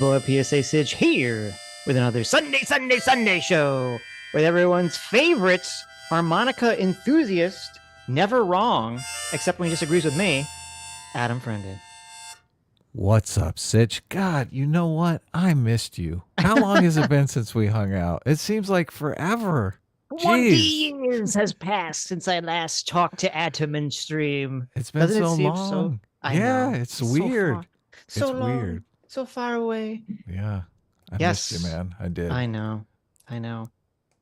Boy PSA Sitch here with another Sunday show with everyone's favorite harmonica enthusiast, never wrong, except when he disagrees with me, Adam Friended. What's up, Sitch? God, you know what? I missed you. How long has it been since we hung out? It seems like forever. 20 years has passed since I last talked to Atom in stream. It's been so long. I know. It's weird. So it's long, weird. so far away. Yeah. I missed you, man. I did. I know.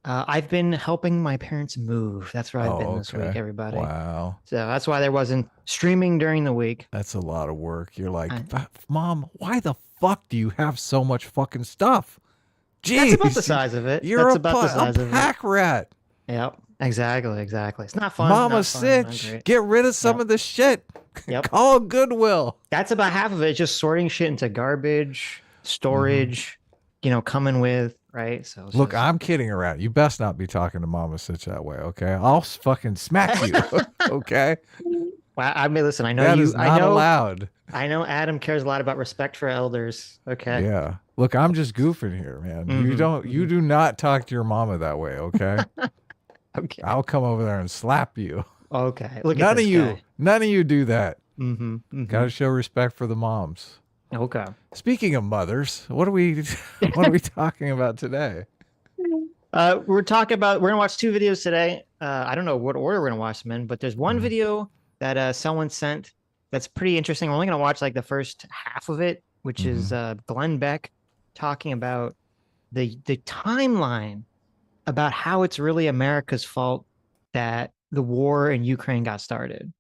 I've been helping my parents move. That's where I've been this week, everybody. Wow. So that's why there wasn't streaming during the week. That's a lot of work. You're like, Mom, why the fuck do you have so much fucking stuff? Jeez. That's about the size of it. You're about the size of it. Pack rat. Yep. Exactly. It's not fun. Mama Sitch, get rid of some of the shit. Yep. Call Goodwill. That's about half of it. Just sorting shit into garbage, storage, coming with, right? So look, I'm kidding around. You best not be talking to Mama Sitch that way, okay? I'll fucking smack you, okay? Well, I mean, listen, I know that is not allowed. I know Adam cares a lot about respect for elders, okay? Yeah. Look, I'm just goofing here, man. You do not talk to your mama that way, okay? Okay. I'll come over there and slap you. Okay. None of you do that. Gotta show respect for the moms. Okay. Speaking of mothers, what are we talking about today? We're gonna watch two videos today. I don't know what order we're gonna watch them in, but there's one video that someone sent that's pretty interesting. We're only gonna watch like the first half of it, which is Beck talking about the timeline about how it's really America's fault that the war in Ukraine got started.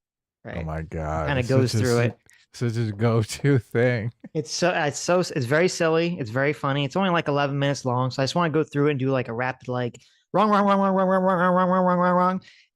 Right. Oh my God. Kind of goes through it. Such a go-to thing. It's very silly. It's very funny. It's only like 11 minutes long. So I just want to go through it and do like a rapid, like wrong.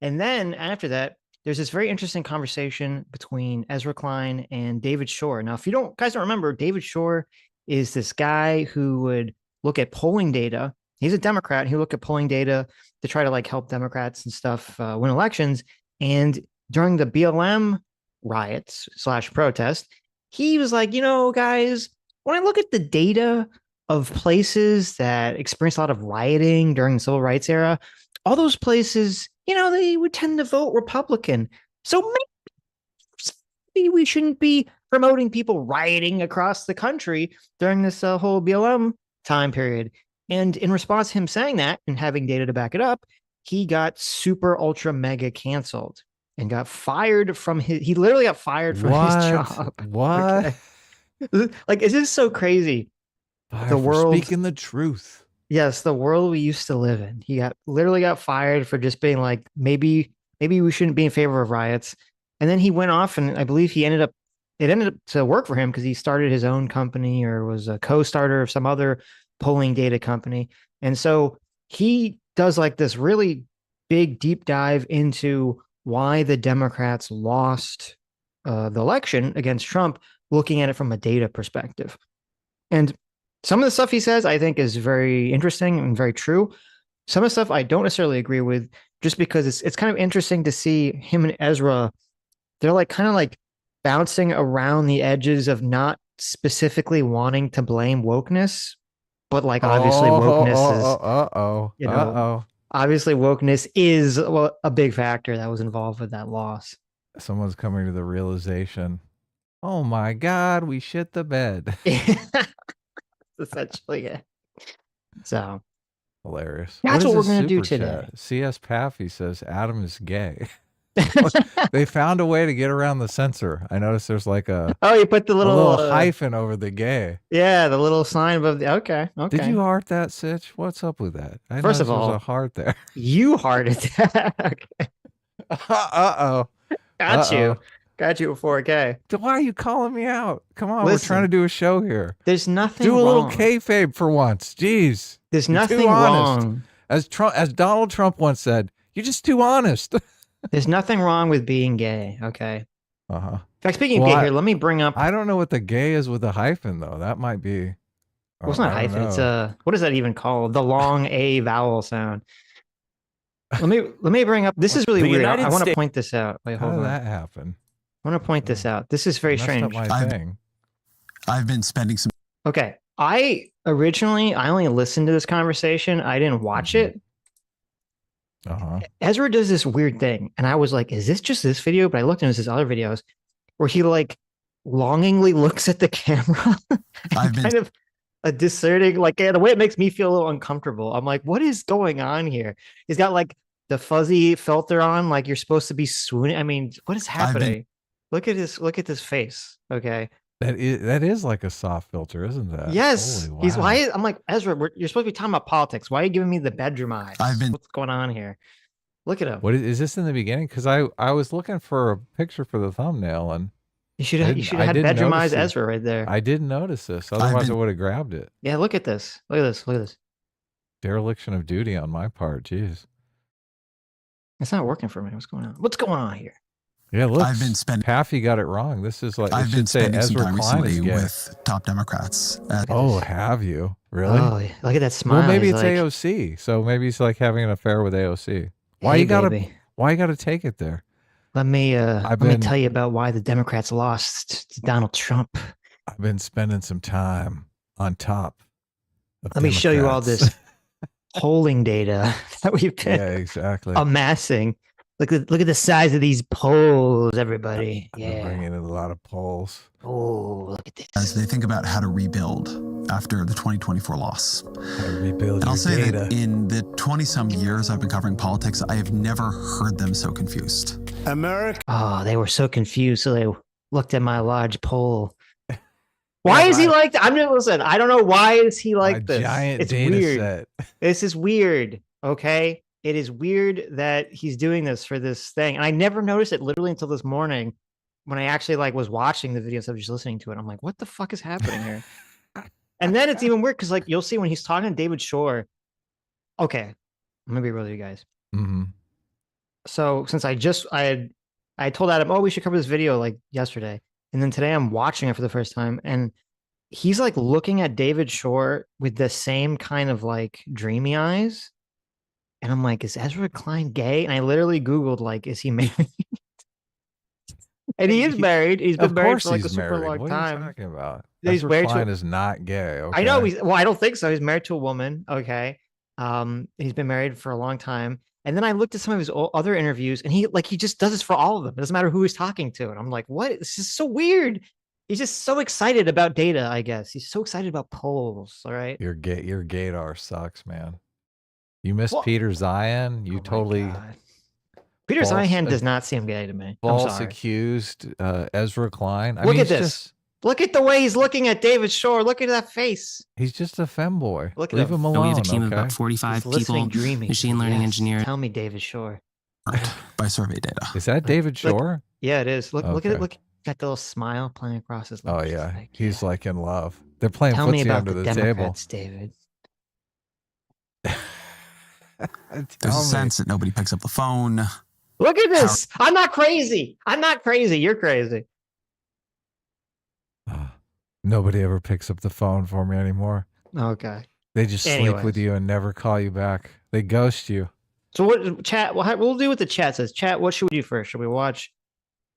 And then after that, there's this very interesting conversation between Ezra Klein and David Shore. Now, if you guys don't remember, David Shore is this guy who would look at polling data. He's a Democrat. He looked at polling data to try to like help Democrats and stuff win elections. And during the BLM riots / protest, he was like, guys, when I look at the data of places that experienced a lot of rioting during the civil rights era, all those places, they would tend to vote Republican. So maybe we shouldn't be promoting people rioting across the country during this whole BLM time period. And in response to him saying that and having data to back it up, he got super ultra mega canceled and got fired from he literally got fired from his job. What? Okay. Like, is this so crazy? The world speaking the truth. Yes, the world we used to live in. He literally got fired for just being like, maybe we shouldn't be in favor of riots. And then he went off, and I believe it ended up to work for him because he started his own company or was a co-starter of some other polling data company. And so he does like this really big deep dive into why the Democrats lost the election against Trump, looking at it from a data perspective. And some of the stuff he says, I think, is very interesting and very true. Some of the stuff I don't necessarily agree with, just because it's kind of interesting to see him and Ezra. They're like kind of like bouncing around the edges of not specifically wanting to blame wokeness, but like obviously wokeness is obviously wokeness is a big factor that was involved with that loss. Someone's coming to the realization, oh my God, we shit the bed. Essentially, yeah. So hilarious. That's what we're gonna do today. Chat? CS Paffy says Adam is gay. They found a way to get around the censor. I noticed there's like you put the little hyphen over the gay. Yeah, the little sign above the okay. Did you heart that, Sitch? What's up with that? First of all, there's a heart there. You hearted that. Okay. Got you a 4K. Why are you calling me out? Come on, Listen, we're trying to do a show here. There's nothing wrong. Do a little wrong. kayfabe for once. Jeez. There's nothing wrong. As Donald Trump once said, you're just too honest. There's nothing wrong with being gay, okay? In fact, speaking of gay here, let me bring up... I don't know what the gay is with a hyphen, though. That might be... Well, it's not a hyphen. It's what is that even called? The long A vowel sound. Let me bring up... This is really weird. I want to point this out. Wait, hold on. How did that happen? I want to point this out. This is very strange. I've been spending some... Okay, I only listened to this conversation. I didn't watch Mm-hmm. it. Uh-huh. Ezra does this weird thing, and I was like, "Is this just this video?" But I looked into his other videos where he like longingly looks at the camera I've and been kind of a discerning, like the way it makes me feel a little uncomfortable. I'm like, "What is going on here?" He's got like the fuzzy filter on, like you're supposed to be swooning. I mean, what is I've been happening? Look at this face. Okay. That is like a soft filter, isn't that? Yes, Holy he's wow. why I'm like Ezra. You're supposed to be talking about politics. Why are you giving me the bedroom eyes? I've been What's going on here? Look at him. What is this in the beginning? Because I was looking for a picture for the thumbnail and You should I have had didn't bedroom notice eyes it. Ezra right there. I didn't notice this. I've Otherwise, I been would have grabbed it. Yeah, look at this. Look at this. Look at this. Dereliction of duty on my part. Jeez. It's not working for me. What's going on? What's going on here? Yeah, look. I've been spending Paffy got it wrong. This is like it I've been should say spending some Ezra time Klein is recently gay. with top Democrats. Oh, have you really? Oh, look at that smile. Well, maybe He's it's like, AOC. So maybe he's like having an affair with AOC. Why hey, you gotta? baby. Why you gotta take it there? Let me I've let me been tell you about why the Democrats lost to Donald Trump. I've been spending some time on top of Let me show you all Democrats. this polling data that we've been Yeah, exactly. amassing. Look at the size of these polls, everybody. I've been bringing in a lot of polls. Oh, look at as this. they think about how to rebuild after the 2024 loss. How to rebuild And your I'll say data. that in the 20-some years I've been covering politics, I have never heard them so confused. Oh, they were so confused, so they looked at my large poll. Why is he like that? I'm just listen. I don't know why is he like A this. giant It's data weird. set. This is weird. Okay, it is weird that he's doing this for this thing, and I never noticed it literally until this morning when I actually like was watching the video instead of just listening to it. I'm like, what the fuck is happening here? And then it's even weird because like you'll see when he's talking to David Shore. Okay, I'm gonna be real with you guys. Mm-hmm. So since I told Adam, oh, we should cover this video like yesterday, and then today I'm watching it for the first time, and he's like looking at David Shore with the same kind of like dreamy eyes, and I'm like, is Ezra Klein gay? And I literally Googled like, is he married? And he is married. He's been Of married course for like a he's super married. long What are you time. talking about? He's Ezra married to- Klein is not gay. Okay. I know well, I don't think so. He's married to a woman. Okay. He's been married for a long time. And then I looked at some of his other interviews, and he just does this for all of them. It doesn't matter who he's talking to. And I'm like, what? This is so weird. He's just so excited about data, I guess. He's so excited about polls. All right. Your gaydar sucks, man. You missed Well- Peter Zion. You Oh my totally God. Peter false- Zihan does not seem gay to me. I'm false sorry. accused Ezra Klein. I Look mean, at he's this. Look at the way he's looking at David Shore. Look at that face. He's just a femboy. Look at Leave him. him No, alone. we have a team of okay? about 45 He's listening people, dreamy. machine learning Yes. engineers. Tell me, David Shore. By survey data. Is that David Shore? Yeah, it is. Look at Okay. it. Look, got the little smile playing across his lips. Oh He's yeah, like, he's yeah. like in love. They're playing Tell me footsie about under the the table. Democrats, David. There's Tell a me. sense that nobody picks up the phone. Look at this. I'm not crazy. I'm not crazy. You're crazy. Nobody ever picks up the phone for me anymore. Okay. They just sleep Anyways. with you and never call you back. They ghost you. So what chat? We'll do what the chat says. Chat. What should we do first? Should we watch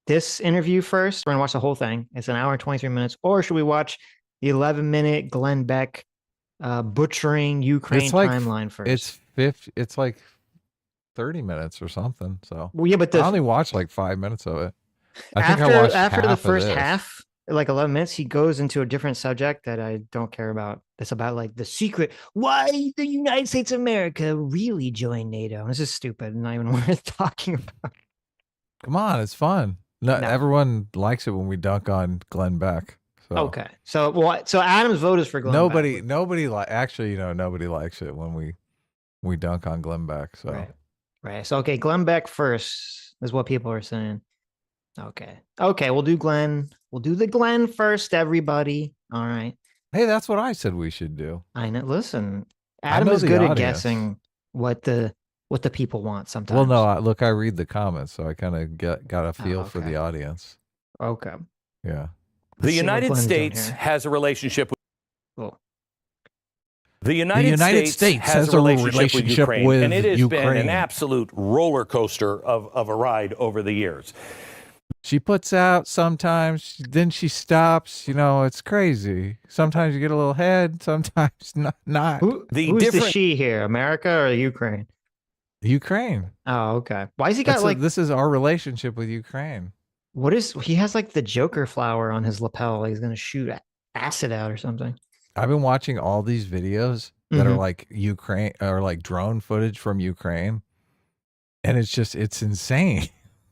this interview first? We're gonna watch the whole thing. It's an hour and 23 minutes. Or should we watch the 11-minute Glenn Beck butchering Ukraine It's like- timeline first? It's like 30 minutes or something. So well, yeah, but I the only watched like 5 minutes of it. I think I watched after the half of first this. half, like 11 minutes, he goes into a different subject that I don't care about. It's about like the secret why the United States of America really joined NATO. And this is stupid and not even worth talking about. Come on, it's fun. No, No. Everyone likes it when we dunk on Glenn Beck. So Okay. So Adam's vote is for Glenn nobody Beck. nobody actually, nobody likes it when we dunk on Glenn Beck. So Right. So okay, Glenn Beck first is what people are saying. Okay, we'll do Glenn. We'll do the Glenn first, everybody. All right. hey, that's what I said we should do. I know. Listen, I Adam know is the good at audience. guessing what the people want sometimes. Well, no, look, I read the comments, so I kind of got a feel for okay. the audience. Okay. Yeah. The see what United Glenn's doing States here. has a relationship with Cool. the United States has a relationship with Ukraine, and it has been Ukraine. an absolute roller coaster of a ride over the years. She puts out sometimes, then she stops. You know, it's crazy. Sometimes you get a little head, sometimes not. Who's the she here? America or Ukraine? Ukraine. Oh, okay. Why is he got this is our relationship with Ukraine. What is he has like the Joker flower on his lapel? Like he's gonna shoot acid out or something. I've been watching all these videos that are like Ukraine or like drone footage from Ukraine. And it's insane.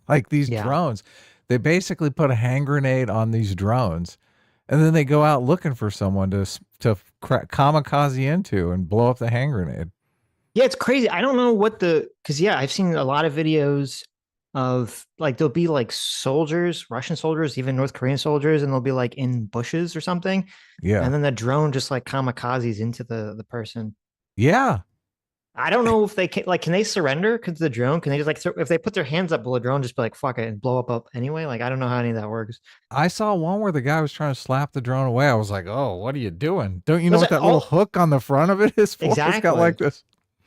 Like these drones, they basically put a hand grenade on these drones and then they go out looking for someone to kamikaze into and blow up the hand grenade. Yeah, it's crazy. I don't know what because I've seen a lot of videos of like there'll be like soldiers, Russian soldiers, even North Korean soldiers, and they'll be like in bushes or something. Yeah. And then the drone just like kamikazes into the person. Yeah. I don't know if they can they surrender because the drone, can they just like, if they put their hands up, will the drone just be like, fuck it and blow up anyway? Like, I don't know how any of that works. I saw one where the guy was trying to slap the drone away. I was like, oh, what are you doing? Don't you know what that little hook on the front of it is for? Exactly. It's got like this.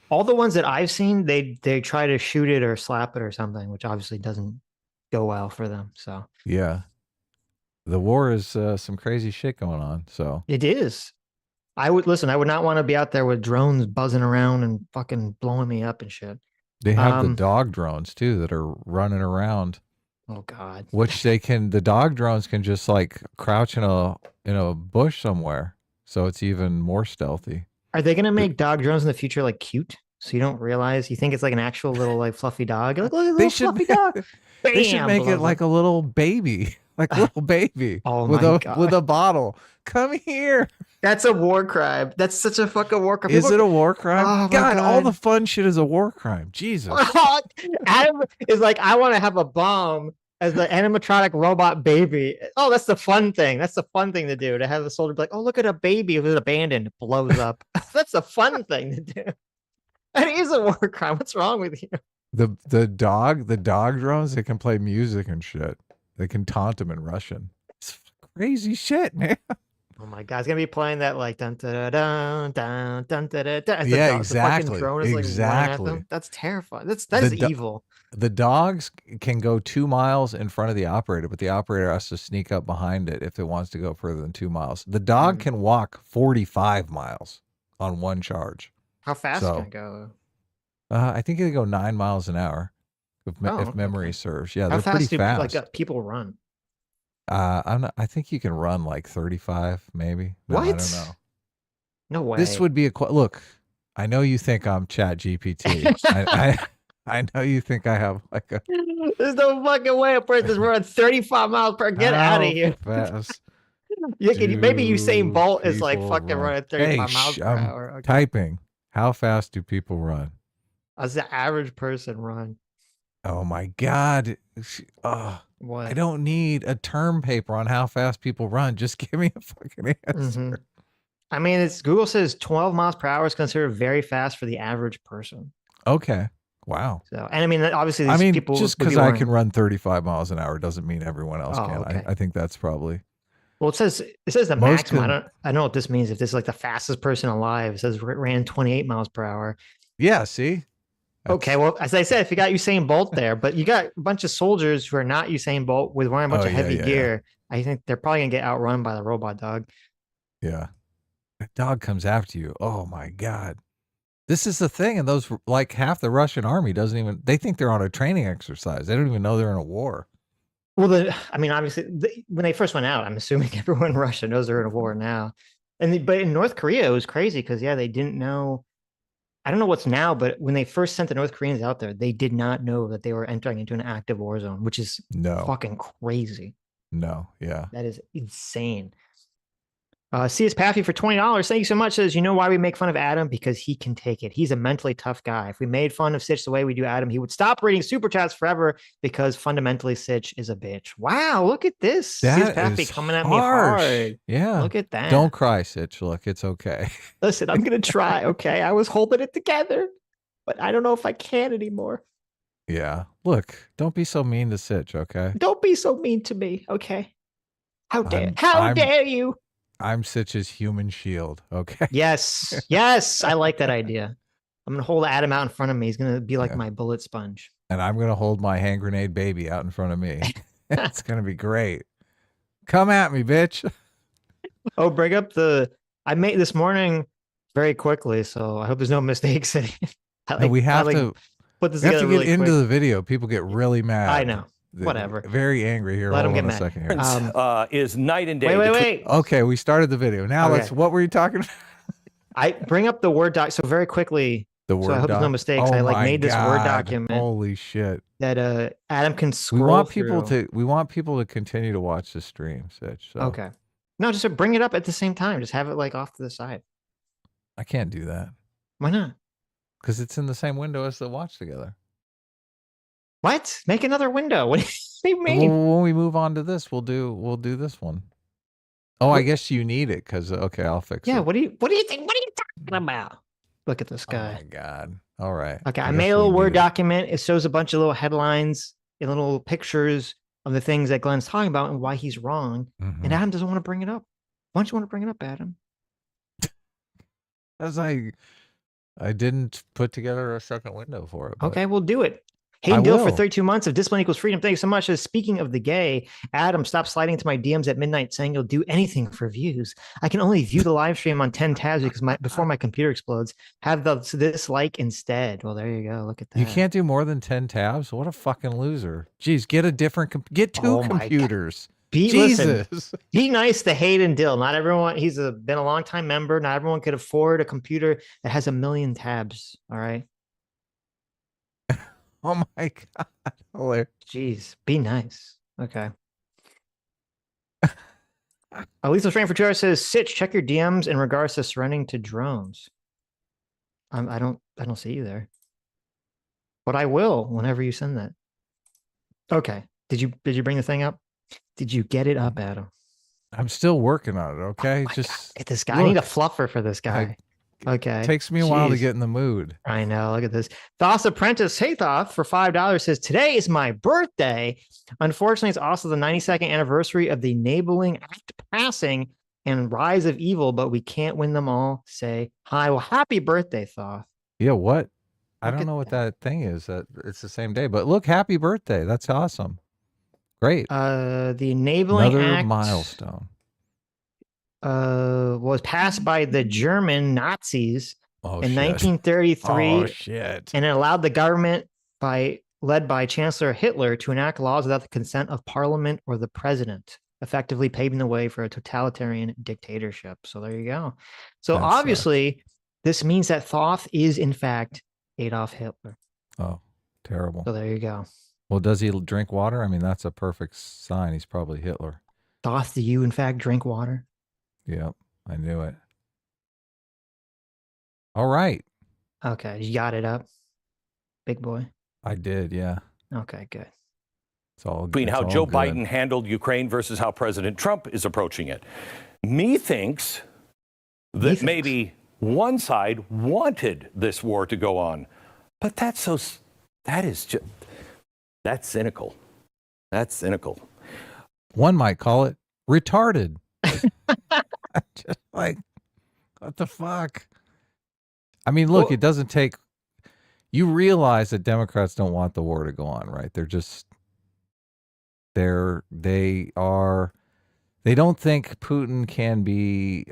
All the ones that I've seen, they try to shoot it or slap it or something, which obviously doesn't go well for them. So yeah, the war is some crazy shit going on. So it is. I would not want to be out there with drones buzzing around and fucking blowing me up and shit. They have the dog drones too that are running around. Oh God. Which the dog drones can just like crouch in a bush somewhere. So it's even more stealthy. Are they going to make dog drones in the future like cute? So you don't realize, you think it's like an actual little like fluffy dog. You're like, look at this fluffy dog. They should make it like a little baby. Like a little baby. Oh my God. With a bottle. Come here. That's a war crime. That's such a fucking war crime. Is it a war crime? Oh God, all the fun shit is a war crime. Jesus. Adam is like, I want to have a bomb as the animatronic robot baby. Oh, that's the fun thing. That's the fun thing to do, to have the soldier be like, oh, look at a baby who's abandoned, blows up. That's a fun thing to do. That is a war crime. What's wrong with you? The dog drones, they can play music and shit. They can taunt them in Russian. It's crazy shit, man. Oh my God, it's gonna be playing that like dun dun dun dun dun dun dun dun. Yeah, exactly. The drone is like exactly. At them. That's terrifying. That is evil. The dogs can go 2 miles in front of the operator, but the operator has to sneak up behind it if it wants to go further than 2 miles. The dog can walk 45 miles on one charge. How fast can it go? I think it can go 9 miles an hour if memory serves. Yeah, they're pretty fast. Like people run? I think you can run like 35, maybe. No, what? I don't know. No way. This would be look. I know you think I'm Chat GPT. I know you think I have like a. There's no fucking way a person's running 35 miles per. Get out of here. Fast maybe Usain Bolt is like fucking running 35 miles per hour. Okay. Typing. How fast do people run? As the average person run. Oh my God. What? I don't need a term paper on how fast people run. Just give me a fucking answer. I mean, Google says 12 miles per hour is considered very fast for the average person. Okay. Wow. So, and I mean, obviously, these people. Just because I can run 35 miles an hour doesn't mean everyone else can. Okay. I think that's probably. Well, it says the maximum. I don't know what this means. If this is like the fastest person alive, it says ran 28 miles per hour. Yeah. See. Okay, well, as I said, if you got Usain Bolt there, but you got a bunch of soldiers who are not Usain Bolt with wearing a bunch of heavy gear, I think they're probably going to get outrun by the robot dog. Yeah. That dog comes after you. Oh, my God. This is the thing. And those, like half the Russian army they think they're on a training exercise. They don't even know they're in a war. Well, obviously, when they first went out, I'm assuming everyone in Russia knows they're in a war now. But in North Korea, it was crazy because, they didn't know. I don't know what's now, but when they first sent the North Koreans out there, they did not know that they were entering into an active war zone, which is fucking crazy. No, yeah. That is insane. CS Paffy for $20. Thank you so much. Says, you know why we make fun of Adam? Because he can take it. He's a mentally tough guy. If we made fun of Sitch the way we do Adam, he would stop reading super chats forever because fundamentally Sitch is a bitch. Wow, look at this. CS Paffy coming at me hard. Yeah. Look at that. Don't cry, Sitch. Look, it's okay. Listen, I'm going to try, okay? I was holding it together, but I don't know if I can anymore. Yeah. Look, don't be so mean to Sitch, okay? Don't be so mean to me, okay? How dare you? I'm Sitch's human shield, okay? Yes, I like that idea. I'm going to hold Adam out in front of me. He's going to be like my bullet sponge. And I'm going to hold my hand grenade baby out in front of me. It's going to be great. Come at me, bitch. Oh, bring up I made this morning very quickly, so I hope there's no mistakes. We have to put this we have together to get really into quick. the video. People get really mad. I know. Whatever. Very angry here. Let them Hold get on a mad. second here. Is night and day. Wait. Okay, we started the video. Now what were you talking about? I bring up the Word doc. So very quickly, the Word so I hope there's no mistakes. I made this Word document. Holy shit. That Adam can scroll we want people to continue to watch the stream, Sitch. So. Okay. No, just bring it up at the same time. Just have it like off to the side. I can't do that. Why not? Because it's in the same window as the watch together. What? Make another window. What do you mean? Well, when we move on to this, we'll do this one. Oh, I guess you need it because okay, I'll fix it. Yeah. What do you think? What are you talking about? Look at this guy. Oh my God. All right. Okay. I made a little Word document. It shows a bunch of little headlines and little pictures of the things that Glenn's talking about and why he's wrong. And Adam doesn't want to bring it up. Why don't you want to bring it up, Adam? As I didn't put together a second window for it. Okay, we'll do it. Hayden Dill for 32 months of Discipline Equals Freedom. Thank you so much. Speaking of the gay, Adam, stop sliding into my DMs at midnight saying you'll do anything for views. I can only view the live stream on 10 tabs because before my computer explodes. Have this like instead. Well, there you go. Look at that. You can't do more than 10 tabs? What a fucking loser. Jeez, get two computers. Listen, be nice to Hayden Dill. Not everyone, he's been a long time member. Not everyone could afford a computer that has 1 million tabs. All right. Oh my God. Hilarious. Jeez, be nice. Okay. Lethal Strain for 2 hours says, Sitch, check your DMs in regards to surrendering to drones. I don't see you there. But I will whenever you send that. Okay. Did you bring the thing up? Did you get it up, Adam? I'm still working on it, okay? Oh God, get this guy. I need a fluffer for this guy. Okay. It takes me a while to get in the mood. I know. Look at this. Thoth Apprentice, hey Thoth, for $5 says, today is my birthday. Unfortunately, it's also the 92nd anniversary of the Enabling Act passing and Rise of Evil, but we can't win them all. Say hi. Well, happy birthday, Thoth. Yeah, what? I don't know what that thing is. It's the same day, but look, happy birthday. That's awesome. Great. The Enabling Act milestone. Was passed by the German Nazis in 1933. Oh, shit. And it allowed the government led by Chancellor Hitler to enact laws without the consent of parliament or the president, effectively paving the way for a totalitarian dictatorship. So there you go. So that obviously, this means that Thoth is, in fact, Adolf Hitler. Oh, terrible. So there you go. Well, does he drink water? I mean, that's a perfect sign. He's probably Hitler. Thoth, do you, in fact, drink water? Yep, I knew it. All right. Okay, you got it up, big boy. I did, yeah. Okay, good. It's all between how Joe Biden handled Ukraine versus how President Trump is approaching it. Methinks that maybe one side wanted this war to go on, but that's cynical. That's cynical. One might call it retarded. Just like, what the fuck? I mean, look, it doesn't take. You realize that Democrats don't want the war to go on, right? They're just, they don't think Putin can be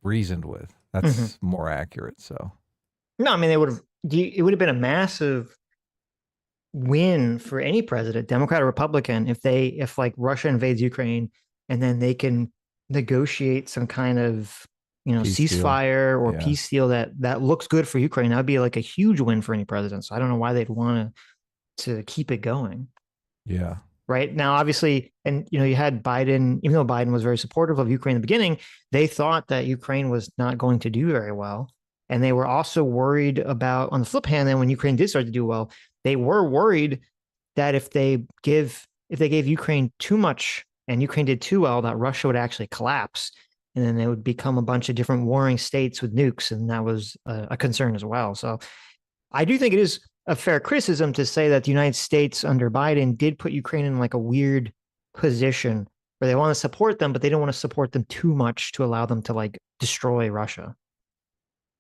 reasoned with. That's more accurate. So, no, I mean, it would have been a massive win for any president, Democrat or Republican, if like Russia invades Ukraine and then they can negotiate some kind of peace ceasefire or peace deal that looks good for Ukraine. That would be like a huge win for any president. So I don't know why they'd want to keep it going. Yeah. Right now, obviously, and you had Biden, even though Biden was very supportive of Ukraine in the beginning, they thought that Ukraine was not going to do very well. And they were also worried about, on the flip hand, then when Ukraine did start to do well, they were worried that if they gave Ukraine too much and Ukraine did too well, that Russia would actually collapse. And then they would become a bunch of different warring states with nukes. And that was a concern as well. So I do think it is a fair criticism to say that the United States under Biden did put Ukraine in like a weird position where they want to support them, but they don't want to support them too much to allow them to like destroy Russia.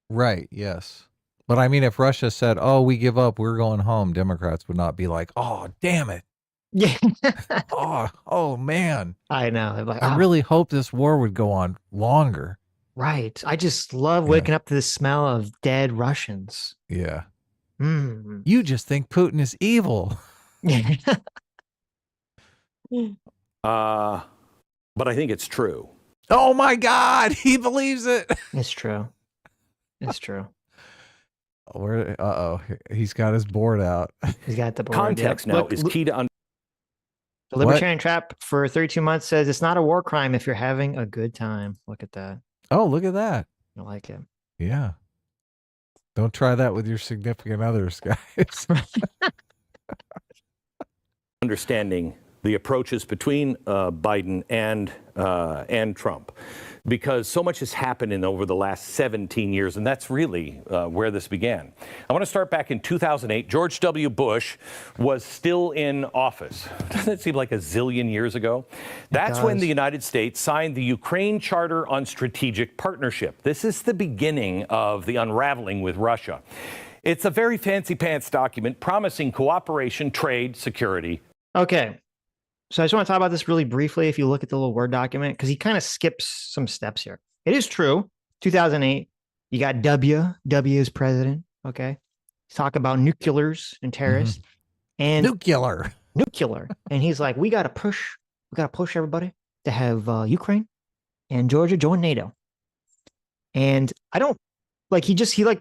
Right. Yes. But I mean, if Russia said, oh, we give up, we're going home, Democrats would not be like, oh, damn it. Yeah. Oh man. I know. Like, I really hope this war would go on longer. Right. I just love waking up to the smell of dead Russians. Yeah. Mm. You just think Putin is evil. But I think it's true. Oh my God, he believes it. It's true. It's true. He's got his board out. He's got the board. Context now is key to the Libertarian Trap for 32 months says it's not a war crime if you're having a good time. Look at that. Oh, look at that. I like it. Yeah. Don't try that with your significant others, guys. understanding the approaches between Biden and Trump, because so much has happened over the last 17 years, and that's really where this began. I want to start back in 2008. George W. Bush was still in office. Doesn't it seem like a zillion years ago? That's when the United States signed the Ukraine Charter on Strategic Partnership. This is the beginning of the unraveling with Russia. It's a very fancy pants document promising cooperation, trade, security. Okay. So I just want to talk about this really briefly. If you look at the little Word document, because he kind of skips some steps here. It is true. 2008, you got W is president. Okay. He's talking about nuclears and terrorists and nuclear. And he's like, we got to push everybody to have Ukraine and Georgia join NATO. And I don't like, he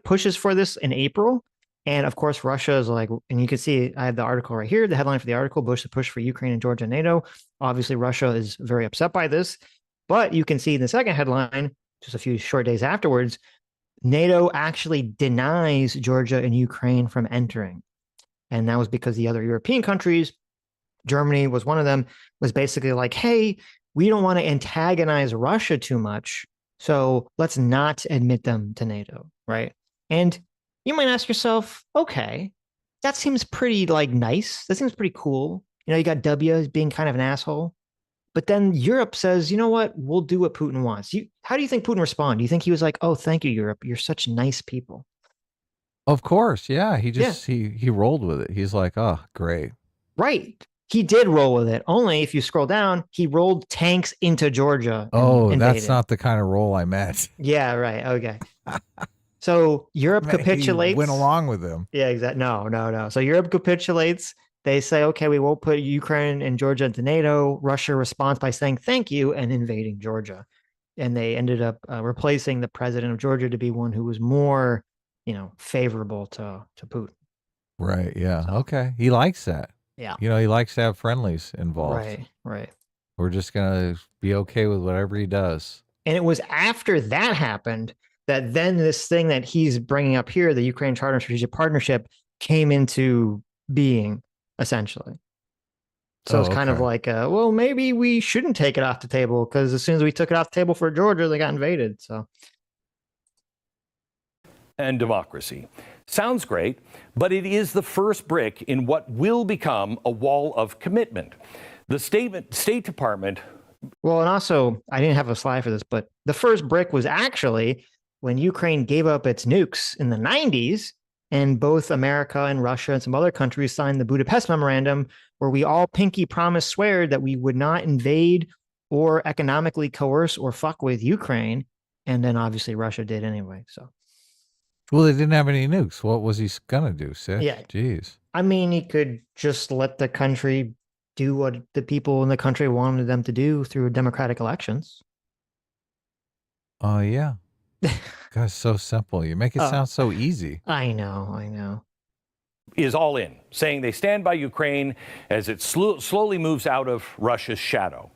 pushes for this in April. And of course, Russia is like, and you can see, I have the article right here, the headline for the article, Bush to push for Ukraine and Georgia NATO. Obviously, Russia is very upset by this. But you can see in the second headline, just a few short days afterwards, NATO actually denies Georgia and Ukraine from entering. And that was because the other European countries, Germany was one of them, was basically like, hey, we don't want to antagonize Russia too much, so let's not admit them to NATO, right? And you might ask yourself, okay, that seems pretty nice. That seems pretty cool. You know, you got W as being kind of an asshole. But then Europe says, you know what? We'll do what Putin wants. How do you think Putin responded? Do you think he was like, oh, thank you, Europe. You're such nice people? Of course. Yeah. He rolled with it. He's like, oh, great. Right. He did roll with it. Only if you scroll down, he rolled tanks into Georgia. Oh, that's not the kind of roll I meant. Yeah, right. Okay. So Europe capitulates. He went along with him. Yeah, exactly. No. So Europe capitulates. They say, okay, we won't put Ukraine and Georgia into NATO. Russia responds by saying thank you and invading Georgia. And they ended up replacing the president of Georgia to be one who was more, favorable to Putin. Right. Yeah. So, okay. He likes that. Yeah. He likes to have friendlies involved. Right. We're just going to be okay with whatever he does. And it was after that happened that then this thing that he's bringing up here, the Ukraine Charter and Strategic Partnership, came into being, essentially. So it's kind of like, well, maybe we shouldn't take it off the table, because as soon as we took it off the table for Georgia, they got invaded. So. And democracy. Sounds great, but it is the first brick in what will become a wall of commitment. The State Department. Well, and also, I didn't have a slide for this, but the first brick was actually when Ukraine gave up its nukes in the 90s, and both America and Russia and some other countries signed the Budapest Memorandum, where we all pinky promise swear that we would not invade or economically coerce or fuck with Ukraine. And then obviously Russia did anyway. So. Well, they didn't have any nukes. What was he going to do, Sitch? Yeah. Jeez. I mean, he could just let the country do what the people in the country wanted them to do through democratic elections. Oh, yeah. God, it's so simple. You make it sound so easy. I know. Is all in, saying they stand by Ukraine as it slowly moves out of Russia's shadow.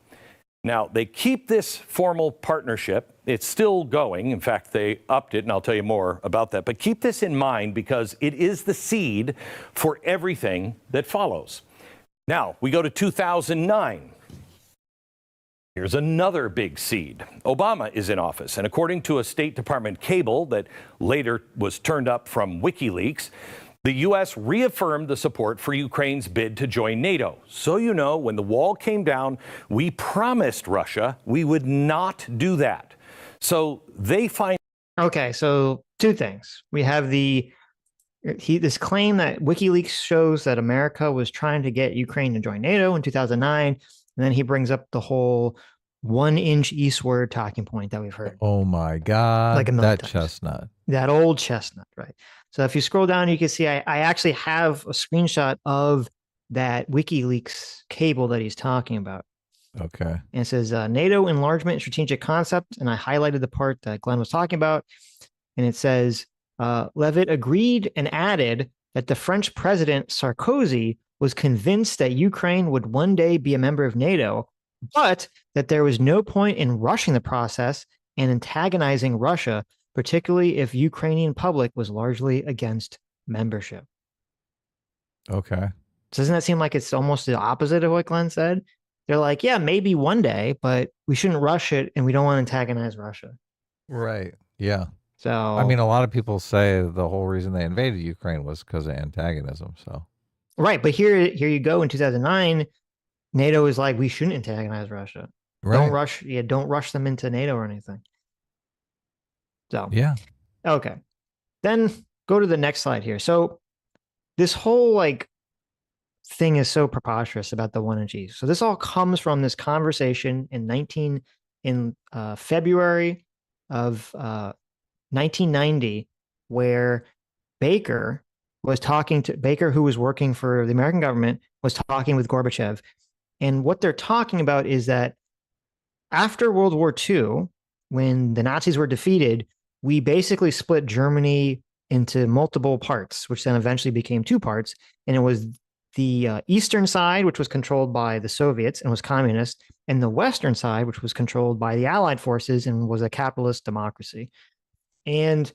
Now, they keep this formal partnership. It's still going. In fact, they upped it, and I'll tell you more about that. But keep this in mind, because it is the seed for everything that follows. Now, we go to 2009. Here's another big seed. Obama is in office, and according to a State Department cable that later was turned up from WikiLeaks, the U.S. reaffirmed the support for Ukraine's bid to join NATO. So when the wall came down, we promised Russia we would not do that. So they find... Okay, so two things. We have the this claim that WikiLeaks shows that America was trying to get Ukraine to join NATO in 2009, and then he brings up the whole 1 inch eastward talking point that we've heard. Oh my God, like a million times. Chestnut. That old chestnut, right? So if you scroll down, you can see I actually have a screenshot of that WikiLeaks cable that he's talking about. Okay. And it says NATO enlargement strategic concept, and I highlighted the part that Glenn was talking about, and it says Levitt agreed and added that the French president Sarkozy was convinced that Ukraine would one day be a member of NATO, but that there was no point in rushing the process and antagonizing Russia, particularly if Ukrainian public was largely against membership. Okay. So doesn't that seem like it's almost the opposite of what Glenn said? They're like, yeah, maybe one day, but we shouldn't rush it, and we don't want to antagonize Russia. Right. Yeah. So I mean, a lot of people say the whole reason they invaded Ukraine was because of antagonism. So right, but here you go. In 2009, NATO is like, we shouldn't antagonize Russia. Right. Don't rush them into NATO or anything. So yeah. Okay. Then go to the next slide here. So this whole thing is so preposterous about the 1 inch east. So this all comes from this conversation in February of 1990, where Baker, who was working for the American government, was talking with Gorbachev. And what they're talking about is that after World War II, when the Nazis were defeated, we basically split Germany into multiple parts, which then eventually became 2 parts. And it was the eastern side, which was controlled by the Soviets and was communist, and the western side, which was controlled by the Allied forces and was a capitalist democracy. And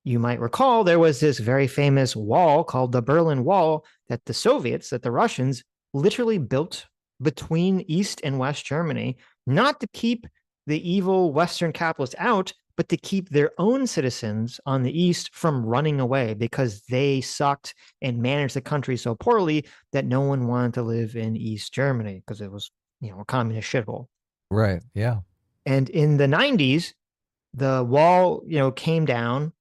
you might recall there was this very famous wall called the Berlin Wall that the Russians literally built between East and West Germany, not to keep the evil Western capitalists out, but to keep their own citizens on the East from running away because they sucked and managed the country so poorly that no one wanted to live in East Germany because it was, a communist shithole. Right. Yeah. And in the 90s, the wall, came down,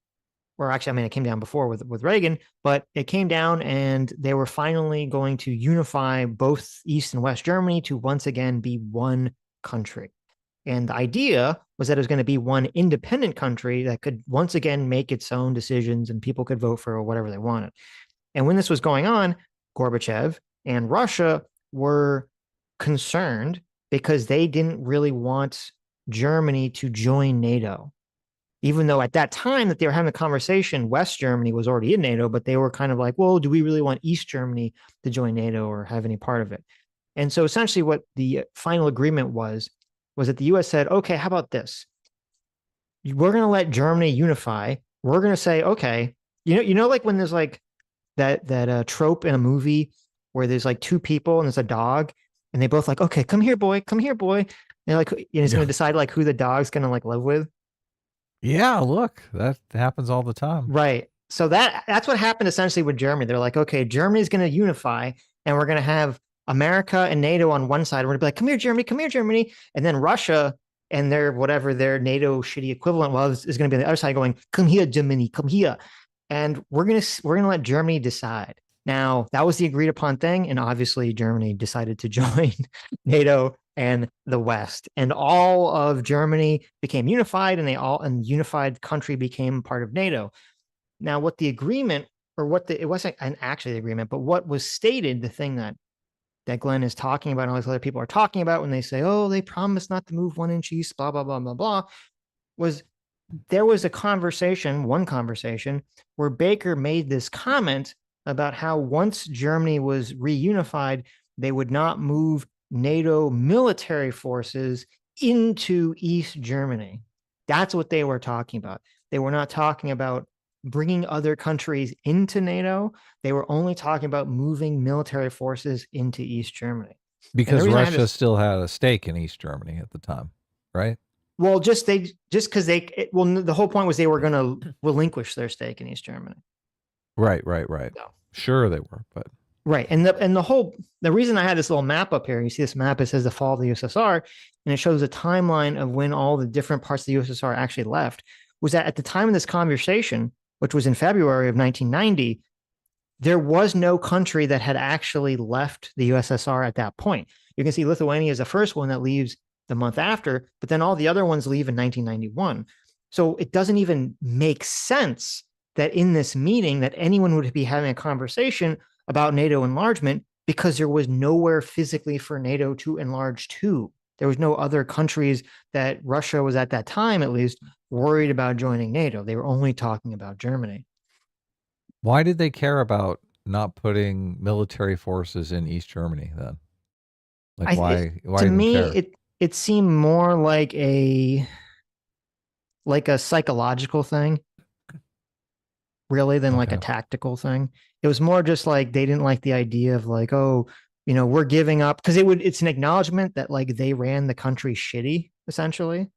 or actually, it came down before with Reagan, but it came down and they were finally going to unify both East and West Germany to once again be one country. And the idea was that it was going to be one independent country that could once again make its own decisions and people could vote for whatever they wanted. And when this was going on, Gorbachev and Russia were concerned because they didn't really want Germany to join NATO. Even though at that time that they were having a conversation, West Germany was already in NATO, but they were kind of like, well, do we really want East Germany to join NATO or have any part of it? And so essentially what the final agreement was that the U.S. said, okay, how about this? We're going to let Germany unify. We're going to say, okay, like when there's that trope in a movie where there's 2 people and there's a dog and they both okay, come here, boy. And they're it's going to decide who the dog's going to live with. Yeah, look, that happens all the time. Right. So that's what happened essentially with Germany. They're like, okay, Germany's going to unify and we're going to have America and NATO on one side. We're going to be like, come here, Germany. And then Russia and whatever their NATO shitty equivalent was is going to be on the other side going, come here, Germany, come here. And we're going to let Germany decide. Now, that was the agreed upon thing. And obviously Germany decided to join NATO and the West, and all of Germany became unified and unified country became part of NATO. Now, what the agreement, it wasn't actually the agreement, but what was stated, the thing that Glenn is talking about and all these other people are talking about when they say, oh, they promised not to move 1 inch east, blah, blah, blah, blah, blah, was there was one conversation where Baker made this comment about how once Germany was reunified, they would not move NATO military forces into East Germany. That's what they were talking about. They were not talking about bringing other countries into NATO. They were only talking about moving military forces into East Germany. Because Russia still had a stake in East Germany at the time, right? Well, the whole point was they were going to relinquish their stake in East Germany. Right. No. Sure they were, but right. And the reason I had this little map up here, you see this map, it says the fall of the USSR, and it shows a timeline of when all the different parts of the USSR actually left, was that at the time of this conversation, which was in February of 1990, there was no country that had actually left the USSR at that point. You can see Lithuania is the first one that leaves the month after, but then all the other ones leave in 1991. So it doesn't even make sense that in this meeting that anyone would be having a conversation about NATO enlargement, because there was nowhere physically for NATO to enlarge to. There was no other countries that Russia was at that time, at least, worried about joining NATO. They were only talking about Germany. Why did they care about not putting military forces in East Germany then? Like why to did me, they care? It seemed more like a psychological thing, really, than like a tactical thing. It was more just like they didn't like the idea of like, oh, you know, we're giving up, because it's an acknowledgement that like they ran the country shitty, essentially.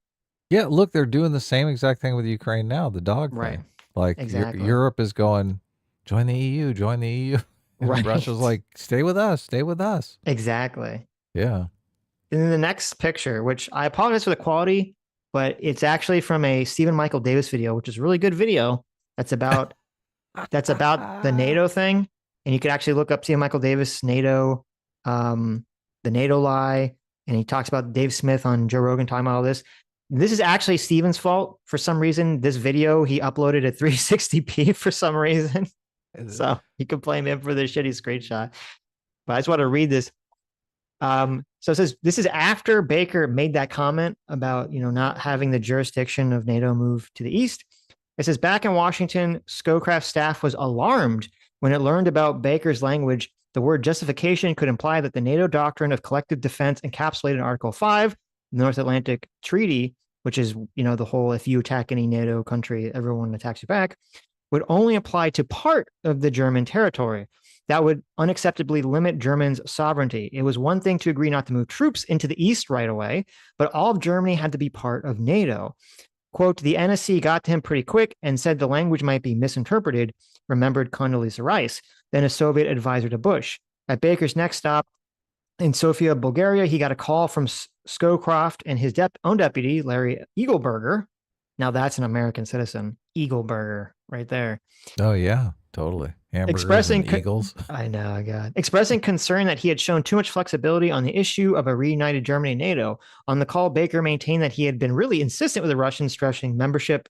Yeah, look, they're doing the same exact thing with Ukraine now, the dog Right. thing. Like Exactly. Europe is going, join the EU, join the EU. And Right. Russia's like, stay with us, stay with us. Exactly. Yeah. And then the next picture, which I apologize for the quality, but it's actually from a Stephen Michael Davis video, which is a really good video. That's about the NATO thing. And you can actually look up Stephen Michael Davis, NATO, the NATO lie. And he talks about Dave Smith on Joe Rogan talking about all this. This is actually Stephen's fault. For some reason, this video he uploaded at 360p for some reason. So you can blame him for the shitty screenshot. But I just want to read this. So it says, this is after Baker made that comment about, you know, not having the jurisdiction of NATO move to the east. It says, back in Washington, Scowcraft's staff was alarmed when it learned about Baker's language. The word justification could imply that the NATO doctrine of collective defense encapsulated in Article 5, the North Atlantic Treaty, which is, you know, the whole, if you attack any NATO country, everyone attacks you back, would only apply to part of the German territory. That would unacceptably limit Germany's sovereignty. It was one thing to agree not to move troops into the east right away, but all of Germany had to be part of NATO. Quote, the NSC got to him pretty quick and said the language might be misinterpreted, remembered Condoleezza Rice, then a Soviet advisor to Bush. At Baker's next stop in Sofia, Bulgaria, he got a call from Scowcroft and his own deputy, Larry Eagleburger. Now that's an American citizen, Eagleburger, right there. Oh, yeah, totally. Expressing eagles. I know, God. Expressing concern that he had shown too much flexibility on the issue of a reunited Germany and NATO. On the call, Baker maintained that he had been really insistent with the Russians, stressing membership,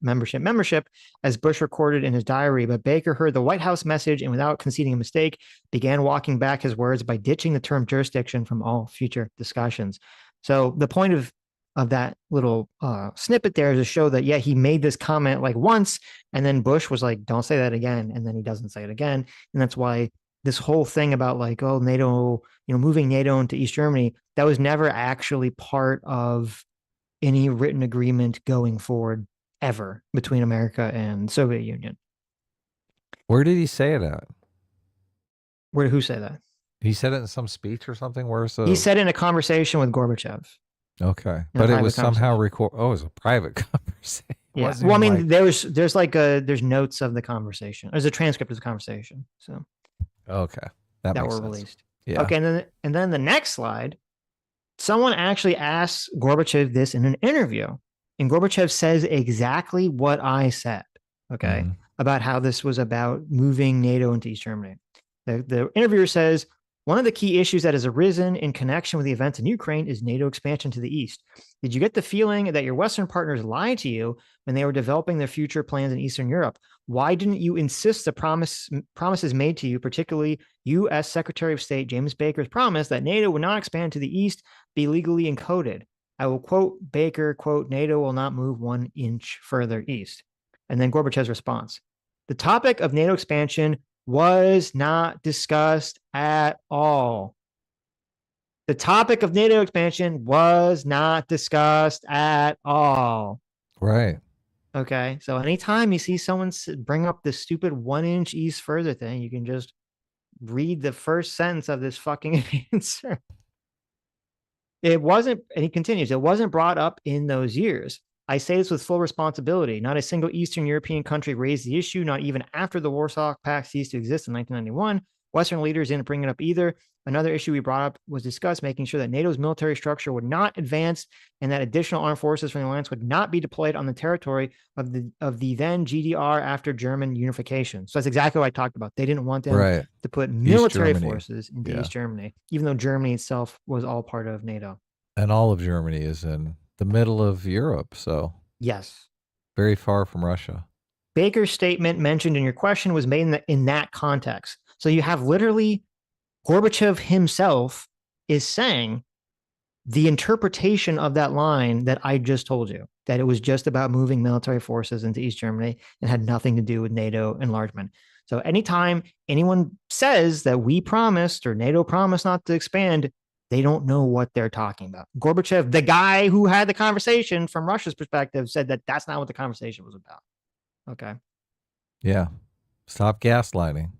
as Bush recorded in his diary. But Baker heard the White House message and, without conceding a mistake, began walking back his words by ditching the term jurisdiction from all future discussions. So the point of that little snippet there is to show that, yeah, he made this comment like once, and then Bush was like, don't say that again. And then he doesn't say it again. And that's why this whole thing about like, oh, NATO, you know, moving NATO into East Germany, that was never actually part of any written agreement going forward ever between America and Soviet Union. Where did he say it at? Who say that? He said it in some speech or something? He said it in a conversation with Gorbachev. Okay, but it was somehow recorded. Oh, it was a private conversation. Yeah. Well, I mean, there's notes of the conversation. There's a transcript of the conversation. So okay, that were released. Yeah. Okay, and then the next slide, someone actually asks Gorbachev this in an interview, and Gorbachev says exactly what I said. Okay, about how this was about moving NATO into East Germany. The interviewer says, one of the key issues that has arisen in connection with the events in Ukraine is NATO expansion to the east. Did you get the feeling that your Western partners lied to you when they were developing their future plans in Eastern Europe? Why didn't you insist the promises made to you, particularly U.S. Secretary of State James Baker's promise that NATO would not expand to the east, be legally encoded? I will quote Baker, quote, NATO will not move 1 inch further east. And then Gorbachev's response. The topic of NATO expansion was not discussed at all. The topic of NATO expansion was not discussed at all. Right. Okay. So anytime you see someone bring up this stupid 1 inch east further thing, you can just read the first sentence of this fucking answer. It wasn't, and he continues, it wasn't brought up in those years. I say this with full responsibility. Not a single Eastern European country raised the issue, not even after the Warsaw Pact ceased to exist in 1991. Western leaders didn't bring it up either. Another issue we brought up was discussed making sure that NATO's military structure would not advance and that additional armed forces from the alliance would not be deployed on the territory of the then GDR after German unification. So that's exactly what I talked about. They didn't want them to put military forces into East Germany, even though Germany itself was all part of NATO. And all of Germany is in the middle of Europe, so yes, very far from Russia. Baker's statement mentioned in your question was made in that context. So you have literally Gorbachev himself is saying the interpretation of that line that I just told you, that it was just about moving military forces into East Germany and had nothing to do with NATO enlargement. So anytime anyone says that we promised or NATO promised not to expand, they don't know what they're talking about. Gorbachev, the guy who had the conversation from Russia's perspective, said that that's not what the conversation was about. Okay. Yeah. Stop gaslighting.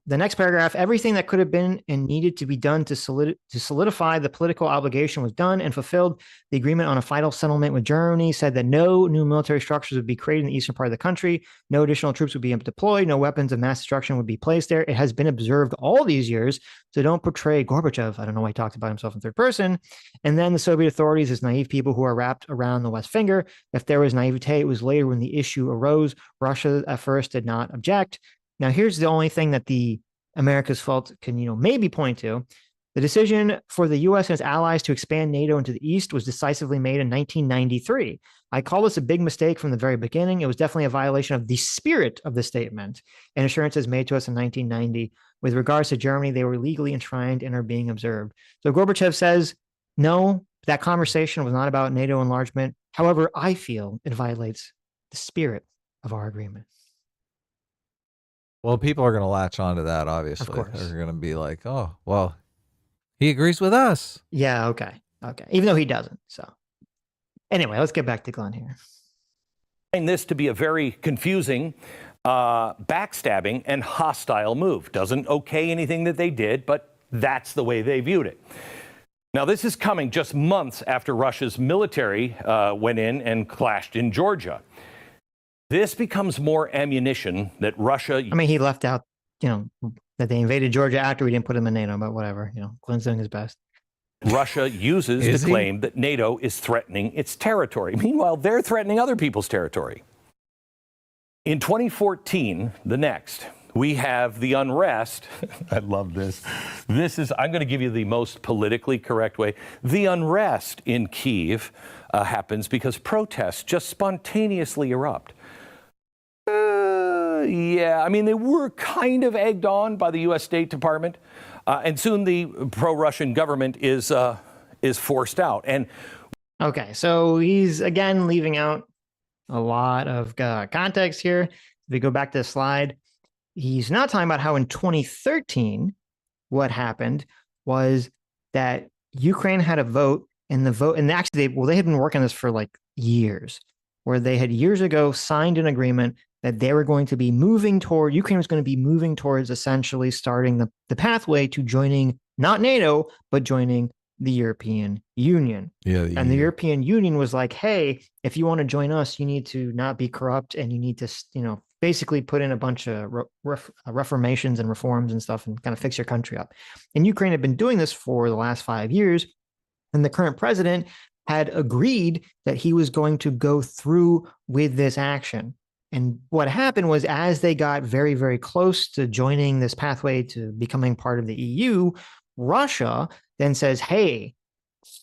The next paragraph, everything that could have been and needed to be done to solidify the political obligation was done and fulfilled. The agreement on a final settlement with Germany said that no new military structures would be created in the eastern part of the country. No additional troops would be deployed. No weapons of mass destruction would be placed there. It has been observed all these years. So don't portray Gorbachev. I don't know why he talked about himself in third person. And then the Soviet authorities as naive people who are wrapped around the West finger. If there was naivete, it was later when the issue arose. Russia at first did not object. Now, here's the only thing that the America's fault can, maybe point to. The decision for the U.S. and its allies to expand NATO into the East was decisively made in 1993. I call this a big mistake from the very beginning. It was definitely a violation of the spirit of the statement and assurances made to us in 1990. With regards to Germany, they were legally enshrined and are being observed. So Gorbachev says, no, that conversation was not about NATO enlargement. However, I feel it violates the spirit of our agreement. Well, people are going to latch onto that, obviously. Of course. They're going to be like, oh, well, he agrees with us. Yeah, okay. Even though he doesn't. So anyway, let's get back to Glenn here. I find this to be a very confusing, backstabbing, and hostile move. Doesn't okay anything that they did, but that's the way they viewed it. Now, this is coming just months after Russia's military went in and clashed in Georgia. This becomes more ammunition that Russia... I mean, he left out, that they invaded Georgia after we didn't put him in NATO, but whatever, Glenn's doing his best. Russia uses to claim that NATO is threatening its territory. Meanwhile, they're threatening other people's territory. In 2014, we have the unrest. I love this. I'm going to give you the most politically correct way. The unrest in Kyiv happens because protests just spontaneously erupt. Yeah, I mean, they were kind of egged on by the U.S. State Department, and soon the pro-Russian government is forced out. And okay, so he's again leaving out a lot of context here. If we go back to the slide, he's not talking about how in 2013, what happened was that Ukraine had a vote, and actually they had been working on this for like years, where they had years ago signed an agreement that they were going to be Ukraine was going to be moving towards essentially starting the pathway to joining not NATO, but joining the European Union. Yeah, the European Union was like, hey, if you want to join us, you need to not be corrupt and you need to, basically put in a bunch of reformations and reforms and stuff and kind of fix your country up. And Ukraine had been doing this for the last 5 years. And the current president had agreed that he was going to go through with this action. And what happened was, as they got very, very close to joining this pathway to becoming part of the EU, Russia then says, hey,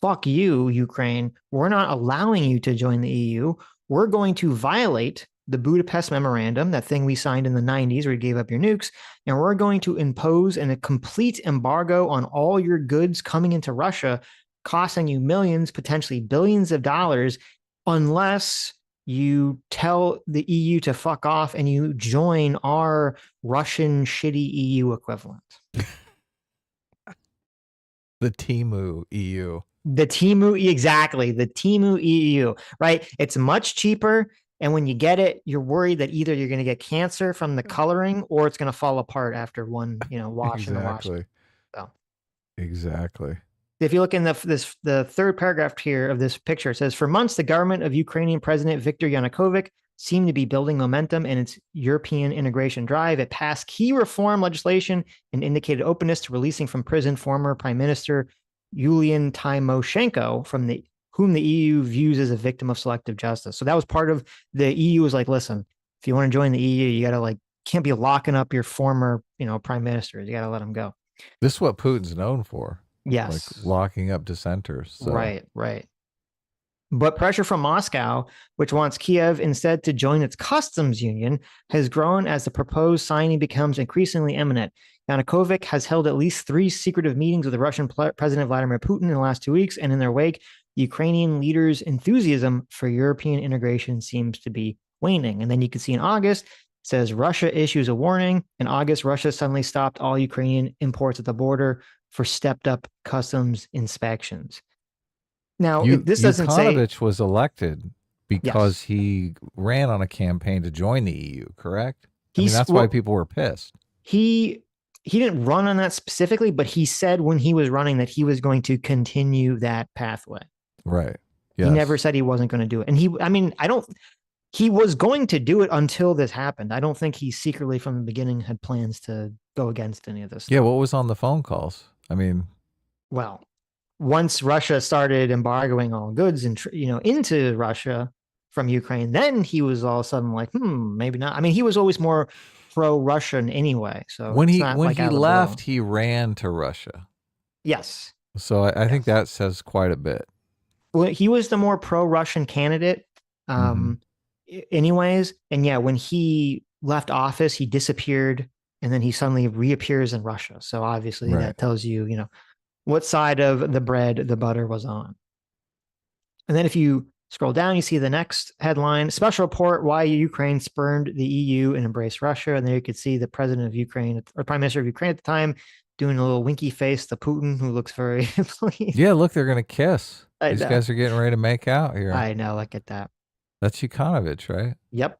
fuck you, Ukraine. We're not allowing you to join the EU. We're going to violate the Budapest Memorandum, that thing we signed in the 90s where you gave up your nukes, and we're going to impose a complete embargo on all your goods coming into Russia, costing you millions, potentially billions of dollars, unless you tell the EU to fuck off and you join our Russian shitty EU equivalent. The Timu EU. The Timu, exactly. The Timu EU, right? It's much cheaper. And when you get it, you're worried that either you're going to get cancer from the coloring or it's going to fall apart after one, wash in the wash. So. Exactly. If you look in the third paragraph here of this picture, it says, for months, the government of Ukrainian President Viktor Yanukovych seemed to be building momentum in its European integration drive. It passed key reform legislation and indicated openness to releasing from prison former Prime Minister Yulian Tymoshenko, whom the EU views as a victim of selective justice. So that was part of the EU was like, listen, if you want to join the EU, you got to can't be locking up your former, prime ministers. You got to let them go. This is what Putin's known for. Yes. Like locking up dissenters. So. Right. But pressure from Moscow, which wants Kiev instead to join its customs union, has grown as the proposed signing becomes increasingly imminent. Yanukovych has held at least 3 secretive meetings with the Russian President Vladimir Putin in the last 2 weeks, and in their wake, Ukrainian leaders' enthusiasm for European integration seems to be waning. And then you can see in August, it says Russia issues a warning. In August, Russia suddenly stopped all Ukrainian imports at the border for stepped up customs inspections. Now, this doesn't say Yukounovich was elected because he ran on a campaign to join the EU, correct? That's why people were pissed. He didn't run on that specifically, but he said when he was running that he was going to continue that pathway. Right. Yes. He never said he wasn't going to do it. And he was going to do it until this happened. I don't think he secretly from the beginning had plans to go against any of this stuff. Yeah, what was on the phone calls? Well, once Russia started embargoing all goods and into Russia from Ukraine, then he was all of a sudden like, maybe not. He was always more pro-Russian anyway. So when he left, he ran to Russia. Yes. So I think that says quite a bit. Well, he was the more pro-Russian candidate, anyways. And yeah, when he left office, he disappeared, and then he suddenly reappears in Russia. So obviously that tells you, what side of the bread the butter was on. And then if you scroll down, you see the next headline, special report why Ukraine spurned the EU and embraced Russia. And there you could see the president of Ukraine, or prime minister of Ukraine at the time, doing a little winky face to Putin, who looks very pleased. Yeah, look, they're going to kiss. These guys are getting ready to make out here. I know, look at that. That's Yukounovich, right? Yep.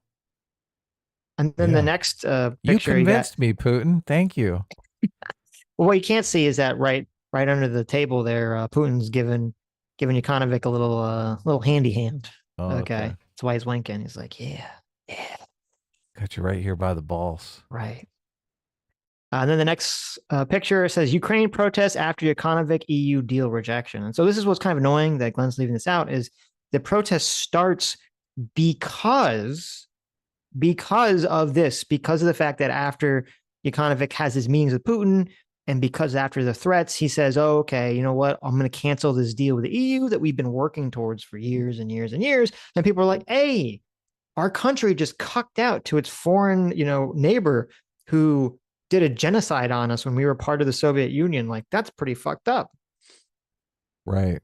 And then the next picture. You convinced me, Putin. Thank you. Well, what you can't see is that right under the table there, Putin's giving Yukounovich a little handy hand. Oh, okay. That's why he's winking. He's like, yeah. Got you right here by the balls. Right. And then the next picture says Ukraine protests after Yukounovich EU deal rejection. And so this is what's kind of annoying that Glenn's leaving this out is the protest starts because of this, because of the fact that after Yukounovich has his meetings with Putin, and because after the threats, he says, oh, okay, you know what? I'm going to cancel this deal with the EU that we've been working towards for years and years and years. And people are like, hey, our country just cucked out to its foreign, neighbor who did a genocide on us when we were part of the Soviet Union. Like, that's pretty fucked up. Right.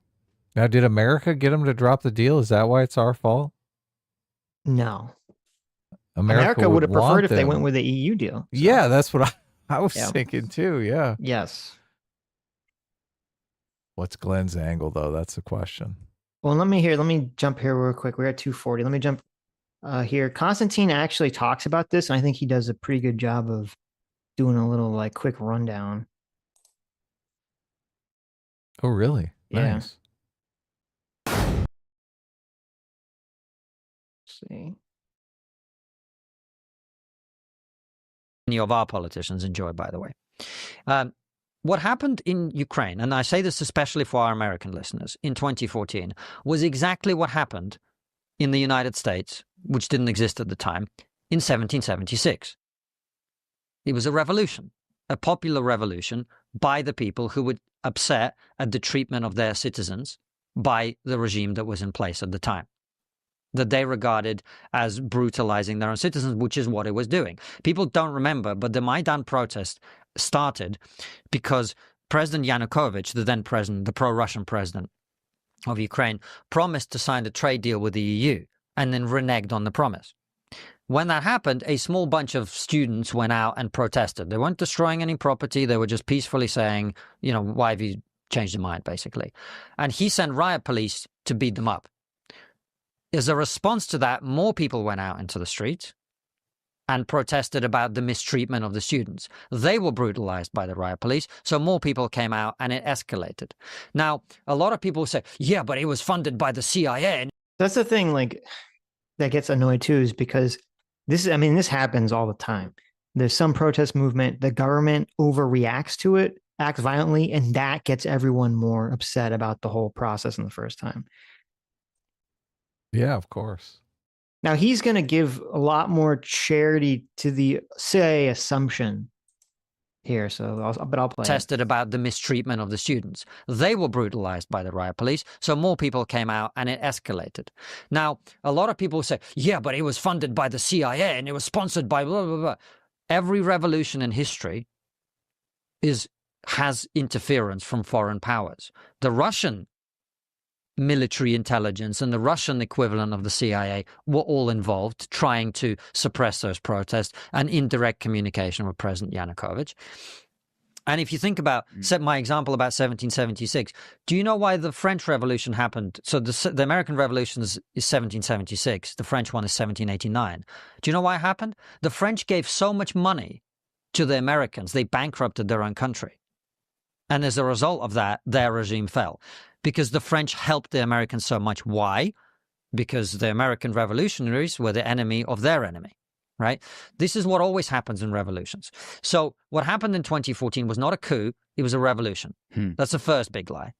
Now, did America get them to drop the deal? Is that why it's our fault? No. America would have preferred if they went with the EU deal. So. Yeah, that's what I was thinking too. Yeah. Yes. What's Glenn's angle though? That's the question. Well, let me jump here real quick. We're at 240. Let me jump here. Constantine actually talks about this, and I think he does a pretty good job of doing a little quick rundown. Oh, really? Yeah. Nice. Let's see. Many of our politicians enjoy, by the way. What happened in Ukraine, and I say this especially for our American listeners, in 2014, was exactly what happened in the United States, which didn't exist at the time, in 1776. It was a revolution, a popular revolution by the people who were upset at the treatment of their citizens by the regime that was in place at the time, that they regarded as brutalizing their own citizens, which is what it was doing. People don't remember, but the Maidan protest started because President Yanukovych, the then president, the pro-Russian president of Ukraine, promised to sign a trade deal with the EU and then reneged on the promise. When that happened, a small bunch of students went out and protested. They weren't destroying any property. They were just peacefully saying, why have you changed your mind, basically. And he sent riot police to beat them up. As a response to that, more people went out into the streets and protested about the mistreatment of the students. They were brutalized by the riot police, so more people came out and it escalated. Now, a lot of people say, yeah, but it was funded by the CIA. That's the thing, that gets annoyed too is because this happens all the time. There's some protest movement, the government overreacts to it, acts violently, and that gets everyone more upset about the whole process in the first time. Yeah, of course. Now he's going to give a lot more charity to the CIA assumption here, but I'll play Tested about the mistreatment of the students. They were brutalized by the riot police, so more people came out and it escalated. Now, a lot of people say, yeah, but it was funded by the CIA and it was sponsored by blah, blah, blah. Every revolution in history has interference from foreign powers. The Russian military intelligence and the Russian equivalent of the CIA were all involved trying to suppress those protests and indirect communication with President Yanukovych. And if you think about my example about 1776, do you know why the French Revolution happened? So the American Revolution is 1776. The French one is 1789. Do you know why it happened? The French gave so much money to the Americans, they bankrupted their own country. And as a result of that, their regime fell. Because the French helped the Americans so much. Why? Because the American revolutionaries were the enemy of their enemy. Right? This is what always happens in revolutions. So what happened in 2014 was not a coup, it was a revolution. That's the first big lie.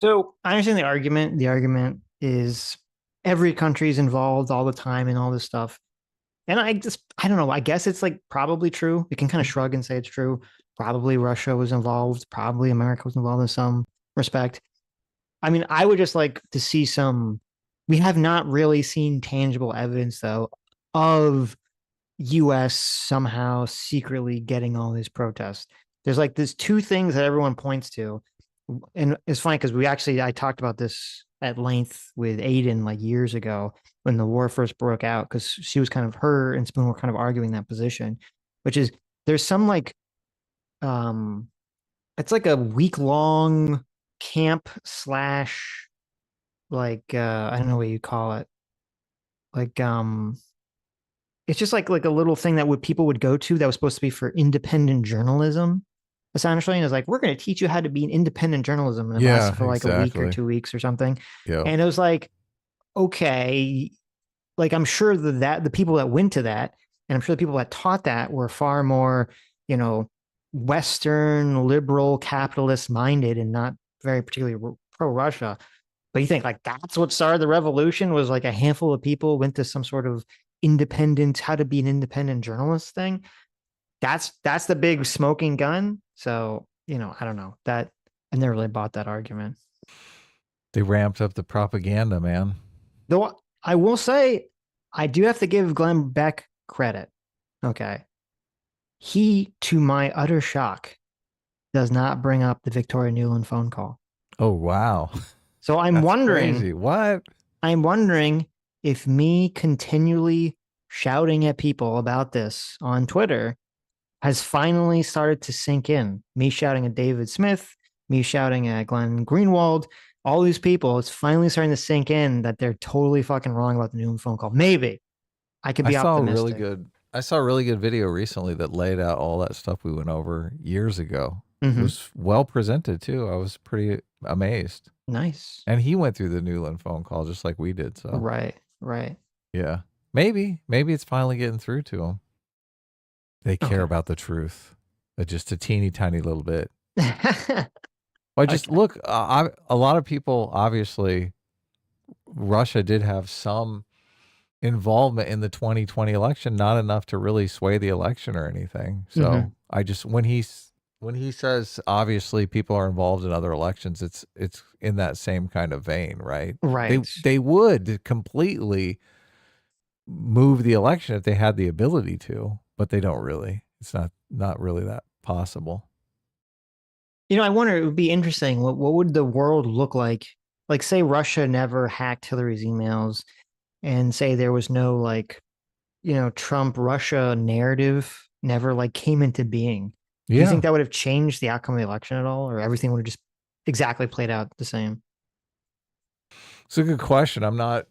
So I understand the argument. The argument is every country is involved all the time in all this stuff. And I don't know, I guess it's like probably true. We can kind of shrug and say it's true. Probably Russia was involved. Probably America was involved in some respect. I mean, I would just like to see we have not really seen tangible evidence though of US somehow secretly getting all these protests. There's two things that everyone points to. And it's funny because I talked about this at length with Aiden like years ago when the war first broke out, because she was her and Spoon were kind of arguing that position, which is there's some it's like a week-long camp slash I don't know what you call it. It's just like a little thing that people would go to that was supposed to be for independent journalism, essentially. And it's like, we're going to teach you how to be an independent journalism. And it lasted for like a week or 2 weeks or something. Yeah. And it was like, okay, like I'm sure that the people that went to that, and I'm sure the people that taught that were far more, Western, liberal, capitalist minded and not very particularly pro-Russia. But you think like that's what started the revolution, was like a handful of people went to some sort of how to be an independent journalist thing. That's the big smoking gun. So, I don't know, that I never really bought that argument. They ramped up the propaganda, man. Though I will say, I do have to give Glenn Beck credit. Okay. He, to my utter shock, does not bring up the Victoria Nuland phone call. Oh, wow. So I'm wondering. Crazy. What? I'm wondering if me continually shouting at people about this on Twitter has finally started to sink in. Me shouting at David Smith, me shouting at Glenn Greenwald, all these people, it's finally starting to sink in that they're totally fucking wrong about the Nuland phone call. Maybe. I could be optimistic. I saw a really good video recently that laid out all that stuff we went over years ago. It was well presented too. I was pretty amazed. Nice. And he went through the Nuland phone call just like we did. So Right. Yeah. Maybe it's finally getting through to them. They care about the truth, but just a teeny tiny little bit. Look, a lot of people, obviously, Russia did have some involvement in the 2020 election, not enough to really sway the election or anything. So when he says obviously people are involved in other elections, it's in that same kind of vein, right? Right. They would completely move the election if they had the ability to, but they don't really. It's not really that possible. I wonder, it would be interesting. What would the world look like? Like, say Russia never hacked Hillary's emails, and say there was no Trump-Russia narrative never came into being. Do you think that would have changed the outcome of the election at all, or everything would have just exactly played out the same? It's a good question. I'm not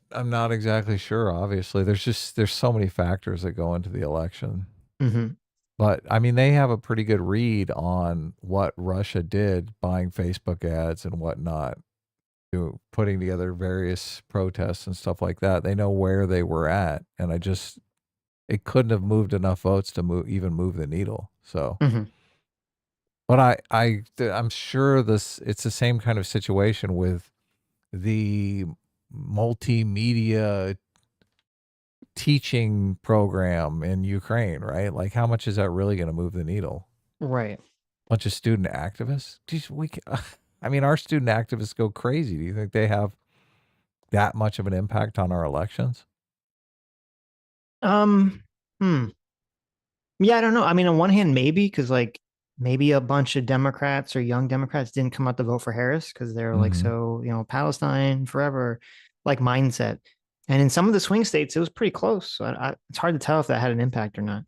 exactly sure. Obviously, there's so many factors that go into the election. But I mean, they have a pretty good read on what Russia did, buying Facebook ads and whatnot. putting together various protests and stuff like that. They know where they were at, and it couldn't have moved enough votes to even move the needle. So, but I'm sure it's the same kind of situation with the multimedia teaching program in Ukraine, right? Like, how much is that really going to move the needle? Right. Bunch of student activists. Geez, I mean, our student activists go crazy. Do you think they have that much of an impact on our elections? Yeah, I don't know. I mean, on one hand, maybe because like maybe a bunch of Democrats or young Democrats didn't come out to vote for Harris because they're like so Palestine forever like mindset. And in some of the swing states, it was pretty close. So it's hard to tell if that had an impact or not.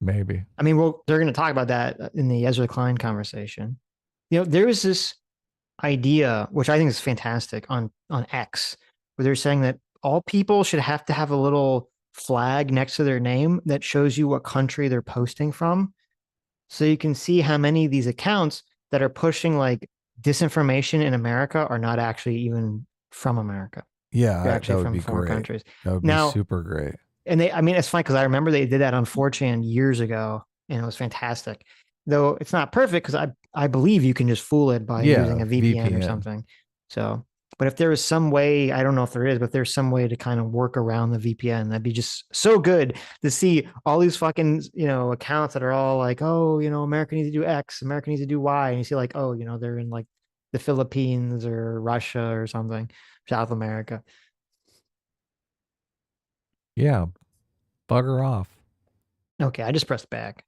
Maybe. I mean, they're going to talk about that in the Ezra Klein conversation. There is this idea, which I think is fantastic on X, where they're saying that all people should have to have a little flag next to their name that shows you what country they're posting from. So you can see how many of these accounts that are pushing like disinformation in America are not actually even from America. Yeah, they're actually from foreign countries. That would be super great. And I mean, it's funny because I remember they did that on 4chan years ago, and it was fantastic. Though it's not perfect because I believe you can just fool it by using a VPN or something. So, but if there is some way, I don't know if there is, but there's some way to kind of work around the VPN, that'd be just so good to see all these fucking, accounts that are all like, oh, America needs to do X, America needs to do Y. And you see like, oh, they're in like the Philippines or Russia or something, South America. Yeah. Bugger off. Okay, I just pressed back.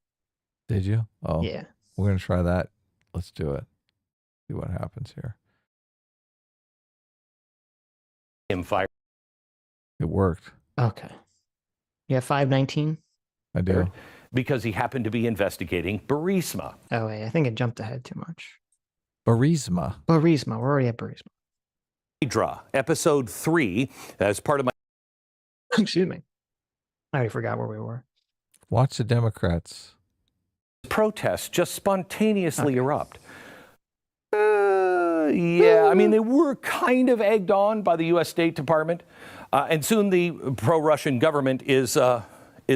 Did you? Oh. Yeah. We're going to try that. Let's do it. See what happens here. Fire. It worked. Okay. Yeah, 519? I do. Because he happened to be investigating Burisma. Oh, wait, I think it jumped ahead too much. Burisma. We're already at Burisma. Hydra, episode 3, as part of my... Excuse me. I already forgot where we were. Watch the Democrats. Protests just spontaneously erupt. Yeah, I mean, they were kind of egged on by the U.S. State Department, and soon the pro-Russian government is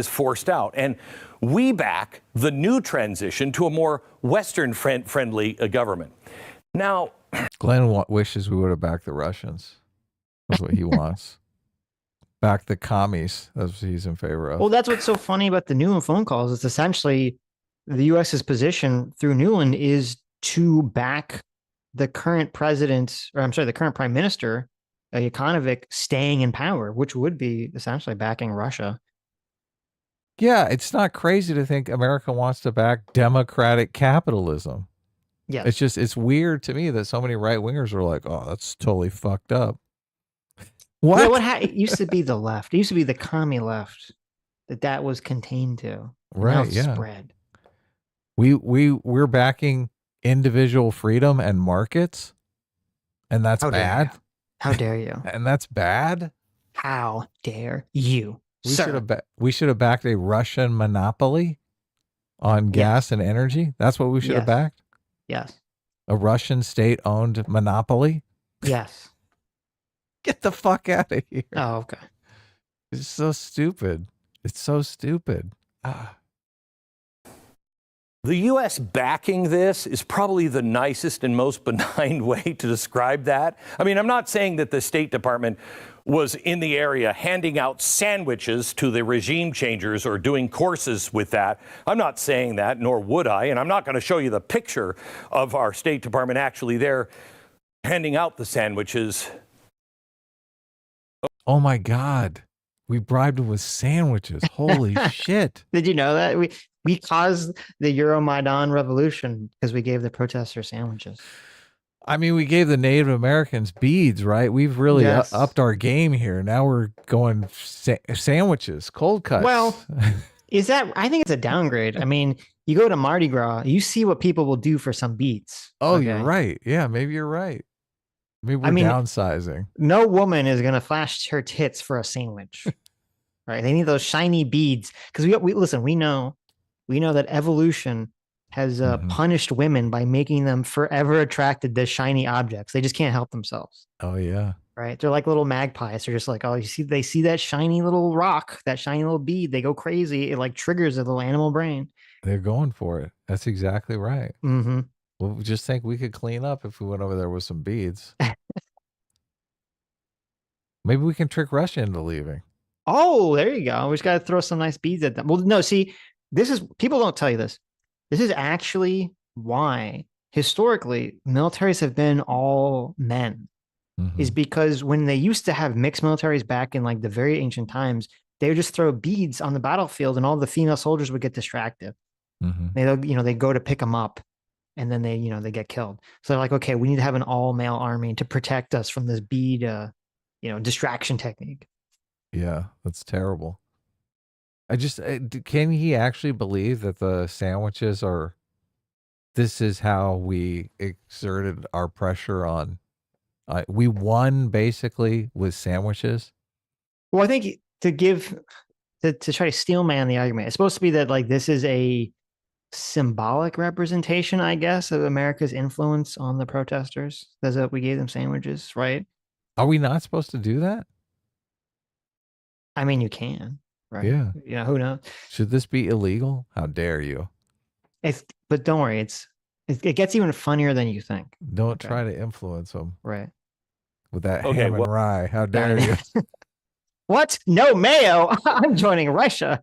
forced out. And we back the new transition to a more Western-friendly government. Now, Glenn wishes we would have backed the Russians. That's what he wants. Back the commies. That's what he's in favor of. Well, that's what's so funny about the Nuland phone calls. It's essentially the U.S.'s position through Nuland is to back the current president, or I'm sorry, the current prime minister, Yukanovic, staying in power, which would be essentially backing Russia. Yeah, it's not crazy to think America wants to back democratic capitalism. Yeah, it's weird to me that so many right wingers are like, oh, that's totally fucked up. What? Yeah, it used to be the left. It used to be the commie left that was contained to. Right. Now it's yeah. spread. We're backing individual freedom and markets, and that's bad. How dare you? And that's bad. How dare you? We should have backed a Russian monopoly on gas and energy. That's what we should have backed. Yes. A Russian state-owned monopoly. Yes. Get the fuck out of here. Oh, okay. It's so stupid. It's so stupid. The U.S. backing this is probably the nicest and most benign way to describe that. I mean, I'm not saying that the State Department was in the area handing out sandwiches to the regime changers or doing courses with that. I'm not saying that, nor would I. And I'm not going to show you the picture of our State Department actually there handing out the sandwiches. Oh, my God. We bribed him with sandwiches. Holy shit. Did you know that? We caused the Euromaidan revolution because we gave the protesters sandwiches. I mean, we gave the Native Americans beads, right? We've really upped our game here. Now we're going sandwiches, cold cuts. Well, I think it's a downgrade. I mean, you go to Mardi Gras, you see what people will do for some beads. Oh, okay? You're right. Yeah, maybe you're right. Maybe we're downsizing. No woman is going to flash her tits for a sandwich, right? They need those shiny beads because we listen, we know that evolution has punished women by making them forever attracted to shiny objects. They just can't help themselves. Oh yeah. Right. They're like little magpies. They're just like, oh, they see that shiny little rock, that shiny little bead. They go crazy. It like triggers a little animal brain. They're going for it. That's exactly right. Mm-hmm. Well, we just think we could clean up if we went over there with some beads. Maybe we can trick Russia into leaving. Oh, there you go. We just got to throw some nice beads at them. Well, no, see, people don't tell you this. This is actually why historically militaries have been all men. Is because when they used to have mixed militaries back in like the very ancient times, they would just throw beads on the battlefield and all the female soldiers would get distracted. They go to pick them up and then they get killed. So they're like, okay, we need to have an all male army to protect us from this bead, distraction technique. Yeah, that's terrible. Can he actually believe that the sandwiches this is how we exerted our pressure on we won basically with sandwiches? Well, I think to try to steel man the argument, it's supposed to be that like this is a symbolic representation, I guess, of America's influence on the protesters. That's that we gave them sandwiches, right? Are we not supposed to do that? I mean, you can, right? Yeah. Yeah, who knows? Should this be illegal? How dare you? But don't worry, it gets even funnier than you think. Don't try to influence them. Right. With that ham and rye. How dare you? What? No mayo. I'm joining Russia.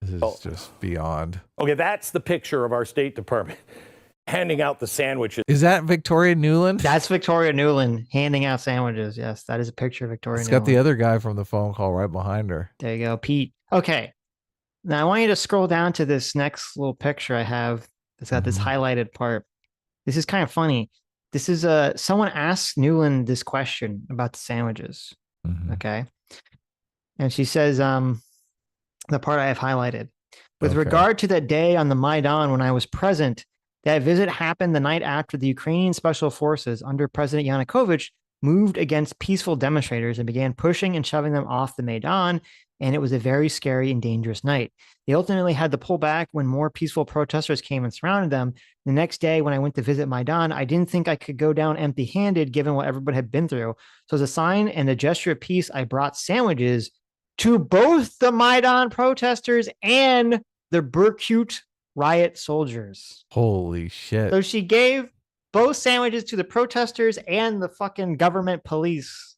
This is just beyond. Okay, that's the picture of our State Department handing out the sandwiches. Is that Victoria Nuland? That's Victoria Nuland handing out sandwiches. Yes, that is a picture of Victoria Nuland. It's got the other guy from the phone call right behind her. There you go, Pete. Okay. Now I want you to scroll down to this next little picture I have. It's got this highlighted part. This is kind of funny. This is someone asked Nuland this question about the sandwiches. Okay. And she says, the part I have highlighted. With regard to that day on the Maidan when I was present, that visit happened the night after the Ukrainian special forces under President Yanukovych moved against peaceful demonstrators and began pushing and shoving them off the Maidan, and it was a very scary and dangerous night. They ultimately had to pull back when more peaceful protesters came and surrounded them. The next day, when I went to visit Maidan, I didn't think I could go down empty-handed given what everybody had been through. So as a sign and a gesture of peace, I brought sandwiches to both the Maidan protesters and the Berkut riot soldiers. Holy shit. So she gave both sandwiches to the protesters and the fucking government police.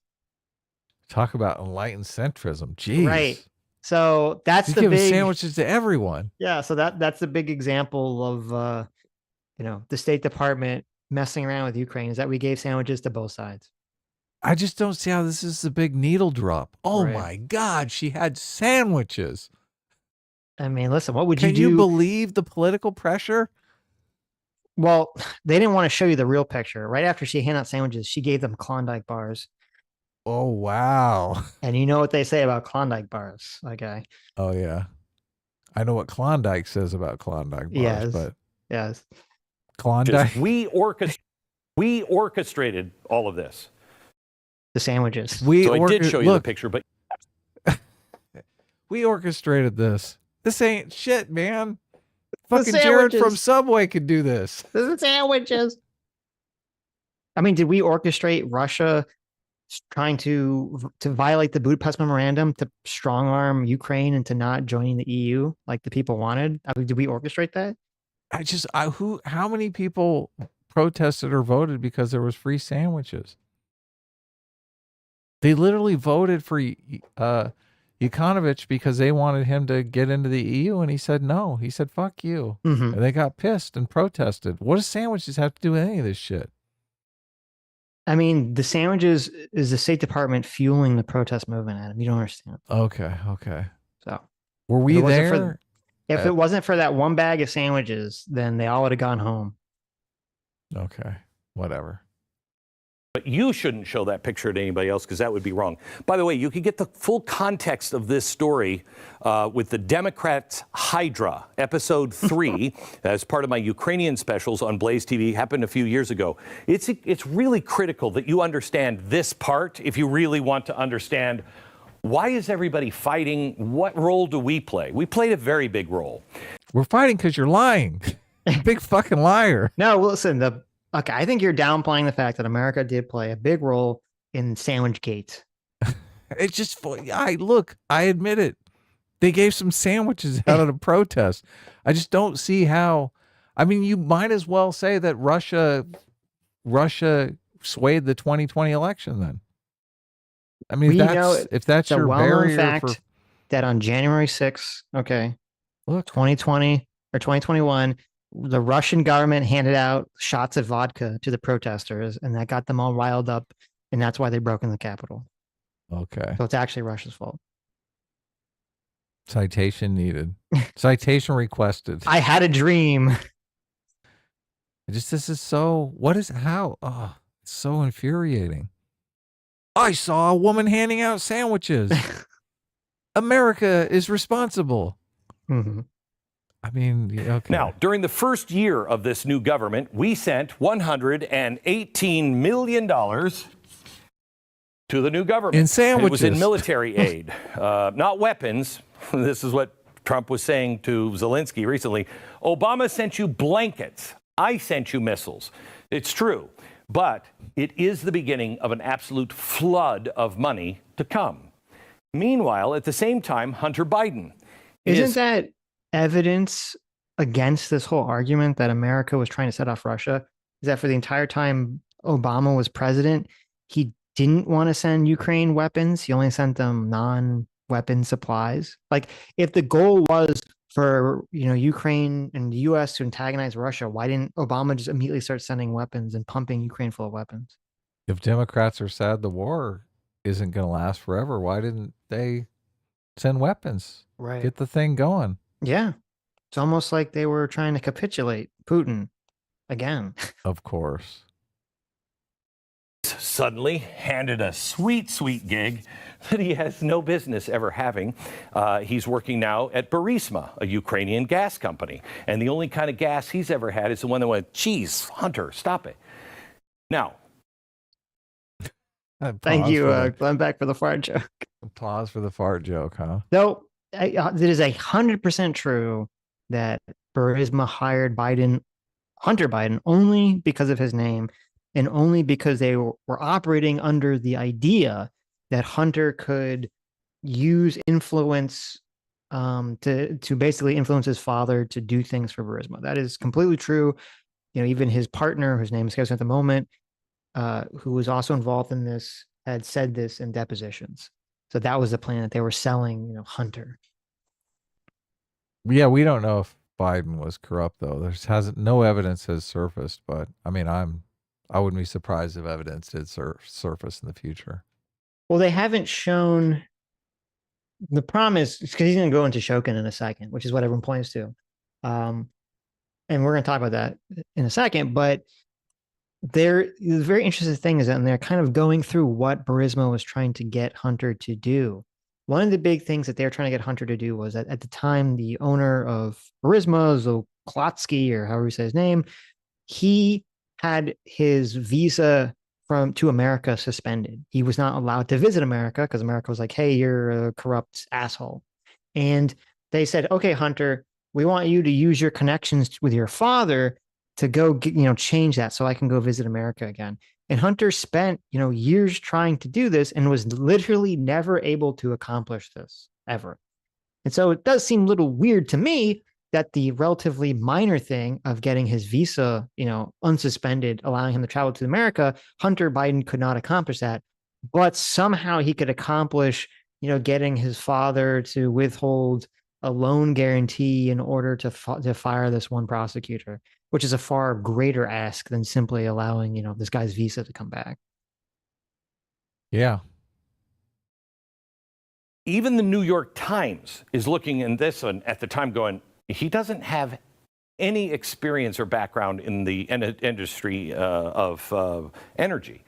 Talk about enlightened centrism. Jeez. Right. So that's She's the giving big sandwiches to everyone. Yeah. So that's the big example of, the State Department messing around with Ukraine is that we gave sandwiches to both sides. I just don't see how this is the big needle drop. Oh my God. She had sandwiches. I mean, listen, what would you do? Can you believe the political pressure? Well, they didn't want to show you the real picture. Right after she handed out sandwiches, she gave them Klondike bars. Oh, wow. And you know what they say about Klondike bars, okay? Oh, yeah. I know what Klondike says about Klondike bars, but yes. Klondike. We orchestrated all of this. The sandwiches. So I did show you the picture, but we orchestrated this. This ain't shit, man. Fucking Jared from Subway could do this. This is sandwiches. I mean, did we orchestrate Russia trying to violate the Budapest Memorandum to strong arm Ukraine into not joining the EU like the people wanted? I mean, did we orchestrate that? How many people protested or voted because there was free sandwiches? They literally voted for Yanukovych because they wanted him to get into the EU, and he said no. He said, fuck you. And they got pissed and protested. What does sandwiches have to do with any of this shit? I mean, the sandwiches is the State Department fueling the protest movement, Adam. You don't understand. Okay. So were we there? If it wasn't for that one bag of sandwiches, then they all would have gone home. Okay. Whatever. But you shouldn't show that picture to anybody else because that would be wrong. By the way, you can get the full context of this story with the Democrats' Hydra, episode 3, as part of my Ukrainian specials on Blaze TV. Happened a few years ago. It's really critical that you understand this part if you really want to understand why is everybody fighting? What role do we play? We played a very big role. We're fighting because you're lying. Big fucking liar. No, listen, okay, I think you're downplaying the fact that America did play a big role in Sandwich Gate. It's just, I admit it. They gave some sandwiches out at a protest. I just don't see how. I mean, you might as well say that Russia swayed the 2020 election then. I mean, if that's your barrier fact that on January 6th, okay, look, 2020 or 2021, the Russian government handed out shots of vodka to the protesters, and that got them all riled up, and that's why they broke in the Capitol. Okay. So it's actually Russia's fault. Citation needed. Citation requested. I had a dream. This is so, it's so infuriating. I saw a woman handing out sandwiches. America is responsible. Mm-hmm. I mean, okay. Now, during the first year of this new government, we sent $118 million to the new government. In sandwiches. It was in military aid, not weapons. This is what Trump was saying to Zelenskyy recently. Obama sent you blankets. I sent you missiles. It's true. But it is the beginning of an absolute flood of money to come. Meanwhile, at the same time, Hunter Biden. Isn't that evidence against this whole argument that America was trying to set off Russia? Is that for the entire time Obama was president, he didn't want to send Ukraine weapons. He only sent them non-weapon supplies. Like, if the goal was for, Ukraine and the U.S. to antagonize Russia, why didn't Obama just immediately start sending weapons and pumping Ukraine full of weapons? If Democrats are sad the war isn't going to last forever, why didn't they send weapons? Right. Get the thing going. Yeah. It's almost like they were trying to capitulate Putin again. Of course. Suddenly handed a sweet, sweet gig that he has no business ever having. He's working now at Burisma, a Ukrainian gas company. And the only kind of gas he's ever had is the one that went, geez, Hunter, stop it. Now. Thank you, Glenn Beck, for the fart joke. Applause for the fart joke, huh? No, it is 100% true that Burisma hired Hunter Biden, only because of his name and only because they were operating under the idea that Hunter could use influence to basically influence his father to do things for Burisma. That is completely true. Even his partner, whose name escapes at the moment, who was also involved in this, had said this in depositions. So that was the plan, that they were selling, Hunter. Yeah, we don't know if Biden was corrupt, though. No evidence has surfaced, but I mean, I wouldn't be surprised if evidence did surface in the future. Well, they haven't shown. The problem is, because he's going to go into Shokin in a second, which is what everyone points to. And we're going to talk about that in a second, but the very interesting thing is that they're kind of going through what Burisma was trying to get Hunter to do. One of the big things that they're trying to get Hunter to do was that at the time, the owner of Burisma, Zoklotsky, or however you say his name, he had his visa to America suspended. He was not allowed to visit America because America was like, hey, you're a corrupt asshole. And they said, okay, Hunter, we want you to use your connections with your father to go change that so I can go visit America again. And Hunter spent, years trying to do this and was literally never able to accomplish this ever. And so it does seem a little weird to me that the relatively minor thing of getting his visa, unsuspended, allowing him to travel to America, Hunter Biden could not accomplish that. But somehow he could accomplish, getting his father to withhold a loan guarantee in order to fire this one prosecutor, which is a far greater ask than simply allowing, this guy's visa to come back. Yeah. Even the New York Times is looking in this one at the time going, he doesn't have any experience or background in the industry of energy.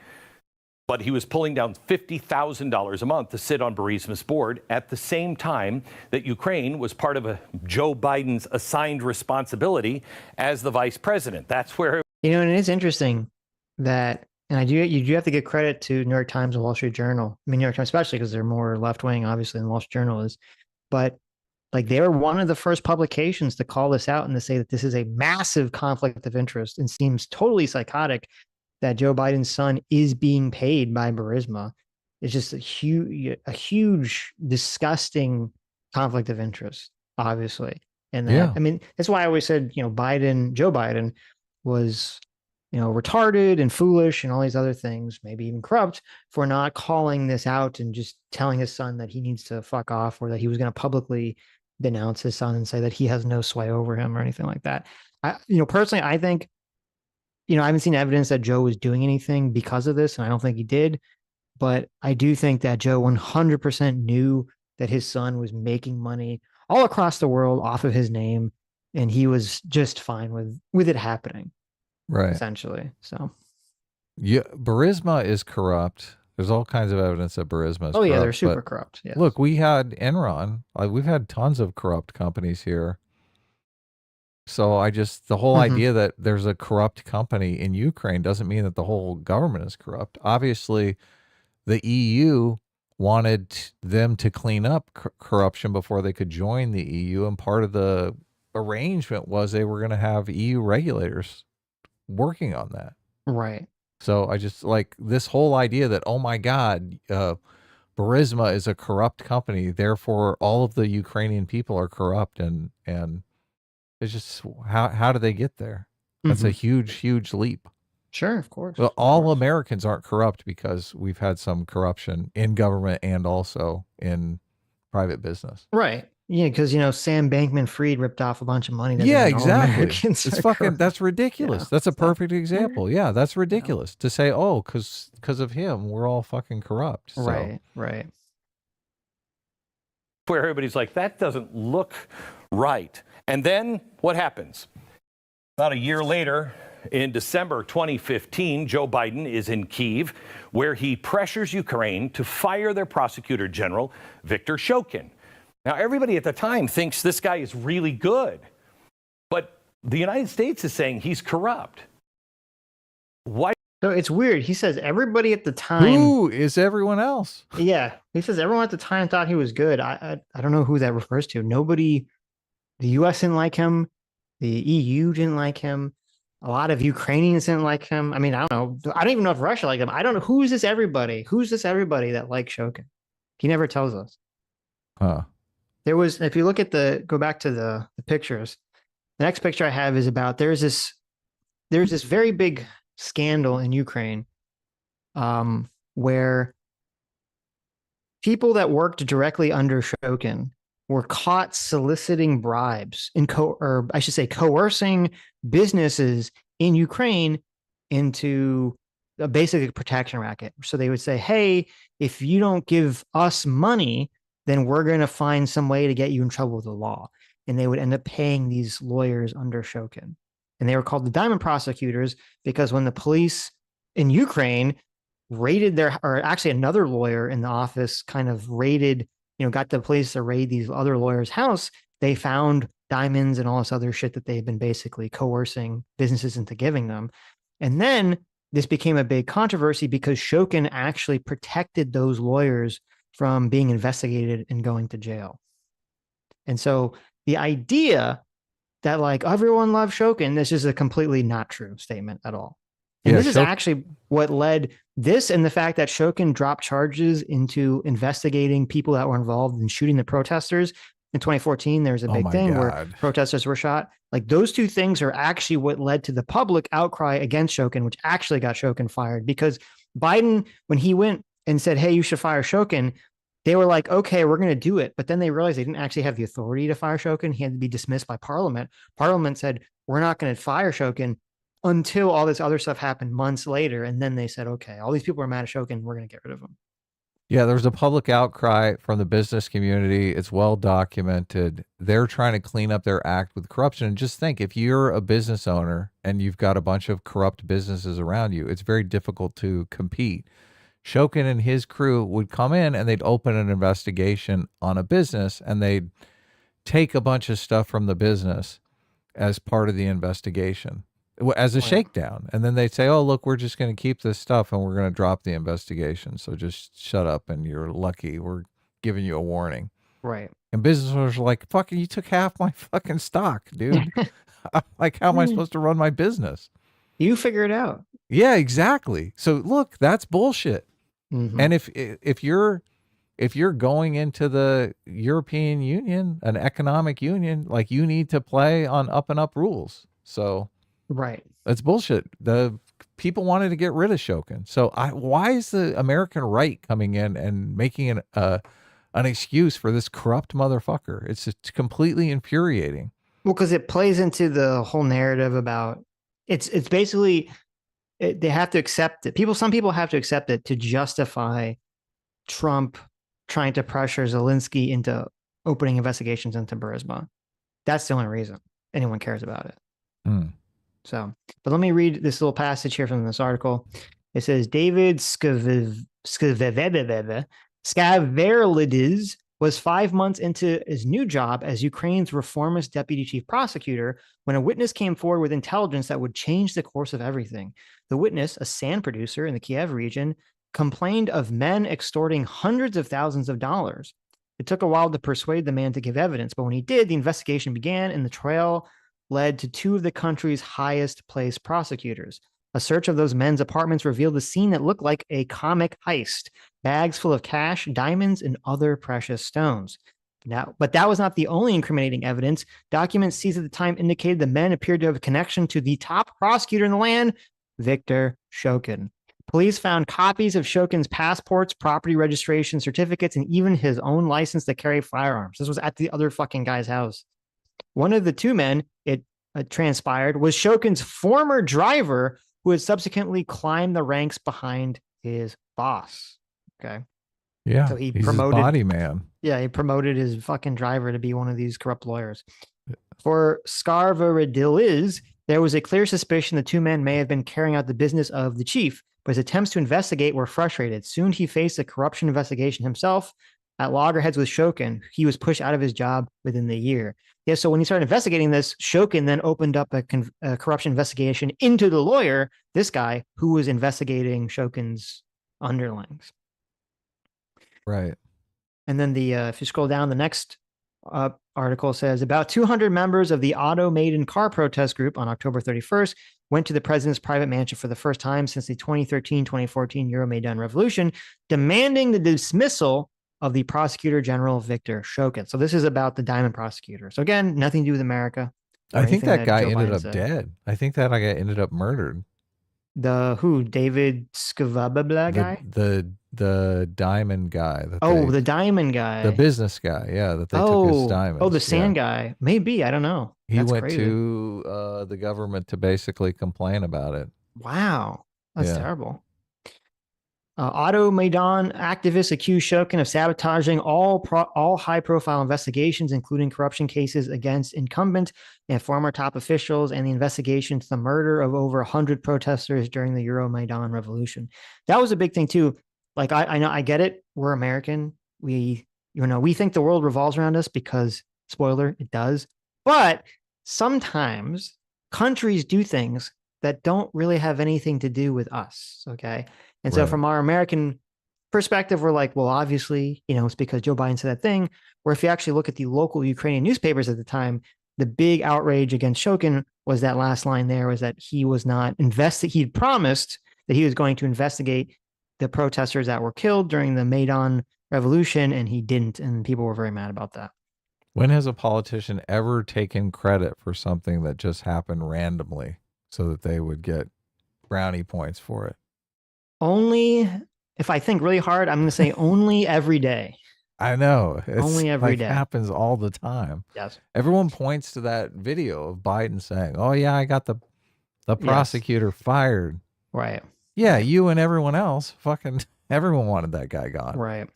But he was pulling down $50,000 a month to sit on Burisma's board at the same time that Ukraine was part of Joe Biden's assigned responsibility as the vice president. That's where... and it is interesting that, and you do have to give credit to New York Times and Wall Street Journal. I mean, New York Times especially because they're more left-wing, obviously, than Wall Street Journal is. But Like they were one of the first publications to call this out and to say that this is a massive conflict of interest and seems totally psychotic that Joe Biden's son is being paid by Burisma. It's just a huge, disgusting conflict of interest, obviously. And that, I mean, that's why I always said, Joe Biden was, retarded and foolish and all these other things, maybe even corrupt, for not calling this out and just telling his son that he needs to fuck off, or that he was going to publicly denounce his son and say that he has no sway over him or anything like that. Personally, I think, I haven't seen evidence that Joe was doing anything because of this, and I don't think he did. But I do think that Joe 100% knew that his son was making money all across the world off of his name, and he was just fine with it happening. Right. Essentially. So. Yeah, Burisma is corrupt. There's all kinds of evidence that Burisma is corrupt. Yeah, they're super corrupt. Yes. Look, we had Enron. We've had tons of corrupt companies here. So the whole idea that there's a corrupt company in Ukraine doesn't mean that the whole government is corrupt. Obviously, the EU wanted them to clean up corruption before they could join the EU. And part of the arrangement was they were going to have EU regulators working on that. Right. So I just like this whole idea that, oh my God, Burisma is a corrupt company, therefore all of the Ukrainian people are corrupt, and it's just how do they get there? That's a huge leap. Sure, of course. Well, all Americans aren't corrupt because we've had some corruption in government and also in private business. Right. Yeah, because Sam Bankman-Fried ripped off a bunch of money. Yeah, exactly. It's fucking that's ridiculous. Yeah, that's a perfect example. Yeah, that's ridiculous to say. Oh, because of him, we're all fucking corrupt. So. Right. Where everybody's like, that doesn't look right. And then what happens? About a year later, in December 2015, Joe Biden is in Kyiv, where he pressures Ukraine to fire their prosecutor general, Viktor Shokin. Now, everybody at the time thinks this guy is really good, but the United States is saying he's corrupt. Why? So it's weird. He says everybody at the time. Who is everyone else? Yeah, he says everyone at the time thought he was good. I don't know who that refers to. Nobody, the U.S. didn't like him. The EU didn't like him. A lot of Ukrainians didn't like him. I mean, I don't know. I don't even know if Russia liked him. I don't know. Who's this everybody? Who's this everybody that likes Shokin? He never tells us. Huh. There was, if you look at go back to the pictures, the next picture I have is about, there's this very big scandal in Ukraine, where people that worked directly under Shokin were caught soliciting bribes or I should say coercing businesses in Ukraine into a basic protection racket. So they would say, hey, if you don't give us money, then we're going to find some way to get you in trouble with the law. And they would end up paying these lawyers under Shokin. And they were called the Diamond Prosecutors because when the police in Ukraine raided or actually another lawyer in the office kind of raided, got the police to raid these other lawyers' house, they found diamonds and all this other shit that they had been basically coercing businesses into giving them. And then this became a big controversy because Shokin actually protected those lawyers from being investigated and going to jail. And so the idea that like everyone loves Shokin, this is a completely not true statement at all. And this is actually what led this, and the fact that Shokin dropped charges into investigating people that were involved in shooting the protesters. In 2014, there was a big thing where protesters were shot. Like those two things are actually what led to the public outcry against Shokin, which actually got Shokin fired, because Biden, when he went and said, hey, you should fire Shokin, they were like, okay, we're going to do it. But then they realized they didn't actually have the authority to fire Shokin. He had to be dismissed by Parliament. Parliament said, we're not going to fire Shokin until all this other stuff happened months later. And then they said, okay, all these people are mad at Shokin, we're going to get rid of him. Yeah, there's a public outcry from the business community. It's well documented. They're trying to clean up their act with corruption. And just think, if you're a business owner and you've got a bunch of corrupt businesses around you, it's very difficult to compete. Shokin and his crew would come in and they'd open an investigation on a business and they'd take a bunch of stuff from the business as part of the investigation, as a shakedown. And then they'd say, oh, look, we're just going to keep this stuff and we're going to drop the investigation. So just shut up and you're lucky. We're giving you a warning. Right. And business owners are like, fucking, you took half my fucking stock, dude. Like, how am I supposed to run my business? You figure it out. Yeah, exactly. So look, that's bullshit. Mm-hmm. And if you're going into the European Union, an economic union, like, you need to play on up and up rules. So right, that's bullshit. The people wanted to get rid of Shokin. So why is the American right coming in and making an excuse for this corrupt motherfucker? It's just completely infuriating. Well, because it plays into the whole narrative about it's basically they have to accept it. Some people have to accept it to justify Trump trying to pressure Zelenskyy into opening investigations into Burisma. That's the only reason anyone cares about it. Mm. So, but let me read this little passage here from this article. It says David Skaverides was 5 months into his new job as Ukraine's reformist deputy chief prosecutor when a witness came forward with intelligence that would change the course of everything. The witness, a sand producer in the Kiev region, complained of men extorting hundreds of thousands of dollars. It took a while to persuade the man to give evidence, but when he did, the investigation began and the trail led to two of the country's highest placed prosecutors. A search of those men's apartments revealed a scene that looked like a comic heist, bags full of cash, diamonds, and other precious stones. But that was not the only incriminating evidence. Documents seized at the time indicated the men appeared to have a connection to the top prosecutor in the land, Viktor Shokin. Police found copies of Shokin's passports, property registration certificates, and even his own license to carry firearms. This was at the other fucking guy's house. One of the two men, it transpired, was Shokin's former driver, who had subsequently climbed the ranks behind his boss. Okay. Yeah. So he's promoted his body man. Yeah, he promoted his fucking driver to be one of these corrupt lawyers. For Skaverides, there was a clear suspicion the two men may have been carrying out the business of the chief, but his attempts to investigate were frustrated. Soon he faced a corruption investigation himself. At loggerheads with Shokin, he was pushed out of his job within the year. Yeah, so when he started investigating this, Shokin then opened up a corruption investigation into the lawyer, this guy, who was investigating Shokin's underlings. Right. And then if you scroll down, the next article says about 200 members of the Auto Maidan car protest group on October 31st went to the president's private mansion for the first time since the 2013-2014 Euromaidan revolution, demanding the dismissal of the prosecutor general Viktor Shokin. So this is about the diamond prosecutor. So again, nothing to do with America. I think that guy ended up dead. I think that guy ended up murdered. David Skavabla guy? The diamond guy. The diamond guy. The business guy, yeah, that they took his diamonds. Oh, the sand guy. Maybe, I don't know. He went to the government to basically complain about it. Wow. That's terrible. Auto Maidan activists accused Shokin of sabotaging all high-profile investigations, including corruption cases against incumbent and former top officials, and the investigation to the murder of over 100 protesters during the Euromaidan revolution. That was a big thing too. Like I know, I get it. We're American. We think the world revolves around us because, spoiler, it does. But sometimes countries do things that don't really have anything to do with us. Okay. And so from our American perspective, we're like, well, obviously, it's because Joe Biden said that thing. Or if you actually look at the local Ukrainian newspapers at the time, the big outrage against Shokin was that last line there was that he was not he'd promised that he was going to investigate the protesters that were killed during the Maidan revolution, and he didn't. And people were very mad about that. When has a politician ever taken credit for something that just happened randomly so that they would get brownie points for it? Only, if I think really hard, I'm going to say only every day. I know. It's only every day. Happens all the time. Yes. Everyone points to that video of Biden saying, oh, yeah, I got the prosecutor fired. Right. Yeah, you and everyone else. Fucking everyone wanted that guy gone. Right.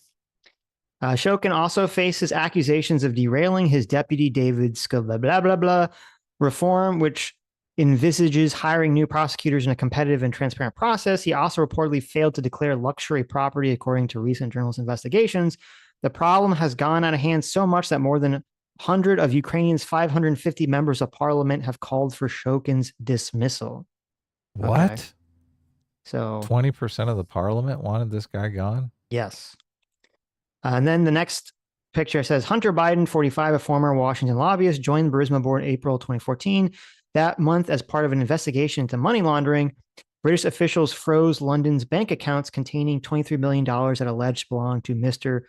Shokin also faces accusations of derailing his deputy David blah, blah, blah, blah, reform, which envisages hiring new prosecutors in a competitive and transparent process. He also reportedly failed to declare luxury property, according to recent journalist investigations. The problem has gone out of hand so much that more than 100 of Ukrainians' 550 members of parliament have called for Shokin's dismissal. What? Okay. So 20% of the parliament wanted this guy gone? Yes. And then the next picture says Hunter Biden, 45, a former Washington lobbyist, joined the Burisma board in April 2014. That month, as part of an investigation into money laundering, British officials froze London's bank accounts containing $23 million that alleged belonged to Mr.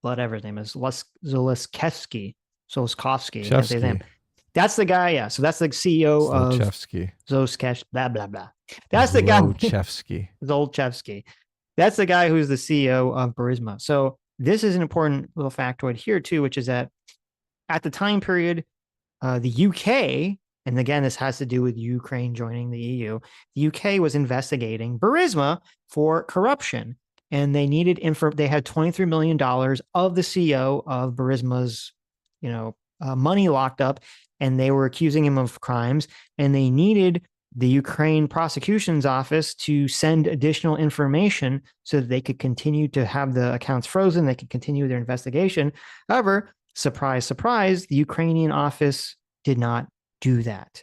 Whatever his name is, Zelenskyy. Can't say his name. That's the guy, yeah. So that's the CEO of Zolchevsky, blah, blah, blah. That's the guy. Zolchevsky. That's the guy who's the CEO of Burisma. So this is an important little factoid here too, which is that at the time period, the UK, and again, this has to do with Ukraine joining the EU, the UK was investigating Burisma for corruption. And they needed they had $23 million of the CEO of Burisma's, money locked up, and they were accusing him of crimes, and they needed the Ukraine prosecution's office to send additional information so that they could continue to have the accounts frozen. They could continue their investigation. However, surprise, surprise, the Ukrainian office did not do that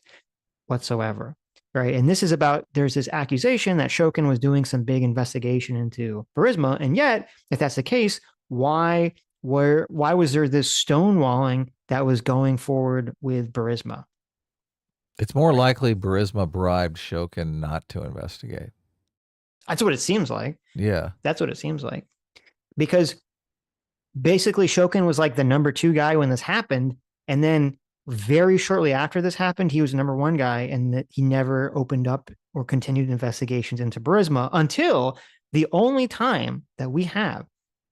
whatsoever. Right. And this is about, there's this accusation that Shokin was doing some big investigation into Burisma. And yet, if that's the case, why was there this stonewalling that was going forward with Burisma? It's more likely Burisma bribed Shokin not to investigate. That's what it seems like. Yeah. That's what it seems like. Because basically Shokin was like the number 2 guy when this happened. And then very shortly after this happened, he was the number 1 guy, and that he never opened up or continued investigations into Burisma until the only time that we have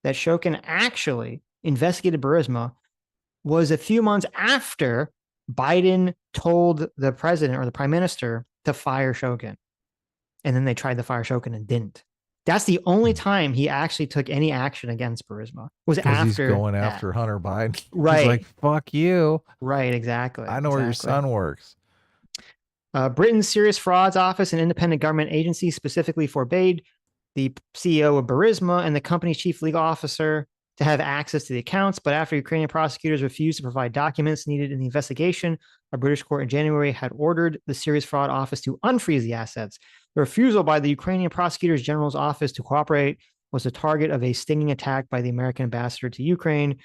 that Shokin actually investigated Burisma was a few months after Biden told the president or the prime minister to fire Shokin. And then they tried to fire Shokin and didn't. That's the only time he actually took any action against Burisma, was after he's going after Hunter Biden. Right. He's like, fuck you. Right, exactly. I know where your son works. Britain's Serious Frauds Office, an independent government agency, specifically forbade the CEO of Burisma and the company's chief legal officer to have access to the accounts. But after Ukrainian prosecutors refused to provide documents needed in the investigation, a British court in January had ordered the Serious Fraud Office to unfreeze the assets. The refusal by the Ukrainian Prosecutor's General's office to cooperate was the target of a stinging attack by the American ambassador to Ukraine,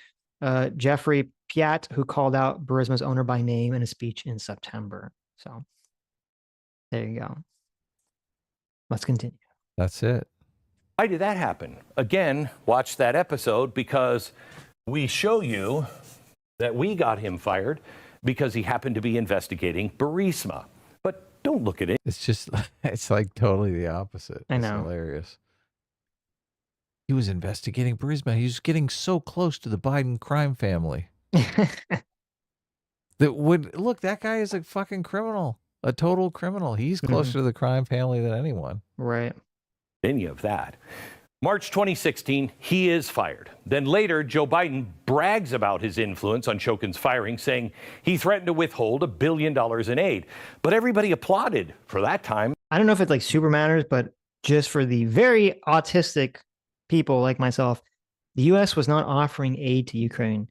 Jeffrey Piat, who called out Burisma's owner by name in a speech in September. So there you go. Let's continue. That's it. Why did that happen? Again, watch that episode, because we show you that we got him fired because he happened to be investigating Burisma. But don't look at it. It's like totally the opposite. I know. It's hilarious. He was investigating Burisma. He was getting so close to the Biden crime family. That guy is a fucking criminal, a total criminal. He's closer to the crime family than anyone. Right. Any of that. March 2016, he is fired. Then later, Joe Biden brags about his influence on Shokin's firing, saying he threatened to withhold $1 billion in aid. But everybody applauded for that time. I don't know if it like super matters, but just for the very autistic people like myself, the U.S. was not offering aid to Ukraine.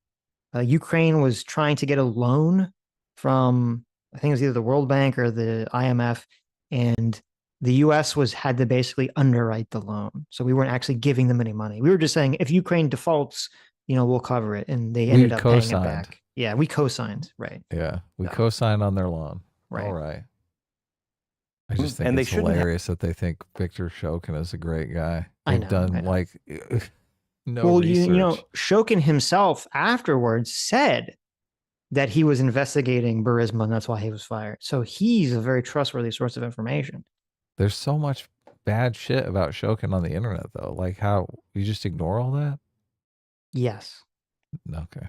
Ukraine was trying to get a loan from, I think it was either the World Bank or the IMF, and the U.S. had to basically underwrite the loan. So we weren't actually giving them any money. We were just saying, if Ukraine defaults, we'll cover it. And they ended up paying it back. Yeah, we co-signed. Right. Yeah, we co-signed on their loan. Right. All right. I just think it's hilarious that they think Victor Shokin is a great guy. They've done like no research. Shokin himself afterwards said that he was investigating Burisma, and that's why he was fired. So he's a very trustworthy source of information. There's so much bad shit about Shokin on the internet, though. Like, how you just ignore all that? Yes. Okay.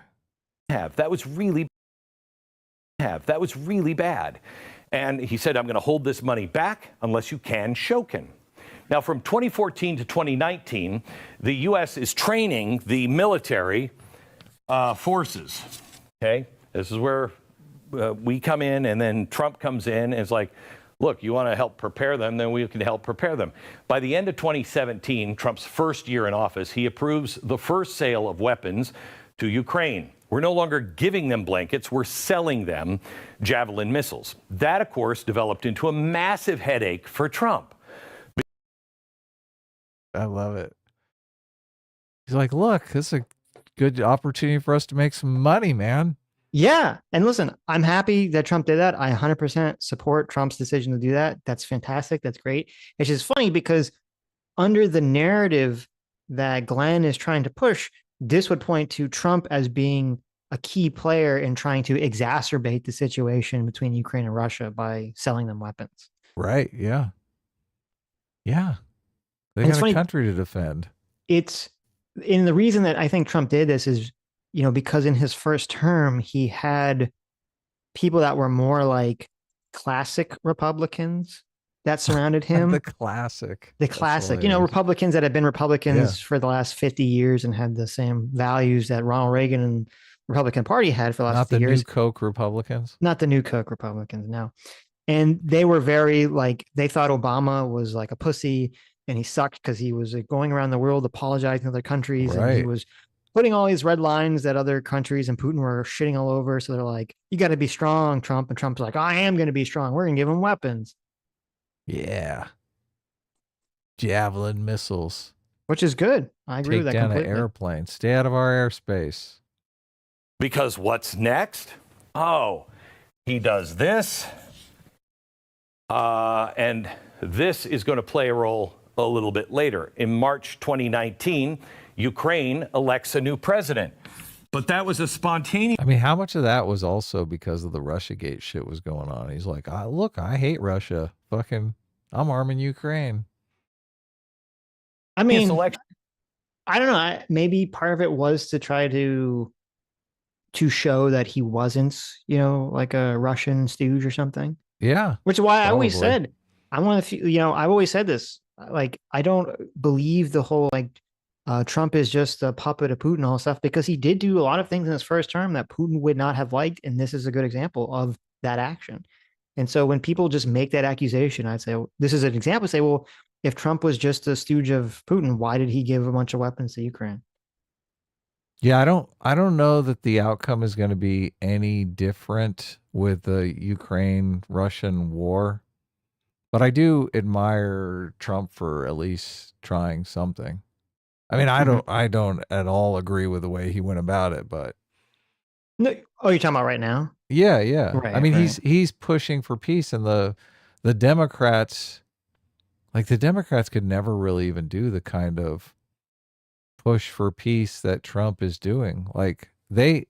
That was really bad. And he said, I'm going to hold this money back unless you can Shokin. Now, from 2014 to 2019, the U.S. is training the military forces. Okay. This is where we come in, and then Trump comes in and it's like, look, you want to help prepare them, then we can help prepare them. By the end of 2017, Trump's first year in office, he approves the first sale of weapons to Ukraine. We're no longer giving them blankets, we're selling them Javelin missiles. That, of course, developed into a massive headache for Trump. I love it. He's like, look, this is a good opportunity for us to make some money, man. Yeah. And listen, I'm happy that Trump did that. I 100% support Trump's decision to do that. That's fantastic. That's great. It's just funny because under the narrative that Glenn is trying to push, this would point to Trump as being a key player in trying to exacerbate the situation between Ukraine and Russia by selling them weapons. Right. Yeah. Yeah. They And got it's a funny, country to defend. it's in the reason that I think Trump did this is, because in his first term, he had people that were more like classic Republicans that surrounded him. The classic. Republicans that had been Republicans for the last 50 years and had the same values that Ronald Reagan and Republican Party had for the last 50 years. Not the new Koch Republicans? Not the new Koch Republicans, no. And they were very they thought Obama was like a pussy and he sucked because he was going around the world apologizing to other countries. Right. And he was putting all these red lines that other countries and Putin were shitting all over. So they're like, you got to be strong, Trump. And Trump's like, I am going to be strong. We're going to give him weapons. Yeah. Javelin missiles. Which is good. I agree with that completely. Take down an airplane. Stay out of our airspace. Because what's next? Oh, he does this. And this is going to play a role a little bit later. In March 2019, Ukraine elects a new president. But that was a spontaneous... I mean, how much of that was also because of the Russiagate shit was going on? He's like, look, I hate Russia. Fucking, I'm arming Ukraine. I mean, I don't know. Maybe part of it was to try to show that he wasn't, like a Russian stooge or something. Yeah. Which is why I always said, I've always said this. Like, I don't believe the whole, Trump is just a puppet of Putin, all stuff, because he did do a lot of things in his first term that Putin would not have liked. And this is a good example of that action. And so when people just make that accusation, I'd say, this is an example, say, well, if Trump was just a stooge of Putin, why did he give a bunch of weapons to Ukraine? Yeah, I don't know that the outcome is going to be any different with the Ukraine-Russian war, but I do admire Trump for at least trying something. I mean, I don't at all agree with the way he went about it, but no. Oh, you're talking about right now? Yeah, yeah. Right, I mean, he's pushing for peace, and the Democrats, the Democrats could never really even do the kind of push for peace that Trump is doing. Like they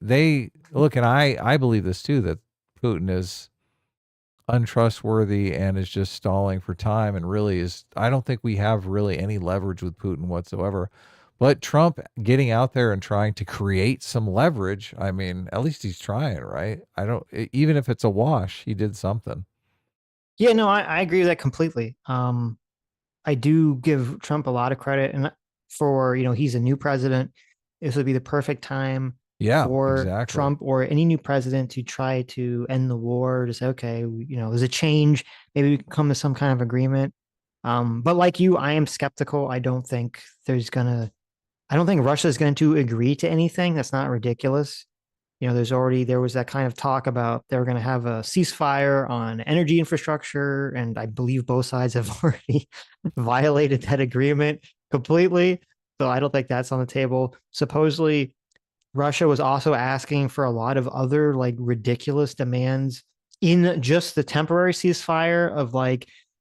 look, and I believe this too, that Putin is untrustworthy and is just stalling for time, and really is, I don't think we have really any leverage with Putin whatsoever. But Trump getting out there and trying to create some leverage, I mean, at least he's trying, right? Even if it's a wash, he did something. Yeah, no, I agree with that completely. I do give Trump a lot of credit, and for, he's a new president. This would be the perfect time for Trump or any new president to try to end the war, to say, okay, there's a change. Maybe we can come to some kind of agreement. But like you, I am skeptical. I don't think Russia is going to agree to anything. That's not ridiculous. There was that kind of talk about they were going to have a ceasefire on energy infrastructure. And I believe both sides have already violated that agreement completely. So I don't think that's on the table. Supposedly, Russia was also asking for a lot of other ridiculous demands in just the temporary ceasefire of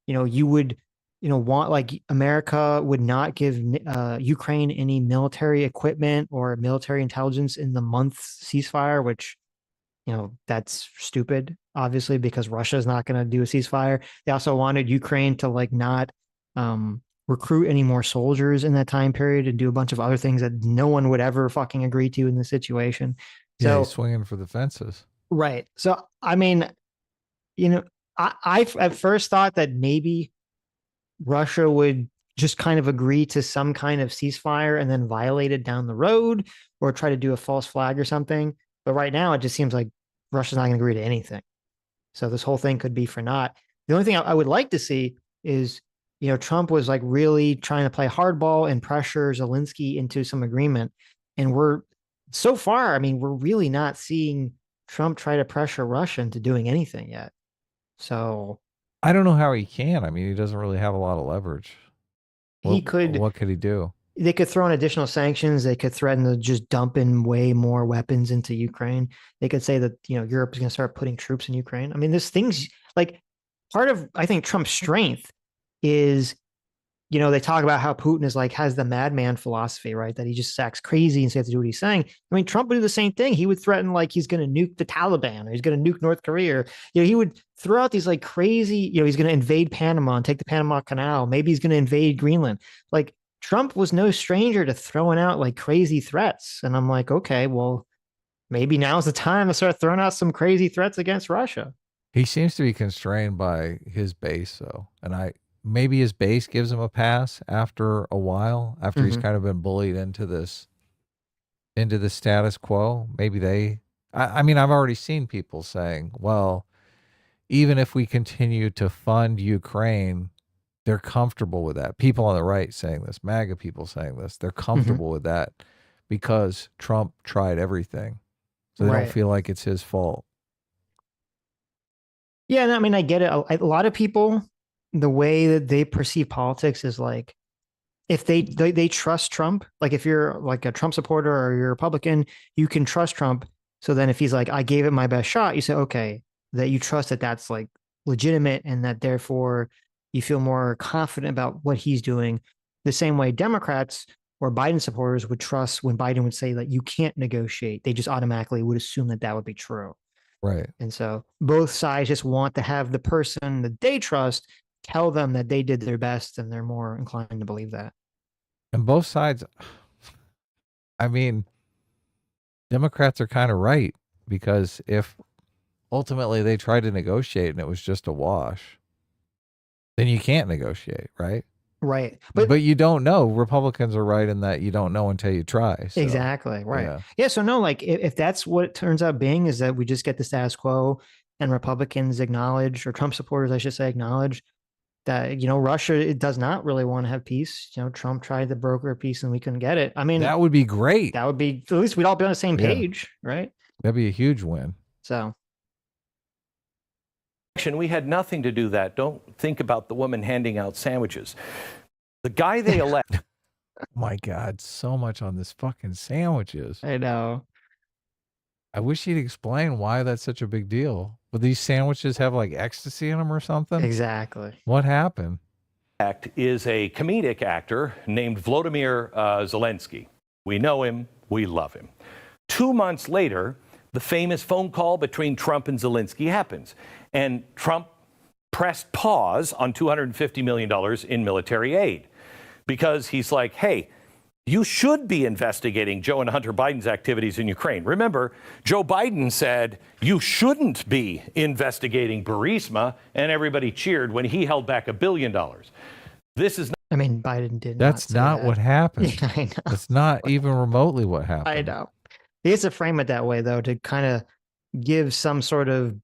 you would, want America would not give Ukraine any military equipment or military intelligence in the month ceasefire, which, that's stupid, obviously, because Russia is not going to do a ceasefire. They also wanted Ukraine to not recruit any more soldiers in that time period and do a bunch of other things that no one would ever fucking agree to in this situation. Yeah, he's swinging for the fences. Right. So, I mean, I at first thought that maybe Russia would just kind of agree to some kind of ceasefire and then violate it down the road or try to do a false flag or something. But right now, it just seems like Russia's not going to agree to anything. So this whole thing could be for naught. The only thing I would like to see is, Trump was really trying to play hardball and pressure Zelenskyy into some agreement. And so far, we're really not seeing Trump try to pressure Russia into doing anything yet. So I don't know how he can. He doesn't really have a lot of leverage. What could he do? they could throw in additional sanctions. They could threaten to just dump in way more weapons into Ukraine. They could say that, Europe is going to start putting troops in Ukraine. I mean, there's things like part of, I think, Trump's strength is, they talk about how Putin is like, has the madman philosophy, right? That he just acts crazy and so you have to do what he's saying. I mean, Trump would do the same thing. He would threaten like he's going to nuke the Taliban or he's going to nuke North Korea. Or, he would throw out these like crazy, he's going to invade Panama and take the Panama Canal. Maybe he's going to invade Greenland. Like Trump was no stranger to throwing out like crazy threats. And I'm like, okay, well, maybe now's the time to start throwing out some crazy threats against Russia. He seems to be constrained by his base, though. And maybe his base gives him a pass after a while, after he's kind of been bullied into the status quo. Maybe I mean, I've already seen people saying, well, even if we continue to fund Ukraine, they're comfortable with that. People on the right saying this, MAGA people saying this, they're comfortable with that because Trump tried everything. So they don't feel like it's his fault. Yeah, I mean, I get it. A lot of people, the way that they perceive politics is like, if they trust Trump, like if you're like a Trump supporter or you're a Republican, you can trust Trump. So then if he's like, I gave it my best shot, you say, okay, that you trust that that's like legitimate and that therefore you feel more confident about what he's doing. The same way Democrats or Biden supporters would trust when Biden would say that you can't negotiate. They just automatically would assume that that would be true. Right. And so both sides just want to have the person that they trust tell them that they did their best, and they're more inclined to believe that. And both sides, I mean, Democrats are kind of right, because if ultimately they tried to negotiate and it was just a wash, then you can't negotiate, right? Right. But you don't know. Republicans are right in that you don't know until you try. So, exactly. Right. Yeah. So no, like if that's what it turns out being, is that we just get the status quo and Republicans acknowledge, or Trump supporters, I should say, acknowledge that, Russia, it does not really want to have peace. Trump tried to broker a peace and we couldn't get it. I mean, that would be great. That would be, at least we'd all be on the same page, right? That'd be a huge win. So. We had nothing to do that. Don't think about the woman handing out sandwiches. The guy they elect. Oh my God, so much on this fucking sandwiches. I know. I wish he'd explain why that's such a big deal. Would these sandwiches have like ecstasy in them or something? Exactly. What happened? Is a comedic actor named Vladimir Zelenskyy. We know him. We love him. 2 months later, the famous phone call between Trump and Zelenskyy happens. And Trump pressed pause on $250 million in military aid because he's like, hey, you should be investigating Joe and Hunter Biden's activities in Ukraine. Remember, Joe Biden said you shouldn't be investigating Burisma, and everybody cheered when he held back $1 billion. This is not. I mean, Biden did. That's not what happened. Yeah, I know. That's not even remotely what happened. I know. He has to frame it that way, though, to kind of give some sort of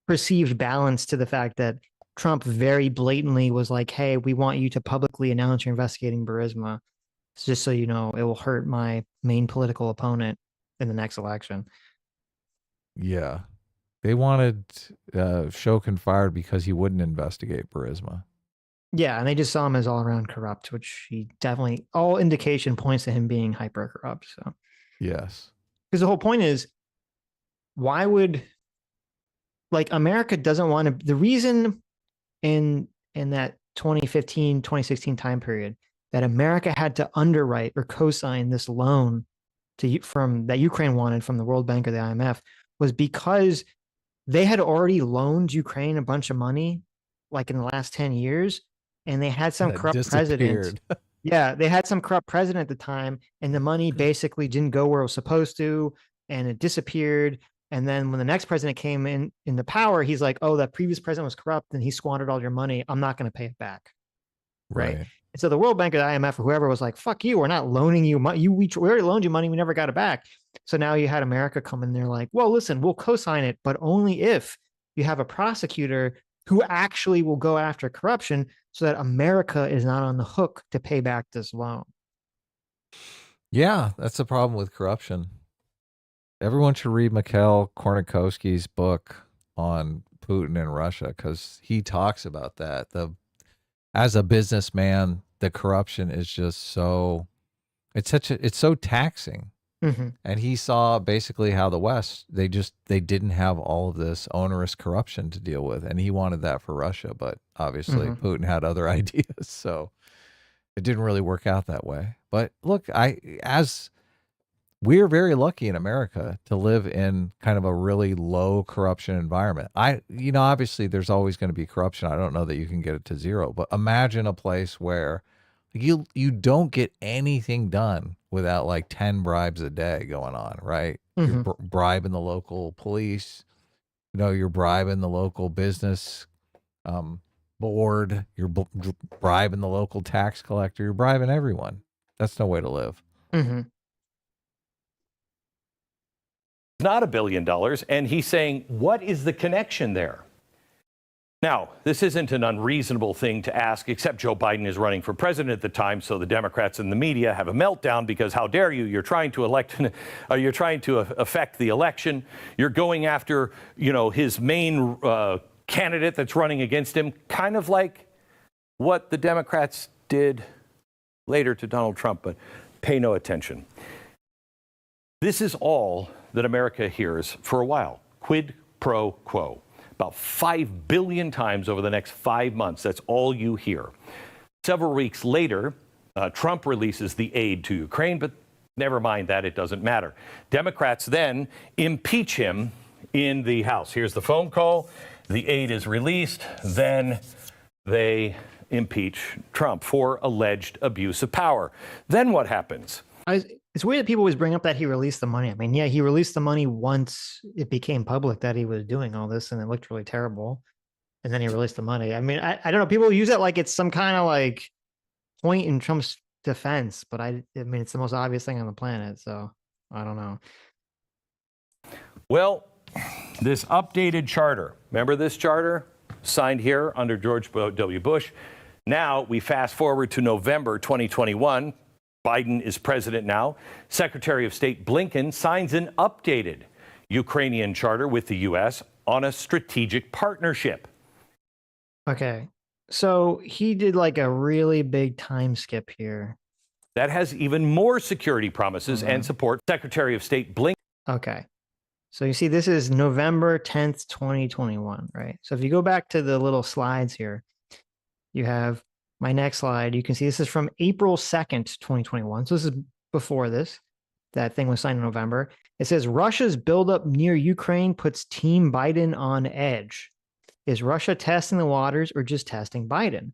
perceived balance to the fact that Trump very blatantly was like, hey, we want you to publicly announce you're investigating Burisma. Just so you know, it will hurt my main political opponent in the next election. Yeah. They wanted Shokin fired because he wouldn't investigate Burisma. Yeah, and they just saw him as all around corrupt, which he definitely, all indication points to him being hyper corrupt. So yes. Because the whole point is, why would, like, America doesn't want to, the reason in that 2015, 2016 time period that America had to underwrite or co-sign this loan from that Ukraine wanted from the World Bank or the IMF was because they had already loaned Ukraine a bunch of money, like in the last 10 years, and they had some corrupt president. Yeah, they had some corrupt president at the time, and the money basically didn't go where it was supposed to, and it disappeared. And then when the next president came in the power, he's like, oh, that previous president was corrupt and he squandered all your money. I'm not going to pay it back. Right. And so the World Bank or the IMF or whoever was like, fuck you, we're not loaning you money. We already loaned you money. We never got it back. So now you had America come in there like, well, listen, we'll co-sign it, but only if you have a prosecutor who actually will go after corruption so that America is not on the hook to pay back this loan. Yeah, that's the problem with corruption. Everyone should read Mikhail Kornikowski's book on Putin and Russia, because he talks about that. As a businessman, the corruption is just so it's so taxing. And he saw basically how the West, they didn't have all of this onerous corruption to deal with. And he wanted that for Russia, but obviously Putin had other ideas. So it didn't really work out that way. But look, we're very lucky in America to live in kind of a really low corruption environment. Obviously there's always going to be corruption. I don't know that you can get it to zero, but imagine a place where you don't get anything done without like 10 bribes a day going on, right? You're bribing the local police, you're bribing the local business board, you're bribing the local tax collector, you're bribing everyone. That's no way to live. Not $1 billion. And he's saying, what is the connection there? Now, this isn't an unreasonable thing to ask, except Joe Biden is running for president at the time, so the Democrats and the media have a meltdown because how dare you? You're trying to affect the election. You're going after, his main candidate that's running against him, kind of like what the Democrats did later to Donald Trump, but pay no attention. This is all that America hears for a while. Quid pro quo. About 5 billion times over the next 5 months. That's all you hear. Several weeks later, Trump releases the aid to Ukraine, but never mind that, it doesn't matter. Democrats then impeach him in the House. Here's the phone call. The aid is released. Then they impeach Trump for alleged abuse of power. Then what happens? It's weird that people always bring up that he released the money. I mean, yeah, he released the money once it became public that he was doing all this and it looked really terrible. And then he released the money. I mean, I don't know. People use it like it's some kind of like point in Trump's defense, but I mean, it's the most obvious thing on the planet. So I don't know. Well, this updated charter, remember this charter signed here under George W. Bush? Now we fast forward to November 2021. Biden is president now. Secretary of State Blinken signs an updated Ukrainian charter with the U.S. on a strategic partnership. Okay. So he did like a really big time skip here. That has even more security promises and support. Secretary of State Blinken. Okay. So you see, this is November 10th, 2021, right? So if you go back to the little slides here, you have my next slide. You can see this is from April 2nd, 2021. So this is before this. That thing was signed in November. It says Russia's buildup near Ukraine puts Team Biden on edge. Is Russia testing the waters or just testing Biden?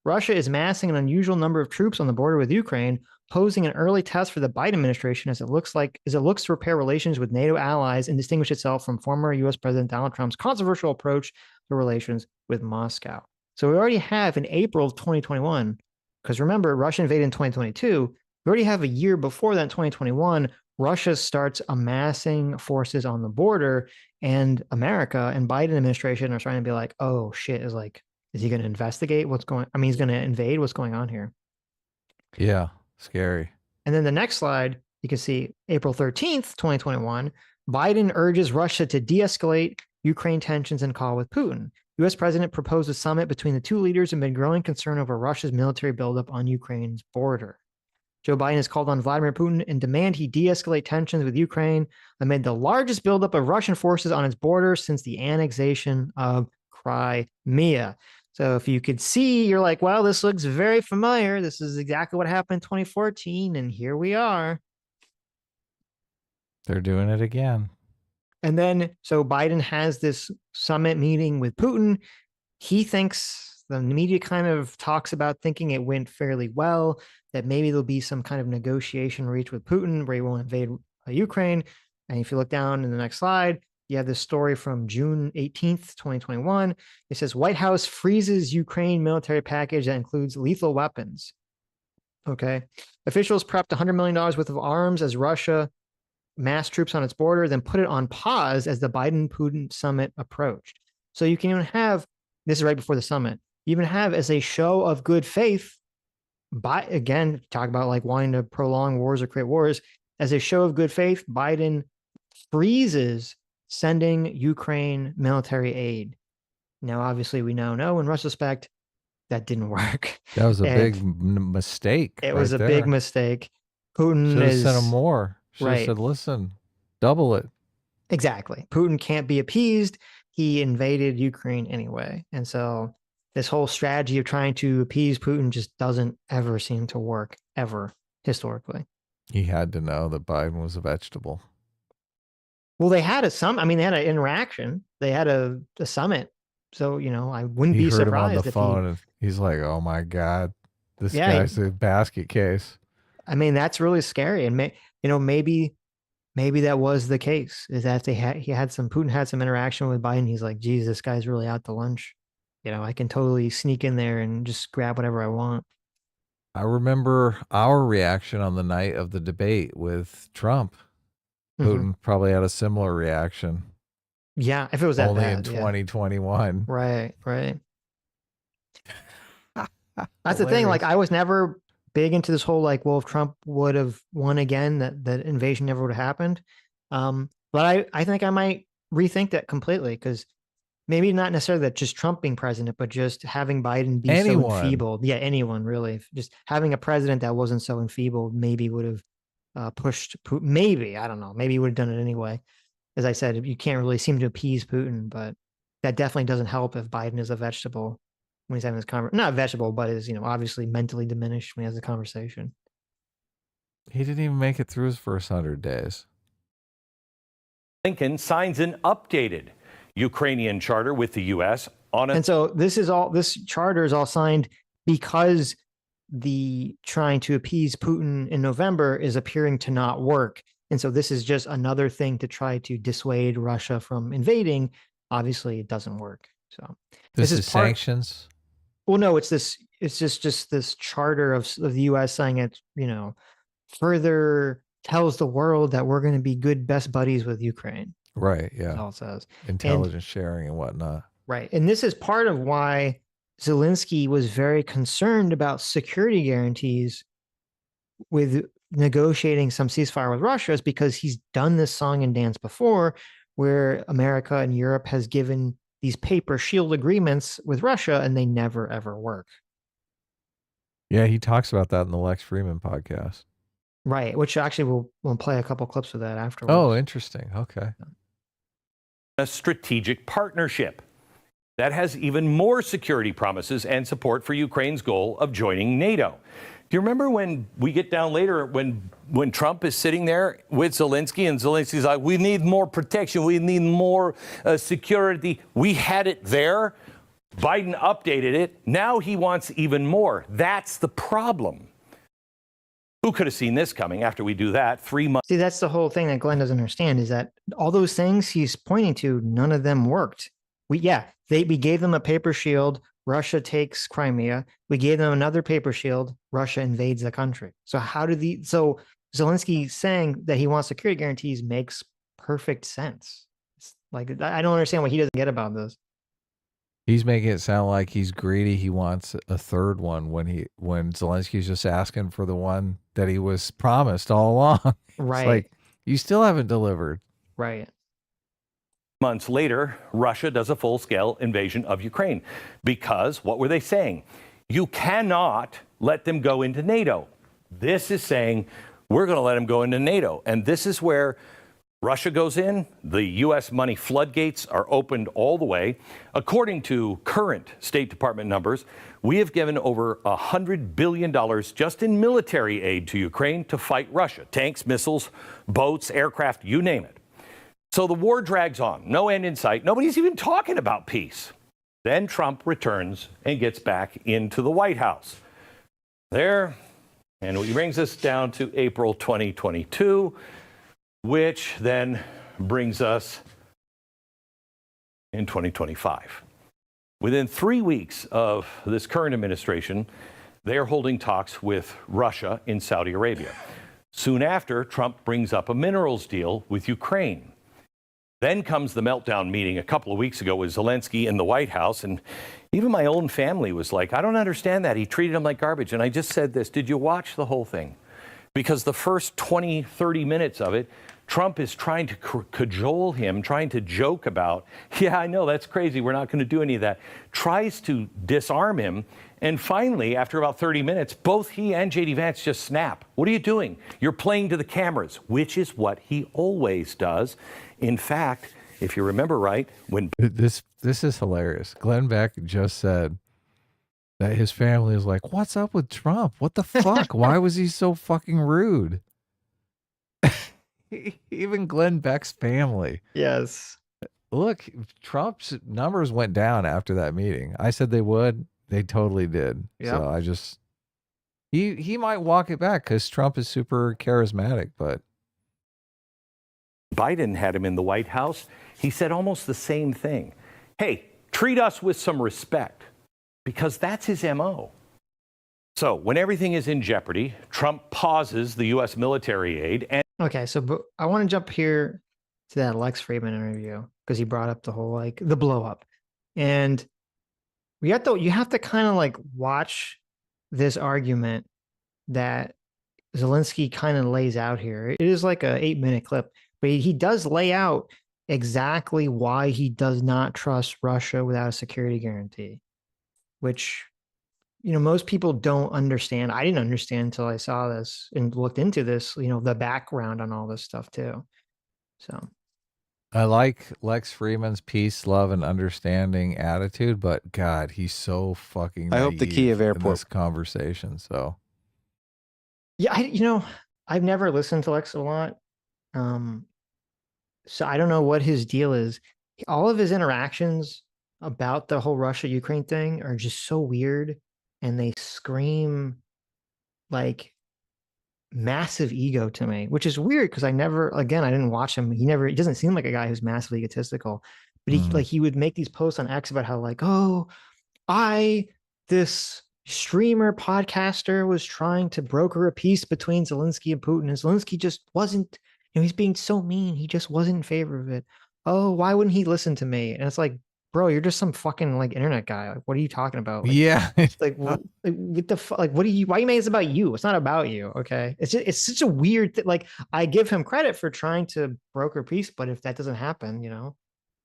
Russia is massing an unusual number of troops on the border with Ukraine, posing an early test for the Biden administration as it looks to repair relations with NATO allies and distinguish itself from former U.S. President Donald Trump's controversial approach to relations with Moscow. So we already have in April of 2021, because remember, Russia invaded in 2022. We already have a year before that, in 2021, Russia starts amassing forces on the border, and America and Biden administration are trying to be like, oh shit, is he going to investigate what's going on? I mean, he's going to invade what's going on here. Yeah, scary. And then the next slide, you can see April 13th, 2021, Biden urges Russia to de-escalate Ukraine tensions and call with Putin. U.S. President proposed a summit between the two leaders amid growing concern over Russia's military buildup on Ukraine's border. Joe Biden has called on Vladimir Putin and demand he de-escalate tensions with Ukraine amid the largest buildup of Russian forces on its border since the annexation of Crimea. So if you could see, you're like, well, this looks very familiar. This is exactly what happened in 2014, and here we are. They're doing it again. And then, so Biden has this summit meeting with Putin. He thinks, the media kind of talks about thinking it went fairly well, that maybe there'll be some kind of negotiation reached with Putin where he won't invade Ukraine. And if you look down in the next slide, you have this story from June 18th, 2021. It says White House freezes Ukraine military package that includes lethal weapons. Okay. Officials prepped $100 million worth of arms as Russia mass troops on its border, then put it on pause as the Biden-Putin summit approached. So you can even have, this is right before the summit, you even have as a show of good faith, again, talk about like wanting to prolong wars or create wars, as a show of good faith, Biden freezes sending Ukraine military aid. Now, obviously, we now know in retrospect that didn't work. That was a big mistake. It was a big mistake. Putin should have is sent him more. Should have right. said, listen, double it. Exactly. Putin can't be appeased. He invaded Ukraine anyway. And so this whole strategy of trying to appease Putin just doesn't ever seem to work, ever, historically. He had to know that Biden was a vegetable. Well, they had they had an interaction. They had a summit. So, I wouldn't be surprised him on the if phone and he's like, oh my God, this guy's a basket case. That's really scary. And maybe that was the case, is that Putin had some interaction with Biden. He's like, geez, this guy's really out to lunch. I can totally sneak in there and just grab whatever I want. I remember our reaction on the night of the debate with Trump. Putin probably had a similar reaction. Yeah, if it was that only bad, in 2021. Right. That's the thing. Like, I was never big into this whole, like, well, if Trump would have won again, that invasion never would have happened. But I think I might rethink that completely, because maybe not necessarily that just Trump being president, but just having Biden be so enfeebled. Yeah, anyone really. Just having a president that wasn't so enfeebled maybe would have pushed Putin. Maybe, I don't know. Maybe he would have done it anyway. As I said, you can't really seem to appease Putin, but that definitely doesn't help if Biden is a vegetable when he's having this conversation. Not a vegetable, but is, obviously mentally diminished when he has the conversation. He didn't even make it through his first 100 days. Lincoln signs an updated Ukrainian charter with the U.S. And so this charter is all signed because the trying to appease Putin in November is appearing to not work. And so this is just another thing to try to dissuade Russia from invading. Obviously, it doesn't work. So this is sanctions. Well, no, it's just this charter of the U.S. saying it, further tells the world that we're going to be good best buddies with Ukraine. Right. Yeah. That's all it says. Intelligence sharing and whatnot. Right. And this is part of why Zelenskyy was very concerned about security guarantees with negotiating some ceasefire with Russia, is because he's done this song and dance before, where America and Europe has given these paper shield agreements with Russia and they never, ever work. Yeah, he talks about that in the Lex Freeman podcast. Right, which actually we'll play a couple clips of that afterwards. Oh, interesting. Okay. A strategic partnership that has even more security promises and support for Ukraine's goal of joining NATO. Do you remember when we get down later, when Trump is sitting there with Zelenskyy and Zelensky's like, we need more protection, we need more security. We had it there. Biden updated it. Now he wants even more. That's the problem. Who could have seen this coming after we do that 3 months? See, that's the whole thing that Glenn doesn't understand, is that all those things he's pointing to, none of them worked. We gave them a paper shield. Russia takes Crimea. We gave them another paper shield. Russia invades the country. So so Zelenskyy saying that he wants security guarantees makes perfect sense. It's like, I don't understand what he doesn't get about this. He's making it sound like he's greedy. He wants a third one when Zelensky's just asking for the one that he was promised all along. Right. It's like, you still haven't delivered. Right. Months later, Russia does a full-scale invasion of Ukraine because what were they saying? You cannot let them go into NATO. This is saying we're going to let them go into NATO. And this is where Russia goes in. The U.S. money floodgates are opened all the way. According to current State Department numbers, we have given over $100 billion just in military aid to Ukraine to fight Russia. Tanks, missiles, boats, aircraft, you name it. So the war drags on, no end in sight. Nobody's even talking about peace. Then Trump returns and gets back into the White House. There, and he brings us down to April 2022, which then brings us in 2025. Within 3 weeks of this current administration, they are holding talks with Russia in Saudi Arabia. Soon after, Trump brings up a minerals deal with Ukraine. Then comes the meltdown meeting a couple of weeks ago with Zelenskyy in the White House. And even my own family was like, I don't understand that. He treated him like garbage. And I just said this, did you watch the whole thing? Because the first 20, 30 minutes of it, Trump is trying to cajole him, trying to joke about, yeah, I know, that's crazy, we're not going to do any of that, tries to disarm him. And finally, after about 30 minutes, both he and J.D. Vance just snap. What are you doing? You're playing to the cameras, which is what he always does. In fact, if you remember right, when... This is hilarious. Glenn Beck just said that his family is like, what's up with Trump? What the fuck? Why was he so fucking rude? Even Glenn Beck's family. Yes. Look, Trump's numbers went down after that meeting. I said they would. They totally did. Yep. So I just... He might walk it back because Trump is super charismatic, but... Biden had him in the White House, he said almost the same thing. Hey, treat us with some respect, because that's his MO. So when everything is in jeopardy, Trump pauses the U.S. military aid and... Okay, so I want to jump here to that Lex Fridman interview, because he brought up the whole, like, the blow up. And you have to kind of like watch this argument that Zelenskyy kind of lays out here. It is like a 8-minute clip, but he does lay out exactly why he does not trust Russia without a security guarantee, which, you know, most people don't understand. I didn't understand until I saw this and looked into this, you know, the background on all this stuff too. So I like Lex Fridman's peace, love, and understanding attitude, but God, he's so fucking I hope the Kiev airport in this conversation. So yeah, I've never listened to Lex a lot. So I don't know what his deal is. All of his interactions about the whole Russia-Ukraine thing are just so weird, and they scream like massive ego to me, which is weird because I didn't watch him. He doesn't seem like a guy who's massively egotistical, but he would make these posts on X about how like, oh, this streamer podcaster was trying to broker a peace between Zelenskyy and Putin, and Zelenskyy just wasn't, he's being so mean. He just wasn't in favor of it. Oh, why wouldn't he listen to me? And it's like, bro, you're just some fucking like internet guy. Like, what are you talking about? Like, yeah. what the fuck? Like, why you make this about you? It's not about you. Okay. It's such a weird thing. Like, I give him credit for trying to broker peace, but if that doesn't happen,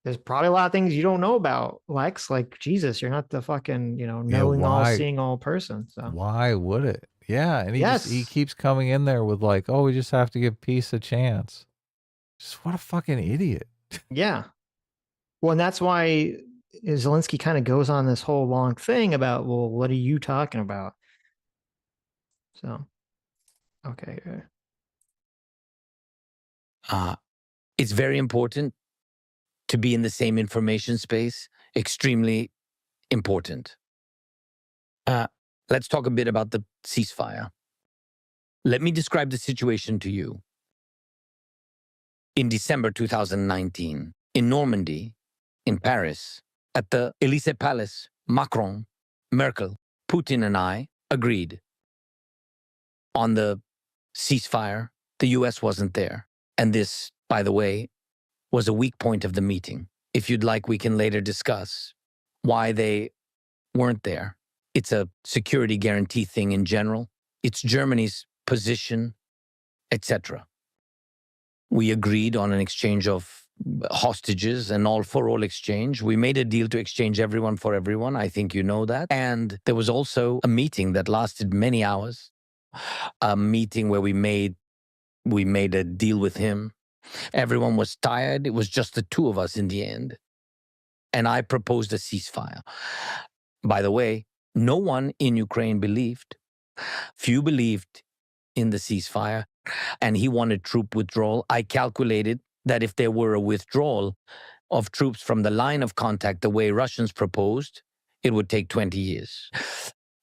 there's probably a lot of things you don't know about, Lex. Like, Jesus, you're not the fucking, knowing all, seeing all person. So why would it? Yeah. And he keeps coming in there with like, oh, we just have to give peace a chance. Just what a fucking idiot. Yeah. Well, and that's why Zelenskyy kind of goes on this whole long thing about, well, what are you talking about? So, okay. It's very important to be in the same information space. Extremely important. Let's talk a bit about the ceasefire. Let me describe the situation to you. In December 2019, in Normandy, in Paris, at the Élysée Palace, Macron, Merkel, Putin, and I agreed on the ceasefire. The US wasn't there. And this, by the way, was a weak point of the meeting. If you'd like, we can later discuss why they weren't there. It's a security guarantee thing in general. It's Germany's position, etc. We agreed on an exchange of hostages, an all-for-all exchange. We made a deal to exchange everyone for everyone. I think you know that. And there was also a meeting that lasted many hours, a meeting where we made a deal with him. Everyone was tired. It was just the two of us in the end. And I proposed a ceasefire. By the way, no one in Ukraine believed. Few believed in the ceasefire, and he wanted troop withdrawal. I calculated that if there were a withdrawal of troops from the line of contact the way Russians proposed, it would take 20 years.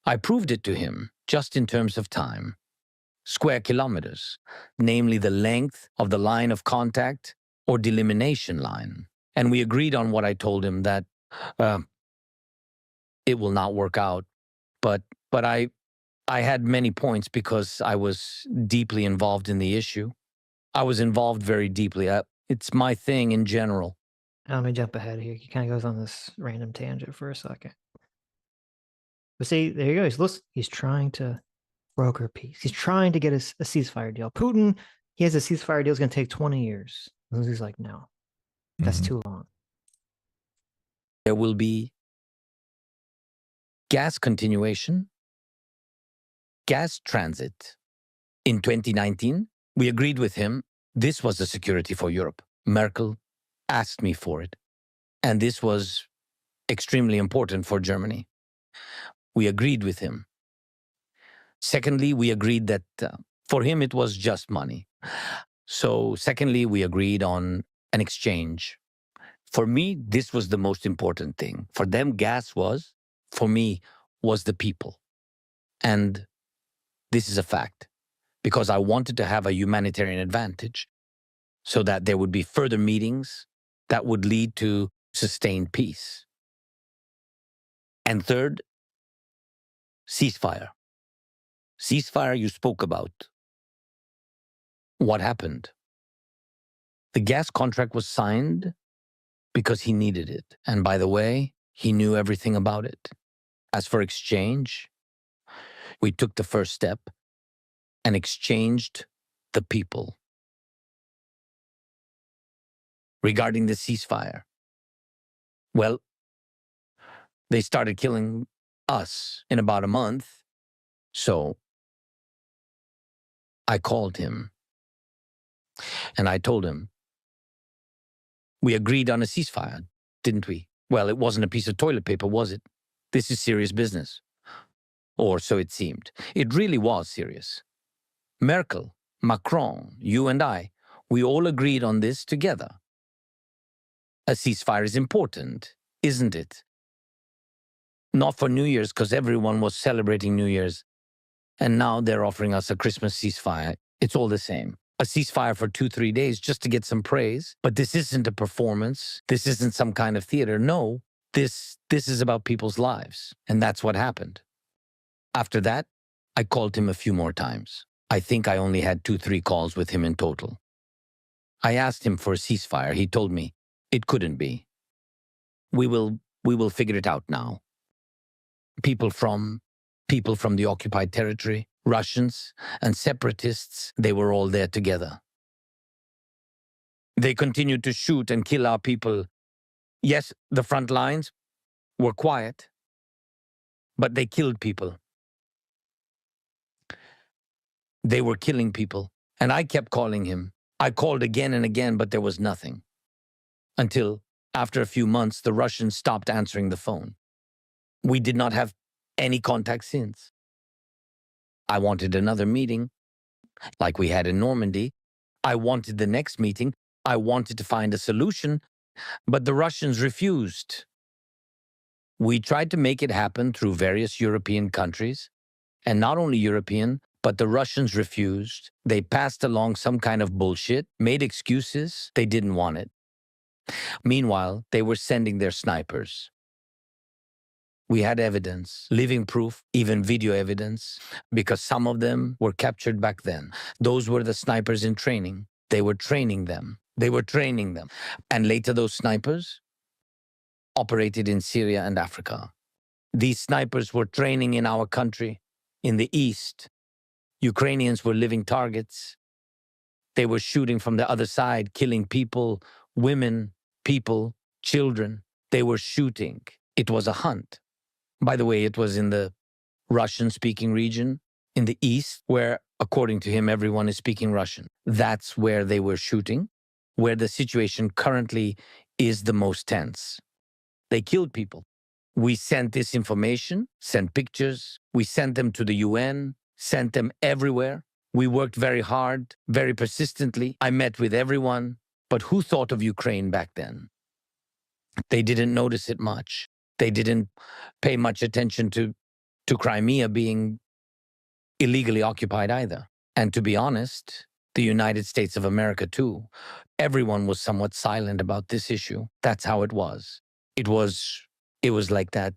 I proved it to him just in terms of time. Square kilometers, namely the length of the line of contact or delimitation line. And we agreed on what I told him, that it will not work out. But I had many points because I was deeply involved in the issue. I was involved very deeply. It's my thing in general. Let me jump ahead here. He kind of goes on this random tangent for a second. But see, there you go. He's trying to broker peace. He's trying to get a ceasefire deal. Putin, he has a ceasefire deal is going to take 20 years. He's like, no, that's too long. There will be gas continuation, gas transit. In 2019, we agreed with him. This was a security for Europe. Merkel asked me for it. And this was extremely important for Germany. We agreed with him. Secondly, we agreed that for him it was just money. So secondly, we agreed on an exchange. For me, this was the most important thing. For them, gas was, for me, was the people. And this is a fact, because I wanted to have a humanitarian advantage so that there would be further meetings that would lead to sustained peace. And third, ceasefire. Ceasefire you spoke about. What happened? The gas contract was signed because he needed it. And by the way, he knew everything about it. As for exchange, we took the first step and exchanged the people. Regarding the ceasefire, well, they started killing us in about a month. So I called him and I told him, we agreed on a ceasefire, didn't we? Well, it wasn't a piece of toilet paper, was it? This is serious business. Or so it seemed. It really was serious. Merkel, Macron, you and I, we all agreed on this together. A ceasefire is important, isn't it? Not for New Year's, because everyone was celebrating New Year's. And now they're offering us a Christmas ceasefire. It's all the same. A ceasefire for 2-3 days just to get some praise. But this isn't a performance. This isn't some kind of theater. No, this is about people's lives. And that's what happened. After that, I called him a few more times. I think I only had 2-3 calls with him in total. I asked him for a ceasefire. He told me it couldn't be. We will figure it out now. People from the occupied territory, Russians and separatists, they were all there together. They continued to shoot and kill our people. Yes, the front lines were quiet, but they killed people. They were killing people, and I kept calling him. I called again and again, but there was nothing. Until, after a few months, the Russians stopped answering the phone. We did not have any contact since. I wanted another meeting, like we had in Normandy. I wanted the next meeting. I wanted to find a solution, but the Russians refused. We tried to make it happen through various European countries, and not only European, but the Russians refused. They passed along some kind of bullshit, made excuses. They didn't want it. Meanwhile, they were sending their snipers. We had evidence, living proof, even video evidence, because some of them were captured back then. Those were the snipers in training. They were training them. And later those snipers operated in Syria and Africa. These snipers were training in our country, in the East. Ukrainians were living targets. They were shooting from the other side, killing people, women, people, children. They were shooting. It was a hunt. By the way, it was in the Russian-speaking region, in the East, where, according to him, everyone is speaking Russian. That's where they were shooting, where the situation currently is the most tense. They killed people. We sent this information, sent pictures. We sent them to the UN, sent them everywhere. We worked very hard, very persistently. I met with everyone. But who thought of Ukraine back then? They didn't notice it much. They didn't pay much attention to Crimea being illegally occupied either. And to be honest, the United States of America too. Everyone was somewhat silent about this issue. That's how it was. It was like that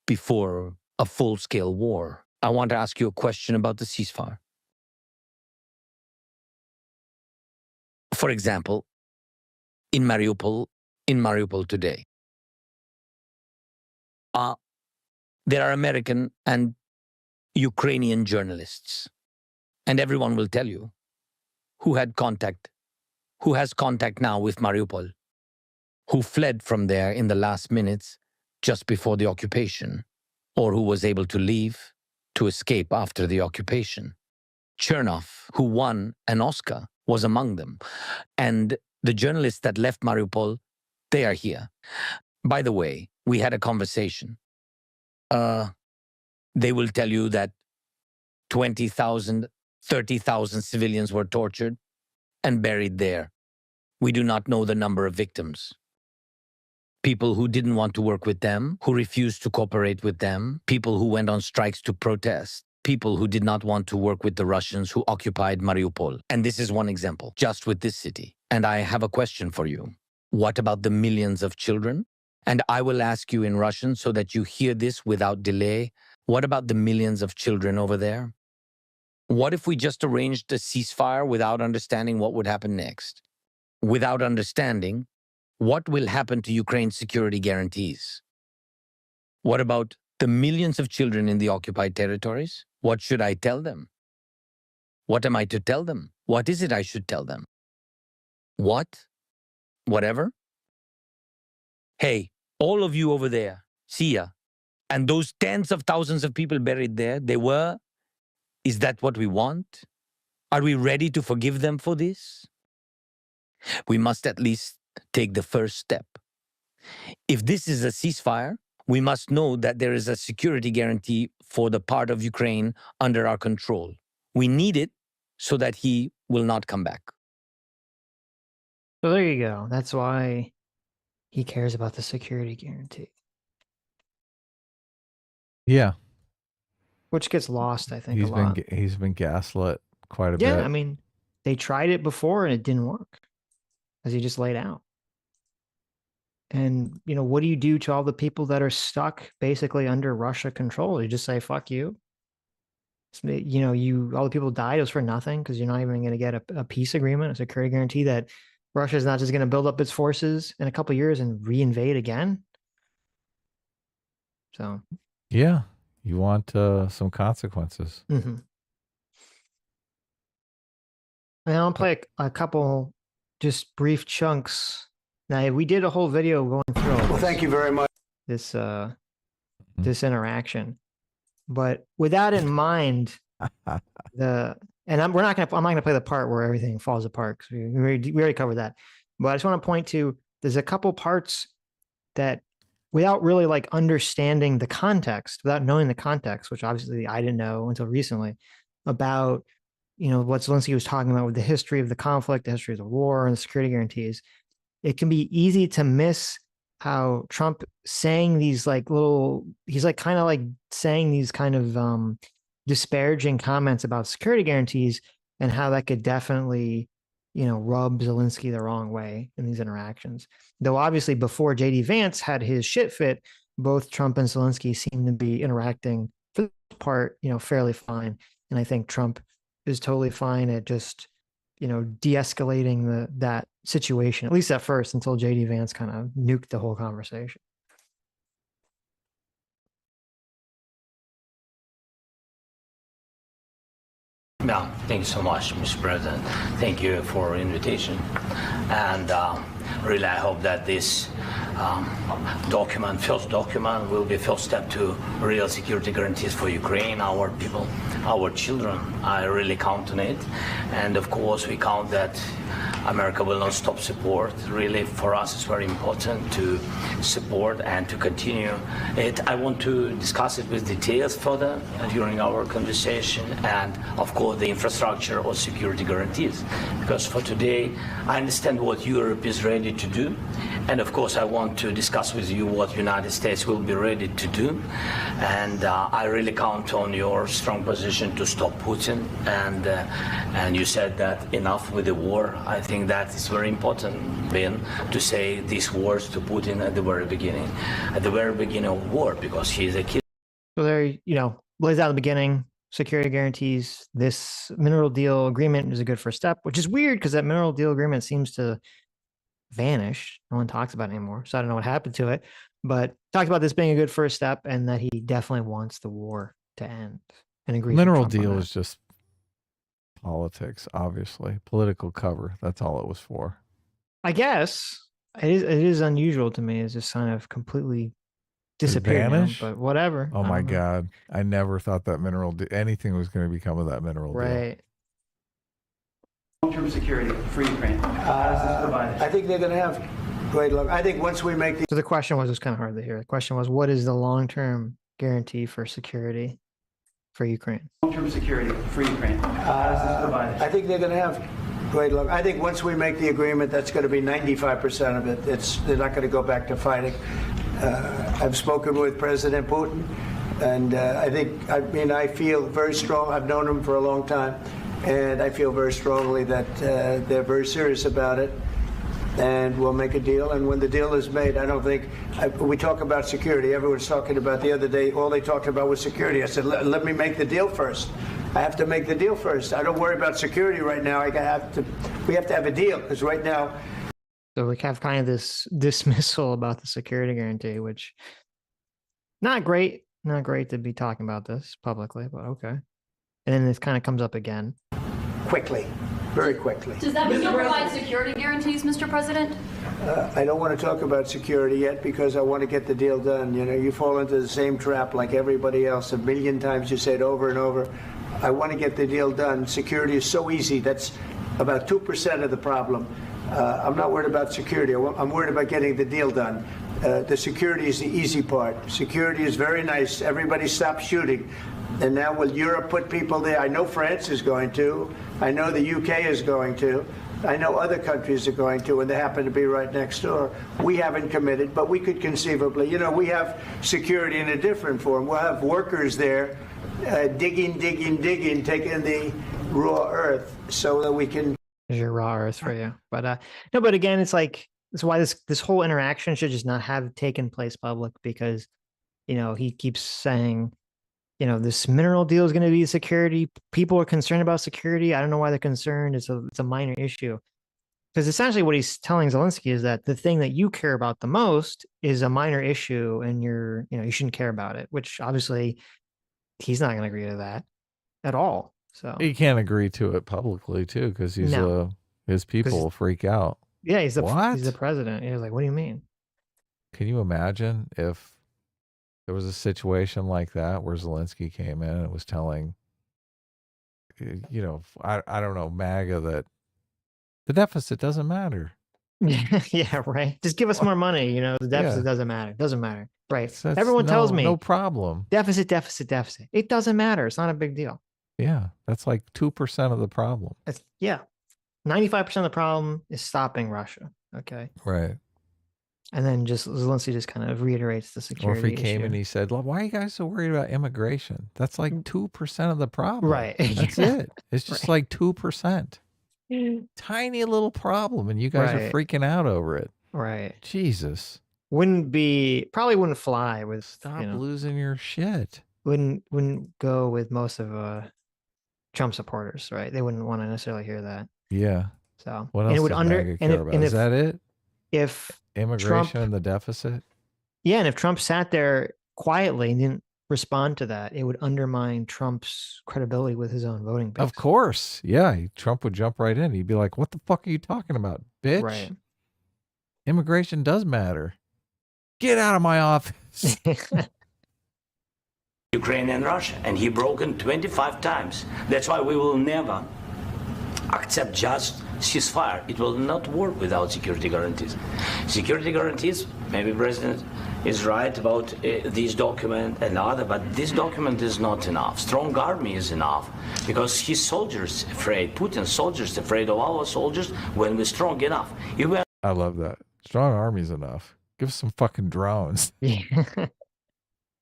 before a full-scale war. I want to ask you a question about the ceasefire. For example, in Mariupol today, there are American and Ukrainian journalists, and everyone will tell you who has contact now with Mariupol, who fled from there in the last minutes just before the occupation, or who was able to leave to escape after the occupation. Chernov, who won an Oscar, was among them. And the journalists that left Mariupol, they are here. By the way, we had a conversation. They will tell you that 20,000, 30,000 civilians were tortured and buried there. We do not know the number of victims. People who didn't want to work with them, who refused to cooperate with them, people who went on strikes to protest, people who did not want to work with the Russians who occupied Mariupol. And this is one example, just with this city. And I have a question for you. What about the millions of children? And I will ask you in Russian so that you hear this without delay. What about the millions of children over there? What if we just arranged a ceasefire without understanding what would happen next? Without understanding what will happen to Ukraine's security guarantees? What about the millions of children in the occupied territories? What should I tell them? What am I to tell them? What is it I should tell them? What? Whatever? Hey, all of you over there, see ya. And those tens of thousands of people buried there, they were. Is that what we want? Are we ready to forgive them for this? We must at least take the first step. If this is a ceasefire, we must know that there is a security guarantee for the part of Ukraine under our control. We need it so that he will not come back. So there you go. That's why he cares about the security guarantee. Yeah. Which gets lost, I think, a lot. He's been gaslit quite a bit. Yeah, I mean, they tried it before and it didn't work, as he just laid out. And, you know, what do you do to all the people that are stuck basically under Russia control? You just say, fuck you. You know, all the people died, it was for nothing because you're not even going to get a peace agreement, a security guarantee that Russia is not just going to build up its forces in a couple of years and reinvade again. So, yeah, you want some consequences. Mm-hmm. And I'll play a couple just brief chunks. Now, we did a whole video going through all this, thank you very much. This interaction, but with that in mind, I'm not gonna play the part where everything falls apart because we already covered that. But I just want to point to there's a couple parts that, without really like understanding the context, without knowing the context, which obviously I didn't know until recently, about what Zelenskyy was talking about with the history of the conflict, the history of the war, and the security guarantees. It can be easy to miss how Trump saying these he's like kind of like saying these kind of disparaging comments about security guarantees and how that could definitely, rub Zelenskyy the wrong way in these interactions. Though obviously before JD Vance had his shit fit, both Trump and Zelenskyy seem to be interacting for the most part, fairly fine. And I think Trump is totally fine at just, de-escalating that situation, at least at first, until JD Vance kind of nuked the whole conversation. Yeah, thank you so much, Mr. President. Thank you for invitation. And really, I hope that this first document, will be first step to real security guarantees for Ukraine, our people, our children. I really count on it. And of course, we count that America will not stop support. Really, for us, it's very important to support and to continue it. I want to discuss it with details further during our conversation, and of course, the infrastructure or security guarantees. Because for today, I understand what Europe is ready to do, and of course, I want to discuss with you what United States will be ready to do. And I really count on your strong position to stop Putin. And you said that enough with the war. I think that is very important, Ben, to say these words to Putin at the very beginning of war, because he is a kid. So there, lays out at the beginning, security guarantees. This mineral deal agreement is a good first step, which is weird because that mineral deal agreement seems to vanish. No one talks about it anymore. So I don't know what happened to it, but talked about this being a good first step and that he definitely wants the war to end and agree. Mineral deal is just, politics, obviously. Political cover. That's all it was for. I guess it is unusual to me. It's just kind of completely disappeared now, but whatever. Oh my God. I never thought that anything was going to become of that mineral deal. Right. Long-term security for Ukraine. I think they're going to have great luck. I think once we make the... So the question was kind of hard to hear. The question was, what is the long-term guarantee for security for Ukraine? Long-term security for Ukraine. I think they're going to have great luck. I think once we make the agreement, that's going to be 95% of it. They're not going to go back to fighting. I've spoken with President Putin, and I feel very strong. I've known him for a long time, and I feel very strongly that they're very serious about it, and we'll make a deal. And when the deal is made, I don't think we talk about security. Everyone's talking about the other day. All they talked about was security. I said, let me make the deal first. I have to make the deal first. I don't worry about security right now. We have to have a deal, because right now. So we have kind of this dismissal about the security guarantee, which not great to be talking about this publicly, but okay. And then this kind of comes up again. Quickly, very quickly. Does that still provide security guarantees, Mr. President? I don't want to talk about security yet, because I want to get the deal done. You know, you fall into the same trap like everybody else. A million times you say it over and over. I want to get the deal done. Security is so easy. That's about 2% of the problem. I'm not worried about security. I'm worried about getting the deal done. The security is the easy part. Security is very nice. Everybody stopped shooting. And now will Europe put people there? I know France is going to. I know the UK is going to. I know other countries are going to, and they happen to be right next door. We haven't committed, but we could conceivably. You know, we have security in a different form. We'll have workers there digging, taking the raw earth so that we can. There's your raw earth for you. But no, but again, it's like, that's why this whole interaction should just not have taken place public, because, you know, he keeps saying, you know, this mineral deal is going to be security. People are concerned about security. I don't know why they're concerned. It's a minor issue. Because essentially what he's telling Zelenskyy is that the thing that you care about the most is a minor issue, and you shouldn't care about it, which obviously he's not going to agree to that at all. So he can't agree to it publicly too, because his people will freak out. Yeah, he's the president. He was like, what do you mean? Can you imagine if there was a situation like that where Zelenskyy came in and was telling, you know, I don't know, MAGA, that the deficit doesn't matter. Yeah, right. Just give us more money. You know, the deficit doesn't matter. It doesn't matter. Right. Everyone tells me. No problem. Deficit. It doesn't matter. It's not a big deal. Yeah. That's like 2% of the problem. 95% of the problem is stopping Russia. Okay. Right. And then Zelenskyy just kind of reiterates the security issue. Or if he came and he said, why are you guys so worried about immigration? That's like 2% of the problem. Right. That's it. It's just like 2%. Tiny little problem, and you guys are freaking out over it. Right. Jesus. Probably wouldn't fly with. Stop losing your shit. Wouldn't go with most of Trump supporters, right? They wouldn't want to necessarily hear that. Yeah. So what else does MAGA care about? Is that it? If immigration and the deficit? Yeah, and if Trump sat there quietly and didn't respond to that, it would undermine Trump's credibility with his own voting base. Of course. Yeah. Trump would jump right in. He'd be like, what the fuck are you talking about, bitch? Right. Immigration does matter. Get out of my office. Ukraine and Russia, and he broken 25 times. That's why we will never accept just ceasefire. It will not work without security guarantees. Security guarantees, maybe President is right about this document and other, but this document is not enough. Strong army is enough, because his soldiers afraid, Putin's soldiers afraid of our soldiers when we're strong enough. I love that. Strong army's enough. Give us some fucking drones.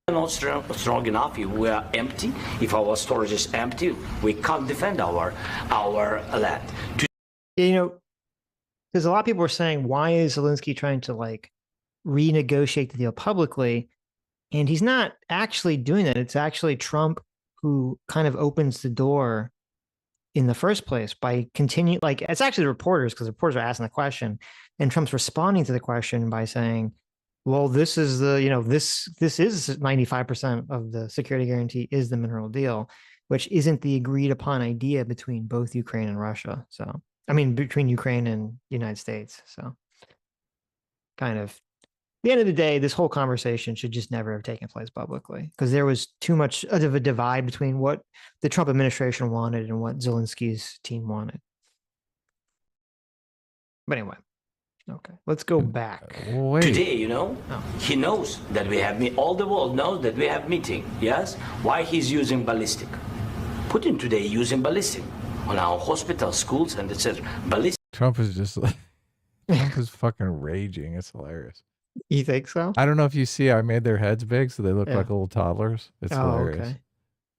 Not strong enough if we are empty. If our storage is empty, we can't defend our land. You know, because a lot of people are saying, why is Zelenskyy trying to like renegotiate the deal publicly? And he's not actually doing that. It's actually Trump who kind of opens the door in the first place by continuing. Like, it's actually the reporters, because the reporters are asking the question, and Trump's responding to the question by saying, well, this is the, this is 95% of the security guarantee is the mineral deal. which isn't the agreed upon idea between both Ukraine and Russia. So, I mean, between Ukraine and the United States. So, kind of, at the end of the day, this whole conversation should just never have taken place publicly because there was too much of a divide between what the Trump administration wanted and what Zelensky's team wanted. But anyway, okay, let's go back. Wait. Today, he knows that we have all the world knows that we have meeting. Yes, why he's using ballistic? Putin today using ballistic on our hospitals, schools, and etc. Ballistic. Trump is just like Trump is fucking raging. It's hilarious. You think so? I don't know if you see. I made their heads big so they look like little toddlers. It's hilarious. Okay.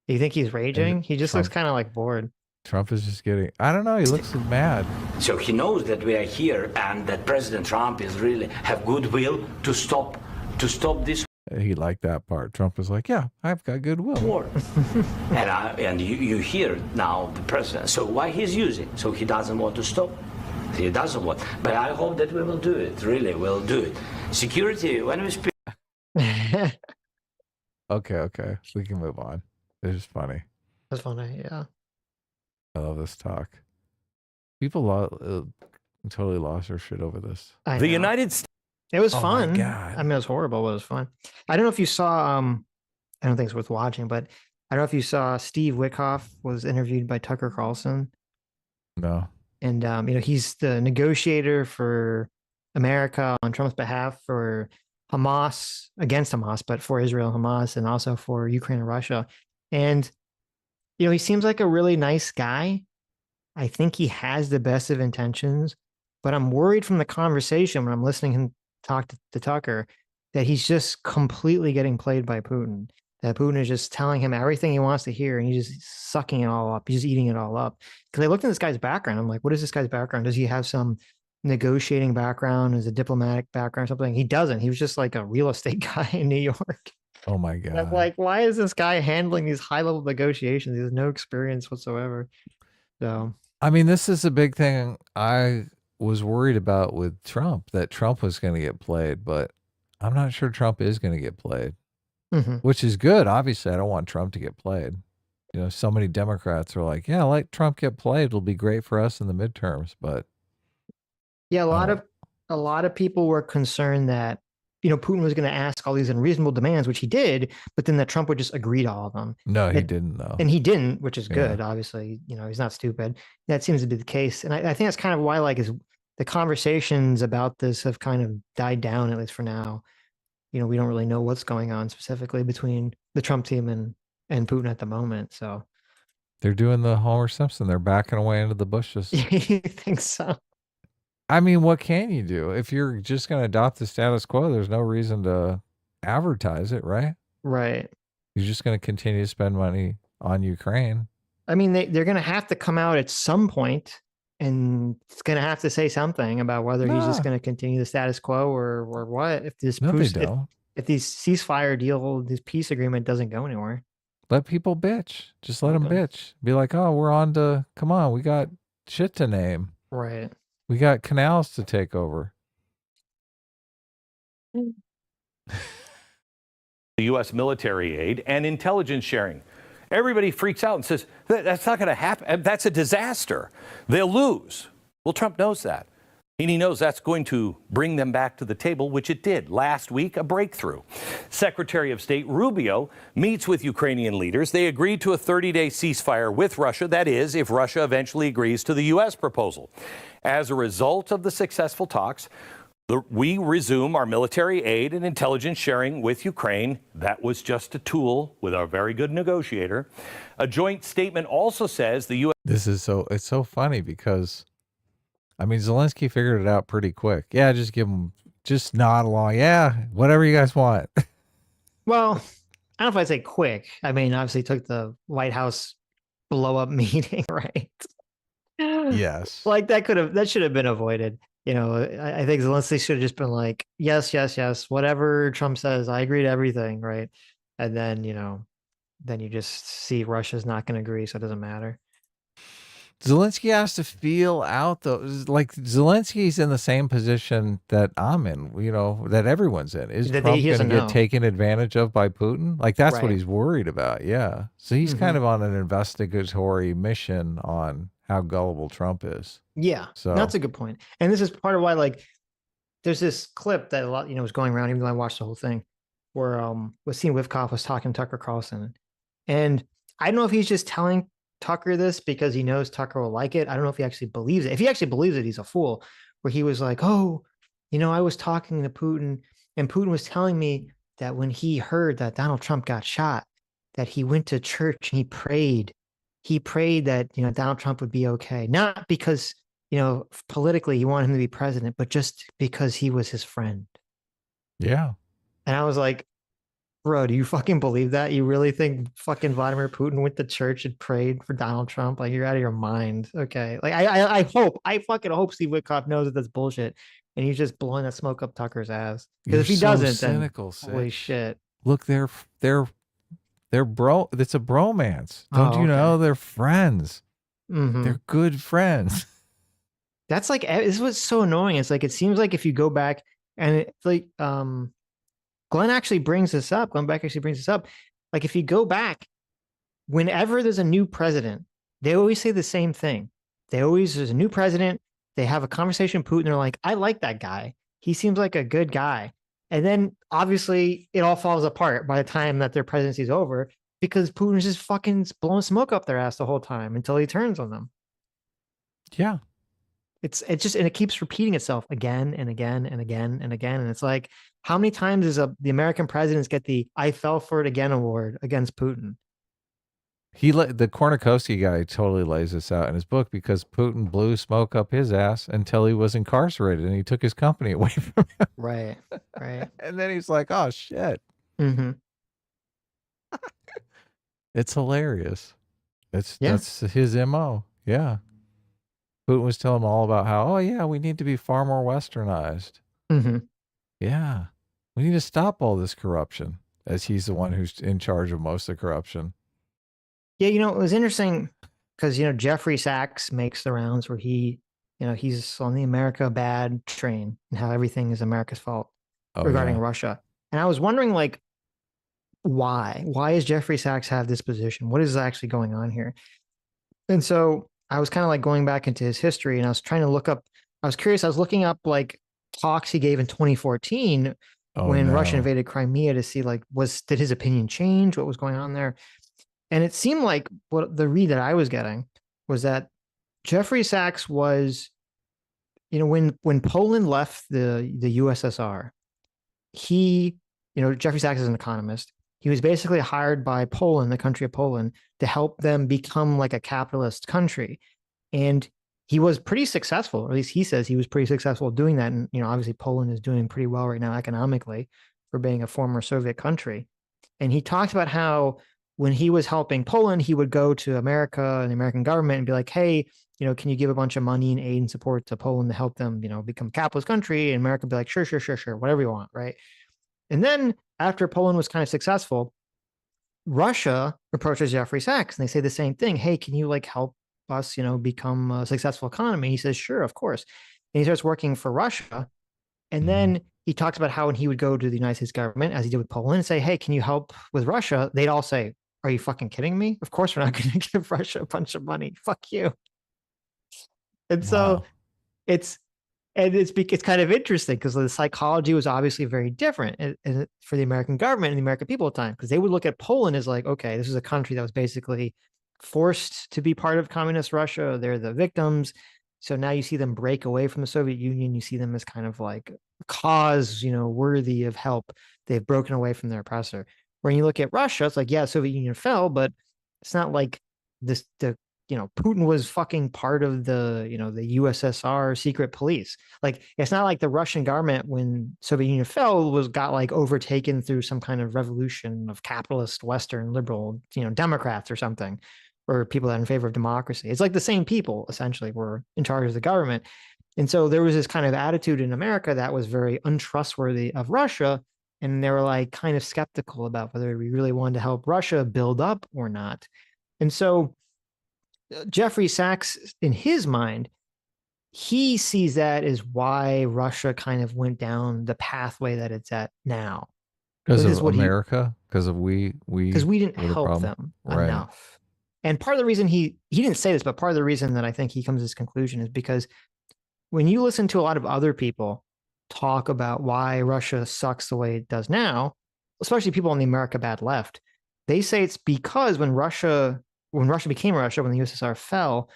You think he's raging? And he just looks kind of like bored. Trump is just getting, I don't know, he looks mad. So he knows that we are here and that President Trump is really have goodwill to stop this He liked that part. Trump was like, yeah, I've got goodwill. war. and you hear now the president. So why he's using? So he doesn't want to stop. He doesn't want. But I hope that we will do it. Really, we'll do it. Security, when we speak. Okay. We can move on. It's just funny. That's funny, yeah. I love this talk. People totally lost their shit over this. The United States. It was fun. My God. I mean, it was horrible, but it was fun. I don't know if you saw, I don't think it's worth watching, but I don't know if you saw Steve Witkoff was interviewed by Tucker Carlson. No. And, he's the negotiator for America on Trump's behalf for Hamas, against Hamas, but for Israel and Hamas, and also for Ukraine and Russia. And, he seems like a really nice guy. I think he has the best of intentions, but I'm worried from the conversation when I'm listening to him talk to Tucker that he's just completely getting played by Putin. That Putin is just telling him everything he wants to hear, and he's just sucking it all up. He's just eating it all up. Because I looked at this guy's background. I'm like, what is this guy's background? Does he have some negotiating background? Is a diplomatic background or something? He doesn't. He was just like a real estate guy in New York. Oh my God. I'm like, why is this guy handling these high-level negotiations? He has no experience whatsoever. So, I mean, this is a big thing I was worried about with Trump, that Trump was going to get played, but I'm not sure Trump is going to get played, which is good. Obviously, I don't want Trump to get played. So many Democrats are like, yeah, let Trump get played. It'll be great for us in the midterms. But yeah, a lot of people were concerned that Putin was going to ask all these unreasonable demands, which he did, but then that Trump would just agree to all of them. No, he didn't, though. And he didn't, which is good. Obviously, he's not stupid. That seems to be the case. And I think that's kind of why, the conversations about this have kind of died down, at least for now. We don't really know what's going on specifically between the Trump team and Putin at the moment. So they're doing the Homer Simpson. They're backing away into the bushes. You think so? I mean, what can you do? If you're just going to adopt the status quo, there's no reason to advertise it, right? Right. You're just going to continue to spend money on Ukraine. I mean, they're going to have to come out at some point, and it's going to have to say something about whether he's just going to continue the status quo or what. If this if these ceasefire deal, this peace agreement doesn't go anywhere. Let people bitch. Just let them bitch. Be like, oh, we're on to, come on, we got shit to name. Right. We got canals to take over. The U.S. military aid and intelligence sharing. Everybody freaks out and says, that's not going to happen. That's a disaster. They'll lose. Well, Trump knows that. And he knows that's going to bring them back to the table, which it did. Last week, a breakthrough. Secretary of State Rubio meets with Ukrainian leaders. They agreed to a 30-day ceasefire with Russia. That is, if Russia eventually agrees to the U.S. proposal. As a result of the successful talks, we resume our military aid and intelligence sharing with Ukraine. That was just a tool with our very good negotiator. A joint statement also says the U.S. It's so funny because, I mean, Zelenskyy figured it out pretty quick. Yeah, just nod along. Yeah, whatever you guys want. Well, I don't know if I'd say quick. I mean, obviously took the White House blow-up meeting, right? Yes. That should have been avoided. I think Zelenskyy should have just been like, yes, whatever Trump says, I agree to everything, right? And then, then you just see Russia's not going to agree, so it doesn't matter. Zelenskyy has to feel out those, like Zelensky's in the same position that I'm in, that everyone's in. Is That Trump he going to doesn't get know. taken advantage of by Putin? Like, that's what Right. he's worried about. Yeah. So he's kind of on an investigatory mission on how gullible Trump is. Yeah. So that's a good point. And this is part of why, like, there's this clip that a lot, was going around, even though I watched the whole thing, where Wasim Wivkoff was talking to Tucker Carlson. And I don't know if he's just telling Tucker this because he knows Tucker will like it. I don't know if he actually believes it. If he actually believes it, he's a fool. Where he was like, oh, I was talking to Putin, and Putin was telling me that when he heard that Donald Trump got shot, that he went to church and he prayed. He prayed that, Donald Trump would be okay. Not because, politically he wanted him to be president, but just because he was his friend. Yeah. And I was like, bro, do you fucking believe that? You really think fucking Vladimir Putin went to church and prayed for Donald Trump? Like, you're out of your mind. Okay. Like, I fucking hope Steve Witkoff knows that that's bullshit. And he's just blowing that smoke up Tucker's ass. Because if he doesn't, cynical, then holy shit. Look, they're bro. It's a bromance. Don't you okay. know? They're friends. Mm-hmm. They're good friends. That's like, this is what's so annoying. It's like, it seems like if you go back and it's like, Glenn actually brings this up. Glenn Beck actually brings this up. Like, if you go back, whenever there's a new president, they always say the same thing. There's a new president. They have a conversation with Putin. They're like, I like that guy. He seems like a good guy. And then obviously it all falls apart by the time that their presidency is over because Putin's just fucking blowing smoke up their ass the whole time until he turns on them. Yeah. It's just, and it keeps repeating itself again and again and again and again. And it's like, how many times does the American presidents get the "I fell for it again" award against Putin? The Kornakowski guy totally lays this out in his book because Putin blew smoke up his ass until he was incarcerated and he took his company away from him. Right. And then he's like, oh shit. Mm-hmm. It's hilarious. That's his MO. Yeah. Putin was telling him all about how, oh yeah, we need to be far more westernized. Mm-hmm. Yeah. We need to stop all this corruption, as he's the one who's in charge of most of the corruption. Yeah, it was interesting because, Jeffrey Sachs makes the rounds where he's on the America bad train and how everything is America's fault regarding Russia. And I was wondering, like, why? Why does Jeffrey Sachs have this position? What is actually going on here? And so I was kind of like going back into his history and I was trying to look up, I was curious, I was looking up like talks he gave in 2014 when Russia invaded Crimea to see like, did his opinion change? What was going on there? And it seemed like what the read that I was getting was that Jeffrey Sachs was, when Poland left the USSR, Jeffrey Sachs is an economist. He was basically hired by Poland, the country of Poland, to help them become like a capitalist country. And he was pretty successful, or at least he says he was pretty successful doing that. And, obviously Poland is doing pretty well right now economically for being a former Soviet country. And he talked about how when he was helping Poland, he would go to America and the American government and be like, hey, can you give a bunch of money and aid and support to Poland to help them, become a capitalist country? And America would be like, sure, whatever you want, right? And then after Poland was kind of successful, Russia approaches Jeffrey Sachs and they say the same thing. Hey, can you like help us, become a successful economy? He says, sure, of course. And he starts working for Russia. And then he talks about how when he would go to the United States government, as he did with Poland, and say, hey, can you help with Russia? They'd all say, are you fucking kidding me? Of course we're not going to give Russia a bunch of money. Fuck you. And so it's kind of interesting because the psychology was obviously very different for the American government and the American people at the time, because they would look at Poland as like, okay, this is a country that was basically forced to be part of communist Russia. They're the victims. So now you see them break away from the Soviet Union. You see them as kind of like a cause, worthy of help. They've broken away from their oppressor. When you look at Russia, it's like, yeah, Soviet Union fell, but it's not like Putin was fucking part of the USSR secret police. Like, it's not like the Russian government, when Soviet Union fell, got like overtaken through some kind of revolution of capitalist, Western, liberal, Democrats or something, or people that are in favor of democracy. It's like the same people essentially were in charge of the government. And so there was this kind of attitude in America that was very untrustworthy of Russia. And they were like kind of skeptical about whether we really wanted to help Russia build up or not. And so Jeffrey Sachs, in his mind, he sees that as why Russia kind of went down the pathway that it's at now. Because of America? Because of we didn't help them enough. And part of the reason he didn't say this, but part of the reason that I think he comes to this conclusion is because when you listen to a lot of other people talk about why Russia sucks the way it does now, especially people on the America bad left, they say it's because when Russia became Russia, when the USSR fell,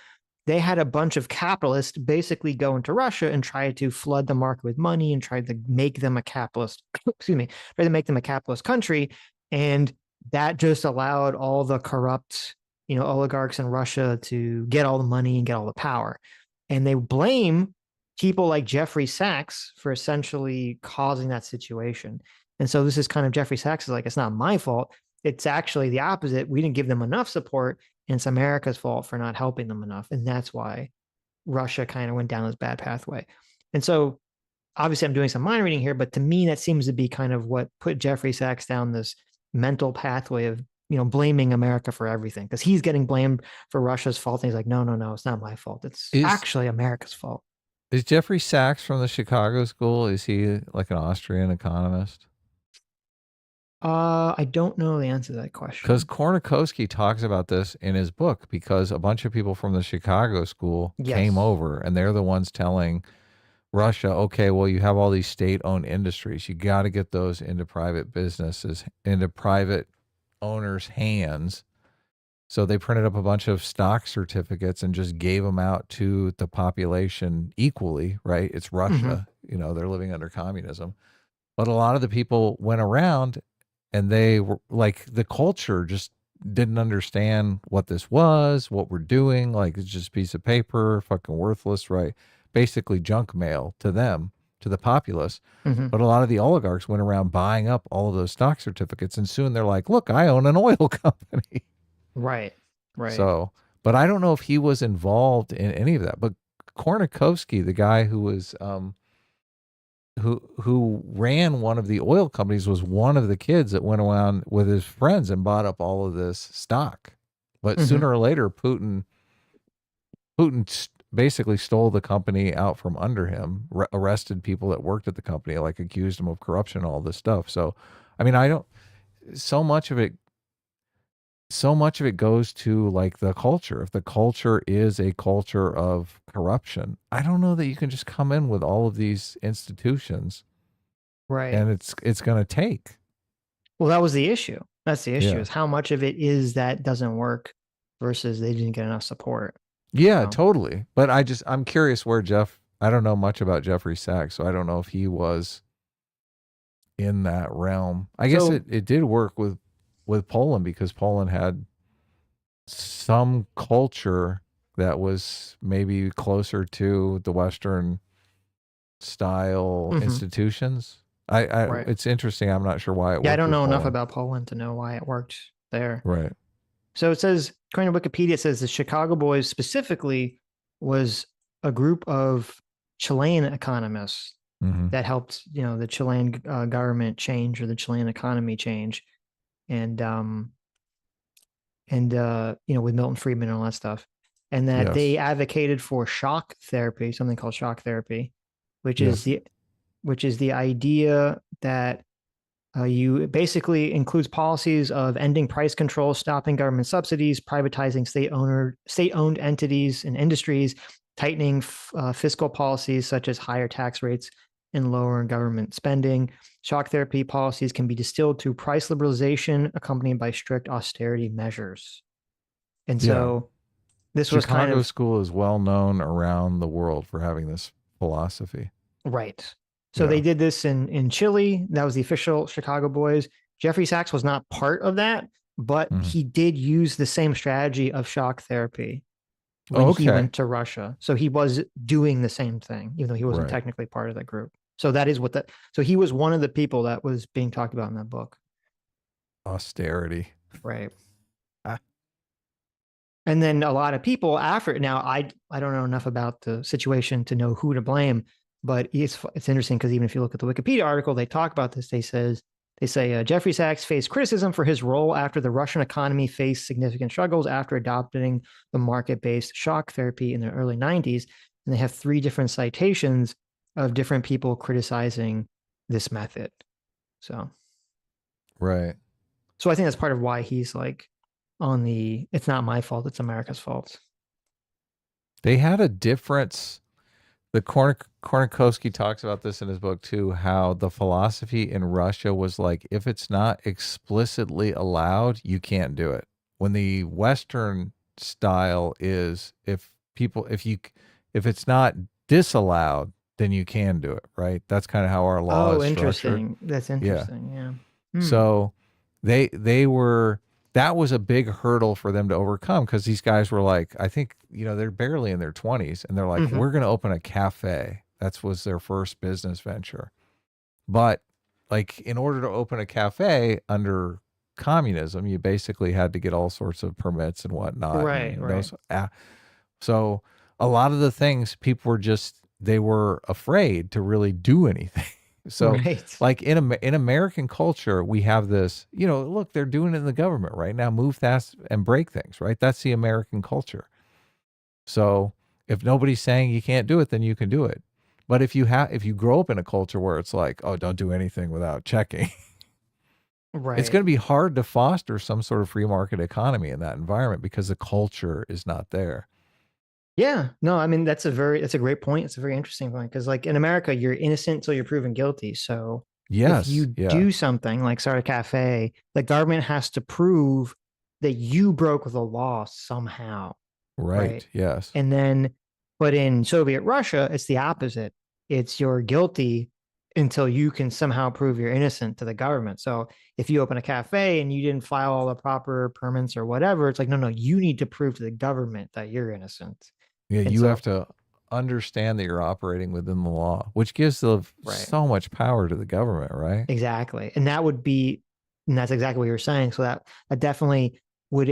they had a bunch of capitalists basically go into Russia and try to flood the market with money and try to make them a capitalist, try to make them a capitalist country. And that just allowed all the corrupt, oligarchs in Russia to get all the money and get all the power. And they blame people like Jeffrey Sachs for essentially causing that situation. And so this is kind of Jeffrey Sachs is like, it's not my fault. It's actually the opposite. We didn't give them enough support, and it's America's fault for not helping them enough. And that's why Russia kind of went down this bad pathway. And so obviously I'm doing some mind reading here, but to me, that seems to be kind of what put Jeffrey Sachs down this mental pathway of, blaming America for everything, because he's getting blamed for Russia's fault. And he's like, no, it's not my fault. It's actually America's fault. Is Jeffrey Sachs from the Chicago School? Is he like an Austrian economist? I don't know the answer to that question. Because Kornikowski talks about this in his book, because a bunch of people from the Chicago School came over, and they're the ones telling Russia, okay, well, you have all these state-owned industries. You got to get those into private businesses, into private owners' hands. So they printed up a bunch of stock certificates and just gave them out to the population equally, right? It's Russia. They're living under communism. But a lot of the people went around, and they were like, the culture just didn't understand what this was, what we're doing. Like, it's just a piece of paper, fucking worthless, right? Basically junk mail to them, to the populace. But a lot of the oligarchs went around buying up all of those stock certificates. And soon they're like, look, I own an oil company. Right. So, but I don't know if he was involved in any of that. But Kornikowski, the guy who was, who ran one of the oil companies, was one of the kids that went around with his friends and bought up all of this stock. But sooner or later, Putin basically stole the company out from under him, arrested people that worked at the company, like accused him of corruption, all this stuff. So, I mean, so much of it goes to like the culture. If the culture is a culture of corruption, I don't know that you can just come in with all of these institutions. Right. And it's going to take. Well, that was the issue. That's the issue, is how much of it is that doesn't work versus they didn't get enough support. Yeah, totally. But I'm curious where I don't know much about Jeffrey Sachs, so I don't know if he was in that realm. I guess it did work with Poland, because Poland had some culture that was maybe closer to the Western style institutions. It's interesting. I'm not sure why it worked. Yeah, I don't know enough about Poland to know why it worked there. Right. So it says, according to Wikipedia, it says the Chicago Boys specifically was a group of Chilean economists that helped, the Chilean government change, or the Chilean economy change. And with Milton Friedman and all that stuff. And that they advocated for shock therapy, something called shock therapy, which is the idea that you basically includes policies of ending price control, stopping government subsidies, privatizing state-owned entities and industries, tightening fiscal policies such as higher tax rates and lower government spending. Shock therapy policies can be distilled to price liberalization accompanied by strict austerity measures. And so this was kind of... Chicago School is well known around the world for having this philosophy. Right. So they did this in Chile. That was the official Chicago Boys. Jeffrey Sachs was not part of that, but he did use the same strategy of shock therapy when he went to Russia. So he was doing the same thing, even though he wasn't technically part of that group. So that is so he was one of the people that was being talked about in that book. Austerity. Right. And then a lot of people after, now I don't know enough about the situation to know who to blame, but it's interesting because even if you look at the Wikipedia article, they talk about this. They says They say Jeffrey Sachs faced criticism for his role after the Russian economy faced significant struggles after adopting the market-based shock therapy in the early 90s. And they have 3 different citations of different people criticizing this method. So, right. So I think that's part of why he's like on the, it's not my fault, it's America's fault. They had a difference. The Kornikowski talks about this in his book too, how the philosophy in Russia was like, if it's not explicitly allowed, you can't do it. When the Western style is, if it's not disallowed, then you can do it, right? That's kind of how our law is interesting. structured. That's interesting. Yeah. So they were, that was a big hurdle for them to overcome, because these guys were like, I think, they're barely in their 20s, and they're like, we're going to open a cafe. That was their first business venture. But like, in order to open a cafe under communism, you basically had to get all sorts of permits and whatnot. Right. So a lot of the things people were they were afraid to really do anything. So like in American culture, we have this, look, they're doing it in the government right now, move fast and break things, right? That's the American culture. So if nobody's saying you can't do it, then you can do it. But if you grow up in a culture where it's like, oh, don't do anything without checking, it's going to be hard to foster some sort of free market economy in that environment, because the culture is not there. Yeah, no, I mean, that's a great point. It's a very interesting point, because like in America, you're innocent until you're proven guilty. So if you do something like start a cafe, the government has to prove that you broke the law somehow. Right. Yes. And then, but in Soviet Russia, it's the opposite. It's you're guilty until you can somehow prove you're innocent to the government. So if you open a cafe and you didn't file all the proper permits or whatever, it's like, no, you need to prove to the government that you're innocent. Yeah, you have to understand that you're operating within the law, which gives so much power to the government, right? Exactly. And that's exactly what you're saying. So that definitely would,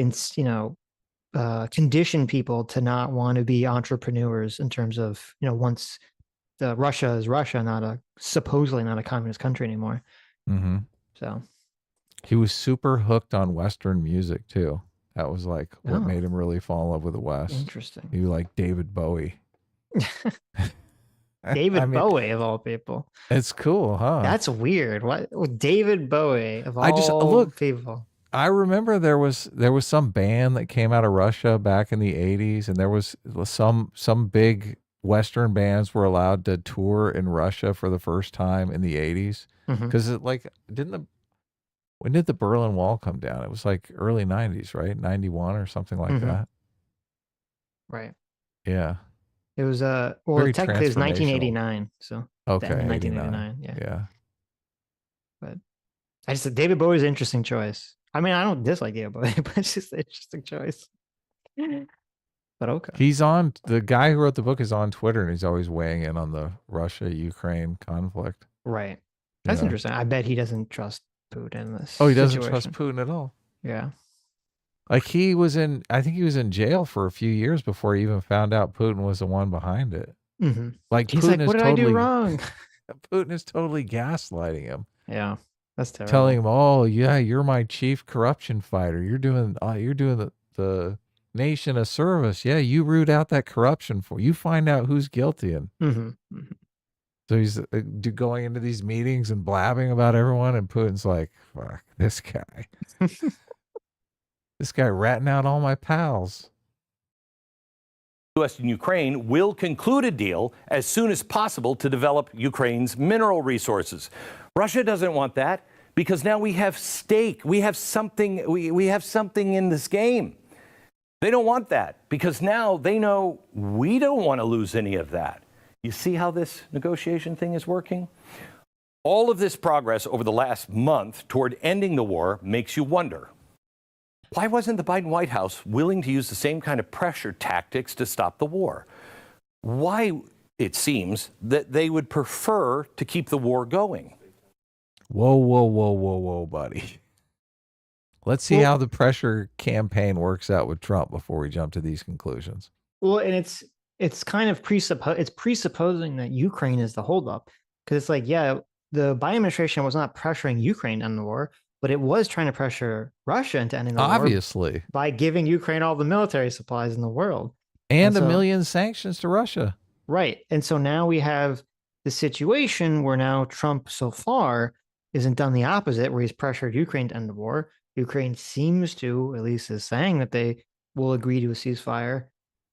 condition people to not want to be entrepreneurs in terms of, once Russia is Russia, supposedly not a communist country anymore. Mm-hmm. So he was super hooked on Western music too. That was like what made him really fall in love with the West. Interesting. He liked David Bowie. Bowie of all people. It's cool, huh? That's weird. What? David Bowie of all people. I remember there was some band that came out of Russia back in the 80s, and there was some big Western bands were allowed to tour in Russia for the first time in the 80s. Because when did the Berlin Wall come down? It was like early 90s, right? 91 or something like that. Right. Yeah. It was technically it was 1989. So okay, 1989. Yeah. But I just said David Bowie is an interesting choice. I mean, I don't dislike David Bowie, but it's just an interesting choice. But okay. The guy who wrote the book is on Twitter, and he's always weighing in on the Russia-Ukraine conflict. Right. That's interesting. I bet he doesn't trust Putin in this. Oh, he doesn't trust Putin at all. Yeah. Like I think he was in jail for a few years before he even found out Putin was the one behind it. Mm-hmm. Like he's Putin like, what did I do wrong? Putin is totally gaslighting him. Yeah, that's terrible. Telling him, "Oh yeah, you're my chief corruption fighter. You're doing the nation a service. Yeah, you root out that corruption you find out who's guilty." And so he's going into these meetings and blabbing about everyone, and Putin's like, "Fuck this guy." This guy ratting out all my pals. U.S. and Ukraine will conclude a deal as soon as possible to develop Ukraine's mineral resources. Russia doesn't want that because now we have stake. We have something. We have something in this game. They don't want that because now they know we don't want to lose any of that. You see how this negotiation thing is working? All of this progress over the last month toward ending the war makes you wonder. Why wasn't the Biden White House willing to use the same kind of pressure tactics to stop the war? Why, it seems, that they would prefer to keep the war going? Whoa, buddy. Let's see how the pressure campaign works out with Trump before we jump to these conclusions. Well, and it's kind of presupposing that Ukraine is the holdup, because it's like, yeah, the Biden administration was not pressuring Ukraine to end the war, but it was trying to pressure Russia into ending the Obviously. war by giving Ukraine all the military supplies in the world. And so, 1 million sanctions to Russia. Right. And so now we have the situation where now Trump so far isn't done the opposite, where he's pressured Ukraine to end the war. Ukraine seems to, at least is saying that they will agree to a ceasefire.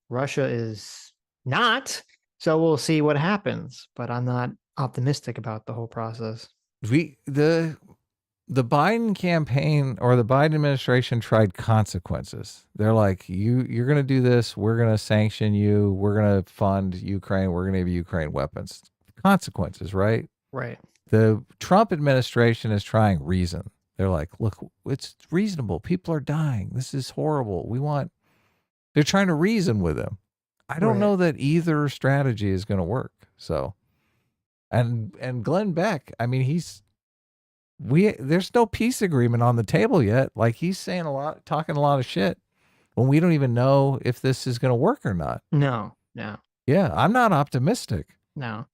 Russia is not. So we'll see what happens. But I'm not optimistic about the whole process. The Biden campaign or the Biden administration tried consequences. They're like, you're going to do this. We're going to sanction you. We're going to fund Ukraine. We're going to give Ukraine weapons. Consequences, right? Right. The Trump administration is trying reason. They're like, look, it's reasonable. People are dying. This is horrible. They're trying to reason with him. I don't know that either strategy is going to work. So, and Glenn Beck, I mean, there's no peace agreement on the table yet. Like, he's saying talking a lot of shit when we don't even know if this is going to work or not. No. Yeah, I'm not optimistic. No.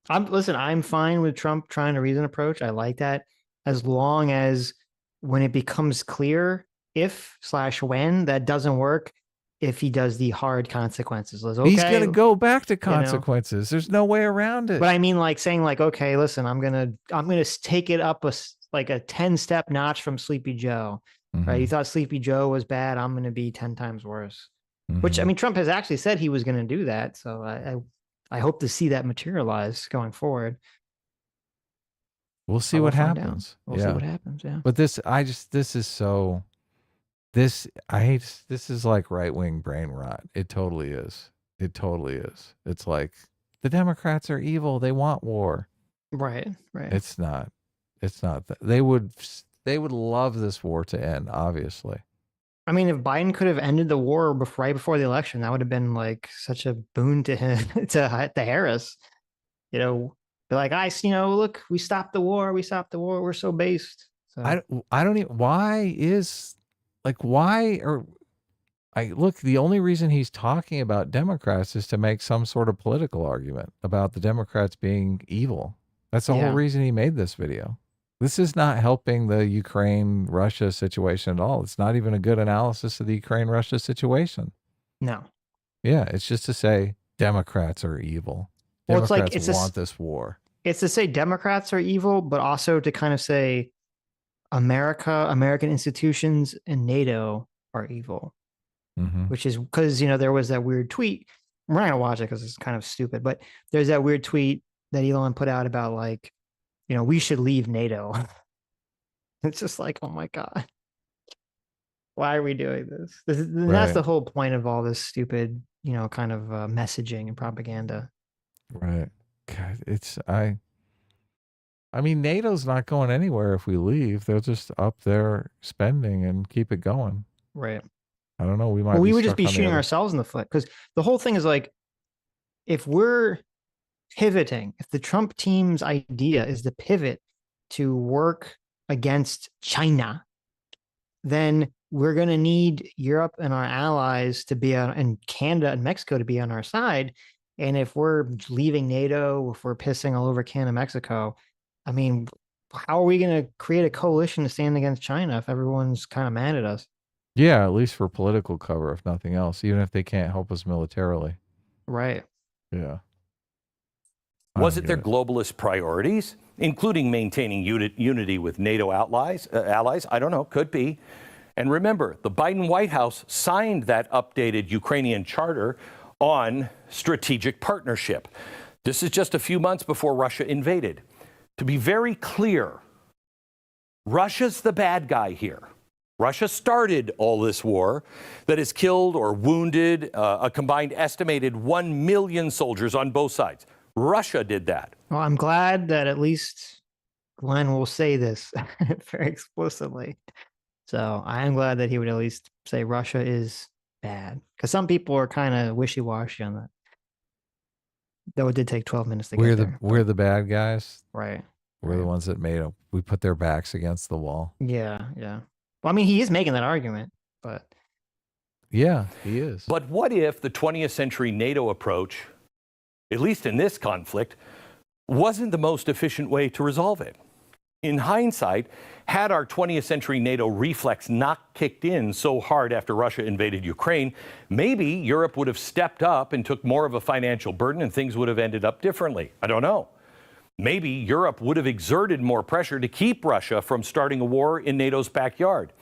I'm fine with Trump trying to reason approach. I like that, as long as when it becomes clear if/when that doesn't work, if he does the hard consequences. Okay, he's going to go back to consequences. There's no way around it. But I mean, like saying like, okay, listen, I'm going to take it up a 10-step notch from Sleepy Joe, right? You thought Sleepy Joe was bad. I'm going to be 10 times worse, which I mean, Trump has actually said he was going to do that. So I hope to see that materialize going forward. We'll see what happens. We'll see what happens. Yeah. But this is like right-wing brain rot. It totally is. It's like the Democrats are evil. They want war. Right. It's not. They would love this war to end, obviously. I mean, if Biden could have ended the war right before the election, that would have been like such a boon to him, to Harris. Be like, look, we stopped the war. We're so based. So. I don't even, the only reason he's talking about Democrats is to make some sort of political argument about the Democrats being evil. That's the whole reason he made this video. This is not helping the Ukraine-Russia situation at all. It's not even a good analysis of the Ukraine-Russia situation. No. Yeah, it's just to say Democrats are evil. Well, Democrats want this war. It's to say Democrats are evil, but also to kind of say American institutions, and NATO are evil. Which is because, there was that weird tweet. We're not going to watch it because it's kind of stupid, but there's that weird tweet that Elon put out about like, we should leave NATO. It's just like, oh my God. Why are we doing this? That's the whole point of all this stupid, kind of messaging and propaganda. Right. God, I mean, NATO's not going anywhere if we leave. They'll just up their spending and keep it going. Right. I don't know. We would just be shooting ourselves in the foot, because the whole thing is like, if we're pivoting, if the Trump team's idea is to pivot to work against China, then we're going to need Europe and our allies to be and Canada and Mexico to be on our side. And if we're leaving NATO, if we're pissing all over Canada, Mexico, I mean, how are we going to create a coalition to stand against China if everyone's kind of mad at us? Yeah, at least for political cover, if nothing else, even if they can't help us militarily. Right. Yeah. Was it their globalist priorities, including maintaining unity with NATO allies? I don't know. Could be. And remember, the Biden White House signed that updated Ukrainian charter on strategic partnership. This is just a few months before Russia invaded. To be very clear, Russia's the bad guy here. Russia started all this war that has killed or wounded a combined estimated 1 million soldiers on both sides. Russia did that. Well, I'm glad that at least Glenn will say this very explicitly. So I am glad that he would at least say Russia is bad, because some people are kind of wishy-washy on that. Though it did take 12 minutes to get there. We're the bad guys. Right. We're the ones that made them. We put their backs against the wall. Yeah. Well, I mean, he is making that argument, but. Yeah, he is. But what if the 20th century NATO approach, at least in this conflict, wasn't the most efficient way to resolve it. In hindsight, had our 20th century NATO reflex not kicked in so hard after Russia invaded Ukraine, maybe Europe would have stepped up and took more of a financial burden and things would have ended up differently. I don't know. Maybe Europe would have exerted more pressure to keep Russia from starting a war in NATO's backyard.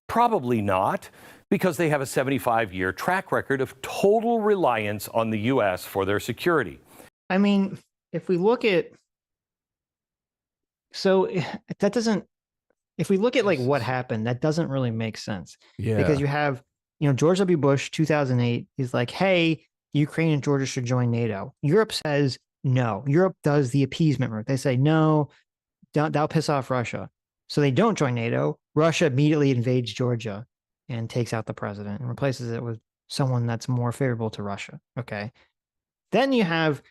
Probably not, because they have a 75-year track record of total reliance on the U.S. for their security. I mean, if we look at, so that doesn't, if we look at like what happened, that doesn't really make sense. Yeah. Because you have, George W. Bush, 2008, is like, hey, Ukraine and Georgia should join NATO. Europe says no. Europe does the appeasement route. They say, no, that'll piss off Russia. So they don't join NATO. Russia immediately invades Georgia and takes out the president and replaces it with someone that's more favorable to Russia. Okay. Then you have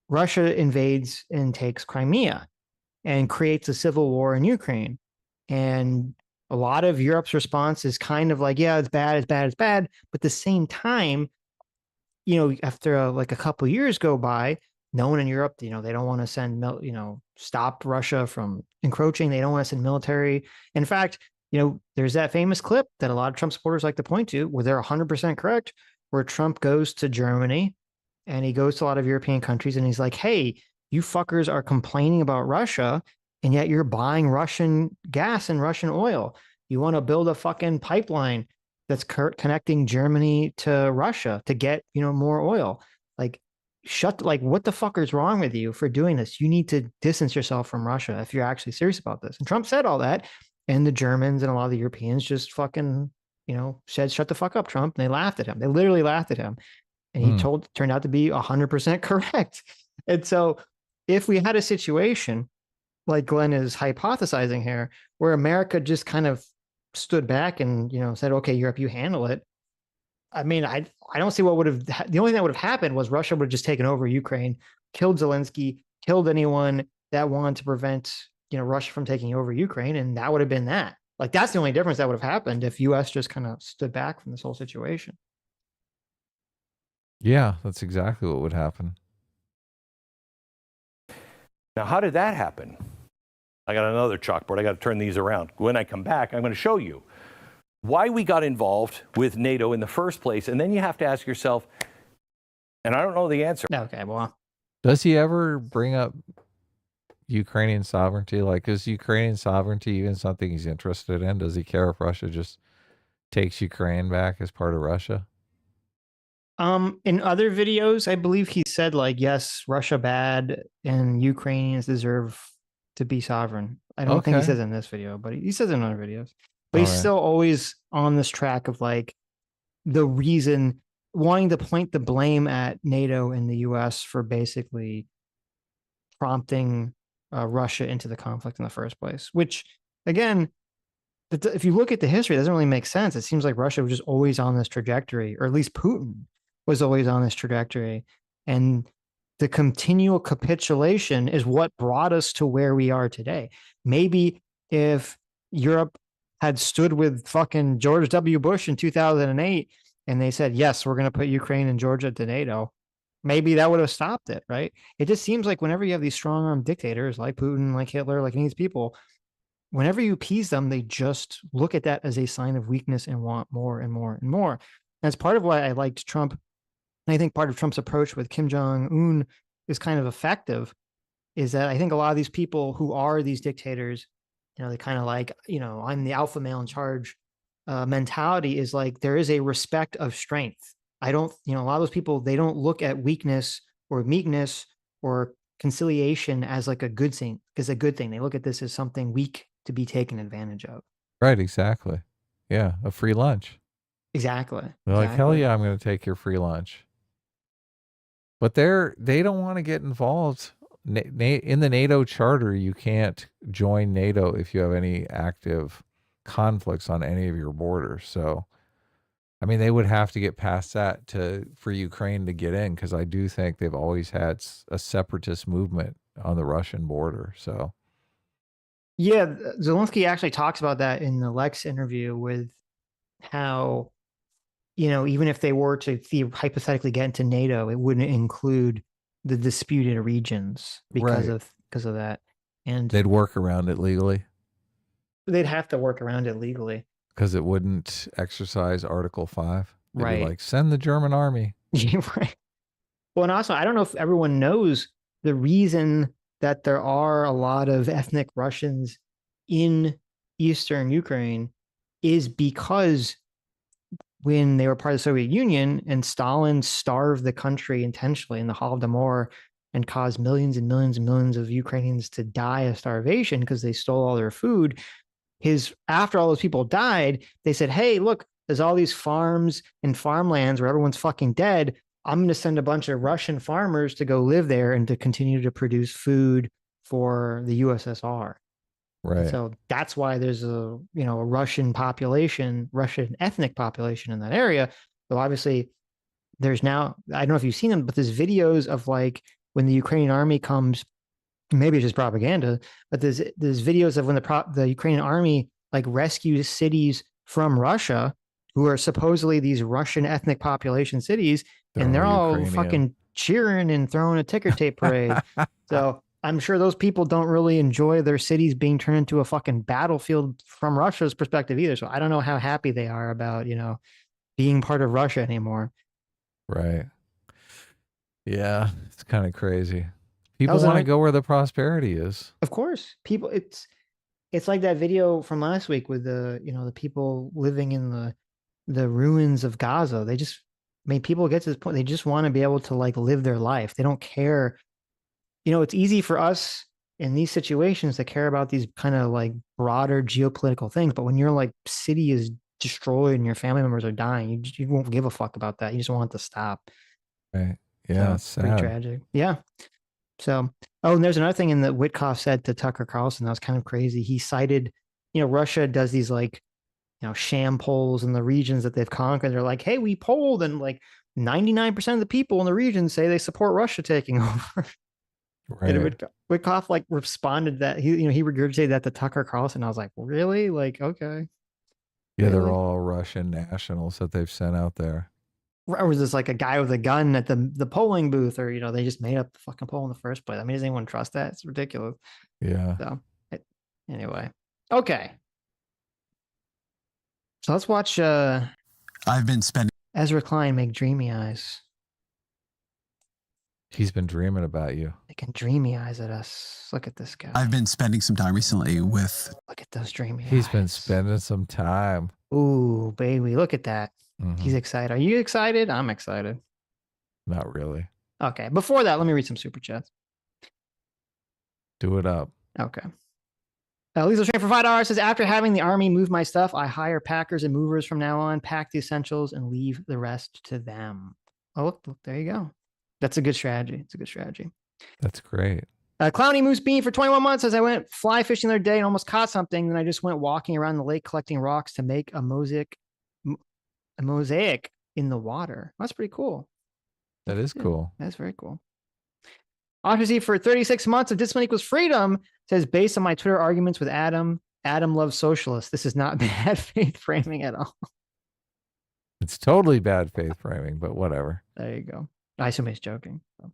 Russia invades and takes Crimea and creates a civil war in Ukraine. And a lot of Europe's response is kind of like, yeah, it's bad, it's bad, it's bad. But at the same time, after a couple of years go by, no one in Europe, they don't want to send, stop Russia from encroaching. They don't want to send military. In fact, there's that famous clip that a lot of Trump supporters like to point to where they're 100% correct, where Trump goes to Germany and he goes to a lot of European countries and he's like, hey, you fuckers are complaining about Russia and yet you're buying Russian gas and Russian oil. You want to build a fucking pipeline that's connecting Germany to Russia to get, more oil. Like, what the fuck is wrong with you for doing this? You need to distance yourself from Russia if you're actually serious about this. And Trump said all that. And the Germans and a lot of the Europeans just fucking, said, shut the fuck up, Trump. And they laughed at him. They literally laughed at him. And he turned out to be 100% correct. And so if we had a situation like Glenn is hypothesizing here, where America just kind of stood back and, said, okay, Europe, you handle it. I mean, I don't see what would have, the only thing that would have happened was Russia would have just taken over Ukraine, killed Zelenskyy, killed anyone that wanted to prevent, Russia from taking over Ukraine. And that would have been that. Like, that's the only difference that would have happened if US just kind of stood back from this whole situation. Yeah, that's exactly what would happen. Now, how did that happen? I got another chalkboard. I got to turn these around. When I come back, I'm going to show you why we got involved with NATO in the first place. And then you have to ask yourself, and I don't know the answer. Okay, well. Does he ever bring up Ukrainian sovereignty? Like, is Ukrainian sovereignty even something he's interested in? Does he care if Russia just takes Ukraine back as part of Russia? In other videos, I believe he said, like, yes, Russia bad and Ukrainians deserve to be sovereign. I don't think he says in this video, but he says in other videos. But he's still always on this track of like the reason wanting to point the blame at NATO and the US for basically prompting Russia into the conflict in the first place, which again, if you look at the history, it doesn't really make sense. It seems like Russia was just always on this trajectory, or at least Putin was always on this trajectory. And the continual capitulation is what brought us to where we are today. Maybe if Europe had stood with fucking George W. Bush in 2008 and they said, yes, we're going to put Ukraine and Georgia to NATO, maybe that would have stopped it, right? It just seems like whenever you have these strong-armed dictators like Putin, like Hitler, like any of these people, whenever you appease them, they just look at that as a sign of weakness and want more and more and more. And that's part of why I liked Trump. And I think part of Trump's approach with Kim Jong-un is kind of effective, is that I think a lot of these people who are these dictators, they kind of like, I'm the alpha male in charge mentality is like, there is a respect of strength. I don't, a lot of those people, they don't look at weakness or meekness or conciliation as like a good thing, because a good thing. They look at this as something weak to be taken advantage of. Right, exactly. Yeah, a free lunch. Exactly. They're like, hell yeah, I'm going to take your free lunch. But they don't want to get involved. In the NATO charter, you can't join NATO if you have any active conflicts on any of your borders. So, I mean, they would have to get past that for Ukraine to get in, because I do think they've always had a separatist movement on the Russian border. So, yeah, Zelenskyy actually talks about that in the Lex interview, with how, even if they were to hypothetically get into NATO, it wouldn't include the disputed regions because of that. And they'd work around it legally. They'd have to work around it legally. Because it wouldn't exercise Article 5. They'd right. be like, send the German army. Yeah, right. Well, and also, I don't know if everyone knows the reason that there are a lot of ethnic Russians in Eastern Ukraine is because when they were part of the Soviet Union and Stalin starved the country intentionally in the Holodomor and caused millions and millions and millions of Ukrainians to die of starvation because they stole all their food. After all those people died, they said, hey, look, there's all these farms and farmlands where everyone's fucking dead. I'm going to send a bunch of Russian farmers to go live there and to continue to produce food for the USSR. Right. And so that's why there's a Russian ethnic population in that area. So obviously there's now, I don't know if you've seen them, but there's videos of like when the Ukrainian army comes, maybe it's just propaganda, but there's videos of when the Ukrainian army like rescues cities from Russia who are supposedly these Russian ethnic population cities, and they're all Ukrainian. Fucking cheering and throwing a ticker tape parade. So I'm sure those people don't really enjoy their cities being turned into a fucking battlefield from Russia's perspective either. So I don't know how happy they are about, being part of Russia anymore. Right. Yeah, it's kind of crazy. People want to go where the prosperity is. Of course. People, it's like that video from last week with the people living in the ruins of Gaza. People get to this point, they just want to be able to like live their life. They don't care. It's easy for us in these situations to care about these kind of like broader geopolitical things. But when your like city is destroyed and your family members are dying, you won't give a fuck about that. You just want it to stop. Right. Yeah. So, pretty tragic. Yeah. So, and there's another thing in that Witkoff said to Tucker Carlson that was kind of crazy. He cited, Russia does these like, sham polls in the regions that they've conquered. They're like, hey, we polled and like 99% of the people in the region say they support Russia taking over. Right. And Witkoff like responded that he regurgitated that to Tucker Carlson. I was like, really? Like, okay. Yeah, really? They're all Russian nationals that they've sent out there. Or was this like a guy with a gun at the polling booth, or they just made up the fucking poll in the first place? I mean, does anyone trust that? It's ridiculous. Yeah. So anyway, okay. So let's watch. I've been spending Ezra Klein make dreamy eyes. He's been dreaming about you. Making dreamy eyes at us. Look at this guy. I've been spending some time recently with. Look at those dreamy eyes. He's been spending some time. Ooh, baby, look at that. Mm-hmm. He's excited. Are you excited? I'm excited. Not really. Okay. Before that, let me read some super chats. Do it up. Okay. Lisa Train for $5 says, after having the army move my stuff, I hire packers and movers from now on, pack the essentials and leave the rest to them. Oh, look, there you go. That's a good strategy. It's a good strategy. That's great. Clowny Moose Bean for 21 months says, I went fly fishing the other day and almost caught something. Then I just went walking around the lake collecting rocks to make a mosaic in the water. That's pretty cool. That is cool. That's very cool. Ocracy for 36 months of discipline equals freedom says, based on my Twitter arguments with Adam loves socialists. This is not bad faith framing at all. It's totally bad faith framing, but whatever. There you go. I assume he's joking. So.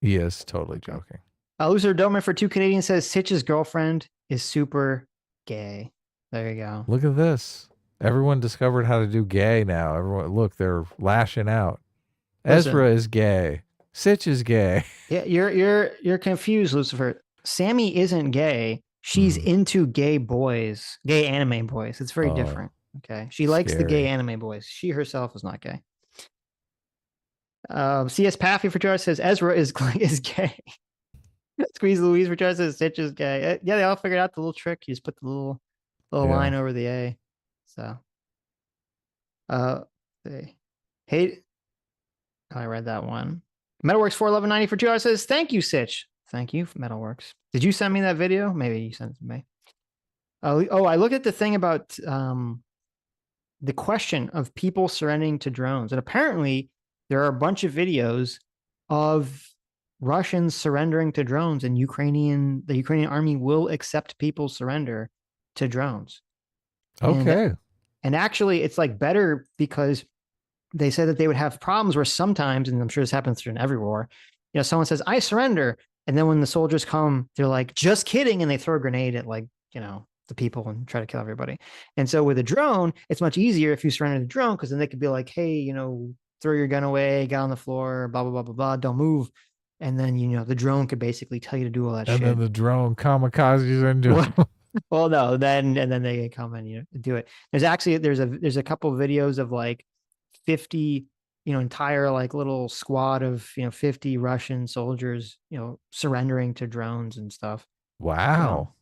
He is totally joking. Loser Doman for 2 Canadians says, Sitch's girlfriend is super gay. There you go. Look at this. Everyone discovered how to do gay now. Everyone, look, they're lashing out. Listen. Ezra is gay. Sitch is gay. Yeah, you're confused, Lucifer. Sammy isn't gay. She's into gay boys, gay anime boys. It's very different. Okay. She likes the gay anime boys. She herself is not gay. CS Paffy for Charles says Ezra is gay. Squeeze Louise for Charles says Sitch is gay. Yeah, they all figured out the little trick. You just put the little line over the A. So, hate. I read that one. Metalworks 41190 for $2 says, thank you, Sitch. Thank you, Metalworks. Did you send me that video? Maybe you sent it to me. I looked at the thing about the question of people surrendering to drones. And apparently there are a bunch of videos of Russians surrendering to drones, and the Ukrainian army will accept people's surrender to drones. Okay. And actually it's like better because they said that they would have problems where sometimes, and I'm sure this happens in every war, someone says, I surrender. And then when the soldiers come, they're like, just kidding. And they throw a grenade at the people and try to kill everybody. And so with a drone, it's much easier if you surrender the drone, because then they could be like, hey, throw your gun away, get on the floor, blah, blah, blah, blah, blah, don't move. And then, the drone could basically tell you to do all that shit. And then the drone kamikazes into it. Well, no, then they come and do it. There's a couple of videos of like 50, entire like little squad of 50 Russian soldiers, surrendering to drones and stuff. Wow.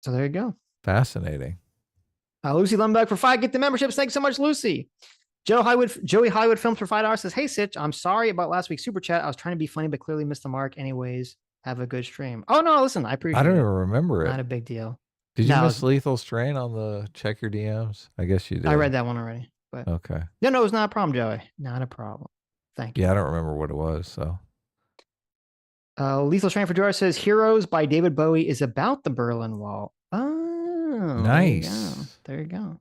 So there you go. Fascinating. Lucy Lundberg for 5 get the memberships. Thanks so much, Lucy. Joey Hollywood Films for $5 says, hey, Sitch, I'm sorry about last week's super chat. I was trying to be funny, but clearly missed the mark. Anyways, have a good stream. Oh, no, listen, I appreciate it. I don't even remember it. Not a big deal. Did you miss Lethal Strain on the check your DMs? I guess you did. I read that one already. But okay. No, it's not a problem, Joey. Not a problem. Thank you. Yeah, I don't remember what it was, so. Lethal Strain for Dora says, Heroes by David Bowie is about the Berlin Wall. Oh, nice. There you go.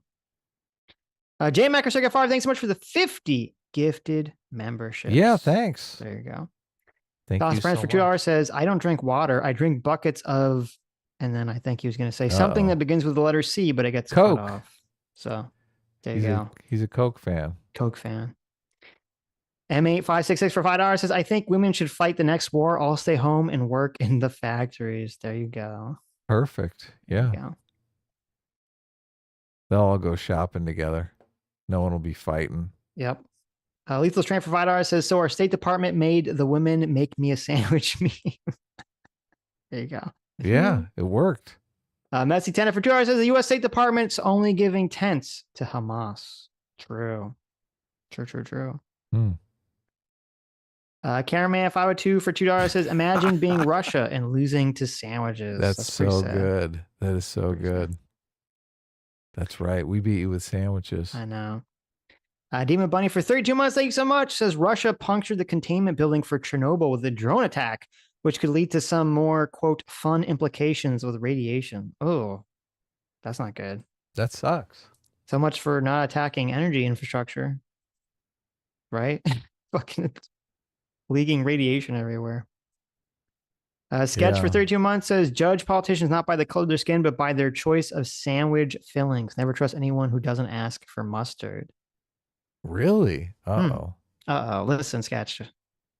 J. Macker Circuit 5, thanks so much for the 50 gifted memberships. Yeah, thanks. There you go. Thank you Friends so for $2 much. says, I don't drink water. I drink buckets of, and then I think he was going to say something that begins with the letter C, but it gets Coke. cut off. So there you go. He's a Coke fan. Coke fan. M8566 for $5 says, I think women should fight the next war. I'll stay home and work in the factories. There you go. Perfect. Yeah. Go. They'll all go shopping together. No one will be fighting. Yep. Lethal Strain for $5 says, so our State Department made the women make me a sandwich meme. There you go. Yeah, it worked. Messy Tenant for $2 says, the U.S. State Department's only giving tents to Hamas. True. Cameraman 502 for $2 says, imagine being Russia and losing to sandwiches. That's so good. That is so good. That's right. We beat you with sandwiches. I know. Demon Bunny for 32 months. Thank you so much. Says Russia punctured the containment building for Chernobyl with a drone attack, which could lead to some more, quote, fun implications with radiation. Oh, that's not good. That sucks. So much for not attacking energy infrastructure. Right? Fucking leaking radiation everywhere. Sketch for 32 months says, judge politicians not by the color of their skin, but by their choice of sandwich fillings. Never trust anyone who doesn't ask for mustard. Really? Uh-oh. Listen, Sketch.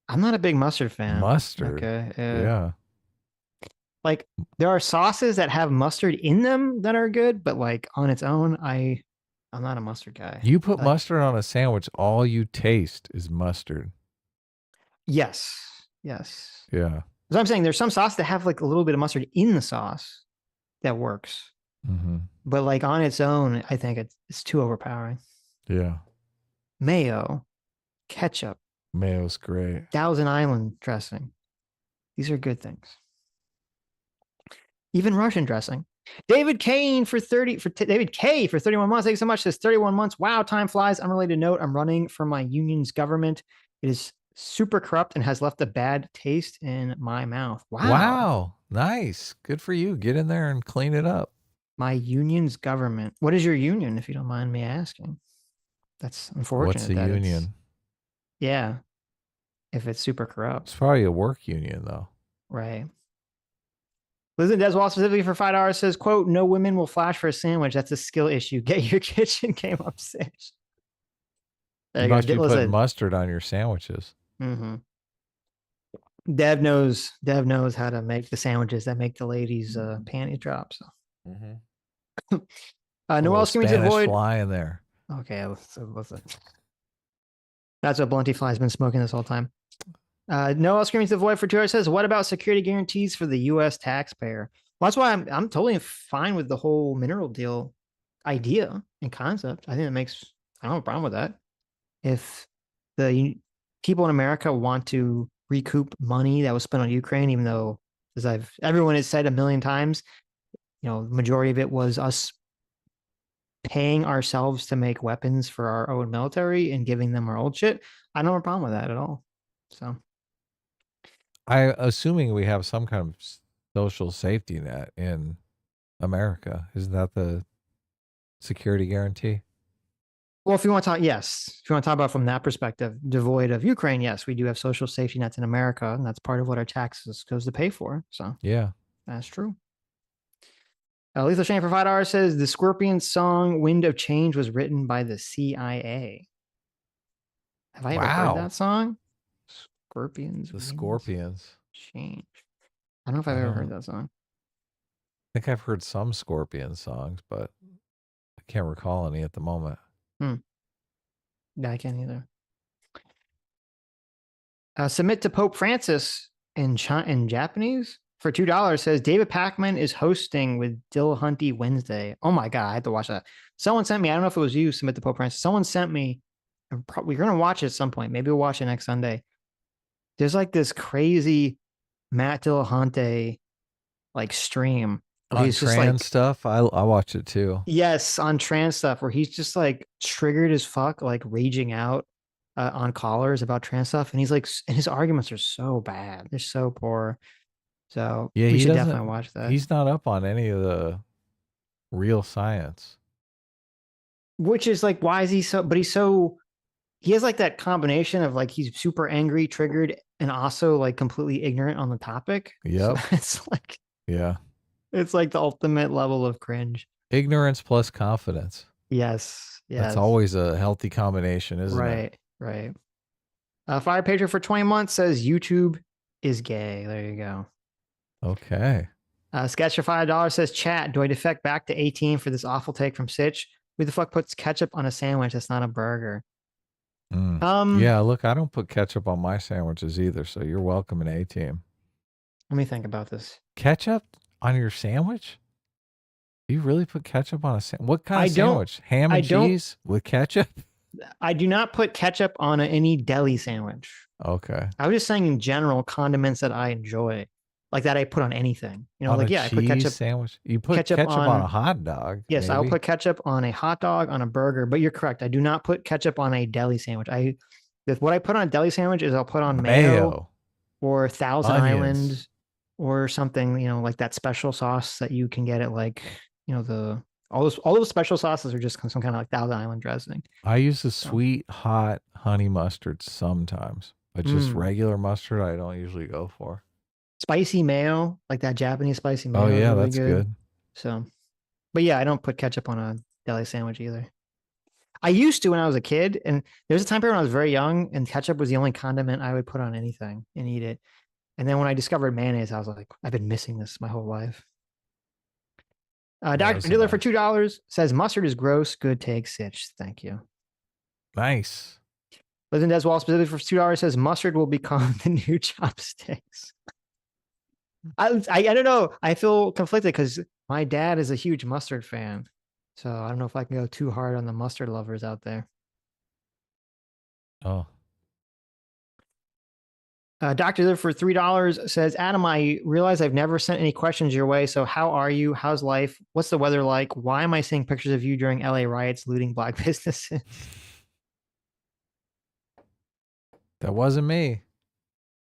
I'm not a big mustard fan. Mustard? Okay. Yeah. Like, there are sauces that have mustard in them that are good, but like on its own, I'm not a mustard guy. You put mustard on a sandwich, all you taste is mustard. Yes. Yeah. So I'm saying there's some sauce that have like a little bit of mustard in the sauce that works. Mm-hmm. But like on its own, I think it's too overpowering. Yeah. Mayo, ketchup. Mayo's great. Thousand Island dressing. These are good things. Even Russian dressing. David K for 31 months. Thank you so much. Says 31 months. Wow, time flies. Unrelated note. I'm running for my union's government. It is super corrupt and has left a bad taste in my mouth. Wow. Nice. Good for you. Get in there and clean it up. My union's government. What is your union, if you don't mind me asking? That's unfortunate. What's a union? Yeah. If it's super corrupt. It's probably a work union, though. Right. Liz and Deswall specifically for $5 says, quote, no women will flash for a sandwich. That's a skill issue. Get your kitchen game up, Sitch. You must be putting mustard on your sandwiches. Mm-hmm. Dev knows how to make the sandwiches that make the ladies' panties drop. So, Noel screams to avoid fly in there. Okay, listen. That's what Blunty Fly's been smoking this whole time. Noel screams to avoid for $2 says, what about security guarantees for the U.S. taxpayer? Well, that's why I'm totally fine with the whole mineral deal idea and concept. I think I don't have a problem with that. If the people in America want to recoup money that was spent on Ukraine, even though, as everyone has said a million times, the majority of it was us paying ourselves to make weapons for our own military and giving them our old shit. I don't have a problem with that at all. So, assuming we have some kind of social safety net in America, isn't that the security guarantee? Well, if you want to talk, yes. If you want to talk about from that perspective, devoid of Ukraine, yes, we do have social safety nets in America, and that's part of what our taxes goes to pay for. So yeah, that's true. Lethal Shane for $5 says the Scorpions song "Wind of Change" was written by the CIA. Have I ever heard that song? Scorpions. The Scorpions. Change. I don't know if I've ever heard that song. I think I've heard some Scorpion songs, but I can't recall any at the moment. Yeah, I can't either. Submit to Pope Francis in Japanese for $2 says David Pakman is hosting with Dillahunty Wednesday. Oh my God, I had to watch that. Someone sent me, I don't know if it was you, Submit to Pope Francis. Someone sent me, we're going to watch it at some point. Maybe we'll watch it next Sunday. There's like this crazy Matt Dillahunty like stream. On he's trans just like, stuff, I watch it too. Yes, on trans stuff where he's just like triggered as fuck, like raging out on callers about trans stuff, and he's like, and his arguments are so bad, they're so poor. So yeah, we should definitely watch that. He's not up on any of the real science, which is like, why is he so? But he has like that combination of like he's super angry, triggered, and also like completely ignorant on the topic. Yep. So it's like, yeah, it's like the ultimate level of cringe. Ignorance plus confidence. Yes. That's always a healthy combination, isn't it? Right. Fire Pager for 20 months says YouTube is gay. There you go. Okay. Sketch for $5 says, chat, do I defect back to 18 for this awful take from Sitch? Who the fuck puts ketchup on a sandwich that's not a burger? Yeah, look, I don't put ketchup on my sandwiches either, so you're welcome in A-Team. Let me think about this. Ketchup on your sandwich? Do you really put ketchup on a sandwich? What kind of sandwich? Ham and cheese with ketchup? I do not put ketchup on any deli sandwich. Okay. I was just saying in general, condiments that I enjoy, like that I put on anything. You know, on like, a I put ketchup. Sandwich? You put ketchup on a hot dog? Yes, maybe? I'll put ketchup on a hot dog, on a burger, but you're correct. I do not put ketchup on a deli sandwich. What I put on a deli sandwich is I'll put on mayo or Thousand Island or something, you know, like that special sauce that you can get at like, you know, all those special sauces are just some kind of like Thousand Island dressing. I use the sweet, hot honey mustard sometimes, but just regular mustard I don't usually go for. Spicy mayo, like that Japanese spicy mayo. Oh yeah, really that's good. So, but yeah, I don't put ketchup on a deli sandwich either. I used to when I was a kid, and there was a time period when I was very young, and ketchup was the only condiment I would put on anything and eat it. And then when I discovered mayonnaise, I was like, I've been missing this my whole life. Dr. Diller for $2 says mustard is gross. Good take, Sitch. Thank you. Nice. Lives in Deswall specifically for $2 says mustard will become the new chopsticks. I don't know. I feel conflicted because my dad is a huge mustard fan. So I don't know if I can go too hard on the mustard lovers out there. Oh. Dr. Liv for $3 says, Adam, I realize I've never sent any questions your way. So how are you? How's life? What's the weather like? Why am I seeing pictures of you during LA riots looting black businesses? That wasn't me.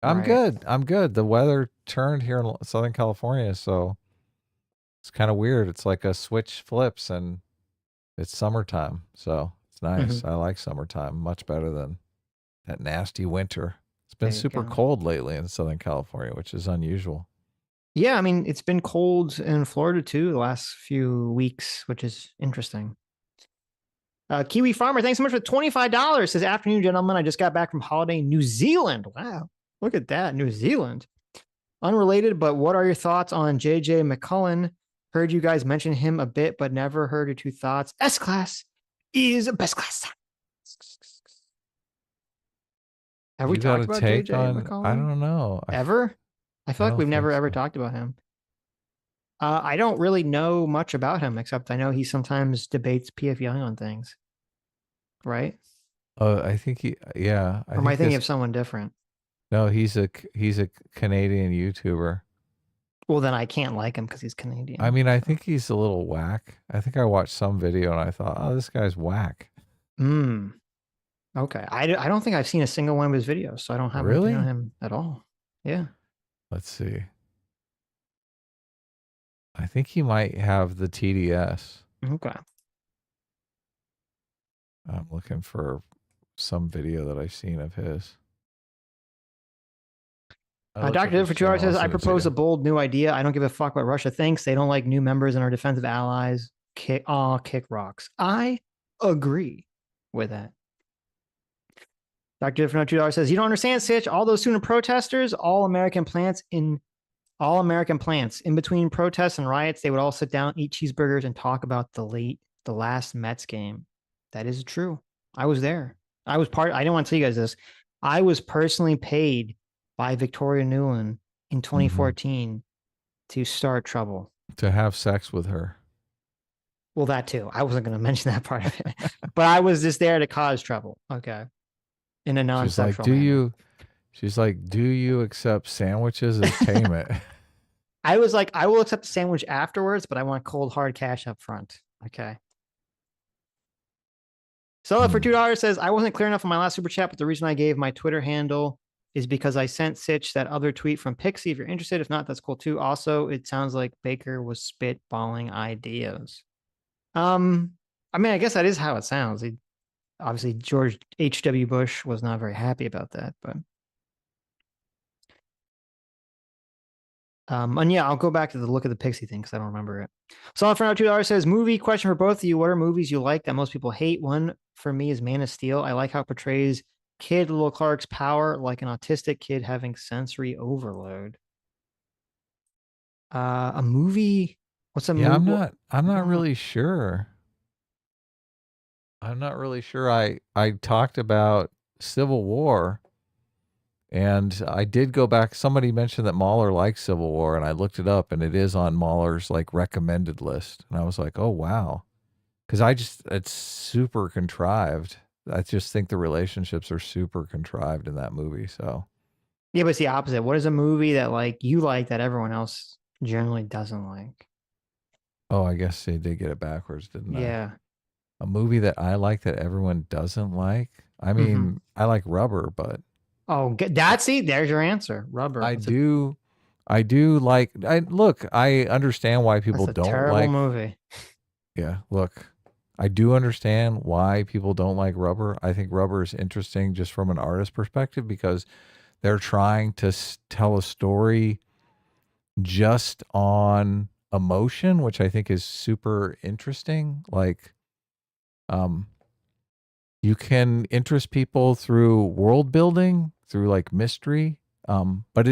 I'm good. I'm good. The weather turned here in Southern California, so it's kind of weird. It's like a switch flips and it's summertime. So it's nice. I like summertime much better than that nasty winter. It's been super cold lately in Southern California, which is unusual. Yeah, I mean, it's been cold in Florida too the last few weeks, which is interesting. Kiwi Farmer, thanks so much for $25. Says, afternoon, gentlemen. I just got back from holiday in New Zealand. Wow, look at that, New Zealand. Unrelated, but what are your thoughts on J.J. McCullen? Heard you guys mention him a bit, but never heard your two thoughts. S-Class is best class. Have we talked about J.J. McCullen? I don't know. Ever? I feel like we've never ever talked about him. I don't really know much about him, except I know he sometimes debates P.F. Young on things. Right? I think yeah. Or am I thinking of someone different? No, he's a Canadian YouTuber. Well, then I can't like him because he's Canadian. I mean, I think he's a little whack. I think I watched some video and I thought, oh, this guy's whack. Okay. I don't think I've seen a single one of his videos, so I don't have anything on him at all. Yeah. Let's see. I think he might have the TDS. Okay. I'm looking for some video that I've seen of his. Dr. Debunking says, I propose a bold new idea. I don't give a fuck what Russia thinks. They don't like new members in our defensive allies. Kick rocks. I agree with that. Dr. Different $2 says, you don't understand, Sitch. All those student protesters, all American plants. In between protests and riots, they would all sit down, eat cheeseburgers, and talk about the last Mets game. That is true. I was there. I didn't want to tell you guys this. I was personally paid by Victoria Nuland in 2014 to start trouble. To have sex with her. Well, that too. I wasn't going to mention that part of it. But I was just there to cause trouble. Okay. In a non-sexual manner. She's like, do you accept sandwiches as payment? I was like, I will accept the sandwich afterwards, but I want cold hard cash up front. Okay. So for $2 says, I wasn't clear enough on my last super chat, but the reason I gave my Twitter handle is because I sent Sitch that other tweet from Pixie. If you're interested, if not, that's cool too. Also, it sounds like Baker was spitballing ideas. I mean, I guess that is how it sounds. Obviously, George H.W. Bush was not very happy about that, but and yeah, I'll go back to the look of the Pixie thing because I don't remember it. Solid for now, $2 says, movie question for both of you. What are movies you like that most people hate? One for me is Man of Steel. I like how it portrays Kid Little Clark's power like an autistic kid having sensory overload. A movie. What's a movie? I'm not really sure. I'm not really sure. I talked about Civil War, and I did go back. Somebody mentioned that Mahler likes Civil War, and I looked it up, and it is on Mahler's like recommended list. And I was like, oh wow, because it's super contrived. I just think the relationships are super contrived in that movie. So yeah, but it's the opposite. What is a movie that like you like that everyone else generally doesn't like? Oh, I guess they did get it backwards, didn't I? Yeah. A movie that I like that everyone doesn't like. I mean, I like Rubber, but there's your answer. Rubber. I do like. I understand why people don't like. Terrible movie. Yeah, look, I do understand why people don't like Rubber. I think Rubber is interesting just from an artist perspective because they're trying to tell a story just on emotion, which I think is super interesting. Like, you can interest people through world building, through like mystery. But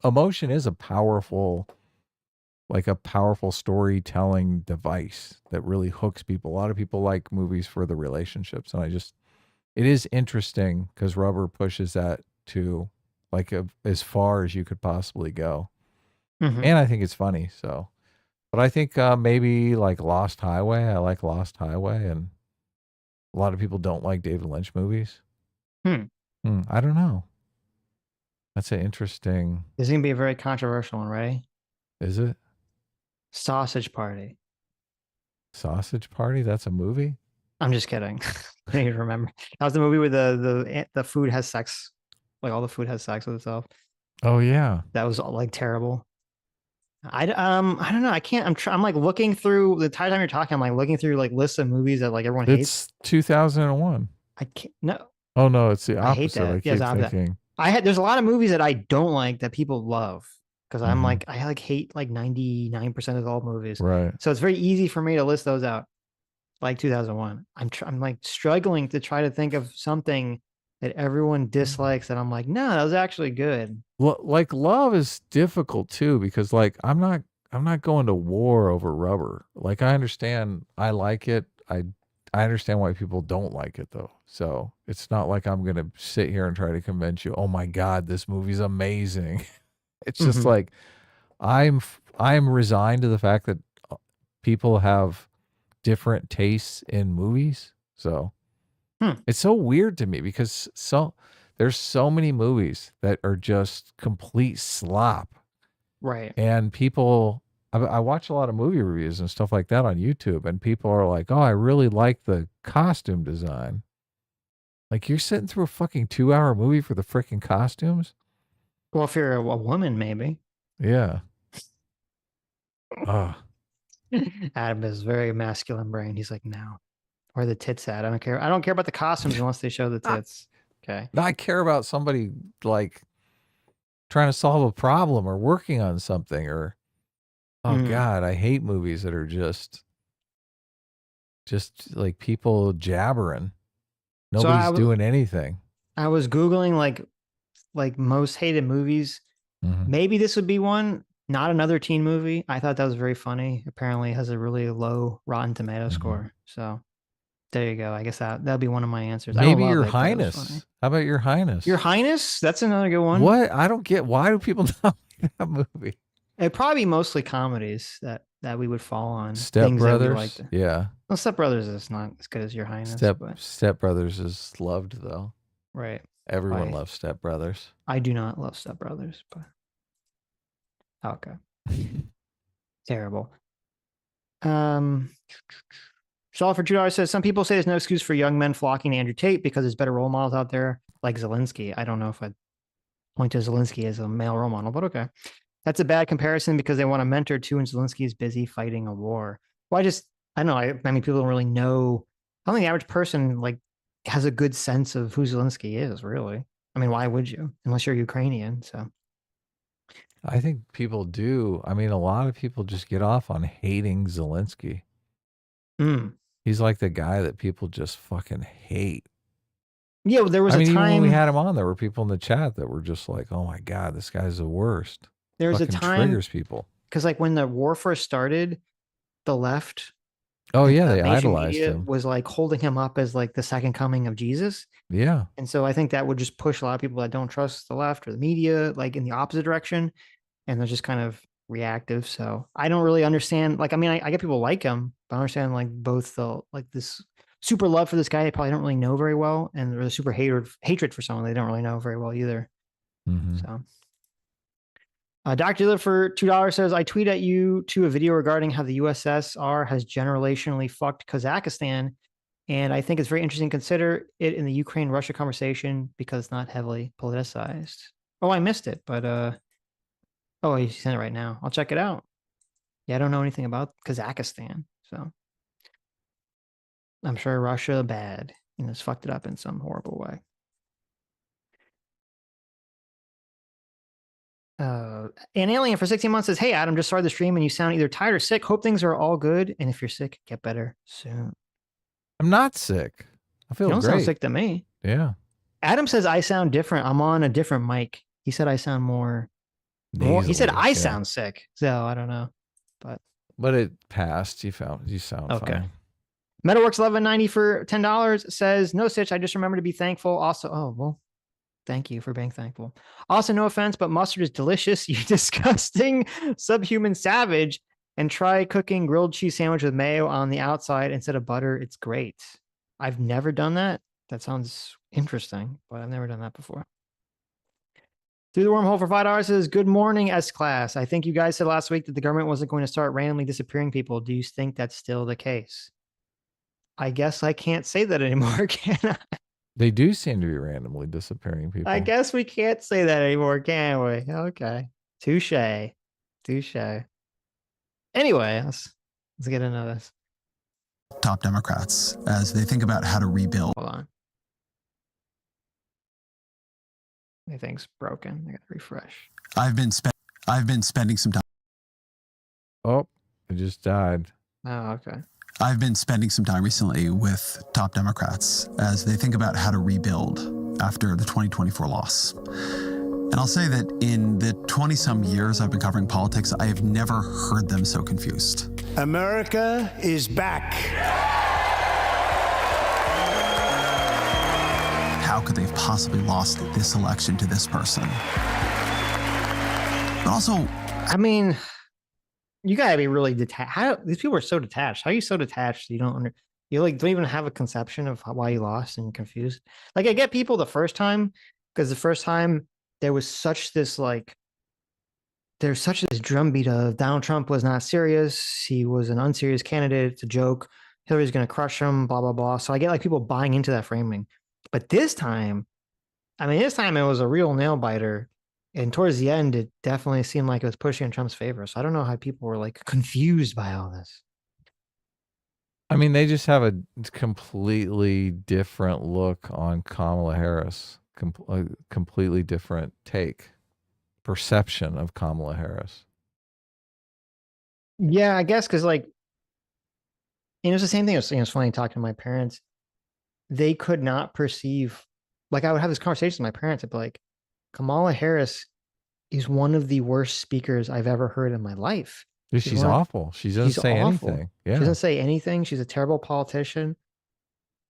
emotion is a powerful storytelling device that really hooks people. A lot of people like movies for the relationships. And it is interesting because Rubber pushes that to like as far as you could possibly go. And I think it's funny. So, but I think maybe like Lost Highway. I like Lost Highway, and a lot of people don't like David Lynch movies. I don't know. That's an interesting. This is going to be a very controversial one, right? Is it? Sausage Party. Sausage Party? That's a movie? I'm just kidding. I don't even remember. That was the movie where the food has sex. Like all the food has sex with itself. Oh yeah. That was like terrible. I don't know. I can't. I'm like looking through the entire time you're talking. I'm like looking through like lists of movies that like everyone hates. It's 2001. I can't. No. Oh no, it's the opposite. I hate that. I keep thinking. There's a lot of movies that I don't like that people love because I'm like I like hate like 99% of all movies. Right. So it's very easy for me to list those out. Like 2001. I'm like struggling to try to think of something that everyone dislikes that I'm like, no, that was actually good. Well, like love is difficult too because like I'm not going to war over Rubber. Like I understand I like it. I understand why people don't like it though. So it's not like I'm going to sit here and try to convince you, oh my God, this movie's amazing. It's just like, I'm resigned to the fact that people have different tastes in movies. So it's so weird to me because there's so many movies that are just complete slop. Right. And people, I watch a lot of movie reviews and stuff like that on YouTube, and people are like, oh, I really like the costume design. Like, you're sitting through a fucking 2-hour movie for the freaking costumes? Well, if you're a woman, maybe. Yeah. Adam is very masculine brain. He's like, no. Where the tits at? I don't care. I don't care about the costumes unless they show the tits. Okay. No, I care about somebody like trying to solve a problem or working on something or, oh God, I hate movies that are just like people jabbering. Nobody's doing anything. I was Googling like most hated movies. Maybe this would be one. Not another teen movie. I thought that was very funny. Apparently it has a really low Rotten Tomato score. So there you go. I guess that'll be one of my answers. Maybe Your Highness. How about Your Highness? Your Highness? That's another good one. What? I don't get. Why do people not like that movie? It'd probably be mostly comedies that we would fall on. Step Brothers. Yeah. Well, Step Brothers is not as good as Your Highness. Step Brothers is loved though. Right. Everyone loves Step Brothers. I do not love Step Brothers, but okay. Terrible. Shaw for $2 says some people say there's no excuse for young men flocking to Andrew Tate because there's better role models out there, like Zelenskyy. I don't know if I'd point to Zelenskyy as a male role model, but okay. That's a bad comparison because they want a mentor too, and Zelenskyy is busy fighting a war. Well, I don't know. I mean, people don't really know. I don't think the average person like has a good sense of who Zelenskyy is, really. I mean, why would you? Unless you're Ukrainian, so. I think people do. I mean, a lot of people just get off on hating Zelenskyy. He's like the guy that people just fucking hate. Yeah, well, there was a time even when we had him on, there were people in the chat that were just like, "Oh my God, this guy's the worst." There was a time triggers people because, like, when the war first started, the left, they idolized him. Was like holding him up as like the second coming of Jesus. Yeah, and so I think that would just push a lot of people that don't trust the left or the media like in the opposite direction, and they're just kind of reactive. So I don't really understand. Like, I mean, I get people like him, but I understand like both the like this super love for this guy they probably don't really know very well, and the super hatred for someone they don't really know very well either. So. Dr. Dealer for $2 says, I tweet at you to a video regarding how the USSR has generationally fucked Kazakhstan. And I think it's very interesting to consider it in the Ukraine-Russia conversation because it's not heavily politicized. Oh, I missed it, but oh, you sent it right now. I'll check it out. Yeah, I don't know anything about Kazakhstan, so I'm sure Russia bad and has fucked it up in some horrible way. An alien for 16 months says, hey, Adam, just started the stream and you sound either tired or sick. Hope things are all good. And if you're sick, get better soon. I'm not sick. I feel great. You don't sound sick to me. Yeah. Adam says I sound different. I'm on a different mic. He said I sound more. He said I sound sick. So I don't know. But it passed. You sound okay. fine. Metalworks 1190 for $10 says, no, Sitch, I just remember to be thankful. Also, oh, well, thank you for being thankful. Also, no offense, but mustard is delicious. You disgusting subhuman savage. And try cooking grilled cheese sandwich with mayo on the outside instead of butter. It's great. I've never done that. That sounds interesting, but I've never done that before. Through the wormhole for $5 says, good morning, S-Class. I think you guys said last week that the government wasn't going to start randomly disappearing people. Do you think that's still the case? I guess I can't say that anymore, can I? They do seem to be randomly disappearing people. I guess we can't say that anymore, can we? Okay. Touche. Anyway, let's get into this. Top Democrats as they think about how to rebuild. Hold on. Everything's broken. I gotta refresh. I've been spending some time. Oh, it just died. Oh, okay. I've been spending some time recently with top Democrats as they think about how to rebuild after the 2024 loss. And I'll say that in the 20-some years I've been covering politics, I have never heard them so confused. America is back. How could they have possibly lost this election to this person? But also, I mean, you gotta be really detached. These people are so detached. How are you so detached? You don't don't even have a conception of why you lost and you're confused. Like, I get people the first time because the first time there was such this drumbeat of Donald Trump was not serious. He was an unserious candidate. It's a joke. Hillary's going to crush him, blah, blah, blah. So I get like people buying into that framing. But this time it was a real nail biter. And towards the end, it definitely seemed like it was pushing in Trump's favor. So I don't know how people were like confused by all this. I mean, they just have a completely different look on Kamala Harris. A completely different perception of Kamala Harris. Yeah, I guess because like, it was the same thing. It was funny talking to my parents. They could not perceive, like I would have this conversation with my parents. I'd be like, Kamala Harris is one of the worst speakers I've ever heard in my life. Dude, she's awful. She doesn't say anything. Yeah. She doesn't say anything. She's a terrible politician.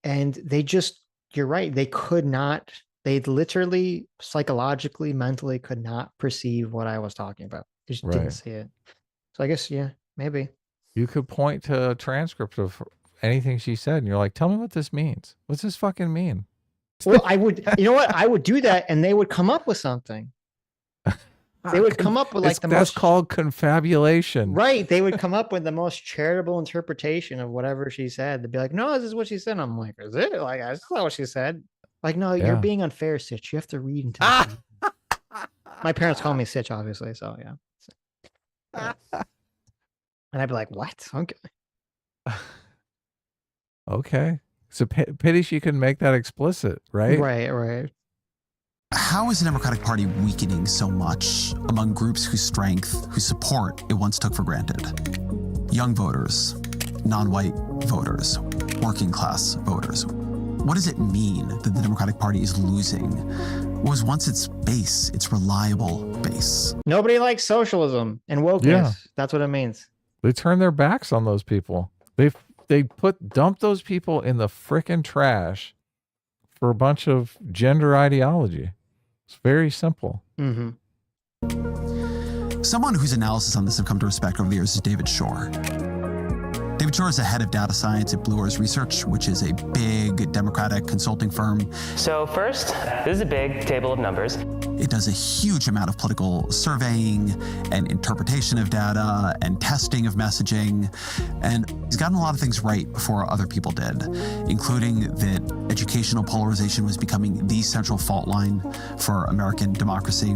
And they just, you're right. They could not, they literally, psychologically, mentally could not perceive what I was talking about. They just didn't see it. So I guess, yeah, maybe. You could point to a transcript of anything she said and you're like, tell me what this means. What's this fucking mean? Well, I would, you know what? I would do that and they would come up with something. They would come up with like that's called confabulation. Right. They would come up with the most charitable interpretation of whatever she said. They'd be like, no, this is what she said. I'm like, is it? Like, that's not what she said. Like, no, you're being unfair, Sitch. You have to read into My parents call me Sitch, obviously. So, yeah. And I'd be like, what? Okay. Okay. So pity she couldn't make that explicit, right? Right. How is the Democratic Party weakening so much among groups whose strength, whose support it once took for granted? Young voters, non-white voters, working class voters. What does it mean that the Democratic Party is losing what was once its base, its reliable base? Nobody likes socialism and wokeness. Yeah. That's what it means. They turn their backs on those people. They dump those people in the frickin' trash for a bunch of gender ideology. It's very simple. Mm-hmm. Someone whose analysis on this have come to respect over the years is David Shor. David Shor is the head of data science at Blue Oars Research, which is a big Democratic consulting firm. So first, this is a big table of numbers. It does a huge amount of political surveying and interpretation of data and testing of messaging. And he's gotten a lot of things right before other people did, including that educational polarization was becoming the central fault line for American democracy.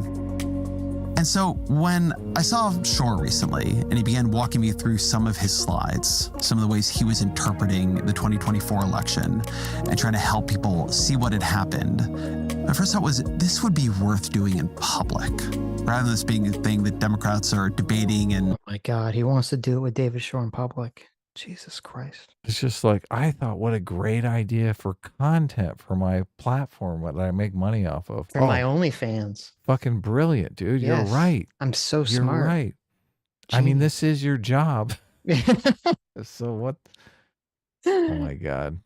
And so when I saw Shor recently, and he began walking me through some of his slides, some of the ways he was interpreting the 2024 election and trying to help people see what had happened, my first thought was this would be worth doing in public, rather than this being a thing that Democrats are debating. And oh my God, he wants to do it with David Shor in public. Jesus Christ. It's just like, I thought, what a great idea for content for my platform that I make money off of. For my OnlyFans. Fucking brilliant, dude. Yes. You're right. I'm so smart. You're right. Jeez. I mean, this is your job. So what? Oh my God.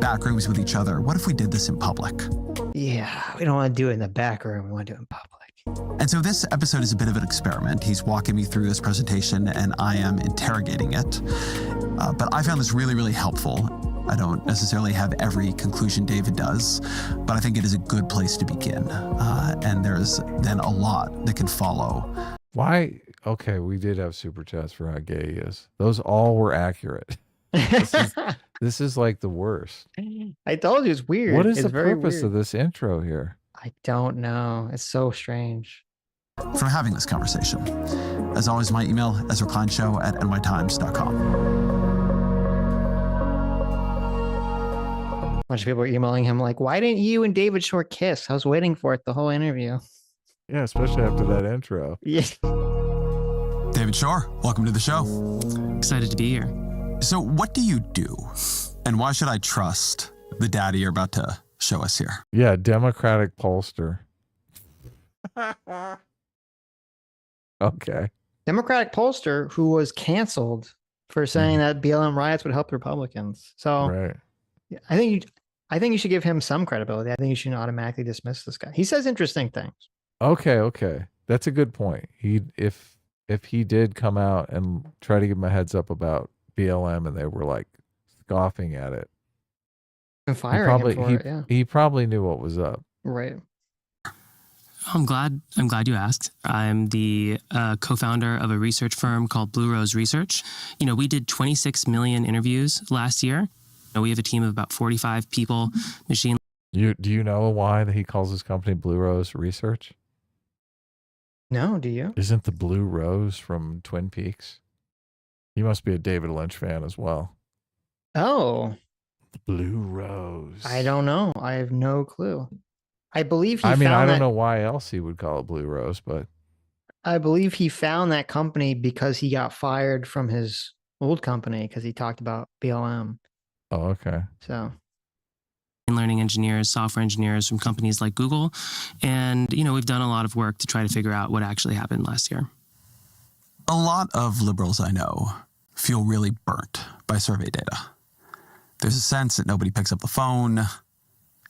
Back rooms with each other. What if we did this in public? Yeah, we don't want to do it in the back room. We want to do it in public. And so this episode is a bit of an experiment. He's walking me through this presentation and I am interrogating it. But I found this really, really helpful. I don't necessarily have every conclusion David does, but I think it is a good place to begin. And there's then a lot that can follow. Why? Okay, we did have super chats for how gay he is. Those all were accurate. This is like the worst. I told you it's weird. What is the purpose of this intro here? I don't know. It's so strange. From having this conversation. As always, my email, EzraKleinShow@nytimes.com. A bunch of people are emailing him like, why didn't you and David Shor kiss? I was waiting for it the whole interview. Yeah, especially after that intro. Yeah. David Shor, welcome to the show. Excited to be here. So what do you do? And why should I trust the data you're about to show us here? Yeah, Democratic pollster. Okay. Democratic pollster who was canceled for saying that BLM riots would help Republicans. So right. I think you should give him some credibility. I think you shouldn't automatically dismiss this guy. He says interesting things. Okay. That's a good point. If he did come out and try to give him a heads up about BLM and they were like scoffing at it, and firing him for it, yeah. He probably knew what was up. Right. I'm glad you asked. I'm the co-founder of a research firm called Blue Rose Research. We did 26 million interviews last year. We have a team of about 45 people. Do you know why he calls his company Blue Rose Research? No, do you? Isn't the Blue Rose from Twin Peaks? He must be a David Lynch fan as well. Oh, Blue Rose. I don't know. I have no clue. I believe he I mean, I found don't that. know why else he would call it Blue Rose, but I believe he found that company because he got fired from his old company because he talked about BLM. oh, okay. So learning engineers, software engineers from companies like Google. And, we've done a lot of work to try to figure out what actually happened last year. A lot of liberals I know feel really burnt by survey data. There's a sense that nobody picks up the phone.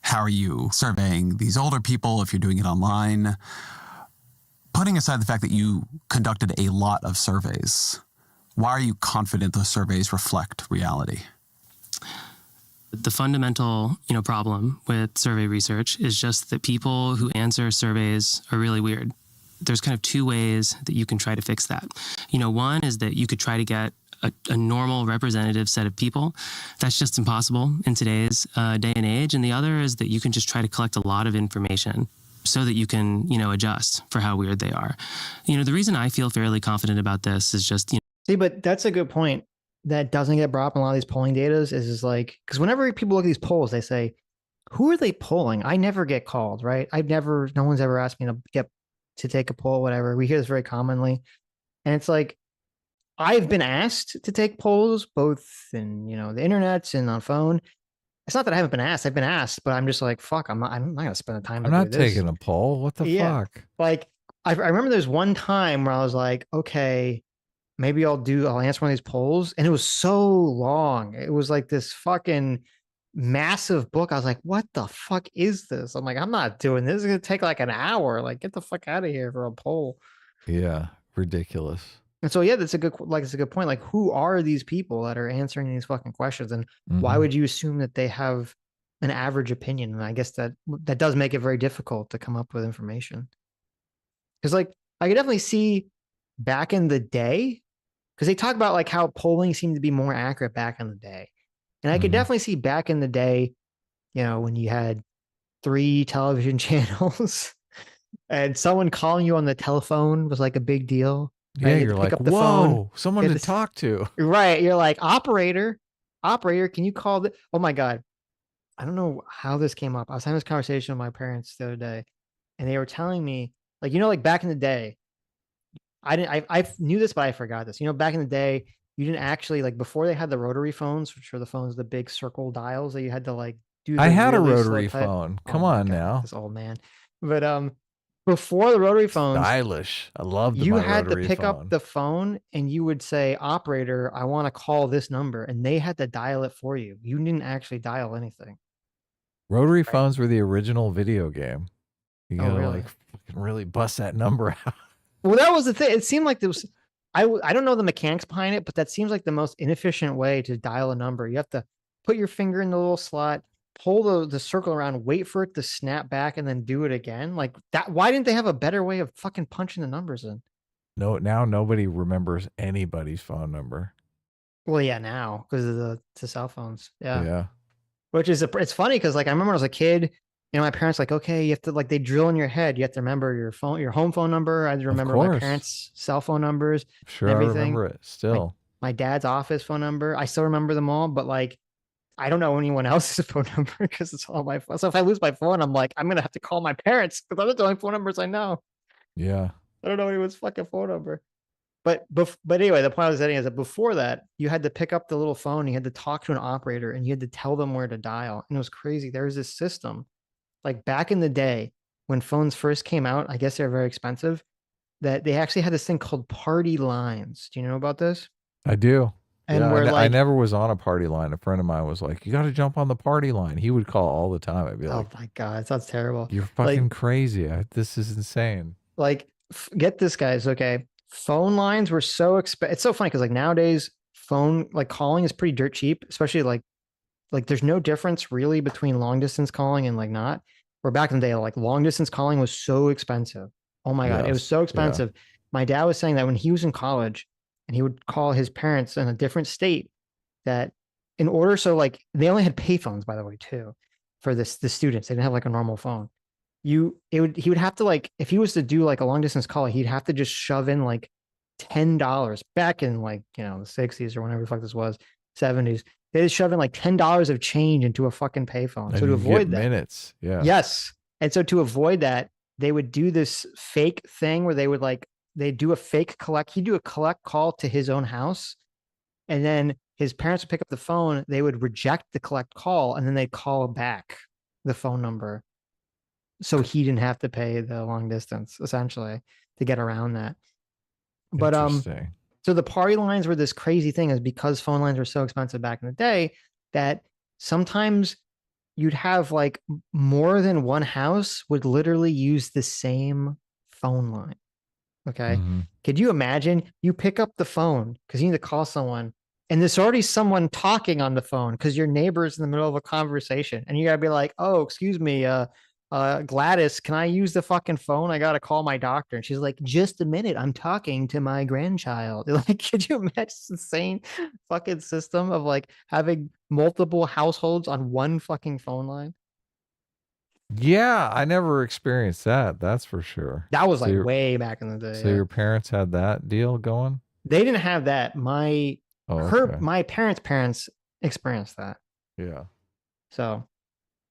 How are you surveying these older people if you're doing it online? Putting aside the fact that you conducted a lot of surveys, why are you confident those surveys reflect reality? The fundamental, problem with survey research is just that people who answer surveys are really weird. There's kind of two ways that you can try to fix that. One is that you could try to get a normal representative set of people. That's just impossible in today's day and age. And the other is that you can just try to collect a lot of information so that you can, adjust for how weird they are. The reason I feel fairly confident about this is just, see, but that's a good point that doesn't get brought up in a lot of these polling data is like, because whenever people look at these polls, they say, who are they polling? I never get called, right? No one's ever asked me to take a poll, whatever. We hear this very commonly. And it's like, I've been asked to take polls, both in, the internets and on phone. It's not that I haven't been asked. I've been asked, but I'm just like, fuck, I'm not going to spend the time. I'm not taking a poll. What the fuck? Like, I remember there's one time where I was like, okay, maybe I'll answer one of these polls. And it was so long. It was like this fucking massive book. I was like, what the fuck is this? I'm like, I'm not doing this. It's going to take like an hour. Like, get the fuck out of here for a poll. Yeah. Ridiculous. And so, yeah, it's a good point. Like, who are these people that are answering these fucking questions? And why would you assume that they have an average opinion? And I guess that does make it very difficult to come up with information. Because, like, I could definitely see back in the day, because they talk about like how polling seemed to be more accurate back in the day. And I could definitely see back in the day, when you had 3 television channels and someone calling you on the telephone was like a big deal. Right? Yeah, you're like, whoa, someone to talk to. Right. You're like, operator, can you call the? Oh my God. I don't know how this came up. I was having this conversation with my parents the other day, and they were telling me, like, like back in the day, I knew this, but I forgot this. Back in the day, you didn't actually, like, before they had the rotary phones, which were the phones, the big circle dials that you had to like do. I had a rotary phone. Come on now. This old man. But before the rotary phones, stylish. I loved you had to pick up the phone and you would say, operator, I want to call this number, and they had to dial it for you. You didn't actually dial anything. Rotary phones were the original video game. You gotta really? like fucking really bust that number out. Well, that was the thing. It seemed like there was, I don't know the mechanics behind it, but that seems like the most inefficient way to dial a number. You have to put your finger in the little slot, pull the circle around, wait for it to snap back, and then do it again. Like that. Why didn't they have a better way of fucking punching the numbers in? No, now nobody remembers anybody's phone number. Well, yeah, now because of the cell phones. Yeah. Yeah. Which is it's funny because like I remember when I was a kid, my parents like, okay, you have to, like, they drill in your head. You have to remember your home phone number. I had to remember my parents' cell phone numbers. Sure, everything. I remember it still. My dad's office phone number. I still remember them all, but like, I don't know anyone else's phone number because it's all my phone. So if I lose my phone, I'm like, I'm going to have to call my parents because those are the only phone numbers I know. Yeah. I don't know anyone's fucking phone number. But anyway, the point I was saying is that before that, you had to pick up the little phone, you had to talk to an operator, and you had to tell them where to dial. And it was crazy. There was this system, like back in the day when phones first came out, I guess they're very expensive, that they actually had this thing called party lines. Do you know about this? I do. And yeah, where I never was on a party line. A friend of mine was like, you got to jump on the party line. He would call all the time. I'd be like, oh my God, it sounds terrible. You're fucking crazy. This is insane. Like, get this, guys. Okay. Phone lines were so expensive. It's so funny because like nowadays phone, like calling is pretty dirt cheap, especially like there's no difference really between long distance calling and like not. Where back in the day, like long distance calling was so expensive. Oh my God, it was so expensive. Yeah. My dad was saying that when he was in college and he would call his parents in a different state, that in order, so like they only had payphones, by the way, too, for the students. They didn't have like a normal phone. He would have to, like, if he was to do like a long distance call, he'd have to just shove in like $10 back in like, the 60s or whenever the fuck this was. 70s. They just shove in like $10 of change into a fucking payphone. And So to you avoid get that, minutes. Yeah. yes. And so to avoid that, they would do this fake thing where they do a fake collect. He'd do a collect call to his own house, and then his parents would pick up the phone. They would reject the collect call, and then they'd call back the phone number, so he didn't have to pay the long distance, essentially, to get around that. But Interesting. so the party lines were this crazy thing, is because phone lines were so expensive back in the day that sometimes you'd have like more than one house would literally use the same phone line. Okay. Could you imagine you pick up the phone because you need to call someone, and there's already someone talking on the phone because your neighbor's in the middle of a conversation, and you gotta be like, oh, excuse me, Gladys, can I use the fucking phone? I gotta call my doctor. And she's like, just a minute, I'm talking to my grandchild. Like, could you imagine this insane fucking system of like having multiple households on one fucking phone line? Yeah, I never experienced that. That's for sure. That was like way back in the day. So your parents had that deal going? They didn't have that. My parents experienced that. Yeah. So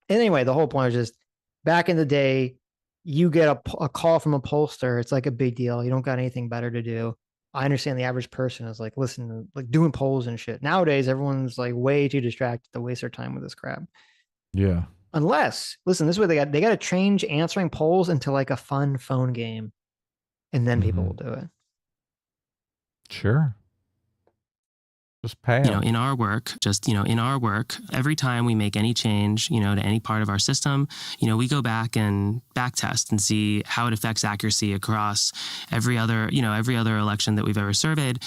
anyway, the whole point is just back in the day, you get a call from a pollster. It's like a big deal. You don't got anything better to do. I understand the average person is like, listen, like doing polls and shit. Nowadays, everyone's like way too distracted to waste their time with this crap. Yeah. Unless, listen, this is what they got to change answering polls into like a fun phone game, and then people will do it. Sure. Just pay them. In our work, every time we make any change, to any part of our system, we go back and back test and see how it affects accuracy across every other election that we've ever surveyed.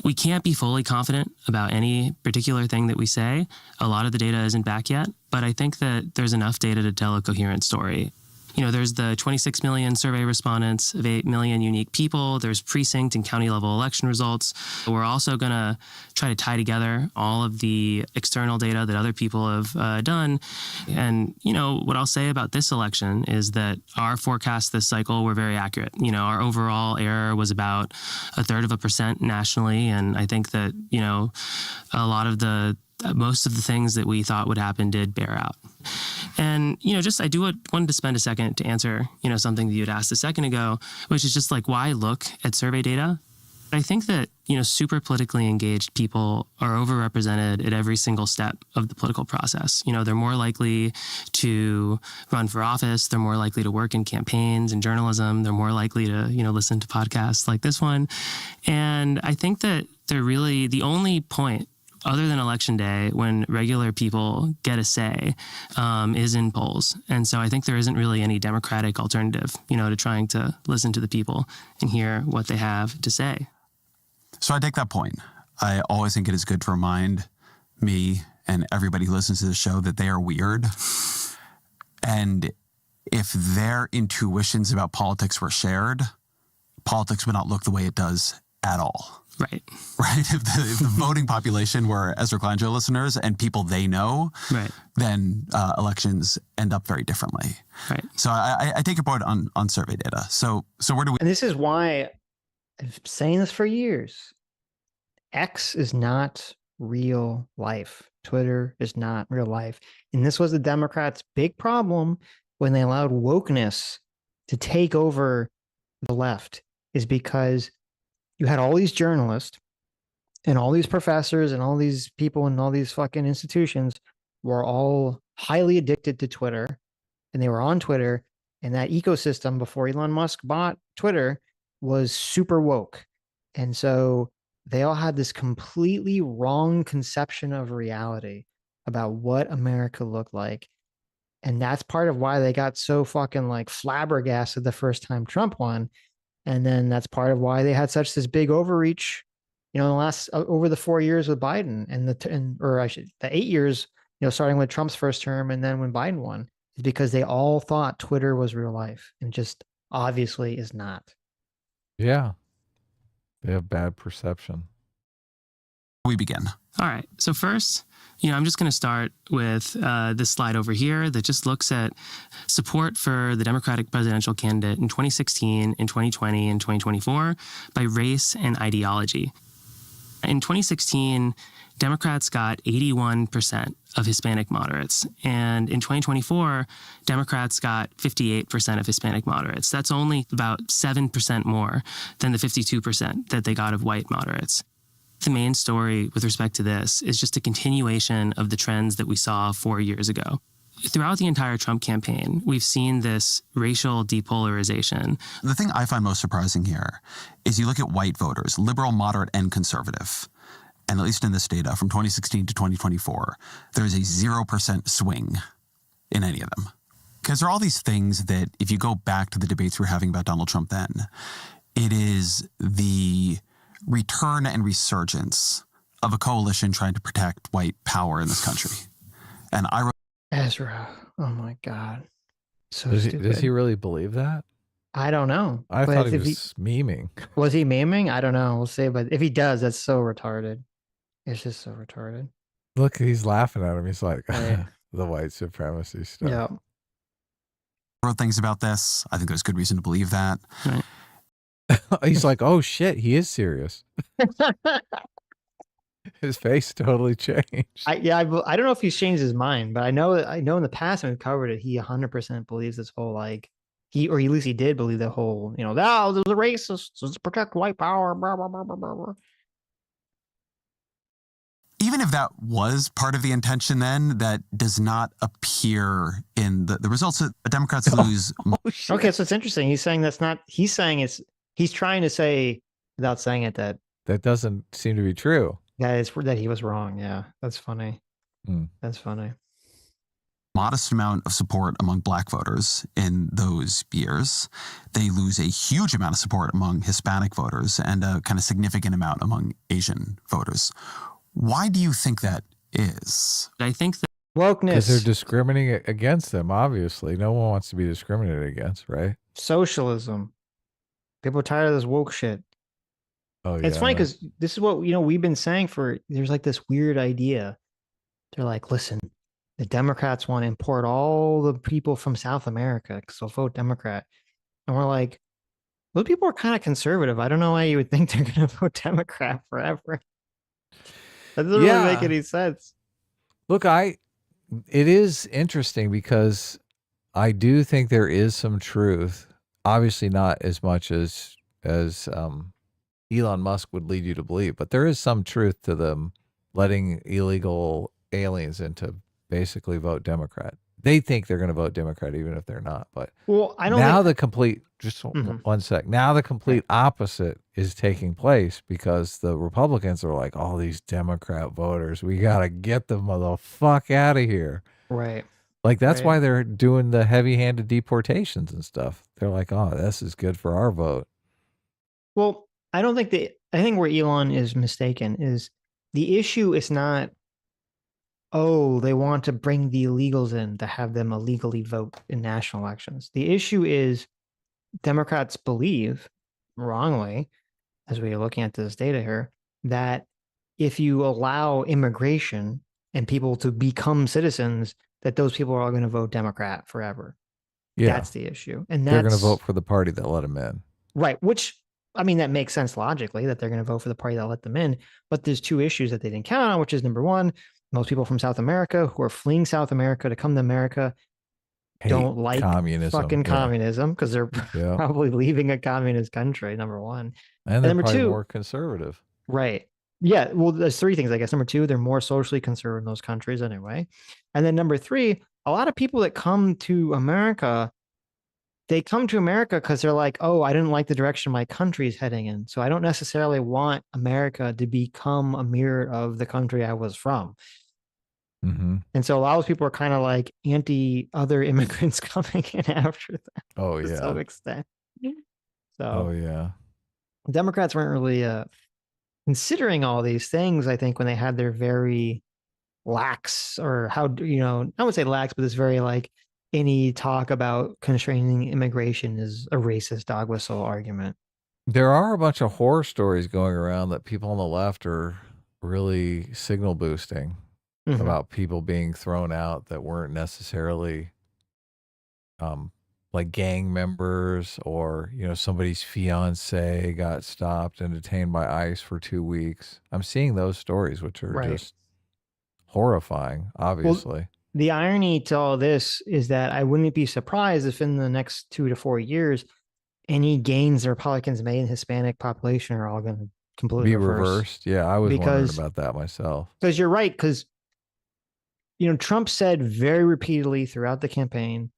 We can't be fully confident about any particular thing that we say. A lot of the data isn't back yet, but I think that there's enough data to tell a coherent story. There's the 26 million survey respondents of 8 million unique people. There's precinct and county level election results. We're also going to try to tie together all of the external data that other people have done. And, what I'll say about this election is that our forecasts this cycle were very accurate. Our overall error was about 1/3% nationally. And I think that, most of the things that we thought would happen did bear out. And, I wanted to spend a second to answer, something that you had asked a second ago, which is just like, why look at survey data? I think that, super politically engaged people are overrepresented at every single step of the political process. They're more likely to run for office. They're more likely to work in campaigns and journalism. They're more likely to, listen to podcasts like this one. And I think that they're really the only point other than election day, when regular people get a say, is in polls. And so I think there isn't really any democratic alternative, to trying to listen to the people and hear what they have to say. So I take that point. I always think it is good to remind me and everybody who listens to the show that they are weird. And if their intuitions about politics were shared, politics would not look the way it does at all. Right. If the voting population were Ezra Klein Show listeners and people they know, then elections end up very differently. Right. So I take your point on survey data. So where do we? And this is why I've been saying this for years. X is not real life. Twitter is not real life. And this was the Democrats' big problem when they allowed wokeness to take over the left, is because you had all these journalists and all these professors and all these people in all these fucking institutions were all highly addicted to Twitter, and they were on Twitter, and that ecosystem before Elon Musk bought Twitter was super woke. And so they all had this completely wrong conception of reality about what America looked like. And that's part of why they got so fucking like flabbergasted the first time Trump won. And then that's part of why they had such this big overreach, in the last over the 4 years with Biden and the 8 years, starting with Trump's first term and then when Biden won, is because they all thought Twitter was real life and just obviously is not. Yeah. They have bad perception. We begin. All right. So first, I'm just going to start with this slide over here that just looks at support for the Democratic presidential candidate in 2016, in 2020, and 2024 by race and ideology. In 2016, Democrats got 81% of Hispanic moderates. And in 2024, Democrats got 58% of Hispanic moderates. That's only about 7% more than the 52% that they got of white moderates. The main story with respect to this is just a continuation of the trends that we saw 4 years ago. Throughout the entire Trump campaign, we've seen this racial depolarization. The thing I find most surprising here is you look at white voters, liberal, moderate, and conservative, and at least in this data from 2016 to 2024, there's a 0% swing in any of them. Because there are all these things that, if you go back to the debates we were having about Donald Trump then, it is the return and resurgence of a coalition trying to protect white power in this country. And I wrote Ezra. Oh my God. So does stupid. he really believe that? I don't know. I thought he was memeing. Was he memeing? I don't know. We'll see. But if he does, that's so retarded. It's just so retarded. Look, he's laughing at him. He's like, Right. the white supremacy stuff. Yeah. wrote things about this. I think there's good reason to believe that. Right. He's like, oh shit, he is serious. His face totally changed. I don't know if he's changed his mind, but I know in the past when we covered it, he 100% believes this whole at least he did believe the whole, that was a racist, to protect white power, blah, blah, blah, blah, blah. Even if that was part of the intention, then that does not appear in the results that the Democrats lose. Okay, so it's interesting. He's saying that's not. He's saying he's trying to say without saying it that doesn't seem to be true. That he was wrong. Yeah, that's funny. That's funny. Modest amount of support among black voters in those years. They lose a huge amount of support among Hispanic voters and a kind of significant amount among Asian voters. Why do you think that is? I think that wokeness. Because they're discriminating against them, obviously. No one wants to be discriminated against, right? Socialism. People are tired of this woke shit. Oh, yeah. It's funny because this is what, we've been saying there's like this weird idea. They're like, listen, the Democrats want to import all the people from South America because they'll vote Democrat. And we're like, those people are kind of conservative. I don't know why you would think they're going to vote Democrat forever. That doesn't really make any sense. Look, it is interesting because I do think there is some truth. Obviously not as much as Elon Musk would lead you to believe, but there is some truth to them letting illegal aliens in to basically vote Democrat. They think they're going to vote Democrat even if they're not. But I don't now think... the complete, just 1 sec. Now the complete opposite is taking place because the Republicans are like, all these Democrat voters, we got to get them the fuck out of here. Right. Like that's why they're doing the heavy-handed deportations and stuff. They're like, oh, this is good for our vote. Well, I think where Elon is mistaken is the issue is not, they want to bring the illegals in to have them illegally vote in national elections. The issue is Democrats believe, wrongly, as we are looking at this data here, that if you allow immigration and people to become citizens, that those people are all going to vote Democrat forever. Yeah. That's the issue. And they're going to vote for the party that let them in. Right. Which, I mean, that makes sense logically that they're going to vote for the party that let them in. But there's two issues that they didn't count on, which is number one, most people from South America who are fleeing South America to come to America don't like fucking communism because they're probably leaving a communist country, number one. And they're probably more conservative. Right. Yeah. Well, there's three things, I guess. Number two, they're more socially conservative in those countries anyway. And then number three, a lot of people that come to America, they come to America because they're like, oh, I didn't like the direction my country is heading in. So I don't necessarily want America to become a mirror of the country I was from. Mm-hmm. And so a lot of people are kind of like anti other immigrants coming in after that. Oh, yeah. To some extent. So, oh, yeah. Democrats weren't really considering all these things, I think, when they had their very lax or I would say lax, but this very like any talk about constraining immigration is a racist dog whistle argument. There are a bunch of horror stories going around that people on the left are really signal boosting about people being thrown out that weren't necessarily like gang members, or, you know, somebody's fiance got stopped and detained by ICE for 2 weeks. I'm seeing those stories, which are Right. just horrifying, obviously. Well, the irony to all this is that I wouldn't be surprised if in the next 2 to 4 years, any gains the Republicans made in Hispanic population are all going to completely Be reverse. reversed. Yeah, I was wondering about that myself. Because you're right, because, you know, Trump said very repeatedly throughout the campaign,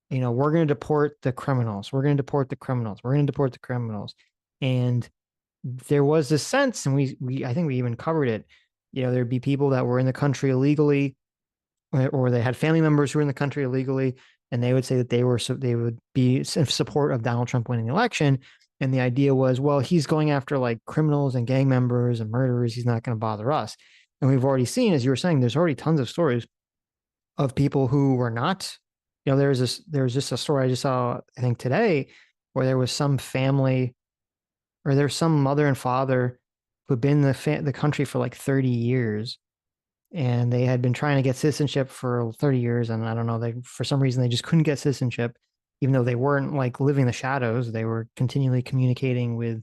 you know, we're going to deport the criminals. We're going to deport the criminals. We're going to deport the criminals. And there was this sense, and we I think we even covered it, you know, there'd be people that were in the country illegally, or they had family members who were in the country illegally, and they would say that they would be in support of Donald Trump winning the election. And the idea was, well, he's going after like criminals and gang members and murderers. He's not going to bother us. And we've already seen, as you were saying, there's already tons of stories of people who were not, you know, there was just a story I just saw, I think today, where there was some family, or there's some mother and father who'd been in the country for like 30 years, and they had been trying to get citizenship for 30 years. And I don't know, for some reason, they just couldn't get citizenship, even though they weren't like living the shadows. They were continually communicating with,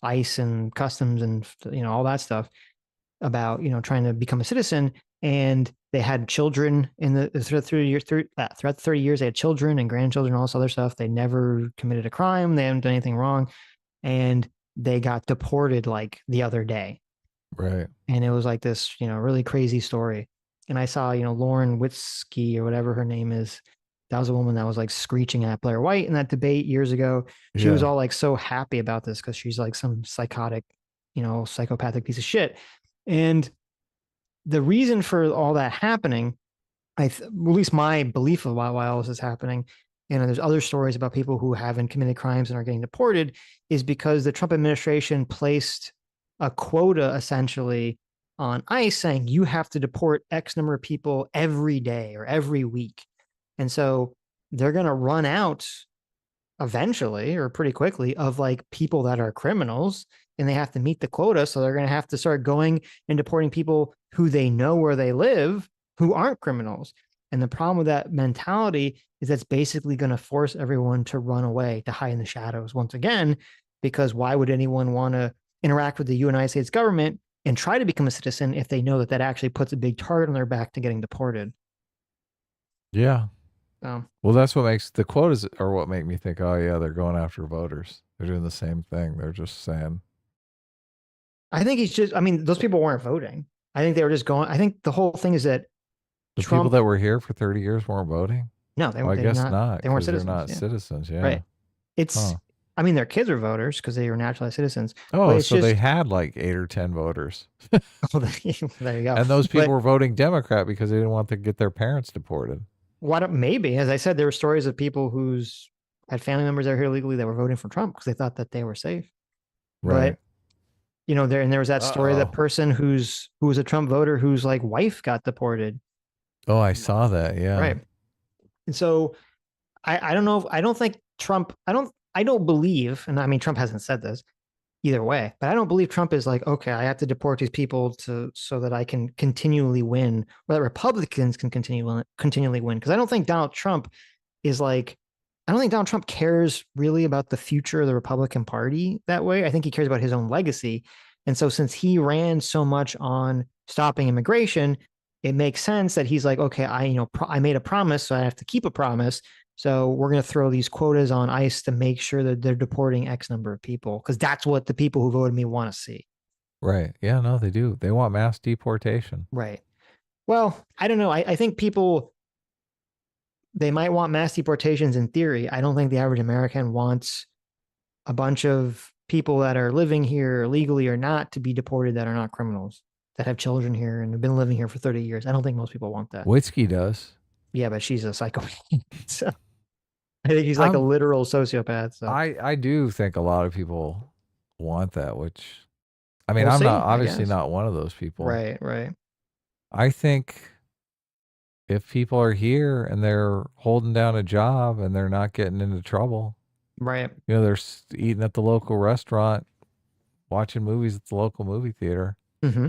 ICE and customs and, you know, all that stuff about, you know, trying to become a citizen. And they had children throughout 30 years, they had children and grandchildren, all this other stuff. They never committed a crime. They haven't done anything wrong. And they got deported like the other day. Right. And it was like this, you know, really crazy story. And I saw, you know, Lauren Witzke or whatever her name is. That was a woman that was like screeching at Blair White in that debate years ago. She was all like so happy about this because she's like some psychotic, you know, psychopathic piece of shit. And the reason for all that happening, at least my belief of why all this is happening, and there's other stories about people who haven't committed crimes and are getting deported, is because the Trump administration placed a quota essentially on ICE saying you have to deport X number of people every day or every week. And so they're going to run out eventually, or pretty quickly, of like people that are criminals, and they have to meet the quota. So they're going to have to start going and deporting people who they know where they live, who aren't criminals. And the problem with that mentality is that's basically going to force everyone to run away, to hide in the shadows once again, because why would anyone want to interact with the United States government and try to become a citizen if they know that that actually puts a big target on their back to getting deported? Yeah. Well, that's what makes the quotas are what make me think, oh yeah, they're going after voters. They're doing the same thing. They're just saying. I think those people weren't voting. I think they were just going. I think the whole thing is that the people that were here for 30 years weren't voting. No, I guess not. They weren't citizens. They're not citizens. Yeah. Right. I mean, their kids are voters because they were naturalized citizens. Oh, so they had like 8 or 10 voters. There you go. And those people were voting Democrat because they didn't want to get their parents deported. Maybe, as I said, there were stories of people who's had family members that are here illegally that were voting for Trump because they thought that they were safe. Right. But, you know, there was that story, that person who was a Trump voter whose like wife got deported. Oh, I saw that. Yeah. Right. And so I don't know. I don't think Trump, I don't believe, and I mean, Trump hasn't said this either way, but I don't believe Trump is like, okay, I have to deport these people so that I can continually win, or that Republicans can continually win. Because I don't think Donald Trump cares really about the future of the Republican Party that way. I think he cares about his own legacy. And so since he ran so much on stopping immigration, it makes sense that he's like, okay, I made a promise, so I have to keep a promise. So we're going to throw these quotas on ICE to make sure that they're deporting X number of people, because that's what the people who voted me want to see. Right. Yeah, no, they do. They want mass deportation. Right. Well, I don't know. I think people, they might want mass deportations in theory. I don't think the average American wants a bunch of people that are living here legally or not to be deported that are not criminals, that have children here and have been living here for 30 years. I don't think most people want that. Witzke does. Yeah, but she's a psychopath. So I think he's like a literal sociopath. So I do think a lot of people want that, which, I mean, I'm obviously not one of those people. Right, right. I think if people are here and they're holding down a job and they're not getting into trouble, right? You know, they're eating at the local restaurant, watching movies at the local movie theater. Mm-hmm.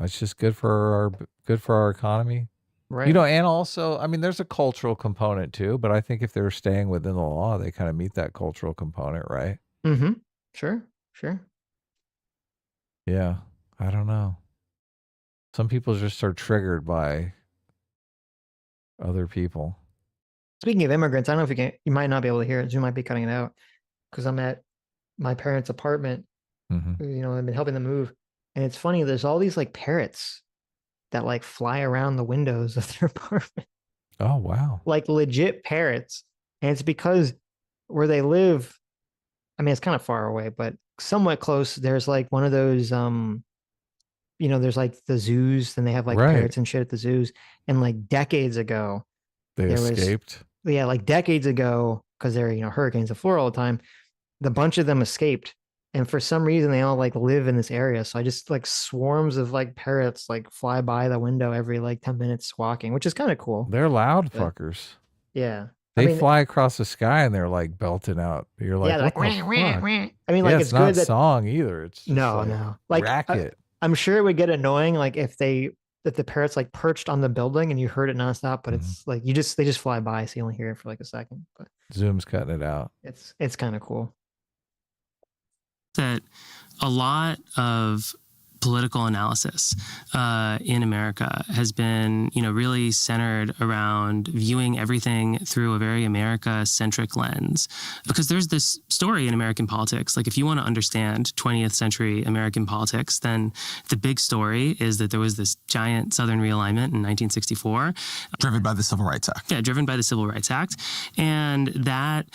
It's just good for our economy. Right. You know, and also, I mean, there's a cultural component too, but I think if they're staying within the law, they kind of meet that cultural component, right? Mm-hmm. Sure. Sure. Yeah. I don't know. Some people just are triggered by other people. Speaking of immigrants, I don't know if you might not be able to hear it. You might be cutting it out because I'm at my parents' apartment. Mm-hmm. You know, I've been helping them move. And it's funny, there's all these like parrots that like fly around the windows of their apartment. Oh, wow. Like legit parrots. And it's because where they live, I mean, it's kind of far away, but somewhat close. There's like one of those, you know, there's like the zoos, and they have like Right. parrots and shit at the zoos. And like decades ago, They there escaped. Yeah, like decades ago, because there are, you know, hurricanes that floor all the time, the bunch of them escaped. And for some reason, they all like live in this area. So I just like swarms of like parrots like fly by the window every like 10 minutes walking, which is kind of cool. They're loud But, fuckers. yeah. They fly across the sky and they're like belting out. You're like, yeah, what like, the fuck? I mean, like, it's it's not good that song either. It's just no. Like racket. I'm sure it would get annoying, like if the parrots like perched on the building and you heard it nonstop, but it's like they just fly by, so you only hear it for like a second. But Zoom's cutting it out. It's kind of cool. That a lot of political analysis in America has been, you know, really centered around viewing everything through a very America-centric lens. Because there's this story in American politics, like if you want to understand 20th century American politics, then the big story is that there was this giant Southern realignment in 1964. Driven by the Civil Rights Act. Yeah, driven by the Civil Rights Act. And that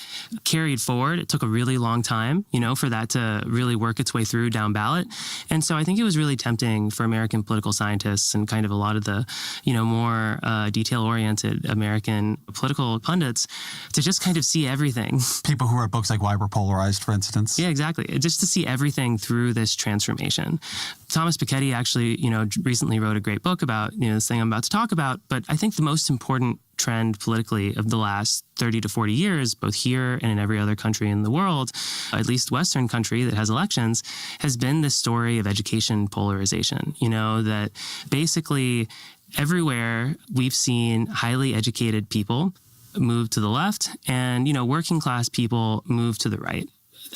carried forward. It took a really long time, you know, for that to really work its way through down ballot. And so I think it was really tempting for American political scientists and kind of a lot of the, you know, more detail-oriented American political pundits to just kind of see everything. People who wrote books like Why We're Polarized, for instance. Yeah, exactly. Just to see everything through this transformation. Thomas Piketty actually, you know, recently wrote a great book about, you know, this thing I'm about to talk about. But I think the most important trend politically of the last 30 to 40 years, both here and in every other country in the world, at least Western country that has elections, has been this story of education polarization. You know, that basically everywhere we've seen highly educated people move to the left and, you know, working class people move to the right.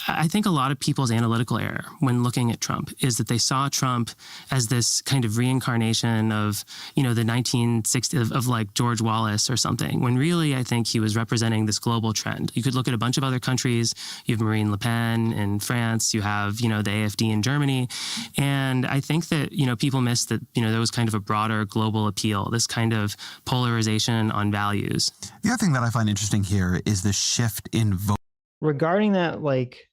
I think a lot of people's analytical error when looking at Trump is that they saw Trump as this kind of reincarnation of, you know, the 1960s of like George Wallace or something, when really I think he was representing this global trend. You could look at a bunch of other countries. You have Marine Le Pen in France. You have, you know, the AfD in Germany. And I think that, you know, people miss that, you know, there was kind of a broader global appeal, this kind of polarization on values. The other thing that I find interesting here is the shift in vote. Regarding that, like,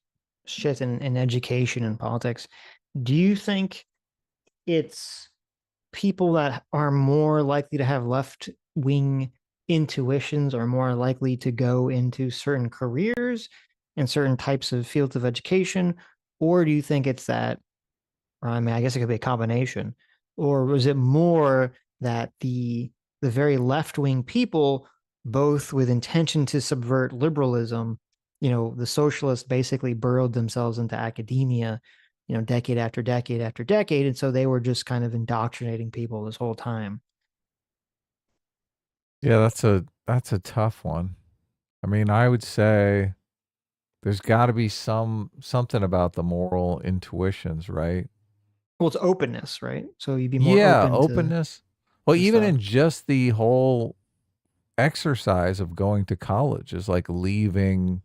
shit in education and politics, do you think it's people that are more likely to have left-wing intuitions or more likely to go into certain careers and certain types of fields of education? Or do you think it's that, or I mean, I guess it could be a combination, or was it more that the very left-wing people, both with intention to subvert liberalism, you know, the socialists basically burrowed themselves into academia, you know, decade after decade after decade. And so they were just kind of indoctrinating people this whole time. Yeah, that's a tough one. I mean, I would say there's got to be something about the moral intuitions, right? Well, it's openness, right? So you'd be more openness. Well, even stuff. in just the whole exercise of going to college is like leaving,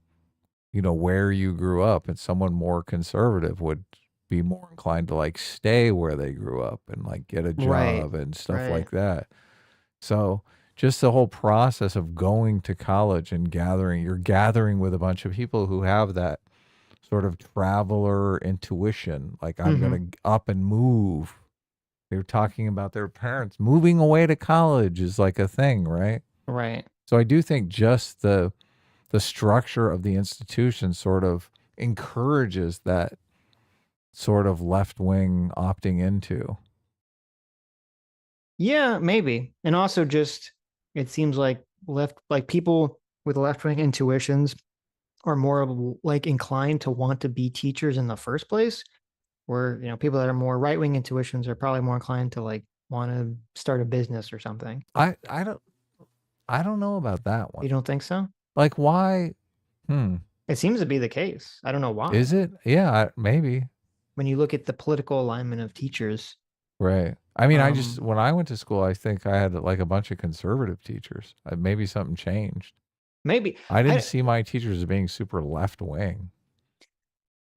you know, where you grew up, and someone more conservative would be more inclined to like stay where they grew up and like get a job and stuff like that. So just the whole process of going to college and you're gathering with a bunch of people who have that sort of traveler intuition. Like, I'm going to up and move. They're talking about their parents moving away to college is like a thing, right? Right. So I do think just the structure of the institution sort of encourages that sort of left-wing opting into. Yeah, maybe. And also just, it seems like people with left-wing intuitions are more like inclined to want to be teachers in the first place, where, you know, people that are more right-wing intuitions are probably more inclined to like want to start a business or something. I don't know about that one. You don't think so? Like, why? It seems to be the case. I don't know why. Is it? Yeah, maybe. When you look at the political alignment of teachers. Right. I mean, when I went to school, I think I had like a bunch of conservative teachers. Maybe something changed. Maybe. I didn't see my teachers as being super left wing.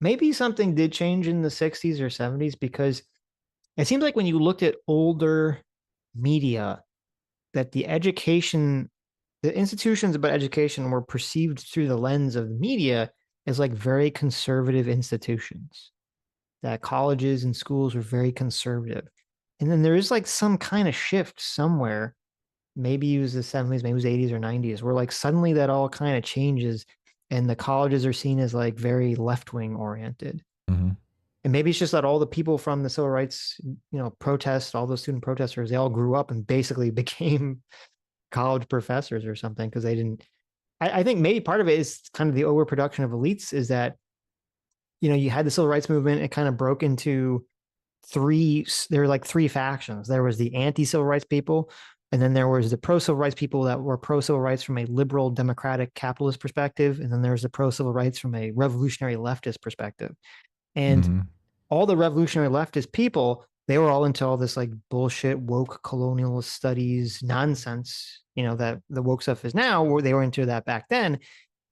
Maybe something did change in the 60s or 70s, because it seems like when you looked at older media, that the institutions about education were perceived through the lens of the media as like very conservative institutions, that colleges and schools were very conservative. And then there is like some kind of shift somewhere, maybe it was the 70s, maybe it was 80s or 90s, where like suddenly that all kind of changes and the colleges are seen as like very left-wing oriented. Mm-hmm. And maybe it's just that all the people from the civil rights, protests, all those student protesters, they all grew up and basically became college professors or something, because they didn't. I think maybe part of it is kind of the overproduction of elites, is that, you had the civil rights movement, it kind of broke into there were like three factions. There was the anti-civil rights people, and then there was the pro-civil rights people that were pro-civil rights from a liberal, democratic, capitalist perspective, and then there was the pro-civil rights from a revolutionary leftist perspective. And all the revolutionary leftist people, they were all into all this like bullshit woke colonialist studies nonsense, that the woke stuff is now, where they were into that back then.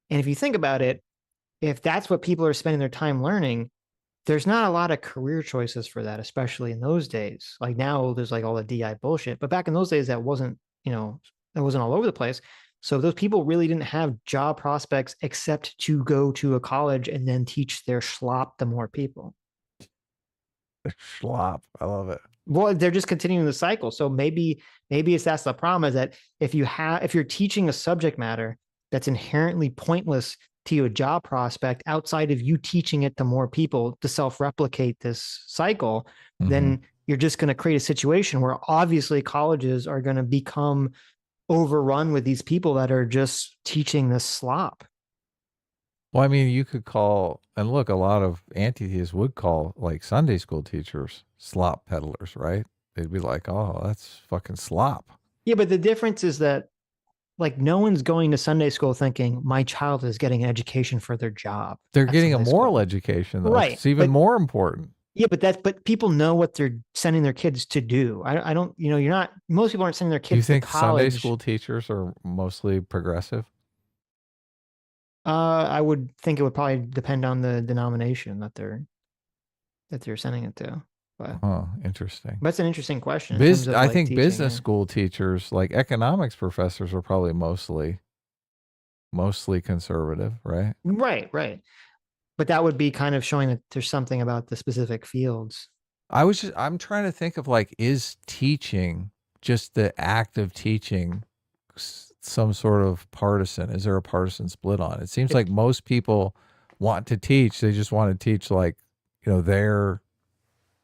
And if you think about it, if that's what people are spending their time learning, there's not a lot of career choices for that, especially in those days. Like now there's like all the DI bullshit, but back in those days that wasn't all over the place. So those people really didn't have job prospects except to go to a college and then teach their schlop to more people. Schlop. I love it. Well, they're just continuing the cycle. So maybe that's the problem, is that if you're teaching a subject matter that's inherently pointless to you, a job prospect outside of you teaching it to more people to self-replicate this cycle, then you're just going to create a situation where obviously colleges are going to become overrun with these people that are just teaching this slop. Well, I mean, you could call, and look, a lot of anti-theists would call like Sunday school teachers slop peddlers, right? They'd be like, oh, that's fucking slop. Yeah, but the difference is that like no one's going to Sunday school thinking my child is getting an education for their job. They're getting a moral education, though. Right. It's even more important. Yeah, but people know what they're sending their kids to do. I don't, most people aren't sending their kids to college. Do you think Sunday school teachers are mostly progressive? I would think it would probably depend on the denomination that they're sending it to. But interesting. That's an interesting question. I think business school teachers, like economics professors, are probably mostly conservative, right? Right. But that would be kind of showing that there's something about the specific fields. I'm trying to think of like, is teaching, just the act of teaching, some sort of partisan? Is there a partisan split on it? It seems like most people want to teach. They just want to teach like, their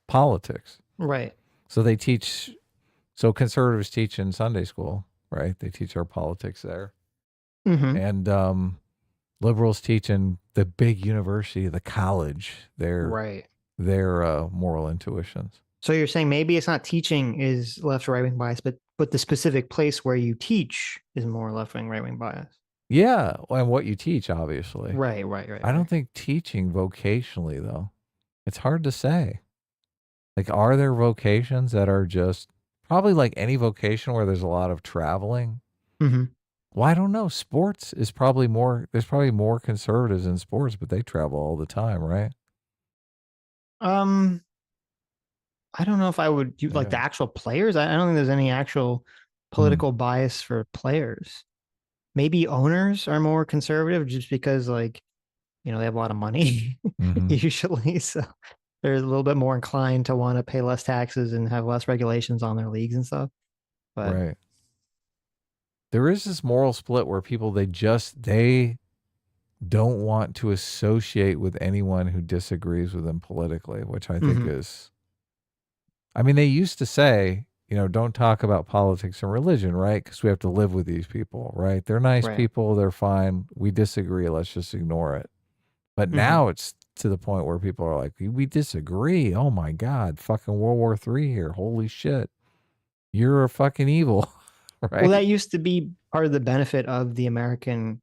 politics. Right. So they teach, conservatives teach in Sunday school, right? They teach our politics there. And liberals teach in the big university, the college, their moral intuitions. So you're saying maybe it's not teaching is left or right-wing bias, but the specific place where you teach is more left-wing, right-wing bias. Yeah, and what you teach, obviously. Right. I don't think teaching vocationally, though. It's hard to say. Like, are there vocations that are just probably like any vocation where there's a lot of traveling? Well, I don't know. Sports is probably more, there's probably more conservatives in sports, but they travel all the time, right? I don't know if I would do like the actual players. I don't think there's any actual political bias for players. Maybe owners are more conservative just because like, they have a lot of money usually. So they're a little bit more inclined to want to pay less taxes and have less regulations on their leagues and stuff. But right. There is this moral split where people, they don't want to associate with anyone who disagrees with them politically, which I think is, I mean, they used to say, don't talk about politics and religion, right? Because we have to live with these people, right? They're nice people. They're fine. We disagree. Let's just ignore it. But now it's to the point where people are like, we disagree. Oh my God, fucking World War III here. Holy shit. you're a fucking evil, right? Well, that used to be part of the benefit of the American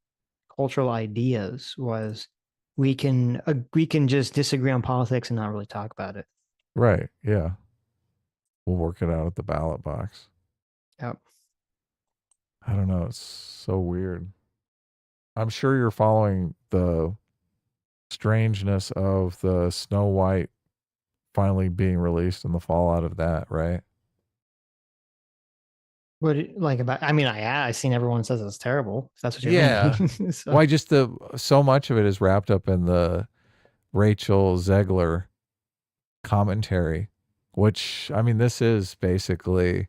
cultural ideas was we can just disagree on politics and not really talk about it. Right. Yeah. We'll work it out at the ballot box. Yep. I don't know. It's so weird. I'm sure you're following the strangeness of the Snow White finally being released and the fallout of that, right? What like about? I mean, I seen everyone says it's terrible. If that's what you're meaning. So. Why just so much of it is wrapped up in the Rachel Zegler commentary, which I mean, this is basically,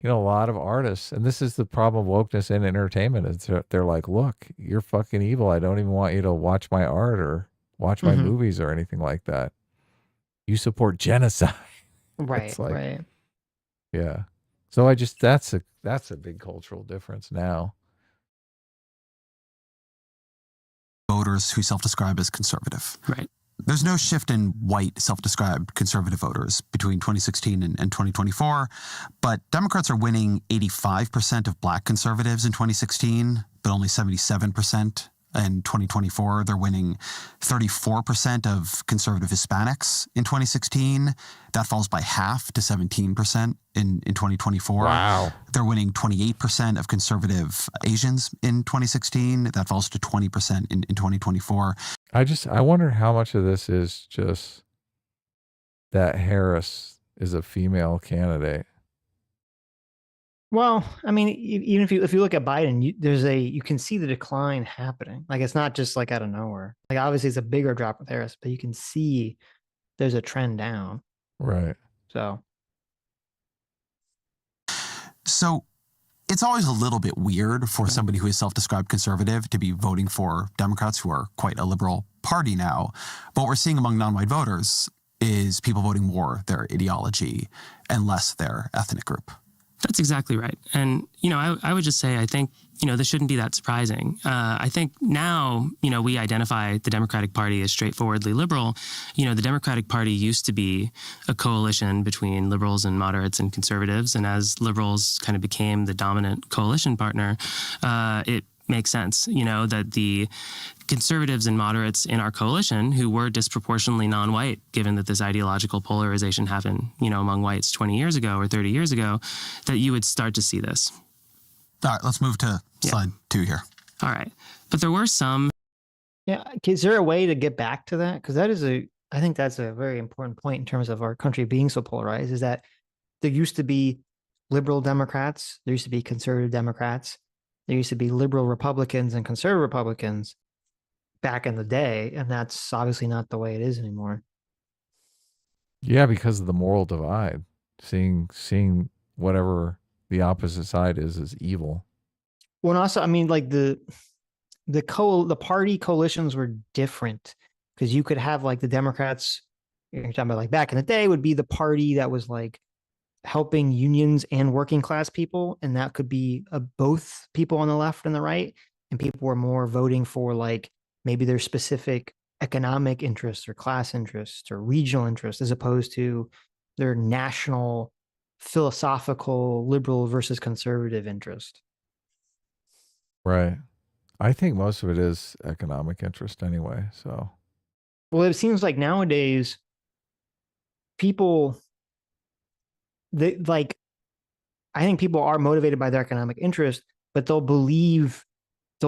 a lot of artists, and this is the problem of wokeness in entertainment. Is they're like, look, you're fucking evil. I don't even want you to watch my art or watch my movies or anything like that. You support genocide. Right. Like, right. Yeah. So that's a big cultural difference now. Voters who self-describe as conservative. Right. There's no shift in white self-described conservative voters between 2016 and 2024, but Democrats are winning 85% of black conservatives in 2016, but only 77% in 2024. They're winning 34% of conservative Hispanics in 2016. That falls by half to 17% in 2024. Wow. They're winning 28% of conservative Asians in 2016. That falls to 20% in 2024. I wonder how much of this is just that Harris is a female candidate. Well, I mean, even if you look at Biden, you can see the decline happening. Like it's not just like out of nowhere. Like obviously it's a bigger drop with Harris, but you can see there's a trend down. Right. So it's always a little bit weird for somebody who is self-described conservative to be voting for Democrats who are quite a liberal party now. But what we're seeing among non-white voters is people voting more their ideology and less their ethnic group. That's exactly right. And, I would just say, I think, this shouldn't be that surprising. I think now, we identify the Democratic Party as straightforwardly liberal. The Democratic Party used to be a coalition between liberals and moderates and conservatives. And as liberals kind of became the dominant coalition partner, it makes sense, that the conservatives and moderates in our coalition who were disproportionately non-white, given that this ideological polarization happened, among whites 20 years ago or 30 years ago, that you would start to see this. All right, let's move to slide 2 here. All right. But there were some. Yeah. Is there a way to get back to that? Because I think that's a very important point in terms of our country being so polarized, is that there used to be liberal Democrats, there used to be conservative Democrats, there used to be liberal Republicans and conservative Republicans back in the day, and that's obviously not the way it is anymore. Yeah, because of the moral divide. Seeing whatever the opposite side is evil. Well, and also, I mean, like the party coalitions were different because you could have like the Democrats, you're talking about like back in the day, would be the party that was like helping unions and working class people, and that could be both people on the left and the right, and people were more voting for like maybe their specific economic interests or class interests or regional interests as opposed to their national philosophical liberal versus conservative interest. Right. I think most of it is economic interest anyway. So, well, it seems like nowadays I think people are motivated by their economic interest, but they'll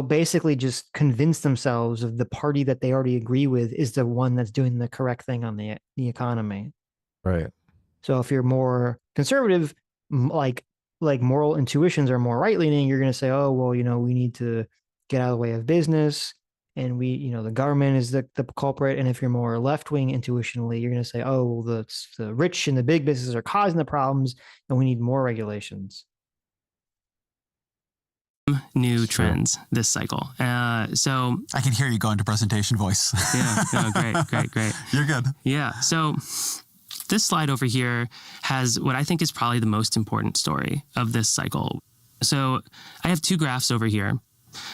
basically just convince themselves of the party that they already agree with is the one that's doing the correct thing on the economy. Right. So if you're more conservative, like moral intuitions are more right-leaning, you're going to say, oh, well, we need to get out of the way of business, and the government is the culprit. And if you're more left-wing intuitionally, you're going to say, oh, well, the rich and the big businesses are causing the problems, and we need more regulations. New trends this cycle. So I can hear you go into presentation voice. Yeah, no, great. You're good. Yeah. So this slide over here has what I think is probably the most important story of this cycle. So I have 2 graphs over here.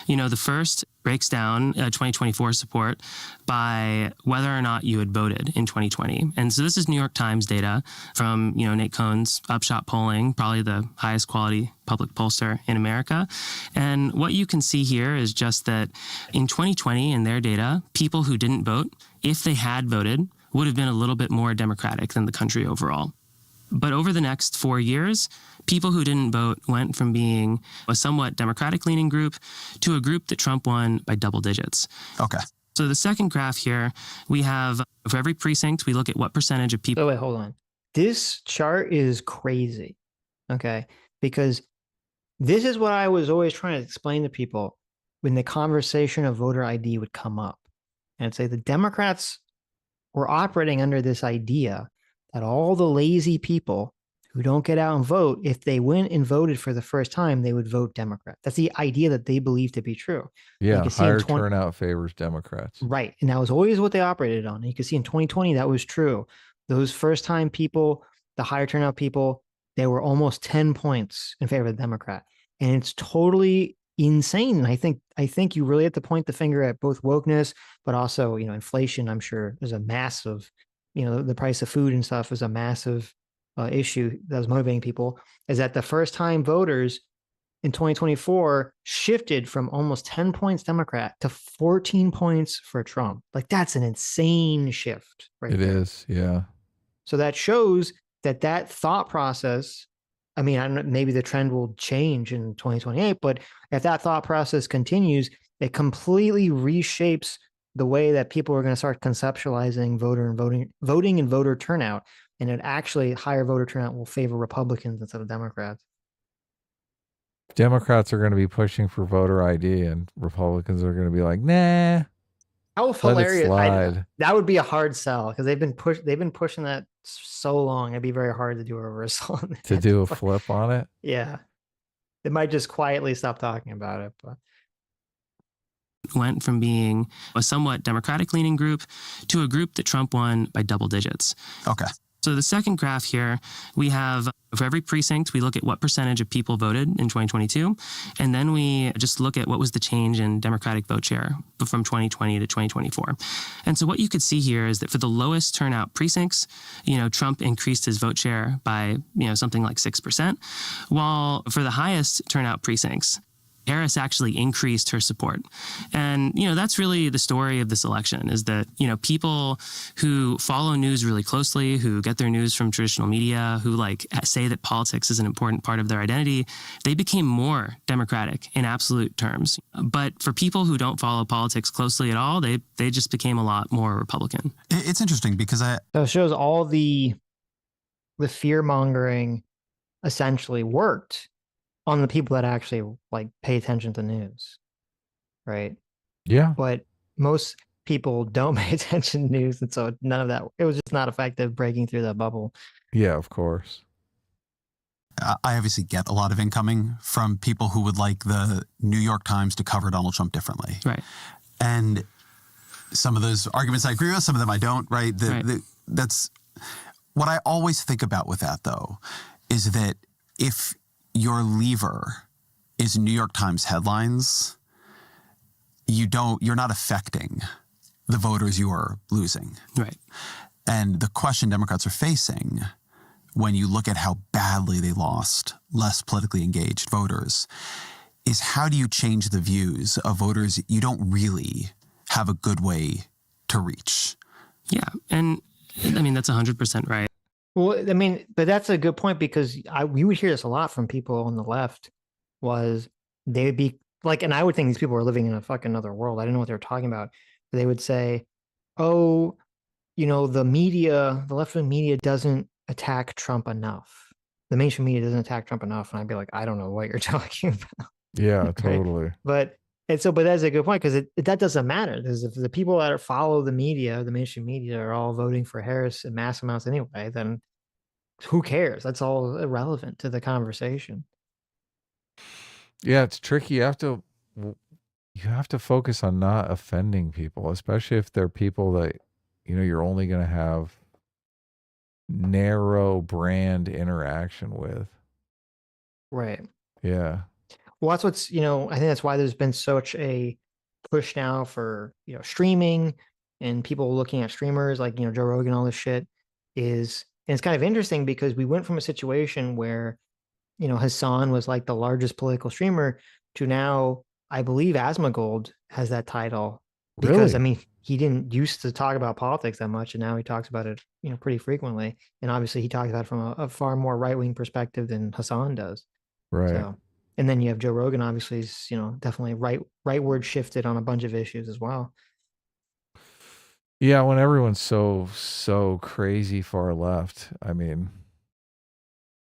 The first breaks down 2024 support by whether or not you had voted in 2020. And so this is New York Times data from, Nate Cohn's Upshot polling, probably the highest quality public pollster in America. And what you can see here is just that in 2020, in their data, people who didn't vote, if they had voted, would have been a little bit more Democratic than the country overall. But over the next 4 years, people who didn't vote went from being a somewhat Democratic-leaning group to a group that Trump won by double digits. Okay. So the second graph here, we have, for every precinct, we look at what percentage of people... Oh, wait, hold on. This chart is crazy, okay? Because this is what I was always trying to explain to people when the conversation of voter ID would come up. And say the Democrats were operating under this idea that all the lazy people who don't get out and vote, if they went and voted for the first time, they would vote Democrat. That's the idea that they believe to be true. Yeah, higher turnout favors Democrats. Right. And that was always what they operated on. And you can see in 2020, that was true. Those first-time people, the higher turnout people, they were almost 10 points in favor of the Democrat. And it's totally insane. And I think you really have to point the finger at both wokeness, but also, inflation, I'm sure, is a massive, the price of food and stuff is a massive issue that was motivating people, is that the first time voters in 2024 shifted from almost 10 points Democrat to 14 points for Trump. Like, that's an insane shift, right? It is, yeah. So that shows that thought process, I mean, I don't know, maybe the trend will change in 2028, but if that thought process continues, it completely reshapes the way that people are going to start conceptualizing voting and voter turnout. And it actually, higher voter turnout will favor Republicans instead of Democrats. Democrats are going to be pushing for voter ID, and Republicans are going to be like, nah. How hilarious! That would be a hard sell because they've been pushing that so long. It'd be very hard to do a reversal. To do a flip on it. Yeah, they might just quietly stop talking about it. But went from being a somewhat Democratic-leaning group to a group that Trump won by double digits. Okay. So the second graph here, we have, for every precinct, we look at what percentage of people voted in 2022, and then we just look at what was the change in Democratic vote share from 2020 to 2024. And so what you could see here is that for the lowest turnout precincts, Trump increased his vote share by, something like 6%, while for the highest turnout precincts, Harris actually increased her support. And, that's really the story of this election, is that, people who follow news really closely, who get their news from traditional media, who say that politics is an important part of their identity, they became more Democratic in absolute terms. But for people who don't follow politics closely at all, they just became a lot more Republican. It's interesting because so it shows all the fear mongering essentially worked on the people that actually pay attention to news, right? Yeah. But most people don't pay attention to news, and so none of that, it was just not effective breaking through that bubble. Yeah, of course. I obviously get a lot of incoming from people who would like the New York Times to cover Donald Trump differently. Right. And some of those arguments I agree with, some of them I don't, right? That's what I always think about with that, though, is that if your lever is New York Times headlines, you're not affecting the voters you are losing. Right. And the question Democrats are facing when you look at how badly they lost less politically engaged voters is how do you change the views of voters you don't really have a good way to reach? Yeah. And I mean, that's 100% right. Well, I mean, but that's a good point because we would hear this a lot from people on the left was they would be and I would think these people were living in a fucking other world. I didn't know what they were talking about. They would say, oh, the media, the left-wing media doesn't attack Trump enough. The mainstream media doesn't attack Trump enough. And I'd be like, I don't know what you're talking about. Yeah, totally. Right? But that's a good point because that doesn't matter. Because if the people that follow the media, the mainstream media, are all voting for Harris in mass amounts anyway, then who cares? That's all irrelevant to the conversation. Yeah, it's tricky. You have to focus on not offending people, especially if they're people that you're only going to have narrow brand interaction with. Right. Yeah. Well, that's what's, I think that's why there's been such a push now for, streaming and people looking at streamers like, Joe Rogan, all this shit and it's kind of interesting because we went from a situation where, Hassan was like the largest political streamer to now, I believe Asmongold has that title because, Really? I mean, he didn't used to talk about politics that much and now he talks about it, pretty frequently. And obviously he talks about it from a far more right-wing perspective than Hassan does. Right. So, and then you have Joe Rogan, obviously, is, definitely rightward shifted on a bunch of issues as well. Yeah, when everyone's so crazy far left, I mean,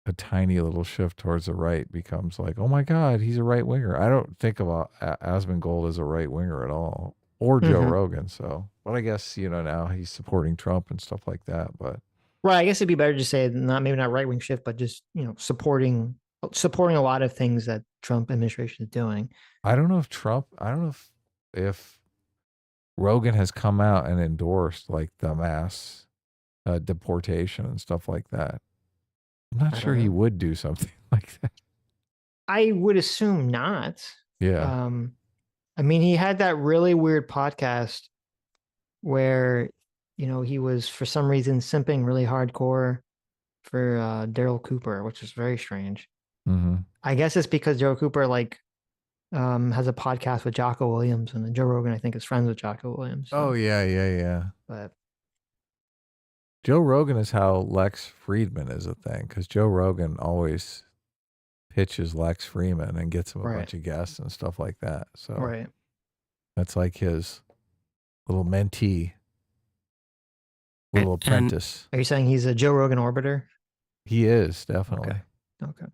a tiny little shift towards the right becomes like, oh my God, he's a right winger. I don't think about Asmongold as a right winger at all, or Joe Rogan. So, but I guess now he's supporting Trump and stuff like that. But right, I guess it'd be better to say maybe not right wing shift, but just supporting a lot of things that Trump administration is doing. I don't know if Rogan has come out and endorsed like the mass deportation and stuff like that. I'm not sure he would do something like that. I would assume not. Yeah. I mean, he had that really weird podcast where, he was for some reason simping really hardcore for Daryl Cooper, which is very strange. Mm-hmm. I guess it's because Daryl Cooper has a podcast with Jocko Williams, and Joe Rogan, I think, is friends with Jocko Williams. So. Oh yeah. But Joe Rogan is how Lex Friedman is a thing, because Joe Rogan always pitches Lex Friedman and gets him a bunch of guests and stuff like that. So that's like his little mentee, little apprentice. Are you saying he's a Joe Rogan orbiter? He is, definitely. Okay.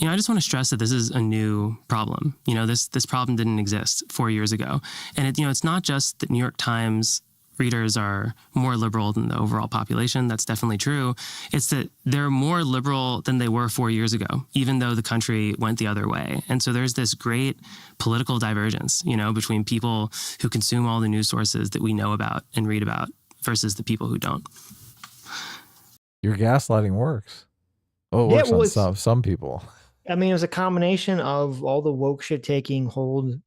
I just want to stress that this is a new problem. This problem didn't exist 4 years ago. And it's not just that New York Times readers are more liberal than the overall population. That's definitely true. It's that they're more liberal than they were 4 years ago, even though the country went the other way. And so there's this great political divergence, between people who consume all the news sources that we know about and read about versus the people who don't. Your gaslighting works. Oh, it works on some people. I mean, it was a combination of all the woke shit taking hold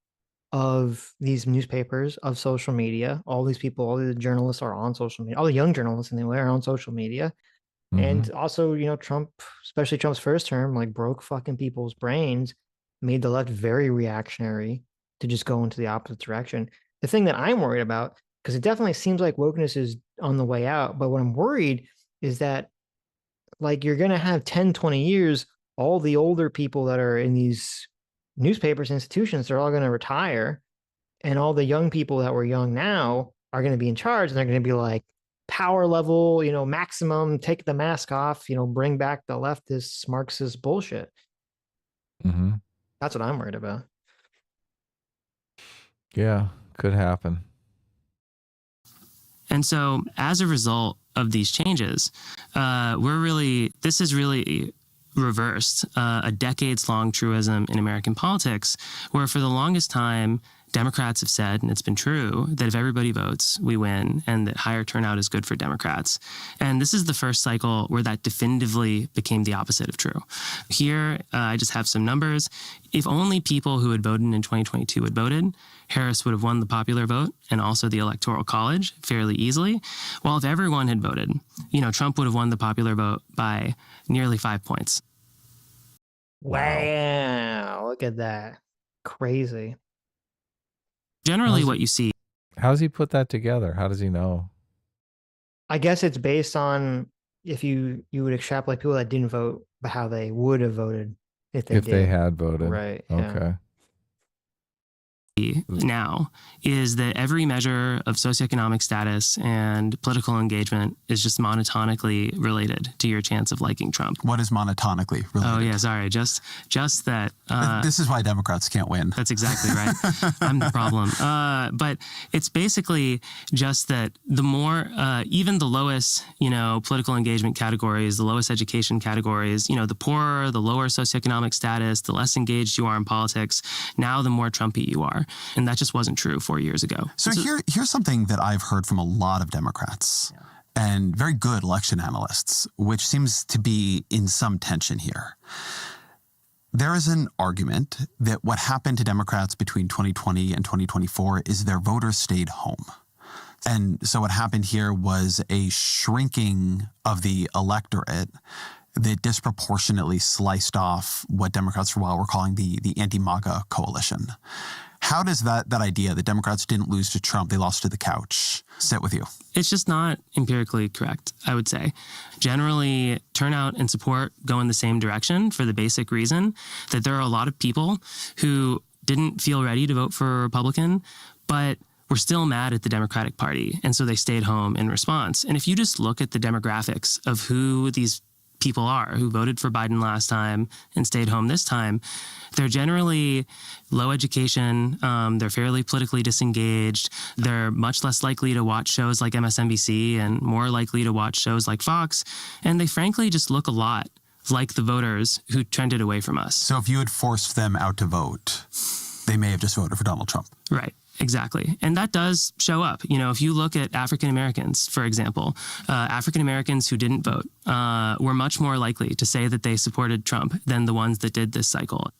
of these newspapers, of social media. All these people, all the journalists are on social media. All the young journalists, and they were on social media. And also, Trump, especially Trump's first term, broke fucking people's brains, made the left very reactionary to just go into the opposite direction. The thing that I'm worried about, because it definitely seems like wokeness is on the way out, but what I'm worried is that you're going to have 10, 20 years, all the older people that are in these newspapers, institutions, they're all going to retire. And all the young people that were young now are going to be in charge, and they're going to be like power level, maximum, take the mask off, bring back the leftist Marxist bullshit. Mm-hmm. That's what I'm worried about. Yeah, could happen. And so as a result of these changes, this is really reversed a decades-long truism in American politics, where for the longest time, Democrats have said, and it's been true, that if everybody votes, we win, and that higher turnout is good for Democrats. And this is the first cycle where that definitively became the opposite of true. Here, I just have some numbers. If only people who had voted in 2022 had voted, Harris would have won the popular vote and also the Electoral College fairly easily. While if everyone had voted, Trump would have won the popular vote by nearly 5 points. Wow, look at that. Crazy. Generally, what you see. How does he put that together? How does he know? I guess it's based on if you would extrapolate people that didn't vote, but how they would have voted if they had voted. Right. Okay. Now is that every measure of socioeconomic status and political engagement is just monotonically related to your chance of liking Trump. What is monotonically related? Oh yeah, sorry. Just that. This is why Democrats can't win. That's exactly right. I'm the problem. But it's basically just that the more, even the lowest, political engagement categories, the lowest education categories, the poorer, the lower socioeconomic status, the less engaged you are in politics, now the more Trumpy you are. And that just wasn't true 4 years ago. So here's something that I've heard from a lot of Democrats and very good election analysts, which seems to be in some tension here. There is an argument that what happened to Democrats between 2020 and 2024 is their voters stayed home. And so what happened here was a shrinking of the electorate that disproportionately sliced off what Democrats for a while were calling the anti-MAGA coalition. How does that idea that Democrats didn't lose to Trump, they lost to the couch, sit with you? It's just not empirically correct, I would say. Generally, turnout and support go in the same direction for the basic reason that there are a lot of people who didn't feel ready to vote for a Republican, but were still mad at the Democratic Party, and so they stayed home in response. And if you just look at the demographics of who these people are who voted for Biden last time and stayed home this time, they're generally low education, they're fairly politically disengaged, they're much less likely to watch shows like MSNBC and more likely to watch shows like Fox, and they frankly just look a lot like the voters who trended away from us. So if you had forced them out to vote, they may have just voted for Donald Trump. Right. Exactly. And that does show up. You know, if you look at African Americans, for example, African Americans who didn't vote were much more likely to say that they supported Trump than the ones that did this cycle.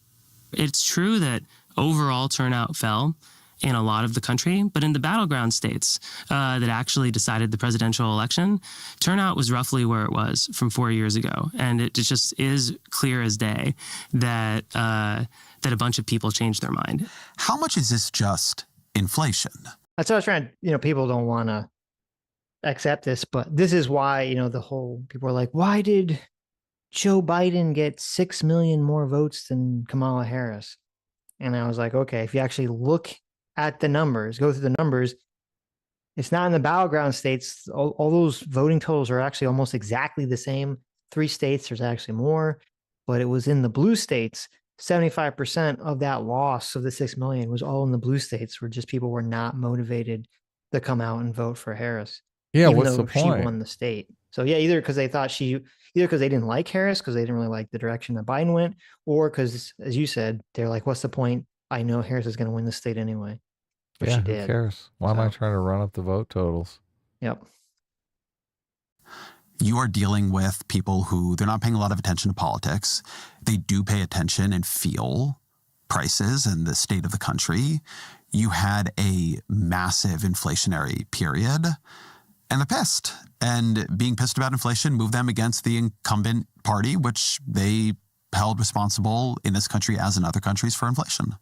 It's true that overall turnout fell in a lot of the country, but in the battleground states that actually decided the presidential election, turnout was roughly where it was from 4 years ago. And it just is clear as day that that a bunch of people changed their mind. How much is this just inflation? That's what I was trying to, people don't want to accept this, but this is why, the whole people are like, why did Joe Biden get 6 million more votes than Kamala Harris? And I was like, okay, if you actually look at the numbers, go through the numbers, it's not in the battleground states. All those voting totals are actually almost exactly the same. 3 states, there's actually more, but it was in the blue states. 75% of that loss of the 6 million was all in the blue states, where just people were not motivated to come out and vote for Harris. Yeah, even what's though the point? She won the state. So yeah, either because they didn't like Harris because they didn't really like the direction that Biden went, or because, as you said, they're like, what's the point? I know Harris is going to win the state anyway. But yeah, she who did. cares? Why am I trying to run up the vote totals? Yep. You are dealing with people who they're not paying a lot of attention to politics. They do pay attention and feel prices and the state of the country. You had a massive inflationary period, and they're pissed. And being pissed about inflation moved them against the incumbent party, which they held responsible in this country as in other countries for inflation.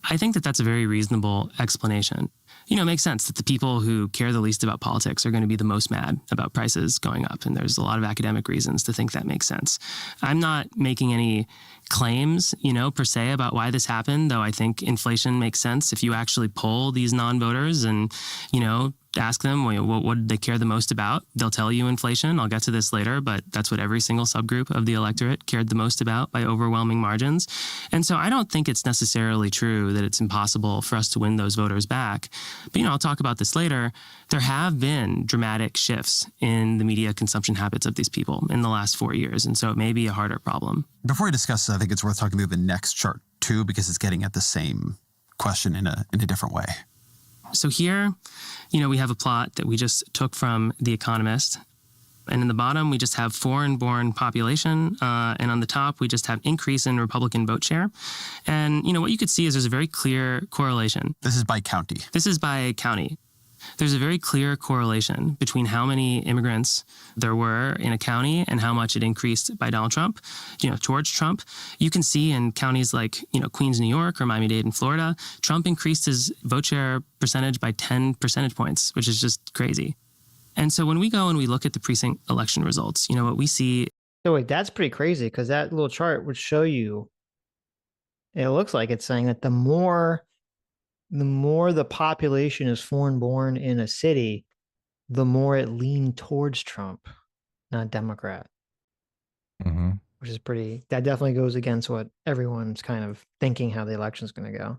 I think that that's a very reasonable explanation. It makes sense that the people who care the least about politics are going to be the most mad about prices going up. And there's a lot of academic reasons to think that makes sense. I'm not making any claims, per se about why this happened, though I think inflation makes sense. If you actually poll these non-voters and, ask them, what did they care the most about? They'll tell you inflation. I'll get to this later, but that's what every single subgroup of the electorate cared the most about by overwhelming margins. And so I don't think it's necessarily true that it's impossible for us to win those voters back. But, I'll talk about this later. There have been dramatic shifts in the media consumption habits of these people in the last 4 years. And so it may be a harder problem. Before we discuss this, I think it's worth talking through the next chart too, because it's getting at the same question in a different way. So here, we have a plot that we just took from The Economist. And in the bottom, we just have foreign-born population. And on the top, we just have increase in Republican vote share. And, what you could see is there's a very clear correlation. This is by county. This is by county. There's a very clear correlation between how many immigrants there were in a county and how much it increased by Donald Trump, towards Trump. You can see in counties like, Queens, New York, or Miami-Dade in Florida, Trump increased his vote share percentage by 10 percentage points, which is just crazy. And so when we go and we look at the precinct election results, what we see. So wait, that's pretty crazy, because that little chart would show you, it looks like it's saying that the more the population is foreign-born in a city, the more it leaned towards Trump, not Democrat. Mm-hmm. Which is that definitely goes against what everyone's kind of thinking how the election's going to go.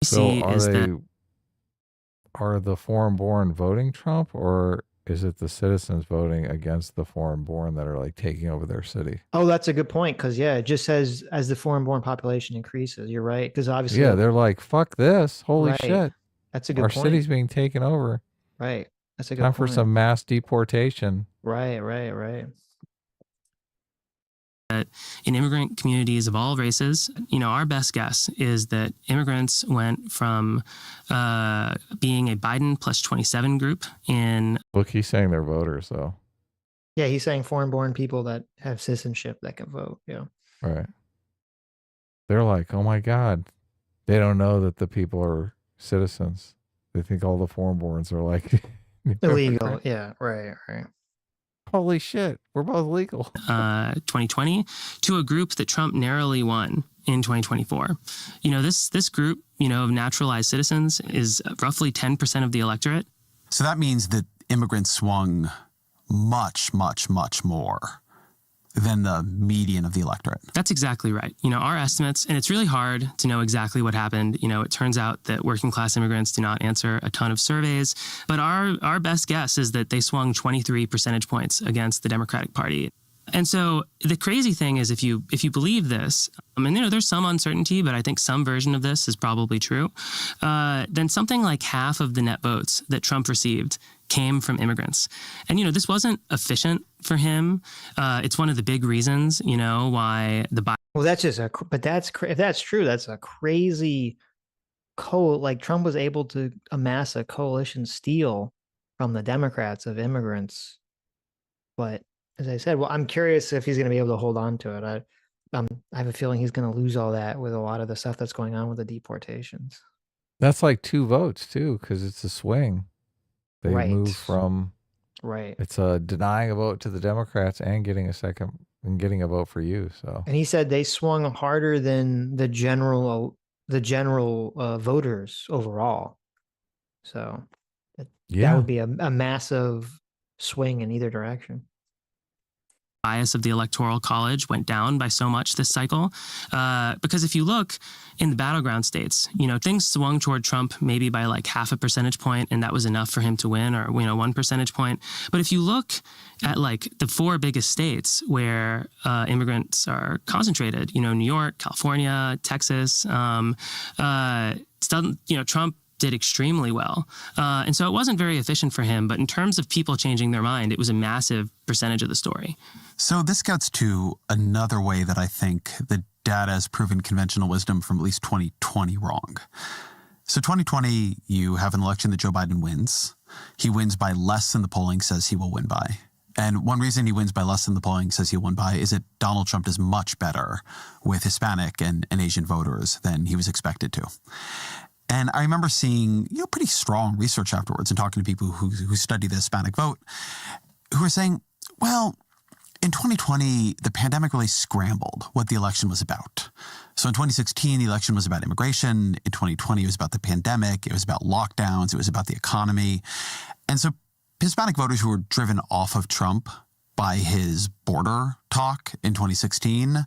So are the foreign-born voting Trump, or is it the citizens voting against the foreign-born that are like taking over their city? Oh, that's a good point. Because it just says as the foreign-born population increases. You're right. Because obviously, they're like, fuck this. Holy shit. That's a good point. Our city's being taken over. Right. That's a good Time point. for some mass deportation. Right. that in immigrant communities of all races, our best guess is that immigrants went from being a Biden plus 27 group in... Look, he's saying they're voters, though. Yeah, he's saying foreign-born people that have citizenship that can vote, yeah. Right. They're like, oh my God. They don't know that the people are citizens. They think all the foreign-borns are like... illegal, yeah, right. Holy shit, we're both legal. 2020 to a group that Trump narrowly won in 2024. This group, of naturalized citizens is roughly 10% of the electorate. So that means that immigrants swung much, much, much more than the median of the electorate. That's exactly right. Our estimates, and it's really hard to know exactly what happened. It turns out that working class immigrants do not answer a ton of surveys, but our best guess is that they swung 23 percentage points against the Democratic Party. And so the crazy thing is, if you believe this, there's some uncertainty, but I think some version of this is probably true, then something like half of the net votes that Trump received came from immigrants. And, this wasn't efficient for him. It's one of the big reasons, why the Biden... Well, that's just if that's true, that's a crazy Trump was able to amass a coalition steal from the Democrats of immigrants. But as I said, well, I'm curious if he's going to be able to hold on to it. I have a feeling he's going to lose all that with a lot of the stuff that's going on with the deportations. That's like 2 votes too, because it's a swing. They move from It's denying a vote to the Democrats and getting a vote for you. So, and he said they swung harder than the general voters overall. So, that would be a massive swing in either direction. Bias of the Electoral College went down by so much this cycle. Because if you look in the battleground states, things swung toward Trump maybe by like half a percentage point, and that was enough for him to win, or 1 percentage point. But if you look at like the 4 biggest states where immigrants are concentrated, New York, California, Texas, Trump did extremely well. And so it wasn't very efficient for him, but in terms of people changing their mind, it was a massive percentage of the story. So this gets to another way that I think the data has proven conventional wisdom from at least 2020 wrong. So 2020, you have an election that Joe Biden wins. He wins by less than the polling says he will win by. And one reason he wins by less than the polling says he'll win by is that Donald Trump is much better with Hispanic and Asian voters than he was expected to. And I remember seeing, pretty strong research afterwards and talking to people who study the Hispanic vote, who were saying, well, in 2020, the pandemic really scrambled what the election was about. So in 2016, the election was about immigration. In 2020, it was about the pandemic. It was about lockdowns. It was about the economy. And so Hispanic voters who were driven off of Trump by his border talk in 2016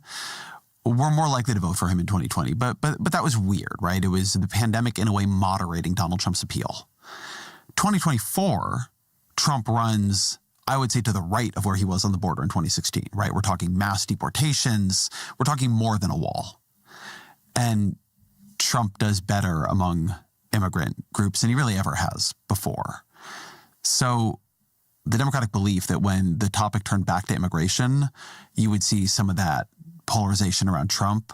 were more likely to vote for him in 2020. But that was weird, right? It was the pandemic in a way moderating Donald Trump's appeal. 2024, Trump runs, I would say, to the right of where he was on the border in 2016, right? We're talking mass deportations. We're talking more than a wall. And Trump does better among immigrant groups than he really ever has before. So the Democratic belief that when the topic turned back to immigration, you would see some of that polarization around Trump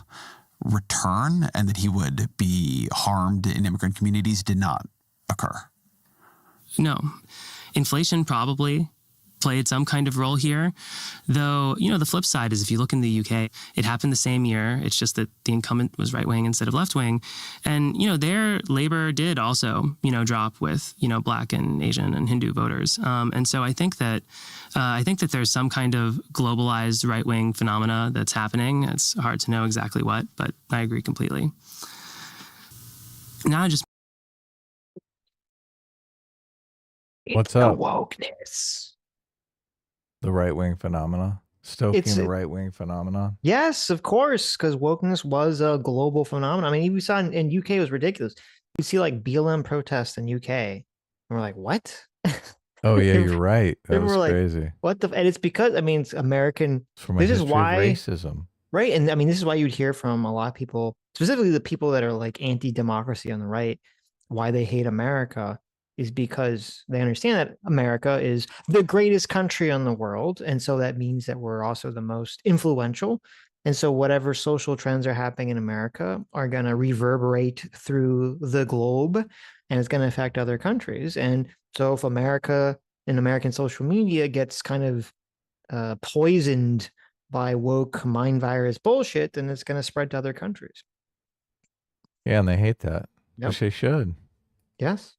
return and that he would be harmed in immigrant communities did not occur. No. Inflation probably played some kind of role here. Though, the flip side is if you look in the UK, it happened the same year. It's just that the incumbent was right-wing instead of left-wing. And, their labor did also, drop with, Black and Asian and Hindu voters. And so I think that there's some kind of globalized right-wing phenomena that's happening. It's hard to know exactly what, but I agree completely. Now What's up? Wokeness. The right-wing phenomena. Stoking the right-wing phenomenon. Yes, of course, because wokeness was a global phenomenon. I mean, we saw in UK, it was ridiculous. You see like BLM protests in UK, and we're like, what? Oh yeah, you're right. That was crazy. Like, what the? And it's because it's American. It's from a history of racism, right? And I mean, this is why you'd hear from a lot of people, specifically the people that are like anti-democracy on the right, why they hate America. is because they understand that America is the greatest country in the world. And so that means that we're also the most influential. And so whatever social trends are happening in America are going to reverberate through the globe, and it's going to affect other countries. And so if America and American social media gets kind of poisoned by woke mind virus bullshit, then it's going to spread to other countries. Yeah, and they hate that. Yep. Which they should. Yes.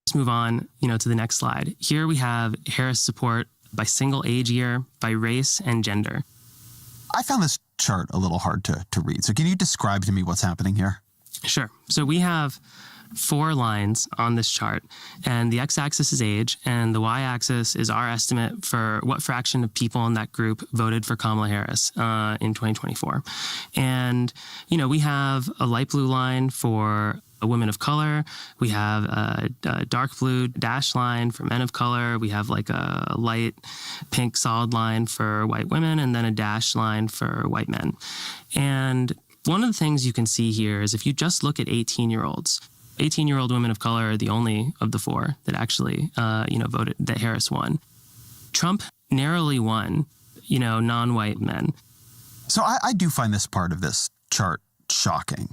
Let's move on, to the next slide. Here we have Harris support by single age year, by race and gender. I found this chart a little hard to read. So can you describe to me what's happening here? Sure. So we have 4 lines on this chart, and the x-axis is age, and the y-axis is our estimate for what fraction of people in that group voted for Kamala Harris in 2024. And, we have a light blue line for women of color. We have a dark blue dash line for men of color. We have like a light pink solid line for white women, and then a dash line for white men. And one of the things you can see here is if you just look at 18-year-olds, 18-year-old women of color are the only of the 4 that actually, voted that Harris won. Trump narrowly won, non-white men. So I do find this part of this chart shocking.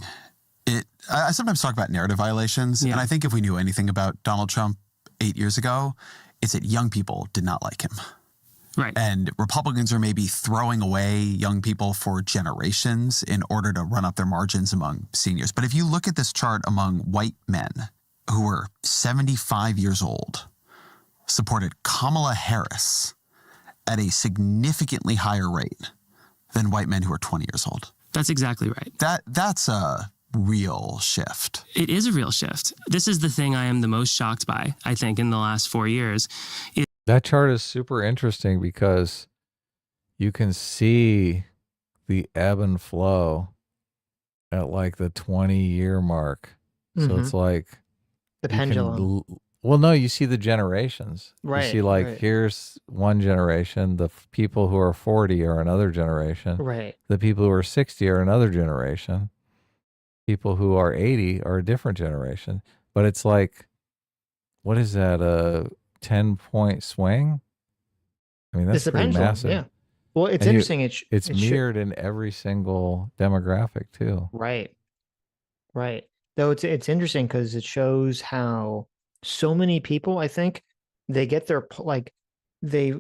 I sometimes talk about narrative violations, and I think if we knew anything about Donald Trump 8 years ago, it's that young people did not like him. Right. And Republicans are maybe throwing away young people for generations in order to run up their margins among seniors. But if you look at this chart among white men who were 75 years old, supported Kamala Harris at a significantly higher rate than white men who are 20 years old. That's exactly right. That's a real shift. It is a real shift. This is the thing I am the most shocked by, I think, in the last 4 years. That chart is super interesting because you can see the ebb and flow at like the 20-year mark. So it's like the pendulum. No, you see the generations. Right. You see here's one generation. The people who are 40 are another generation. Right. The people who are 60 are another generation. People who are 80 are a different generation. But it's like, what is that? 10-point swing? I mean, that's pretty massive. Yeah. Well, it's interesting. It's mirrored in every single demographic too. Right. Right. Though it's interesting because it shows how so many people, I think, they get they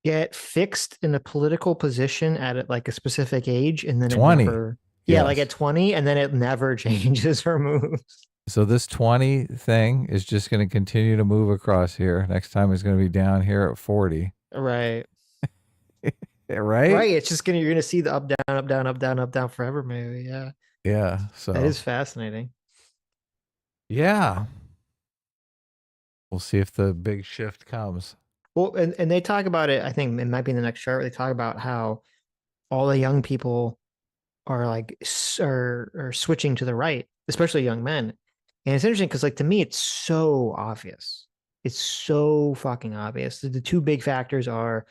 get fixed in a political position at like a specific age, and then 20. It never, like at 20, and then it never changes or moves. So this 20 thing is just going to continue to move across here. Next time it's going to be down here at 40. Right. Right? Right. It's just you're going to see the up, down, up, down, up, down, up, down forever, maybe. Yeah. Yeah. So that is fascinating. Yeah. We'll see if the big shift comes. Well, and they talk about it, I think it might be in the next chart, where they talk about how all the young people are are switching to the right, especially young men. And it's interesting because, to me, it's so obvious. It's so fucking obvious. The 2 big factors are,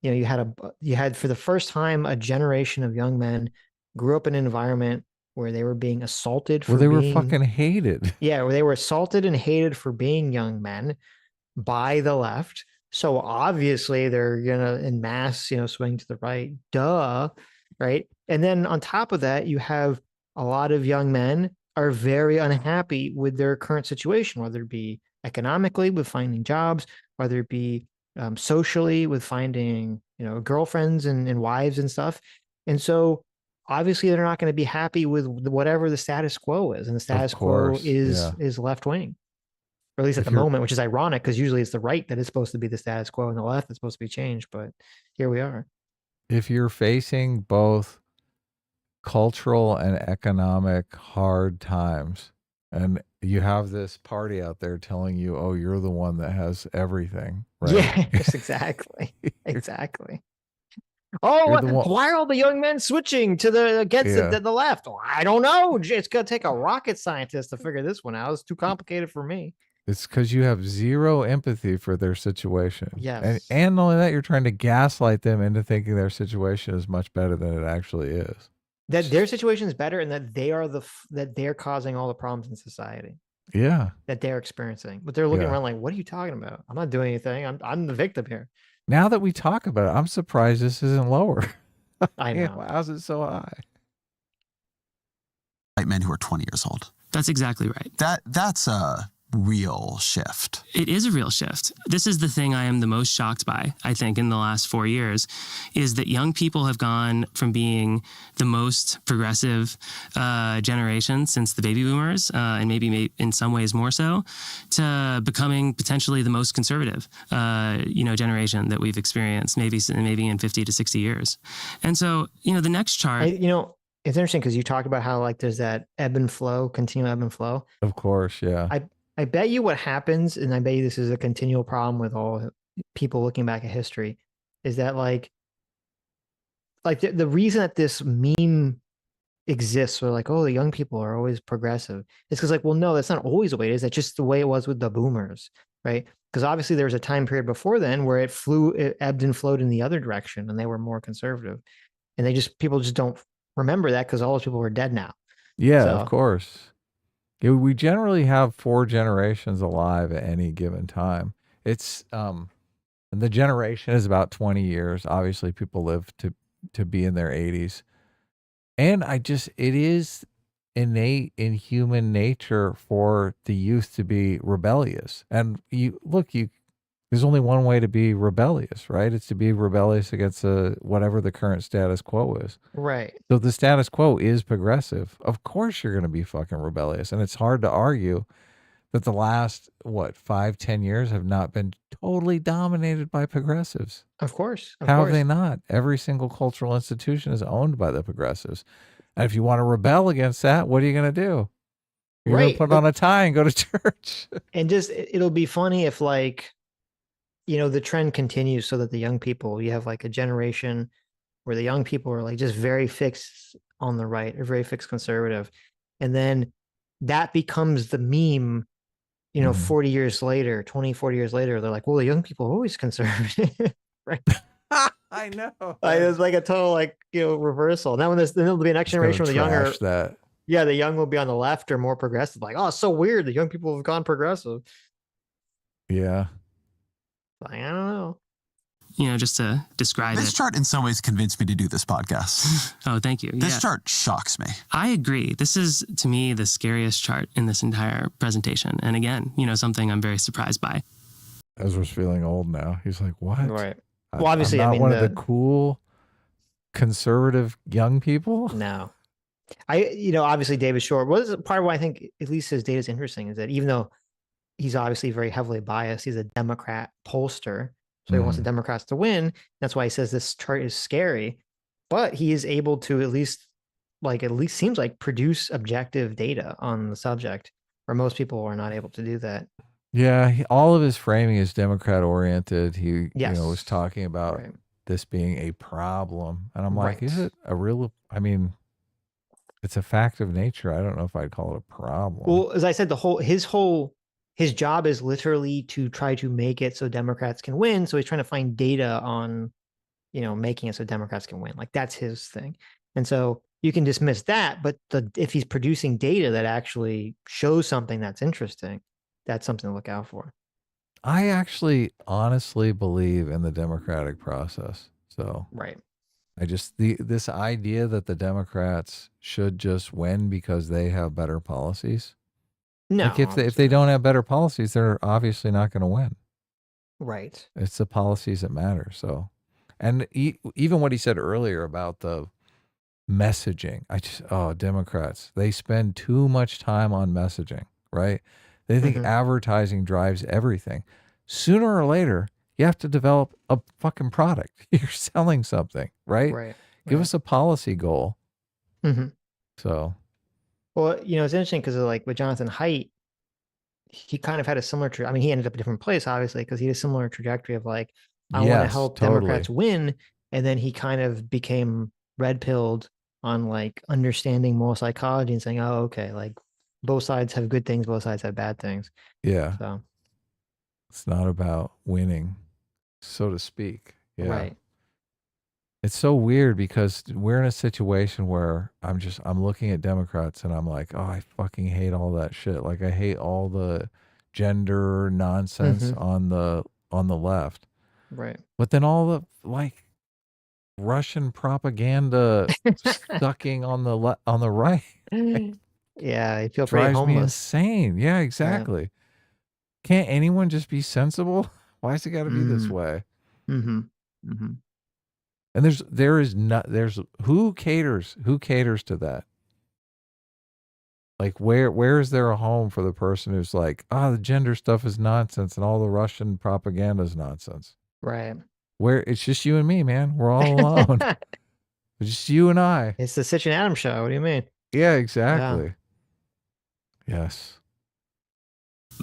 you had for the first time a generation of young men grew up in an environment where they were being assaulted for were fucking hated. Yeah, where they were assaulted and hated for being young men by the left. So obviously they're gonna en masse, swing to the right. Duh. Right. And then on top of that, you have a lot of young men are very unhappy with their current situation, whether it be economically with finding jobs, whether it be socially with finding, girlfriends and wives and stuff. And so obviously they're not going to be happy with whatever the status quo is. And the status quo is left wing, or at least at the moment, which is ironic because usually it's the right that is supposed to be the status quo and the left that's supposed to be changed. But here we are. If you're facing both cultural and economic hard times, and you have this party out there telling you, oh, you're the one that has everything, right? Yes, exactly. Exactly. Oh, why are all the young men switching to the left? Oh, I don't know. It's going to take a rocket scientist to figure this one out. It's too complicated for me. It's because you have zero empathy for their situation. Yes. And not only that, you're trying to gaslight them into thinking their situation is much better than it actually is. That their situation is better, and that they're causing all the problems in society. Yeah. that they're experiencing. But they're looking around like, what are you talking about? I'm not doing anything. I'm the victim here. Now that we talk about it, I'm surprised this isn't lower. I know. How's it so high? White men who are 20 years old. That's exactly right. That's a real shift. It is a real shift. This is the thing I am the most shocked by, I think, in the last 4 years, is that young people have gone from being the most progressive generation since the baby boomers, and maybe in some ways more so, to becoming potentially the most conservative, generation that we've experienced, maybe in 50 to 60 years. And so, the next chart... It's interesting because you talked about how like there's that ebb and flow, continual ebb and flow. Of course, yeah. I bet you what happens, and I bet you this is a continual problem with all people looking back at history, is that like the reason that this meme exists, or like, oh, the young people are always progressive, is because like, well, no, that's not always the way it is. That's just the way it was with the boomers, right? Because obviously there was a time period before then where it ebbed and flowed in the other direction, and they were more conservative, and people just don't remember that because all those people were dead now. Yeah, of course. We generally have 4 generations alive at any given time. It's the generation is about 20 years. Obviously, people live to be in their 80s. And it is innate in human nature for the youth to be rebellious. And there's only one way to be rebellious, right? It's to be rebellious against whatever the current status quo is. Right. So the status quo is progressive. Of course you're going to be fucking rebellious. And it's hard to argue that the last, 5-10 years have not been totally dominated by progressives. Of course. How have they not? Every single cultural institution is owned by the progressives. And if you want to rebel against that, what are you going to do? You're going to put on a tie and go to church. And it'll be funny if the trend continues so that the young people, you have like a generation where the young people are like just very fixed on the right or very fixed conservative. And then that becomes the meme, 40 years later, 20, 40 years later, they're like, well, the young people are always conservative. Right. I know. It's like a total reversal. Now then there'll be a next generation where the younger, the young will be on the left or more progressive. Like, oh, it's so weird. The young people have gone progressive. Yeah. I don't know. Just to describe this chart in some ways convinced me to do this podcast. Oh, thank you. This chart shocks me. I agree. This is, to me, the scariest chart in this entire presentation. And again, something I'm very surprised by. Ezra's feeling old now. He's like, what? Right. Well, obviously, I'm not one of the cool conservative young people. No. Obviously David Short was part of why I think at least his data is interesting, is that even though he's obviously very heavily biased, he's a Democrat pollster. So he wants the Democrats to win. That's why he says this chart is scary, but he is able to at least seems like produce objective data on the subject, where most people are not able to do that. Yeah. All of his framing is Democrat oriented. He, was talking about this being a problem. And I'm like, is it a real, it's a fact of nature. I don't know if I'd call it a problem. Well, as I said, his job is literally to try to make it so Democrats can win. So he's trying to find data on, making it so Democrats can win. Like that's his thing. And so you can dismiss that, but if he's producing data that actually shows something that's interesting, that's something to look out for. I actually honestly believe in the democratic process. So I just, this idea that the Democrats should just win because they have better policies. No, like if they don't have better policies, they're obviously not going to win. Right. It's the policies that matter. So, and even what he said earlier about the messaging, Democrats, they spend too much time on messaging, right? They think advertising drives everything. Sooner or later, you have to develop a fucking product. You're selling something, right? Right. Give us a policy goal. So. Well, it's interesting because with Jonathan Haidt, he kind of had a similar, he ended up a different place, obviously, because he had a similar trajectory of I want to help Democrats win. And then he kind of became red-pilled on understanding moral psychology and saying, oh, okay, both sides have good things, both sides have bad things. Yeah. So it's not about winning, so to speak. Yeah. Right. It's so weird because we're in a situation where I'm looking at Democrats and I'm like, oh, I fucking hate all that shit. Like I hate all the gender nonsense on the left. Right. But then all the like Russian propaganda sucking on the right. Yeah, you feel pretty Drives me homeless. insane. Yeah, exactly. Right. Can't anyone just be sensible? Why has it got to be this way? And there's who caters to that? Like where is there a home for the person who's like, the gender stuff is nonsense and all the Russian propaganda is nonsense. Right. Where it's just you and me, man. We're all alone. It's just you and I. It's the Sitch and Adam show. What do you mean? Yeah, exactly. Yeah. Yes.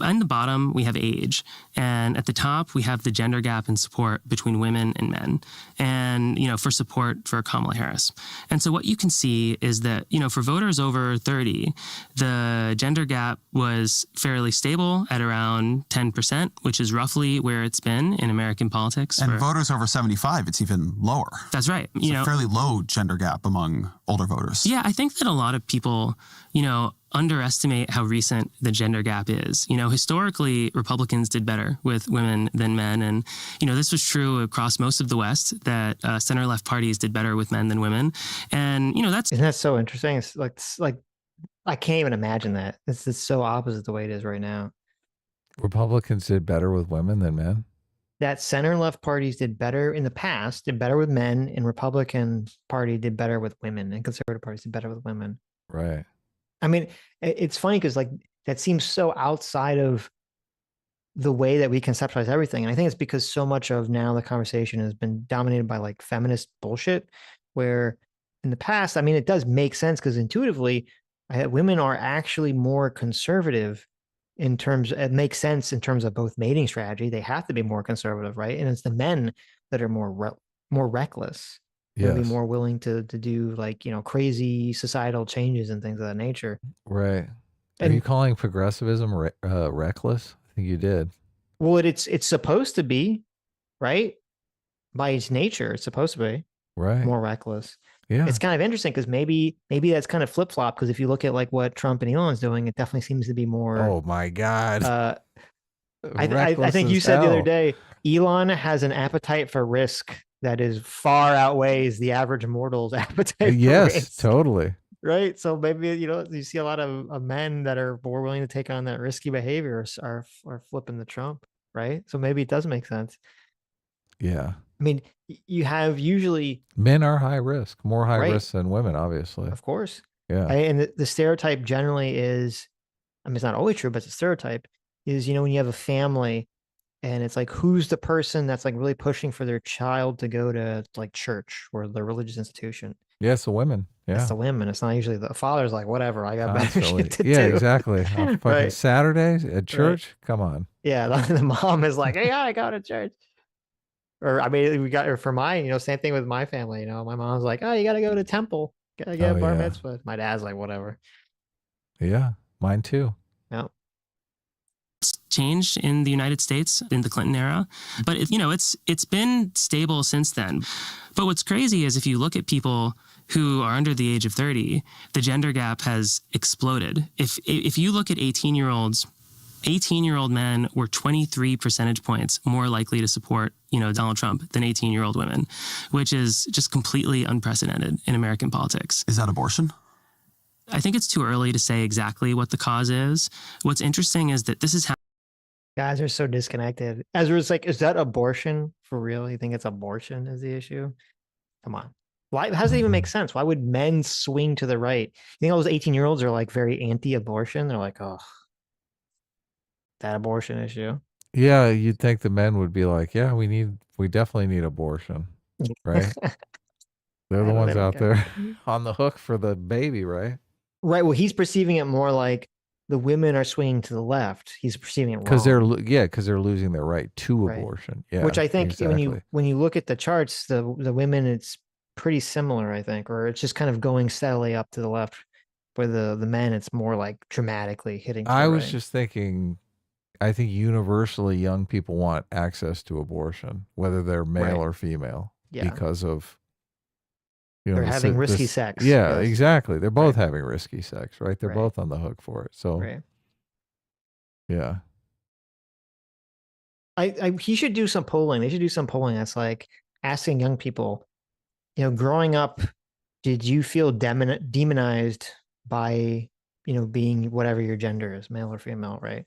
In the bottom, we have age. And at the top, we have the gender gap in support between women and men. And, for support for Kamala Harris. And so what you can see is that, for voters over 30, the gender gap was fairly stable at around 10%, which is roughly where it's been in American politics. And voters over 75, it's even lower. That's right. It's a fairly low gender gap among older voters. Yeah, I think that a lot of people, underestimate how recent the gender gap is. Historically, Republicans did better with women than men. And, this was true across most of the West, that center-left parties did better with men than women. And, Isn't that so interesting? It's like I can't even imagine that. It's so opposite the way it is right now. Republicans did better with women than men? That center-left parties did better in the past, did better with men, and Republican Party did better with women, and conservative parties did better with women. Right. I mean, it's funny because that seems so outside of the way that we conceptualize everything. And I think it's because so much of now the conversation has been dominated by feminist bullshit, where in the past, I mean, it does make sense because intuitively women are actually more conservative it makes sense in terms of both mating strategy. They have to be more conservative, right? And it's the men that are more reckless. They'll be more willing to do crazy societal changes and things of that nature. Right. Are you calling progressivism reckless? I think you did. Well, it's supposed to be, right? By its nature, it's supposed to be more reckless. Yeah. It's kind of interesting because maybe that's kind of flip flop. Because if you look at what Trump and Elon's doing, it definitely seems to be more. Oh my God. I think you said the other day, Elon has an appetite for risk that is far outweighs the average mortal's appetite. Yes, for risk, totally. Right. So maybe, you see a lot of men that are more willing to take on that risky behavior are flipping the Trump. Right. So maybe it does make sense. Yeah. I mean, you have usually men are high risk, more high risk than women, obviously. Of course. Yeah. And the stereotype generally is, I mean, it's not always true, but it's a stereotype is, when you have a family and it's who's the person that's really pushing for their child to go to church or the religious institution? Yeah, it's the women. Yeah. It's the women. It's not usually the father's whatever, I got better shit to do. Yeah, exactly. Fucking Saturdays at church? Right. Come on. Yeah, the mom is hey, I go to church. Or, I mean, we got her for mine, same thing with my family, my mom's oh, you got to go to temple. Got to get a bar mitzvah. My dad's whatever. Yeah, mine too. Yeah. Changed in the United States in the Clinton era, but it's been stable since then. But what's crazy is if you look at people who are under the age of 30, the gender gap has exploded. If you look at 18-year-olds, 18-year-old men were 23 percentage points more likely to support, Donald Trump than 18-year-old women, which is just completely unprecedented in American politics. Is that abortion? I think it's too early to say exactly what the cause is. What's interesting is that this is how guys are so disconnected. Ezra's is that abortion for real? You think it's abortion is the issue? Come on. Why? How does it even make sense? Why would men swing to the right? You think all those 18-year-olds are very anti-abortion? They're oh, that abortion issue. Yeah, you'd think the men would be yeah, we definitely need abortion, right? They're the ones out there on the hook for the baby, right? Right. Well, he's perceiving it more the women are swinging to the left. He's perceiving it wrong. Because they're losing their right to abortion. Yeah, which I think when you look at the charts, the women, it's pretty similar, I think, or it's just kind of going steadily up to the left. Where the men, it's more dramatically hitting. I was just thinking, I think universally young people want access to abortion, whether they're male or female, because of You know, they're having risky sex. Yeah, yes. exactly. They're both having risky sex, right? They're both on the hook for it. So, yeah. He should do some polling. They should do some polling that's like asking young people, you know, growing up, did you feel demonized by, you know, being whatever your gender is, male or female, right?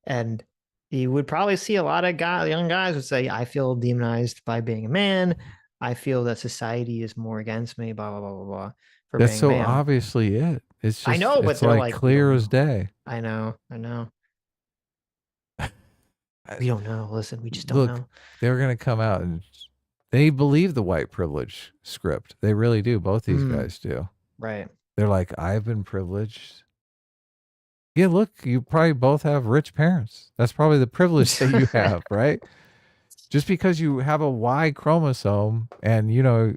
And you would probably see a lot of young guys would say, I feel demonized by being a man. I feel that society is more against me, blah, blah, blah, blah, blah. For That's being so male. obviously it. It's just, I know, but it's they're like clear as day. I know. We don't know. Listen, we just don't know. They're going to come out and they believe the white privilege script. They really do. Both these guys do. Right. They're like, I've been privileged. Yeah, look, you probably both have rich parents. That's probably the privilege that you have, right? Just because you have a Y chromosome and, you know,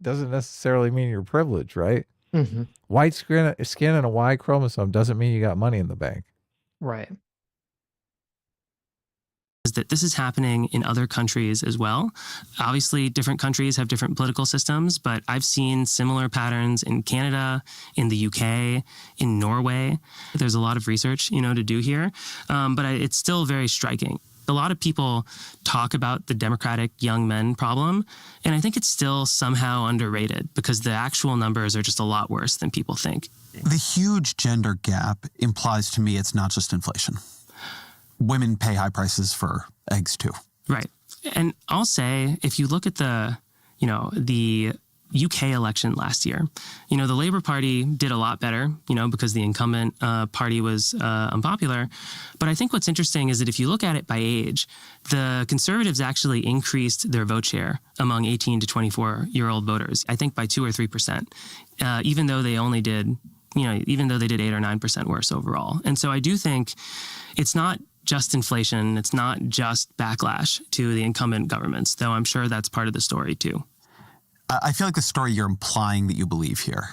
doesn't necessarily mean you're privileged, right? Mm-hmm. White skin and a Y chromosome doesn't mean you got money in the bank. Right. Is that this is happening in other countries as well. Obviously, different countries have different political systems, but I've seen similar patterns in Canada, in the UK, in Norway. There's a lot of research, you know, to do here, but it's still very striking. A lot of people talk about the Democratic young men problem, and I think it's still somehow underrated because the actual numbers are just a lot worse than people think. The huge gender gap implies to me it's not just inflation. Women pay high prices for eggs too. Right. And I'll say, if you look at the UK election last year, you know, the Labour Party did a lot better, you know, because the incumbent party was unpopular. But I think what's interesting is that if you look at it by age, the Conservatives actually increased their vote share among 18 to 24-year-old voters, I think by 2 or 3%, even though they only did, you know, even though they did 8 or 9% worse overall. And so I do think it's not just inflation. It's not just backlash to the incumbent governments, though I'm sure that's part of the story too. I feel like the story you're implying that you believe here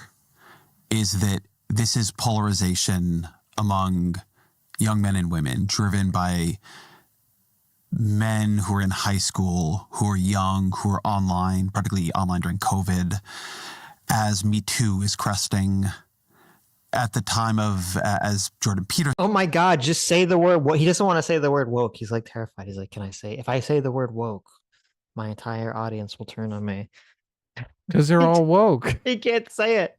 is that this is polarization among young men and women driven by men who are in high school, who are young, who are online, particularly online during COVID, as Me Too is cresting. At the time of, as Jordan Peterson. Oh my God, just say the word. He doesn't want to say the word woke. He's like terrified. He's like, can I say, if I say the word woke, my entire audience will turn on me. Because they're all woke. He can't say it.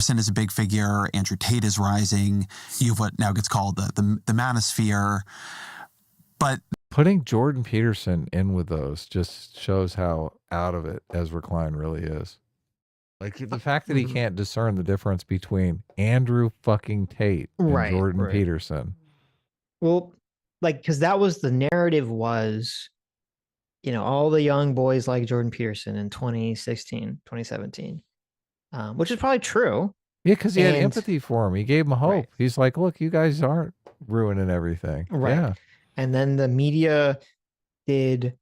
Is a big figure. Andrew Tate is rising. You have what now gets called the manosphere. But putting Jordan Peterson in with those just shows how out of it Ezra Klein really is. Like the fact that he can't discern the difference between Andrew fucking Tate and Jordan Peterson. Well, like, because that was the narrative was, you know, all the young boys like Jordan Peterson in 2016, 2017, which is probably true. Yeah, because he had empathy for him. He gave him hope. Right. He's like, look, you guys aren't ruining everything. Right. Yeah. And then the media did,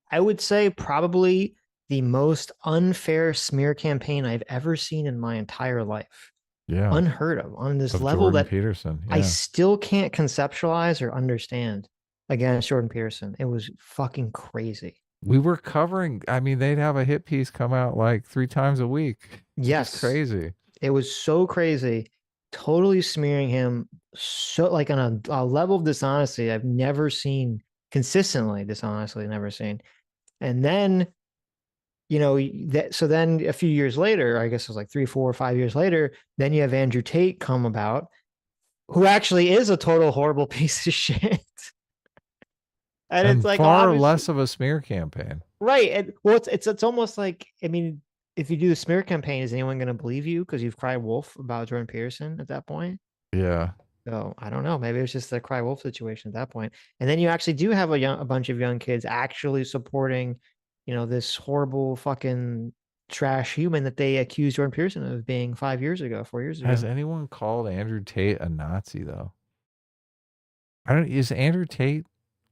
I would say, probably the most unfair smear campaign I've ever seen in my entire life. Yeah. Unheard of on this level Jordan that Peterson. Yeah. I still can't conceptualize or understand against Jordan Peterson. It was fucking crazy. We were covering, I mean, they'd have a hit piece come out like 3 times a week. Yes. It's crazy. It was so crazy. Totally smearing him so like on a level of dishonesty I've never seen, consistently dishonestly never seen. And then, you know, so then a few years later, I guess it was like 3, 4, 5 years later, then you have Andrew Tate come about, who actually is a total horrible piece of shit. And it's like far less of a smear campaign. Right. And well, it's almost like, I mean, if you do the smear campaign, is anyone going to believe you because you've cried wolf about Jordan Peterson at that point? Yeah. So I don't know. Maybe it's just the cry wolf situation at that point. And then you actually do have a bunch of young kids actually supporting, you know, this horrible fucking trash human that they accused Jordan Peterson of being 5 years ago, 4 years ago. Has anyone called Andrew Tate a Nazi though? Is Andrew Tate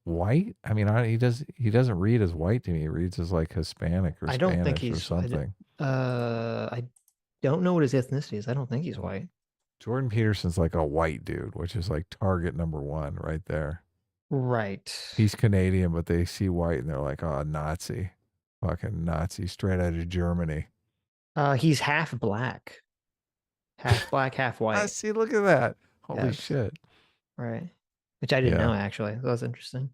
white? I mean, he doesn't read as white to me. He reads as like Hispanic or Spanish or something. I don't know what his ethnicity is. I don't think he's white. Jordan Peterson's like a white dude, which is like target number 1 right there. Right. He's Canadian, but they see white and they're like, oh, Nazi. Fucking Nazi, straight out of Germany. He's half black, half white. See, look at that. Holy shit. Right. Which I didn't know, actually. That was interesting.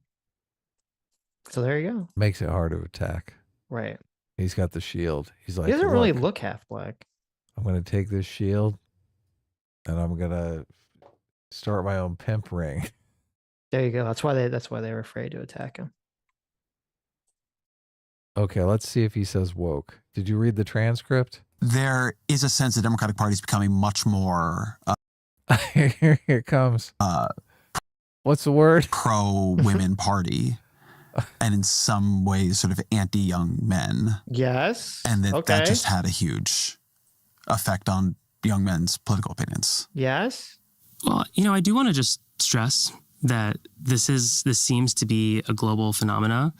So there you go. Makes it hard to attack. Right. He's got the shield. He's like, he doesn't really look half black. I'm going to take this shield and I'm going to start my own pimp ring. There you go. That's why they were afraid to attack him. Okay, let's see if he says woke. Did you read the transcript? There is a sense the Democratic Party is becoming much more... Here it comes. What's the word? Pro-women party. And in some ways sort of anti-young men. Yes. And that just had a huge effect on young men's political opinions. Yes. Well, I do want to just stress that this seems to be a global phenomena.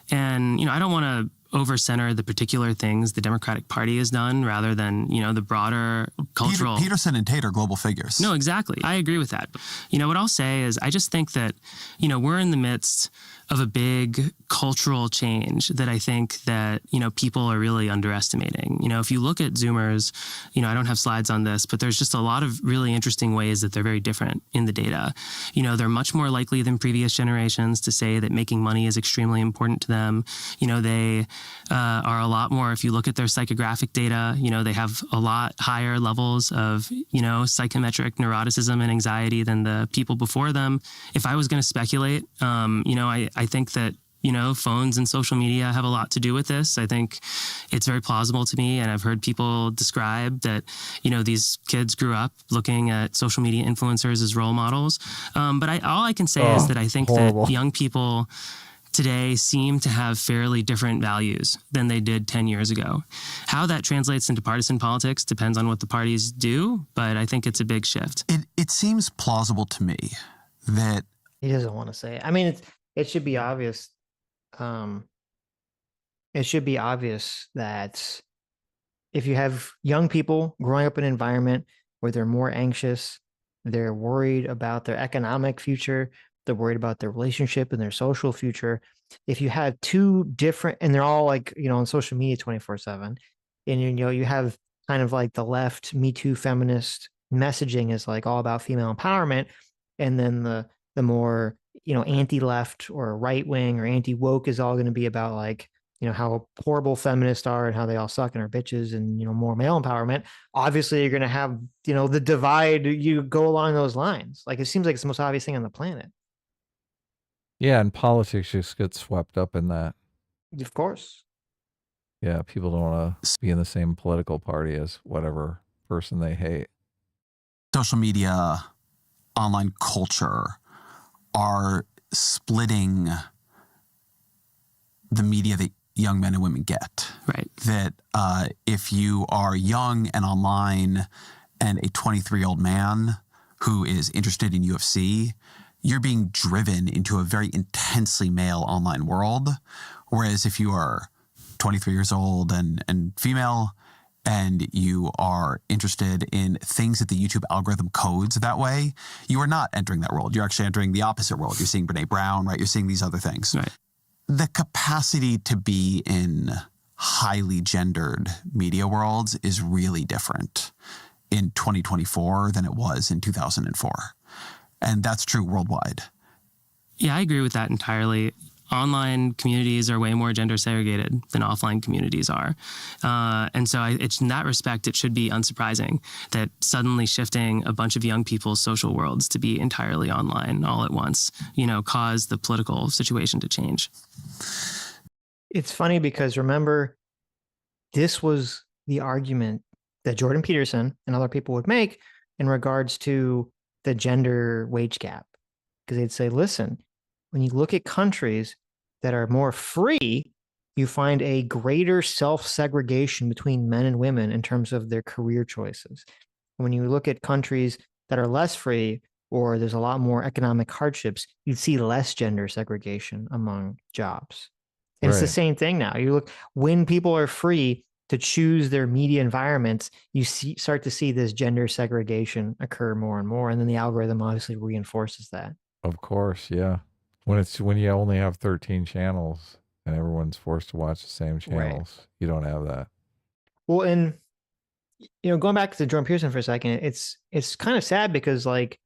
And, I don't want to over-center the particular things the Democratic Party has done rather than, the broader cultural... Peterson and Tate are global figures. No, exactly. I agree with that. What I'll say is I just think that, we're in the midst of a big cultural change that I think that, people are really underestimating. If you look at Zoomers, I don't have slides on this, but there's just a lot of really interesting ways that they're very different in the data. They're much more likely than previous generations to say that making money is extremely important to them. They are a lot more, if you look at their psychographic data, they have a lot higher levels of, psychometric neuroticism and anxiety than the people before them. If I was going to speculate, I think that, phones and social media have a lot to do with this. I think it's very plausible to me. And I've heard people describe that, these kids grew up looking at social media influencers as role models. But all I can say is that I think that young people today seem to have fairly different values than they did 10 years ago. How that translates into partisan politics depends on what the parties do, but I think it's a big shift. It seems plausible to me that... He doesn't want to say it. I mean, it should be obvious. It should be obvious that if you have young people growing up in an environment where they're more anxious, they're worried about their economic future, they're worried about their relationship and their social future. If you have two different, and they're all like, on social media 24/7, and you have kind of like the left Me Too feminist messaging is like all about female empowerment, and then the more anti-left or right-wing or anti-woke is all going to be about like, how horrible feminists are and how they all suck and are bitches and, more male empowerment. Obviously, you're going to have, the divide, you go along those lines. Like, it seems like it's the most obvious thing on the planet. Yeah, and politics just gets swept up in that. Of course. Yeah, people don't want to be in the same political party as whatever person they hate. Social media, online culture are splitting the media that young men and women get. Right. That if you are young and online and a 23-year-old man who is interested in UFC, you're being driven into a very intensely male online world. Whereas if you are 23 years old and female, and you are interested in things that the YouTube algorithm codes that way, you are not entering that world. You're actually entering the opposite world. You're seeing Brene Brown, right? You're seeing these other things. Right. The capacity to be in highly gendered media worlds is really different in 2024 than it was in 2004. And that's true worldwide. Yeah, I agree with that entirely. Online communities are way more gender segregated than offline communities are. And so it's in that respect, it should be unsurprising that suddenly shifting a bunch of young people's social worlds to be entirely online all at once, caused the political situation to change. It's funny because remember, this was the argument that Jordan Peterson and other people would make in regards to the gender wage gap. Because they'd say, listen, when you look at countries that are more free, you find a greater self-segregation between men and women in terms of their career choices. When you look at countries that are less free, or there's a lot more economic hardships, you'd see less gender segregation among jobs. And It's the same thing now. You look, when people are free to choose their media environments, you start to see this gender segregation occur more and more. And then the algorithm obviously reinforces that. Of course, yeah. When you only have 13 channels and everyone's forced to watch the same channels. Right. You don't have that. Well, and going back to Jordan Peterson for a second, it's kind of sad because like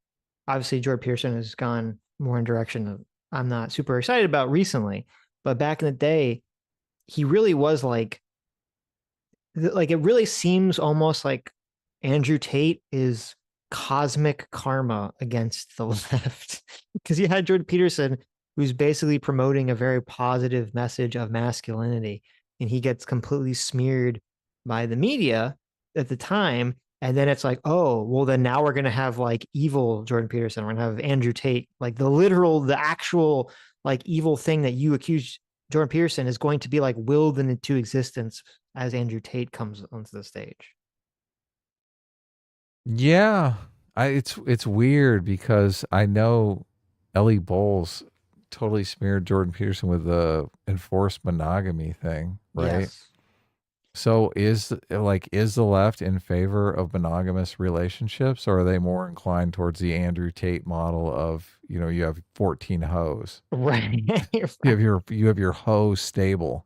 obviously Jordan Peterson has gone more in direction of I'm not super excited about recently, but back in the day, he really was like it really seems almost like Andrew Tate is cosmic karma against the left, because you had Jordan Peterson who's basically promoting a very positive message of masculinity, and he gets completely smeared by the media at the time. And then it's like, oh, well, then now we're going to have like evil Jordan Peterson. We're going to have Andrew Tate, like the actual like evil thing that you accused Jordan Peterson is going to be like willed into existence as Andrew Tate comes onto the stage. Yeah, it's weird because I know Ellie Bowles totally smeared Jordan Peterson with the enforced monogamy thing, right? Yes. So is the left in favor of monogamous relationships, or are they more inclined towards the Andrew Tate model of, you have 14 hoes? Right. You have your hoe stable.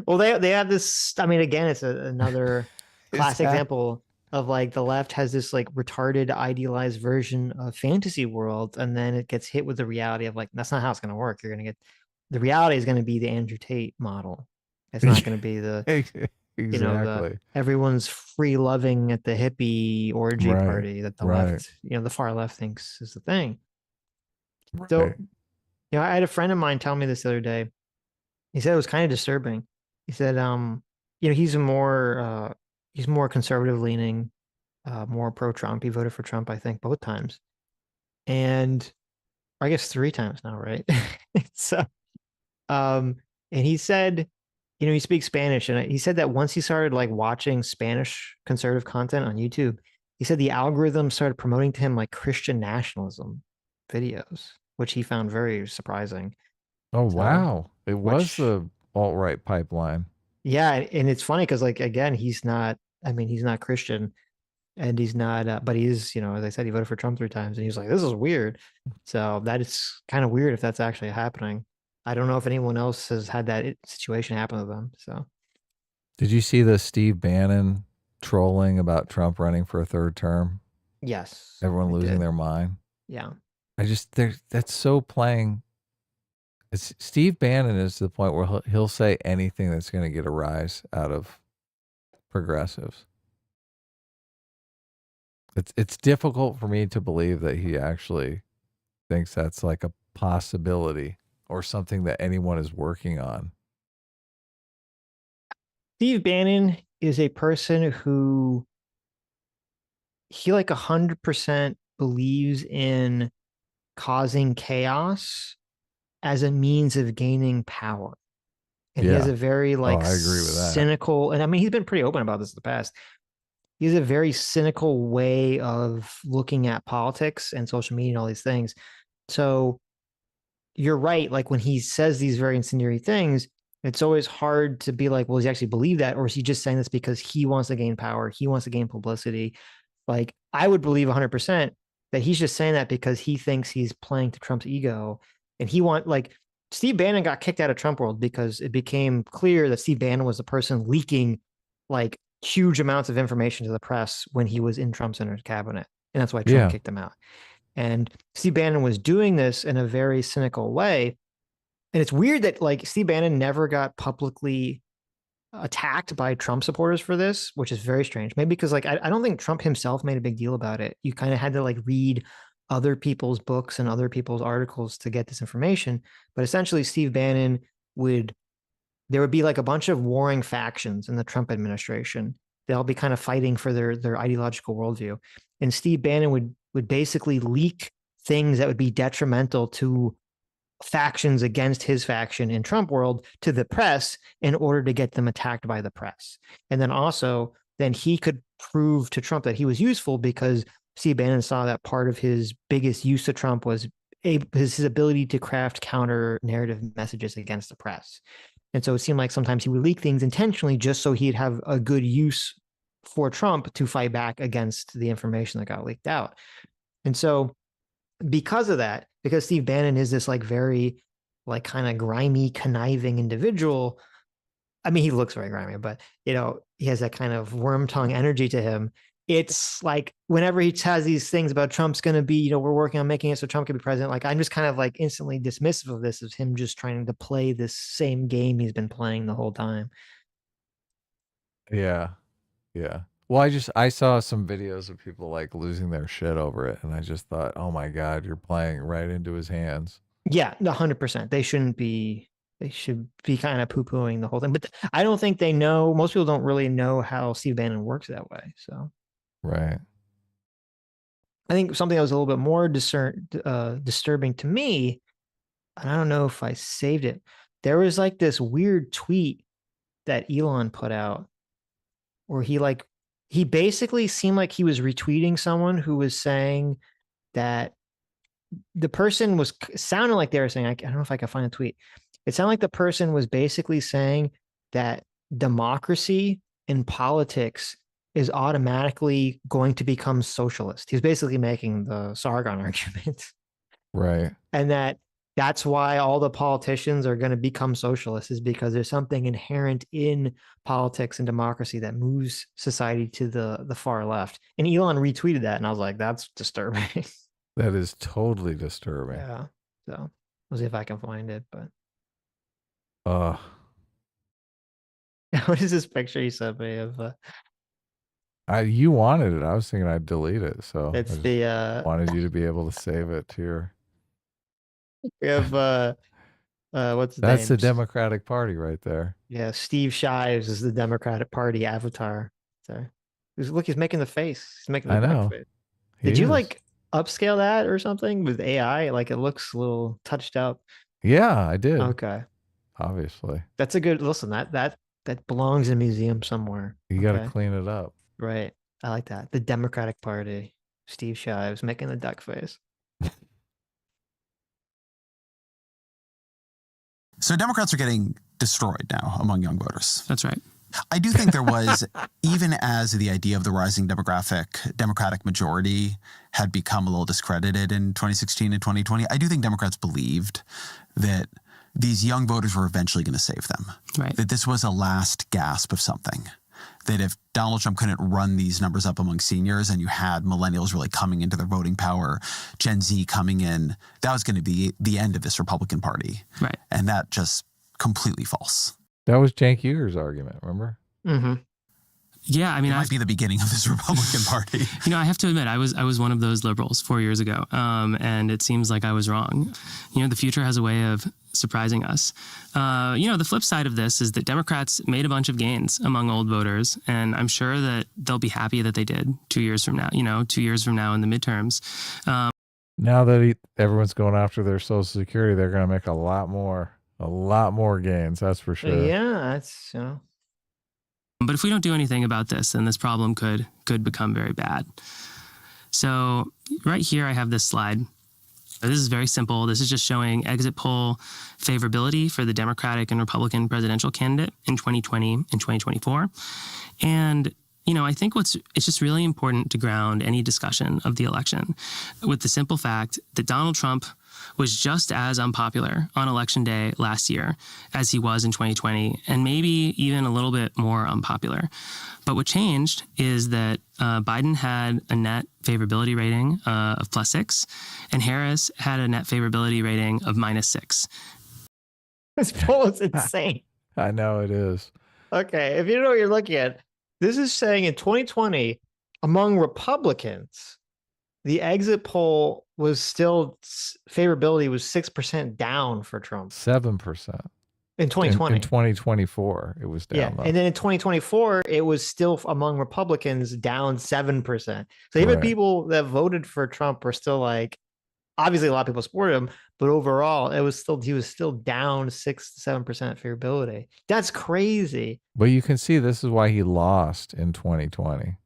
Well, they have this, I mean, again, it's another classic example of like the left has this like retarded idealized version of fantasy world, and then it gets hit with the reality of like, that's not how it's going to work. The reality is going to be the Andrew Tate model. It's not going to be the exactly everyone's free loving at the hippie orgy party that the left, the far left thinks is the thing. Right. So, I had a friend of mine tell me this the other day. He said it was kind of disturbing. He said, he's more conservative leaning, more pro-Trump. He voted for Trump, I think, both times, and I guess 3 times now, right? So, and he said, he speaks Spanish, and he said that once he started like watching Spanish conservative content on YouTube, he said the algorithm started promoting to him like Christian nationalism videos, which he found very surprising. Oh, wow. It was the alt-right pipeline. Yeah. And it's funny because like, again, he's not Christian, and he's not, but he is, as I said, he voted for Trump 3 times, and he was like, this is weird. So that is kind of weird if that's actually happening. I don't know if anyone else has had that situation happen to them. So, did you see the Steve Bannon trolling about Trump running for a 3rd term? Yes. Everyone losing their mind. Yeah. That's so playing. Steve Bannon is to the point where he'll say anything that's going to get a rise out of progressives. It's difficult for me to believe that he actually thinks that's like a possibility or something that anyone is working on. Steve Bannon is a person who he like 100% believes in causing chaos as a means of gaining power. And he has a very like I agree with that. Cynical, and I mean, he's been pretty open about this in the past. He has a very cynical way of looking at politics and social media and all these things. So you're right. Like when he says these very incendiary things, it's always hard to be like, well, does he actually believe that? Or is he just saying this because he wants to gain power? He wants to gain publicity. Like I would believe 100% that he's just saying that because he thinks he's playing to Trump's ego. And Steve Bannon got kicked out of Trump world because it became clear that Steve Bannon was the person leaking like huge amounts of information to the press when he was in Trump's inner cabinet. And that's why Trump kicked him out. And Steve Bannon was doing this in a very cynical way. And it's weird that like Steve Bannon never got publicly attacked by Trump supporters for this, which is very strange. Maybe because like, I don't think Trump himself made a big deal about it. You kind of had to like read other people's books and other people's articles to get this information. But essentially Steve Bannon there would be like a bunch of warring factions in the Trump administration. They'll be kind of fighting for their ideological worldview. And Steve Bannon would basically leak things that would be detrimental to factions against his faction in Trump world to the press in order to get them attacked by the press. And then also, then he could prove to Trump that he was useful because Steve Bannon saw that part of his biggest use of Trump was his ability to craft counter narrative messages against the press. And so it seemed like sometimes he would leak things intentionally just so he'd have a good use for Trump to fight back against the information that got leaked out. And so because of that, because Steve Bannon is this like very like kind of grimy, conniving individual. I mean, he looks very grimy, but he has that kind of worm tongue energy to him. It's like whenever he says these things about Trump's going to be, we're working on making it so Trump can be president. Like, I'm just kind of like instantly dismissive of this as him just trying to play this same game he's been playing the whole time. Yeah. Yeah. Well, I saw some videos of people like losing their shit over it. And I just thought, oh my God, you're playing right into his hands. Yeah, 100%. They should be kind of poo-pooing the whole thing. But I don't think they know. Most people don't really know how Steve Bannon works that way. So, right. I think something that was a little bit more disturbing to me, and I don't know if I saved it. There was like this weird tweet that Elon put out where he basically seemed like he was retweeting someone who was saying that the person was sounding like they were saying, I don't know if I can find a tweet. It sounded like the person was basically saying that democracy in politics is automatically going to become socialist. He was basically making the Sargon argument. Right. And that's why all the politicians are going to become socialists, is because there's something inherent in politics and democracy that moves society to the far left. And Elon retweeted that, and I was like, that's disturbing. That is totally disturbing. Yeah. So we'll see if I can find it, but what is this picture you sent me of you wanted it. I was thinking I'd delete it, so it's wanted you to be able to save it to your. We have what's the That's name? the Democratic Party right there. Yeah, Steve Shives is the Democratic Party avatar. So look, he's making the face. He's making the duck face. Did you like upscale that or something with AI? Like, it looks a little touched up. Yeah, I did. Okay. Obviously. That's a good listen. That belongs in a museum somewhere. You got to clean it up. Right. I like that. The Democratic Party. Steve Shives making the duck face. So Democrats are getting destroyed now among young voters. That's right. I do think there was, even as the idea of the rising Democratic majority had become a little discredited in 2016 and 2020, I do think Democrats believed that these young voters were eventually going to save them. Right. That this was a last gasp of something. That if Donald Trump couldn't run these numbers up among seniors and you had millennials really coming into their voting power, Gen Z coming in, that was going to be the end of this Republican Party. Right. And that just completely false. That was Cenk Uygur's argument, remember? Mm-hmm. Yeah, I mean, it might be the beginning of this Republican Party. I have to admit, I was one of those liberals 4 years ago, and it seems like I was wrong. The future has a way of surprising us. The flip side of this is that Democrats made a bunch of gains among old voters, and I'm sure that they'll be happy that they did 2 years from now. 2 years from now in the midterms. Now that everyone's going after their Social Security, they're going to make a lot more gains. That's for sure. Yeah, that's But if we don't do anything about this, then this problem could become very bad. So right here, I have this slide. This is very simple. This is just showing exit poll favorability for the Democratic and Republican presidential candidate in 2020 and 2024. And, I think it's just really important to ground any discussion of the election with the simple fact that Donald Trump was just as unpopular on election day last year as he was in 2020, and maybe even a little bit more unpopular. But what changed is that Biden had a net favorability rating of +6, and Harris had a net favorability rating of -6. This poll is insane. I know it is. Okay, if you don't know what you're looking at, this is saying in 2020, among Republicans, the exit poll was still favorability was 6% down for Trump. 7%. In 2020. In 2024, it was down. Yeah. Though. And then in 2024, it was still among Republicans down 7%. So even people that voted for Trump were still like, obviously a lot of people supported him, but overall he was still down 6 to 7% favorability. That's crazy. But you can see this is why he lost in 2020.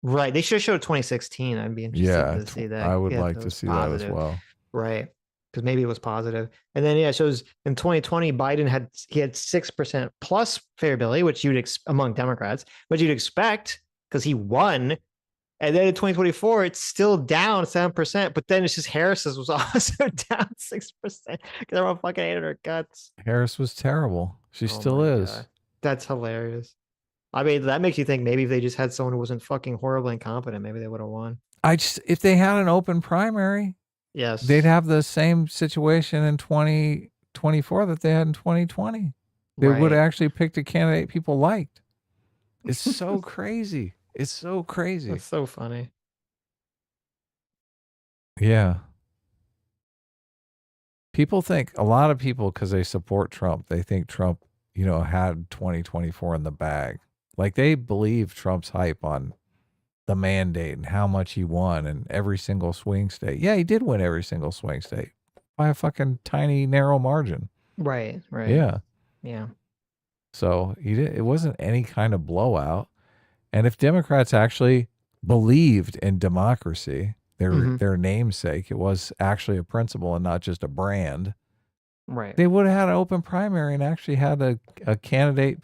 Right. They should have showed 2016. I'd be interested to see that. I would like to see that as well. Right. Because maybe it was positive. And then, it shows in 2020, Biden had 6% plus favorability, which among Democrats, which you'd expect because he won. And then in 2024, it's still down 7%, but then it's just Harris's was also down 6% because everyone fucking hated her guts. Harris was terrible. She still is. God. That's hilarious. I mean, that makes you think maybe if they just had someone who wasn't fucking horribly incompetent, maybe they would have won. If they had an open primary, yes, they'd have the same situation in 2024 that they had in 2020. They would have actually picked a candidate people liked. It's so crazy. It's so crazy. It's so funny. Yeah. People think, a lot of people, because they support Trump, they think Trump, had 2024 in the bag. Like, they believe Trump's hype on the mandate and how much he won in every single swing state. Yeah, he did win every single swing state by a fucking tiny, narrow margin. Right. Yeah. Yeah. So it wasn't any kind of blowout. And if Democrats actually believed in democracy, their namesake, it was actually a principle and not just a brand, right? They would have had an open primary and actually had a candidate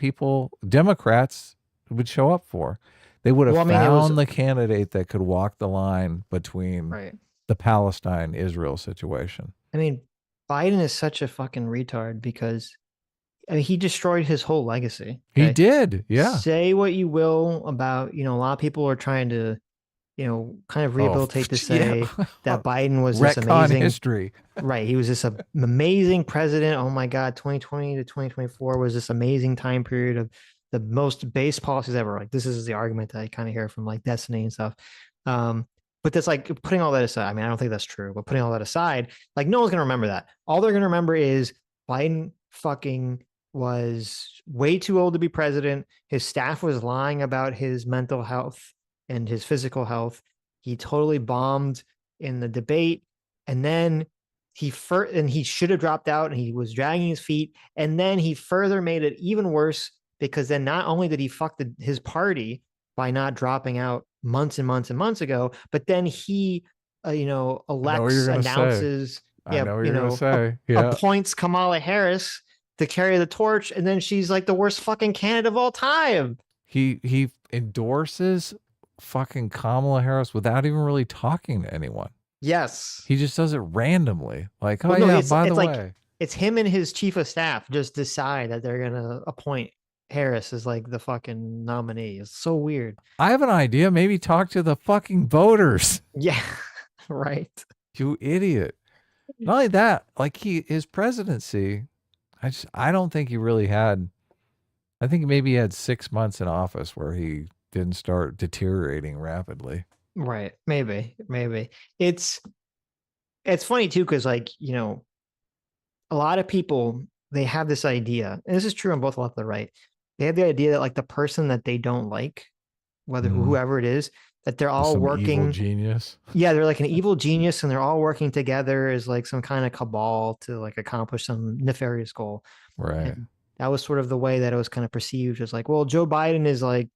Democrats would show up for. They would have found the candidate that could walk the line between the Palestine-Israel situation. I mean, Biden is such a fucking retard because he destroyed his whole legacy. Okay? He did, yeah. Say what you will about, a lot of people are trying to, kind of rehabilitate to say that Biden was this amazing history. Right. He was this amazing president. Oh my God, 2020 to 2024 was this amazing time period of the most base policies ever. Like, this is the argument that I kind of hear from like Destiny and stuff. But that's like putting all that aside. I mean, I don't think that's true, but putting all that aside, like no one's going to remember that. All they're going to remember is Biden fucking was way too old to be president. His staff was lying about his mental health and his physical health. He totally bombed in the debate. And then he should have dropped out and he was dragging his feet. And then he further made it even worse because then not only did he fuck his party by not dropping out months and months and months ago, but then he, announces, appoints Kamala Harris to carry the torch, and then she's like the worst fucking candidate of all time. He endorses fucking Kamala Harris without even really talking to anyone. Yes. He just does it randomly. Like, by the way. It's him and his chief of staff just decide that they're gonna appoint Harris as like the fucking nominee. It's so weird. I have an idea. Maybe talk to the fucking voters. Yeah. Right. You idiot. Not only that, like his presidency, I don't think he really had. I think maybe he had 6 months in office where he didn't start deteriorating rapidly. Right. Maybe. It's funny too, because like, a lot of people, they have this idea, and this is true on both left and the right. They have the idea that like the person that they don't like, whoever it is, that they're all working evil genius. Yeah, they're like an evil genius, and they're all working together as like some kind of cabal to like accomplish some nefarious goal. Right. And that was sort of the way that it was kind of perceived as like, well, Joe Biden is like,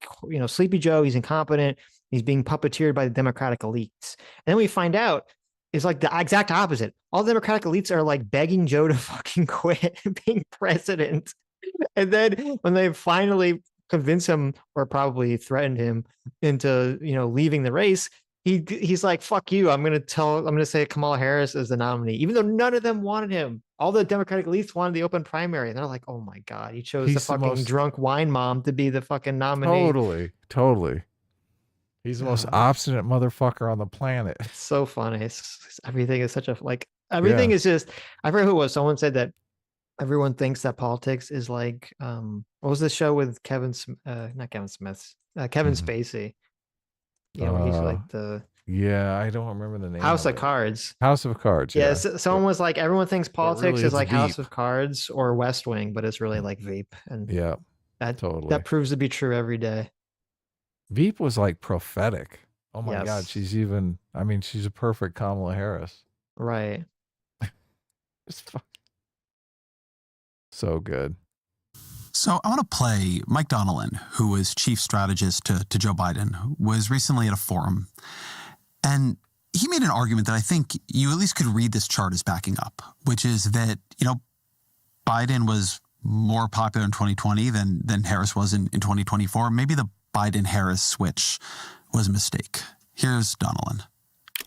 Sleepy Joe. He's incompetent. He's being puppeteered by the Democratic elites. And then we find out it's like the exact opposite. All the Democratic elites are like begging Joe to fucking quit being president. And then when they finally convince him or probably threatened him into, leaving the race, he's like, fuck you. I'm going to say Kamala Harris is the nominee, even though none of them wanted him. All the Democratic elites wanted the open primary. And they're like, oh my God, he chose the fucking drunk wine mom to be the fucking nominee. Totally. He's the most obstinate motherfucker on the planet. It's so funny. Everything is such a, everything is just, I forget who it was. Someone said that everyone thinks that politics is like, what was the show with Kevin Spacey? He's like the... Yeah, I don't remember the name. House of Cards. House of Cards. Yeah, someone was like, everyone thinks politics is like Veep. House of Cards or West Wing, but it's really like Veep. And yeah, that proves to be true every day. Veep was like prophetic. Oh my God, she's a perfect Kamala Harris. Right. It's so good. So I want to play Mike Donnellan, who was chief strategist to Joe Biden, was recently at a forum. And he made an argument that I think you at least could read this chart as backing up, which is that, Biden was more popular in 2020 than Harris was in 2024. Maybe the Biden-Harris switch was a mistake. Here's Donaldson.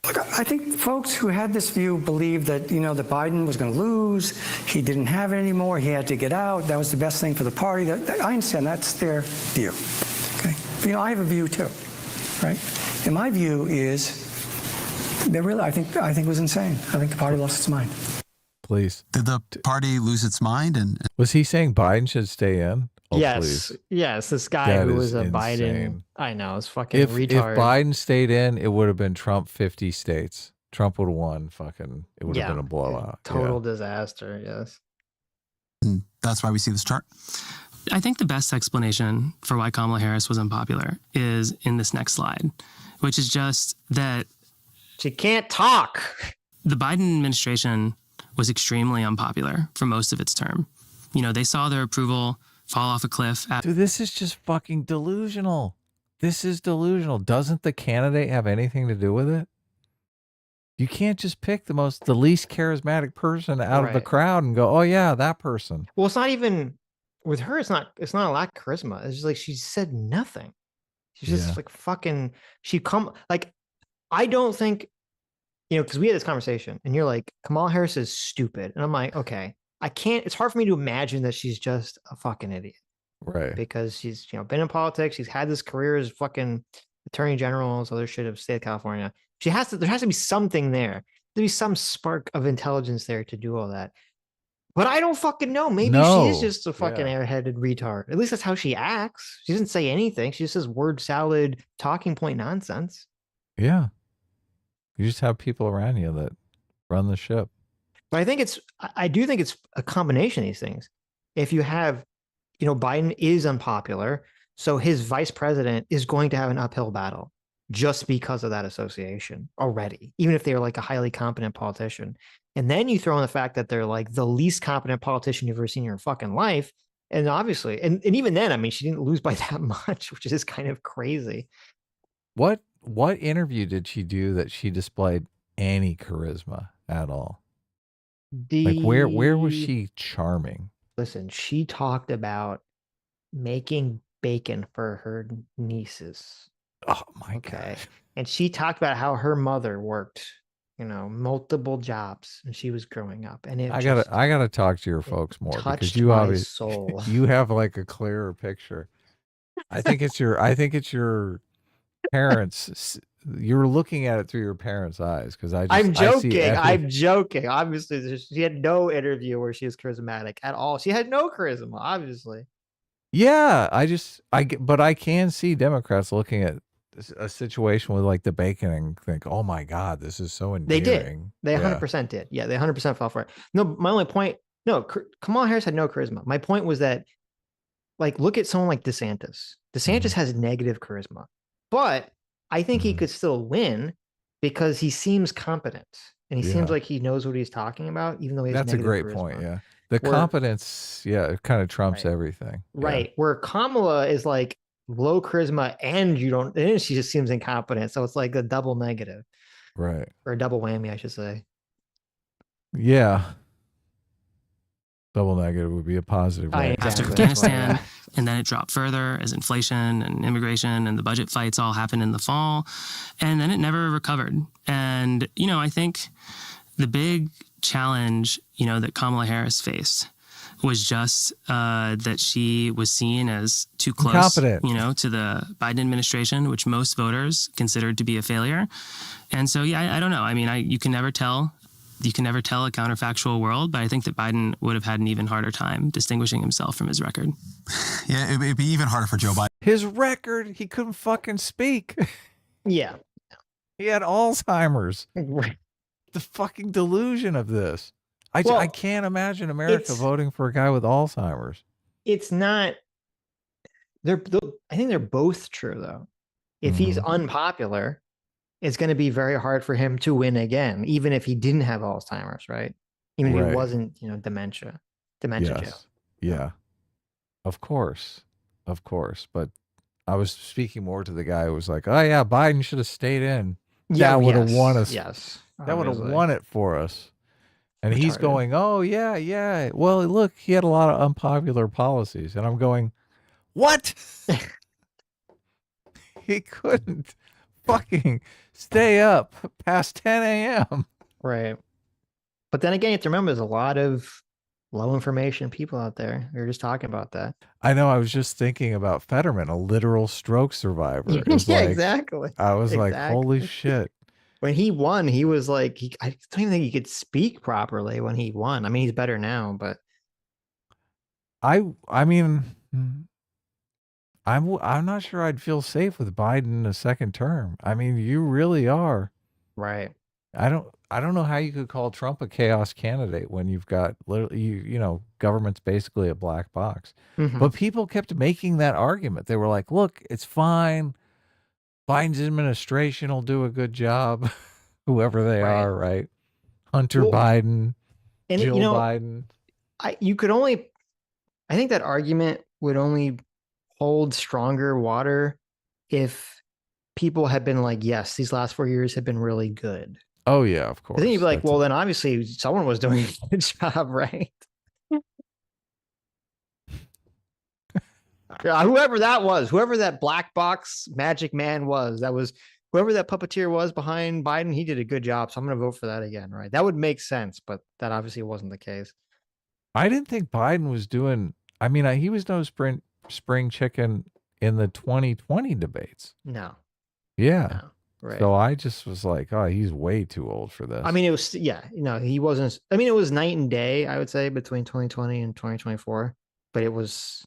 Look, I think folks who had this view believed that, that Biden was going to lose. He didn't have it anymore. He had to get out. That was the best thing for the party. I understand that's their view. Okay. But, I have a view too, right? And my view is I think it was insane. I think the party lost its mind. Please. Did the party lose its mind? And was he saying Biden should stay in? Oh, yes. Please. Yes. This guy who was a insane. Biden. I know. It's fucking if retard. If Biden stayed in, it would have been Trump 50 states. Trump would have won. It would have been a blowout. Total disaster. Yes. And that's why we see this chart. I think the best explanation for why Kamala Harris was unpopular is in this next slide, which is just that she can't talk. The Biden administration was extremely unpopular for most of its term. They saw their approval fall off a cliff. Dude, this is just fucking delusional. This is delusional. Doesn't the candidate have anything to do with it? You can't just pick the least charismatic person out of the crowd and go, oh yeah, that person. Well, it's not even with her. It's not a lack of charisma. It's just like she said nothing. She's just like fucking. I don't think, because we had this conversation, and you're like, Kamala Harris is stupid, and I'm like, okay. I can't, it's hard for me to imagine that she's just a fucking idiot. Right. Because she's, been in politics. She's had this career as fucking attorney general and other shit of state of California. There has to be something there. There'd be some spark of intelligence there to do all that. But I don't fucking know. Maybe she is just a fucking airheaded retard. At least that's how she acts. She doesn't say anything. She just says word salad, talking point nonsense. Yeah. You just have people around you that run the ship. But I do think it's a combination of these things. If you have, Biden is unpopular, so his vice president is going to have an uphill battle just because of that association already, even if they're like a highly competent politician. And then you throw in the fact that they're like the least competent politician you've ever seen in your fucking life. And obviously, and even then, she didn't lose by that much, which is kind of crazy. What interview did she do that she displayed any charisma at all? Where was she charming? Listen, she talked about making bacon for her nieces. Oh my God. And she talked about how her mother worked, multiple jobs and she was growing up. And I gotta talk to your folks more because you obviously you have like a clearer picture. I think it's your parents. You're looking at it through your parents' eyes because I'm joking. I'm joking. Obviously, she had no interview where she was charismatic at all. She had no charisma, obviously. Yeah, but I can see Democrats looking at a situation with like the bacon and think, oh my God, this is so endearing. They did. They 100% did. Yeah, they 100% fell for it. No, my only point, Kamala Harris had no charisma. My point was that, look at someone like DeSantis. DeSantis has negative charisma, but I think he could still win because he seems competent and he seems like he knows what he's talking about, even though he has That's a great charisma. point. Yeah. The competence, it kind of trumps everything. Right. Where Kamala is like low charisma and she just seems incompetent. So it's like a double negative. Right. Or a double whammy, I should say. Yeah. Double negative would be a positive. Right? After Afghanistan, and then it dropped further as inflation and immigration and the budget fights all happened in the fall, and then it never recovered. And, I think the big challenge, that Kamala Harris faced was just that she was seen as too close, to the Biden administration, which most voters considered to be a failure. And so, I don't know. You can never tell. You can never tell a counterfactual world, but I think that Biden would have had an even harder time distinguishing himself from his record. Yeah, it'd be even harder for Joe Biden. His record, he couldn't fucking speak. Yeah. He had Alzheimer's. The fucking delusion of this. I can't imagine America voting for a guy with Alzheimer's. It's not. I think they're both true, though. If he's unpopular, it's going to be very hard for him to win again, even if he didn't have Alzheimer's, right? Even if he wasn't, dementia jail. Yeah, of course. But I was speaking more to the guy who was like, oh yeah, Biden should have stayed in. That would have won us. Yes. That would have won it for us. And he's going, oh yeah. Well, look, he had a lot of unpopular policies. And I'm going, what? He couldn't fucking stay up past 10 a.m. Right. But then again, you have to remember there's a lot of low information people out there. We were just talking about that. I know. I was just thinking about Fetterman, a literal stroke survivor. Yeah, exactly. I was like, holy shit. When he won, he was like, I don't even think he could speak properly when he won. I mean, he's better now, but I mean, I'm not sure I'd feel safe with Biden in a second term. I mean, you really are. Right. I don't know how you could call Trump a chaos candidate when you've got literally, you know, government's basically a black box. But people kept making that argument. They were like, look, it's fine. Biden's administration will do a good job, whoever they are, right? Hunter Biden, and Jill Biden. I think that argument would only hold stronger water if people had been like, yes, these last 4 years have been really good. Oh, yeah, of course. Then you'd be like, well, then obviously someone was doing a good job, right? Whoever that was, whoever that black box magic man was, whoever that puppeteer was behind Biden, he did a good job. So I'm going to vote for that again, right? That would make sense, but that obviously wasn't the case. I didn't think Biden was doing, I mean, he was no spring chicken in the 2020 debates. No. Yeah. No. Right. So I just was like, oh, he's way too old for this. I mean, it was, he wasn't, I mean, it was night and day, I would say, between 2020 and 2024, but it was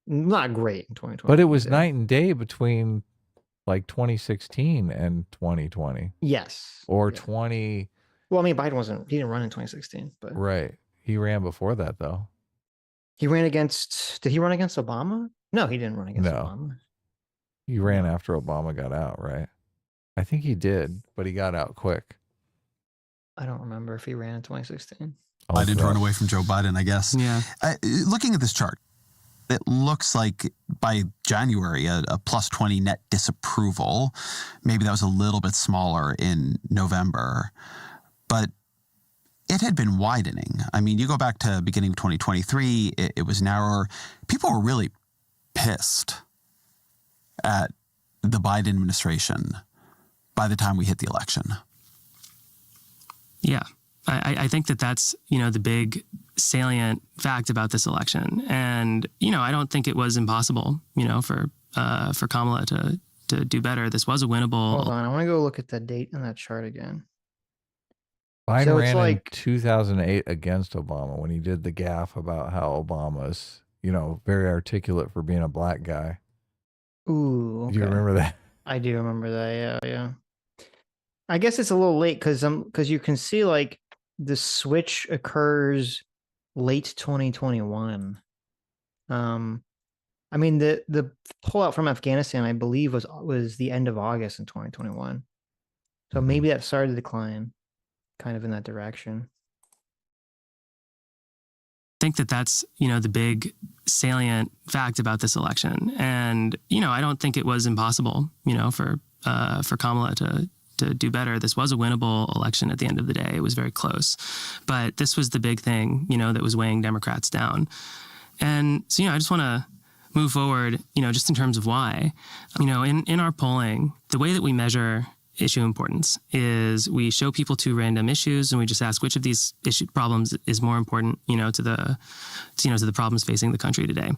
not great in 2020. But it was night and day between like 2016 and 2020. Yes. Or yeah. 20. Well, I mean, he didn't run in 2016, but. Right. He ran before that, though. Did he run against Obama? No, he didn't run against Obama. He ran after Obama got out, right? I think he did, but he got out quick. I don't remember if he ran in 2016. I did run away from Joe Biden, I guess. Yeah. Looking at this chart, it looks like by January, a plus 20 net disapproval. Maybe that was a little bit smaller in November, but it had been widening. I mean, you go back to beginning of 2023, it was narrower. People were really pissed at the Biden administration by the time we hit the election. Yeah. I think that's, the big salient fact about this election. And, I don't think it was impossible, for Kamala to do better. This was a winnable. Hold on. I want to go look at that date in that chart again. Biden ran in 2008 against Obama when he did the gaffe about how Obama's, very articulate for being a black guy. Ooh. Okay. Do you remember that? I do remember that. Yeah. I guess it's a little late because you can see like the switch occurs late 2021. I mean the pullout from Afghanistan, I believe, was the end of August in 2021. So maybe that started to decline, kind of in that direction. I think that's, the big salient fact about this election. And, I don't think it was impossible, for Kamala to do better. This was a winnable election at the end of the day. It was very close. But this was the big thing, that was weighing Democrats down. And so, I just want to move forward, just in terms of why. In our polling, the way that we measure issue importance is we show people two random issues and we just ask which of these problems is more important, to the problems facing the country today.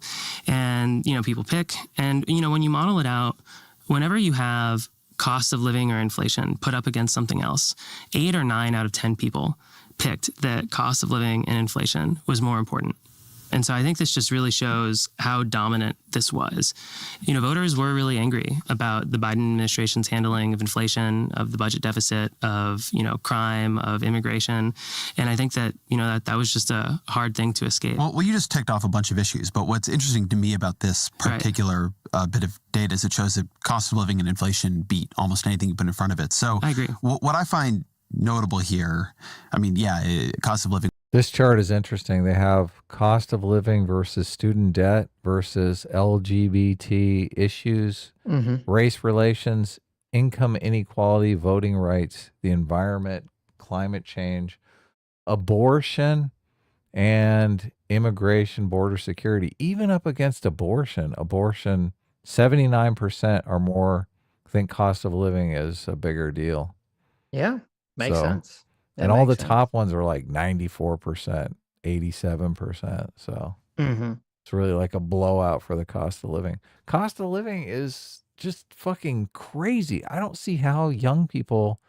And, people pick. And, when you model it out, whenever you have cost of living or inflation put up against something else, 8 or 9 out of 10 people picked that cost of living and inflation was more important. And so I think this just really shows how dominant this was. Voters were really angry about the Biden administration's handling of inflation, of the budget deficit, of, crime, of immigration. And I think that, that was just a hard thing to escape. Well, you just ticked off a bunch of issues, but what's interesting to me about this particular bit of data is it shows that cost of living and inflation beat almost anything you put in front of it. So I agree. What I find notable here, cost of living. This chart is interesting. They have cost of living versus student debt versus LGBT issues, race relations, income inequality, voting rights, the environment, climate change, abortion, and immigration, border security. Even up against abortion, 79% are more think cost of living is a bigger deal. Yeah, makes sense. And all the top ones are like 94%, 87%. So it's really like a blowout for the cost of living. Cost of living is just fucking crazy. I don't see how young people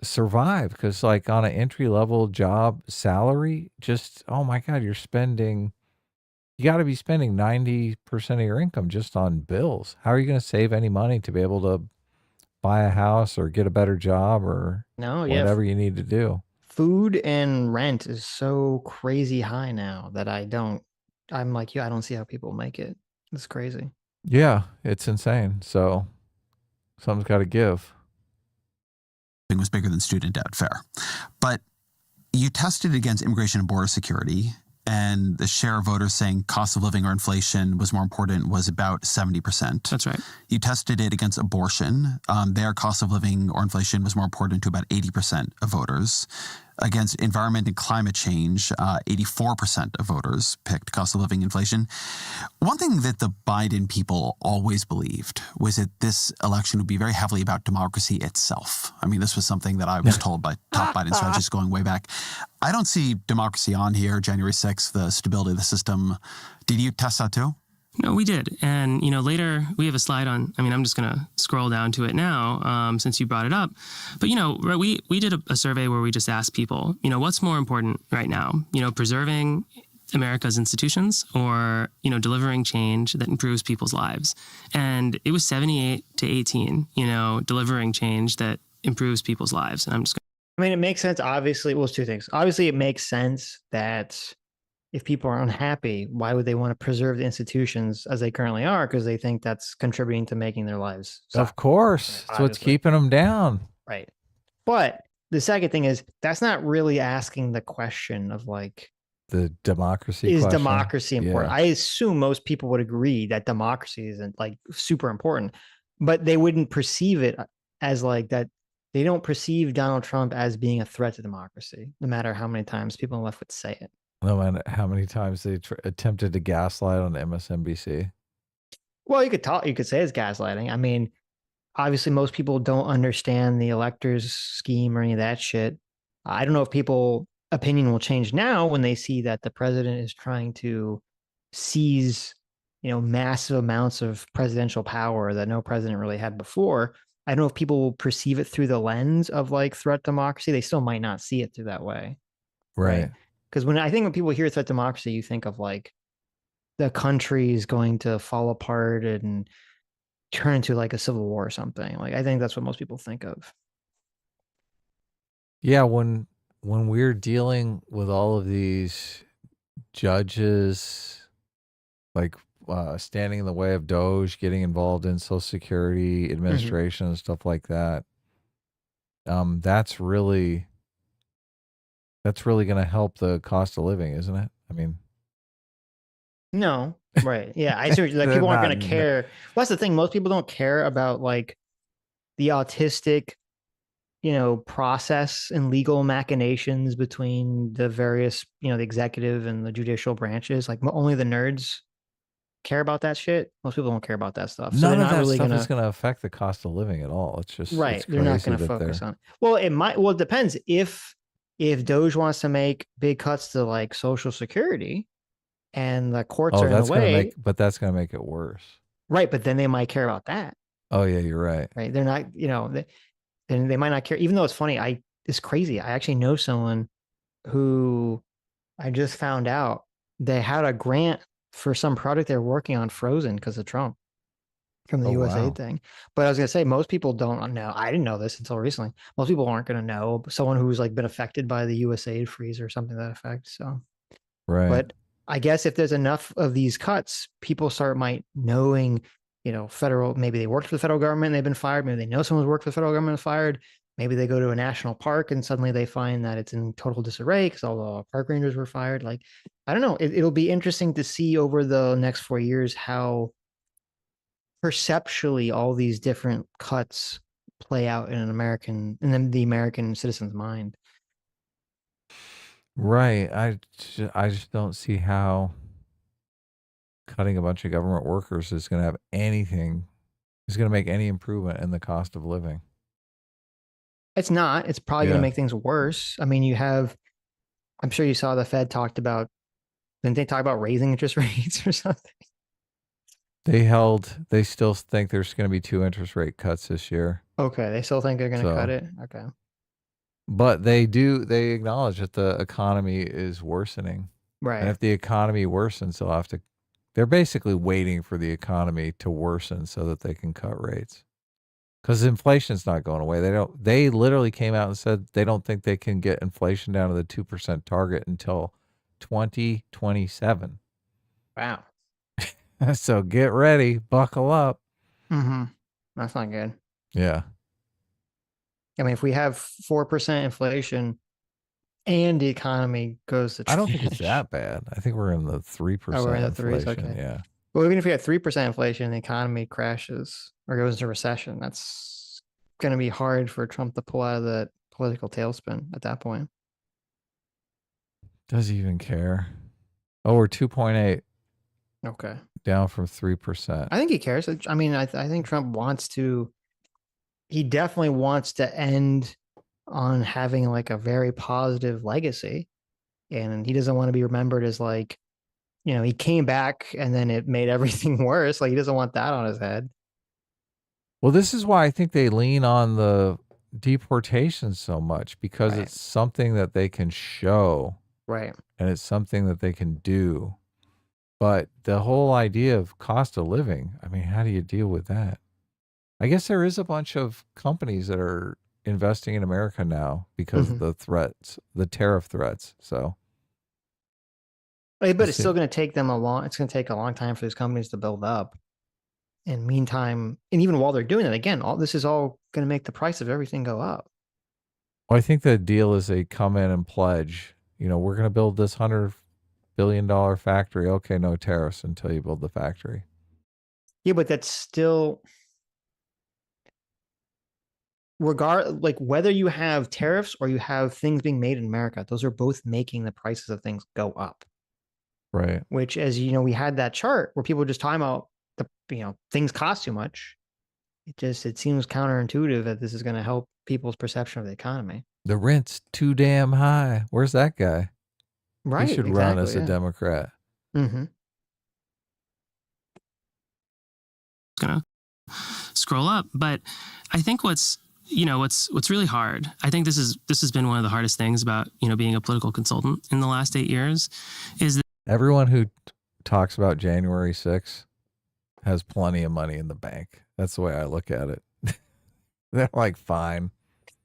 survive, because like on an entry-level job salary, just, oh my God, you got to be spending 90% of your income just on bills. How are you going to save any money to be able to buy a house or get a better job or whatever you need to do? Food and rent is so crazy high now that I'm like you, I don't see how people make it. It's crazy. Yeah, it's insane. So something's got to give. Was bigger than student debt, fair. But you tested against immigration and border security, and the share of voters saying cost of living or inflation was more important was about 70%. That's right. You tested it against abortion. Their cost of living or inflation was more important to about 80% of voters. Against environment and climate change, 84% of voters picked cost of living inflation. One thing that the Biden people always believed was that this election would be very heavily about democracy itself. I mean, this was something that I was told by top Biden strategists going way back. I don't see democracy on here, January 6th, the stability of the system. Did you test that too? No, we did. And, later we have a slide on, I'm just going to scroll down to it now since you brought it up. But, we did a survey where we just asked people, what's more important right now? Preserving America's institutions or, delivering change that improves people's lives. And it was 78 to 18, delivering change that improves people's lives. And I'm just it makes sense. Obviously, well, it's two things. Obviously, it makes sense that if people are unhappy, why would they want to preserve the institutions as they currently are? Because they think that's contributing to making their lives suffer. Of course. That's what's keeping them down. Right. But the second thing is, that's not really asking the question of like, the democracy is question. Democracy important? Yeah. I assume most people would agree that democracy isn't like super important, but they wouldn't perceive it as like that. They don't perceive Donald Trump as being a threat to democracy, no matter how many times people on the left would say it. No matter how many times they attempted to gaslight on MSNBC. Well, you could say it's gaslighting. Obviously most people don't understand the electors scheme or any of that shit. I don't know if people opinion will change now when they see that the president is trying to seize, massive amounts of presidential power that no president really had before. I don't know if people will perceive it through the lens of like threat democracy. They still might not see it through that way. Right. Because when people hear threat democracy, you think of like the country is going to fall apart and turn into like a civil war or something. Like, I think that's what most people think of. Yeah. When we're dealing with all of these judges, like standing in the way of Doge, getting involved in Social Security administration and stuff like that, that's really going to help the cost of living, isn't it? No, right. Yeah. I see. Like, people aren't going to care. Well, that's the thing. Most people don't care about like the autistic, process and legal machinations between the various, the executive and the judicial branches. Like, only the nerds care about that shit. Most people don't care about that stuff. So none of that really stuff is going to affect the cost of living at all. It's just right. It's they're not going to focus on it. Well, it depends. If Doge wants to make big cuts to like Social Security, and the courts are in the way, but that's going to make it worse. Right, but then they might care about that. Oh yeah, you're right. Right, they're not. Then they might not care. Even though it's funny, it's crazy. I actually know someone who I just found out they had a grant for some project they're working on frozen because of Trump from the USAID thing. But I was going to say, most people don't know. I didn't know this until recently. Most people aren't going to know someone who's like been affected by the USAID freeze or something to that effect. So, right. But I guess if there's enough of these cuts, people might knowing, maybe they worked for the federal government and they've been fired. Maybe they know someone's worked for the federal government and fired. Maybe they go to a national park and suddenly they find that it's in total disarray because all the park rangers were fired. Like, I don't know. It'll be interesting to see over the next 4 years how perceptually all these different cuts play out in then the American citizen's mind. Right. I just don't see how cutting a bunch of government workers is going to have anything is going to make any improvement in the cost of living. It's not. It's probably going to make things worse. I mean, I'm sure you saw the Fed didn't they talk about raising interest rates or something? They still think there's going to be 2 interest rate cuts this year. Okay. They still think they're going to cut it? Okay. But they acknowledge that the economy is worsening. Right. And if the economy worsens, they're basically waiting for the economy to worsen so that they can cut rates. Because inflation's not going away. They literally came out and said they don't think they can get inflation down to the 2% target until 2027. Wow. So get ready, buckle up. Mm-hmm. That's not good. Yeah. I mean, if we have 4% inflation and the economy goes to trash. I don't think it's that bad. I think we're in the 3% we're in the inflation. 3s, okay. Yeah. Well, even if we had 3% inflation, the economy crashes or goes into recession, that's going to be hard for Trump to pull out of that political tailspin at that point. Does he even care? Oh, we're 2.8. Okay. Down from 3%. I think he cares. I mean, I think Trump he definitely wants to end on having like a very positive legacy. And he doesn't want to be remembered as like, he came back and then it made everything worse. Like he doesn't want that on his head. Well, this is why I think they lean on the deportation so much, because it's something that they can show. Right. And it's something that they can do. But the whole idea of cost of living, I mean, how do you deal with that? I guess there is a bunch of companies that are investing in America now because of the threats, the tariff threats. So, but it's still going to take them it's going to take a long time for these companies to build up. And meantime, and even while they're doing it, again, this is all going to make the price of everything go up. Well, I think the deal is they come in and pledge, we're going to build this $100 billion factory. Okay, no tariffs until you build the factory. Yeah, but that's still like whether you have tariffs or you have things being made in America, those are both making the prices of things go up. Right. Which, as you know, we had that chart where people were just talking about things cost too much. It seems counterintuitive that this is going to help people's perception of the economy. The rent's too damn high. Where's that guy? Right. He should run as a Democrat. Mm-hmm. Gonna scroll up, but I think what's really hard. I think this has been one of the hardest things about being a political consultant in the last 8 years, is that everyone who talks about January 6th has plenty of money in the bank. That's the way I look at it. They're like, fine.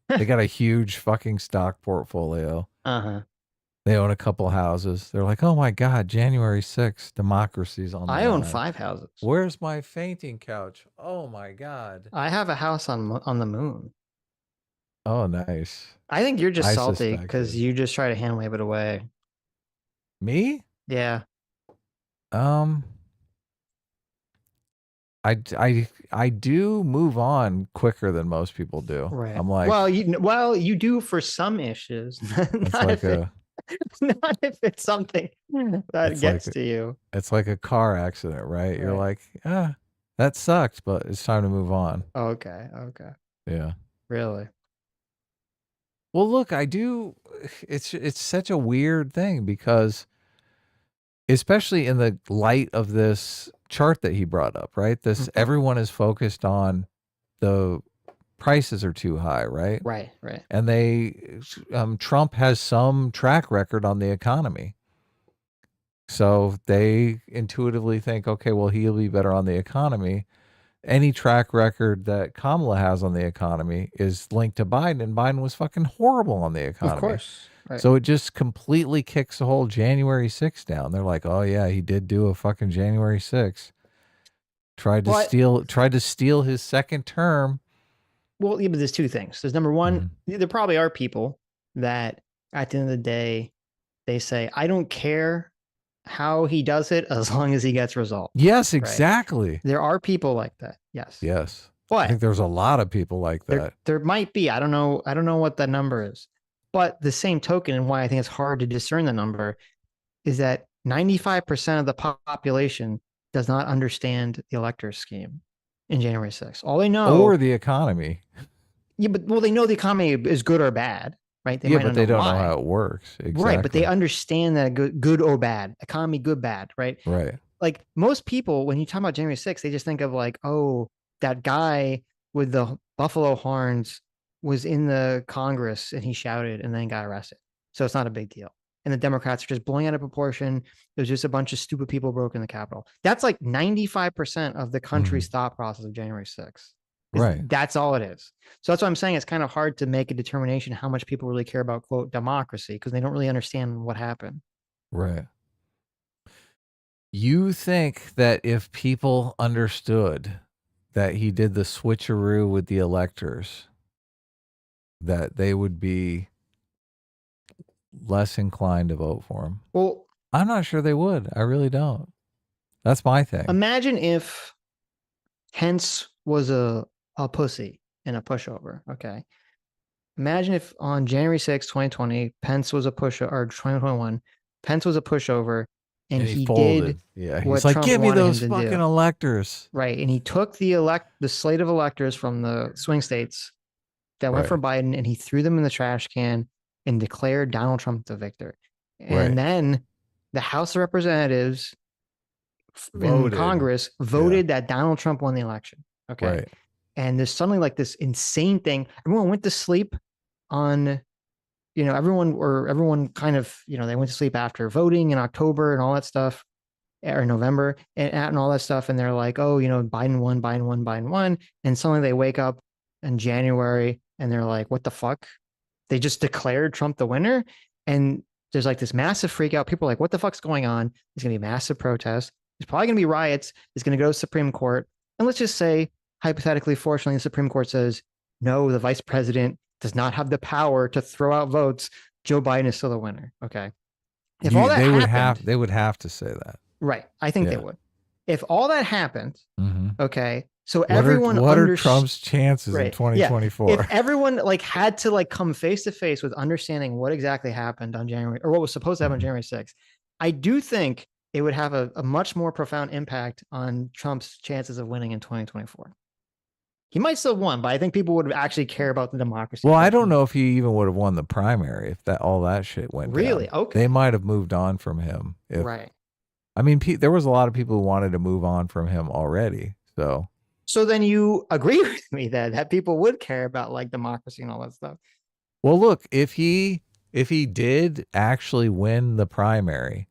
They got a huge fucking stock portfolio. Uh-huh. They own a couple houses. They're like, oh my God, January 6th, democracy's on the line. own 5 houses. Where's my fainting couch? Oh my God. I have a house on the moon. Oh, nice. I think you're just salty because you just try to hand wave it away. Me? Yeah. I do move on quicker than most people do. Right. I'm like, well, you do for some issues. Not if it's something that gets to you. It's like a car accident, right? You're like, that sucked, but it's time to move on. Okay. Yeah. Really? Well, look, it's such a weird thing because, especially in the light of this chart that he brought up, right? Everyone is focused on the prices are too high, right? Right. And Trump has some track record on the economy. So they intuitively think, okay, well, he'll be better on the economy. Any track record that Kamala has on the economy is linked to Biden, and Biden was fucking horrible on the economy. Of course. Right. So it just completely kicks the whole January 6th down. They're like, oh yeah, he did do a fucking January 6th. Tried to steal his second term. Well, yeah, but there's two things. There's number one, there probably are people that at the end of the day, they say, I don't care how he does it as long as he gets results. Yes, exactly. Right? There are people like that. Yes. But I think there's a lot of people like that. There might be. I don't know what that number is. But the same token, and why I think it's hard to discern the number, is that 95% of the population does not understand the elector scheme. in January 6th. All they know, or the economy. Yeah, but they know the economy is good or bad, right? They yeah, might but not they know don't why. know how it works. Exactly. Right, but they understand that good or bad, economy good, bad, right? Right. Like most people, when you talk about January 6th, they just think of like, oh, that guy with the buffalo horns was in the Congress and he shouted and then got arrested. So it's not a big deal. And the Democrats are just blowing out of proportion. It was just a bunch of stupid people broke in the Capitol. That's like 95% of the country's thought process of January 6th. Right. That's all it is. So that's why I'm saying it's kind of hard to make a determination how much people really care about, quote, democracy, because they don't really understand what happened. Right. You think that if people understood that he did the switcheroo with the electors, that they would be less inclined to vote for him? Well, I'm not sure they would. I really don't. That's my thing. Imagine if Pence was a pussy and a pushover. Okay. Imagine if on January 6, 2020, Pence was a pushover, or 2021, Pence was a pushover and he folded. did Yeah, what he's like, Trump give me wanted those him to fucking do. electors. Right. And he took the slate of electors from the swing states that went for Biden and he threw them in the trash can and declared Donald Trump the victor. And then the House of Representatives in Congress voted that Donald Trump won the election. Okay. Right. And there's suddenly like this insane thing. Everyone went to sleep on, everyone kind of, they went to sleep after voting in October and all that stuff, or November and all that stuff. And they're like, oh, Biden won. And suddenly they wake up in January and they're like, what the fuck? They just declared Trump the winner. And there's like this massive freak out. People are like, what the fuck's going on? There's going to be massive protests. There's probably going to be riots. It's going to go to the Supreme Court. And let's just say, hypothetically, fortunately, the Supreme Court says, no, the vice president does not have the power to throw out votes. Joe Biden is still the winner. Okay. If all that happened, they would have to say that. Right. I think they would. If all that happened, okay. So what are Trump's chances in 2024? If everyone had to come face to face with understanding what exactly happened on January, or what was supposed to happen on January 6th, I do think it would have a much more profound impact on Trump's chances of winning in 2024. He might still win, but I think people would actually care about the democracy. Well, I don't know if he even would have won the primary if all that shit went really down. Okay. They might have moved on from him. Right. I mean, there was a lot of people who wanted to move on from him already. So then you agree with me that people would care about democracy and all that stuff. Well, look, if he did actually win the primary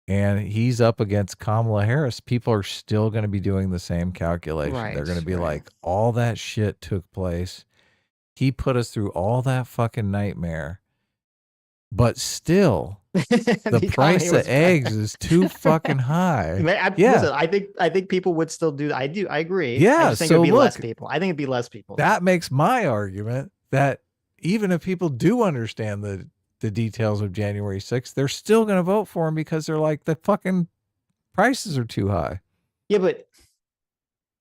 and he's up against Kamala Harris, people are still going to be doing the same calculation. Right, They're going to be like, all that shit took place. He put us through all that fucking nightmare. But still, the price of eggs is too fucking high. Listen, I think people would still do that. I agree. Yeah, I just think it'd be less people. I think it'd be less people. That makes my argument that even if people do understand the details of January 6th, they're still going to vote for him because they're like, the fucking prices are too high. Yeah, but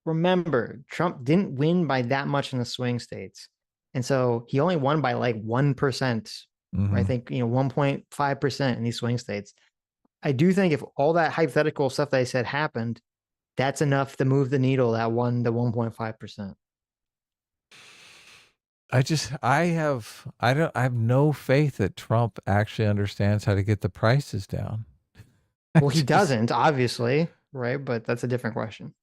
remember, Trump didn't win by that much in the swing states. And so he only won by 1%. I think 1.5% in these swing states. I do think if all that hypothetical stuff that I said happened, that's enough to move the needle that 1 to 1.5%. I have no faith that Trump actually understands how to get the prices down. Well, he doesn't, obviously, right? But that's a different question.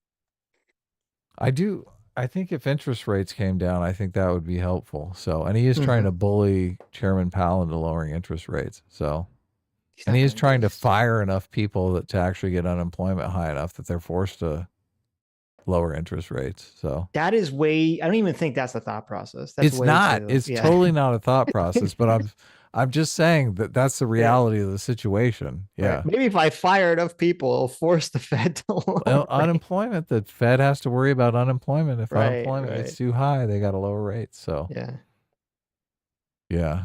I think if interest rates came down, I think that would be helpful. And he is trying to bully Chairman Powell into lowering interest rates. And he is trying to fire enough people to actually get unemployment high enough that they're forced to lower interest rates. That is I don't even think that's the thought process. It's not. It's totally not a thought process. But I'm just saying that's the reality of the situation. Yeah. Right. Maybe if I fire enough people, it'll force the Fed to lower unemployment. The Fed has to worry about unemployment. If unemployment is too high, they got to lower rates. Yeah.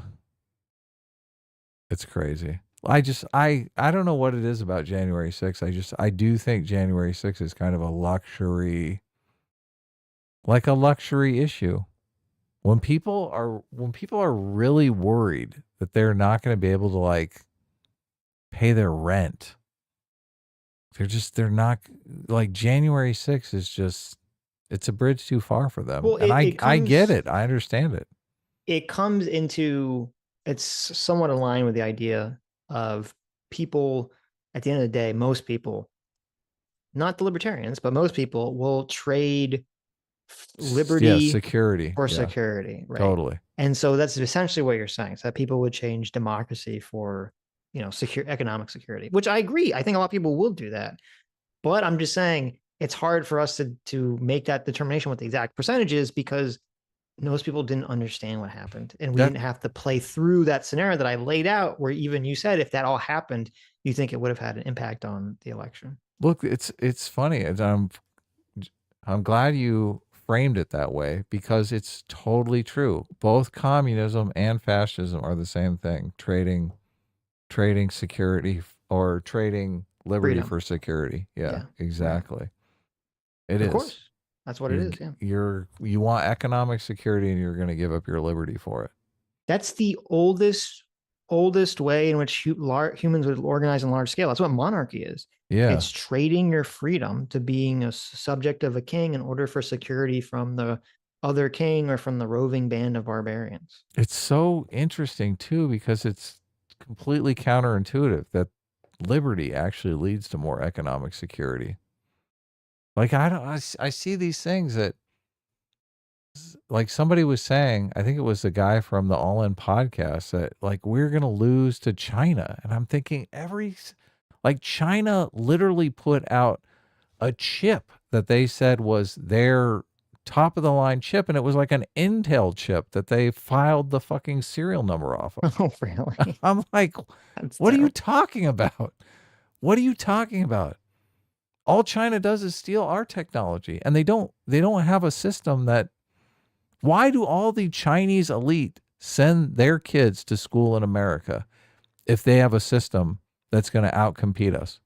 It's crazy. I don't know what it is about January 6th. I do think January 6th is kind of a luxury issue. When people are really worried that they're not going to be able to pay their rent, they're not January 6th is just It's a bridge too far for them. Well, And I get it. I understand it. It comes into, it's somewhat aligned with the idea of people, at the end of the day, most people, not the libertarians, but most people will trade liberty security for security, right? Totally. And so that's essentially what you're saying. So that people would change democracy for, secure economic security, which I agree. I think a lot of people will do that. But I'm just saying it's hard for us to make that determination what the exact percentage is, because most people didn't understand what happened. And we didn't have to play through that scenario that I laid out, where even you said if that all happened, you think it would have had an impact on the election. Look, it's funny. I'm glad you framed it that way, because it's totally true. Both communism and fascism are the same thing. Trading security, or trading liberty for security. Yeah, exactly. It is. Of course. That's what it is. Yeah. You want economic security, and you're going to give up your liberty for it. That's the oldest way in which humans would organize on large scale. That's what monarchy is. Yeah. It's trading your freedom to being a subject of a king in order for security from the other king or from the roving band of barbarians. It's so interesting too, because it's completely counterintuitive that liberty actually leads to more economic security. Like I see these things that, like somebody was saying, I think it was the guy from the All In podcast, that like we're going to lose to China. And I'm thinking China literally put out a chip that they said was their top of the line chip. And it was like an Intel chip that they filed the fucking serial number off of. Oh, really? I'm like, what are you talking about? What are you talking about? All China does is steal our technology, and they don't have a system that. Why do all the Chinese elite send their kids to school in America if they have a system that's going to outcompete us?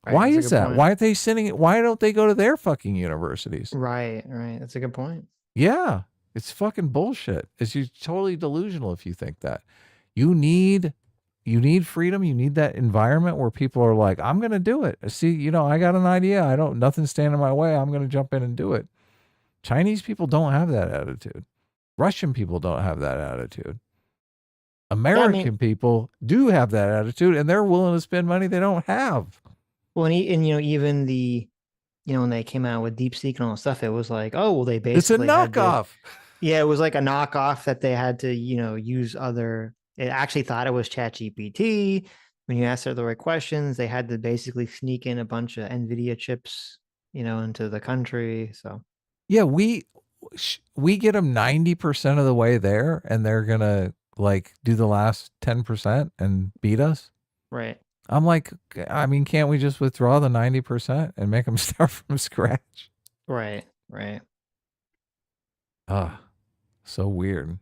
Right, why is that? Point. Why are they sending it? Why don't they go to their fucking universities? Right. That's a good point. Yeah, it's fucking bullshit. You're totally delusional if you think that. You need freedom. You need that environment where people are like, I'm going to do it. See, I got an idea. Nothing's standing in my way. I'm going to jump in and do it. Chinese people don't have that attitude. Russian people don't have that attitude. American people do have that attitude, and they're willing to spend money they don't have. Well, and even the, when they came out with DeepSeek and all that stuff, it was like, oh, well, they basically it's a knockoff. It was like a knockoff that they had to, use other. It actually thought it was ChatGPT. When you asked her the right questions, they had to basically sneak in a bunch of NVIDIA chips, into the country. So. Yeah, we get them 90% of the way there, and they're gonna like do the last 10% and beat us. Right. I'm like, can't we just withdraw the 90% and make them start from scratch? Right. So weird.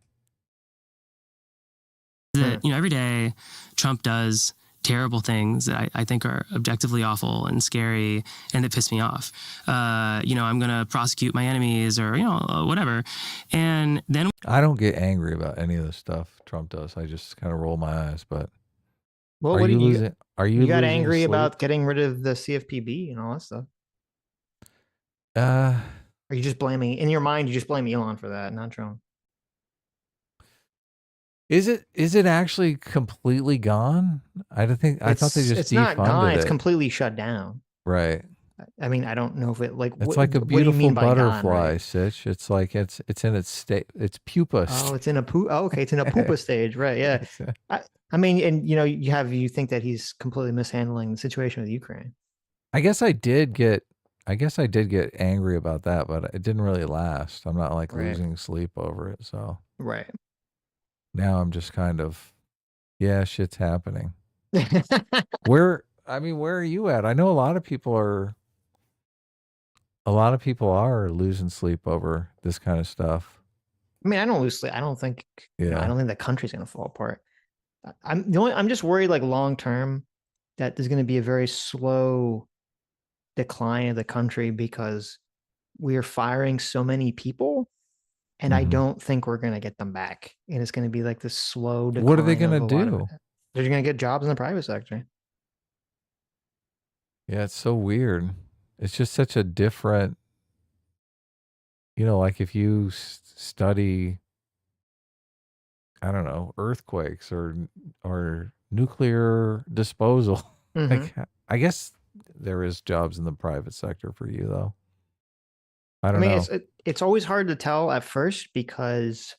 Every day Trump does terrible things that I think are objectively awful and scary and that piss me off. I'm going to prosecute my enemies or, whatever. And then I don't get angry about any of the stuff Trump does. I just kind of roll my eyes, but well, what you got angry about getting rid of the CFPB and all that stuff? Are you just blaming, in your mind, you just blame Elon for that, not Trump? Is it actually completely gone? I thought they just it's not gone. it. It's completely shut down. Right. I don't know if it it's like a beautiful butterfly, gone, right? Sitch. It's like it's in its state. It's pupa. Oh, it's in a okay. It's in a pupa stage, right? Yeah. And you think that he's completely mishandling the situation with Ukraine. I guess I did get angry about that, but it didn't really last. I'm not like losing sleep over it. So right. Now I'm just kind of, shit's happening. Where are you at? I know a lot of people are losing sleep over this kind of stuff. I don't lose sleep. I don't think, I don't think the country's going to fall apart. I'm just worried, like long term, that there's going to be a very slow decline of the country because we are firing so many people. And I don't think we're going to get them back. And it's going to be like this slow decline. What are they going to do? They're going to get jobs in the private sector. Yeah, it's so weird. It's just such a different you know, like if you study, I don't know, earthquakes or nuclear disposal, like I guess there is jobs in the private sector for you though. I don't know. It's always hard to tell at first because,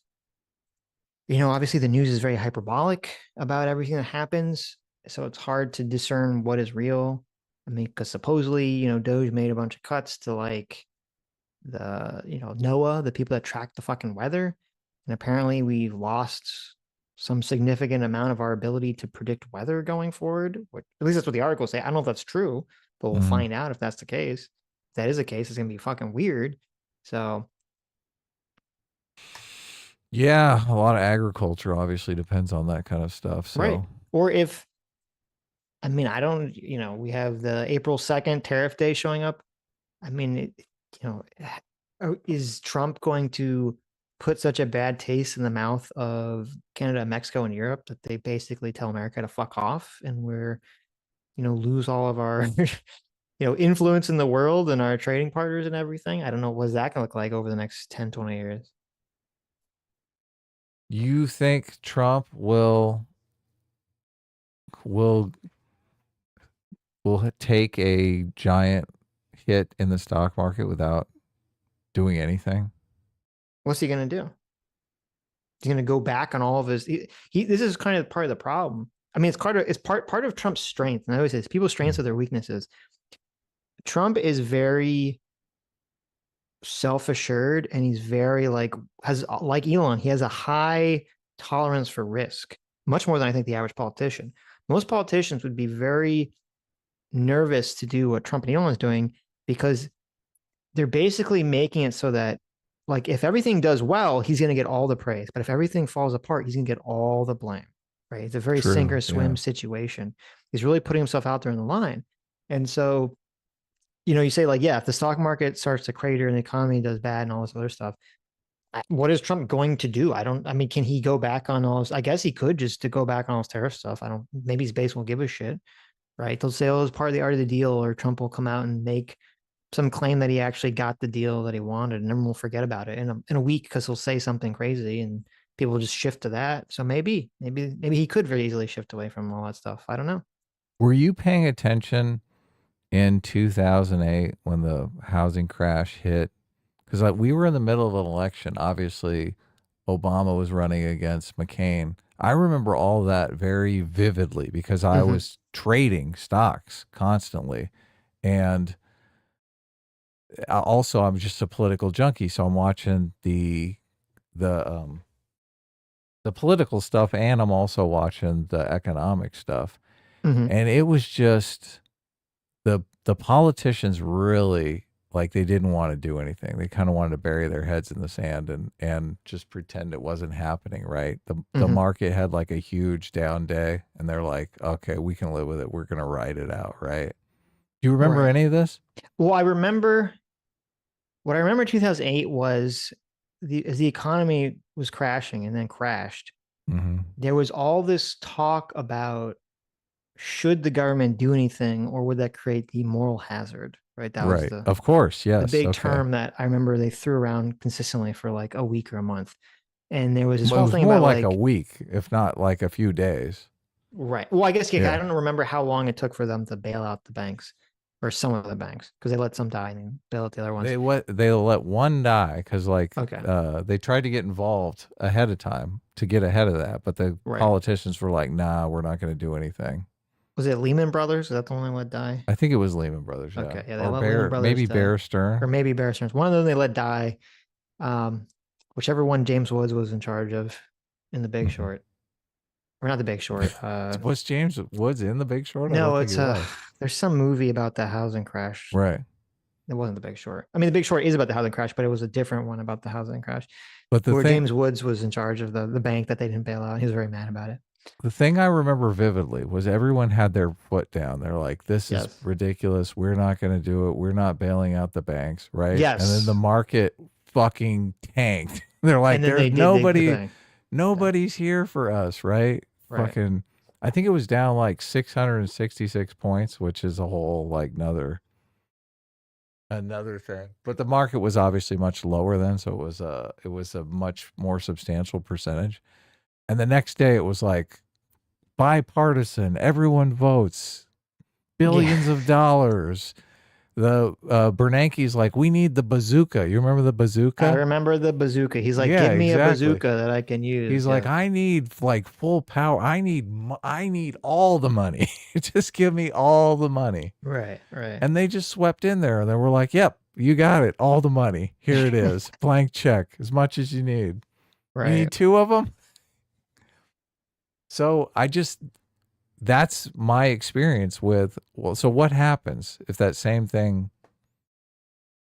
you know, obviously the news is very hyperbolic about everything that happens. So it's hard to discern what is real. I mean, because supposedly, you know, Doge made a bunch of cuts to like the, you know, NOAA, the people that track the fucking weather. And apparently we've lost some significant amount of our ability to predict weather going forward. Which, at least that's what the articles say. I don't know if that's true, but we'll find out if that's the case. If that is the case, it's going to be fucking weird. So. Yeah, a lot of agriculture obviously depends on that kind of stuff. So. Right. Or if, I mean, I don't, you know, we have the April 2nd tariff day showing up. I mean, you know, is Trump going to put such a bad taste in the mouth of Canada, Mexico, and Europe that they basically tell America to fuck off and we're, you know, lose all of our, you know, influence in the world and our trading partners and everything? I don't know. What's that going to look like over the next 10, 20 years? You think Trump will take a giant hit in the stock market without doing anything? What's he going to do? He's going to go back on all of his. This is kind of part of the problem. I mean, it's part of Trump's strength, and I always say this, people's strengths are their weaknesses. Trump is very self-assured, and he's very like Elon. He has a high tolerance for risk, much more than I think the average politician. Most politicians would be very nervous to do what Trump and Elon is doing because they're basically making it so that, like, if everything does well, he's going to get all the praise. But if everything falls apart, he's going to get all the blame, right? It's a very sink or swim situation. He's really putting himself out there in the line. And so, you know, you say like, yeah, if the stock market starts to crater and the economy does bad and all this other stuff, what is Trump going to do? I mean, can he go back on all this? I guess he could just to go back on all his tariff stuff. Maybe his base won't give a shit, right? They'll say, oh, it was part of the art of the deal, or Trump will come out and make some claim that he actually got the deal that he wanted, and everyone will forget about it in a week because he'll say something crazy and people will just shift to that. So maybe he could very easily shift away from all that stuff. I don't know. Were you paying attention in 2008 when the housing crash hit? Because like, we were in the middle of an election. Obviously, Obama was running against McCain. I remember all that very vividly because I was trading stocks constantly. And also, I'm just a political junkie, so I'm watching the political stuff, and I'm also watching the economic stuff. And it was just the politicians really, like, they didn't want to do anything. They kind of wanted to bury their heads in the sand and just pretend it wasn't happening, right? The market had like a huge down day, and they're like, okay, we can live with it. We're going to ride it out, right? Do you remember any of this? Well, what I remember in 2008 was as the economy was crashing and then crashed, there was all this talk about should the government do anything or would that create the moral hazard, right? That was of course, yes. The big term that I remember they threw around consistently for like a week or a month. And there was this whole thing more about like a week, if not like a few days. Right. Well, I guess I don't remember how long it took for them to bail out the banks. Or some of the banks, because they let some die and then bail out the other ones. They let one die because they tried to get involved ahead of time to get ahead of that, but the politicians were like, "Nah, we're not going to do anything." Was it Lehman Brothers? Is that the one they let die? I think it was Lehman Brothers. Yeah. Okay, yeah, they let Lehman Brothers maybe die. Bear Stearns, or maybe Bear Stearns. One of them they let die. Whichever one James Woods was in charge of in The Big Short. Or not The Big Short. Was James Woods in The Big Short? No, it's there's some movie about the housing crash. Right. It wasn't The Big Short. I mean, The Big Short is about the housing crash, but it was a different one about the housing crash. But where James Woods was in charge of the bank that they didn't bail out. He was very mad about it. The thing I remember vividly was everyone had their foot down. They're like, this is ridiculous. We're not going to do it. We're not bailing out the banks, right? Yes. And then the market fucking tanked. They're like, there's nobody's here for us, right? Fucking, I think it was down like 666 points, which is a whole like another Another thing. But the market was obviously much lower then, so it was a much more substantial percentage. And the next day it was like bipartisan, everyone votes, billions of dollars. The Bernanke's like, we need the bazooka. You remember the bazooka? I remember the bazooka. He's like, Yeah, give me exactly. a bazooka that I can use. He's like, I need like full power. I need all the money. Just give me all the money. Right. And they just swept in there and they were like, yep, you got it. All the money. Here it is. Blank check. As much as you need. Right. You need 2 of them? So that's my experience with, well, so what happens if that same thing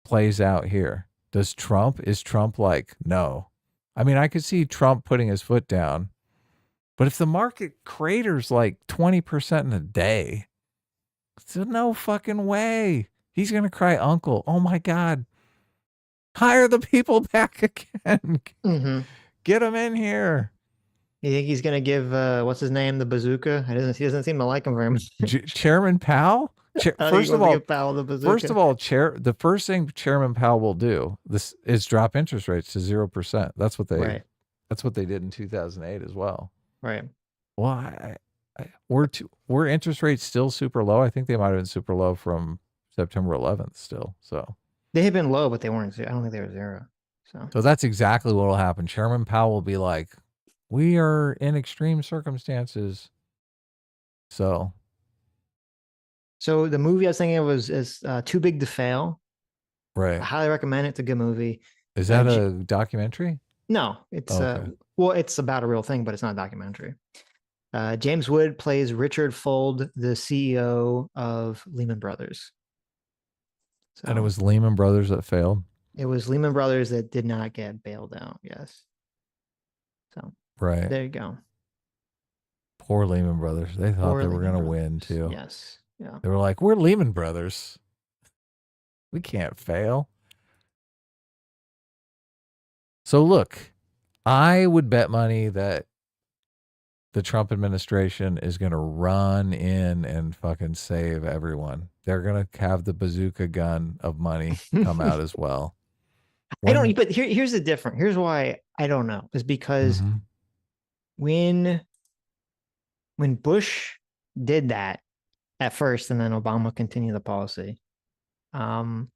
plays out here? Is Trump like, no? I mean, I could see Trump putting his foot down, but if the market craters like 20% in a day, there's no fucking way. He's going to cry uncle. Oh my God. Hire the people back again. Mm-hmm. Get them in here. You think he's going to give, what's his name, the bazooka? He doesn't seem to like him very much. Chairman Powell? First of all, the first thing Chairman Powell will do is drop interest rates to 0%. That's what they did in 2008 as well. Right. Well, were interest rates still super low? I think they might have been super low from September 11th still. So they had been low, but they weren't. I don't think they were 0. So that's exactly what will happen. Chairman Powell will be like, we are in extreme circumstances. So the movie I was thinking of is Too Big to Fail. Right. I highly recommend it. It's a good movie. Is that a documentary? No, it's okay. Well, it's about a real thing, but it's not a documentary. James Wood plays Richard Fuld, the CEO of Lehman Brothers. So, and it was Lehman Brothers that failed? It was Lehman Brothers that did not get bailed out, yes. So right. There you go. Poor Lehman Brothers. They thought they were going to win too. Yes. Yeah. They were like, we're Lehman Brothers. We can't fail. So look, I would bet money that the Trump administration is going to run in and fucking save everyone. They're going to have the bazooka gun of money come out as well. But here's the difference. Here's why I don't know. Is because when Bush did that at first, and then Obama continued the policy, there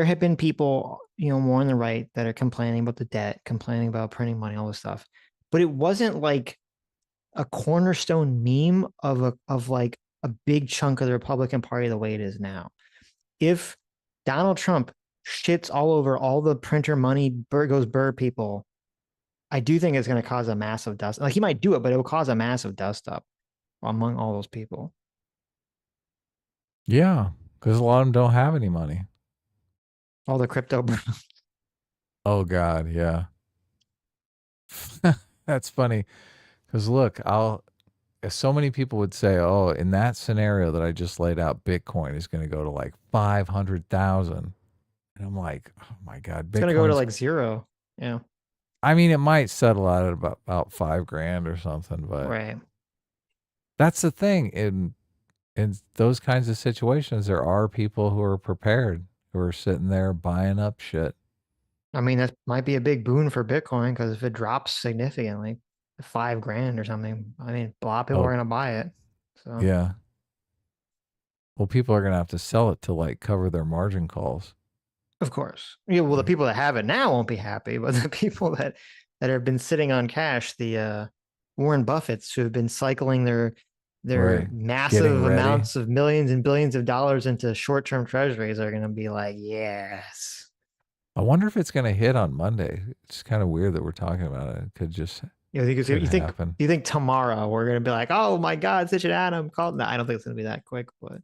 have been people, more on the right that are complaining about the debt, complaining about printing money, all this stuff. But it wasn't like a cornerstone meme of like a big chunk of the Republican Party the way it is now. If Donald Trump shits all over all the printer money, goes bird people, I do think it's going to cause a massive dust. Like he might do it, but it will cause a massive dust up among all those people. Yeah, because a lot of them don't have any money. All the crypto. Oh God, yeah. That's funny. Because look, so many people would say, oh, in that scenario that I just laid out, Bitcoin is going to go to like 500,000. And I'm like, oh my God. It's going to go to like 0. Yeah. I mean, it might settle out at about $5,000 or something, but right. That's the thing. In those kinds of situations, there are people who are prepared, who are sitting there buying up shit. I mean, that might be a big boon for Bitcoin because if it drops significantly, $5,000 or something, I mean, a lot of people are going to buy it. So yeah. Well, people are going to have to sell it to like cover their margin calls. Of course. Yeah. Well, the people that have it now won't be happy, but the people that have been sitting on cash, the Warren Buffetts who have been cycling their massive amounts of millions and billions of dollars into short-term treasuries are going to be like, yes. I wonder if it's going to hit on Monday. It's kind of weird that we're talking about it. It could just happen. You think tomorrow we're going to be like, oh my God, Sitch and Adam called? No, I don't think it's going to be that quick, but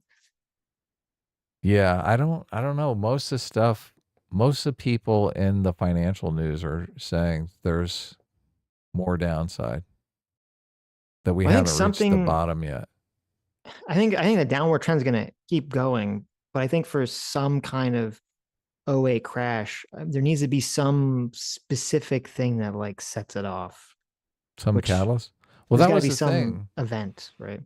yeah, I don't know. Most of the people in the financial news are saying there's more downside, that we haven't reached the bottom yet. I think the downward trend is going to keep going, but I think for some kind of 08 crash, there needs to be some specific thing that like sets it off. Some catalyst? Well, that was be the some thing. Event, right?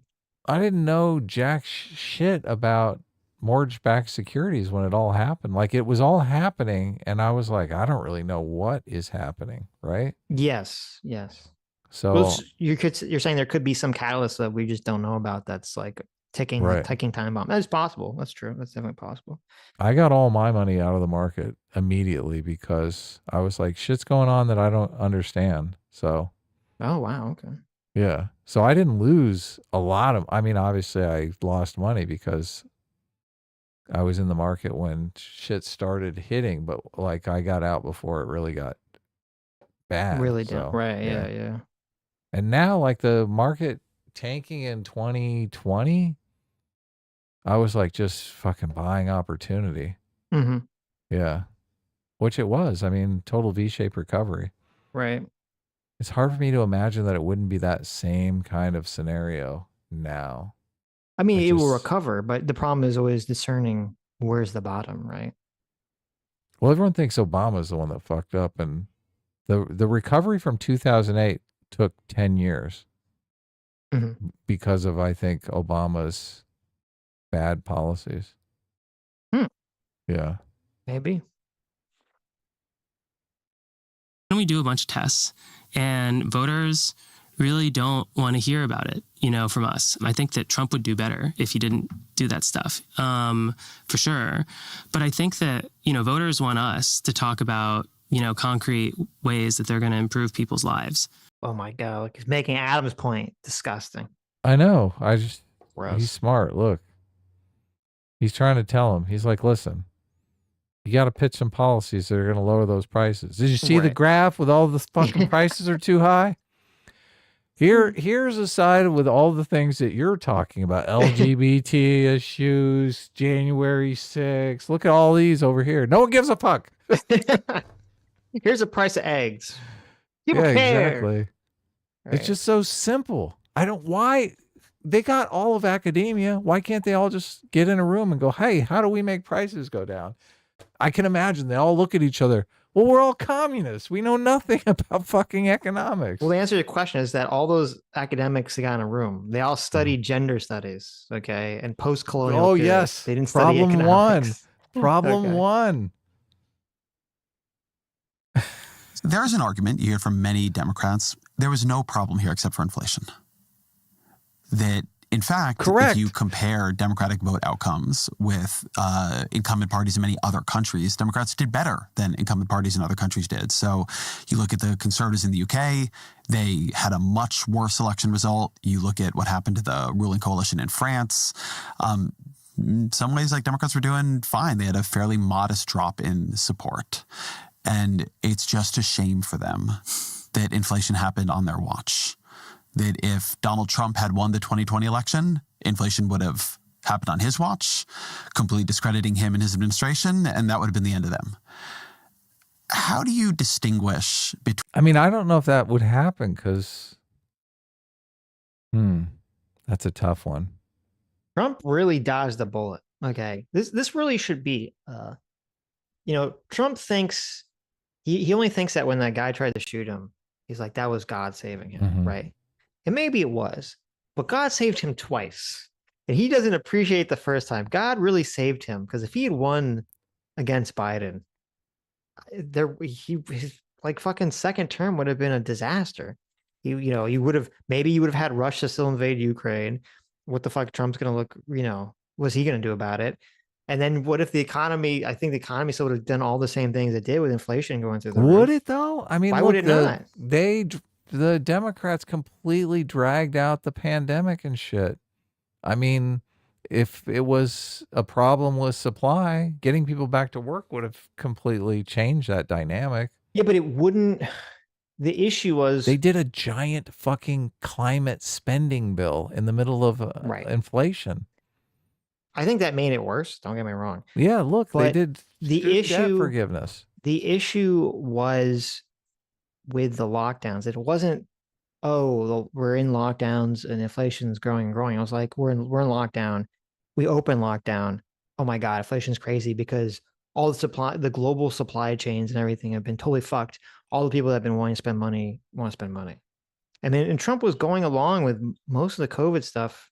I didn't know jack shit about mortgage-backed securities when it all happened. Like it was all happening, and I was like, I don't really know what is happening, right? Yes, yes. So well, you're saying there could be some catalyst that we just don't know about that's like ticking time bomb. That's possible. That's true. That's definitely possible. I got all my money out of the market immediately because I was like, shit's going on that I don't understand. So oh wow, okay. Yeah. So I didn't lose a lot of, I mean, obviously I lost money because I was in the market when shit started hitting, but like I got out before it really got bad. Really down. Right. Yeah. And now like the market tanking in 2020, I was like just fucking buying opportunity. Mm-hmm. Yeah. Which it was. I mean, total V-shaped recovery. Right. It's hard for me to imagine that it wouldn't be that same kind of scenario now. I mean, it will recover, but the problem is always discerning where's the bottom, right? Well, everyone thinks Obama's the one that fucked up, and the recovery from 2008 took 10 years because of, I think, Obama's bad policies. Yeah. Maybe. We do a bunch of tests, and voters really don't want to hear about it, from us. I think that Trump would do better if he didn't do that stuff, for sure. But I think that, voters want us to talk about, concrete ways that they're going to improve people's lives. Oh my God. Like he's making Adam's point. Disgusting. I know. Gross. He's smart. Look, he's trying to tell him. He's like, listen, you got to pitch some policies that are going to lower those prices. Did you see the graph with all the fucking prices are too high? Here's a side with all the things that you're talking about. LGBT issues, January 6th. Look at all these over here. No one gives a fuck. Here's the price of eggs. People care. Exactly. Right. It's just so simple. Why they got all of academia. Why can't they all just get in a room and go, hey, how do we make prices go down? I can imagine they all look at each other. Well, we're all communists. We know nothing about fucking economics. Well, the answer to your question is that all those academics that got in a room, they all studied gender studies, okay, and post-colonial. Oh, period. yes. They didn't study economics. Problem one. There is an argument you hear from many Democrats. There was no problem here except for inflation. That, in fact, if you compare Democratic vote outcomes with incumbent parties in many other countries, Democrats did better than incumbent parties in other countries did. So you look at the Conservatives in the UK, they had a much worse election result. You look at what happened to the ruling coalition in France. In some ways, like, Democrats were doing fine. They had a fairly modest drop in support. And it's just a shame for them that inflation happened on their watch. That if Donald Trump had won the 2020 election, inflation would have happened on his watch, completely discrediting him and his administration, and that would have been the end of them. How do you distinguish between... I mean, I don't know if that would happen because... that's a tough one. Trump really dodged the bullet. Okay. This really should be... Trump thinks... He only thinks that when that guy tried to shoot him, he's like, that was God saving him, right? And maybe it was, but God saved him twice. And he doesn't appreciate the first time. God really saved him, because if he had won against Biden, his like fucking second term would have been a disaster. You would have had Russia still invade Ukraine. What the fuck Trump's gonna look, what's he gonna do about it? And then what if the economy, I think the economy still would have done all the same things it did with inflation going through the roof. Would it though? I mean, why would it not? The Democrats completely dragged out the pandemic and shit. I mean, if it was a problem with supply, getting people back to work would have completely changed that dynamic. Yeah, but it wouldn't. The issue was they did a giant fucking climate spending bill in the middle of inflation. I think that made it worse. Don't get me wrong. Yeah, look, but they did debt forgiveness. The issue was with the lockdowns. It wasn't, we're in lockdowns and inflation's growing and growing. I was like, we're in lockdown. We open lockdown. Oh my God, inflation's crazy because all the global supply chains and everything have been totally fucked. All the people that have been wanting to spend money want to spend money. And Trump was going along with most of the COVID stuff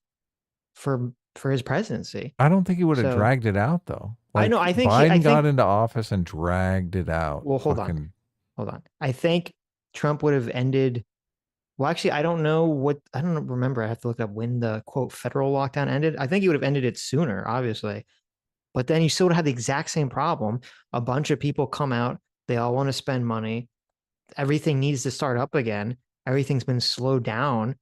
for for his presidency. I don't think he would have dragged it out though. Like, I know. I think Biden got into office and dragged it out. Well, hold on. I think Trump would have ended. Well, actually, I don't remember. I have to look up when the quote federal lockdown ended. I think he would have ended it sooner, obviously. But then you still would have the exact same problem. A bunch of people come out. They all want to spend money. Everything needs to start up again. Everything's been slowed down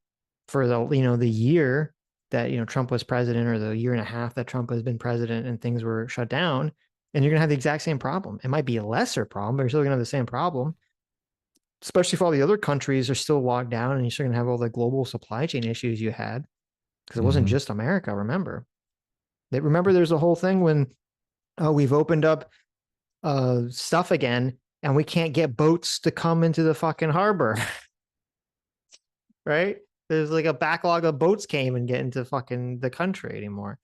for the year that, Trump was president, or the year and a half that Trump has been president, and things were shut down. And you're going to have the exact same problem. It might be a lesser problem, but you're still going to have the same problem. Especially if all the other countries are still locked down, and you're still going to have all the global supply chain issues you had, because it wasn't just America. Remember, there's a whole thing when we've opened up stuff again, and we can't get boats to come into the fucking harbor. Right? There's like a backlog of boats came and get into fucking the country anymore.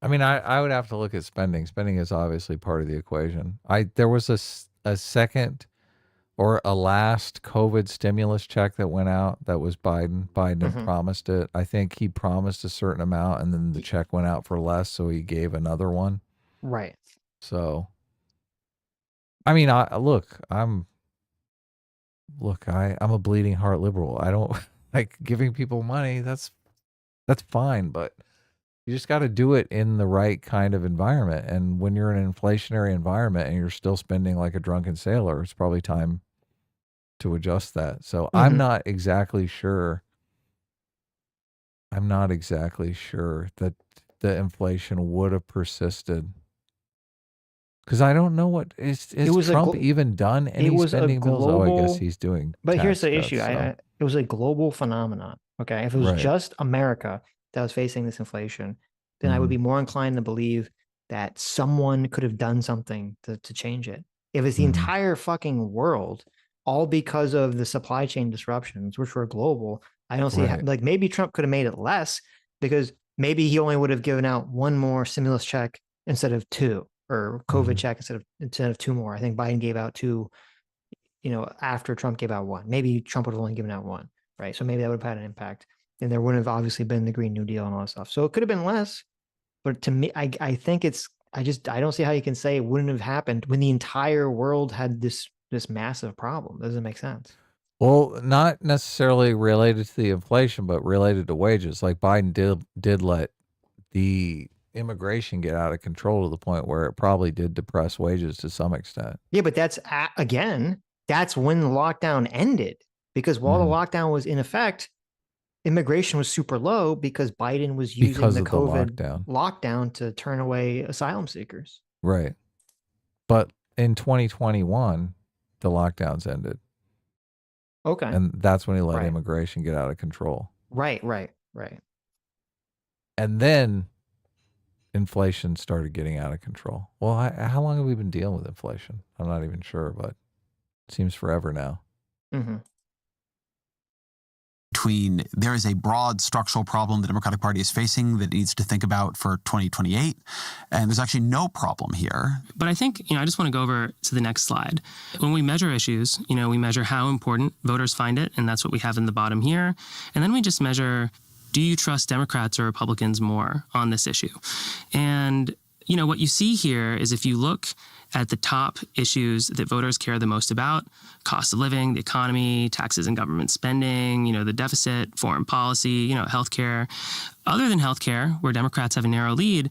I mean, I would have to look at spending. Spending is obviously part of the equation. There was a second or a last COVID stimulus check that went out that was Biden. Biden had promised it. I think he promised a certain amount, and then the check went out for less, so he gave another one. Right. So, I mean, I'm a bleeding heart liberal. I don't like giving people money. That's fine, but you just got to do it in the right kind of environment. And when you're in an inflationary environment and you're still spending like a drunken sailor, it's probably time to adjust that. So I'm not exactly sure. That the inflation would have persisted. Because I don't know what is Trump even done any spending bills? Oh, I guess he's doing. But here's the issue. It was a global phenomenon. Okay, if it was just America that was facing this inflation, then I would be more inclined to believe that someone could have done something to change it. If it's the entire fucking world, all because of the supply chain disruptions, which were global, I don't see like maybe Trump could have made it less, because maybe he only would have given out one more stimulus check instead of two, or COVID check instead of two more. I think Biden gave out two, after Trump gave out one. Maybe Trump would have only given out one, right? So maybe that would have had an impact. And there wouldn't have obviously been the Green New Deal and all that stuff. So it could have been less. But to me, I think I don't see how you can say it wouldn't have happened when the entire world had this massive problem. It doesn't make sense. Well, not necessarily related to the inflation, but related to wages. Like Biden did let the immigration get out of control to the point where it probably did depress wages to some extent. Yeah, but that's when the lockdown ended, because while the lockdown was in effect, immigration was super low because Biden was using the COVID lockdown to turn away asylum seekers. Right. But in 2021, the lockdowns ended. Okay. And that's when he let immigration get out of control. Right. And then inflation started getting out of control. Well, how long have we been dealing with inflation? I'm not even sure, but it seems forever now. There is a broad structural problem the Democratic Party is facing that it needs to think about for 2028, and there's actually no problem here. But I think, I just want to go over to the next slide. When we measure issues, we measure how important voters find it, and that's what we have in the bottom here. And then we just measure, do you trust Democrats or Republicans more on this issue? And, what you see here is, if you look at the top issues that voters care the most about: cost of living, the economy, taxes and government spending, the deficit, foreign policy, healthcare. Other than healthcare, where Democrats have a narrow lead,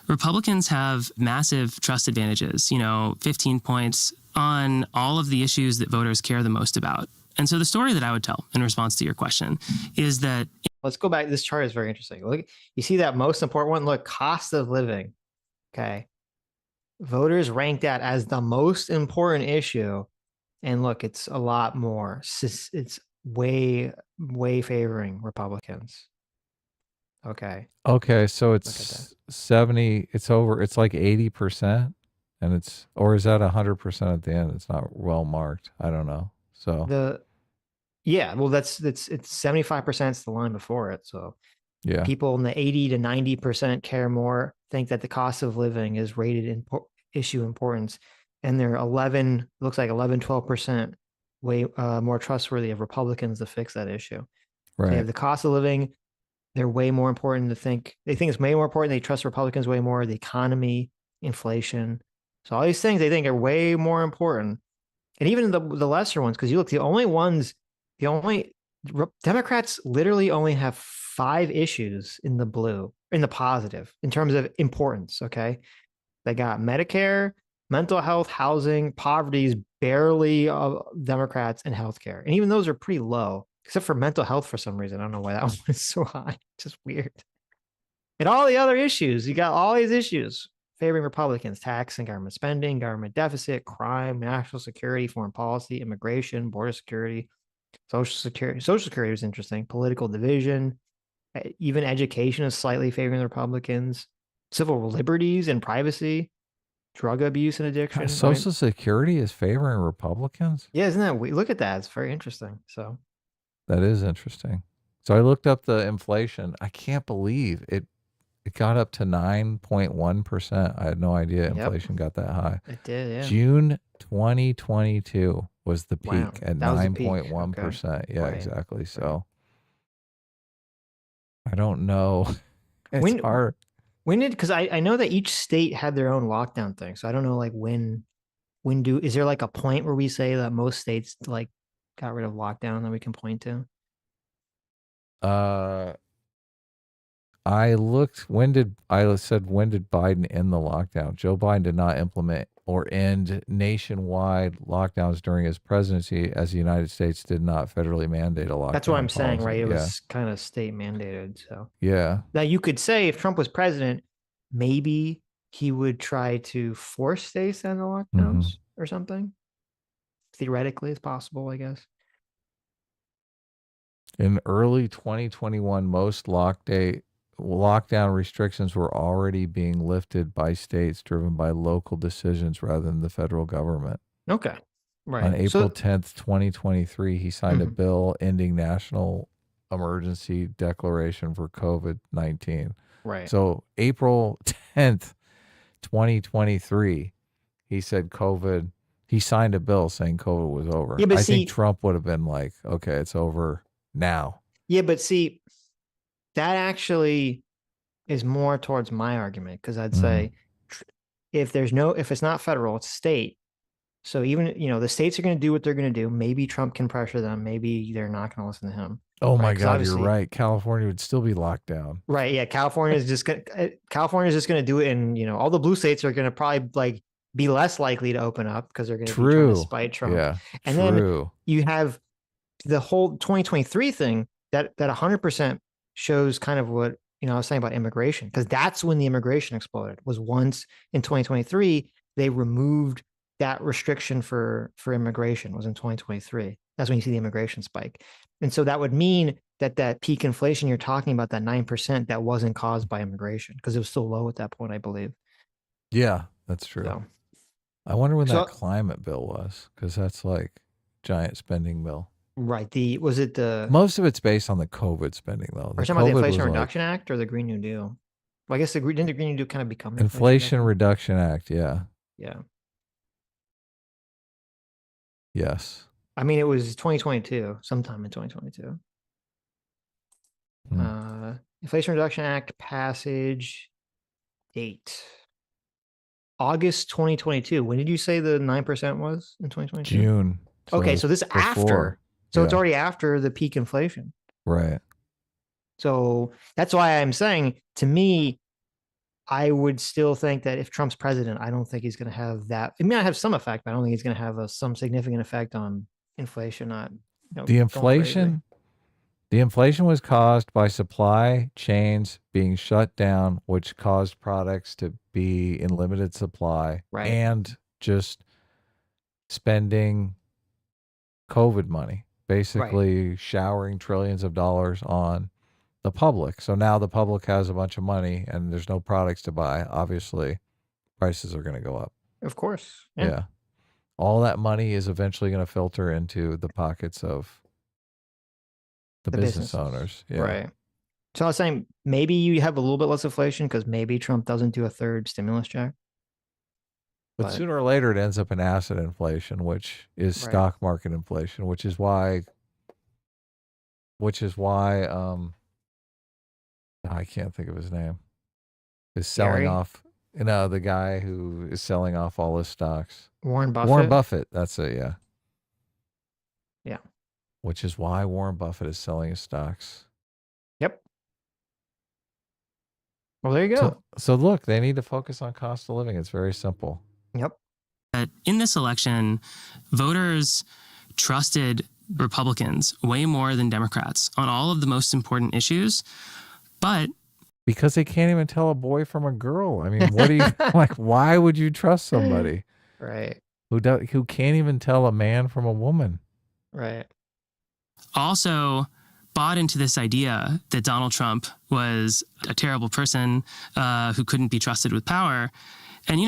Republicans have massive trust advantages, 15 points on all of the issues that voters care the most about. And so the story that I would tell in response to your question is that... Let's go back. This chart is very interesting. Look, you see that most important one? Look, cost of living. Okay. Voters rank that as the most important issue. And look, it's a lot more. It's way, way favoring Republicans. Okay. So it's 70, it's like 80%, and or is that 100% at the end? It's not well marked. I don't know. So it's 75% is the line before it. So yeah, people in the 80 to 90% care more, think that the cost of living is rated issue importance, and they're 12% way more trustworthy of Republicans to fix that issue. Right. So you have the cost of living, they're way more important to think. They think it's way more important. They trust Republicans way more. The economy, inflation. So all these things they think are way more important. And even the lesser ones, because you look, the only Democrats literally only have 5 issues in the blue, in the positive, in terms of importance. Okay. They got Medicare, mental health, housing, poverty is barely Democrats, and healthcare. And even those are pretty low, except for mental health for some reason. I don't know why that one is so high. Just weird. And all the other issues, you got all these issues favoring Republicans: tax and government spending, government deficit, crime, national security, foreign policy, immigration, border security, social security. Social security was interesting. Political division, even education is slightly favoring the Republicans. Civil liberties and privacy, drug abuse and addiction. Social Security is favoring Republicans? Yeah, isn't that weird? Look at that. It's very interesting. So that is interesting. So I looked up the inflation. I can't believe it got up to 9.1%. I had no idea inflation got that high. It did, yeah. June 2022 was the peak at 9.1%. Okay. Yeah, right. Exactly. So I don't know. It's hard. When did, because I know that each state had their own lockdown thing. So I don't know, like, is there like a point where we say that most states like got rid of lockdown that we can point to? I looked, when did Biden end the lockdown? Joe Biden did not implement or end nationwide lockdowns during his presidency, as the United States did not federally mandate a lockdown. That's what I'm saying, right? It was kind of state mandated. So yeah. Now you could say if Trump was president, maybe he would try to force states to end the lockdowns or something. Theoretically, it's possible, I guess. In early 2021, most lockdown restrictions were already being lifted by states, driven by local decisions rather than the federal government. Okay. Right. On April 10th, 2023, he signed a bill ending national emergency declaration for COVID-19. Right. So April 10th, 2023, he said he signed a bill saying COVID was over. Yeah, but I think Trump would have been like, okay, it's over now. Yeah, but see, that actually is more towards my argument, because I'd say if it's not federal, it's state. So even, the states are going to do what they're going to do. Maybe Trump can pressure them. Maybe they're not going to listen to him. Oh my God, you're right. California would still be locked down. Right. Yeah. California is just going to do it. And, all the blue states are going to probably like be less likely to open up because they're going to be trying to spite Trump. Yeah. And then you have the whole 2023 thing that 100% shows kind of what, I was saying about immigration, because that's when the immigration exploded, was once in 2023, they removed that restriction for immigration, was in 2023. That's when you see the immigration spike. And so that would mean that peak inflation you're talking about, that 9%, that wasn't caused by immigration, because it was still low at that point, I believe. Yeah, that's true. So, I wonder when that climate bill was, because that's like giant spending bill. Right. Most of it's based on the COVID spending, though. Are you talking about the Inflation Reduction Act or the Green New Deal? Well, I guess didn't the Green New Deal kind of become the Inflation Reduction Act? Yeah. Yeah. Yes. I mean, it was 2022, sometime in 2022. Inflation Reduction Act passage date, August 2022. When did you say the 9% was in 2022? June. So okay, so this before. After. So it's already after the peak inflation. Right. So that's why I'm saying, to me, I would still think that if Trump's president, I don't think he's going to have that. It may not have some effect, but I don't think he's going to have some significant effect on inflation. The inflation was caused by supply chains being shut down, which caused products to be in limited supply, and just spending COVID money, basically showering trillions of dollars on the public. So now the public has a bunch of money and there's no products to buy. Obviously, prices are going to go up. Of course. Yeah. All that money is eventually going to filter into the pockets of the business owners. Yeah. Right. So I was saying, maybe you have a little bit less inflation because maybe Trump doesn't do a third stimulus check. But sooner or later, it ends up in asset inflation, which is stock market inflation, which is why I can't think of his name. Is selling off, the guy who is selling off all his stocks. Warren Buffett. Warren Buffett. That's it. Yeah. Yeah. Which is why Warren Buffett is selling his stocks. Yep. Well, there you go. So look, they need to focus on cost of living. It's very simple. Yep. In this election, voters trusted Republicans way more than Democrats on all of the most important issues, but because they can't even tell a boy from a girl. I mean, what do you like? Why would you trust somebody, right, who can't even tell a man from a woman? Right. Also bought into this idea that Donald Trump was a terrible person who couldn't be trusted with power. And,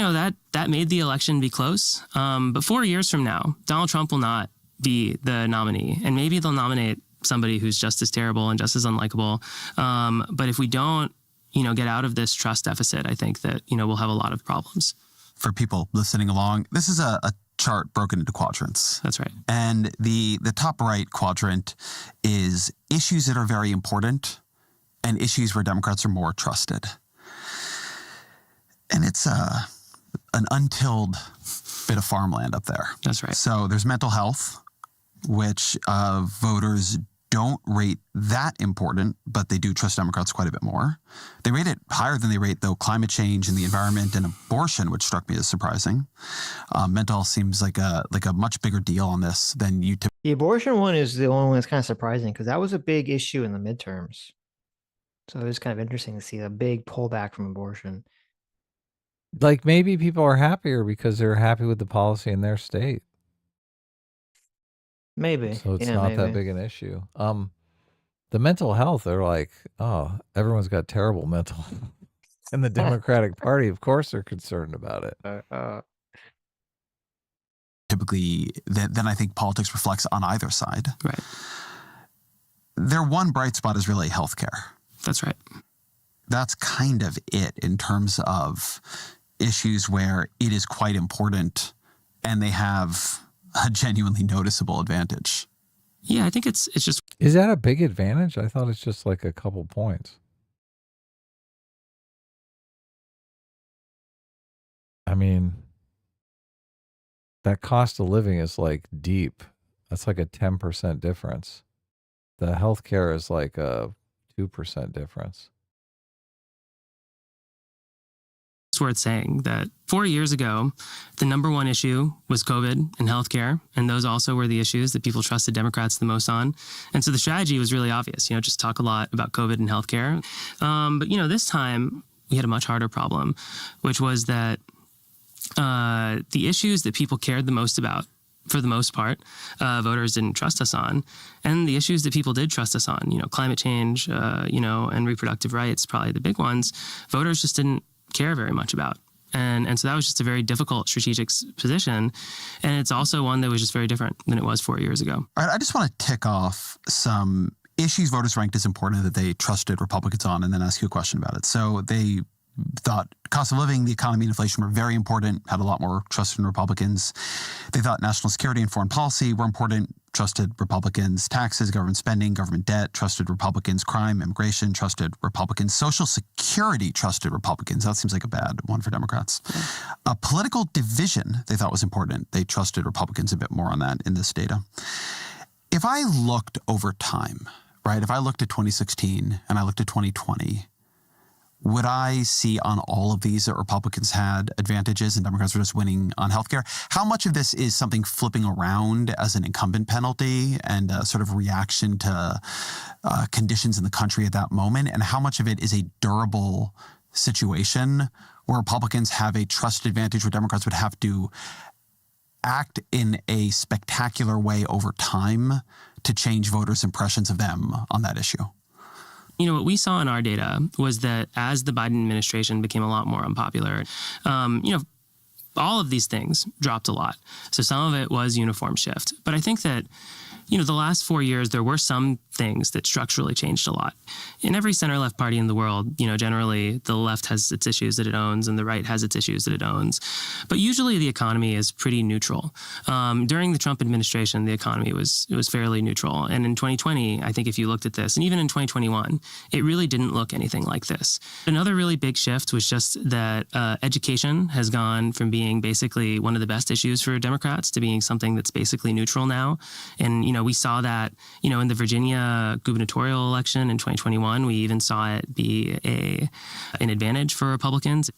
that made the election be close. But 4 years from now, Donald Trump will not be the nominee. And maybe they'll nominate somebody who's just as terrible and just as unlikable. But if we don't, get out of this trust deficit, I think that, we'll have a lot of problems. For people listening along, this is a chart broken into quadrants. That's right. And the top right quadrant is issues that are very important and issues where Democrats are more trusted. And it's an untilled bit of farmland up there. That's right. So there's mental health, which voters don't rate that important, but they do trust Democrats quite a bit more. They rate it higher than they rate, though, climate change and the environment and abortion, which struck me as surprising. Mental health seems like a much bigger deal on this than you typically. The abortion one is the only one that's kind of surprising because that was a big issue in the midterms. So it was kind of interesting to see a big pullback from abortion. Like maybe people are happier because they're happy with the policy in their state. Maybe. So it's not that big an issue. The mental health, they're like, oh, everyone's got terrible mental health. In the Democratic Party, of course, they're concerned about it. Typically, then I think politics reflects on either side. Right. Their one bright spot is really healthcare. That's right. That's kind of it in terms of issues where it is quite important and they have a genuinely noticeable advantage. Yeah, I think it's just... Is that a big advantage? I thought it's just like a couple points. I mean, that cost of living is like deep. That's like a 10% difference. The healthcare is like a 2% difference. It's worth saying that 4 years ago, the number one issue was COVID and healthcare, and those also were the issues that people trusted Democrats the most on. And so the strategy was really obvious, just talk a lot about COVID and healthcare. But, this time we had a much harder problem, which was that the issues that people cared the most about, for the most part, voters didn't trust us on. And the issues that people did trust us on, climate change, and reproductive rights, probably the big ones, voters just didn't care very much about. And so that was just a very difficult strategic position. And it's also one that was just very different than it was 4 years ago. All right, I just want to tick off some issues voters ranked as important that they trusted Republicans on and then ask you a question about it. So they thought cost of living, the economy, and inflation were very important, had a lot more trust in Republicans. They thought national security and foreign policy were important, trusted Republicans. Taxes, government spending, government debt, trusted Republicans. Crime, immigration, trusted Republicans. Social security, trusted Republicans. That seems like a bad one for Democrats. Political division, they thought was important. They trusted Republicans a bit more on that in this data. If I looked over time, right, if I looked at 2016 and I looked at 2020, would I see on all of these that Republicans had advantages and Democrats were just winning on healthcare? How much of this is something flipping around as an incumbent penalty and a sort of reaction to conditions in the country at that moment? And how much of it is a durable situation where Republicans have a trust advantage where Democrats would have to act in a spectacular way over time to change voters' impressions of them on that issue? What we saw in our data was that as the Biden administration became a lot more unpopular, all of these things dropped a lot. So some of it was uniform shift. But I think that, the last 4 years, there were some things that structurally changed a lot. In every center-left party in the world, generally the left has its issues that it owns and the right has its issues that it owns. But usually the economy is pretty neutral. During the Trump administration, the economy was fairly neutral. And in 2020, I think if you looked at this, and even in 2021, it really didn't look anything like this. Another really big shift was just that education has gone from being basically one of the best issues for Democrats to being something that's basically neutral now. And, we saw that, in the Virginia gubernatorial election in 2021, we even saw it be an advantage for Republicans.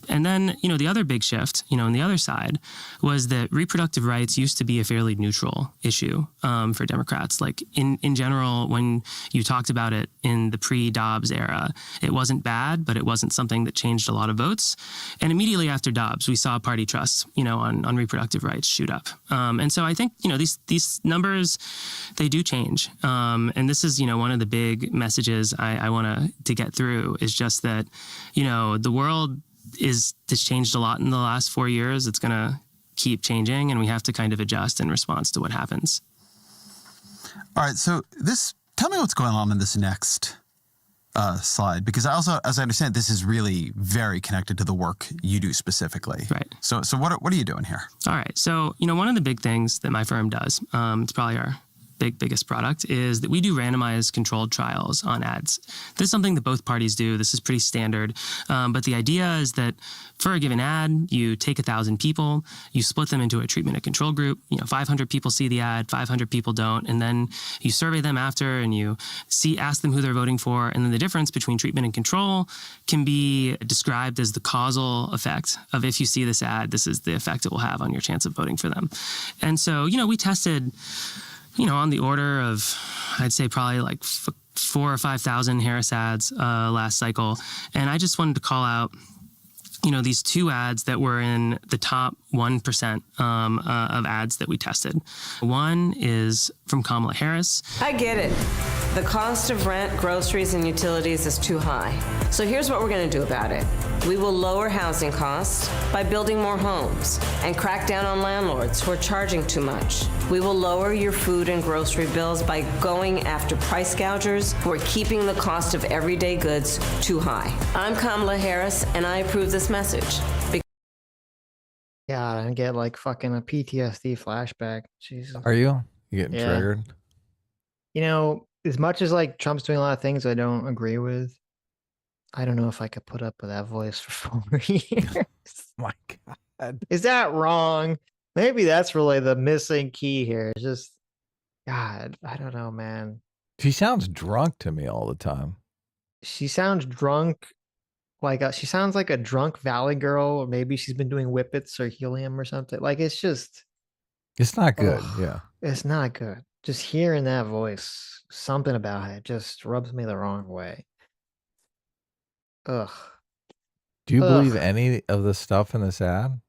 And then, the other big shift, on the other side, was that reproductive rights used to be a fairly neutral issue for Democrats. Like in general, when you talked about it in the pre-Dobbs era, it wasn't bad, but it wasn't something that changed a lot of votes. And immediately after Dobbs, we saw party trust, on reproductive rights shoot up. And so I think, these numbers, they do change. And this is, one of the big messages I want to get through is just that, the world has changed a lot in the last 4 years. It's going to keep changing, and we have to kind of adjust in response to what happens. All right, so tell me what's going on in this next slide, because also, as I understand, this is really very connected to the work you do specifically. Right. So what are you doing here? All right. So, one of the big things that my firm does, it's probably our biggest product, is that we do randomized controlled trials on ads. This is something that both parties do. This is pretty standard. But the idea is that for a given ad, you take 1,000 people, you split them into a treatment and control group. 500 people see the ad, 500 people don't. And then you survey them after and you ask them who they're voting for. And then the difference between treatment and control can be described as the causal effect of if you see this ad, this is the effect it will have on your chance of voting for them. And so, we tested on the order of, I'd say probably like 4,000 or 5,000 Harris ads last cycle. And I just wanted to call out, these two ads that were in the top 1% of ads that we tested. One is from Kamala Harris. I get it. The cost of rent, groceries, and utilities is too high. So here's what we're going to do about it. We will lower housing costs by building more homes and crack down on landlords who are charging too much. We will lower your food and grocery bills by going after price gougers who are keeping the cost of everyday goods too high. I'm Kamala Harris, and I approve this message. Yeah, I get like fucking a PTSD flashback. Jesus. Are you getting triggered? As much as like Trump's doing a lot of things I don't agree with, I don't know if I could put up with that voice for 4 years. My God. Is that wrong? Maybe that's really the missing key here. It's just, God, I don't know, man. She sounds drunk to me all the time. She sounds drunk. She sounds like a drunk Valley girl, or maybe she's been doing whippets or helium or something. It's not good. Yeah. It's not good. Just hearing that voice, something about it just rubs me the wrong way. Ugh. Do you believe any of the stuff in this ad?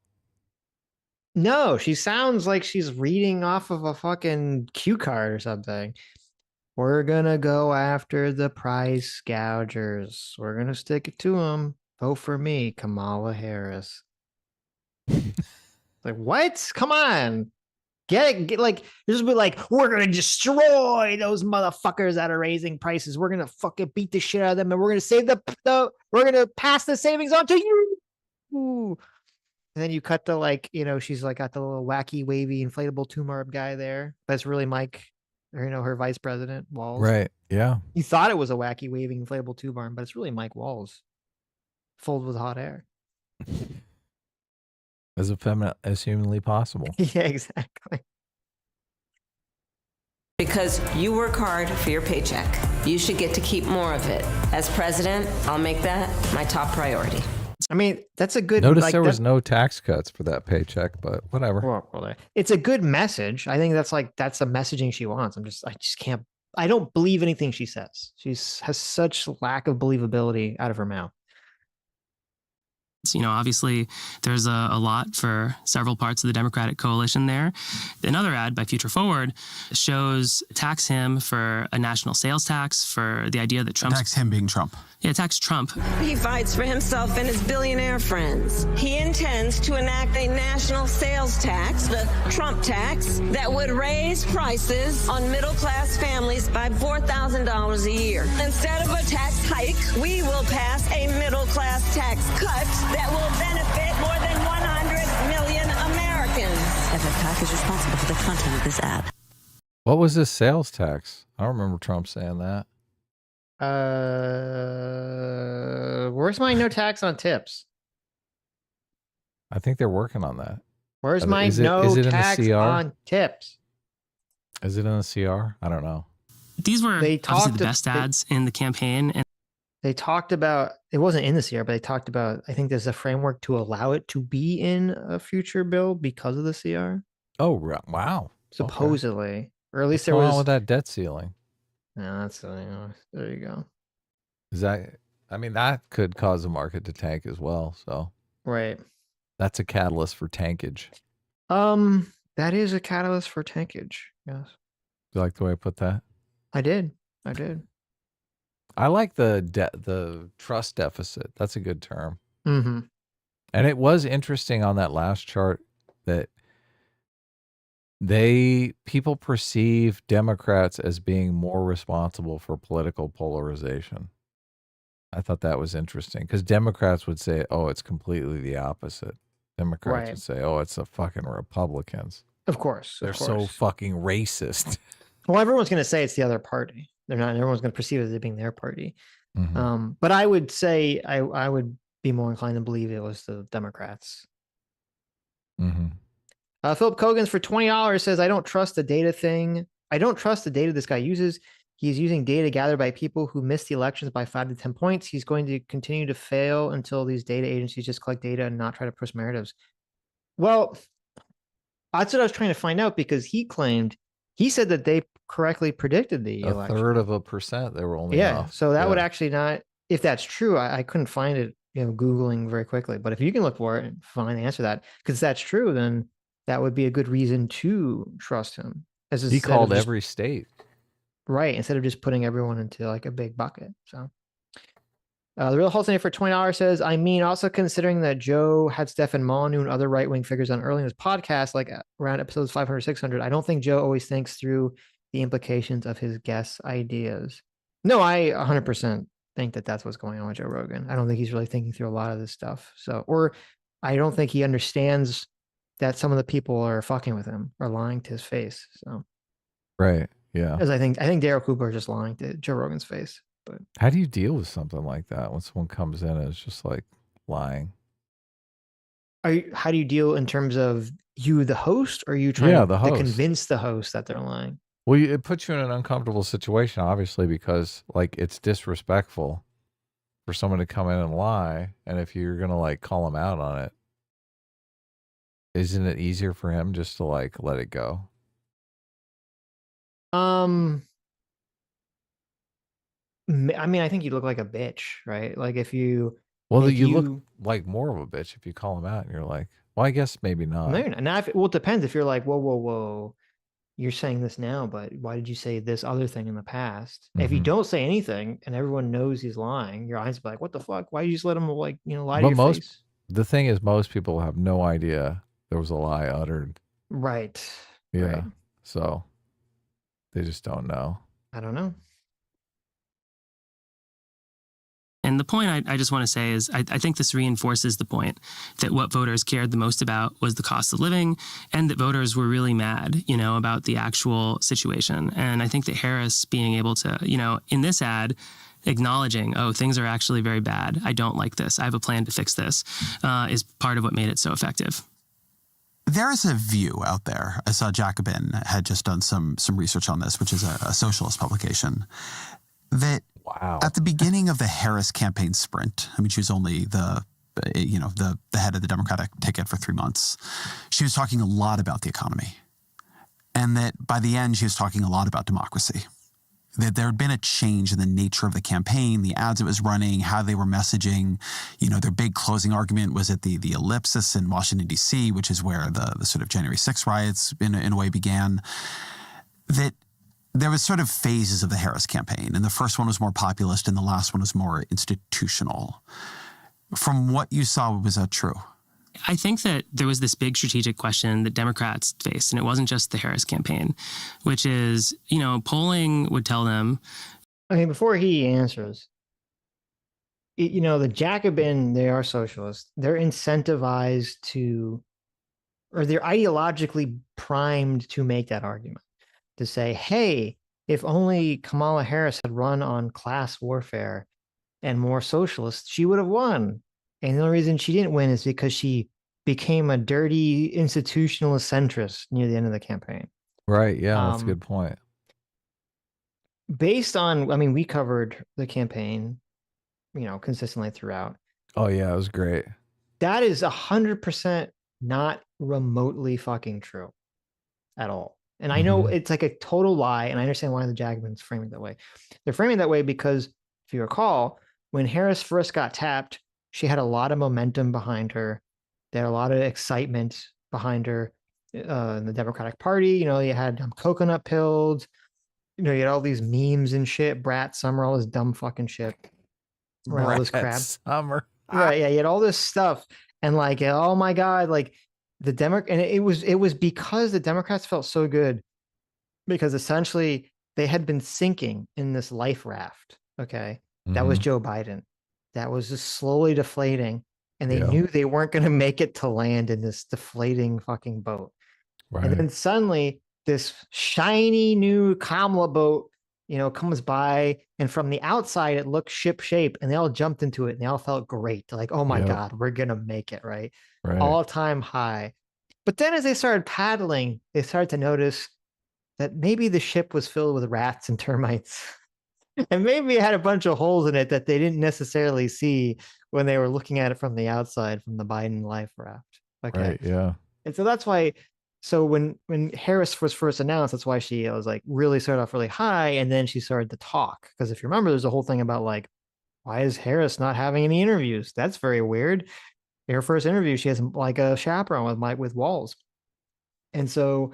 No, she sounds like she's reading off of a fucking cue card or something. We're gonna go after the price gougers. We're gonna stick it to them. Vote for me, Kamala Harris. What? Come on. Just be like, we're gonna destroy those motherfuckers that are raising prices. We're gonna fucking beat the shit out of them, and we're gonna save we're gonna pass the savings on to you. Ooh. And then you cut to she's got the little wacky, wavy, inflatable tumor guy there. That's really Mike, or her vice president, Walls. Right. Yeah. You thought it was a wacky, waving, inflatable tube arm, but it's really Mike Walls, filled with hot air. As effeminate as humanly possible. Yeah, exactly. Because you work hard for your paycheck. You should get to keep more of it. As president, I'll make that my top priority. I mean, that's a good... Notice there was no tax cuts for that paycheck, but whatever. Well, it's a good message. I think that's the messaging she wants. I just can't... I don't believe anything she says. She has such lack of believability out of her mouth. Obviously, there's a lot for several parts of the Democratic coalition there. Another ad by Future Forward attacks him for a national sales tax, for the idea that Trump... Attacks him being Trump. Yeah, attacks Trump. He fights for himself and his billionaire friends. He intends to enact a national sales tax, the Trump tax, that would raise prices on middle-class families by $4,000 a year. Instead of a tax hike, we will pass a middle-class tax cut that will benefit more than 100 million Americans. FFPAC is responsible for the content of this ad. What was this sales tax? I don't remember Trump saying that. Where's my no tax on tips? I think they're working on that. Where's my no tax on tips? Is it in the CR? I don't know. These were obviously the best ads in the campaign. And they talked about, it wasn't in the CR, but they talked about, I think there's a framework to allow it to be in a future bill because of the CR. Oh, wow. Supposedly. Okay. Or at least What's there going was... on with that debt ceiling? No, that's, there you go. That could cause the market to tank as well. So, right. That's a catalyst for tankage. That is a catalyst for tankage. Yes. Do you like the way I put that? I did. I like the trust deficit. That's a good term. Mm-hmm. And it was interesting on that last chart that people perceive Democrats as being more responsible for political polarization. I thought that was interesting because Democrats would say, oh, it's completely the opposite. Democrats would say, oh, it's the fucking Republicans. Of course. They're so fucking racist. Well, everyone's going to say it's the other party. They're not. Everyone's going to perceive it as being their party. Mm-hmm. But I would say I would be more inclined to believe it was the Democrats. Mm-hmm. Philip Kogan's for $20 says, I don't trust the data thing. I don't trust the data this guy uses. He's using data gathered by people who missed the elections by 5 to 10 points. He's going to continue to fail until these data agencies just collect data and not try to push narratives. Well, that's what I was trying to find out because he said that they correctly predicted the election. 1/3% they were only off. So that would actually not, if that's true, I couldn't find it, Googling very quickly. But if you can look for it and find the answer to that, because if that's true, then that would be a good reason to trust him. He called every state. Right, instead of just putting everyone into like a big bucket. So the real Halsey for $20 says, also considering that Joe had Stefan Molyneux and other right-wing figures on early in his podcast, like around episodes 500, 600, I don't think Joe always thinks through the implications of his guest ideas. No, I 100% think that that's what's going on with Joe Rogan. I don't think he's really thinking through a lot of this stuff. Or I don't think he understands that some of the people are fucking with him or lying to his face. So, right, yeah. Because I think Daryl Cooper is just lying to Joe Rogan's face. But how do you deal with something like that when someone comes in and is just like lying? How do you deal in terms of you, the host, or are you trying to convince the host that they're lying? Well, it puts you in an uncomfortable situation, obviously, because like it's disrespectful for someone to come in and lie, and if you're gonna like call him out on it, isn't it easier for him just to like let it go? I think you look like a bitch, right? Like if you... Well, you look like more of a bitch if you call him out and you're like, well, I guess maybe not. No, you're not. Now, it depends. If you're like, whoa, you're saying this now, but why did you say this other thing in the past? Mm-hmm. If you don't say anything and everyone knows he's lying, your eyes will be like, what the fuck? Why did you just let him lie to your face? The thing is, most people have no idea there was a lie uttered. Right. Yeah. Right. So they just don't know. I don't know. And the point I just want to say is I think this reinforces the point that what voters cared the most about was the cost of living, and that voters were really mad, about the actual situation. And I think that Harris being able to, in this ad, acknowledging, oh, things are actually very bad. I don't like this. I have a plan to fix this, is part of what made it so effective. There is a view out there. I saw Jacobin had just done some research on this, which is a socialist publication, that at the beginning of the Harris campaign sprint, she was only the head of the Democratic ticket for 3 months. She was talking a lot about the economy, and that by the end, she was talking a lot about democracy. that there had been a change in the nature of the campaign, the ads it was running, how they were messaging. You know, their big closing argument was at the Ellipsis in Washington, D.C., which is where the sort of January 6th riots in a way began. That there was sort of phases of the Harris campaign, and the first one was more populist and the last one was more institutional. From what you saw, was that true? I think that there was this big strategic question that Democrats faced, and it wasn't just the Harris campaign, which is, you know, polling would tell them. I mean, before he answers, you know, the Jacobin, they are socialists. They're incentivized to, or they're ideologically primed to make that argument, to say, hey, if only Kamala Harris had run on class warfare and more socialists, she would have won. And the only reason she didn't win is because she became a dirty institutionalist centrist near the end of the campaign. Right. Yeah, that's a good point. Based on, I mean, we covered the campaign, you know, consistently throughout. Oh, yeah, it was great. That is 100% not remotely fucking true at all. And I know it's like a total lie, and I understand why the Jacobins frame it that way. They're framing it that way because, if you recall, when Harris first got tapped, she had a lot of momentum behind her. There had a lot of excitement behind her in the Democratic Party. You know, you had coconut pills. You know, you had all these memes and shit. Brat Summer, all this dumb fucking shit. Right, all this crap. Summer. Right, yeah, you had all this stuff. And like, oh my God, like and it was because the Democrats felt so good because essentially they had been sinking in this life raft. Okay. That was Joe Biden. That was just slowly deflating. And they knew they weren't going to make it to land in this deflating fucking boat. Right. And then suddenly this shiny new Kamala boat, you know, comes by, and from the outside it looked ship shape, and they all jumped into it and they all felt great. Like, oh my God, we're going to make it, right? All-time high. But then as they started paddling, they started to notice that maybe the ship was filled with rats and termites. And maybe it had a bunch of holes in it that they didn't necessarily see when they were looking at it from the outside, from the Biden life raft. Okay. Right, yeah. And so that's why, so when Harris was first announced, that's why she was like really started off really high, and then she started to talk. Because if you remember, there's a whole thing about like, why is Harris not having any interviews? That's very weird. In her first interview, she has like a chaperone with Walls. And so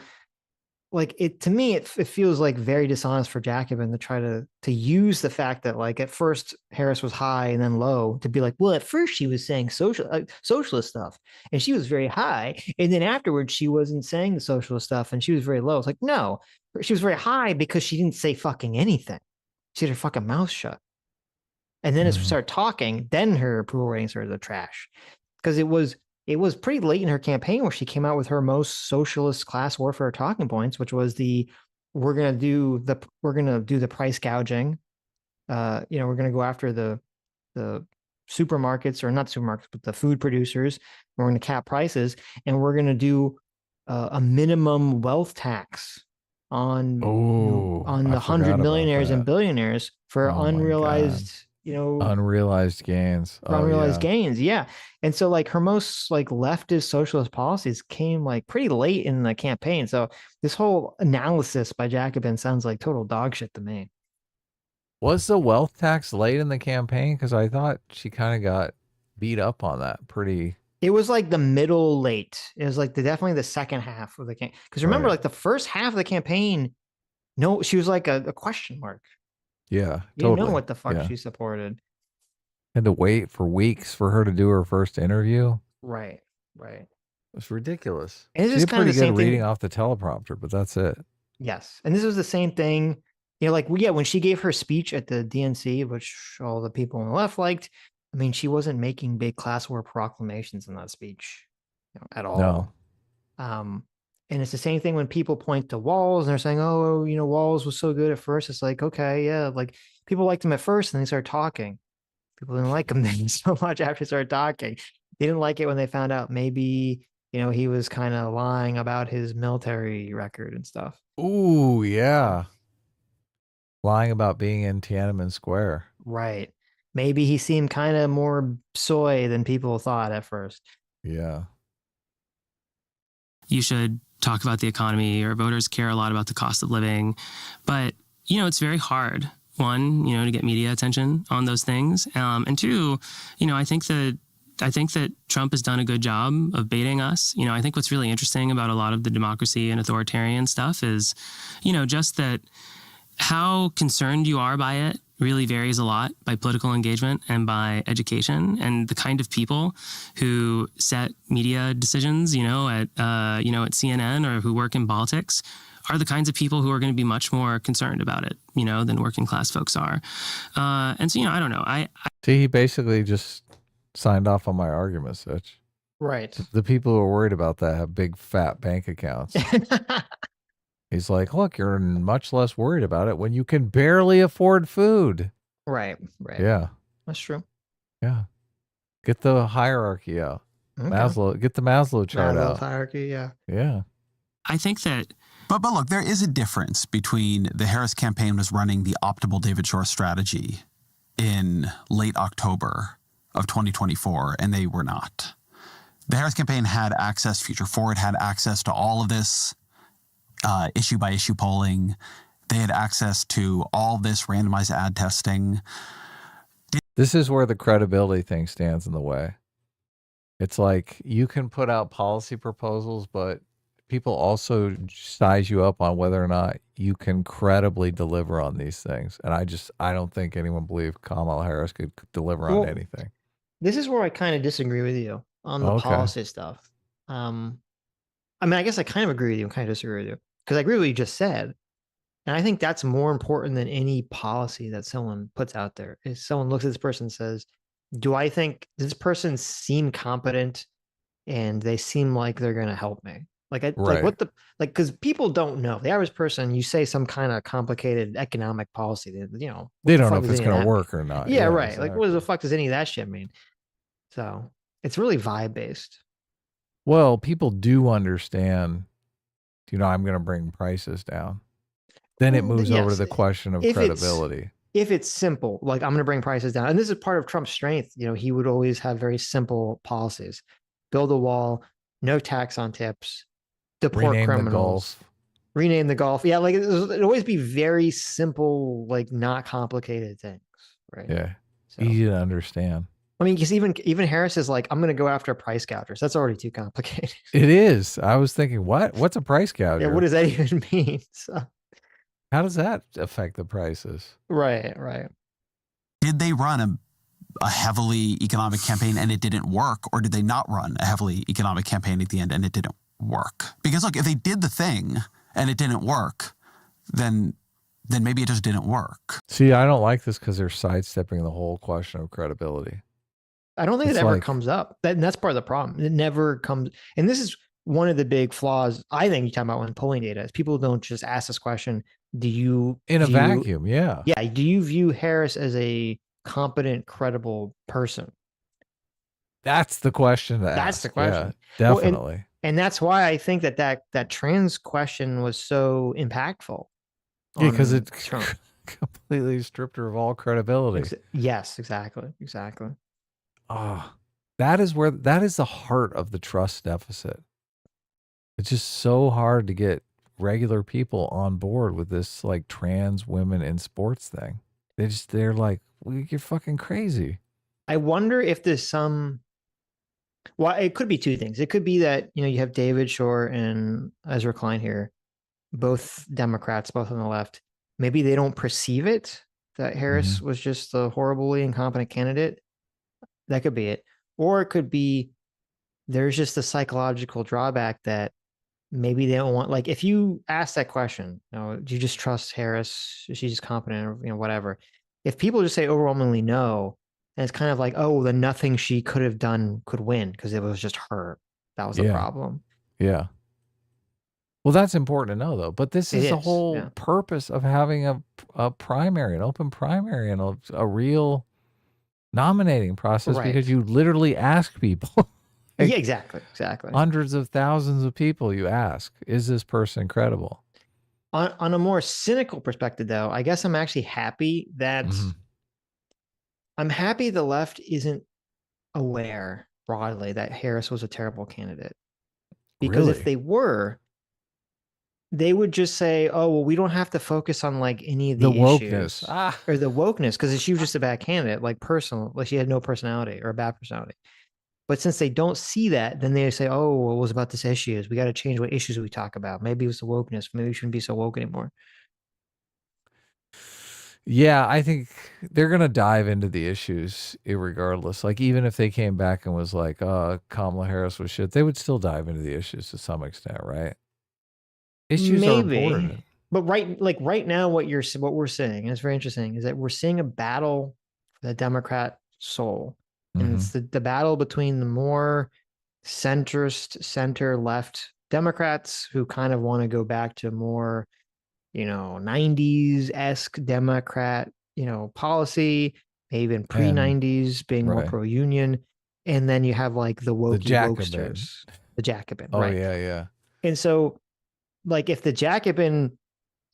like to me, it feels like very dishonest for Jacobin to try to use the fact that like at first Harris was high and then low to be like, well, at first she was saying socialist stuff and she was very high, and then afterwards she wasn't saying the socialist stuff and she was very low. It's like, no, she was very high because she didn't say fucking anything. She had her fucking mouth shut. And then as we started talking, then her approval rating started to trash, because it was pretty late in her campaign where she came out with her most socialist class warfare talking points, which was we're gonna do the price gouging. You know, we're gonna go after the supermarkets, or not supermarkets, but the food producers. We're gonna cap prices, and we're gonna do a minimum wealth tax on the 100 millionaires and billionaires for unrealized. You know, unrealized gains. Gains, yeah. And so like her most like leftist socialist policies came like pretty late in the campaign. So this whole analysis by Jacobin sounds like total dog shit to me. Was the wealth tax late in the campaign? Because I thought she kind of got beat up on that pretty. It was like the middle late. It was like definitely the second half of the campaign. Because remember, like the first half of the campaign, no, she was like a question mark. Yeah, you totally. Know what the fuck she supported. Had to wait for weeks for her to do her first interview. Right. It's ridiculous. And it's just kind of the same reading thing. Off the teleprompter, but that's it. Yes, and this was the same thing. You know, like when she gave her speech at the DNC, which all the people on the left liked. I mean, she wasn't making big class war proclamations in that speech, at all. No. And it's the same thing when people point to Walls and they're saying, oh, you know, Walls was so good at first. It's like, okay, yeah, like people liked him at first and they started talking. People didn't like him then so much after they started talking. They didn't like it when they found out maybe, you know, he was kind of lying about his military record and stuff. Ooh, yeah. Lying about being in Tiananmen Square. Right. Maybe he seemed kind of more soy than people thought at first. Yeah. You should talk about the economy, or voters care a lot about the cost of living. But it's very hard, one, to get media attention on those things. And two, I think that Trump has done a good job of baiting us. I think what's really interesting about a lot of the democracy and authoritarian stuff is, just that how concerned you are by it really varies a lot by political engagement and by education, and the kind of people who set media decisions, at CNN or who work in politics are the kinds of people who are going to be much more concerned about it, than working class folks are. And so, I don't know. See, he basically just signed off on my argument, Sitch. Right. The people who are worried about that have big fat bank accounts. He's like, look, you're much less worried about it when you can barely afford food. Right. Yeah. That's true. Yeah. Get the hierarchy out. Okay. Get the Maslow chart out. Hierarchy, yeah. Yeah. I think that... But look, there is a difference between the Harris campaign was running the optimal David Shor strategy in late October of 2024, and they were not. The Harris campaign had access, Future Forward had access to all of this issue by issue polling. They had access to all this randomized ad testing. This is where the credibility thing stands in the way. It's like you can put out policy proposals, but people also size you up on whether or not you can credibly deliver on these things. And I don't think anyone believed Kamala Harris could deliver on anything. This is where I kind of disagree with you on the policy stuff. I guess I kind of agree with you and kind of disagree with you, because I agree with what you just said. And I think that's more important than any policy that someone puts out there. Is someone looks at this person and says, do I think this person seem competent and they seem like they're going to help me? Because people don't know. The average person, you say some kind of complicated economic policy, they don't know if it's going to work or not. Yeah, right. Exactly. Like, what the fuck does any of that shit mean? So it's really vibe based. Well, people do understand, I'm going to bring prices down. Then it moves over to the question of credibility. If it's simple, like I'm going to bring prices down. And this is part of Trump's strength. He would always have very simple policies. Build a wall, no tax on tips, deport criminals. Rename the Gulf. Yeah, like it'd always be very simple, like not complicated things. Right. Yeah. So, easy to understand. I mean, because even Harris is like, I'm going to go after price gougers. That's already too complicated. It is. I was thinking, what's a price gouger? Yeah, what does that even mean? So, how does that affect the prices? Right. Did they run a heavily economic campaign and it didn't work? Or did they not run a heavily economic campaign at the end and it didn't work? Because look, if they did the thing and it didn't work, then maybe it just didn't work. See, I don't like this because they're sidestepping the whole question of credibility. I don't think it ever comes up. That's part of the problem. It never comes. And this is one of the big flaws, I think, you're talking about when polling data is people don't just ask this question. Do you in a vacuum? Yeah. Yeah. Do you view Harris as a competent, credible person? That's the question. That's the question. Yeah, definitely. Well, and that's why I think that trans question was so impactful. Yeah, because it completely stripped her of all credibility. Yes, exactly. That is the heart of the trust deficit. It's just so hard to get regular people on board with this like trans women in sports thing. They're like, you're fucking crazy. I wonder if there's well, it could be two things. It could be that, you have David Shor and Ezra Klein here, both Democrats, both on the left. Maybe they don't perceive it, that Harris was just a horribly incompetent candidate. That could be it. Or it could be there's just a psychological drawback that maybe they don't want, like if you ask that question, do you just trust Harris? Is she just competent or, whatever. If people just say overwhelmingly no, and it's kind of like, oh, the nothing she could have done could win because it was just her. That was the problem. Yeah. Well, that's important to know though. But this is the whole purpose of having a primary, an open primary, and a real nominating process, because you literally ask people. Yeah, exactly. Hundreds of thousands of people you ask, is this person credible? On a more cynical perspective, though, I guess I'm actually happy that I'm happy the left isn't aware broadly that Harris was a terrible candidate. Because if they were, they would just say, oh, well, we don't have to focus on like any of The issues wokeness. or the wokeness, because she was just a bad candidate, like personal, like she had no personality or a bad personality. But since they don't see that, then they say, oh, well, it was about this issues. We got to change what issues we talk about. Maybe it was the wokeness. Maybe we shouldn't be so woke anymore. Yeah, I think they're going to dive into the issues irregardless. Like, even if they came back and was like, Kamala Harris was shit, they would still dive into the issues to some extent, right? Issues are important. But right now, what we're seeing, and it's very interesting, is that we're seeing a battle for the Democrat soul. And it's the battle between the more centrist, center-left Democrats who kind of want to go back to more, 90s-esque Democrat, policy, maybe even pre-90s being more pro-union. And then you have like the wokesters, the Jacobin. Oh, right? yeah. And so, like, if the Jacobin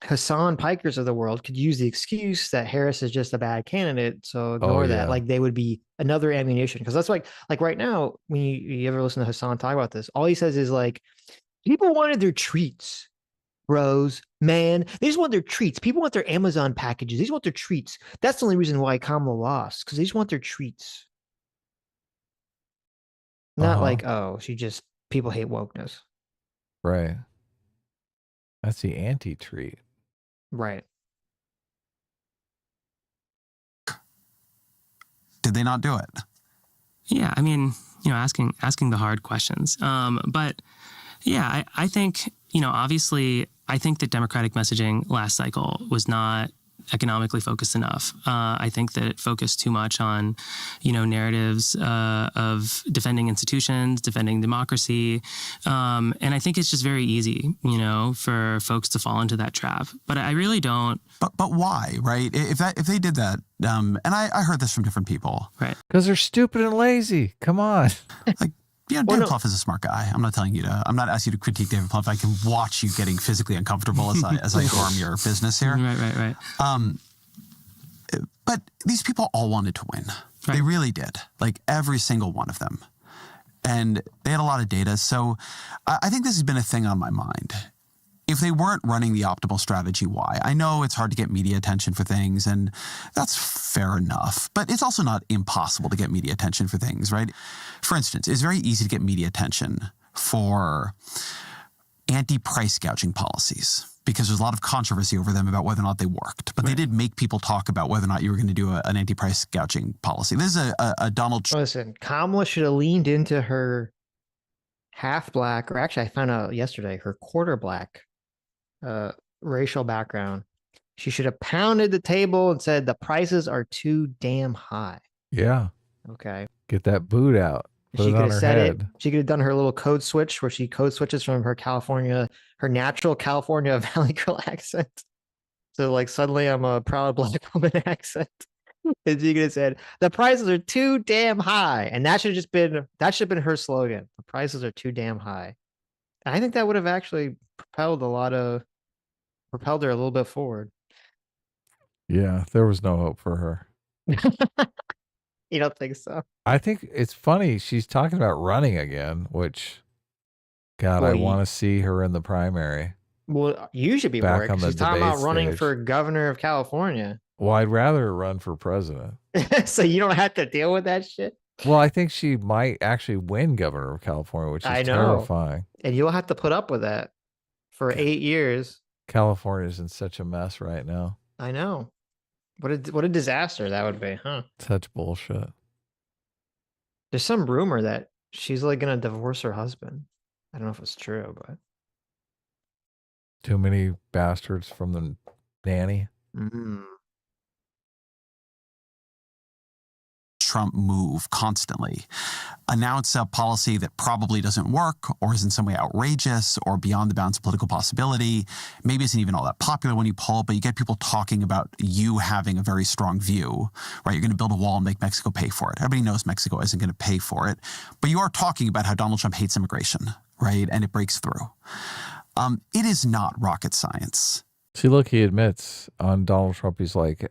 Hassan Pikers of the world could use the excuse that Harris is just a bad candidate, so ignore that. Like, they would be another ammunition. Because that's like right now, when you ever listen to Hassan talk about this, all he says is like, people wanted their treats, bros, man. They just want their treats. People want their Amazon packages. They just want their treats. That's the only reason why Kamala lost, because they just want their treats. Not like, oh, people hate wokeness. Right. That's the anti-treat. Right. Did they not do it? Yeah, I mean, asking the hard questions. But yeah, I think, obviously, I think that Democratic messaging last cycle was not economically focused enough. I think that it focused too much on, narratives of defending institutions, defending democracy. And I think it's just very easy, for folks to fall into that trap. But I really don't. But why, right? If they did that, and I heard this from different people. Right. Because they're stupid and lazy. Come on. Like, David Plouffe is a smart guy. I'm not asking you to critique David Plouffe. I can watch you getting physically uncomfortable as I harm your business here. Right. But these people all wanted to win. Right. They really did. Like, every single one of them. And they had a lot of data. So I think this has been a thing on my mind. If they weren't running the optimal strategy, why? I know it's hard to get media attention for things, and that's fair enough. But it's also not impossible to get media attention for things, right? For instance, it's very easy to get media attention for anti-price gouging policies because there's a lot of controversy over them about whether or not they worked. But they did make people talk about whether or not you were going to do an anti-price gouging policy. This is a Donald Trump. Listen, Kamala should have leaned into her half black, or actually I found out yesterday, her quarter black racial background. She should have pounded the table and said the prices are too damn high. Yeah. Okay. Get that boot out. She could have said it. She could have done her little code switch where she code switches from her natural California Valley Girl accent. So like suddenly I'm a proud black woman accent. And she could have said the prices are too damn high. And that should have been her slogan. The prices are too damn high. And I think that would have actually propelled her a little bit forward. Yeah, there was no hope for her. You don't think so? I think it's funny. She's talking about running again, which, God, I want to see her in the primary. Well, you should be more, because she's talking about running for governor of California. Well, I'd rather her run for president. So you don't have to deal with that shit? Well, I think she might actually win governor of California, which is terrifying. And you'll have to put up with that for 8 years. California's in such a mess right now. I know. What a disaster that would be, huh? Such bullshit. There's some rumor that she's like going to divorce her husband. I don't know if it's true, but. Too many bastards from the nanny. Mm-hmm. Trump move constantly. Announce a policy that probably doesn't work or is in some way outrageous or beyond the bounds of political possibility. Maybe isn't even all that popular when you poll, but you get people talking about you having a very strong view, right? You're going to build a wall and make Mexico pay for it. Everybody knows Mexico isn't going to pay for it, but you are talking about how Donald Trump hates immigration, right? And it breaks through. It is not rocket science. See, look, he admits on Donald Trump, he's like,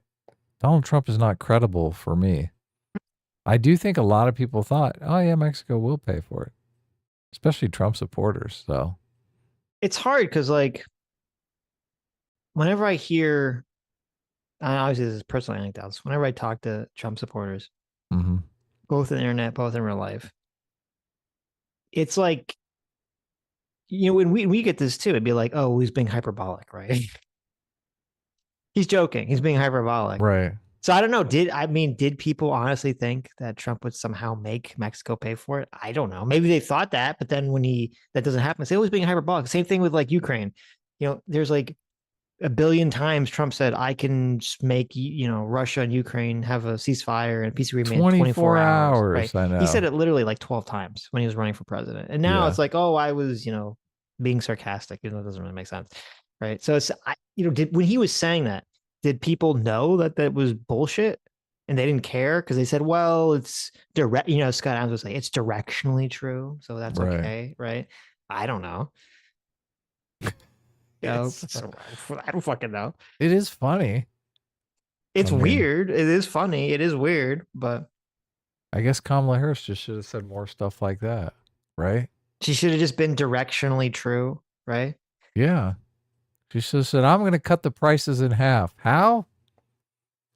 Donald Trump is not credible for me. I do think a lot of people thought, oh yeah, Mexico will pay for it, especially Trump supporters. So it's hard because like whenever I hear, obviously this is personal anecdotes, whenever I talk to Trump supporters, both on the internet, both in real life, it's like, when we get this too, it'd be like, oh, he's being hyperbolic, right? He's joking. He's being hyperbolic. Right. So I don't know. Did people honestly think that Trump would somehow make Mexico pay for it? I don't know. Maybe they thought that, but then when that doesn't happen, say, oh, he's being hyperbolic. Same thing with like Ukraine. There's like a billion times Trump said, I can make, Russia and Ukraine have a ceasefire and peace agreement in 24 hours. Right? I know. He said it literally like 12 times when he was running for president. And now it's like, oh, I was, being sarcastic, even though it doesn't really make sense. Right. So it's, when he was saying that, did people know that was bullshit and they didn't care? Because they said, well, it's direct, Scott Adams was like, it's directionally true. So that's okay. Right. I don't know. I don't fucking know. It is funny. It's weird. It is funny. It is weird, but I guess Kamala Harris just should have said more stuff like that, right? She should have just been directionally true, right? Yeah. She should have said, I'm going to cut the prices in half. How?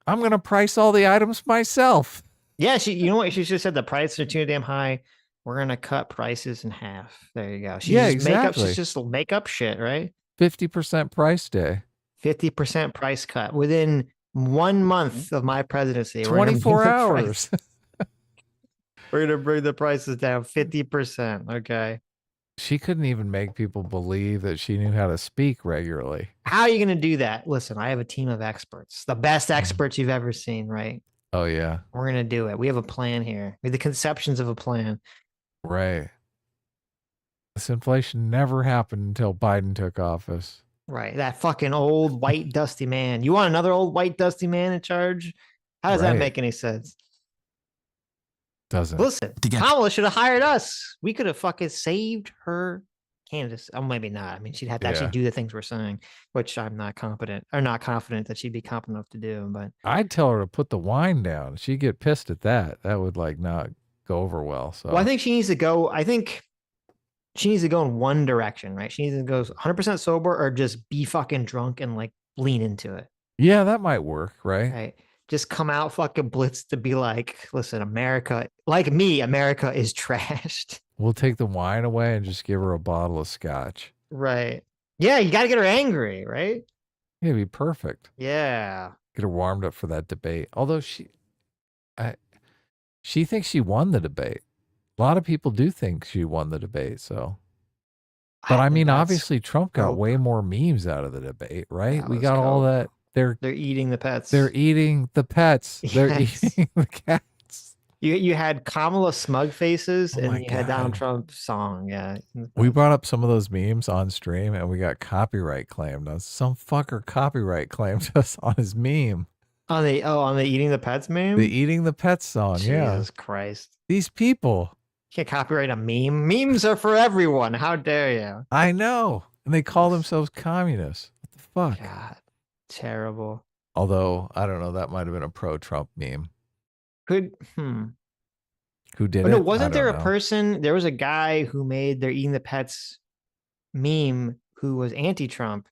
I'm going to price all the items myself. Yeah, you know what? She should have said the prices are too damn high. We're going to cut prices in half. There you go. Exactly. She's just make up shit, right? 50% price day. 50% price cut within 1 month of my presidency. 24 hours. We're going to bring the prices down 50%. Okay. She couldn't even make people believe that she knew how to speak regularly. How are you going to do that? Listen, I have a team of experts, the best experts you've ever seen, right? Oh, yeah. We're going to do it. We have a plan here. We have the conceptions of a plan. Right. This inflation never happened until Biden took office. Right. That fucking old white dusty man. You want another old white dusty man in charge? How does that make any sense? Doesn't. Listen, Kamala should have hired us. We could have fucking saved her candidacy. Oh, maybe not. I mean, she'd have to actually do the things we're saying, which I'm not confident that she'd be competent enough to do. But I'd tell her to put the wine down. She'd get pissed at that. That would not go over well. So I think she needs to go. I think she needs to go in one direction, right? She needs to go 100% sober or just be fucking drunk and lean into it. Yeah, that might work, right? Right. Just come out fucking blitz to be like, listen, America, like me, America is trashed. We'll take the wine away and just give her a bottle of scotch. Right. Yeah, you got to get her angry, right? Yeah, it'd be perfect. Yeah. Get her warmed up for that debate. Although she thinks she won the debate. A lot of people do think she won the debate, so. But I mean, obviously Trump got way more memes out of the debate, right? We got all that. They're eating the pets. They're eating the pets. They're eating the cats. You had Kamala smug faces and you had Donald Trump's song. Yeah. We brought up some of those memes on stream and we got copyright claimed. Some fucker copyright claimed us on his meme. On the eating the pets meme? The eating the pets song. Jesus Christ. These people. You can't copyright a meme. Memes are for everyone. How dare you? I know. And they call themselves communists. What the fuck? God. Terrible. Although, I don't know, that might have been a pro-Trump meme. Who did it? No, wasn't there a person, there was a guy who made their eating the pets meme who was anti-Trump,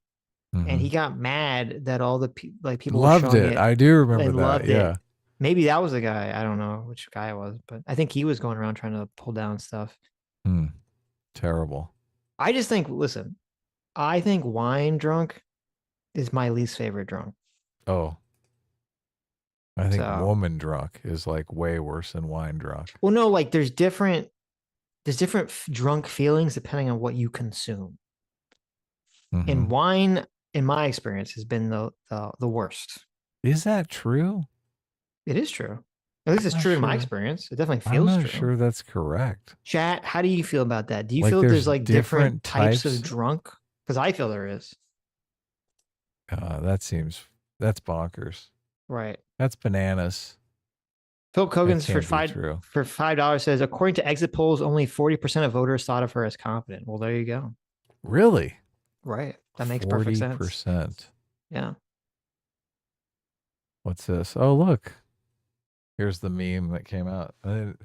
and he got mad that all the people loved it. I do remember that. Yeah. It. Maybe that was the guy. I don't know which guy it was, but I think he was going around trying to pull down stuff. Terrible. I just think, listen, I think wine drunk is my least favorite drunk. Oh. I think woman drunk is way worse than wine drunk. Well, no, there's different drunk feelings depending on what you consume. And wine, in my experience, has been the worst. Is that true? It is true. At least it's true in my experience. It definitely feels true. I'm not sure that's correct. Chat, how do you feel about that? Do you feel there's different types of drunk? Because I feel there is. That's bonkers. Right. That's bananas. Phil Kogan's for $5 says, according to exit polls, only 40% of voters thought of her as competent. Well, there you go. Really? Right. That makes perfect sense. 40%. Yeah. What's this? Oh, look. Here's the meme that came out. And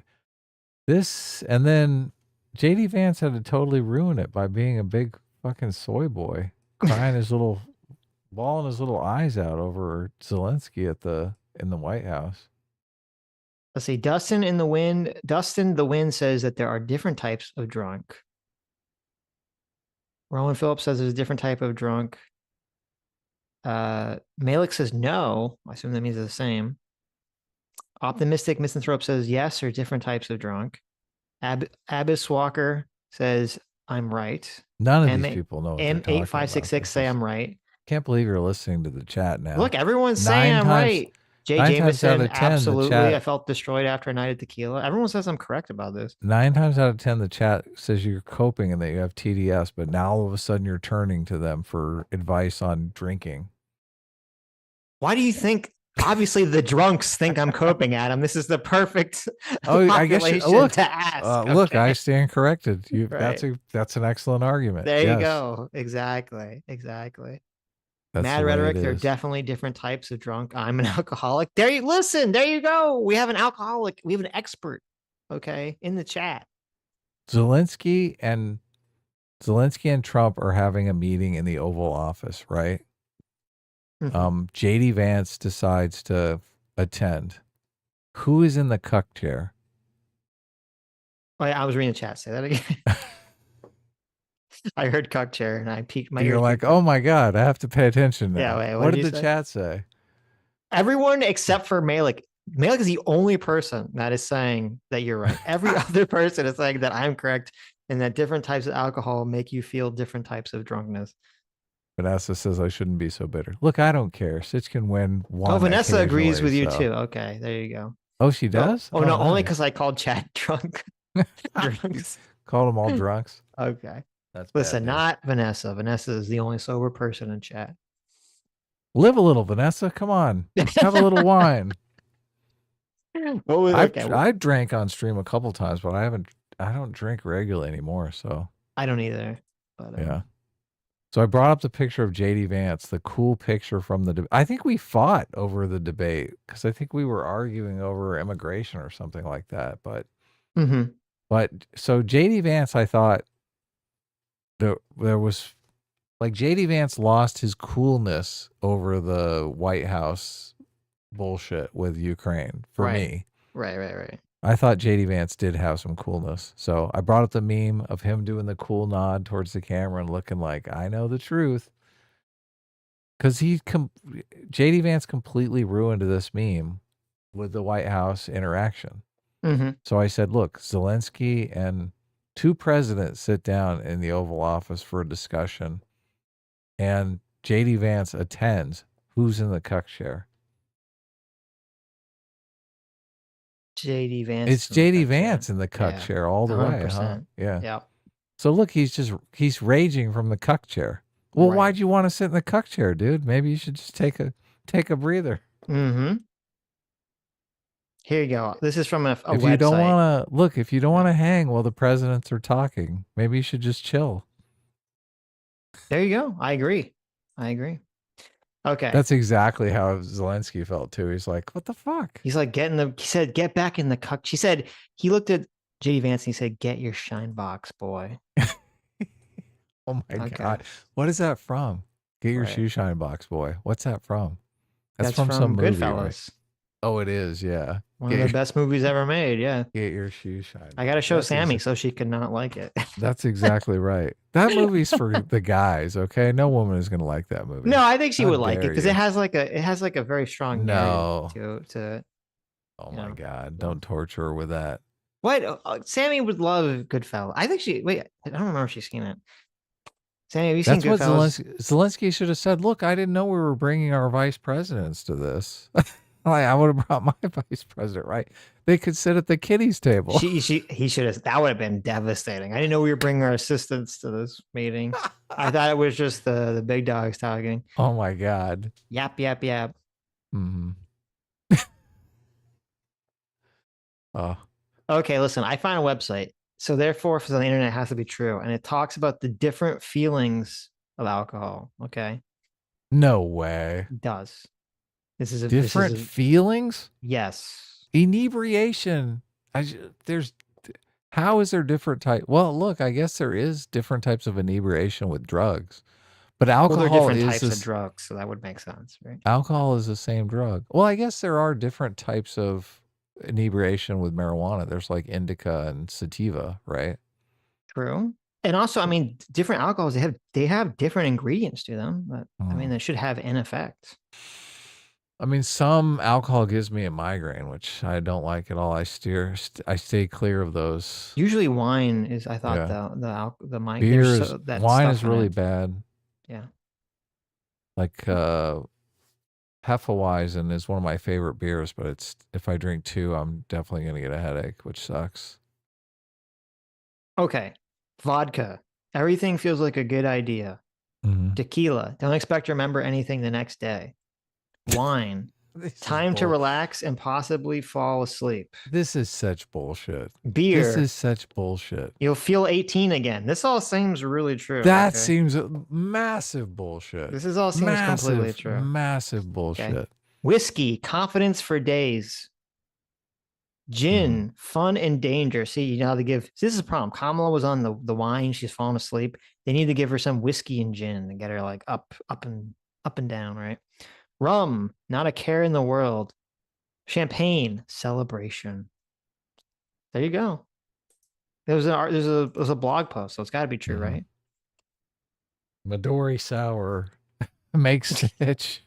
then JD Vance had to totally ruin it by being a big fucking soy boy, crying his little bawling his little eyes out over Zelenskyy in the White House. Let's see. Dustin the Wind says that there are different types of drunk. Rowan Phillips says there's a different type of drunk. Malik says no. I assume that means the same. Optimistic Misanthrope says yes, or different types of drunk. Abyss Walker says I'm right. None of these people know what they're talking about. M8566 say I'm right. Can't believe you're listening to the chat now. Look, everyone's saying I'm right. Jay Jameson, absolutely. I felt destroyed after a night of tequila. Everyone says I'm correct about this. 9 times out of 10, the chat says you're coping and that you have TDS, but now all of a sudden you're turning to them for advice on drinking. Why do you think? Obviously, the drunks think I'm coping, Adam. This is the perfect I guess look, to ask. Look, I stand corrected. Right. That's an excellent argument. There you go. Exactly. That's Mad rhetoric. There are definitely different types of drunk. I'm an alcoholic. There you go. We have an alcoholic. We have an expert. Okay, in the chat. Zelenskyy and Trump are having a meeting in the Oval Office, right? Mm-hmm. JD Vance decides to attend. Who is in the cuck chair? Oh, yeah, I was reading the chat. Say that again. I heard cuck chair and I peeked my ear. You're like, oh my God, I have to pay attention now. Yeah, wait, what did the chat say? Everyone except for Malik. Malik is the only person that is saying that you're right. Every other person is saying that I'm correct and that different types of alcohol make you feel different types of drunkenness. Vanessa says I shouldn't be so bitter. Look, I don't care. Sitch can win one. Oh, Vanessa agrees with you too. Okay, there you go. Oh, she does? Oh, no, only because I called chat drunk. Drunks. Called them all drunks. Okay. That's Listen, bad, not Vanessa. Vanessa is the only sober person in chat. Live a little, Vanessa. Come on. Have a little wine. I drank on stream a couple times, but I don't drink regularly anymore. So I don't either. But, yeah. So I brought up the picture of JD Vance, the cool picture from the debate. I think we fought over the debate because I think we were arguing over immigration or something like that. But so JD Vance, I thought there was like JD Vance lost his coolness over the White House bullshit with Ukraine for me. Right. I thought JD Vance did have some coolness. So I brought up the meme of him doing the cool nod towards the camera and looking like, I know the truth. Because JD Vance completely ruined this meme with the White House interaction. So I said, look, Zelenskyy and 2 presidents sit down in the Oval Office for a discussion and JD Vance attends. Who's in the cuck chair? JD Vance. It's JD Vance in the cuck chair all the way. Huh? Yeah. So look, he's raging from the cuck chair. Well, why'd you want to sit in the cuck chair, dude? Maybe you should just take a breather. Here you go. This is from a website. If you don't want to hang while the presidents are talking, maybe you should just chill. There you go. I agree. Okay. That's exactly how Zelenskyy felt too. He's like, what the fuck? He's like, he said, get back in the cuck. She said, he looked at JD Vance and he said, get your shine box, boy. Oh my God. What is that from? Get your shoe shine box, boy. What's that from? That's from some movie. Goodfellas. Right? Oh, it is. Yeah. One of the best movies ever made. Yeah. Get your shoe shine. I got to show Sammy so she could not like it. That's exactly right. That movie's for the guys. Okay. No woman is going to like that movie. No, I think she would like it because it has like a very strong narrative to it. Oh my God. Don't torture her with that. What? Sammy would love Goodfellas. I think I don't remember if she's seen it. Sammy, have you seen Goodfellas? Zelenskyy should have said, look, I didn't know we were bringing our vice presidents to this. I would have brought my vice president, right? They could sit at the kiddies table. He should have. That would have been devastating. I didn't know we were bringing our assistants to this meeting. I thought it was just the big dogs talking. Oh my God. Yap. Mm-hmm. Oh. Okay, listen. I found a website. So therefore, if it's on the internet, it has to be true, and it talks about the different feelings of alcohol. Okay. No way. It does. This is different feelings? Yes. Inebriation. How is there different type? Well, look, I guess there is different types of inebriation with drugs, But alcohol they're different is types this, of drugs, so that would make sense, right? alcohol is the same drug. Well, I guess there are different types of inebriation with marijuana. There's like indica and sativa, right? True. And also, I mean, different alcohols, they have different ingredients to them, but I mean, they should have an effect. I mean, some alcohol gives me a migraine, which I don't like at all. I stay clear of those. Usually wine is, I thought, the migraine. Beer is, wine is really bad. Yeah. Like Hefeweizen is one of my favorite beers, but it's, if I drink 2, I'm definitely going to get a headache, which sucks. Okay. Vodka. Everything feels like a good idea. Tequila. Don't expect to remember anything the next day. Wine. Time to relax and possibly fall asleep. This is such bullshit. Beer. This is such bullshit. You'll feel 18 again. This all seems really true. That seems massive bullshit. This is all seems completely true. Massive bullshit. Okay. Whiskey. Confidence for days. Gin, fun and danger. See, you know how to give. See, this is a problem. Kamala was on the wine. She's falling asleep. They need to give her some whiskey and gin and get her like up and down, right? Rum, not a care in the world. Champagne, celebration. There you go. There's a blog post, so it's got to be true, right? Midori sour makes Sitch.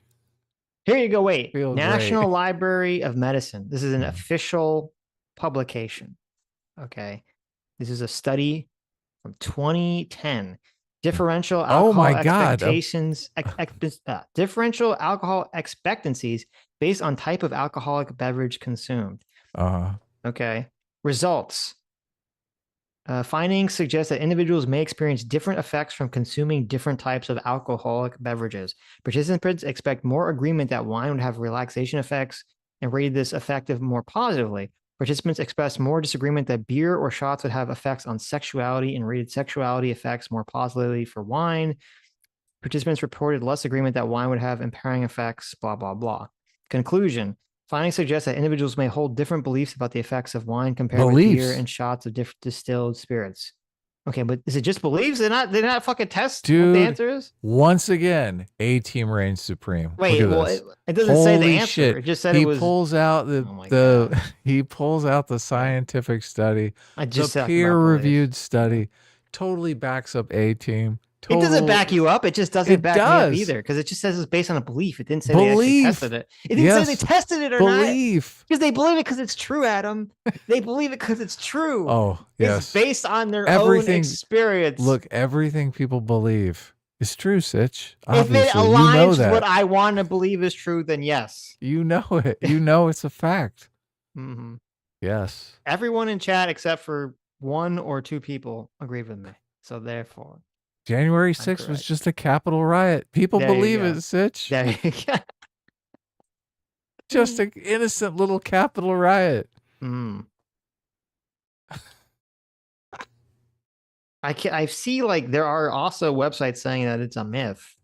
Here you go. Wait. Feel National great. Library of Medicine. This is an official publication. Okay. This is a study from 2010. Differential alcohol expectations. Differential alcohol expectancies based on type of alcoholic beverage consumed. Okay. Results. Findings suggest that individuals may experience different effects from consuming different types of alcoholic beverages. Participants expect more agreement that wine would have relaxation effects and rated this effective more positively. Participants expressed more disagreement that beer or shots would have effects on sexuality and rated sexuality effects more positively for wine. Participants reported less agreement that wine would have impairing effects, blah, blah, blah. Conclusion. Findings suggest that individuals may hold different beliefs about the effects of wine compared with beer and shots of different distilled spirits. Okay, but is it just beliefs? They're not fucking test what the answer is? Once again, A team reigns supreme. Wait, well, it doesn't say the answer. Shit. It just said he it was. Pulls out he pulls out the scientific study, the peer-reviewed study, totally backs up A team. It doesn't back you up. It just doesn't back me up either, because it just says it's based on a belief. It didn't say they actually tested it. It didn't say they tested it or not. Because they believe it because it's true, Adam. They believe it because it's true. Oh, yes. It's based on their own experience. Look, everything people believe is true, Sitch. If it aligns with what I want to believe is true, then yes. You know it. You know it's a fact. Yes. Everyone in chat except for 1 or 2 people agreed with me. So therefore. January 6th was just a Capitol riot. People believe it, Sitch. Just an innocent little Capitol riot. I see like there are also websites saying that it's a myth,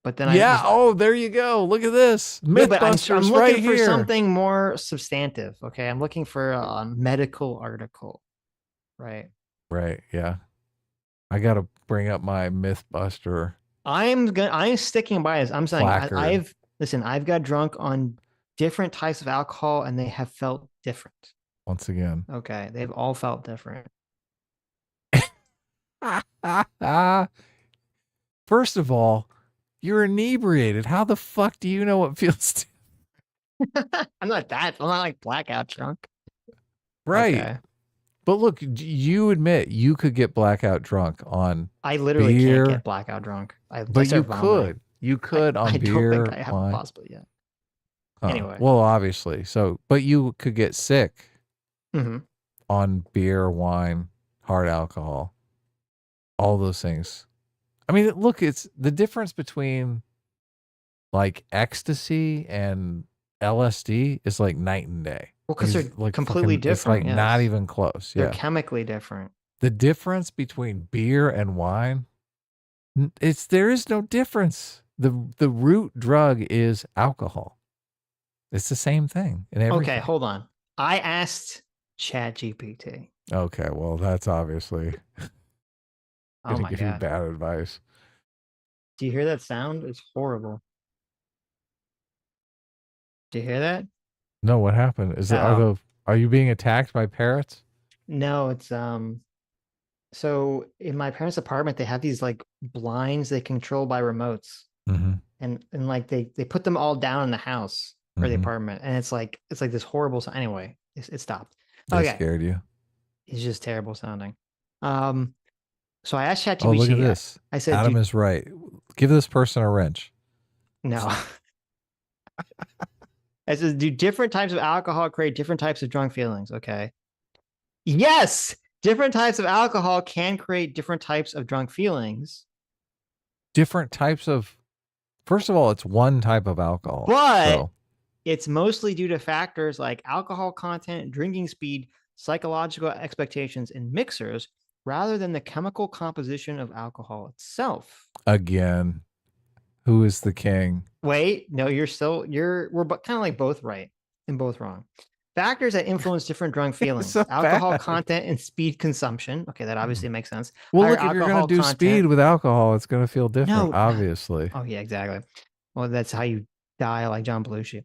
but then there you go. Look at this. Mythbusters I'm looking right here. for something more substantive. Okay, I'm looking for a medical article. Right. Right. Yeah. I got to bring up my Mythbuster. I'm sticking by this. I'm saying I've got drunk on different types of alcohol and they have felt different. Once again. Okay. They've all felt different. First of all, you're inebriated. How the fuck do you know what feels? I'm not like blackout drunk. Right. Okay. But look, you admit you could get blackout drunk on I literally beer, can't get blackout drunk. But you could. You could on beer. I don't think I have possibly yet. Anyway. Well, obviously. So, but you could get sick on beer, wine, hard alcohol, all those things. I mean, look, it's the difference between like ecstasy and LSD is like night and day. Well, because they're like completely different. It's like not even close. They're chemically different. The difference between beer and wine, there is no difference. The root drug is alcohol. It's the same thing. Okay, hold on. I asked ChatGPT. Okay, well, that's obviously going to give you bad advice. Do you hear that sound? It's horrible. Do you hear that? No, what happened? Are you being attacked by parrots? No, it's so in my parents' apartment, they have these like blinds they control by remotes. And like they put them all down in the house or the apartment, and it's like this horrible sound. Anyway, it stopped. They scared you. It's just terrible sounding. So I asked ChatGPT. Oh, look at this. I said, Adam is right. Give this person a wrench. No. It says, do different types of alcohol create different types of drunk feelings? Okay. Yes, different types of alcohol can create different types of drunk feelings. Different types of. First of all, it's one type of alcohol. But it's mostly due to factors like alcohol content, drinking speed, psychological expectations, and mixers, rather than the chemical composition of alcohol itself. Again, who is the king? Wait, no, we're kind of like both right and both wrong. Factors that influence different drunk feelings, so alcohol bad. content and speed consumption. Okay, that obviously makes sense. Well, look, if you're going to do speed with alcohol, it's going to feel different, obviously. Oh, yeah, exactly. Well, that's how you die like John Belushi.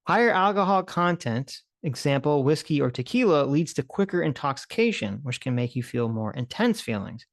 Higher alcohol content, example, whiskey or tequila, leads to quicker intoxication, which can make you feel more intense feelings.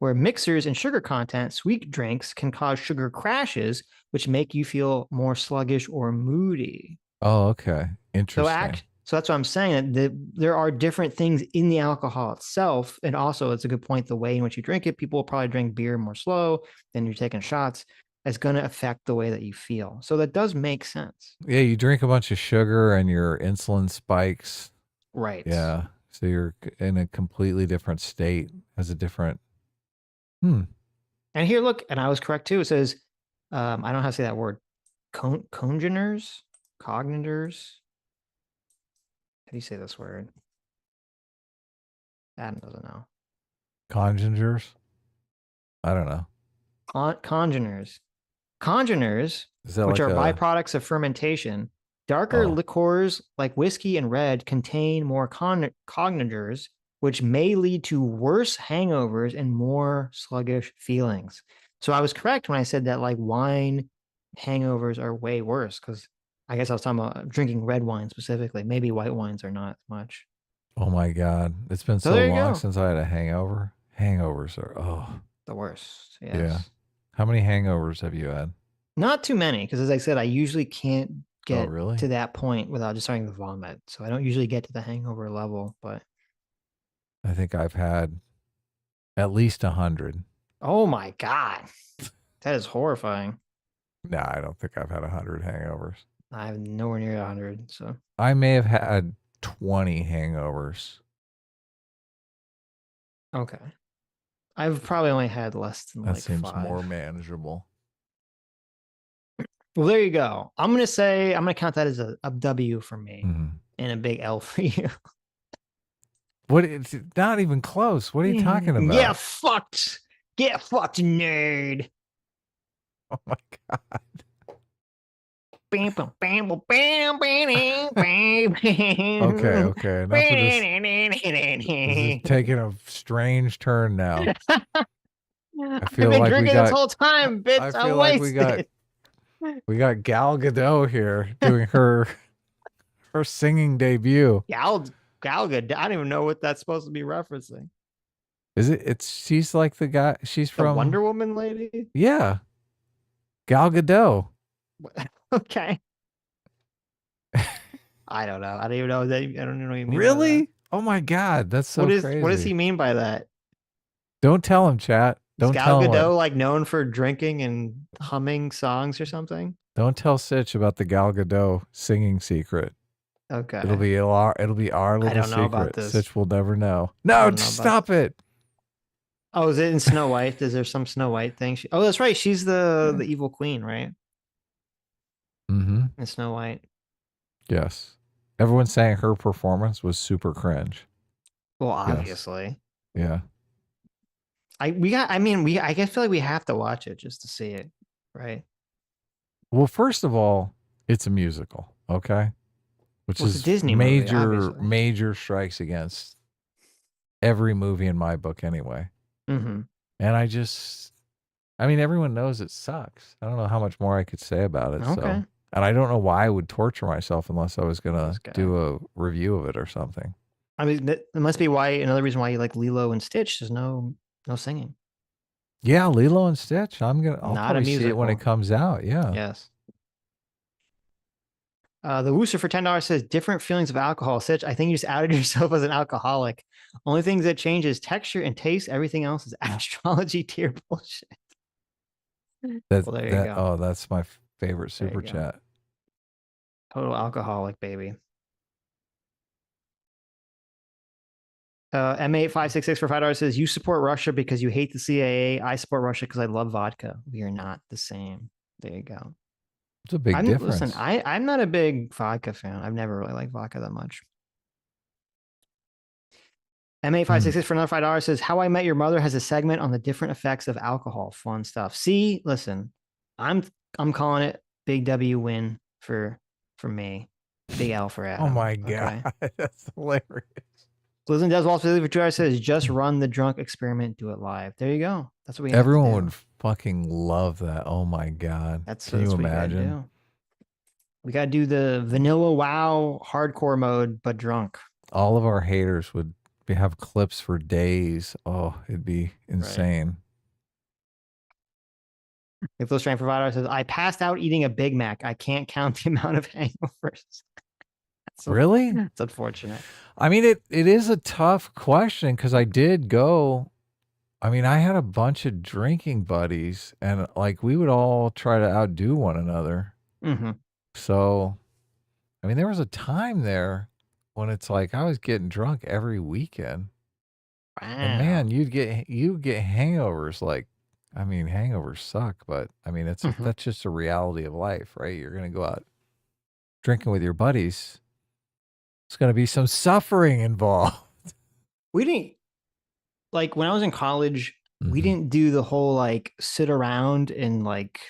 Where mixers and sugar content, sweet drinks can cause sugar crashes, which make you feel more sluggish or moody. Oh, okay. Interesting. So that's what I'm saying. That there are different things in the alcohol itself. And also, it's a good point, the way in which you drink it. People will probably drink beer more slow than you're taking shots. It's going to affect the way that you feel. So that does make sense. Yeah, you drink a bunch of sugar and your insulin spikes. Right. Yeah. So you're in a completely different state, has a different... And here, look, and I was correct too. It says, I don't know how to say that word. Cognitors? How do you say this word? Adam doesn't know. Congeners? I don't know. Congeners. Congeners, which are byproducts of fermentation. Darker liqueurs like whiskey and red contain more cognitors, which may lead to worse hangovers and more sluggish feelings. So I was correct when I said that like wine hangovers are way worse, because I guess I was talking about drinking red wine specifically. Maybe white wines are not much. Oh my God. It's been so long since I had a hangover. Hangovers are, the worst. Yes. Yeah. How many hangovers have you had? Not too many, because as I said, I usually can't get to that point without just starting to vomit. So I don't usually get to the hangover level, but I think I've had at least 100. Oh my God. That is horrifying. No, I don't think I've had 100 hangovers. I'm nowhere near 100. So I may have had 20 hangovers. Okay. I've probably only had less than that like seems 5. More manageable. Well, there you go. I'm going to count that as a W for me and a big L for you. What? It's not even close. What are you talking about? Get fucked, nerd. Oh my God. Okay. Enough of this. This is taking a strange turn now. I feel I've been like drinking this whole time, bitch. I feel like we got Gal Gadot here doing her singing debut. Gal Gadot. I don't even know what that's supposed to be referencing. Is it? She's like the guy. She's from the Wonder Woman lady. Yeah, Gal Gadot. Okay. I don't know. I don't even know that. I don't even know what you mean. Really? Oh my God, that's so crazy. What does he mean by that? Don't tell him, chat. Don't Gal tell Gadot him. like known for drinking and humming songs or something? Don't tell Sitch about the Gal Gadot singing secret. Okay. It'll be our little I don't secret. know about this. Sitch will never know. No, stop it. Oh, is it in Snow White? Is there some Snow White thing? Oh, that's right. She's the evil queen, right? Mm-hmm. In Snow White. Yes. Everyone's saying her performance was super cringe. Well, obviously. Yes. Yeah. I guess feel like we have to watch it just to see it, right? Well, first of all, it's a musical, okay? Which is a Disney major strikes against every movie in my book anyway. Mm-hmm. And I just I mean, everyone knows it sucks. I don't know how much more I could say about it. Okay. So, and I don't know why I would torture myself unless I was going to do a review of it or something. I mean, that must be why another reason why you like Lilo and Stitch. There's no singing. Yeah, Lilo and Stitch. I'll Not probably see it when it comes out. Yeah. Yes. The Wooster for $10 says different feelings of alcohol. Sitch, I think you just outed yourself as an alcoholic. Only things that change is texture and taste. Everything else is astrology tier bullshit. Well, there you go. Oh, that's my favorite super chat. Total alcoholic, baby. M8566 for $5 says, you support Russia because you hate the CIA. I support Russia because I love vodka. We are not the same. There you go. It's a big difference. Listen, I'm not a big vodka fan. I've never really liked vodka that much. M8566 for another $5 says, How I Met Your Mother has a segment on the different effects of alcohol. Fun stuff. See, listen, I'm calling it big W win for me. Big L for Adam. Oh my God. Okay? That's hilarious. Blizzard Does Wall for $2 says, just run the drunk experiment, do it live. There you go. That's what we have Everyone to do. would fucking love that. Oh my God. Can you imagine? We got to do the vanilla WoW hardcore mode, but drunk. All of our haters would have clips for days. Oh, it'd be insane. If those strength provider says, I passed out eating a Big Mac. I can't count the amount of hangovers. Really? It's unfortunate. I mean, it is a tough question because I did go. I mean, I had a bunch of drinking buddies and like we would all try to outdo one another. Mm-hmm. So, I mean, there was a time there when it's like I was getting drunk every weekend. Wow. And man, you'd get hangovers. Like, I mean, hangovers suck, but I mean, that's just a reality of life, right? You're going to go out drinking with your buddies. There's going to be some suffering involved. We didn't, like when I was in college, we didn't do the whole like sit around and like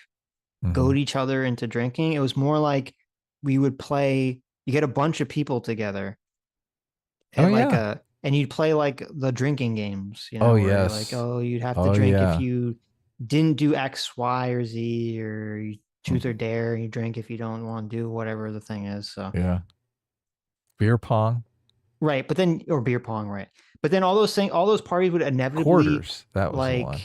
goad each other into drinking. It was more like we would play, you get a bunch of people together and and you'd play like the drinking games, you know, oh, where yes. like, oh, you'd have to drink if you didn't do X, Y, or Z, or you truth or dare, you drink if you don't want to do whatever the thing is. So yeah. Beer pong. Right. But then, or beer pong, right. But then all those parties would inevitably quarters. That was like, one.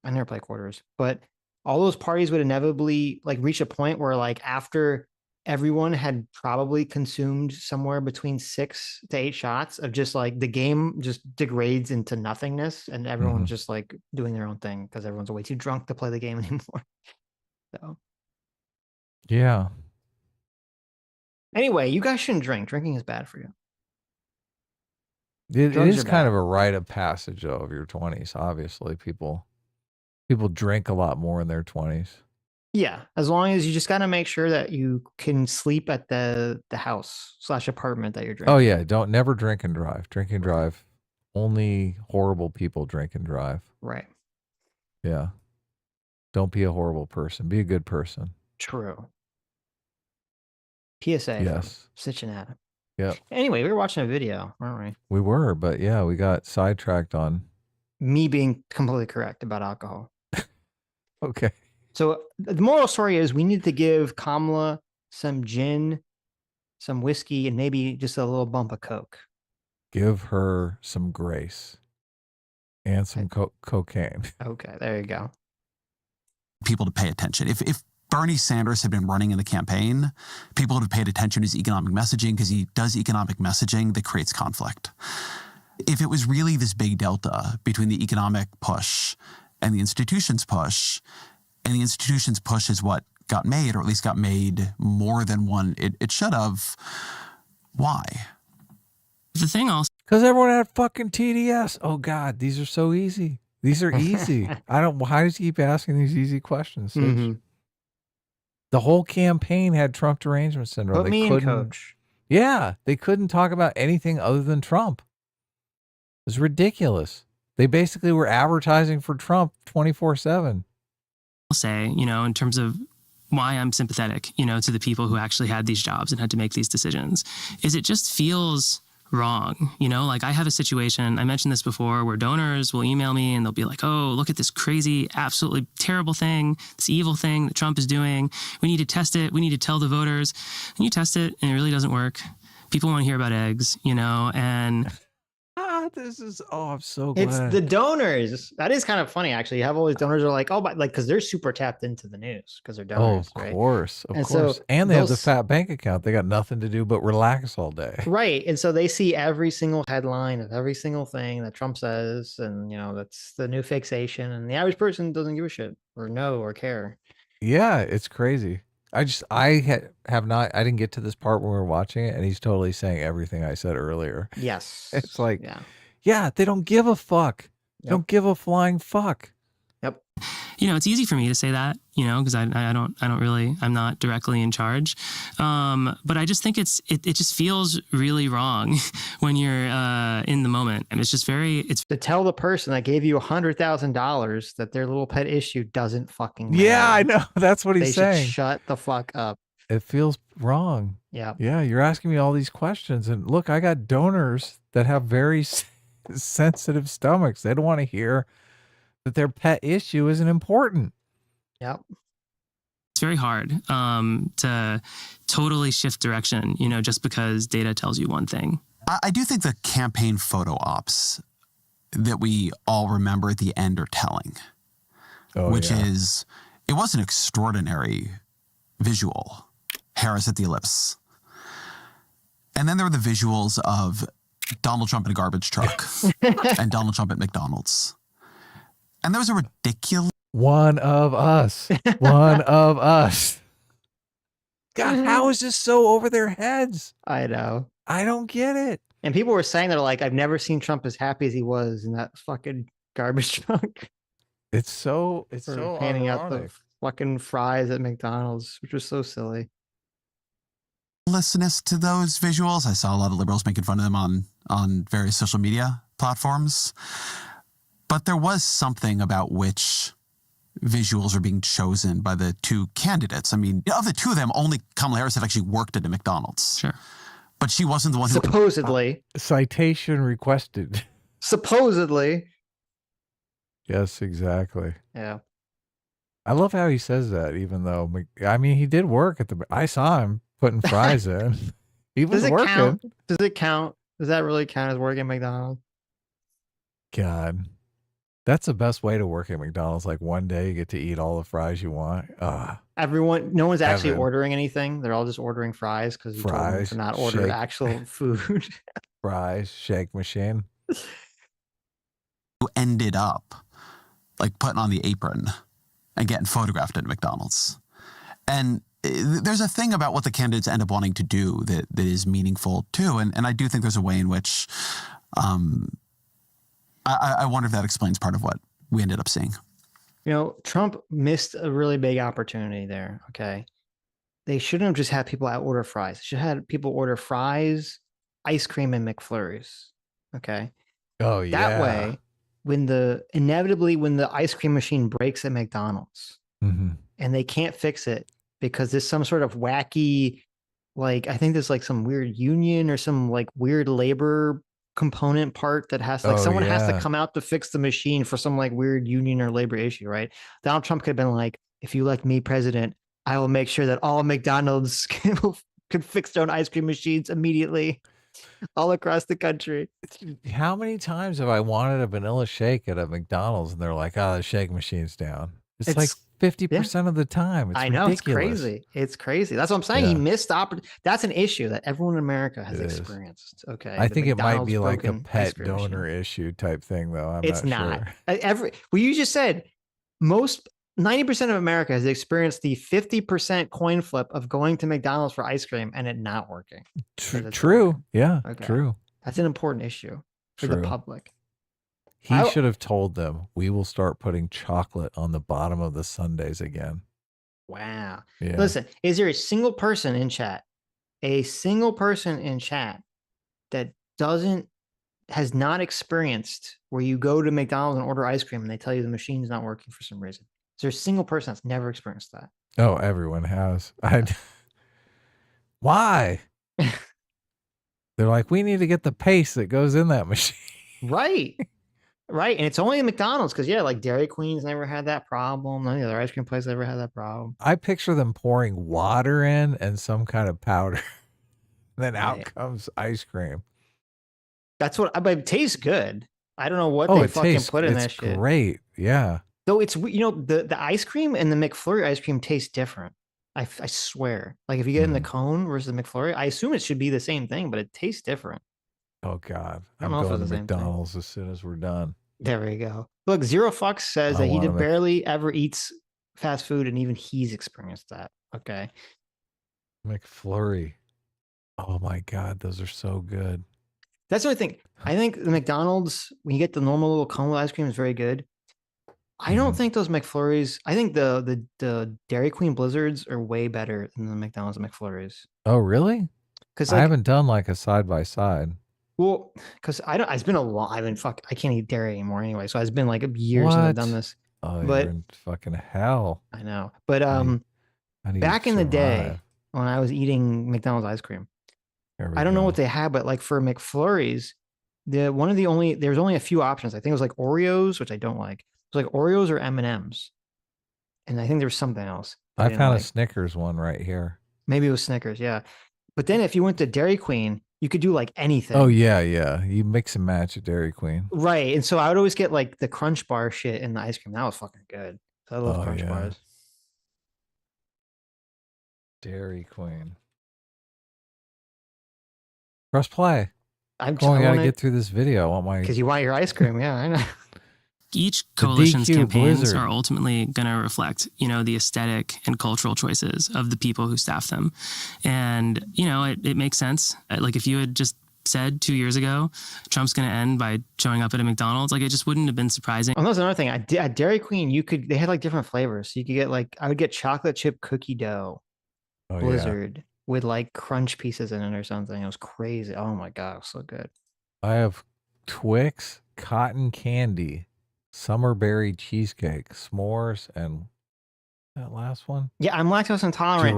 I never played quarters, but all those parties would inevitably like reach a point where like after everyone had probably consumed somewhere between 6 to 8 shots of just like the game just degrades into nothingness and everyone's just like doing their own thing because everyone's way too drunk to play the game anymore. So yeah. Anyway, you guys shouldn't drink. Drinking is bad for you. It is kind of a rite of passage though of your 20s. Obviously, people drink a lot more in their 20s. Yeah, as long as you just got to make sure that you can sleep at the house / apartment that you're drinking. Oh yeah, don't never drink and drive. Drink and drive. Only horrible people drink and drive. Right. Yeah. Don't be a horrible person. Be a good person. True. PSA. Yes. Sitch and Adam. Yep. Anyway, we were watching a video, weren't we? We were, but yeah, we got sidetracked on me being completely correct about alcohol. Okay. So the moral story is we need to give Kamala some gin, some whiskey, and maybe just a little bump of Coke. Give her some grace and some cocaine. Okay, there you go. People to pay attention. If Bernie Sanders had been running in the campaign, people would have paid attention to his economic messaging because he does economic messaging that creates conflict. If it was really this big delta between the economic push and the institutions push, and the institutions push is what got made, or at least got made more than one it should have, why? The thing also... Because everyone had fucking TDS. Oh God, these are so easy. These are easy. Why does he keep asking these easy questions? The whole campaign had Trump derangement syndrome. Put me in, coach. Yeah, they couldn't talk about anything other than Trump. It was ridiculous. They basically were advertising for Trump 24/7. I'll say, in terms of why I'm sympathetic, to the people who actually had these jobs and had to make these decisions, is it just feels wrong. You know, like I have a situation, I mentioned this before, where donors will email me and they'll be like, oh, look at this crazy, absolutely terrible thing, this evil thing that Trump is doing. We need to test it. We need to tell the voters. And you test it and it really doesn't work. People want to hear about eggs, you know, and this is, I'm so glad. It's the donors. That is kind of funny, actually. You have all these donors who are like, oh, but like, because they're super tapped into the news because they're donors. Oh, of course. Of and course. So and they have the fat bank account. They got nothing to do but relax all day. Right. And so they see every single headline of every single thing that Trump says. And, you know, that's the new fixation. And the average person doesn't give a shit or know or care. Yeah, it's crazy. I didn't get to this part when we were watching it, and he's totally saying everything I said earlier. Yes. It's like, yeah, they don't give a fuck. They don't give a flying fuck. Yep. You know, it's easy for me to say that, you know, because I don't really, I'm not directly in charge. But I just think it just feels really wrong when you're in the moment. And it's just it's to tell the person that gave you $100,000 that their little pet issue doesn't fucking matter. Yeah, I know. That's what he's saying. Shut the fuck up. It feels wrong. Yeah. Yeah. You're asking me all these questions, and look, I got donors that have very sensitive stomachs. They don't want to hear that their pet issue isn't important. Yep. It's very hard to totally shift direction, you know, just because data tells you one thing. I do think the campaign photo ops that we all remember at the end are telling, which is, it was an extraordinary visual. Harris at the ellipse. And then there were the visuals of Donald Trump in a garbage truck and Donald Trump at McDonald's. And there was a ridiculous... One of us. One of us. God, how is this so over their heads? I know. I don't get it. And people were saying, they're like, I've never seen Trump as happy as he was in that fucking garbage truck. It's so handing out ironic. the fucking fries at McDonald's, which was so silly. Listeners to those visuals. I saw a lot of liberals making fun of them on various social media platforms. But there was something about which visuals are being chosen by the two candidates. I mean, of the two of them, only Kamala Harris had actually worked at a McDonald's. Sure. But she wasn't the one who... Supposedly. Citation requested. Supposedly. Yes, exactly. Yeah. I love how he says that, even though, I mean, he did work at I saw him putting fries in. He was working. Count? Does it count? Does that really count as working at McDonald's? God. That's the best way to work at McDonald's. Like one day you get to eat all the fries you want. No one's actually ordering anything. They're all just ordering fries because you told them to not order actual food. Fries, shake machine. Who ended up like putting on the apron and getting photographed at McDonald's. And there's a thing about what the candidates end up wanting to do that is meaningful too. And I do think there's a way in which I wonder if that explains part of what we ended up seeing. You know, Trump missed a really big opportunity there, okay? They shouldn't have just had people out order fries. They should have had people order fries, ice cream, and McFlurries, okay? Oh, yeah. That way, when the ice cream machine breaks at McDonald's and they can't fix it because there's some sort of wacky, like, I think there's like some weird union or some like weird labor component part that has someone has to come out to fix the machine for some like weird union or labor issue, right? Donald Trump could have been like, if you elect me president, I will make sure that all McDonald's could fix their own ice cream machines immediately all across the country. How many times have I wanted a vanilla shake at a McDonald's and they're like, oh, the shake machine's down. It's like 50% of the time. It's ridiculous. It's crazy. It's crazy. That's what I'm saying. He missed that's an issue that everyone in America has experienced. Okay. I think it might be like a pet donor issue type thing, though. It's not. You just said 90% of America has experienced the 50% coin flip of going to McDonald's for ice cream and it not working. True. Yeah. Okay. True. That's an important issue for the public. He should have told them, we will start putting chocolate on the bottom of the sundaes again. Wow. Yeah. Listen, is there a single person in chat that has not experienced where you go to McDonald's and order ice cream and they tell you the machine's not working for some reason? Is there a single person that's never experienced that? Oh, everyone has. Why? They're like, we need to get the paste that goes in that machine. Right. Right. And it's only in McDonald's because, yeah, like Dairy Queen's never had that problem. None of the other ice cream places ever had that problem. I picture them pouring water in and some kind of powder. Then out comes ice cream. That's what, but it tastes good. I don't know what they fucking put in that shit. It's great. Yeah. Though it's, you know, the ice cream and the McFlurry ice cream taste different. I swear. Like if you get in the cone versus the McFlurry, I assume it should be the same thing, but it tastes different. Oh God. I I'm don't know if going it's to the same thing. McDonald's as soon as we're done. There we go. Look, Zero Fucks says that he barely ever eats fast food, and even he's experienced that. Okay. McFlurry. Oh my God, those are so good. That's the only thing. I think the McDonald's, when you get the normal little cone with ice cream, is very good. I don't think those McFlurries, I think the Dairy Queen Blizzards are way better than the McDonald's McFlurries. Oh, really? Because I haven't done like a side by side. Well, because it's been a long, I can't eat dairy anymore anyway. So it's been like years since I've done this. Oh, but you're in fucking hell. I know. But back in the day when I was eating McDonald's ice cream, I don't know what they had, but like for McFlurries, there's only a few options. I think it was like Oreos, which I don't like. It was like Oreos or M&Ms. And I think there was something else. I found a Snickers one right here. Maybe it was Snickers, yeah. But then if you went to Dairy Queen, you could do like anything. Oh, yeah, yeah. You mix and match at Dairy Queen. Right. And so I would always get like the Crunch Bar shit in the ice cream. That was fucking good. So I love Crunch Bars. Dairy Queen. Press play. I gotta get through this video. I want my... Because you want your ice cream. Yeah, I know. Each coalition's campaigns are ultimately going to reflect, you know, the aesthetic and cultural choices of the people who staff them. And, you know, it makes sense. Like if you had just said 2 years ago, Trump's going to end by showing up at a McDonald's, like it just wouldn't have been surprising. Oh, that's another thing. At Dairy Queen, they had like different flavors. So you could get like, I would get chocolate chip cookie dough Blizzard with like crunch pieces in it or something. It was crazy. Oh my God, it was so good. I have Twix, cotton candy, summer berry cheesecake, s'mores, and that last one. Yeah, I'm lactose intolerant.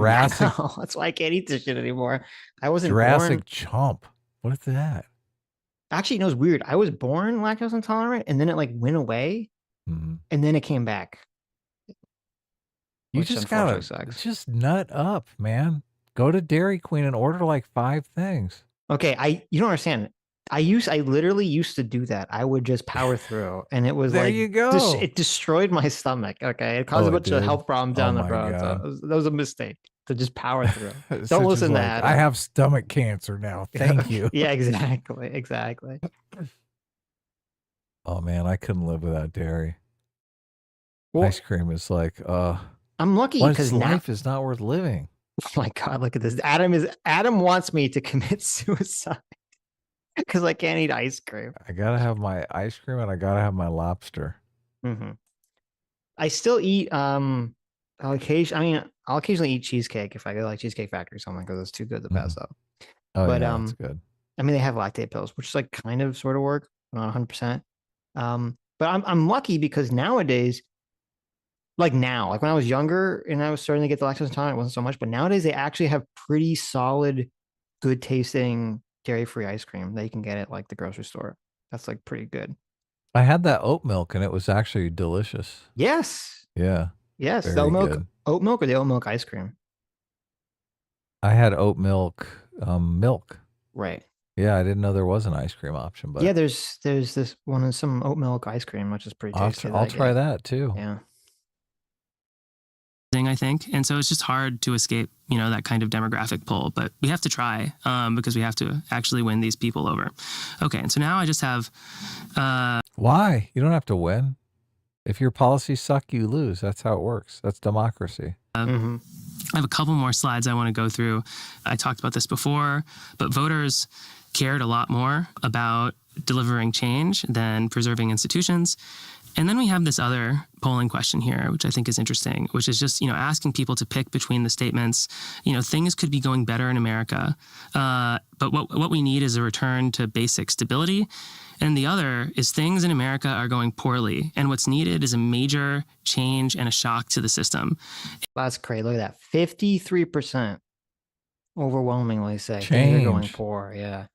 That's why I can't eat this shit anymore. I wasn't Jurassic Chomp. What is that? Actually, it was weird. I was born lactose intolerant, and then it like went away, and then it came back. You just gotta just nut up, man. Go to Dairy Queen and order like 5 things. Okay, you don't understand. I literally used to do that. I would just power through, and it was there you go. It destroyed my stomach. Okay, it caused a bunch of health problems down the road. So that was a mistake to just power through. Don't listen to that. I have stomach cancer now. Thank you. Yeah, exactly. Oh man, I couldn't live without dairy. Well, ice cream is like, I'm lucky because life is not worth living. Oh my God, look at this. Adam wants me to commit suicide. Because I can't eat ice cream. I gotta have my ice cream and I gotta have my lobster. I still eat I'll occasionally eat cheesecake if I go like Cheesecake Factory or something because it's too good to pass up. Oh, but that's good. I mean they have lactate pills, which is like kind of sort of work, but not 100%. But I'm lucky because nowadays, like when I was younger and I was starting to get the lactose intolerant, it wasn't so much, but nowadays they actually have pretty solid, good tasting dairy-free ice cream that you can get at like the grocery store. That's like pretty good. I had that oat milk and it was actually delicious. Yes. Yeah. Yes. The oat milk or the oat milk ice cream? I had oat milk, milk. Right. Yeah, I didn't know there was an ice cream option, but yeah, there's this one and some oat milk ice cream, which is pretty tasty. I'll try that too. Yeah. I think. And so it's just hard to escape, you know, that kind of demographic pull, but we have to try because we have to actually win these people over. Okay. And so now I just have. Why? You don't have to win. If your policies suck, you lose. That's how it works. That's democracy. I have a couple more slides I want to go through. I talked about this before, but voters cared a lot more about delivering change than preserving institutions. And then we have this other polling question here, which I think is interesting, which is just, you know, asking people to pick between the statements, you know, things could be going better in America, but what we need is a return to basic stability. And the other is things in America are going poorly. And what's needed is a major change and a shock to the system. That's crazy. Look at that. 53% overwhelmingly say things are going poor. Yeah.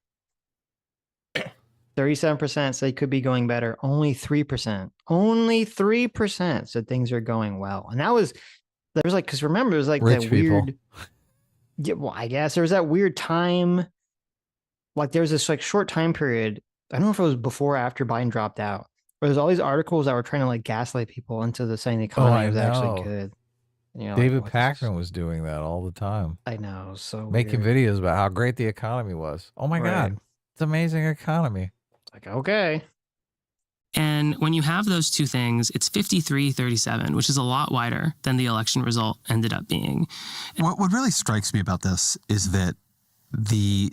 37% say could be going better. Only 3%. Only 3% said things are going well. And there was like, because remember, it was like Rich that people. weird. Yeah, well, I guess there was that weird time. Like there was this like short time period. I don't know if it was before or after Biden dropped out. But there's all these articles that were trying to like gaslight people into the saying the economy was actually good. And you're David like, Packman was doing that all the time. I know, so making weird. videos about how great the economy was. Oh my God, it's amazing economy. It's like, okay. And when you have those two things, it's 53-37, which is a lot wider than the election result ended up being. What really strikes me about this is that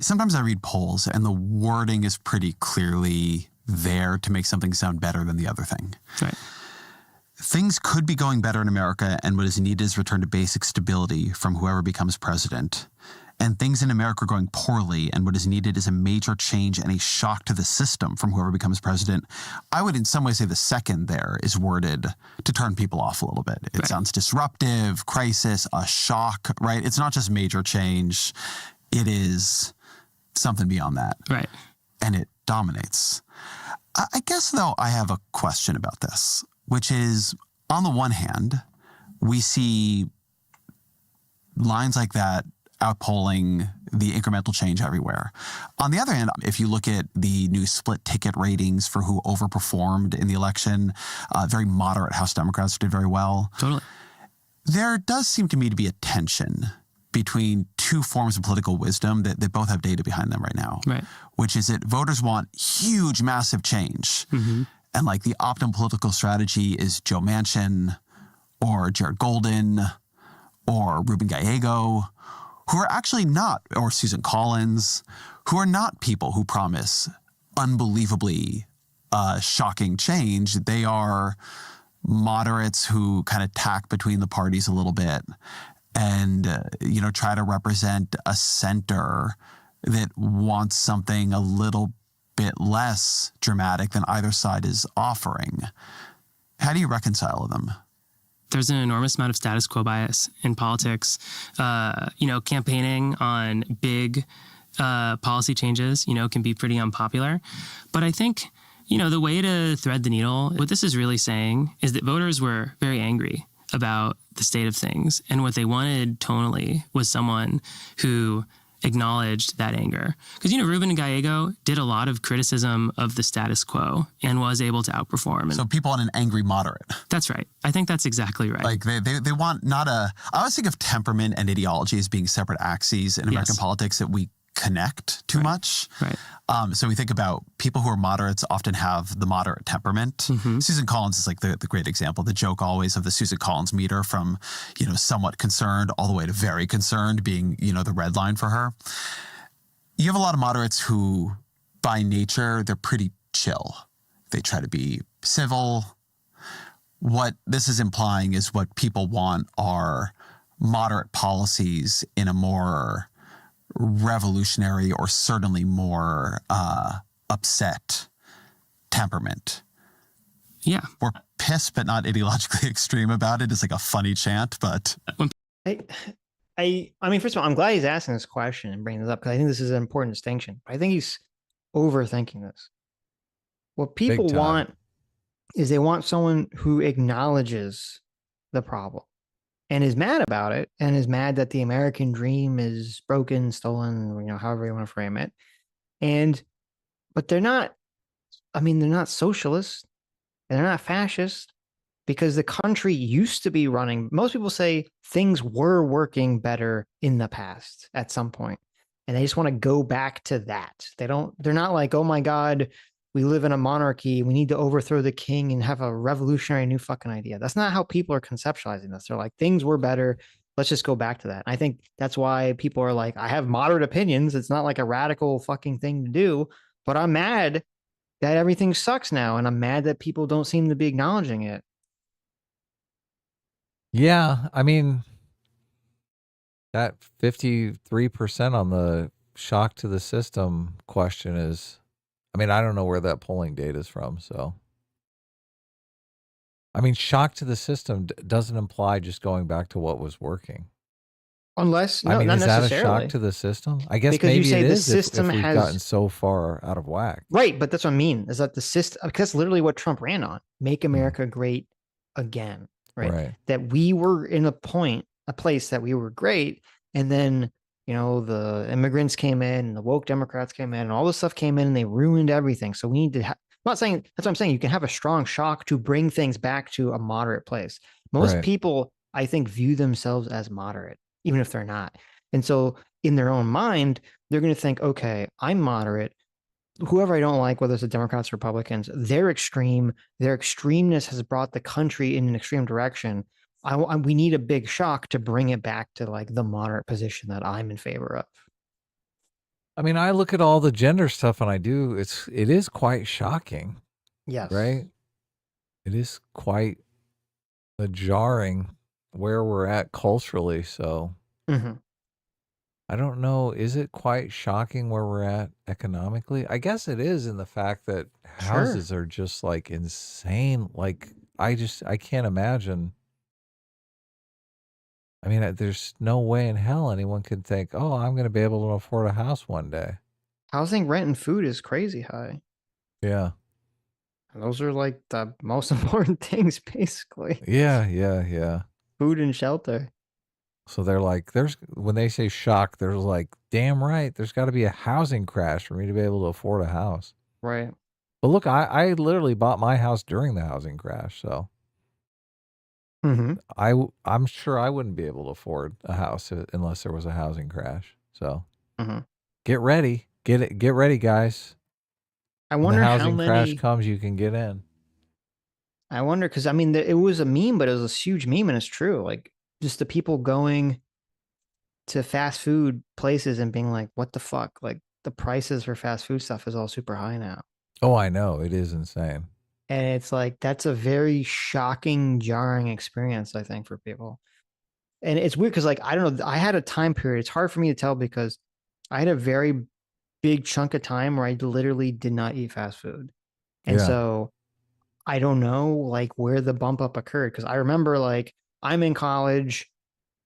sometimes I read polls and the wording is pretty clearly there to make something sound better than the other thing. Right. Things could be going better in America, and what is needed is return to basic stability from whoever becomes president. And things in America are going poorly, and what is needed is a major change and a shock to the system from whoever becomes president. I would in some ways say the second there is worded to turn people off a little bit. It sounds disruptive, crisis, a shock, right? It's not just major change. It is something beyond that. Right. And it dominates. I guess, though, I have a question about this, which is, on the one hand, we see lines like that outpolling the incremental change everywhere. On the other hand, if you look at the new split ticket ratings for who overperformed in the election, very moderate House Democrats did very well. Totally. There does seem to me to be a tension between two forms of political wisdom that both have data behind them right now. Right. Which is that voters want huge, massive change. Mm-hmm. And like the optimal political strategy is Joe Manchin or Jared Golden or Ruben Gallego, who are actually not, or Susan Collins, who are not people who promise unbelievably shocking change. They are moderates who kind of tack between the parties a little bit and, try to represent a center that wants something a little bit less dramatic than either side is offering. How do you reconcile them? There's an enormous amount of status quo bias in politics. Campaigning on big policy changes, can be pretty unpopular. But I think, the way to thread the needle, what this is really saying is that voters were very angry about the state of things. And what they wanted tonally was someone who acknowledged that anger. Because, Ruben Gallego did a lot of criticism of the status quo and was able to outperform. So people want an angry moderate. That's right. I think that's exactly right. Like they want I always think of temperament and ideology as being separate axes in American politics that we connect too much. Right. So we think about people who are moderates often have the moderate temperament. Mm-hmm. Susan Collins is like the great example, the joke always of the Susan Collins meter from, somewhat concerned all the way to very concerned being, the red line for her. You have a lot of moderates who by nature, they're pretty chill. They try to be civil. What this is implying is what people want are moderate policies in a more revolutionary or certainly more upset temperament. Yeah. We're pissed but not ideologically extreme about it. It's like a funny chant, but... I mean, first of all, I'm glad he's asking this question and bringing this up because I think this is an important distinction. But I think he's overthinking this. What people want is they want someone who acknowledges the problem and is mad about it and is mad that the American dream is broken, stolen, however you want to frame it. But they're not socialist and they're not fascist because the country used to be running. Most people say things were working better in the past at some point, and they just want to go back to that. They're not like, oh my God, we live in a monarchy. We need to overthrow the king and have a revolutionary new fucking idea. That's not how people are conceptualizing this. They're like, things were better. Let's just go back to that. And I think that's why people are like, I have moderate opinions. It's not like a radical fucking thing to do, but I'm mad that everything sucks now. And I'm mad that people don't seem to be acknowledging it. Yeah. I mean, that 53% on the shock to the system question is, I don't know where that polling data is from. So, shock to the system doesn't imply just going back to what was working. Unless, I no, mean, not is that a necessarily. shock to the system? I guess Because you maybe say it the is if system we've has gotten so far out of whack. right, but that's what I mean. Is that the system? Because that's literally what Trump ran on: make America great again. Right? Right. That we were in a place that we were great, and then the immigrants came in, and the woke Democrats came in, and all this stuff came in, and they ruined everything. So we need to. I'm not saying that's what I'm saying. You can have a strong shock to bring things back to a moderate place. Most Right. people, I think, view themselves as moderate, even if they're not. And so, in their own mind, they're going to think, okay, I'm moderate. Whoever I don't like, whether it's the Democrats or Republicans, they're extreme. Their extremeness has brought the country in an extreme direction. We need a big shock to bring it back to like the moderate position that I'm in favor of. I mean, I look at all the gender stuff and it is quite shocking. Yes. Right? It is quite jarring where we're at culturally. So I don't know. Is it quite shocking where we're at economically? I guess it is in the fact that houses are just like insane. Like I can't imagine. I mean, there's no way in hell anyone could think, oh, I'm going to be able to afford a house one day. Housing, rent, and food is crazy high. Yeah. And those are like the most important things, basically. Yeah. Food and shelter. So they're like, when they say shock, they're like, damn right, there's got to be a housing crash for me to be able to afford a house. Right. But look, I literally bought my house during the housing crash, so I'm sure I wouldn't be able to afford a house unless there was a housing crash. So get ready, get ready, guys. I wonder when the how housing many crash comes, you can get in. I wonder because I mean it was a meme, but it was a huge meme, and it's true. Like just the people going to fast food places and being like, "What the fuck?" Like the prices for fast food stuff is all super high now. Oh, I know, it is insane. And it's like that's a very shocking, jarring experience, I think, for people. And it's weird because, like, I don't know, I had a time period. It's hard for me to tell because I had a very big chunk of time where I literally did not eat fast food. And so I don't know, like, where the bump up occurred because I remember, like, I'm in college,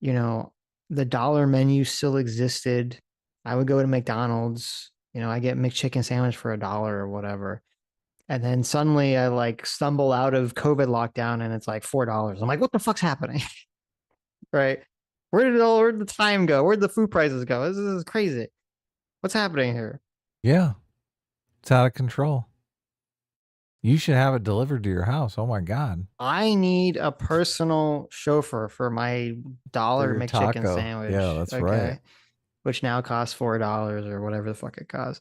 the dollar menu still existed. I would go to McDonald's, I get McChicken sandwich for $1 or whatever. And then suddenly I like stumble out of COVID lockdown and it's like $4. I'm like, what the fuck's happening? Right? Where'd the time go? Where'd the food prices go? This is crazy. What's happening here? Yeah. It's out of control. You should have it delivered to your house. Oh my God. I need a personal chauffeur for my $1 McChicken taco sandwich. Yeah, that's right. Which now costs $4 or whatever the fuck it costs.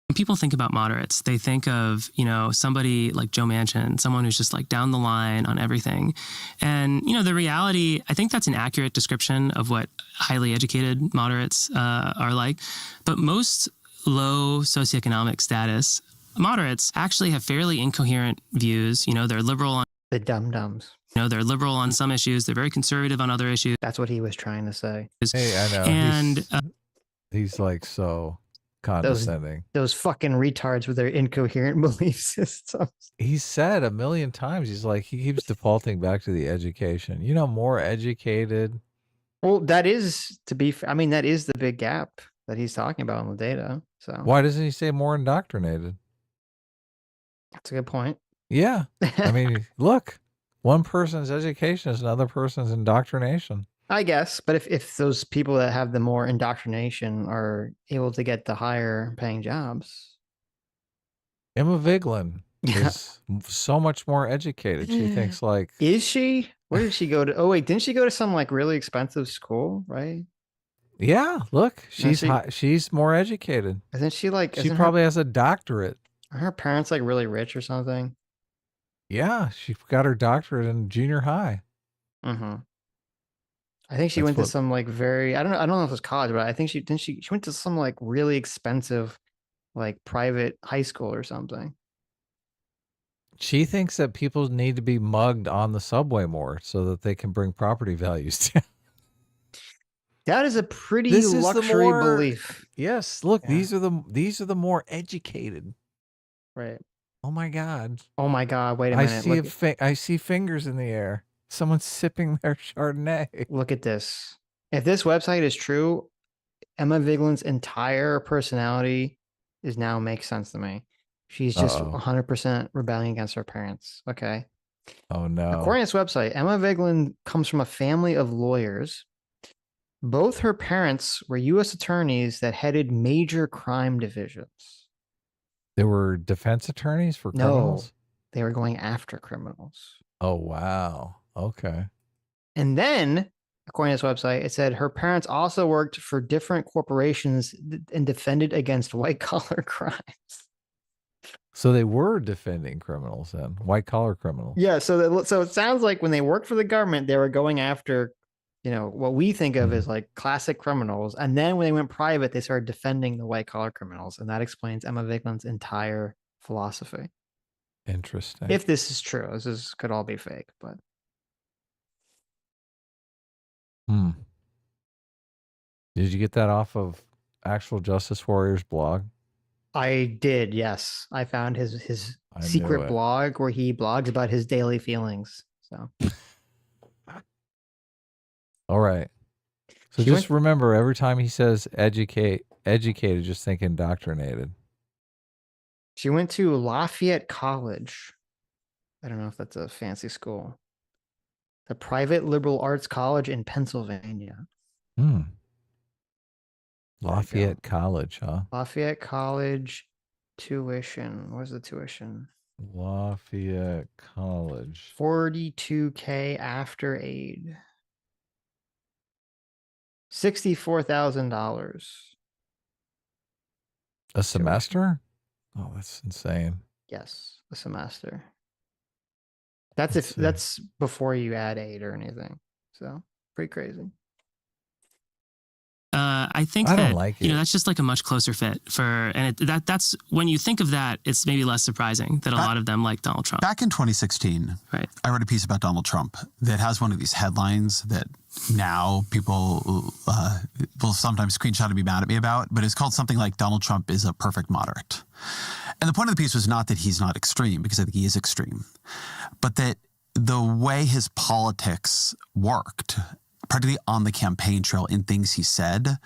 When people think about moderates, they think of, somebody like Joe Manchin, someone who's just like down the line on everything. And, the reality, I think that's an accurate description of what highly educated moderates are like. But most low socioeconomic status moderates actually have fairly incoherent views. They're liberal on the dum-dums. They're liberal on some issues. They're very conservative on other issues. That's what he was trying to say. Hey, I know. And he's like so condescending. Those fucking retards with their incoherent belief systems. He said a million times, he's like, he keeps defaulting back to the education. More educated. Well, that is that is the big gap that he's talking about in the data. So why doesn't he say more indoctrinated? That's a good point. Yeah. I mean, look, one person's education is another person's indoctrination. I guess, but if those people that have the more indoctrination are able to get the higher paying jobs. Emma Vigeland is so much more educated. She thinks like... Is she? Where did she go to? Oh, wait, didn't she go to some like really expensive school, right? Yeah, look, she's more educated. Isn't she like... She probably has a doctorate. Are her parents like really rich or something? Yeah, she got her doctorate in junior high. I think she went to some like I don't know if it was college, but I think she went to some like really expensive like private high school or something. She thinks that people need to be mugged on the subway more so that they can bring property values down. That is a pretty luxury belief. Yes, look, these are the more educated. Right. Oh my God. Oh my God. Wait a minute. I see fingers in the air. Someone's sipping their Chardonnay. Look at this. If this website is true, Emma Vigeland's entire personality is now makes sense to me. She's just 100% rebelling against her parents. Okay. Oh, no. According to this website, Emma Vigeland comes from a family of lawyers. Both her parents were U.S. attorneys that headed major crime divisions. They were defense attorneys for criminals? No, they were going after criminals. Oh, wow. Okay. And then, according to this website, it said her parents also worked for different corporations and defended against white-collar crimes. So they were defending criminals then, white-collar criminals. Yeah, so it sounds like when they worked for the government, they were going after, what we think of as like classic criminals. And then when they went private, they started defending the white-collar criminals. And that explains Emma Vigeland's entire philosophy. Interesting. If this is true, could all be fake, but... Did you get that off of Actual Justice Warrior's blog? I did, yes. I found his secret blog where he blogs about his daily feelings. So, all right. So just remember, every time he says educated, just think indoctrinated. She went to Lafayette College. I don't know if that's a fancy school. The private liberal arts college in Pennsylvania. Lafayette College, huh? Lafayette College tuition. Where's the tuition? Lafayette College. $42,000 after aid. $64,000. A semester? Oh, that's insane. Yes, a semester. That's before you add aid or anything. So pretty crazy. I think that's just like a much closer fit that's when you think of that, it's maybe less surprising that a lot of them like Donald Trump. Back in 2016, right, I wrote a piece about Donald Trump that has one of these headlines that now people will sometimes screenshot and be mad at me about, but it's called something like Donald Trump is a perfect moderate. And the point of the piece was not that he's not extreme, because I think he is extreme, but that the way his politics worked, particularly on the campaign trail in things he said,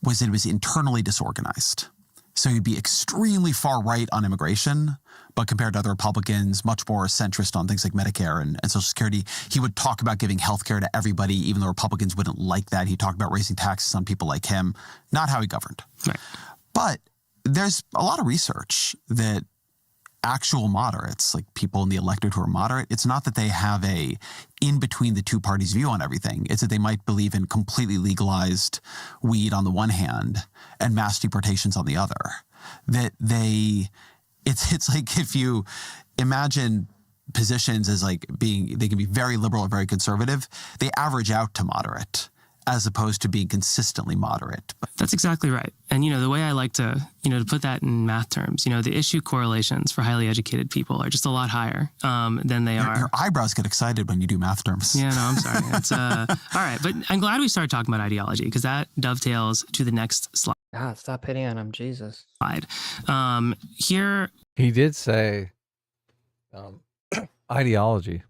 was that it was internally disorganized. So he'd be extremely far right on immigration, but compared to other Republicans, much more centrist on things like Medicare and Social Security. He would talk about giving health care to everybody, even though Republicans wouldn't like that. He talked about raising taxes on people like him. Not how he governed. Right. But there's a lot of research that actual moderates, like people in the electorate who are moderate, it's not that they have a in between the two parties view on everything. It's that they might believe in completely legalized weed on the one hand and mass deportations on the other. That it's like if you imagine positions as like they can be very liberal or very conservative, they average out to moderate, as opposed to being consistently moderate. That's exactly right. And, the way I like to, to put that in math terms, the issue correlations for highly educated people are just a lot higher than they are. Your eyebrows get excited when you do math terms. Yeah, no, I'm sorry. It's all right. But I'm glad we started talking about ideology, because that dovetails to the next slide. God, stop hitting on him, Jesus. Here. He did say ideology,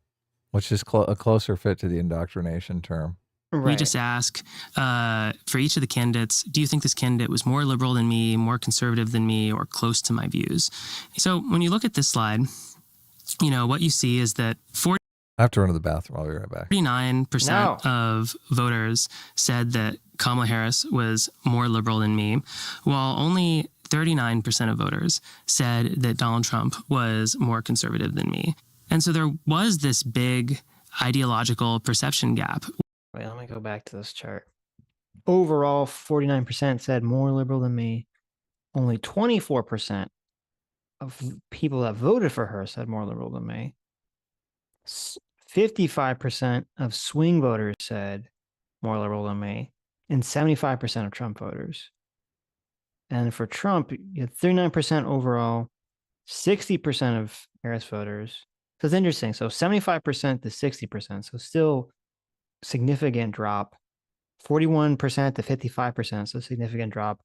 which is a closer fit to the indoctrination term. Right. We just ask for each of the candidates, do you think this candidate was more liberal than me, more conservative than me, or close to my views? So when you look at this slide, what you see is that I have to run to the bathroom. I'll be right back. 49% of voters said that Kamala Harris was more liberal than me, while only 39% of voters said that Donald Trump was more conservative than me. And so there was this big ideological perception gap. Wait, let me go back to this chart. Overall, 49% said more liberal than me. Only 24% of people that voted for her said more liberal than me. 55% of swing voters said more liberal than me, and 75% of Trump voters. And for Trump, you had 39% overall, 60% of Harris voters. So it's interesting. So 75% to 60%. So still significant drop. 41% to 55%. So significant drop.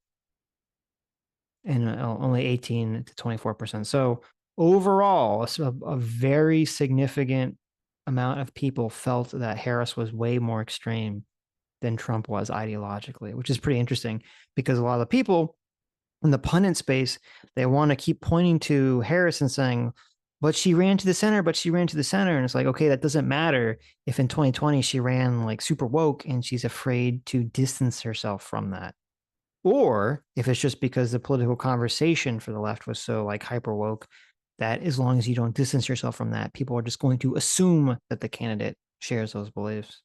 And only 18 to 24%. So overall, a very significant amount of people felt that Harris was way more extreme than Trump was ideologically, which is pretty interesting because a lot of the people in the pundit space, they want to keep pointing to Harris and saying, but she ran to the center, but she ran to the center. And it's like, okay, that doesn't matter if in 2020 she ran like super woke and she's afraid to distance herself from that. Or if it's just because the political conversation for the left was so like hyper woke that as long as you don't distance yourself from that, people are just going to assume that the candidate shares those beliefs.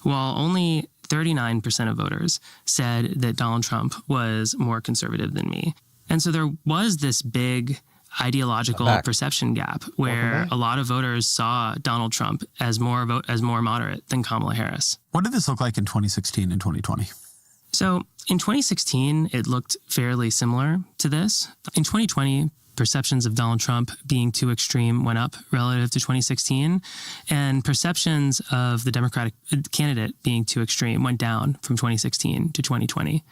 While only 39% of voters said that Donald Trump was more conservative than me. And so there was this big ideological perception gap where a lot of voters saw Donald Trump as more moderate than Kamala Harris. What did this look like in 2016 and 2020? So in 2016, it looked fairly similar to this. In 2020, perceptions of Donald Trump being too extreme went up relative to 2016, and perceptions of the Democratic candidate being too extreme went down from 2016 to 2020.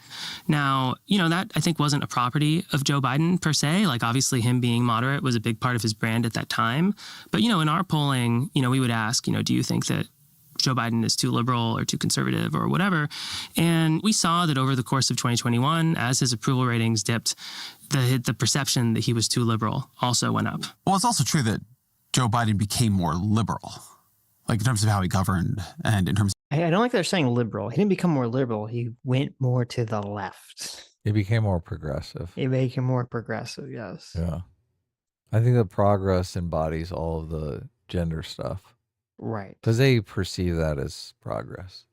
Now, that I think wasn't a property of Joe Biden per se. Like obviously him being moderate was a big part of his brand at that time. But, in our polling, we would ask, do you think that Joe Biden is too liberal or too conservative or whatever? And we saw that over the course of 2021, as his approval ratings dipped, the perception that he was too liberal also went up. Well, it's also true that Joe Biden became more liberal, like in terms of how he governed and in terms I don't like they're saying liberal. He didn't become more liberal. He went more to the left. He became more progressive. He became more progressive, yes. Yeah. I think that progress embodies all of the gender stuff. Right. Because they perceive that as progress.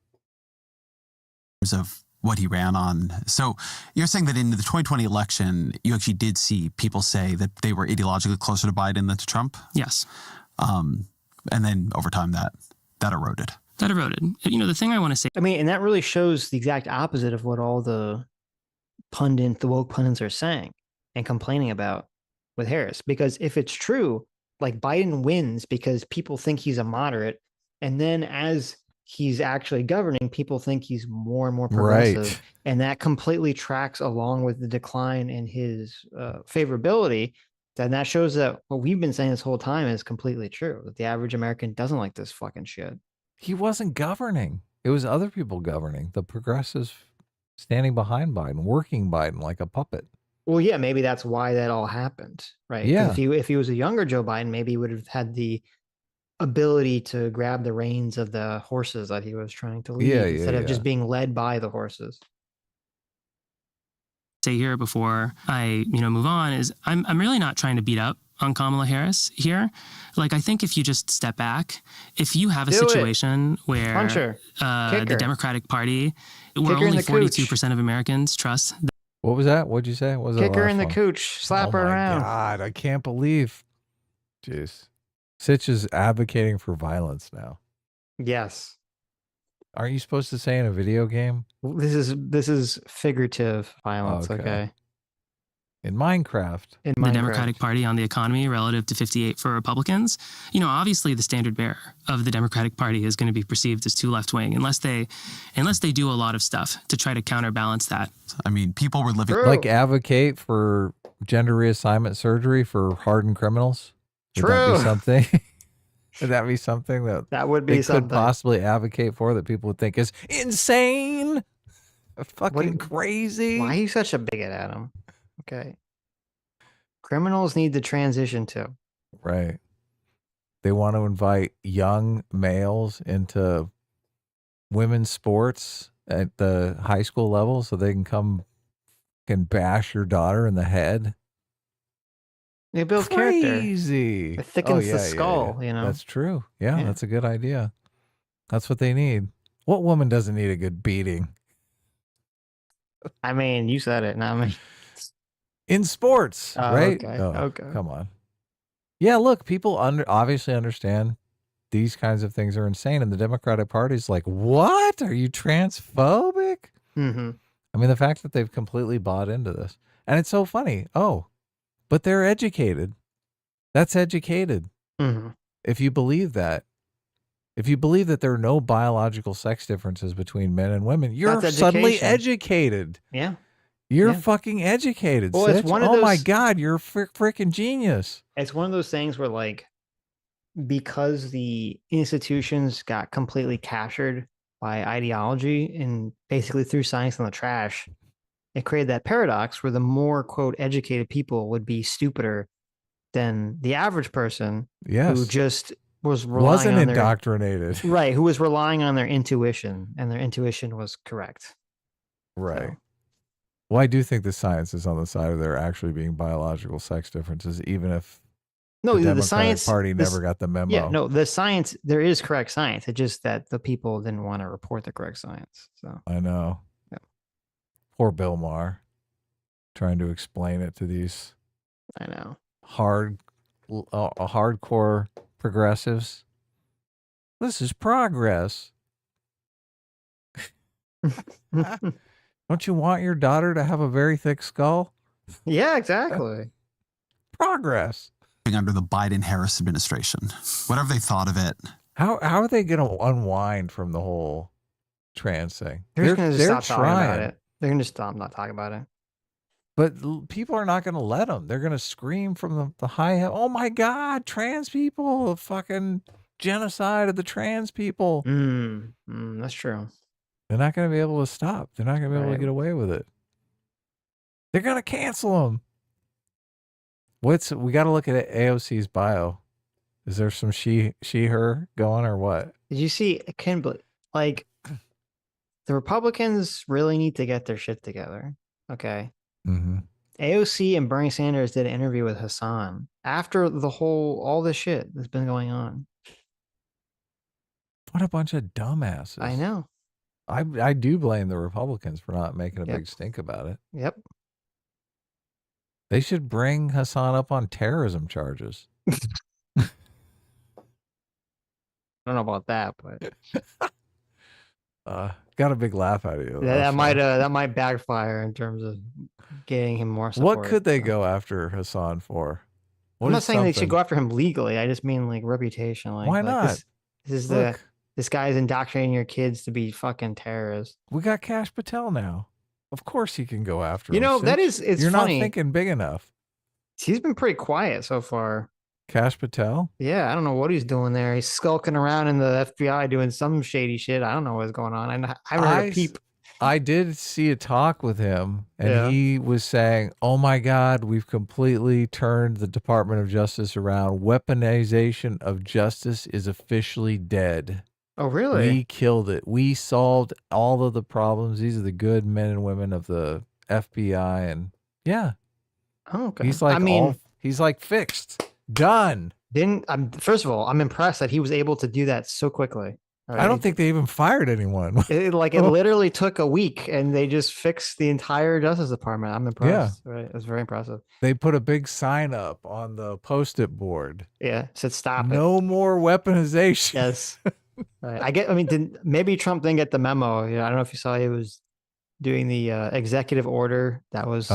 Of what he ran on. So you're saying that in the 2020 election, you actually did see people say that they were ideologically closer to Biden than to Trump? Yes. And then over time that eroded. That eroded. The thing I want to say... and that really shows the exact opposite of what all the woke pundits are saying and complaining about with Harris. Because if it's true, like Biden wins because people think he's a moderate, and then as he's actually governing, people think he's more and more progressive, right. And that completely tracks along with the decline in his favorability. Then that shows that what we've been saying this whole time is completely true, that the average American doesn't like this fucking shit. He wasn't governing. It was other people governing. The progressives standing behind Biden, working Biden like a puppet. Well, yeah, maybe that's why that all happened, right? Yeah. If he was a younger Joe Biden, maybe he would have had the ability to grab the reins of the horses that he was trying to lead instead of just being led by the horses. Say here before I move on is I'm really not trying to beat up on Kamala Harris here. Like I think if you just step back, if you have a situation where the Democratic Party, where only 42% of Americans trust. What was that? What'd you say? What was Kick her in the cooch, slap her around. Oh my God, I can't believe. Jeez. Sitch is advocating for violence now. Yes. Aren't you supposed to say in a video game? This is figurative violence, okay? In Minecraft. The Democratic Party on the economy relative to 58 for Republicans. Obviously the standard bearer of the Democratic Party is going to be perceived as too left-wing unless they do a lot of stuff to try to counterbalance that. People were living... Like advocate for gender reassignment surgery for hardened criminals? Would that be something? Would that be something that would be something could possibly advocate for that people would think is insane? Fucking crazy. Why are you such a bigot, Adam? Okay. Criminals need to transition too. Right. They want to invite young males into women's sports at the high school level so they can come and bash your daughter in the head. It builds crazy. It thickens the skull, That's true. Yeah, that's a good idea. That's what they need. What woman doesn't need a good beating? You said it, not me. In sports, right? Okay. Okay. Come on. Yeah, look, people obviously understand these kinds of things are insane, and the Democratic Party is like, what? Are you transphobic? Mm-hmm. The fact that they've completely bought into this. And it's so funny. Oh, but they're educated. That's educated. Mm-hmm. If you believe that. If you believe that there are no biological sex differences between men and women, you're suddenly educated. Yeah. You're fucking educated. Well, it's one of those, my God, you're a freaking genius. It's one of those things where because the institutions got completely captured by ideology and basically threw science in the trash, it created that paradox where the more, quote, educated people would be stupider than the average person who just wasn't indoctrinated. Right, who was relying on their intuition, and their intuition was correct. Right. So. Well, I do think the science is on the side of there actually being biological sex differences, even if the Democratic science Party never got the memo. Yeah, no, the science, there is correct science. It's just that the people didn't want to report the correct science. So I know. Yeah. Poor Bill Maher trying to explain it to these I know. hardcore progressives. This is progress. Don't you want your daughter to have a very thick skull? Yeah, exactly. Progress. Under the Biden-Harris administration, whatever they thought of it. How are they going to unwind from the whole trans thing? They're going to stop talking about it. They're going to stop not talking about it. But people are not going to let them. They're going to scream from the high. Oh my God, trans people! Fucking genocide of the trans people. That's true. They're not going to be able to stop. They're not going to be able to get away with it. They're going to cancel them. We got to look at AOC's bio. Is there some she, her going or what? Did you see, like, the Republicans really need to get their shit together. Okay. Mm-hmm. AOC and Bernie Sanders did an interview with Hassan after all this shit that's been going on. What a bunch of dumbasses. I know. I do blame the Republicans for not making a big stink about it. Yep. They should bring Hassan up on terrorism charges. I don't know about that, but got a big laugh out of you. That might backfire in terms of getting him more support. What could they go after Hassan for? I'm not saying they should go after him legally. I just mean like reputation. Like, why not? This guy is indoctrinating your kids to be fucking terrorists. We got Kash Patel now. Of course he can go after him. You know, it's You're funny. Not thinking big enough. He's been pretty quiet so far. Kash Patel? Yeah, I don't know what he's doing there. He's skulking around in the FBI doing some shady shit. I don't know what's going on. I haven't heard a peep. I did see a talk with him, and he was saying, oh my God, we've completely turned the Department of Justice around. Weaponization of justice is officially dead. Oh, really? We killed it. We solved all of the problems. These are the good men and women of the FBI. And yeah. Oh, okay. He's like, he's like fixed. Done. First of all, I'm impressed that he was able to do that so quickly. Right? I don't think they even fired anyone. It literally took a week and they just fixed the entire Justice Department. I'm impressed. Yeah. Right. It was very impressive. They put a big sign up on the Post-it board. Yeah. Said stop No more weaponization. Yes. Right. Maybe Trump didn't get the memo. I don't know if you saw he was doing the executive order that was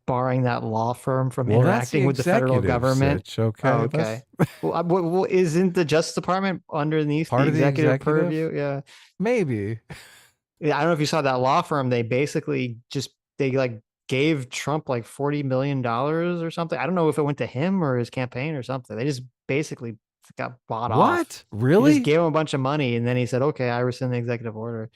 barring that law firm from interacting with the federal government. Sitch, okay. Oh, okay. well, isn't the Justice Department underneath the executive purview? Yeah. Maybe. Yeah, I don't know if you saw that law firm. They basically gave Trump like $40 million or something. I don't know if it went to him or his campaign or something. They just basically got bought off. What? Really? He just gave him a bunch of money and then he said, okay, I rescind the executive order.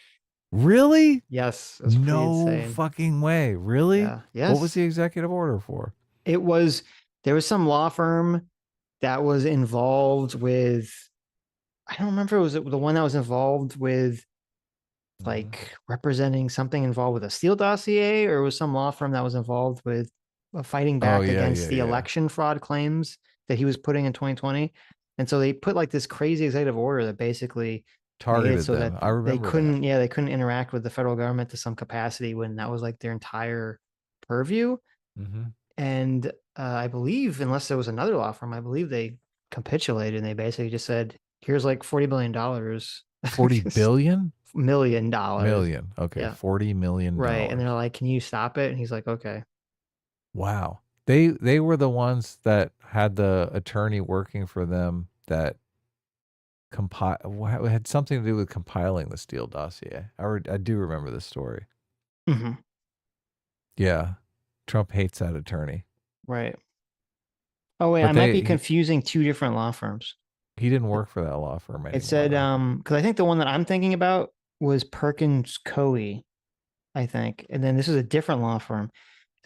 Really? Yes. No fucking way. Really? Yeah. Yes. What was the executive order for? There was some law firm that was involved with, I don't remember, was it the one that was involved with like representing something involved with a Steele dossier, or was some law firm that was involved with fighting back against the election fraud claims that he was putting in 2020. And so they put like this crazy executive order that basically targeted so them. I remember they couldn't interact with the federal government to some capacity when that was like their entire purview. Mm-hmm. And I believe, unless there was another law firm, I believe they capitulated and they basically just said, here's like $40 billion. $40 billion? Million. Okay. Yeah. $40 million. Right. And they're like, can you stop it? And he's like, okay. Wow. They were the ones that had the attorney working for them that had something to do with compiling the Steele dossier. I do remember this story. Mm-hmm. Yeah. Trump hates that attorney. Right. Oh, wait, I might be confusing two different law firms. He didn't work for that law firm anymore. It said, because I think the one that I'm thinking about was Perkins Coie, I think. And then this is a different law firm.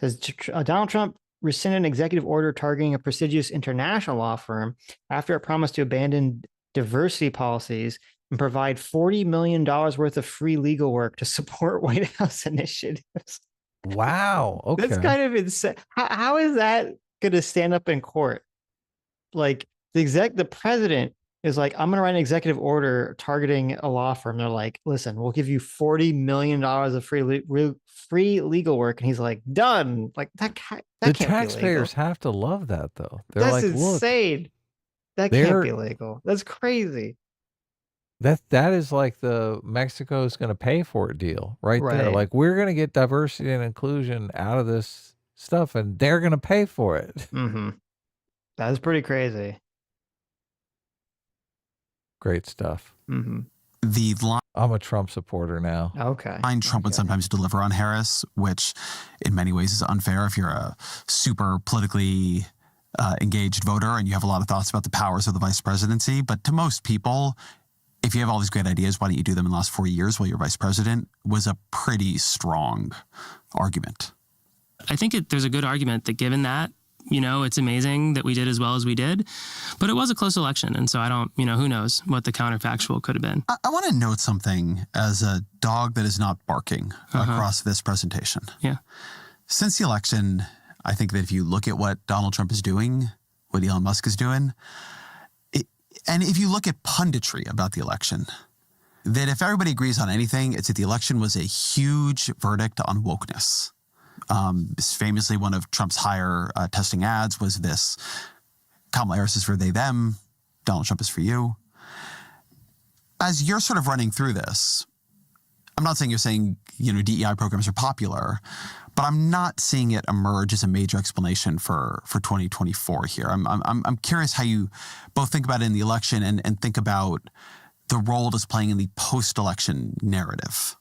It says Donald Trump rescinded an executive order targeting a prestigious international law firm after it promised to abandon diversity policies and provide $40 million worth of free legal work to support White House initiatives. Wow. Okay. That's kind of insane. How is that going to stand up in court? Like the president is like, I'm going to write an executive order targeting a law firm. They're like, listen, we'll give you $40 million of free legal work. And he's like, done. Like that the can't taxpayers be legal. have to love that though. They're That's like, insane. Look, that can't be legal. That's crazy. That is like the Mexico's going to pay for it deal right there. Like we're going to get diversity and inclusion out of this stuff and they're going to pay for it. Mm-hmm. That's pretty crazy. Great stuff. Mm-hmm. I'm a Trump supporter now. Okay. Trump would sometimes deliver on Harris, which in many ways is unfair if you're a super politically engaged voter and you have a lot of thoughts about the powers of the vice presidency. But to most people, if you have all these great ideas, why don't you do them in the last 4 years while you're vice president, was a pretty strong argument. I think there's a good argument that given that, it's amazing that we did as well as we did, but it was a close election. And so I don't, who knows what the counterfactual could have been. I want to note something as a dog that is not barking across this presentation. Yeah. Since the election, I think that if you look at what Donald Trump is doing, what Elon Musk is doing, and if you look at punditry about the election, that if everybody agrees on anything, it's that the election was a huge verdict on wokeness. Famously, one of Trump's higher testing ads was this: Kamala Harris is for they, them, Donald Trump is for you. As you're sort of running through this, I'm not saying you're saying, DEI programs are popular, but I'm not seeing it emerge as a major explanation for 2024 here. I'm curious how you both think about it in the election and think about the role it is playing in the post-election narrative.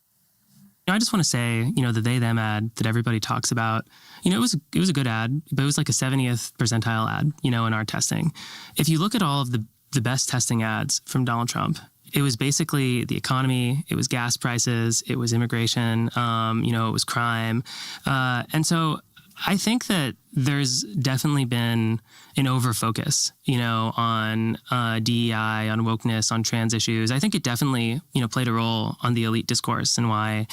I just want to say, the they, them ad that everybody talks about, it was a good ad, but it was like a 70th percentile ad, in our testing. If you look at all of the best testing ads from Donald Trump, it was basically the economy, it was gas prices, it was immigration, it was crime. And so I think that there's definitely been an overfocus, on DEI, on wokeness, on trans issues. I think it definitely, played a role on the elite discourse and why,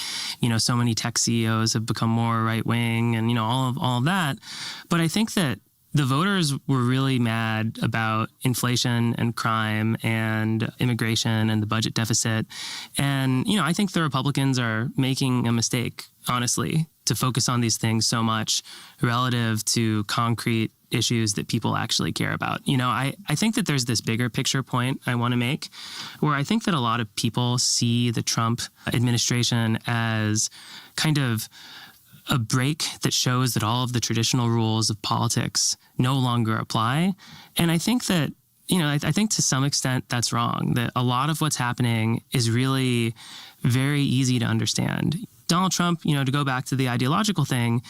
so many tech CEOs have become more right-wing and, all of that. But I think that the voters were really mad about inflation and crime and immigration and the budget deficit. And, I think the Republicans are making a mistake, honestly, to focus on these things so much relative to concrete issues that people actually care about. I think that there's this bigger picture point I want to make where I think that a lot of people see the Trump administration as kind of a break that shows that all of the traditional rules of politics no longer apply. And I think that, I think to some extent that's wrong, that a lot of what's happening is really very easy to understand. Donald Trump, to go back to the ideological thing,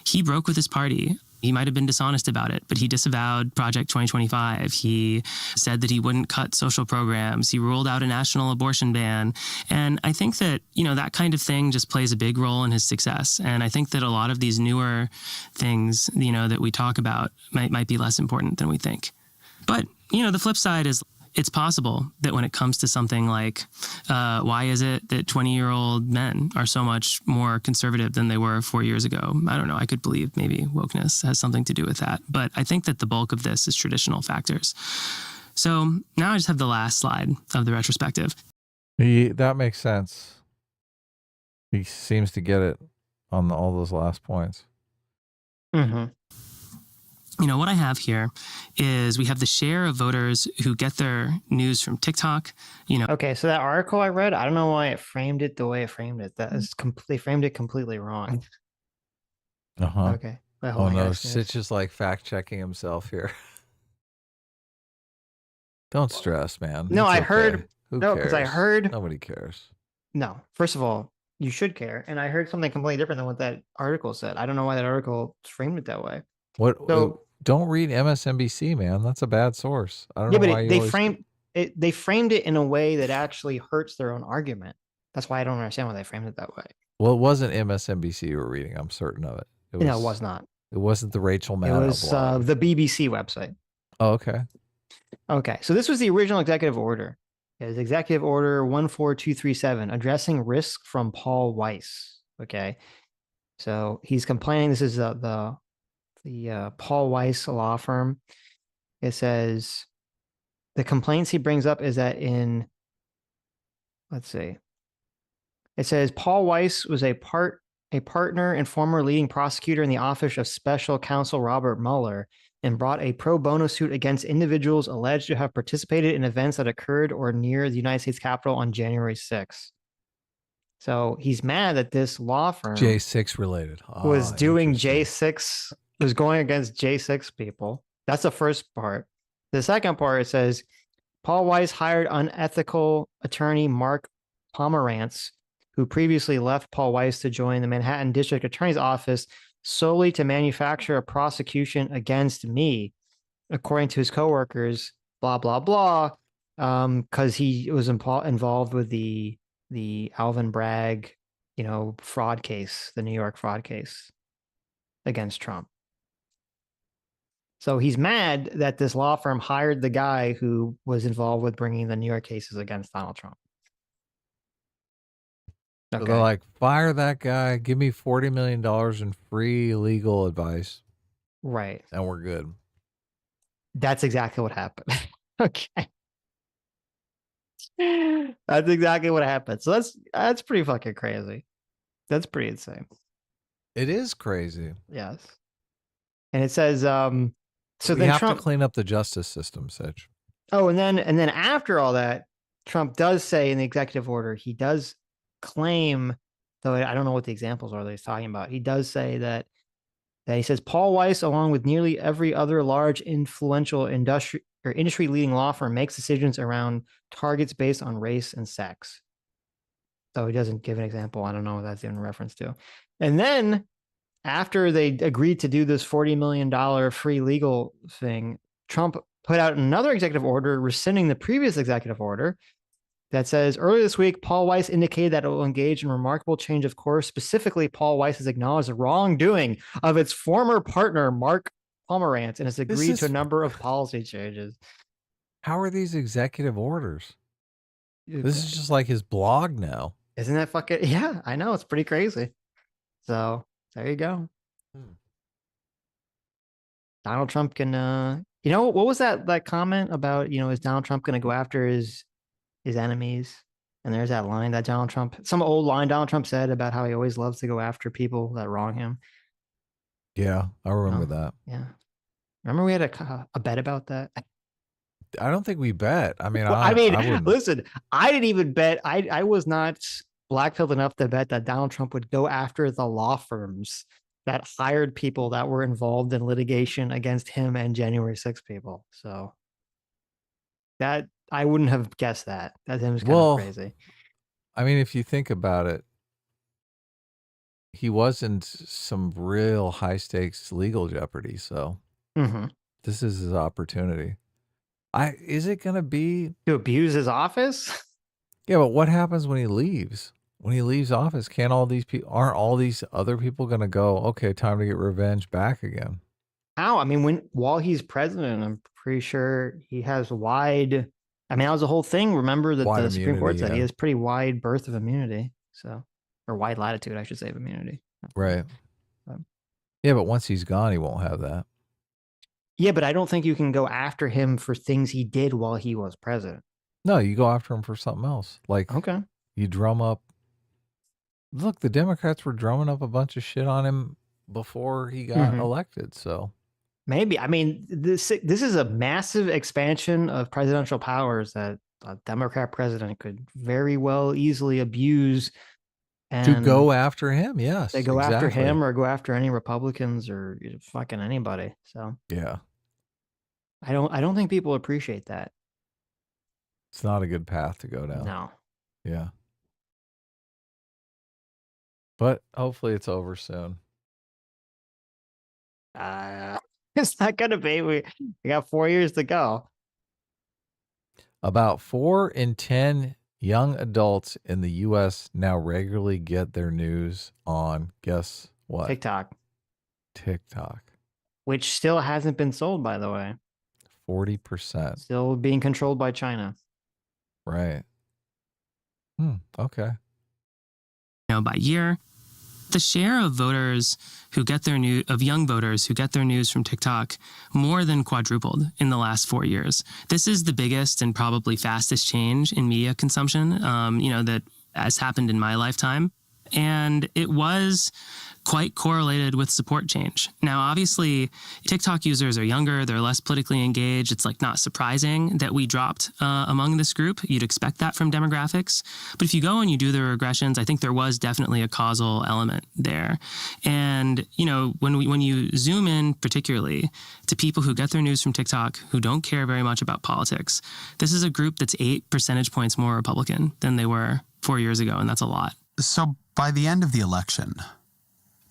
he broke with his party. He might have been dishonest about it, but he disavowed Project 2025. He said that he wouldn't cut social programs. He ruled out a national abortion ban. And I think that, that kind of thing just plays a big role in his success. And I think that a lot of these newer things, that we talk about might be less important than we think. But, the flip side is it's possible that when it comes to something like why is it that 20-year-old men are so much more conservative than they were 4 years ago? I don't know. I could believe maybe wokeness has something to do with that. But I think that the bulk of this is traditional factors. So now I just have the last slide of the retrospective. That makes sense. He seems to get it on all those last points. Mm-hmm. What I have here is we have the share of voters who get their news from TikTok. Okay, so that article I read, I don't know why it framed it the way it framed it. They framed it completely wrong. Okay. Oh no, Sitch is like fact checking himself here. Don't stress, man. No, it's I okay. heard. Who No, cares? because I heard. Nobody cares. No, first of all, you should care, and I heard something completely different than what that article said. I don't know why that article framed it that way. What? So, don't read MSNBC, man. That's a bad source. I don't yeah, know but why they framed they framed it in a way that actually hurts their own argument. That's why I don't understand why they framed it that way. Well, it wasn't MSNBC you were reading. I'm certain of it. No, it was not. It wasn't the Rachel Maddow It was blog. the BBC website. Oh, okay. Okay, so this was the original executive order. It was Executive Order 14237, addressing risk from Paul Weiss. Okay, so he's complaining. This is the Paul Weiss law firm. It says the complaints he brings up is that let's see. It says Paul Weiss was a partner and former leading prosecutor in the office of Special Counsel Robert Mueller and brought a pro bono suit against individuals alleged to have participated in events that occurred or near the United States Capitol on January 6th. So he's mad that this law firm J6 related was doing J6, was going against J6 people. That's the first part. The second part, it says Paul Weiss hired unethical attorney Mark Pomerantz, who previously left Paul Weiss to join the Manhattan District Attorney's Office solely to manufacture a prosecution against me, according to his coworkers, blah, blah, blah, because he was involved with the Alvin Bragg, fraud case, the New York fraud case against Trump. So he's mad that this law firm hired the guy who was involved with bringing the New York cases against Donald Trump. Okay. So they're like, fire that guy, give me $40 million in free legal advice. Right. And we're good. That's exactly what happened. Okay. That's exactly what happened. So that's pretty fucking crazy. That's pretty insane. It is crazy. Yes. And it says, so we then have Trump to clean up the justice system, Sitch. Oh, and then after all that, Trump does say in the executive order, he does claim, though I don't know what the examples are that he's talking about. He does say that he says Paul Weiss, along with nearly every other large influential industry leading law firm, makes decisions around targets based on race and sex. So he doesn't give an example. I don't know what that's in reference to. And then after they agreed to do this $40 million free legal thing, Trump put out another executive order rescinding the previous executive order that says, earlier this week, Paul Weiss indicated that it will engage in remarkable change of course. Specifically, Paul Weiss has acknowledged the wrongdoing of its former partner, Mark Pomerantz, and has agreed to a number of policy changes. How are these executive orders? This is just like his blog now. Isn't that fucking... Yeah, I know. It's pretty crazy. So there you go. Donald Trump can... what was that comment about, is Donald Trump going to go after his enemies? And there's that line that some old line Donald Trump said about how he always loves to go after people that wrong him. Yeah, I remember that. Yeah. Remember we had a bet about that? I don't think we bet. I mean, listen, I didn't even bet. I was not black-pilled enough to bet that Donald Trump would go after the law firms that hired people that were involved in litigation against him and January 6 people. So that I wouldn't have guessed that. That was kind of crazy. I mean, if you think about it, he was in some real high stakes legal jeopardy. So this is his opportunity. Is it going to be to abuse his office? Yeah, but what happens when he leaves? When he leaves office, aren't all these other people going to go, okay, time to get revenge back again? How? I mean, while he's president, I'm pretty sure he has wide... I mean, that was the whole thing. Remember that the Supreme Court said he has pretty wide berth of immunity. So, or wide latitude, I should say, of immunity. Right. Yeah, but once he's gone, he won't have that. Yeah, but I don't think you can go after him for things he did while he was president. No, you go after him for something else. Like, okay, you drum up. Look, the Democrats were drumming up a bunch of shit on him before he got elected. So maybe, I mean, this is a massive expansion of presidential powers that a Democrat president could very well easily abuse. And to go after him, yes. They go after him or go after any Republicans or fucking anybody. So yeah, I don't think people appreciate that. It's not a good path to go down. No. Yeah. But hopefully it's over soon. It's not gonna be. We got 4 years to go. About 4 in 10 young adults in the U.S. now regularly get their news on, guess what? TikTok. TikTok. Which still hasn't been sold, by the way. 40%. Still being controlled by China. Right. Okay. By year, the share of voters who get their young voters who get their news from TikTok more than quadrupled in the last 4 years. This is the biggest and probably fastest change in media consumption, that has happened in my lifetime. And it was quite correlated with support change. Now, obviously, TikTok users are younger, they're less politically engaged. It's not surprising that we dropped among this group. You'd expect that from demographics. But if you go and you do the regressions, I think there was definitely a causal element there. And, when you zoom in particularly to people who get their news from TikTok, who don't care very much about politics, this is a group that's 8 percentage points more Republican than they were 4 years ago, and that's a lot. So by the end of the election,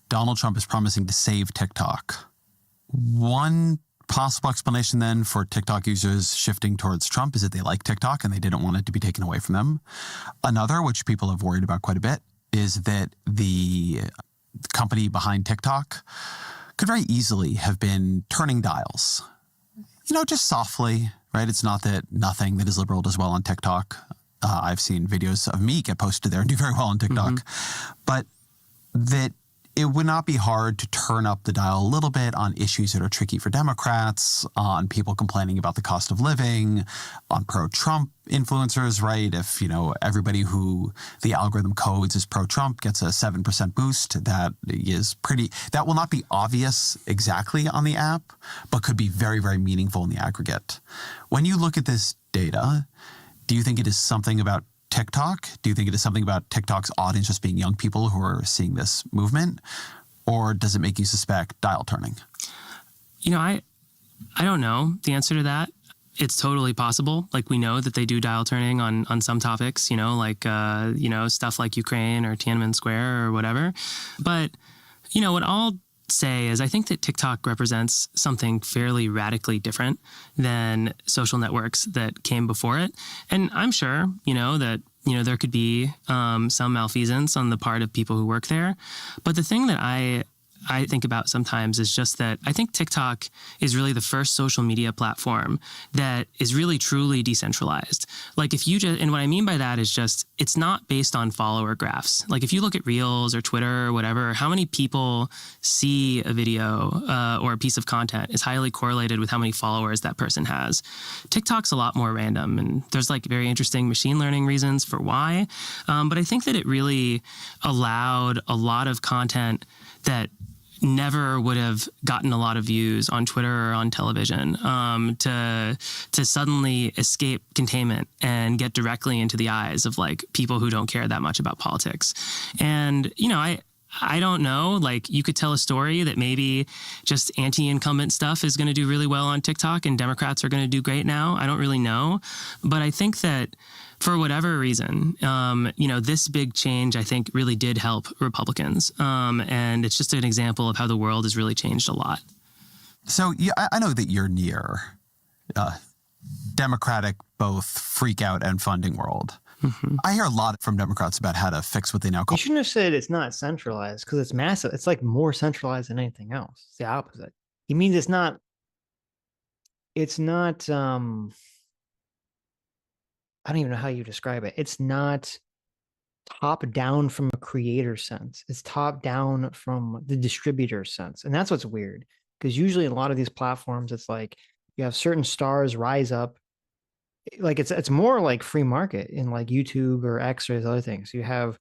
Donald Trump is promising to save TikTok. One possible explanation then for TikTok users shifting towards Trump is that they like TikTok and they didn't want it to be taken away from them. Another, which people have worried about quite a bit, is that the company behind TikTok could very easily have been turning dials, just softly, right? It's not that nothing that is liberal does well on TikTok. I've seen videos of me get posted there and do very well on TikTok, but that it would not be hard to turn up the dial a little bit on issues that are tricky for Democrats, on people complaining about the cost of living, on pro-Trump influencers, right? If, everybody who the algorithm codes is pro-Trump gets a 7% boost, that will not be obvious exactly on the app, but could be very, very meaningful in the aggregate. When you look at this data, do you think it is something about TikTok? Do you think it is something about TikTok's audience just being young people who are seeing this movement? Or does it make you suspect dial turning? I don't know the answer to that. It's totally possible. We know that they do dial turning on some topics, stuff like Ukraine or Tiananmen Square or whatever. But, what I'll say is I think that TikTok represents something fairly radically different than social networks that came before it. And I'm sure, that, there could be some malfeasance on the part of people who work there. But the thing that I think about sometimes is just that I think TikTok is really the first social media platform that is really truly decentralized. And what I mean by that is just, it's not based on follower graphs. If you look at Reels or Twitter or whatever, how many people see a video or a piece of content is highly correlated with how many followers that person has. TikTok's a lot more random, and there's very interesting machine learning reasons for why. But I think that it really allowed a lot of content that never would have gotten a lot of views on Twitter or on television to suddenly escape containment and get directly into the eyes of people who don't care that much about politics. And, I don't know, you could tell a story that maybe just anti-incumbent stuff is going to do really well on TikTok and Democrats are going to do great now. I don't really know. But I think that for whatever reason, this big change, I think, really did help Republicans. And it's just an example of how the world has really changed a lot. So I know that you're near Democratic, both freak out and funding world. I hear a lot from Democrats about how to fix what they now call. You shouldn't have said it's not centralized because it's massive. It's more centralized than anything else. It's the opposite. He means it's not. I don't even know how you describe it. It's not top down from a creator sense. It's top down from the distributor sense. And that's what's weird. Because usually in a lot of these platforms, it's you have certain stars rise up. It's more like free market in YouTube or X or those other things. You have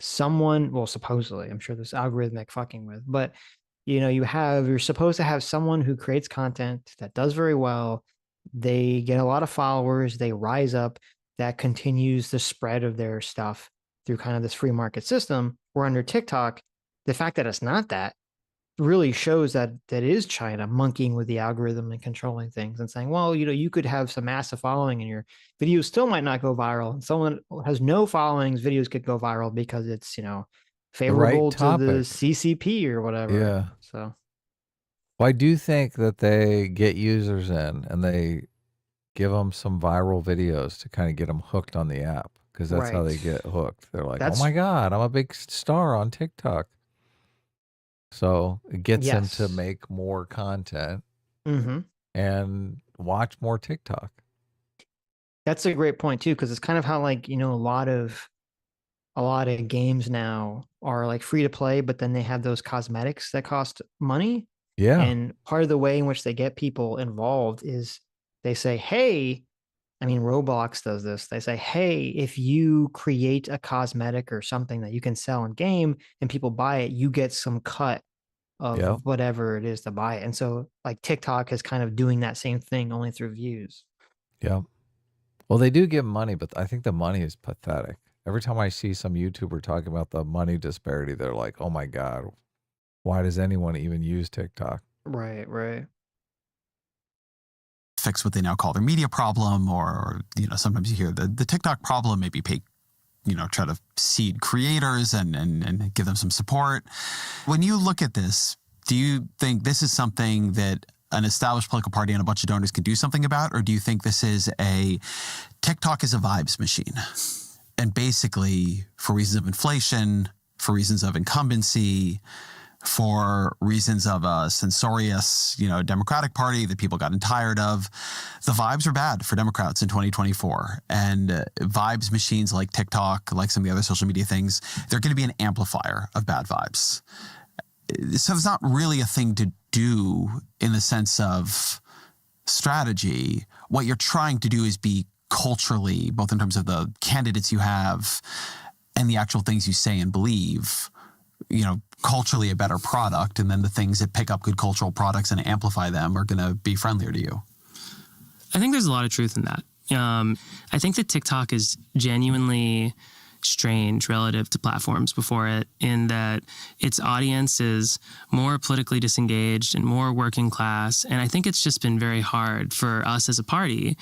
someone, well, supposedly, I'm sure there's algorithmic fucking with, but you're supposed to have someone who creates content that does very well. They get a lot of followers, they rise up, that continues the spread of their stuff through kind of this free market system. Where under TikTok, the fact that it's not that really shows that it is China monkeying with the algorithm and controlling things and saying, well, you could have some massive following and your videos still might not go viral. And someone who has no followings, videos could go viral because it's, favorable to the CCP or whatever. Yeah. So. Well, I do think that they get users in and they give them some viral videos to kind of get them hooked on the app, because that's how they get hooked. They're like, oh my God, I'm a big star on TikTok. So it gets them to make more content and watch more TikTok. That's a great point too, because it's kind of how, like, you know, a lot of games now are like free to play, but then they have those cosmetics that cost money. Yeah. And part of the way in which they get people involved is they say, hey, I mean, Roblox does this. They say, hey, if you create a cosmetic or something that you can sell in game and people buy it, you get some cut of whatever it is to buy it. And so like TikTok is kind of doing that same thing, only through views. Yeah. Well, they do give money, but I think the money is pathetic. Every time I see some YouTuber talking about the money disparity, they're like, oh my God, why does anyone even use TikTok? Right, right. Fix what they now call their media problem, or you know, sometimes you hear the TikTok problem, maybe pay, you know, try to seed creators and give them some support. When you look at this, do you think this is something that an established political party and a bunch of donors can do something about, or do you think this is TikTok is a vibes machine? And basically, for reasons of inflation, for reasons of incumbency, for reasons of a censorious, you know, Democratic Party that people gotten tired of, the vibes are bad for Democrats in 2024. And vibes machines like TikTok, like some of the other social media things, they're going to be an amplifier of bad vibes. So it's not really a thing to do in the sense of strategy. What you're trying to do is be culturally, both in terms of the candidates you have and the actual things you say and believe, you know, culturally a better product. And then the things that pick up good cultural products and amplify them are going to be friendlier to you. I think there's a lot of truth in that. I think that TikTok is genuinely strange relative to platforms before it, in that its audience is more politically disengaged and more working class. And I think it's just been very hard for us as a party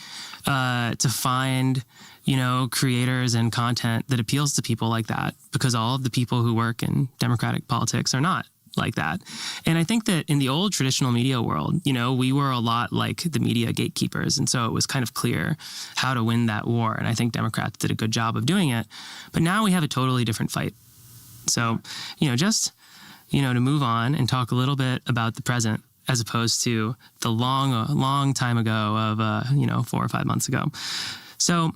to find, you know, creators and content that appeals to people like that, because all of the people who work in democratic politics are not like that. And I think that in the old traditional media world, you know, we were a lot like the media gatekeepers. And so it was kind of clear how to win that war. And I think Democrats did a good job of doing it. But now we have a totally different fight. So, you know, just, you know, to move on and talk a little bit about the present, as opposed to the long time ago of, you know, 4 or 5 months ago. So,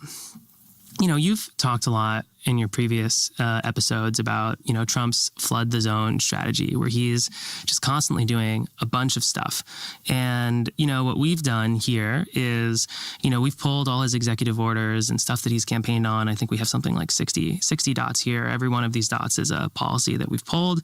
you know, you've talked a lot in your previous episodes about, you know, Trump's flood the zone strategy, where he's just constantly doing a bunch of stuff. And, you know, what we've done here is, you know, we've pulled all his executive orders and stuff that he's campaigned on. I think we have something like 60 dots here. Every one of these dots is a policy that we've pulled.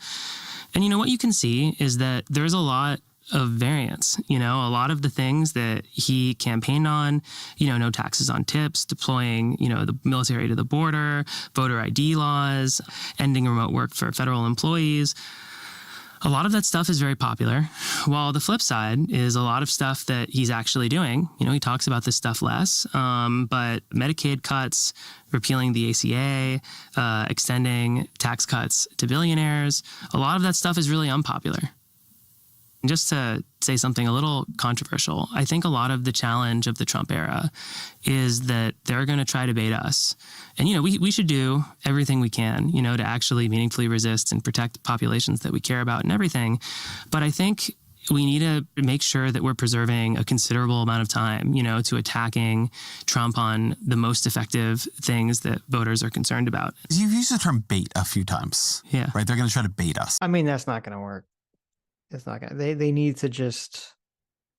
And, you know, what you can see is that there's a lot of variance. You know, a lot of the things that he campaigned on, you know, no taxes on tips, deploying, you know, the military to the border, voter ID laws, ending remote work for federal employees. A lot of that stuff is very popular, while the flip side is a lot of stuff that he's actually doing. You know, he talks about this stuff less, but Medicaid cuts, repealing the ACA, extending tax cuts to billionaires, a lot of that stuff is really unpopular. And just to say something a little controversial, I think a lot of the challenge of the Trump era is that they're going to try to bait us. And, you know, we should do everything we can, you know, to actually meaningfully resist and protect populations that we care about and everything. But I think we need to make sure that we're preserving a considerable amount of time, you know, to attacking Trump on the most effective things that voters are concerned about. You've used the term bait a few times. Yeah. Right? They're going to try to bait us. I mean, that's not going to work. It's not gonna. They need to just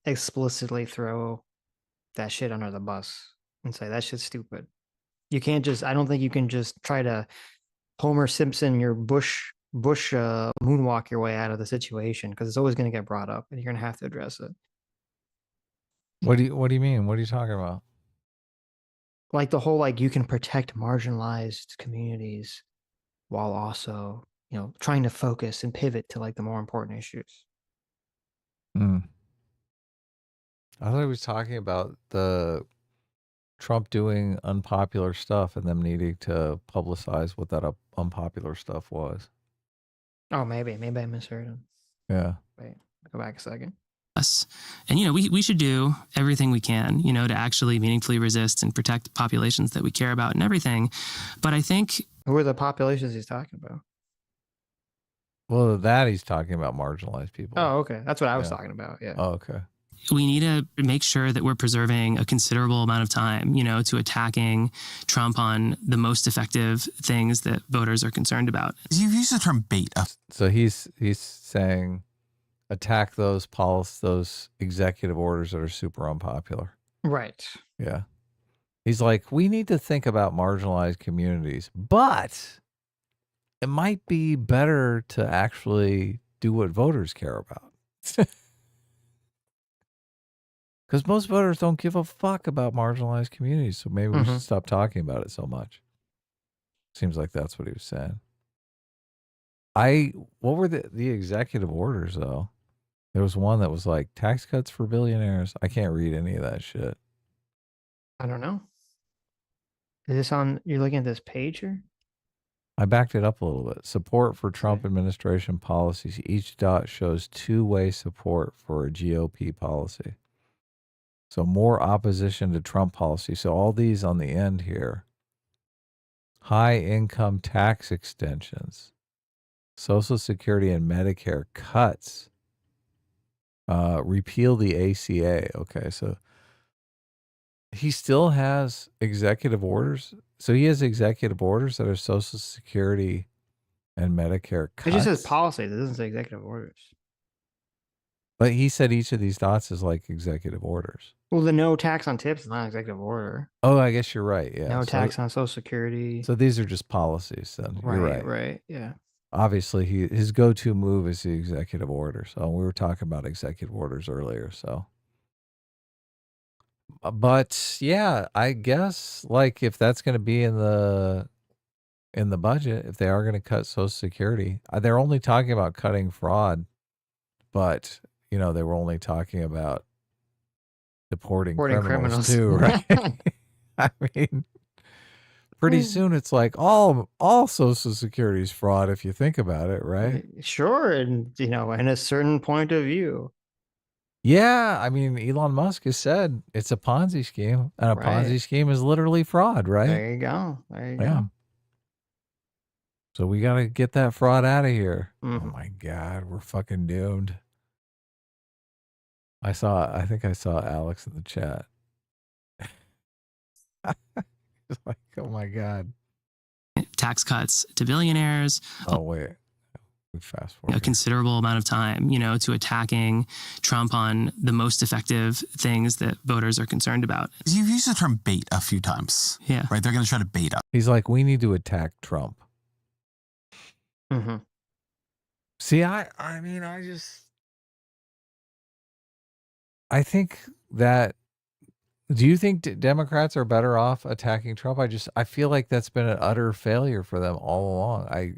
explicitly throw that shit under the bus and say that shit's stupid. You can't just. I don't think you can just try to Homer Simpson your Bush moonwalk your way out of the situation, because it's always going to get brought up and you're going to have to address it. What do you mean? What are you talking about? Like the whole, like, you can protect marginalized communities while also, you know, trying to focus and pivot to like the more important issues. I thought he was talking about the Trump doing unpopular stuff and them needing to publicize what that unpopular stuff was. Oh, maybe I misheard him. Yeah. Wait, go back a second. us. And, we should do everything we can, to actually meaningfully resist and protect populations that we care about and everything. But I think... Who are the populations he's talking about? Well, that he's talking about marginalized people. Oh, okay. That's what I was talking about. Yeah. Oh, okay. We need to make sure that we're preserving a considerable amount of time, to attacking Trump on the most effective things that voters are concerned about. You've used the term bait. So he's saying attack those executive orders that are super unpopular. Right. Yeah. He's like, we need to think about marginalized communities, but it might be better to actually do what voters care about. Because most voters don't give a fuck about marginalized communities, so maybe we should stop talking about it so much. Seems like that's what he was saying. What were the executive orders, though? There was one that was like, tax cuts for billionaires. I can't read any of that shit. I don't know. Is this on, you're looking at this page here? I backed it up a little bit. Support for Trump administration policies. Each dot shows two-way support for a GOP policy. So more opposition to Trump policy. So all these on the end here. High income tax extensions. Social Security and Medicare cuts. Repeal the ACA. Okay, so he still has executive orders. So he has executive orders that are Social Security and Medicare cuts. It just says policies. It doesn't say executive orders. But he said each of these dots is like executive orders. Well, the no tax on tips is not an executive order. Oh, I guess you're right. Yeah. No tax on Social Security. So these are just policies then. Right, you're right. Right. Yeah. Obviously, his go-to move is the executive order. So we were talking about executive orders earlier. So, but yeah, I guess like if that's going to be in the budget, if they are going to cut Social Security, they're only talking about cutting fraud, but they were only talking about deporting criminals too, right? I mean, pretty soon it's like all Social Security is fraud if you think about it, right? Sure, and in a certain point of view. Yeah, I mean, Elon Musk has said it's a Ponzi scheme, and a Ponzi scheme is literally fraud, right? There you go. There you go. So we got to get that fraud out of here. Oh my God, we're fucking doomed. I think I saw Alex in the chat. It's like, oh my God. Tax cuts to billionaires. Oh, wait. We fast forward. A considerable amount of time, to attacking Trump on the most effective things that voters are concerned about. You've used the term bait a few times. Yeah. Right? They're going to try to bait us. He's like, we need to attack Trump. Mm-hmm. See, I think that, do you think Democrats are better off attacking Trump? I feel like that's been an utter failure for them all along. I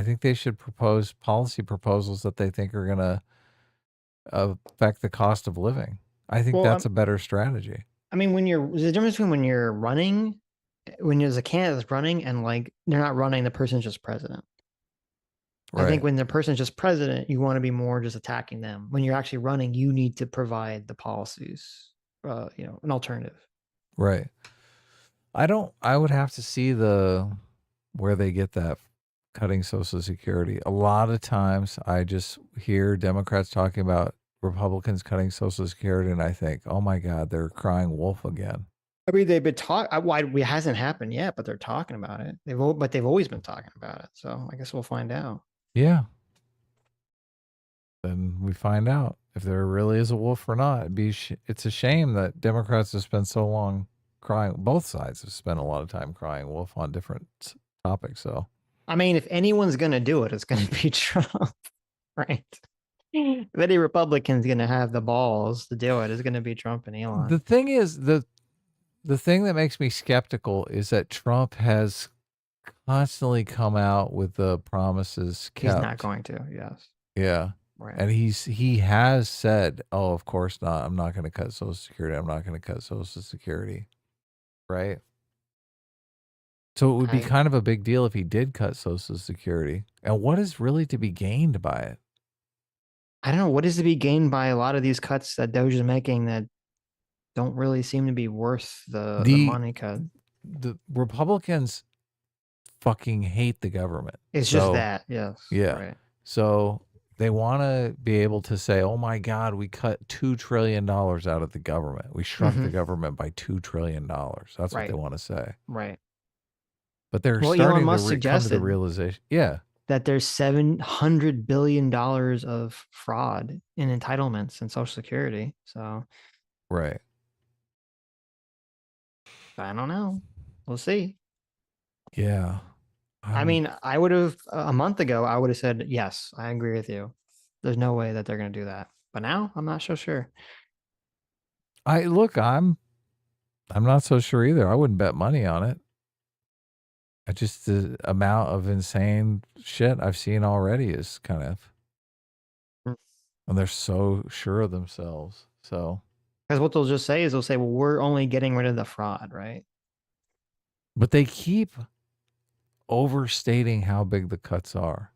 think they should propose policy proposals that they think are going to affect the cost of living. I think that's a better strategy. I mean, there's a difference between when you're running, when there's a candidate that's running and like they're not running, the person's just president. Right. I think when the person's just president, you want to be more just attacking them. When you're actually running, you need to provide the policies, an alternative. Right. I would have to see where they get that cutting Social Security. A lot of times I just hear Democrats talking about Republicans cutting Social Security and I think, oh my God, they're crying wolf again. I mean, they've been talking, it hasn't happened yet, but they're talking about it. They've always been talking about it. So I guess we'll find out. Yeah. Then we find out if there really is a wolf or not. It's a shame that Democrats have spent so long crying. Both sides have spent a lot of time crying wolf on different topics. So, I mean, if anyone's going to do it, it's going to be Trump, right? If any Republican's going to have the balls to do it, it's going to be Trump and Elon. The thing is, the thing that makes me skeptical is that Trump has constantly come out with the promises kept. He's not going to, yes. Yeah. Right. And he has said, oh, of course not. I'm not going to cut Social Security. I'm not going to cut Social Security. Right? So it would be kind of a big deal if he did cut Social Security. And what is really to be gained by it? I don't know, what is to be gained by a lot of these cuts that Doge is making that don't really seem to be worth the money cut. The Republicans fucking hate the government. It's just that, yes. Yeah. Right. So they want to be able to say, oh my God, we cut $2 trillion out of the government. We shrunk the government by $2 trillion. That's what they want to say. Right. But they're starting to come to the realization. Yeah. That there's $700 billion of fraud in entitlements and Social Security. So. Right. I don't know. We'll see. Yeah. I mean, I would have a month ago, I would have said, yes, I agree with you. There's no way that they're going to do that. But now I'm not so sure. I'm not so sure either. I wouldn't bet money on it. Just the amount of insane shit I've seen already is kind of, and they're so sure of themselves. So, because what they'll just say is well, we're only getting rid of the fraud, right? But they keep overstating how big the cuts are.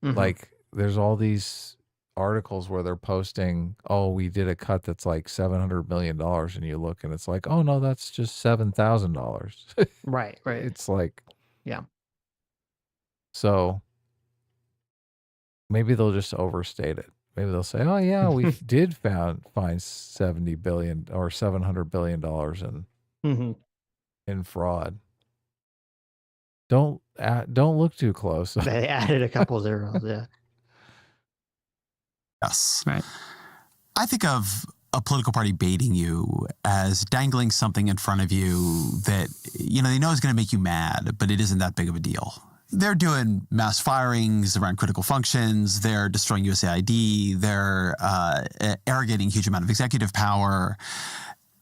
Like there's all these articles where they're posting, oh, we did a cut that's like $700 million, and you look and it's like, oh no, that's just $7,000. Right. It's like, yeah. So maybe they'll just overstate it. Maybe they'll say, oh yeah, we did find $70 billion or $700 billion in fraud. Don't look too close. They added a couple zeros. Yeah. Yes. Right. I think of a political party baiting you as dangling something in front of you that, they know is going to make you mad, but it isn't that big of a deal. They're doing mass firings around critical functions. They're destroying USAID. They're arrogating a huge amount of executive power.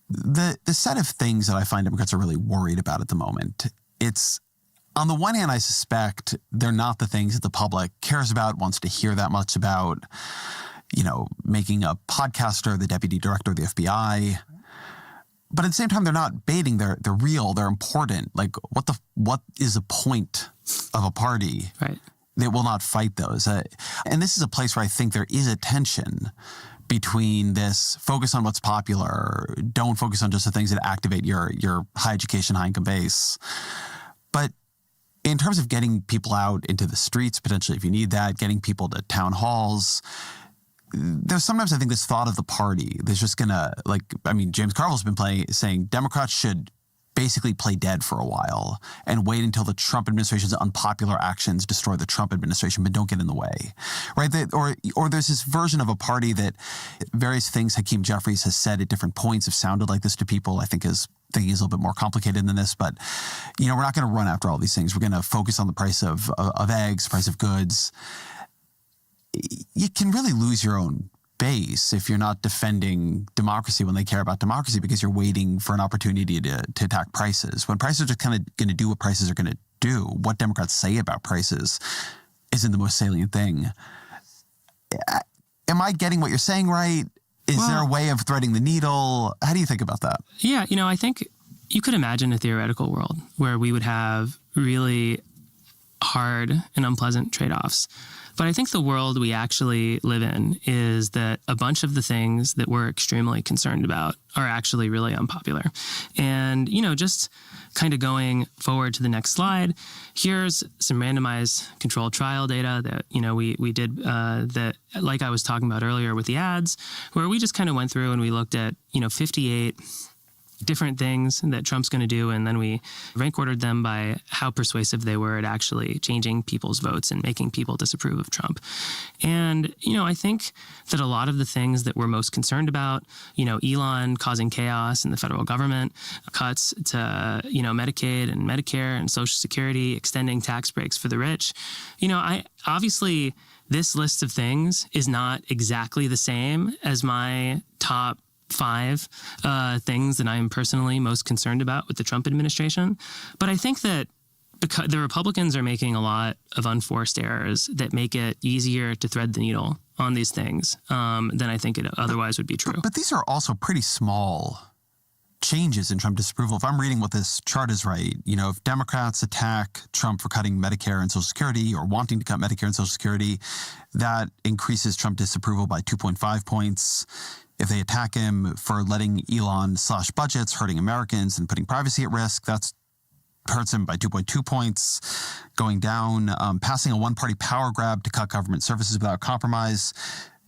The set of things that I find Democrats are really worried about at the moment, it's, on the one hand, I suspect they're not the things that the public cares about, wants to hear that much about, making a podcaster the deputy director of the FBI. But at the same time, they're not baiting. They're real. They're important. Like, what is the point of a party? Right. They will not fight those. And this is a place where I think there is a tension between this focus on what's popular, don't focus on just the things that activate your high education, high income base. But in terms of getting people out into the streets, potentially if you need that, getting people to town halls, there's sometimes I think this thought of the party that's just going to, James Carville's been saying Democrats should basically play dead for a while and wait until the Trump administration's unpopular actions destroy the Trump administration, but don't get in the way, right? Or there's this version of a party that various things Hakeem Jeffries has said at different points have sounded like this to people. I think is thinking is a little bit more complicated than this, but we're not going to run after all these things. We're going to focus on the price of eggs, price of goods. You can really lose your own base if you're not defending democracy when they care about democracy, because you're waiting for an opportunity to attack prices. When prices are kind of going to do what prices are going to do, what Democrats say about prices isn't the most salient thing. Am I getting what you're saying right? Is there a way of threading the needle? How do you think about that? Yeah, I think you could imagine a theoretical world where we would have really hard and unpleasant trade-offs. But I think the world we actually live in is that a bunch of the things that we're extremely concerned about are actually really unpopular. And, just kind of going forward to the next slide, here's some randomized controlled trial data that, we did that, like I was talking about earlier with the ads, where we just kind of went through and we looked at, 58 different things that Trump's going to do, and then we rank ordered them by how persuasive they were at actually changing people's votes and making people disapprove of Trump. And, I think that a lot of the things that we're most concerned about, Elon causing chaos in the federal government, cuts to, Medicaid and Medicare and Social Security, extending tax breaks for the rich, obviously this list of things is not exactly the same as my top 5 things that I am personally most concerned about with the Trump administration. But I think that because the Republicans are making a lot of unforced errors that make it easier to thread the needle on these things than I think it otherwise would be true. But these are also pretty small changes in Trump disapproval. If I'm reading what this chart is right, if Democrats attack Trump for cutting Medicare and Social Security or wanting to cut Medicare and Social Security, that increases Trump disapproval by 2.5 points. If they attack him for letting Elon slash budgets, hurting Americans and putting privacy at risk, that hurts him by 2.2 points. Going down, passing a one-party power grab to cut government services without compromise,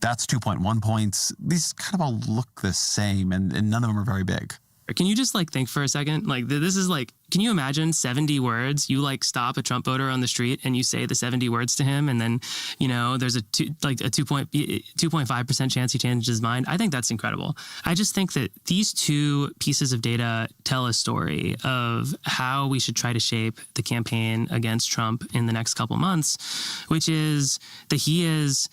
that's 2.1 points. These kind of all look the same, and none of them are very big. Can you just think for a second? This is can you imagine 70 words? You stop a Trump voter on the street and you say the 70 words to him, and then, there's a 2.5% chance he changes his mind. I think that's incredible. I just think that these two pieces of data tell a story of how we should try to shape the campaign against Trump in the next couple months, which is that he is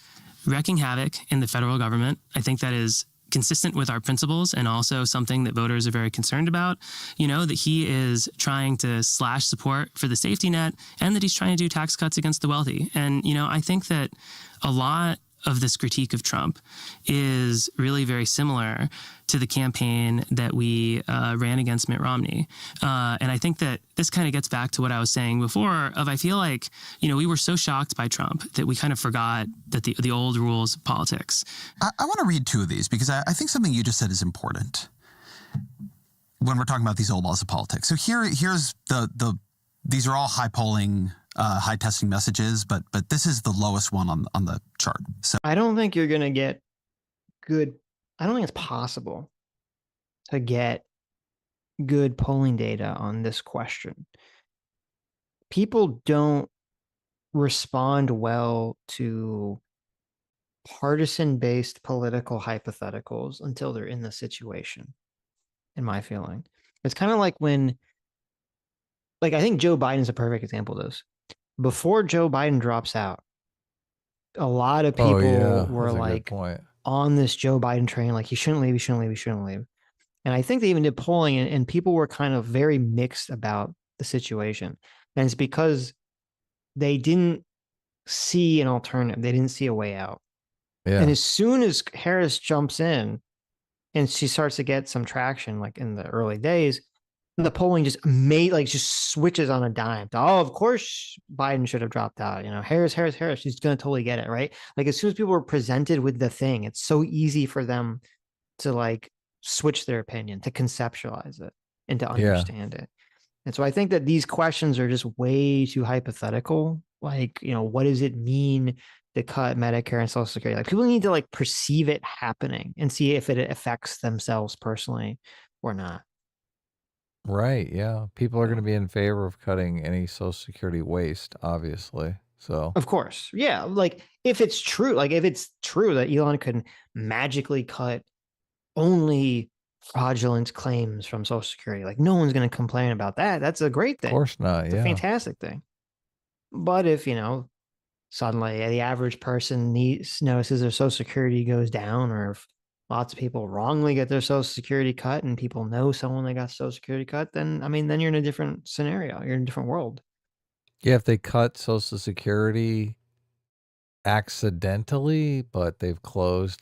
wreaking havoc in the federal government. I think that is consistent with our principles and also something that voters are very concerned about, that he is trying to slash support for the safety net and that he's trying to do tax cuts against the wealthy. And, I think that a lot of this critique of Trump is really very similar to the campaign that we ran against Mitt Romney. And I think that this kind of gets back to what I was saying before of I feel like, we were so shocked by Trump that we kind of forgot that the old rules of politics. I want to read two of these because I think something you just said is important when we're talking about these old laws of politics. So here's these are all high polling, high testing messages, but this is the lowest one on the chart. So I don't think you're going to get good. I don't think it's possible to get good polling data on this question. People don't respond well to partisan-based political hypotheticals until they're in the situation, in my feeling. It's kind of like when, I think Joe Biden's a perfect example of this. Before Joe Biden drops out, a lot of people were on this Joe Biden train, he shouldn't leave, he shouldn't leave, he shouldn't leave. And I think they even did polling and people were kind of very mixed about the situation. And it's because they didn't see an alternative. They didn't see a way out. Yeah. And as soon as Harris jumps in and she starts to get some traction, in the early days, the polling just just switches on a dime. Oh, of course Biden should have dropped out. Harris, she's going to totally get it, right? As soon as people were presented with the thing, it's so easy for them to switch their opinion, to conceptualize it and to understand it. And so I think that these questions are just way too hypothetical. What does it mean to cut Medicare and Social Security? People need to perceive it happening and see if it affects themselves personally or not. Right. Yeah. People are going to be in favor of cutting any Social Security waste, obviously. So, of course. Yeah. If it's true, if it's true that Elon could magically cut only fraudulent claims from Social Security, no one's going to complain about that. That's a great thing. Of course not. It's a fantastic thing. But if, suddenly the average person notices their Social Security goes down, or if lots of people wrongly get their Social Security cut and people know someone that got Social Security cut, then, then you're in a different scenario. You're in a different world. Yeah, if they cut Social Security accidentally, but they've closed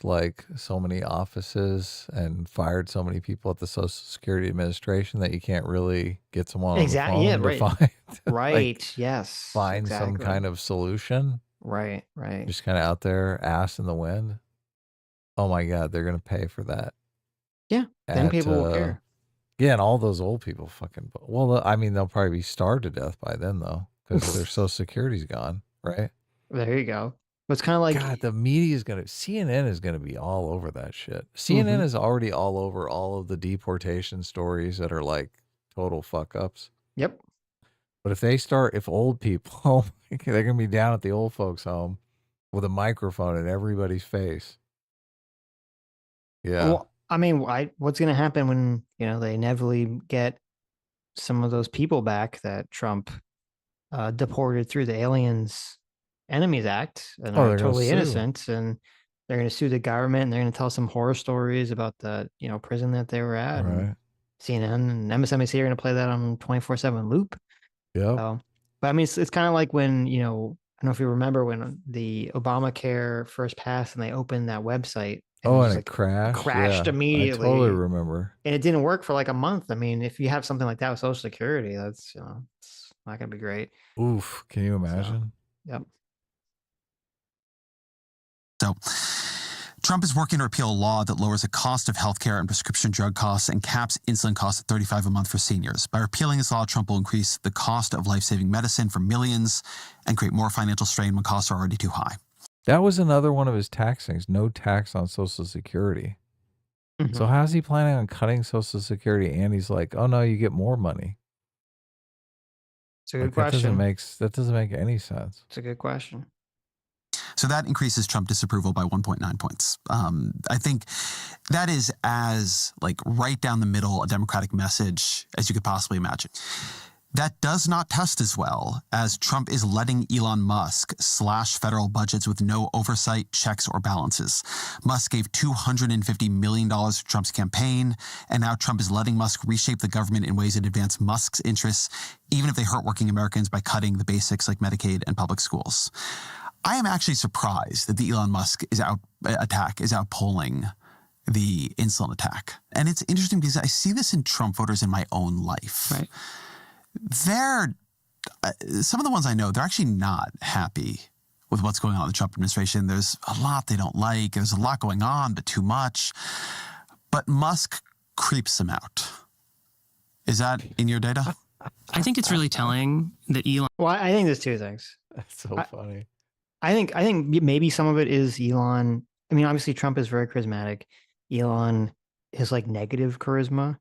so many offices and fired so many people at the Social Security Administration that you can't really get someone on the phone to find, right. Yes. Find some kind of solution. Right. Just kind of out there, ass in the wind. Oh my God, they're going to pay for that. Yeah, then people will care. Yeah, and all those old people they'll probably be starved to death by then, though, because their Social Security's gone, right? There you go. It's kind of God, the media CNN is going to be all over that shit. CNN is already all over all of the deportation stories that are total fuck ups. Yep. But if old people, they're going to be down at the old folks' home with a microphone in everybody's face. Yeah. Well, what's going to happen when, they inevitably get some of those people back that Trump deported through the Aliens Enemies Act and are totally innocent, and they're going to sue the government, and they're going to tell some horror stories about the, prison that they were at. Right. And CNN and MSNBC are going to play that on 24/7 loop. Yeah. So, but it's kind of like when, I don't know if you remember when the Obamacare first passed and they opened that website Oh, and just, it crashed? crashed Yeah, I immediately. totally remember. And it didn't work for like a month. I mean, if you have something like that with Social Security, that's, it's not going to be great. Oof, can you imagine? So, yep. So Trump is working to repeal a law that lowers the cost of healthcare and prescription drug costs and caps insulin costs at $35 a month for seniors. By repealing this law, Trump will increase the cost of life-saving medicine for millions and create more financial strain when costs are already too high. That was another one of his tax things, no tax on Social Security. Mm-hmm. So how's he planning on cutting Social Security? And he's like, oh no, you get more money. It's a good question. That doesn't make any sense. It's a good question. So that increases Trump disapproval by 1.9 points. I think that is as like right down the middle a Democratic message as you could possibly imagine. That does not test as well as Trump is letting Elon Musk slash federal budgets with no oversight, checks, or balances. Musk gave $250 million to Trump's campaign, and now Trump is letting Musk reshape the government in ways that advance Musk's interests, even if they hurt working Americans by cutting the basics like Medicaid and public schools. I am actually surprised that the Elon Musk attack is outpolling the insulin attack. And it's interesting because I see this in Trump voters in my own life. Right. Some of the ones I know, they're actually not happy with what's going on in the Trump administration. There's a lot they don't like. There's a lot going on, but too much. But Musk creeps them out. Is that in your data? I think it's really telling that Elon. Well, I think there's two things. That's so funny. I think maybe some of it is Elon. I mean, obviously Trump is very charismatic. Elon is like negative charisma.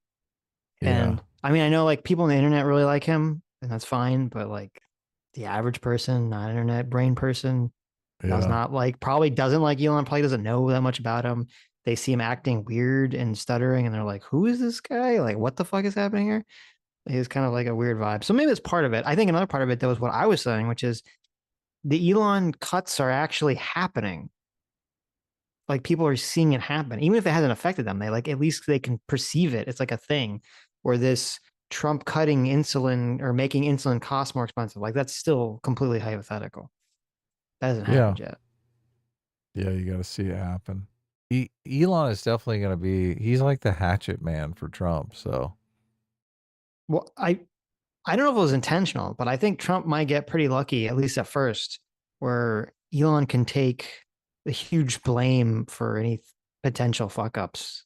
Yeah. And I mean, I know like people on the internet really like him, and that's fine, but like the average person, not internet brain person, does not like, probably doesn't like Elon, probably doesn't know that much about him. They see him acting weird and stuttering, and they're like, who is this guy? Like, what the fuck is happening here? He's kind of like a weird vibe. So maybe it's part of it. I think another part of it, though, is what I was saying, which is the Elon cuts are actually happening. Like people are seeing it happen, even if it hasn't affected them. They like, at least they can perceive it. It's like a thing where this Trump cutting insulin or making insulin cost more expensive. Like that's still completely hypothetical. That hasn't happened yet. Yeah, you got to see it happen. Elon is definitely going to be, he's like the hatchet man for Trump. So, well, I don't know if it was intentional, but I think Trump might get pretty lucky, at least at first, where Elon can take the huge blame for any potential fuck ups,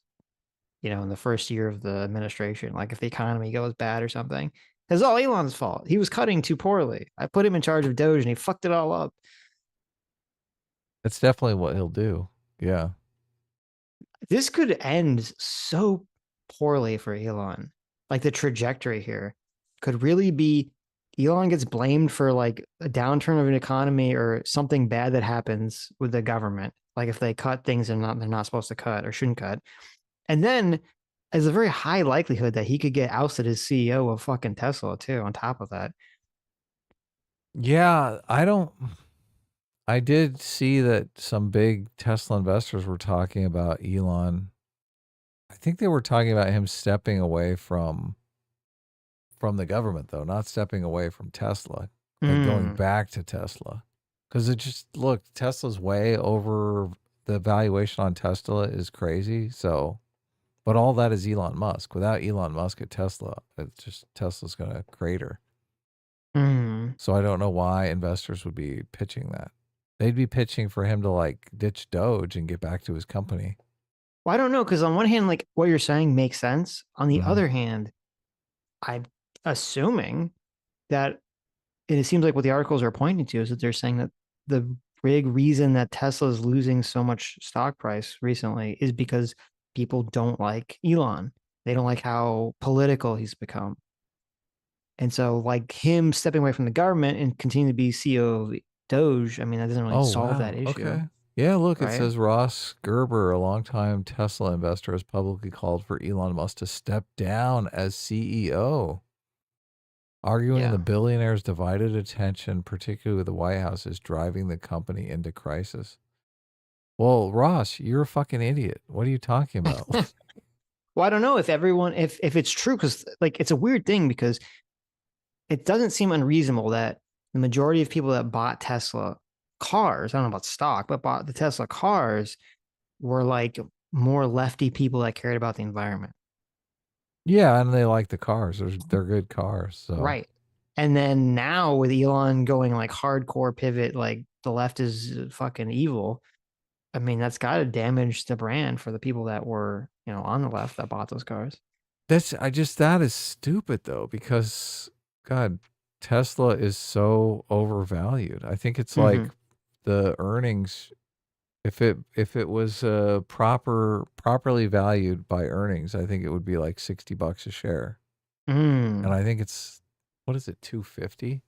in the first year of the administration. Like if the economy goes bad or something, it's all Elon's fault. He was cutting too poorly. I put him in charge of Doge and he fucked it all up. That's definitely what he'll do. Yeah. This could end so poorly for Elon. Like the trajectory here could really be Elon gets blamed for like a downturn of an economy or something bad that happens with the government. Like if they cut things they're not supposed to cut or shouldn't cut. And then there's a very high likelihood that he could get ousted as CEO of fucking Tesla too, on top of that. Yeah, I did see that some big Tesla investors were talking about Elon. I think they were talking about him stepping away from the government, though, not stepping away from Tesla, like going back to Tesla. Because it just, look, Tesla's way over, the valuation on Tesla is crazy. So, but all that is Elon Musk. Without Elon Musk at Tesla, it's just Tesla's going to crater. So I don't know why investors would be pitching that. They'd be pitching for him to like ditch Doge and get back to his company. Well, I don't know, because on one hand, like what you're saying makes sense. On the other hand, I'm assuming that, and it seems like what the articles are pointing to is that they're saying that the big reason that Tesla is losing so much stock price recently is because people don't like Elon. They don't like how political he's become. And so like him stepping away from the government and continuing to be CEO of Doge, I mean, that doesn't really solve that issue. Okay. Yeah, look, right? It says Ross Gerber, a longtime Tesla investor, has publicly called for Elon Musk to step down as CEO, arguing the billionaire's divided attention, particularly with the White House, is driving the company into crisis. Well, Ross, you're a fucking idiot. What are you talking about? Well, I don't know if everyone, if it's true, because like it's a weird thing, because it doesn't seem unreasonable that the majority of people that bought Tesla cars, I don't know about stock, but bought the Tesla cars were like more lefty people that cared about the environment. Yeah, and they like the cars. They're good cars. So. Right. And then now with Elon going like hardcore pivot, like the left is fucking evil. I mean, that's got to damage the brand for the people that were, on the left that bought those cars. That is stupid though, because God, Tesla is so overvalued. I think it's like the earnings, if it was properly valued by earnings, I think it would be like $60 a share. And I think it's, what is it, 250?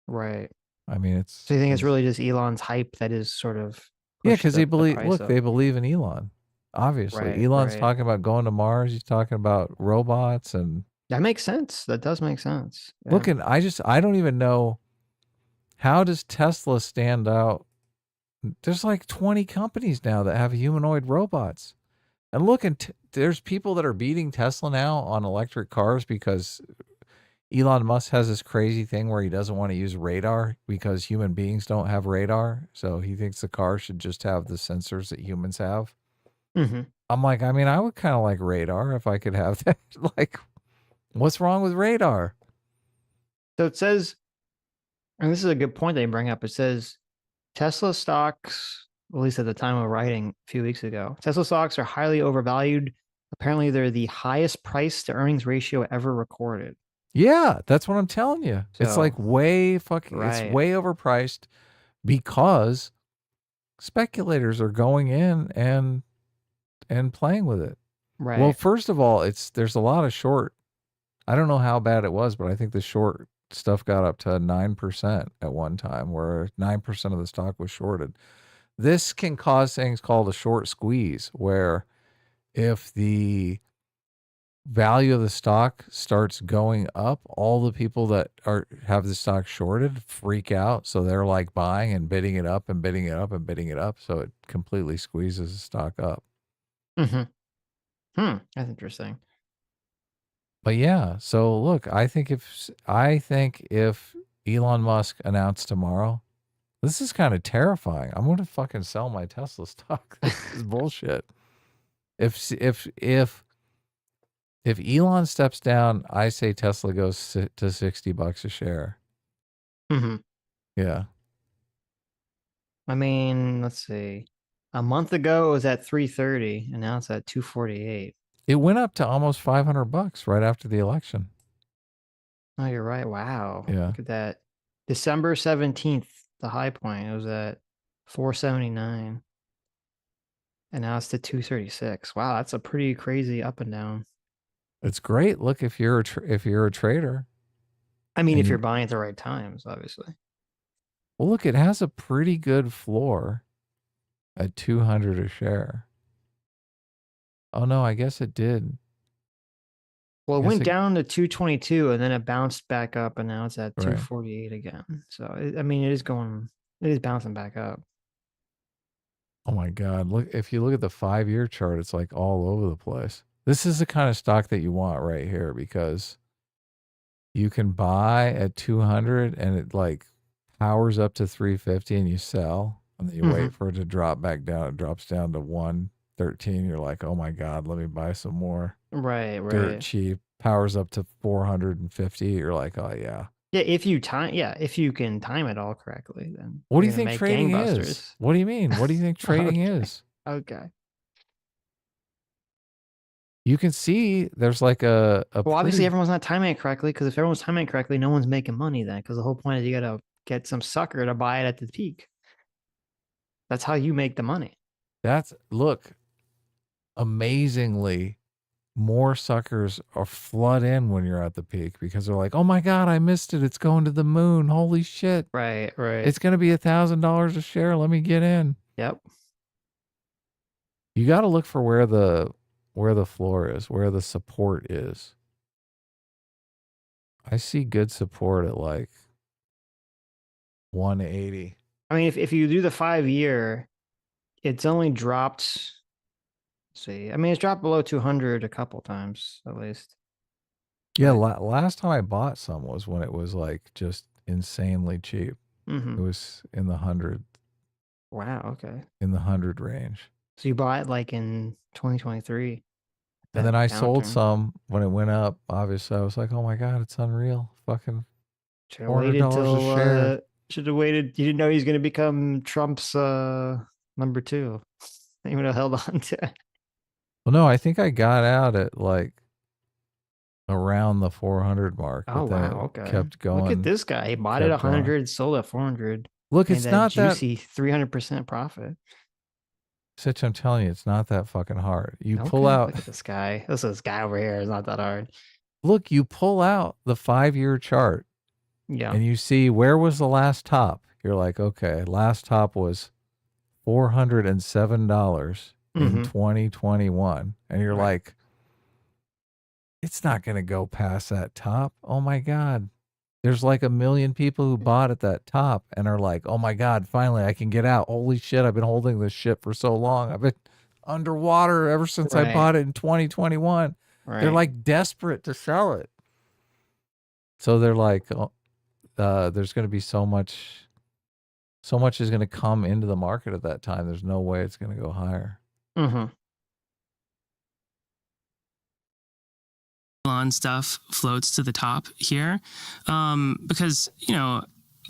Right. I mean, so you think it's really just Elon's hype that is sort of because they believe they believe in Elon. Obviously, Right, Elon's right. talking about going to Mars. He's talking about robots, and that makes sense. That does make sense. Yeah. Look, and I don't even know, how does Tesla stand out? There's like 20 companies now that have humanoid robots. And look, there's people that are beating Tesla now on electric cars because Elon Musk has this crazy thing where he doesn't want to use radar because human beings don't have radar. So he thinks the car should just have the sensors that humans have. I'm like, I mean, I would kind of like radar if I could have that. Like, what's wrong with radar? So it says, and this is a good point they bring up. It says Tesla stocks, at least at the time of writing a few weeks ago, Tesla stocks are highly overvalued. Apparently, they're the highest price to earnings ratio ever recorded. Yeah, that's what I'm telling you. So, it's like way fucking, it's way overpriced because speculators are going in and playing with it. Right. Well, first of all, there's a lot of short. I don't know how bad it was, but I think the short stuff got up to 9% at one time, where 9% of the stock was shorted. This can cause things called a short squeeze, where if the value of the stock starts going up, all the people that have the stock shorted freak out. So they're like buying and bidding it up and bidding it up and bidding it up. So it completely squeezes the stock up. That's interesting. But yeah, so look, I think if Elon Musk announced tomorrow, this is kind of terrifying. I'm going to fucking sell my Tesla stock. This is bullshit. If Elon steps down, I say Tesla goes to $60 a share. Yeah. I mean, let's see. A month ago it was at 330, and now it's at 248. It went up to almost $500 right after the election. Oh, you're right. Wow. Yeah. Look at that. December 17th, the high point, it was at 479. And now it's to 236. Wow, that's a pretty crazy up and down. It's great. Look, if you're a trader. I mean, if you're buying at the right times, obviously. Well, look, it has a pretty good floor at 200 a share. Oh no, I guess it did. Well, it went down to 222 and then it bounced back up, and now it's at 248 again. So, I mean, it is bouncing back up. Oh my God. Look, if you look at the 5-year chart, it's like all over the place. This is the kind of stock that you want right here, because you can buy at 200 and it like powers up to 350 and you sell, and then you wait for it to drop back down. It drops down to 113. You're like, oh my God, let me buy some more. Right. Dirt cheap. Powers up to 450. You're like, oh yeah. Yeah, if you can time it all correctly, then. What do you think trading is? What do you mean? What do you think trading is? Okay. You can see there's like well, obviously everyone's not timing it correctly, because if everyone's timing it correctly, no one's making money then, because the whole point is you got to get some sucker to buy it at the peak. That's how you make the money. Look, amazingly, more suckers are flood in when you're at the peak, because they're like, oh my God, I missed it. It's going to the moon. Holy shit. Right. It's going to be $1,000 a share. Let me get in. Yep. You got to look for where the floor is, where the support is. I see good support at like 180. I mean, if you do the 5-year, it's only dropped. See, I mean, it's dropped below 200 a couple times at least. Yeah, last time I bought some was when it was like just insanely cheap. It was in the 100. Wow. Okay. In the 100 range. So you bought like in 2023. And then I sold downturn. some when it went up. Obviously, I was like, "Oh my god, it's unreal! Fucking Should have waited $400 a share." should have waited. You didn't know he was going to become Trump's number 2. You would have held on to it. Well, no, I think I got out at like around the 400 mark. Oh, but then wow. it Okay. kept going. Look at this guy. He bought it kept 100, sold at 400. Look, Made it's that not that juicy 300% profit. Sitch, I'm telling you, it's not that fucking hard. You Okay, pull out. Look at this guy. This guy over here is not that hard. Look, you pull out the 5-year chart. Yeah. And you see where was the last top. You're like, okay, last top was $407 in 2021. And you're like, it's not going to go past that top. Oh my God. There's like 1 million people who bought at that top and are like, oh my God, finally I can get out. Holy shit, I've been holding this shit for so long. I've been underwater ever since I bought it in 2021. They're like desperate to sell it. So they're like, there's going to be so much is going to come into the market at that time. There's no way it's going to go higher. Elon stuff floats to the top here because,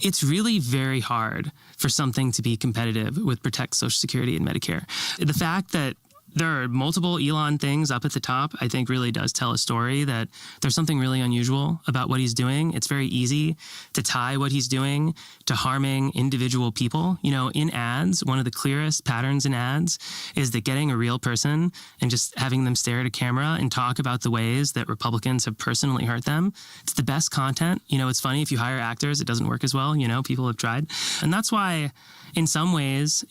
it's really very hard for something to be competitive with Protect Social Security and Medicare. The fact that there are multiple Elon things up at the top, I think really does tell a story that there's something really unusual about what he's doing. It's very easy to tie what he's doing to harming individual people. In ads, one of the clearest patterns in ads is that getting a real person and just having them stare at a camera and talk about the ways that Republicans have personally hurt them. It's the best content. It's funny, if you hire actors, it doesn't work as well. People have tried. And that's why, in some ways,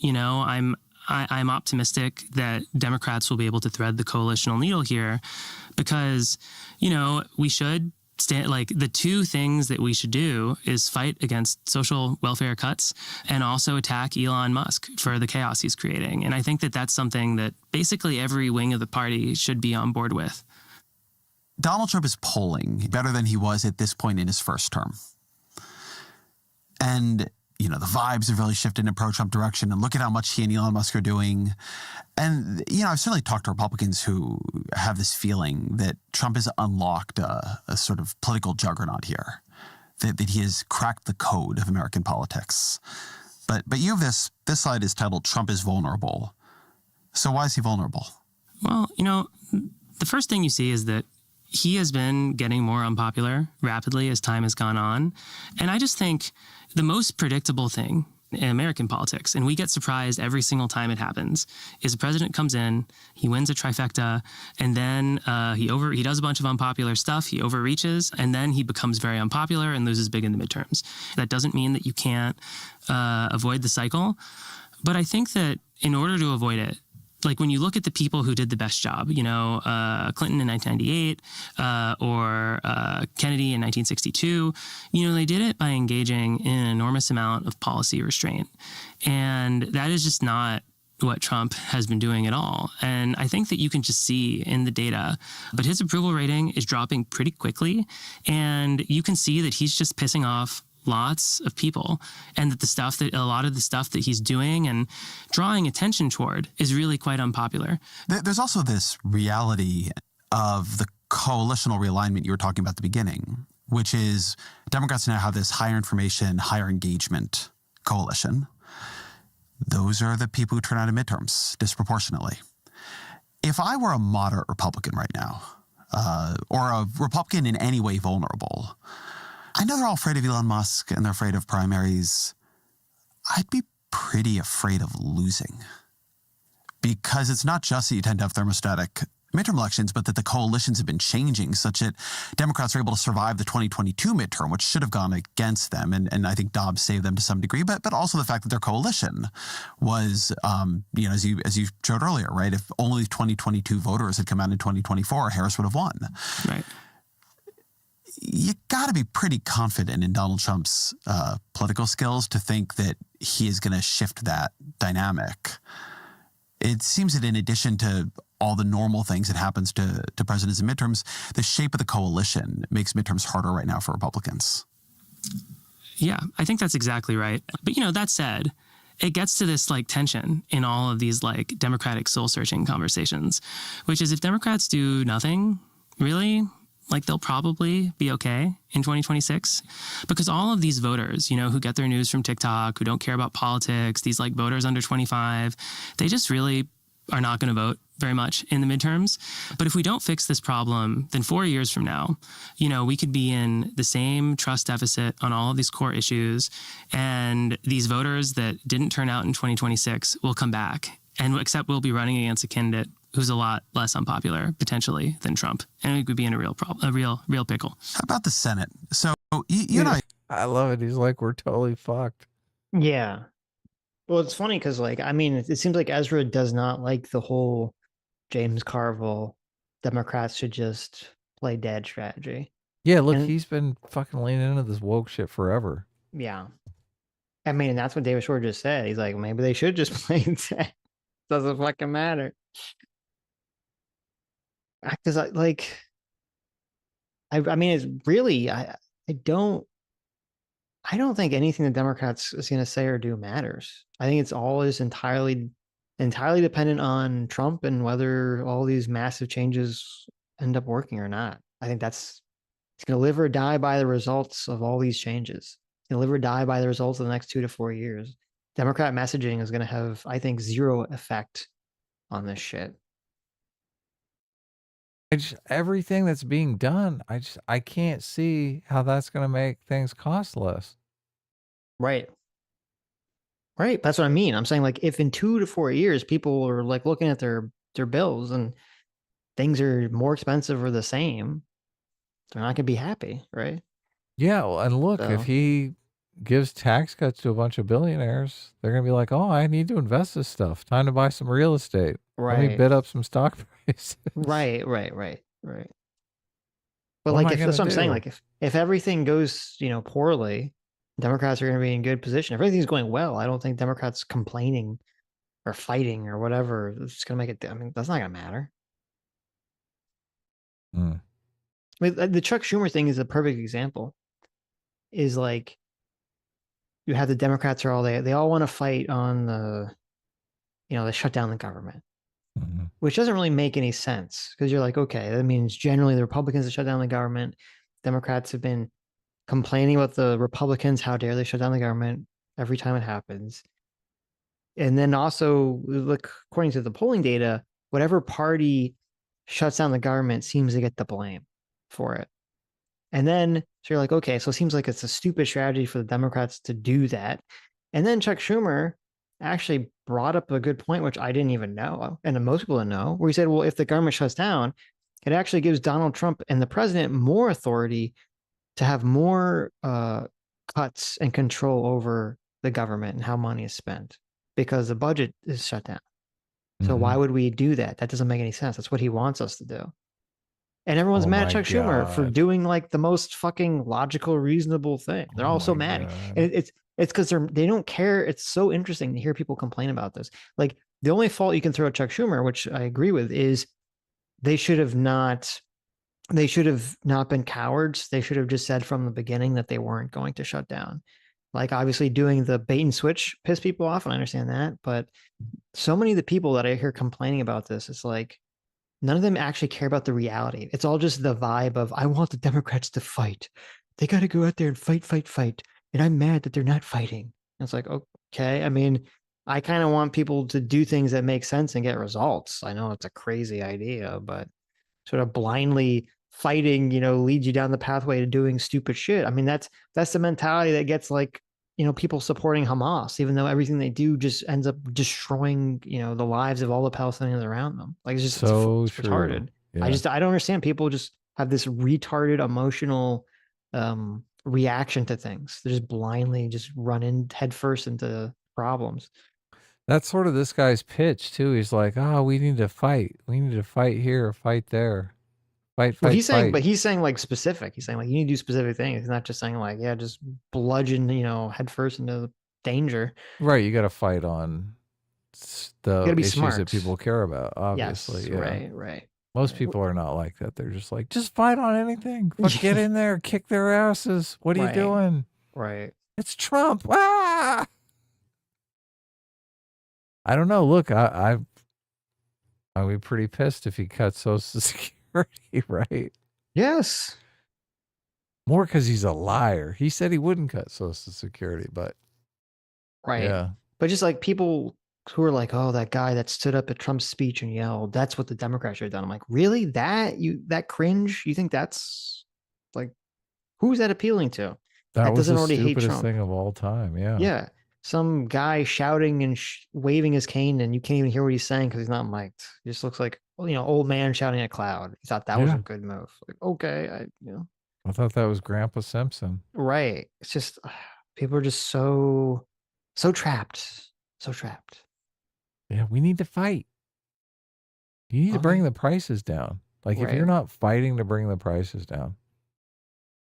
I'm optimistic that Democrats will be able to thread the coalitional needle here because, we should stand, like, the two things that we should do is fight against social welfare cuts and also attack Elon Musk for the chaos he's creating. And I think that that's something that basically every wing of the party should be on board with. Donald Trump is polling better than he was at this point in his first term. And the vibes have really shifted in a pro-Trump direction, and look at how much he and Elon Musk are doing. And, I've certainly talked to Republicans who have this feeling that Trump has unlocked a sort of political juggernaut here, that he has cracked the code of American politics. But you have this slide is titled Trump is vulnerable. So why is he vulnerable? Well, the first thing you see is that he has been getting more unpopular rapidly as time has gone on. And I just think the most predictable thing in American politics, and we get surprised every single time it happens, is the president comes in, he wins a trifecta, and then he does a bunch of unpopular stuff, he overreaches, and then he becomes very unpopular and loses big in the midterms. That doesn't mean that you can't avoid the cycle, but I think that in order to avoid it, like when you look at the people who did the best job, Clinton in 1998 or Kennedy in 1962, they did it by engaging in an enormous amount of policy restraint. And that is just not what Trump has been doing at all. And I think that you can just see in the data, but his approval rating is dropping pretty quickly. And you can see that he's just pissing off lots of people, and that a lot of the stuff that he's doing and drawing attention toward is really quite unpopular. There's also this reality of the coalitional realignment you were talking about at the beginning, which is Democrats now have this higher information, higher engagement coalition. Those are the people who turn out in midterms disproportionately. If I were a moderate Republican right now, or a Republican in any way vulnerable, I know they're all afraid of Elon Musk and they're afraid of primaries. I'd be pretty afraid of losing, because it's not just that you tend to have thermostatic midterm elections, but that the coalitions have been changing such that Democrats are able to survive the 2022 midterm, which should have gone against them. And I think Dobbs saved them to some degree, but also the fact that their coalition was, as you showed earlier, right? If only 2022 voters had come out in 2024, Harris would have won. Right. You got to be pretty confident in Donald Trump's political skills to think that he is going to shift that dynamic. It seems that in addition to all the normal things that happens to presidents in midterms, the shape of the coalition makes midterms harder right now for Republicans. Yeah, I think that's exactly right. But, that said, it gets to this like tension in all of these like Democratic soul searching conversations, which is if Democrats do nothing, really, like they'll probably be okay in 2026 because all of these voters, you know, who get their news from TikTok, who don't care about politics, these like voters under 25, they just really are not going to vote very much in the midterms. But if we don't fix this problem, then 4 years from now, you know, we could be in the same trust deficit on all of these core issues. And these voters that didn't turn out in 2026 will come back. And except we'll be running against a candidate who's a lot less unpopular potentially than Trump. And we could be in a real problem, a real pickle. How about the Senate? So you know, I love it. He's like, we're totally fucked. Yeah. Well, it's funny because, like, I mean, it seems like Ezra does not like the whole James Carville, Democrats should just play dead strategy. Yeah, look, he's been fucking leaning into this woke shit forever. Yeah. I mean, that's what David Shore just said. He's like, maybe they should just play dead. Doesn't fucking matter. Because I mean, it's really, I don't think anything the Democrats is going to say or do matters. I think it's all is entirely dependent on Trump and whether all these massive changes end up working or not. I think it's going to live or die by the results of all these changes. It's going to live or die by the results of the next 2 to 4 years. Democrat messaging is going to have, I think, zero effect on this shit. Everything that's being done, I can't see how that's going to make things cost less. Right. That's what I mean. I'm saying, like, if in 2 to 4 years people are like looking at their bills and things are more expensive or the same, they're not going to be happy, right? Yeah, well, and look, if he gives tax cuts to a bunch of billionaires, they're going to be like, oh, I need to invest this stuff. Time to buy some real estate. Right. Let me bid up some stock prices. Right. But like, that's what I'm saying. Like, if everything goes, you know, poorly, Democrats are going to be in good position. If everything's going well, I don't think Democrats complaining or fighting or whatever, it's going to make it. I mean, that's not going to matter. I mean, the Chuck Schumer thing is a perfect example. Is like, you have the Democrats are all they all want to fight on the, you know, they shut down the government, which doesn't really make any sense because you're like, okay, that means generally the Republicans have shut down the government. Democrats have been complaining about the Republicans, how dare they shut down the government every time it happens. And then also, look, according to the polling data, whatever party shuts down the government seems to get the blame for it. And then, so you're like, okay, so it seems like it's a stupid strategy for the Democrats to do that. And then Chuck Schumer actually brought up a good point, which I didn't even know, and most people didn't know, where he said, well, if the government shuts down, it actually gives Donald Trump and the president more authority to have more cuts and control over the government and how money is spent because the budget is shut down. So why would we do that? That doesn't make any sense. That's what he wants us to do. And everyone's mad at Chuck Schumer for doing like the most fucking logical, reasonable thing. They're all so mad. And it's because they don't care. It's so interesting to hear people complain about this. Like, the only fault you can throw at Chuck Schumer, which I agree with, is they should have not been cowards. They should have just said from the beginning that they weren't going to shut down. Like, obviously doing the bait and switch pissed people off, and I understand that. But so many of the people that I hear complaining about this, it's like, none of them actually care about the reality. It's all just the vibe of, I want the Democrats to fight. They got to go out there and fight. And I'm mad that they're not fighting. And it's like, okay. I mean, I kind of want people to do things that make sense and get results. I know it's a crazy idea, but sort of blindly fighting, you know, leads you down the pathway to doing stupid shit. I mean, that's the mentality that gets, like, you know, people supporting Hamas, even though everything they do just ends up destroying, you know, the lives of all the Palestinians around them. Like, it's just it's retarded. Yeah. I don't understand. People just have this retarded emotional reaction to things. They just blindly just run in headfirst into problems. That's sort of this guy's pitch too. He's like, we need to fight. We need to fight here, fight there. Fight. He's saying like specific. He's saying like, you need to do specific things. He's not just saying like, yeah, just bludgeon, you know, headfirst into danger. Right. You got to fight on the issues smart. that people care about, obviously. Yes, right. Most people are not like that. They're just like, just fight on anything. Get in there, kick their asses. What are you doing? Right. It's Trump. Ah! I don't know. Look, I'd be pretty pissed if he cut Social Security, right? Yes. More because he's a liar. He said he wouldn't cut Social Security, but right. Yeah. But just like people who are like, oh, that guy that stood up at Trump's speech and yelled, that's what the Democrats should have done. I'm like, really? That cringe? You think that's like, who's that appealing to? That was doesn't the already hate stupidest Trump. thing of all time. Yeah. Yeah. Some guy shouting and waving his cane, and you can't even hear what he's saying because he's not mic'd. He just looks like, old man shouting at a cloud. He thought that was a good move. Like, okay, I thought that was Grandpa Simpson. Right. It's just people are just so trapped. So trapped. Yeah, we need to fight. You need to bring the prices down. Like, if you're not fighting to bring the prices down,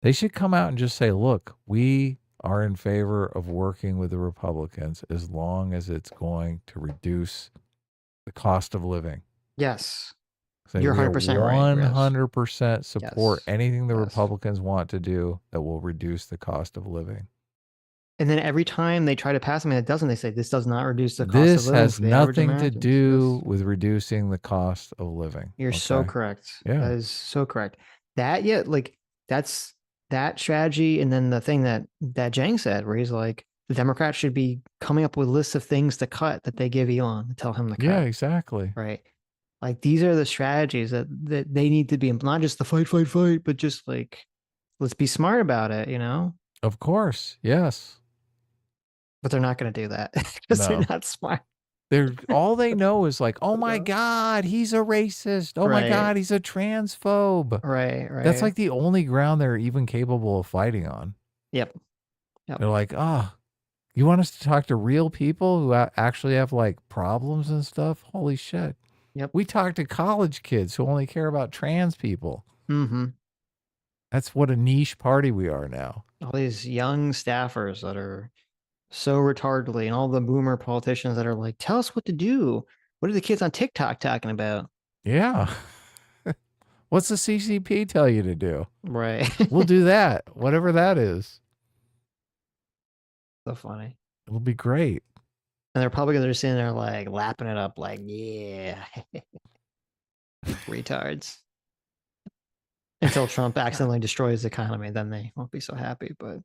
they should come out and just say, look, we are in favor of working with the Republicans as long as it's going to reduce the cost of living. Yes. So you're 100% right. 100% support anything the Republicans want to do that will reduce the cost of living. And then every time they try to pass something that doesn't, they say this does not reduce the cost This of living. has nothing to do with reducing the cost of living. You're so correct. Yeah. That is so correct. That's that strategy. And then the thing that Jang said, where he's like, the Democrats should be coming up with lists of things to cut that they give Elon to tell him to cut. Yeah, exactly. Right. Like, these are the strategies that they need to be, not just the fight, but just like, let's be smart about it, Of course. Yes. But they're not going to do that because they're not smart. All they know is like, oh my God, he's a racist. Oh my God, he's a transphobe. Right. That's like the only ground they're even capable of fighting on. Yep. They're like, you want us to talk to real people who actually have like problems and stuff? Holy shit. Yep. We talk to college kids who only care about trans people. Mm-hmm. That's what a niche party we are now. All these young staffers that are so retardedly, and all the boomer politicians that are like, tell us what to do. What are the kids on TikTok talking about? Yeah. What's the CCP tell you to do? Right. We'll do that. Whatever that is. So funny. It'll be great. And they're probably going to sitting there like lapping it up like, yeah. Retards. Until Trump accidentally destroys the economy, then they won't be so happy. But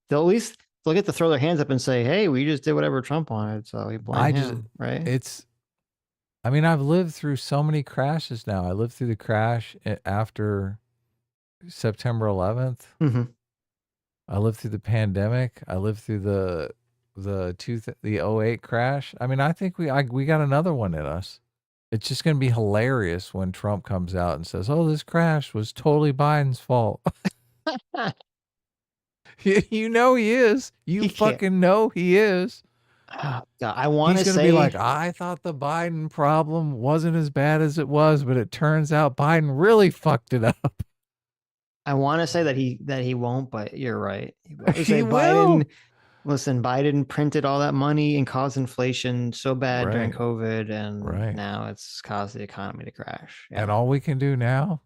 they'll at least get to throw their hands up and say, hey, we just did whatever Trump wanted, so we blame him, right? I've lived through so many crashes now. I lived through the crash after September 11th. Mm-hmm. I lived through the pandemic. I lived through the 08 crash. I mean, I think we got another one in us. It's just going to be hilarious when Trump comes out and says, oh, this crash was totally Biden's fault. You know he is. You fucking know he is. I want to say, he's going to be like, I thought the Biden problem wasn't as bad as it was, but it turns out Biden really fucked it up. I want to say that he won't, but you're right. He will. Listen, Biden printed all that money and caused inflation so bad during COVID, and now it's caused the economy to crash. Yeah. And all we can do now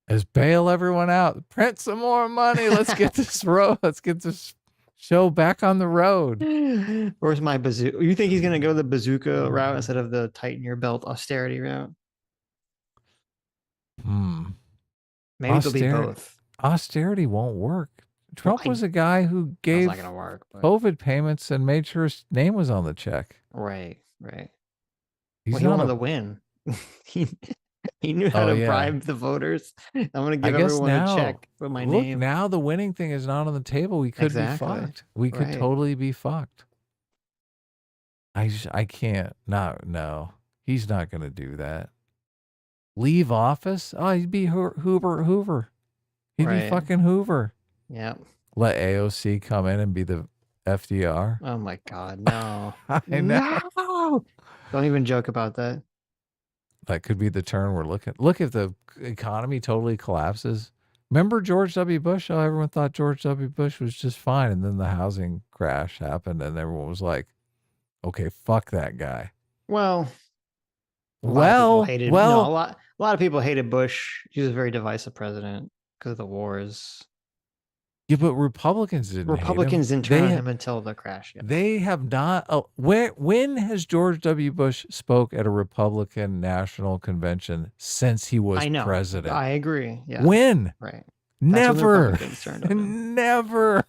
is bail everyone out, print some more money. Let's get this let's get this show back on the road. Where's my bazooka? You think he's going to go the bazooka route instead of the tighten your belt austerity route? Maybe it'll be both. Austerity won't work. Trump was a guy who gave COVID payments and made sure his name was on the check. Right. He wanted to win. He knew how to bribe the voters. I'm going to give everyone a check with my name. Now the winning thing is not on the table. We could be fucked. We could totally be fucked. I can't. No. He's not going to do that. Leave office? Oh, he'd be Hoover. He'd be fucking Hoover. Yeah. Let AOC come in and be the FDR. Oh my God, no. I know. No! Don't even joke about that. That could be the turn we're looking. Look, if the economy totally collapses. Remember George W. Bush? Oh, everyone thought George W. Bush was just fine. And then the housing crash happened and everyone was like, okay, fuck that guy. Well, a lot of people hated Bush. He was a very divisive president because of the wars. Yeah, but Republicans didn't turn on him until the crash. Yeah. They have not. When has George W. Bush spoke at a Republican National Convention since he was president? I agree. Yeah. When? Right. Never. Turned on him. Never.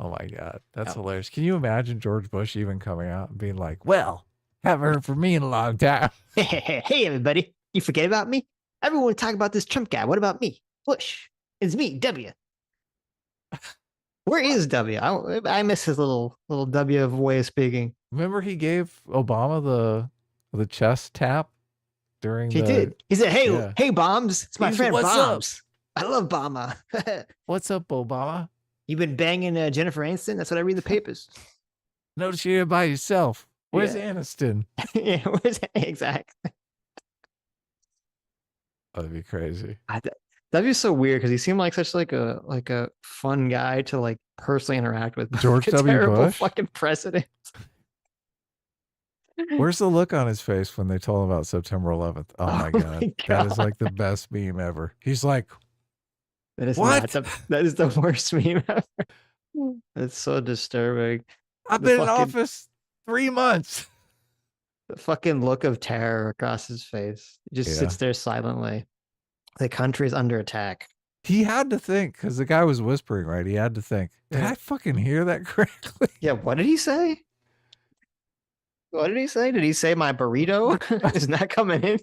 Oh my God, that's hilarious. Can you imagine George Bush even coming out and being like, "Well, haven't heard from me in a long time." Hey, everybody, you forget about me? Everyone talk about this Trump guy. What about me? Bush. It's me, W. Where is W? I miss his little W of way of speaking. Remember he gave Obama the chest tap during He did. He said, hey, Bombs. It's my friend Bombs. Up? I love Obama. What's up, Obama? You've been banging Jennifer Aniston? That's what I read in the papers. Notice you're here by yourself. Where's Aniston? Yeah, exactly. That'd be crazy. That'd be so weird because he seemed like such like a fun guy to like personally interact with. George W. Bush, fucking president. Where's the look on his face when they told him about September 11th? Oh my God. That is like the best meme ever. He's like, that is what? That is the worst meme ever. It's so disturbing. I've been in office 3 months. The fucking look of terror across his face. He just sits there silently. The country is under attack. He had to think because the guy was whispering, right? He had to think, did I fucking hear that correctly? Yeah, what did he say? What did he say? Did he say my burrito is not coming in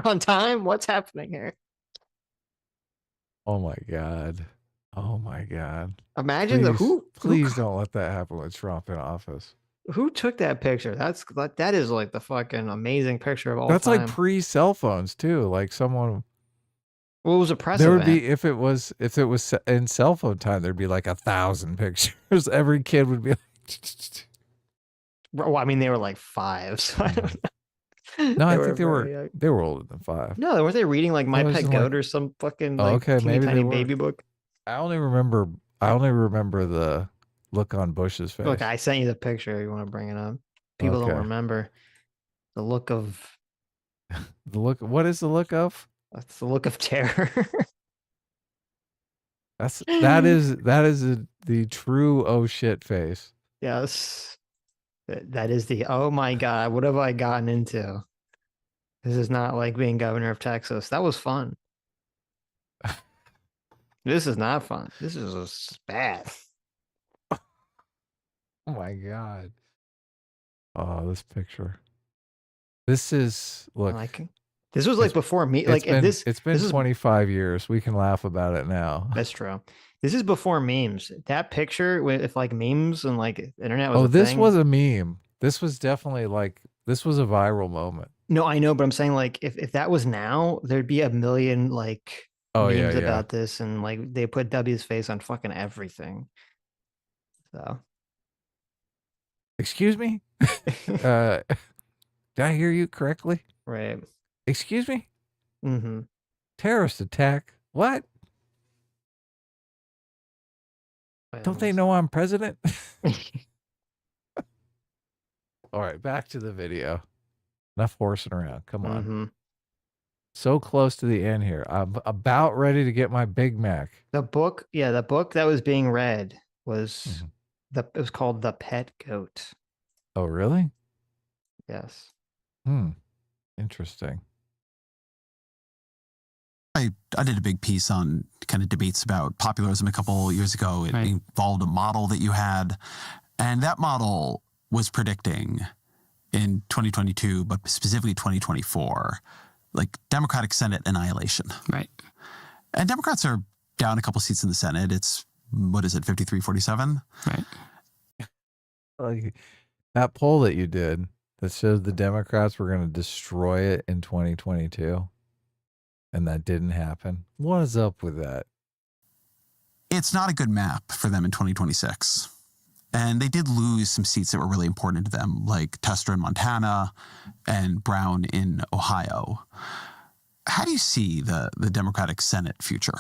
on time? What's happening here? Oh my God. Oh my God. Imagine Please don't let that happen with Trump in office. Who took that picture? That is like the fucking amazing picture of all That's time. like pre-cell phones too. Like someone. Well, it was a press There event. would be if it was in cell phone time. There'd be like 1,000 pictures. Every kid would be like. Well, I mean, they were like 5. So I don't know. No, I think they were older than 5. No, weren't they reading like My Pet Goat or some fucking teeny tiny baby book? I only remember the look on Bush's face. Look, I sent you the picture. You want to bring it up? People don't remember the look of the look. What is the look of? That's the look of terror. that is the true oh shit face. Yes, that is the oh my God, what have I gotten into? This is not like being governor of Texas. That was fun. This is not fun. This is just bad. Oh my God. Oh, this picture. This is look. This was like before me. Like it's been 25 years. We can laugh about it now. That's true. This is before memes. That picture, if like memes and like internet was. Oh, this was a meme. This was definitely this was a viral moment. No, I know, but I'm saying like if that was now, there'd be a million like memes about this, and like they put W's face on fucking everything. So. Excuse me? Did I hear you correctly? Right. Excuse me? Mm-hmm. Terrorist attack? What? Don't they know I'm president? All right, back to the video. Enough horsing around. Come on. Mm-hmm. So close to the end here. I'm about ready to get my Big Mac. The book that was being read was it was called The Pet Goat. Oh, really? Yes. Interesting. I did a big piece on kind of debates about populism a couple years ago. It involved a model that you had, and that model was predicting in 2022, but specifically 2024, like Democratic Senate annihilation. Right. And Democrats are down a couple seats in the Senate. It's, 53-47? Right. Like that poll that you did that showed the Democrats were going to destroy it in 2022. And that didn't happen. What is up with that? It's not a good map for them in 2026. And they did lose some seats that were really important to them, like Tester in Montana and Brown in Ohio. How do you see the Democratic Senate future?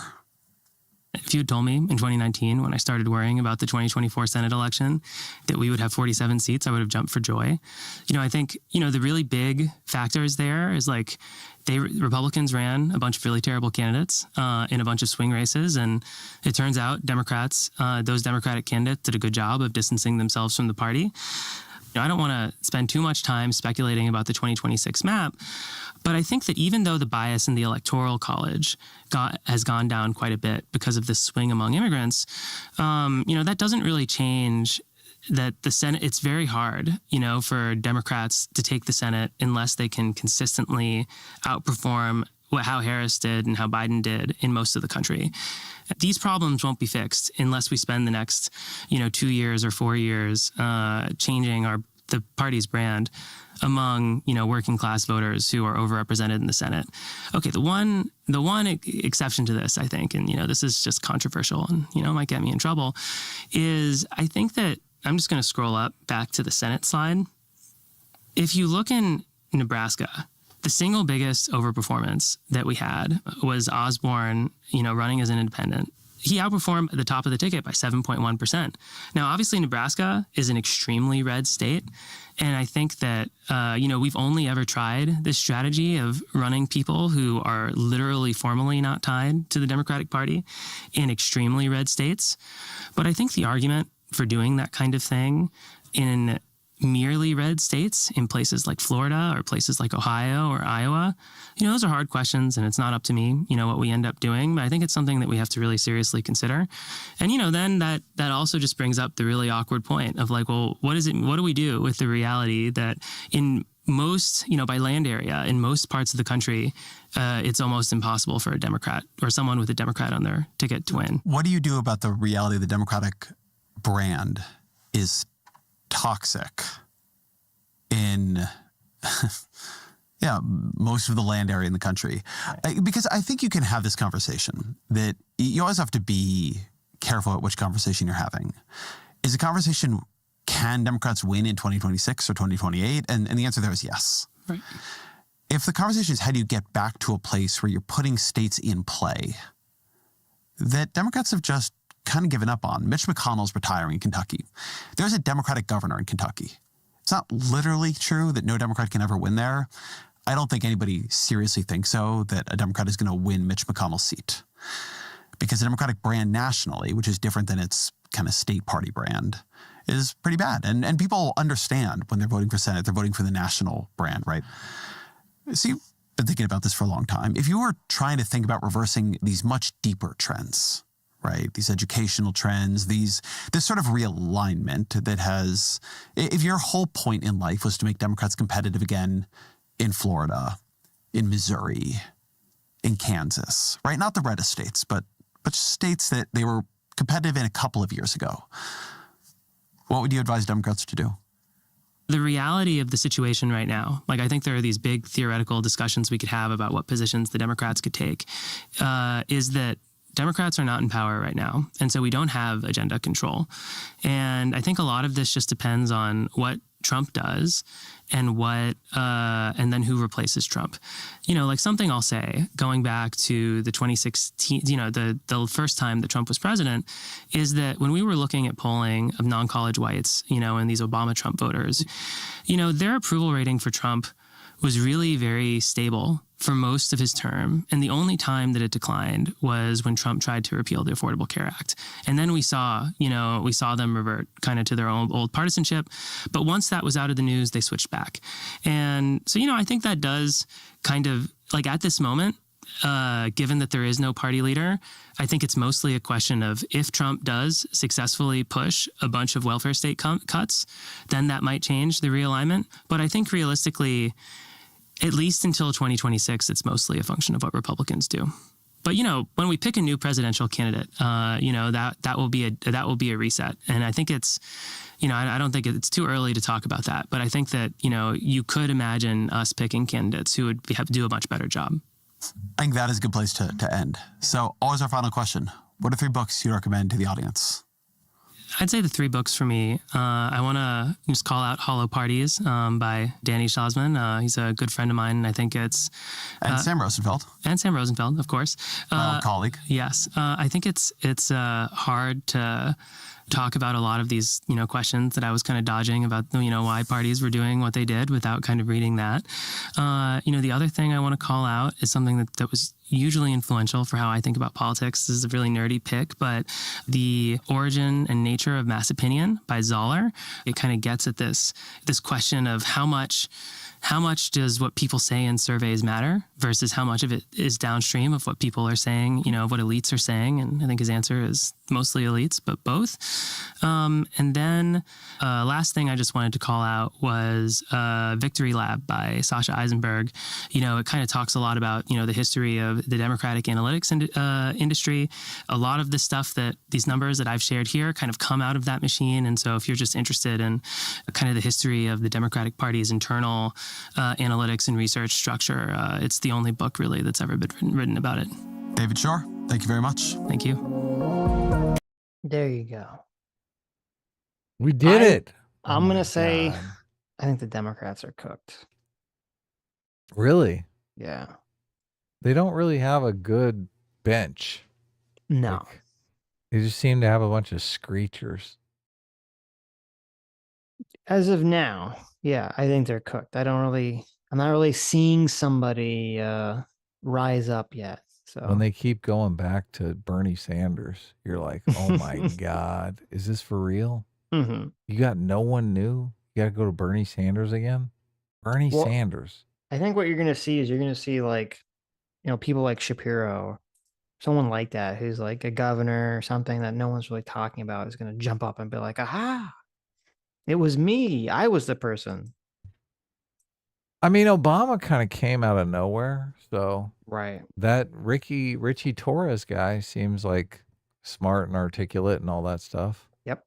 If you had told me in 2019, when I started worrying about the 2024 Senate election, that we would have 47 seats, I would have jumped for joy. I think, the really big factors there is like Republicans ran a bunch of really terrible candidates in a bunch of swing races. And it turns out Democrats, those Democratic candidates did a good job of distancing themselves from the party. I don't want to spend too much time speculating about the 2026 map, but I think that even though the bias in the Electoral College has gone down quite a bit because of this swing among immigrants, that doesn't really change that the Senate. It's very hard, for Democrats to take the Senate unless they can consistently outperform how Harris did and how Biden did in most of the country. These problems won't be fixed unless we spend the next, 2 years or 4 years changing the party's brand among, working class voters who are overrepresented in the Senate. Okay, the one exception to this, I think, and this is just controversial and might get me in trouble, is I think that I'm just going to scroll up back to the Senate slide. If you look in Nebraska, the single biggest overperformance that we had was Osborne, running as an independent. He outperformed at the top of the ticket by 7.1%. Now, obviously, Nebraska is an extremely red state. And I think that, we've only ever tried this strategy of running people who are literally formally not tied to the Democratic Party in extremely red states. But I think the argument for doing that kind of thing in merely red states, in places like Florida or places like Ohio or Iowa, those are hard questions, and it's not up to me, what we end up doing. But I think it's something that we have to really seriously consider. And, then that also just brings up the really awkward point of like, well, what do we do with the reality that in most, by land area, in most parts of the country, it's almost impossible for a Democrat or someone with a Democrat on their ticket to win. What do you do about the reality the Democratic brand is toxic in most of the land area in the country? Because I think you can have this conversation that you always have to be careful at which conversation you're having. Is the conversation, can Democrats win in 2026 or 2028? And the answer there is yes. Right. If the conversation is how do you get back to a place where you're putting states in play that Democrats have just kind of given up on. Mitch McConnell's retiring in Kentucky. There's a Democratic governor in Kentucky. It's not literally true that no Democrat can ever win there. I don't think anybody seriously thinks so, that a Democrat is going to win Mitch McConnell's seat. Because the Democratic brand nationally, which is different than its kind of state party brand, is pretty bad. And people understand when they're voting for Senate, they're voting for the national brand, right? So you've been thinking about this for a long time. If you were trying to think about reversing these much deeper trends, right? These educational trends, this sort of realignment that has, if your whole point in life was to make Democrats competitive again in Florida, in Missouri, in Kansas, right? Not the reddest states, but states that they were competitive in a couple of years ago. What would you advise Democrats to do? The reality of the situation right now, like I think there are these big theoretical discussions we could have about what positions the Democrats could take, is that Democrats are not in power right now, and so we don't have agenda control. And I think a lot of this just depends on what Trump does and and then who replaces Trump. Like something I'll say, going back to the 2016, the first time that Trump was president, is that when we were looking at polling of non-college whites, and these Obama-Trump voters, their approval rating for Trump was really very stable for most of his term. And the only time that it declined was when Trump tried to repeal the Affordable Care Act. And then we saw them revert kind of to their old partisanship. But once that was out of the news, they switched back. And so, I think that does kind of, like at this moment, given that there is no party leader, I think it's mostly a question of if Trump does successfully push a bunch of welfare state cuts, then that might change the realignment. But I think realistically, at least until 2026, it's mostly a function of what Republicans do. But when we pick a new presidential candidate, that will be a reset. And I think it's, I don't think it's too early to talk about that. But I think that you could imagine us picking candidates who would do a much better job. I think that is a good place to end. So always our final question. What are 3 books you recommend to the audience? I'd say the 3 books for me. I want to just call out Hollow Parties by Danny Schlossman. He's a good friend of mine, and I think it's... And Sam Rosenfeld. And Sam Rosenfeld, of course. My old colleague. Yes. I think it's hard to talk about a lot of these, questions that I was kind of dodging about, why parties were doing what they did without kind of reading that. The other thing I want to call out is something that was hugely influential for how I think about politics. This is a really nerdy pick, but The Origin and Nature of Mass Opinion by Zoller, it kind of gets at this question of how much does what people say in surveys matter versus how much of it is downstream of what people are saying, of what elites are saying. And I think his answer is mostly elites, but both. And then last thing I just wanted to call out was Victory Lab by Sasha Eisenberg. It kind of talks a lot about, the history of the democratic analytics industry. A lot of the stuff these numbers that I've shared here kind of come out of that machine. And so if you're just interested in kind of the history of the Democratic Party's internal analytics and research structure, it's the only book really that's ever been written about it. David Shore, thank you very much. Thank you. There you go. We did it. I'm going to say, I think the Democrats are cooked. Really? Yeah. They don't really have a good bench. No. They just seem to have a bunch of screechers. As of now, yeah, I think they're cooked. I'm not really seeing somebody rise up yet. So when they keep going back to Bernie Sanders, you're like, oh my God, is this for real? Mm-hmm. You got no one new? You got to go to Bernie Sanders again? Bernie Sanders. I think what you're going to see is people like Shapiro, someone like that, who's like a governor or something that no one's really talking about, is going to jump up and be like, aha, it was me. I was the person. I mean, Obama kind of came out of nowhere. So right. That Richie Torres guy seems like smart and articulate and all that stuff. Yep.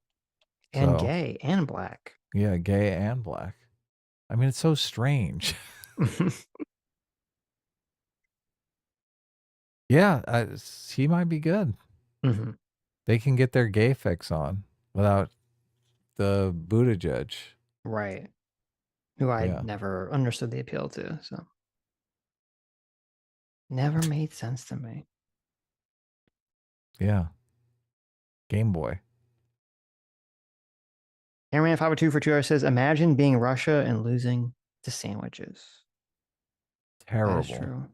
And gay and black. Yeah, gay and black. I mean, it's so strange. Yeah, he might be good. Mm-hmm. They can get their gay fix on without the Buttigieg. Right. Who I never understood the appeal to. So never made sense to me. Yeah. Game Boy. Airman 502 for 2 hours says, imagine being Russia and losing to sandwiches. Terrible. That's true.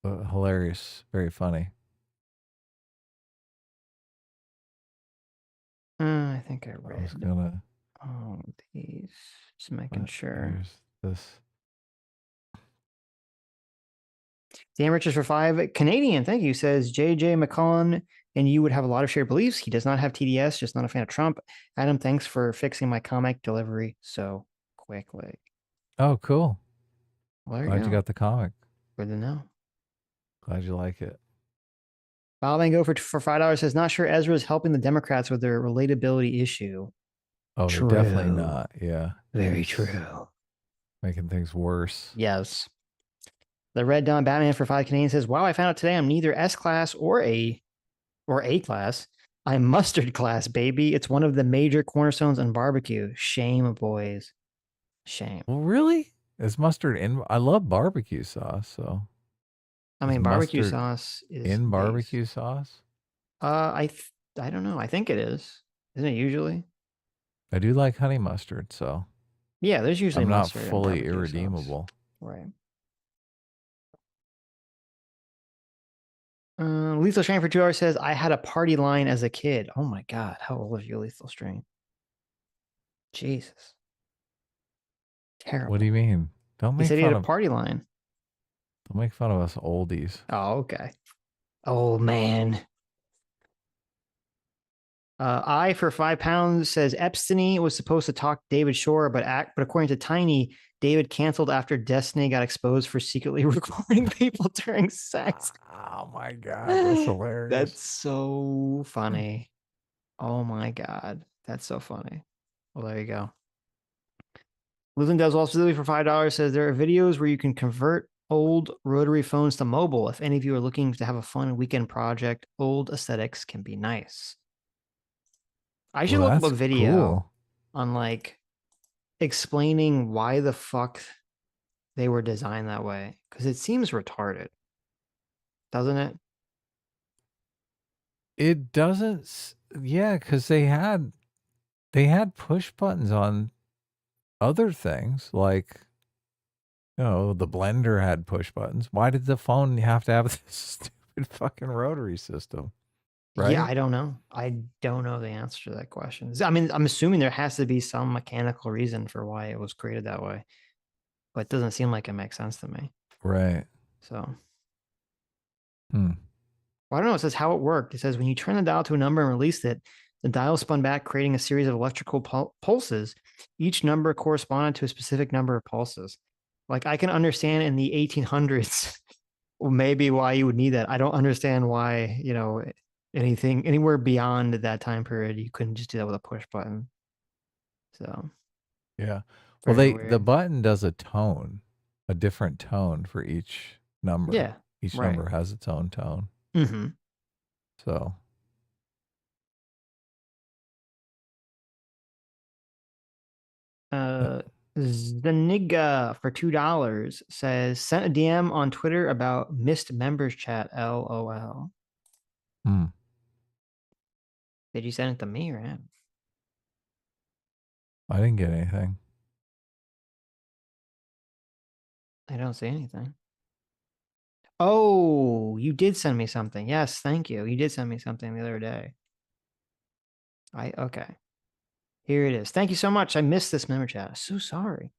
But hilarious. Very funny. I think I read. I was gonna... Oh, these. Just making sure. Here's this. Dan Richards for 5. Canadian, thank you, says JJ McCollum, and you would have a lot of shared beliefs. He does not have TDS, just not a fan of Trump. Adam, thanks for fixing my comic delivery so quickly. Oh, cool. Well, Glad you got the comic. Good to know. Glad you like it. Bob Van Gogh for $5 says, not sure Ezra is helping the Democrats with their relatability issue. Oh, true. they're definitely not. Yeah. Very true. Making things worse. Yes. The Red Dawn Batman for 5 Canadian says, wow, I found out today I'm neither S class or A class. I'm mustard class, baby. It's one of the major cornerstones on barbecue. Shame, boys. Shame. Well, really? Is mustard in? I love barbecue sauce, so. I mean, barbecue sauce is in barbecue sauce? I don't know. I think it is. Isn't it usually? I do like honey mustard, so. Yeah, there's usually I'm not mustard fully irredeemable. Sauce. Right. Lethal Strain for 2 hours says, I had a party line as a kid. Oh my God. How old are you, Lethal Strain? Jesus. Terrible. What do you mean? Don't make he said fun he had of a party line. Don't make fun of us oldies. Oh, okay. Oh, man. I for £5 says Epstein was supposed to talk David Shore, but according to Tiny, David canceled after Destiny got exposed for secretly recording people during sex. Oh my God, that's hilarious. That's so funny. Oh my God, that's so funny. Well, there you go. Luthen Does Well Facility for $5 says there are videos where you can convert old rotary phones to mobile. If any of you are looking to have a fun weekend project, old aesthetics can be nice. I should look up a video on like explaining why the fuck they were designed that way, because it seems retarded, doesn't it? It doesn't. Yeah, because they had push buttons on other things, like, you know, the blender had push buttons. Why did the phone have to have this stupid fucking rotary system? Right? Yeah, I don't know. I don't know the answer to that question. I mean, I'm assuming there has to be some mechanical reason for why it was created that way, but it doesn't seem like it makes sense to me. Right. So, well, I don't know. It says how it worked. It says when you turn the dial to a number and released it, the dial spun back, creating a series of electrical pulses. Each number corresponded to a specific number of pulses. Like, I can understand in the 1800s, maybe why you would need that. I don't understand why, you know, anything anywhere beyond that time period, you couldn't just do that with a push button. So, yeah. Well, very the weird. button does a tone, a different tone for each number. Yeah, each right. number has its own tone. Mm-hmm. So, Zaniga for $2 says sent a DM on Twitter about missed members chat. LOL. Did you send it to me or him? I didn't get anything. I don't see anything. Oh, you did send me something. Yes, thank you. You did send me something the other day. Okay. Here it is. Thank you so much. I missed this member chat. So sorry.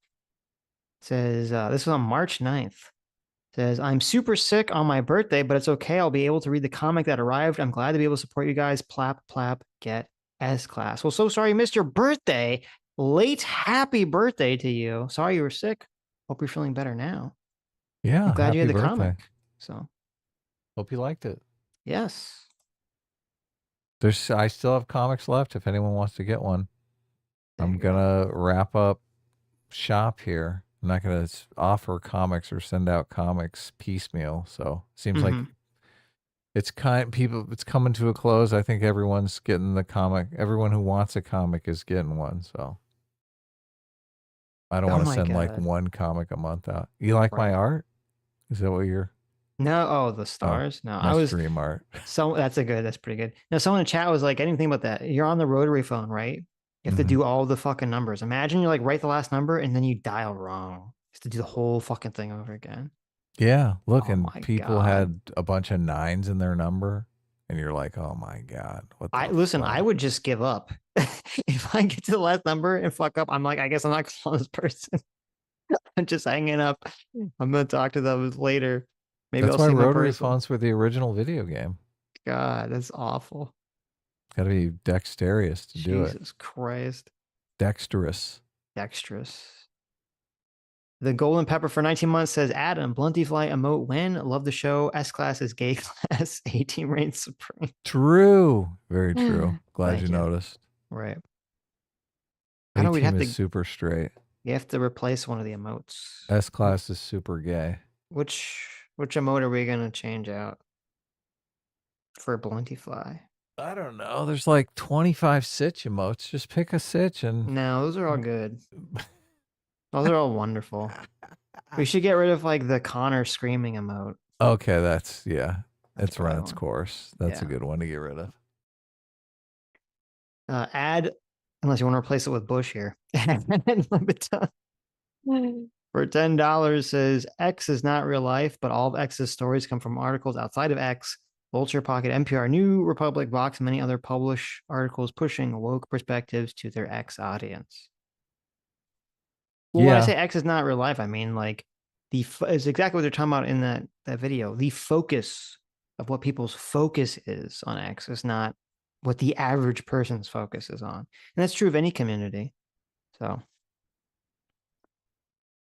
It says this was on March 9th. It says, I'm super sick on my birthday, but it's okay. I'll be able to read the comic that arrived. I'm glad to be able to support you guys. Plap, plap, get S class. Well, so sorry you missed your birthday. Late happy birthday to you. Sorry you were sick. Hope you're feeling better now. Yeah. I'm glad you had the birthday. comic. So hope you liked it. Yes. I still have comics left if anyone wants to get one. I'm gonna wrap up shop here. I'm not gonna offer comics or send out comics piecemeal. So seems like it's coming to a close. I think everyone's getting the comic. Everyone who wants a comic is getting one. So I don't want to send like one comic a month out. You like my art? Is that what you're? No, oh, the stars. No, I was stream art. So that's pretty good. Now, someone in chat was like, I didn't think about that. You're on the rotary phone, right? You have to do all the fucking numbers. Imagine you like write the last number and then you dial wrong. You have to do the whole fucking thing over again. Yeah, look, and people had a bunch of 9s in their number, and you're like, oh my god, what? Listen, I would just give up if I get to the last number and fuck up. I'm like, I guess I'm not calling this person. I'm just hanging up. I'm gonna talk to them later. Maybe that's why rotary phones were the original video game. God, that's awful. Got to be dexterous to do it. Jesus Christ. Dexterous. The Golden Pepper for 19 months says, Adam, Bluntyfly emote when? Love the show. S class is gay class. 18 reigns supreme. True. Very true. Glad you noticed. Right. I know we'd have to super straight. You have to replace one of the emotes. S class is super gay. Which emote are we gonna change out for Bluntyfly? I don't know. There's like 25 Sitch emotes. Just pick a Sitch and no, those are all good. Those are all wonderful. We should get rid of like the Connor screaming emote. Okay, that's it's run its course. That's a good one to get rid of. Add, unless you want to replace it with Bush here. For $10 says X is not real life, but all of X's stories come from articles outside of X. Vulture, Pocket, NPR, New Republic, Vox, and many other publish articles pushing woke perspectives to their X audience. Well, when I say X is not real life, I mean like is exactly what they're talking about in that video. The focus of what people's focus is on X is not what the average person's focus is on. And that's true of any community. So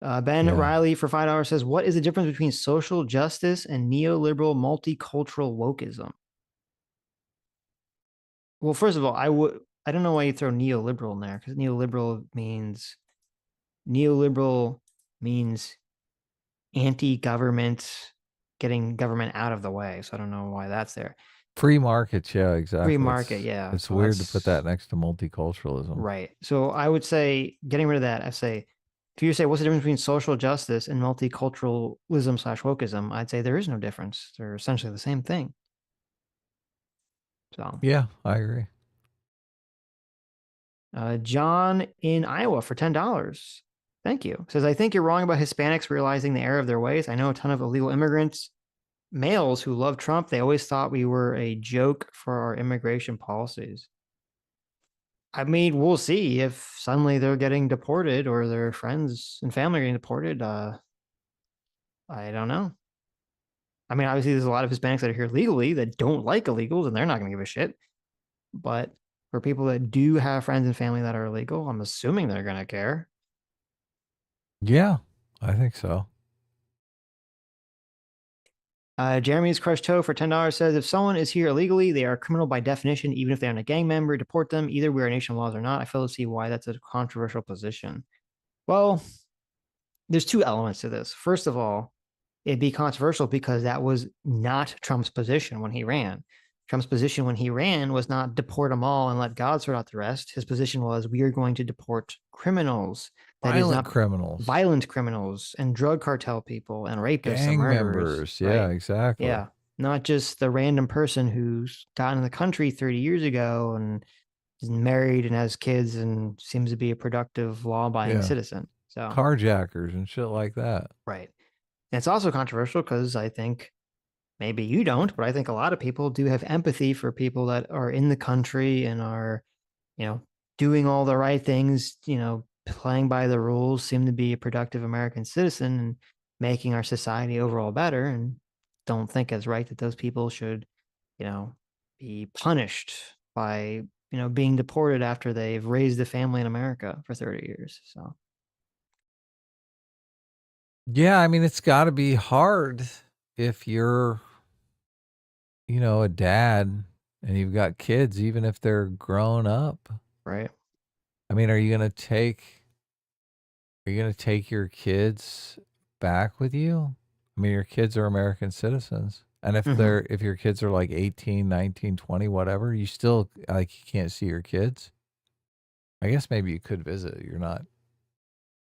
Ben Riley for $5 says, what is the difference between social justice and neoliberal multicultural wokeism? Well, first of all, I don't know why you throw neoliberal in there, because neoliberal means anti-government, getting government out of the way. So I don't know why that's there. Free markets, yeah, exactly. Free market, yeah. It's so weird to put that next to multiculturalism. Right. So I would say getting rid of that, I say, if you say what's the difference between social justice and multiculturalism / wokeism, I'd say there is no difference. They're essentially the same thing. So yeah, I agree. John in Iowa for $10. Thank you. Says, I think you're wrong about Hispanics realizing the error of their ways. I know a ton of illegal immigrants, males who love Trump. They always thought we were a joke for our immigration policies. I mean, we'll see if suddenly they're getting deported or their friends and family are getting deported. I don't know. I mean, obviously, there's a lot of Hispanics that are here legally that don't like illegals, and they're not going to give a shit. But for people that do have friends and family that are illegal, I'm assuming they're going to care. Yeah, I think so. Jeremy's Crushed Toe for $10 says, if someone is here illegally, they are a criminal by definition, even if they're a gang member, deport them. Either we are a nation of laws or not. I fail to see why that's a controversial position. Well, there's two elements to this. First of all, it'd be controversial because that was not Trump's position when he ran. Trump's position when he ran was not deport them all and let God sort out the rest. His position was, we are going to deport criminals. That is not criminals, violent criminals, and drug cartel people, and rapists, gang and murderers. members. Yeah, right? exactly. Yeah, not just the random person who's gotten in the country 30 years ago and is married and has kids and seems to be a productive, law-abiding citizen. So carjackers and shit like that. Right. And it's also controversial because I think maybe you don't, but I think a lot of people do have empathy for people that are in the country and are, doing all the right things, playing by the rules, seem to be a productive American citizen and making our society overall better, and don't think it's right that those people should, be punished by, being deported after they've raised a family in America for 30 years. So. Yeah, I mean, it's got to be hard if you're, a dad and you've got kids, even if they're grown up. Right. I mean, are you going to take your kids back with you? I mean, your kids are American citizens. And if if your kids are like 18, 19, 20, whatever, you still you can't see your kids. I guess maybe you could visit. You're not.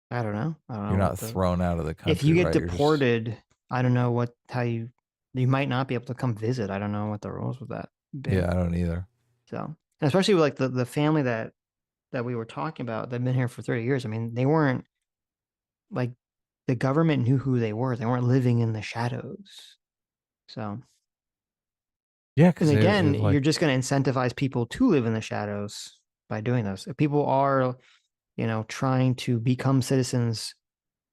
I don't know. You're not thrown out of the country. If you get deported, I don't know how you might not be able to come visit. I don't know what the rules with that. Yeah, I don't either. So, and especially with the family that we were talking about, that've been here for 30 years. I mean, they weren't the government knew who they were. They weren't living in the shadows. So, yeah. Because again, you're just going to incentivize people to live in the shadows by doing this. If people are, trying to become citizens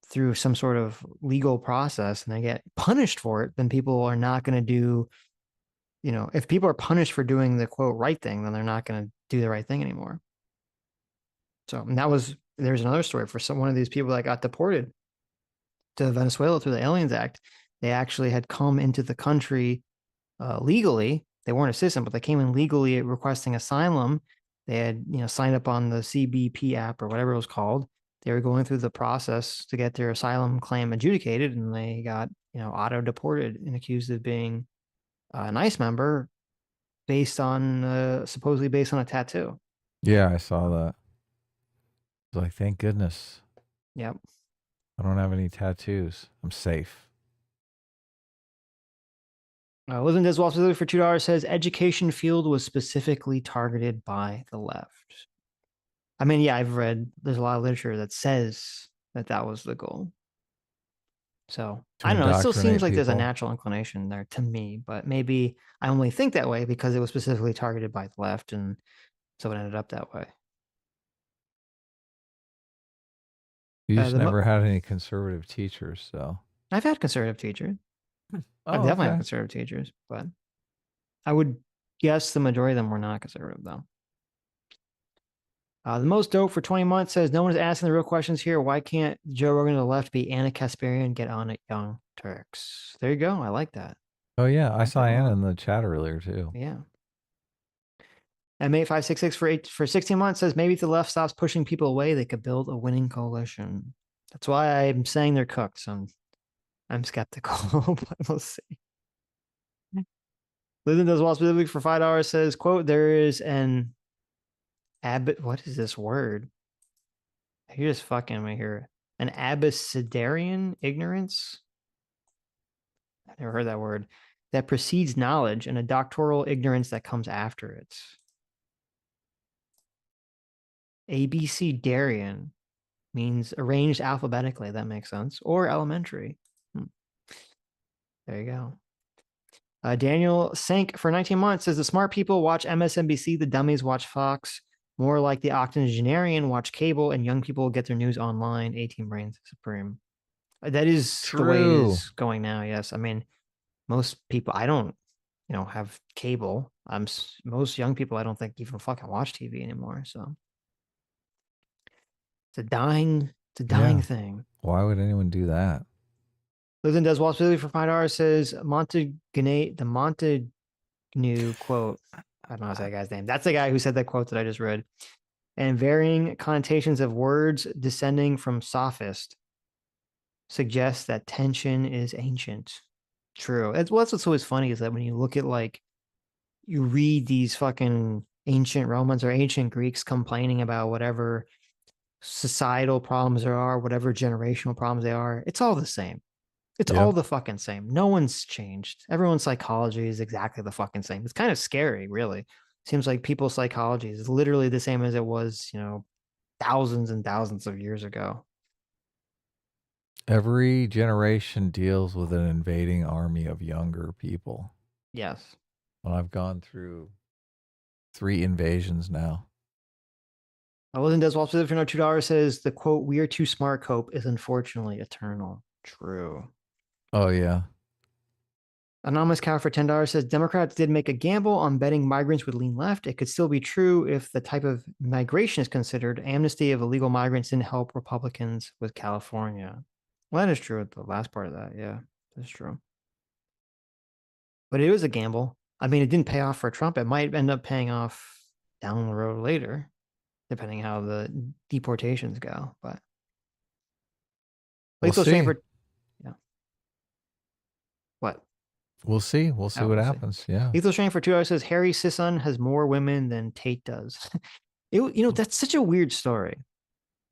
through some sort of legal process and they get punished for it, then people are not going to do, if people are punished for doing the quote right thing, then they're not going to do the right thing anymore. So, and there's another story for one of these people that got deported to Venezuela through the Aliens Act. They actually had come into the country legally. They weren't a citizen, but they came in legally requesting asylum. They had, signed up on the CBP app or whatever it was called. They were going through the process to get their asylum claim adjudicated, and they got, auto deported and accused of being an ICE member supposedly based on a tattoo. Yeah, I saw that. I was like, thank goodness. Yep. I don't have any tattoos. I'm safe. Living as well for $2 says education field was specifically targeted by the left. I mean, yeah, there's a lot of literature that says that was the goal. So I don't know. It still seems like there's a natural inclination there to me, but maybe I only think that way because it was specifically targeted by the left, and so it ended up that way. You just never had any conservative teachers, so. I've had conservative teachers. I've definitely had conservative teachers, but I would guess the majority of them were not conservative, though. The most dope for 20 months says, no one is asking the real questions here. Why can't Joe Rogan to the left be Anna Kasparian? Get on it, young Turks. There you go. I like that. Oh, yeah. I saw Anna in the chat earlier, too. Yeah. And May566 for 16 months says, maybe if the left stops pushing people away, they could build a winning coalition. That's why I'm saying they're cooked. So I'm skeptical, but we'll see. Liz does well specifically for $5 says, quote, there is an what is this word? You're just fucking me here. An abecedarian ignorance? I've never heard that word. That precedes knowledge and a doctoral ignorance that comes after it. Abecedarian means arranged alphabetically. That makes sense. Or elementary. There you go. Daniel Sank for 19 months says the smart people watch MSNBC, the dummies watch Fox. More like the octogenarian watch cable, and young people get their news online. 18 brains supreme. That is True. the way it is going now. Yes, I mean, most people. I don't, have cable. Most young people. I don't think even fucking watch TV anymore. So it's a dying thing. Why would anyone do that? Lives and does well specifically for $5 says the Montague quote. I don't know how to say that guy's name. That's the guy who said that quote that I just read. And varying connotations of words descending from sophist suggests that tension is ancient. True. That's what's always funny is that when you look at you read these fucking ancient Romans or ancient Greeks complaining about whatever societal problems there are, whatever generational problems they are, it's all the same. It's all the fucking same. No one's changed. Everyone's psychology is exactly the fucking same. It's kind of scary, really. Seems like people's psychology is literally the same as it was, thousands and thousands of years ago. Every generation deals with an invading army of younger people. Yes. Well, I've gone through 3 invasions now. Wasn't does well for $2 says the quote, "We are too smart" cope is unfortunately eternal. True. Oh, yeah. Anonymous Cow for $10 says Democrats did make a gamble on betting migrants would lean left. It could still be true if the type of migration is considered. Amnesty of illegal migrants didn't help Republicans with California. Well, that is true with the last part of that. Yeah, that's true. But it was a gamble. I mean, it didn't pay off for Trump. It might end up paying off down the road later, depending how the deportations go. But we'll see. What? We'll see. We'll see what happens. Yeah. Lethal Strain for $2 says Harry Sisson has more women than Tate does. That's such a weird story.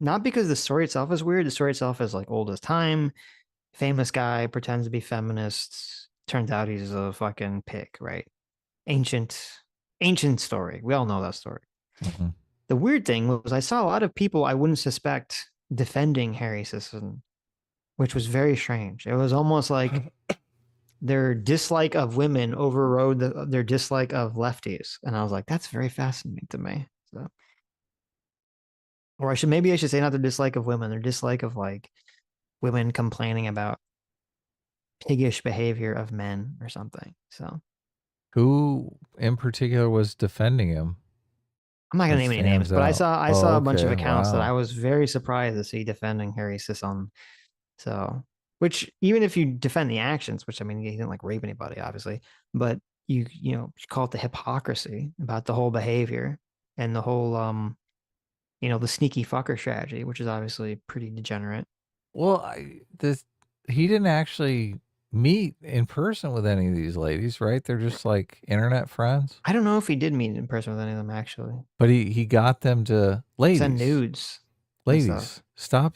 Not because the story itself is weird. The story itself is old as time. Famous guy pretends to be feminist. Turns out he's a fucking pig, right? Ancient story. We all know that story. Mm-hmm. The weird thing was I saw a lot of people I wouldn't suspect defending Harry Sisson, which was very strange. It was almost like their dislike of women overrode their dislike of lefties. And I was like, that's very fascinating to me. So, or maybe I should say not their dislike of women, their dislike of women complaining about piggish behavior of men or something. So who in particular was defending him? I'm not going to name any names, but I saw a bunch of accounts that I was very surprised to see defending Harry Sisson. So, which even if you defend the actions, which I mean, he didn't rape anybody, obviously, but you call it the hypocrisy about the whole behavior and the whole, the sneaky fucker strategy, which is obviously pretty degenerate. Well, he didn't actually meet in person with any of these ladies, right? They're just internet friends. I don't know if he did meet in person with any of them actually, but he got them to send nudes. Ladies, stop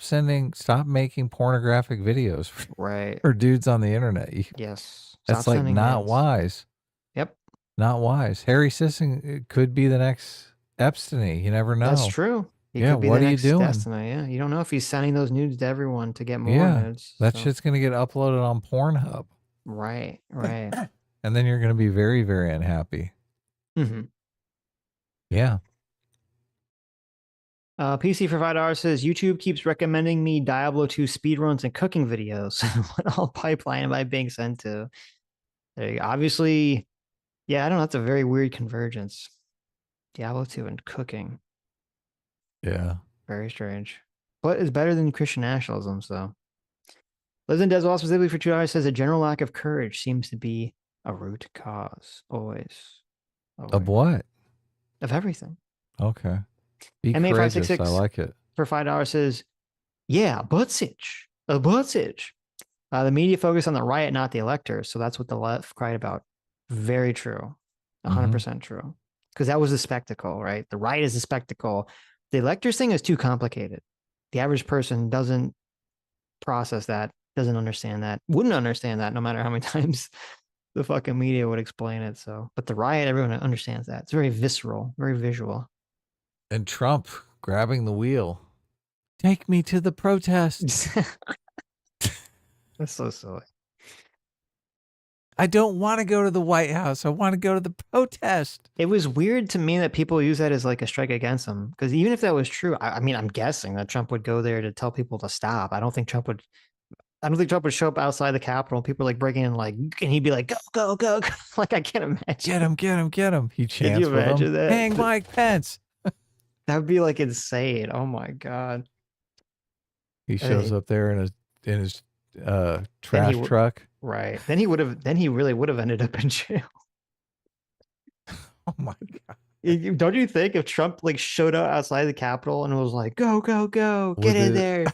making pornographic videos for dudes on the internet. Yes. That's not wise. Yep. Not wise. Harry Sisson could be the next Epstein. You never know. That's true. What are you doing? Destiny. Yeah. You don't know if he's sending those nudes to everyone to get more nudes. That shit's going to get uploaded on Pornhub. Right. And then you're going to be very, very unhappy. Mm-hmm. Yeah. PC for $5 says YouTube keeps recommending me Diablo 2 speedruns and cooking videos. What all pipeline am I being sent to? There you go. Obviously, yeah, I don't know. That's a very weird convergence. Diablo 2 and cooking. Yeah. Very strange. But it's better than Christian nationalism, so. Liz and Des also specifically for $2 says a general lack of courage seems to be a root cause. Always. Of what? Of everything. Okay. Be courageous. I like it. For $5 says, yeah, but Sitch. The media focused on the riot, not the electors. So that's what the left cried about Very true. 100% true. Because that was a spectacle, right? The riot is a spectacle. The electors thing is too complicated. The average person doesn't process that, doesn't understand that, wouldn't understand that no matter how many times the fucking media would explain it. So, but the riot, everyone understands that. It's very visceral, very visual. And Trump grabbing the wheel. Take me to the protest. That's so silly. I don't want to go to the White House. I want to go to the protest. It was weird to me that people use that as like a strike against him. Because even if that was true, I mean, I'm guessing that Trump would go there to tell people to stop. I don't think Trump would show up outside the Capitol. People like breaking in, like, and he'd be like, "Go, go, go!" go. Like, I can't imagine. Get him, get him, get him. He chants you with imagine him. that? Hang Mike Pence. That would be like insane. Oh my god. He shows up there in his trash truck. Right. Then he really would have ended up in jail. Oh my god. Don't you think if Trump like showed up outside the Capitol and was like, "Go, go, go, get in there,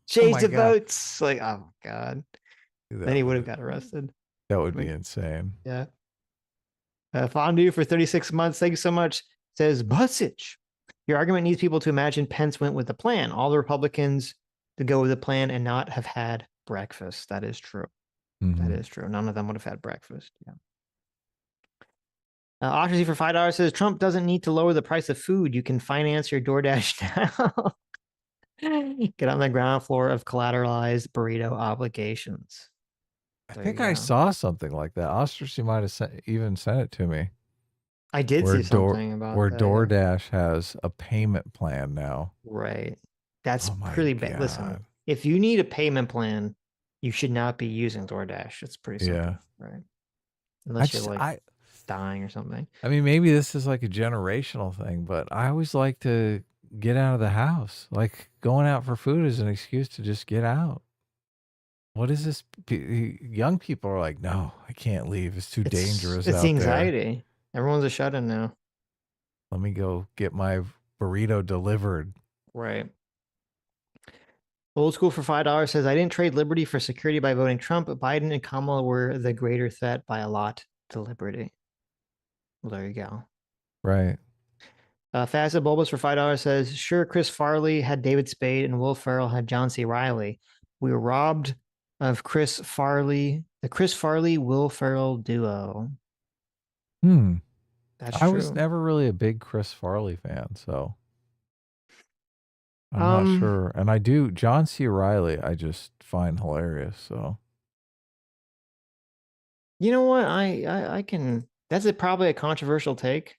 change the votes," like, oh my god, then he would have got arrested. That would be insane. Yeah. Fondue for 36 months. Thank you so much. Says Sitch. Your argument needs people to imagine Pence went with the plan. All the Republicans to go with the plan and not have had breakfast. That is true. That is true. None of them would have had breakfast. Yeah. Ocracy for $5 says Trump doesn't need to lower the price of food. You can finance your DoorDash now. Get on the ground floor of collateralized burrito obligations. I think I saw something like that. Ocracy might have even sent it to me. I did see something about where that. DoorDash has a payment plan now. Right. That's pretty bad. Listen, if you need a payment plan, you should not be using DoorDash. It's pretty simple. Yeah. Right. Unless you're like dying or something. I mean, maybe this is like a generational thing, but I always like to get out of the house. Like going out for food is an excuse to just get out. What is this? Young people are like, no, I can't leave. It's too dangerous. It's anxiety. Everyone's a shut-in now. Let me go get my burrito delivered. Right. Old School for $5 says, I didn't trade liberty for security by voting Trump, but Biden and Kamala were the greater threat by a lot to liberty. Well, there you go. Right. Facet Bulbous for $5 says, sure, Chris Farley had David Spade and Will Ferrell had John C. Reilly. We were robbed of the Chris Farley, Will Ferrell duo. That's true. I was never really a big Chris Farley fan, so I'm not sure. And I do John C. Reilly, I just find hilarious. So you know what? I can. That's probably a controversial take,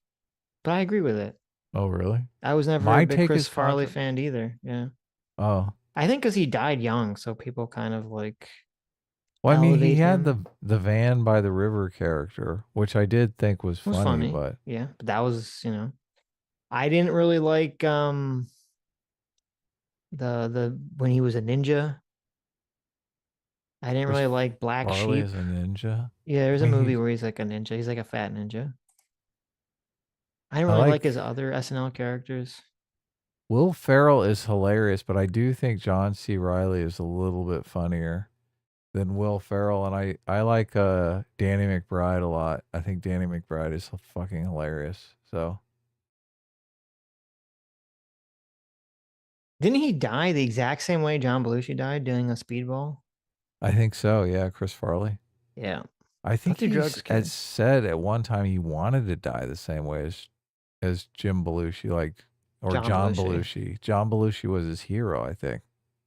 but I agree with it. Oh, really? I was never a big Chris Farley fan either. Yeah. Oh. I think because he died young, so people kind of like. Well, I mean, he had the van by the river character, which I did think was funny, but yeah, but that was, I didn't really like the when he was a ninja. I didn't really like Black Farley Sheep. Is a ninja. Yeah, there's a movie where he's like a ninja. He's like a fat ninja. I didn't really like his other SNL characters. Will Ferrell is hilarious, but I do think John C. Reilly is a little bit funnier than Will Ferrell, and I like Danny McBride a lot. I think Danny McBride is fucking hilarious. So didn't he die the exact same way John Belushi died, doing a speedball? I think so. Yeah, Chris Farley. Yeah, I think he had said at one time he wanted to die the same way as Jim Belushi, or John Belushi. John Belushi was his hero, I think.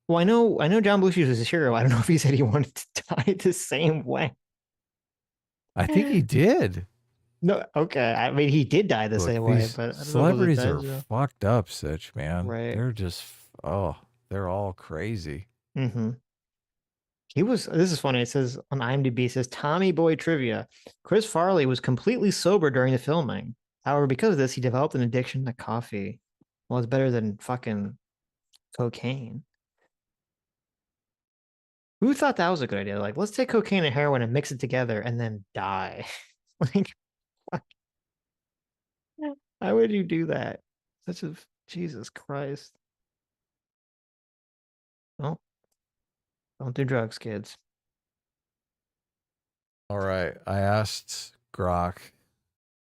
Well, I know John Belushi was his hero. I don't know if he said he wanted to die the same way. I think he did. No, okay. I mean, he did die the same way, but celebrities are fucked up, Sitch, man. Right. They're just they're all crazy. Mm-hmm. This is funny. It says on IMDb, it says Tommy Boy trivia. Chris Farley was completely sober during the filming. However, because of this, he developed an addiction to coffee. Well, it's better than fucking cocaine. Who thought that was a good idea? Like, let's take cocaine and heroin and mix it together and then die. Like, why would you do that? Jesus Christ. Well, don't do drugs, kids. All right. I asked Grok.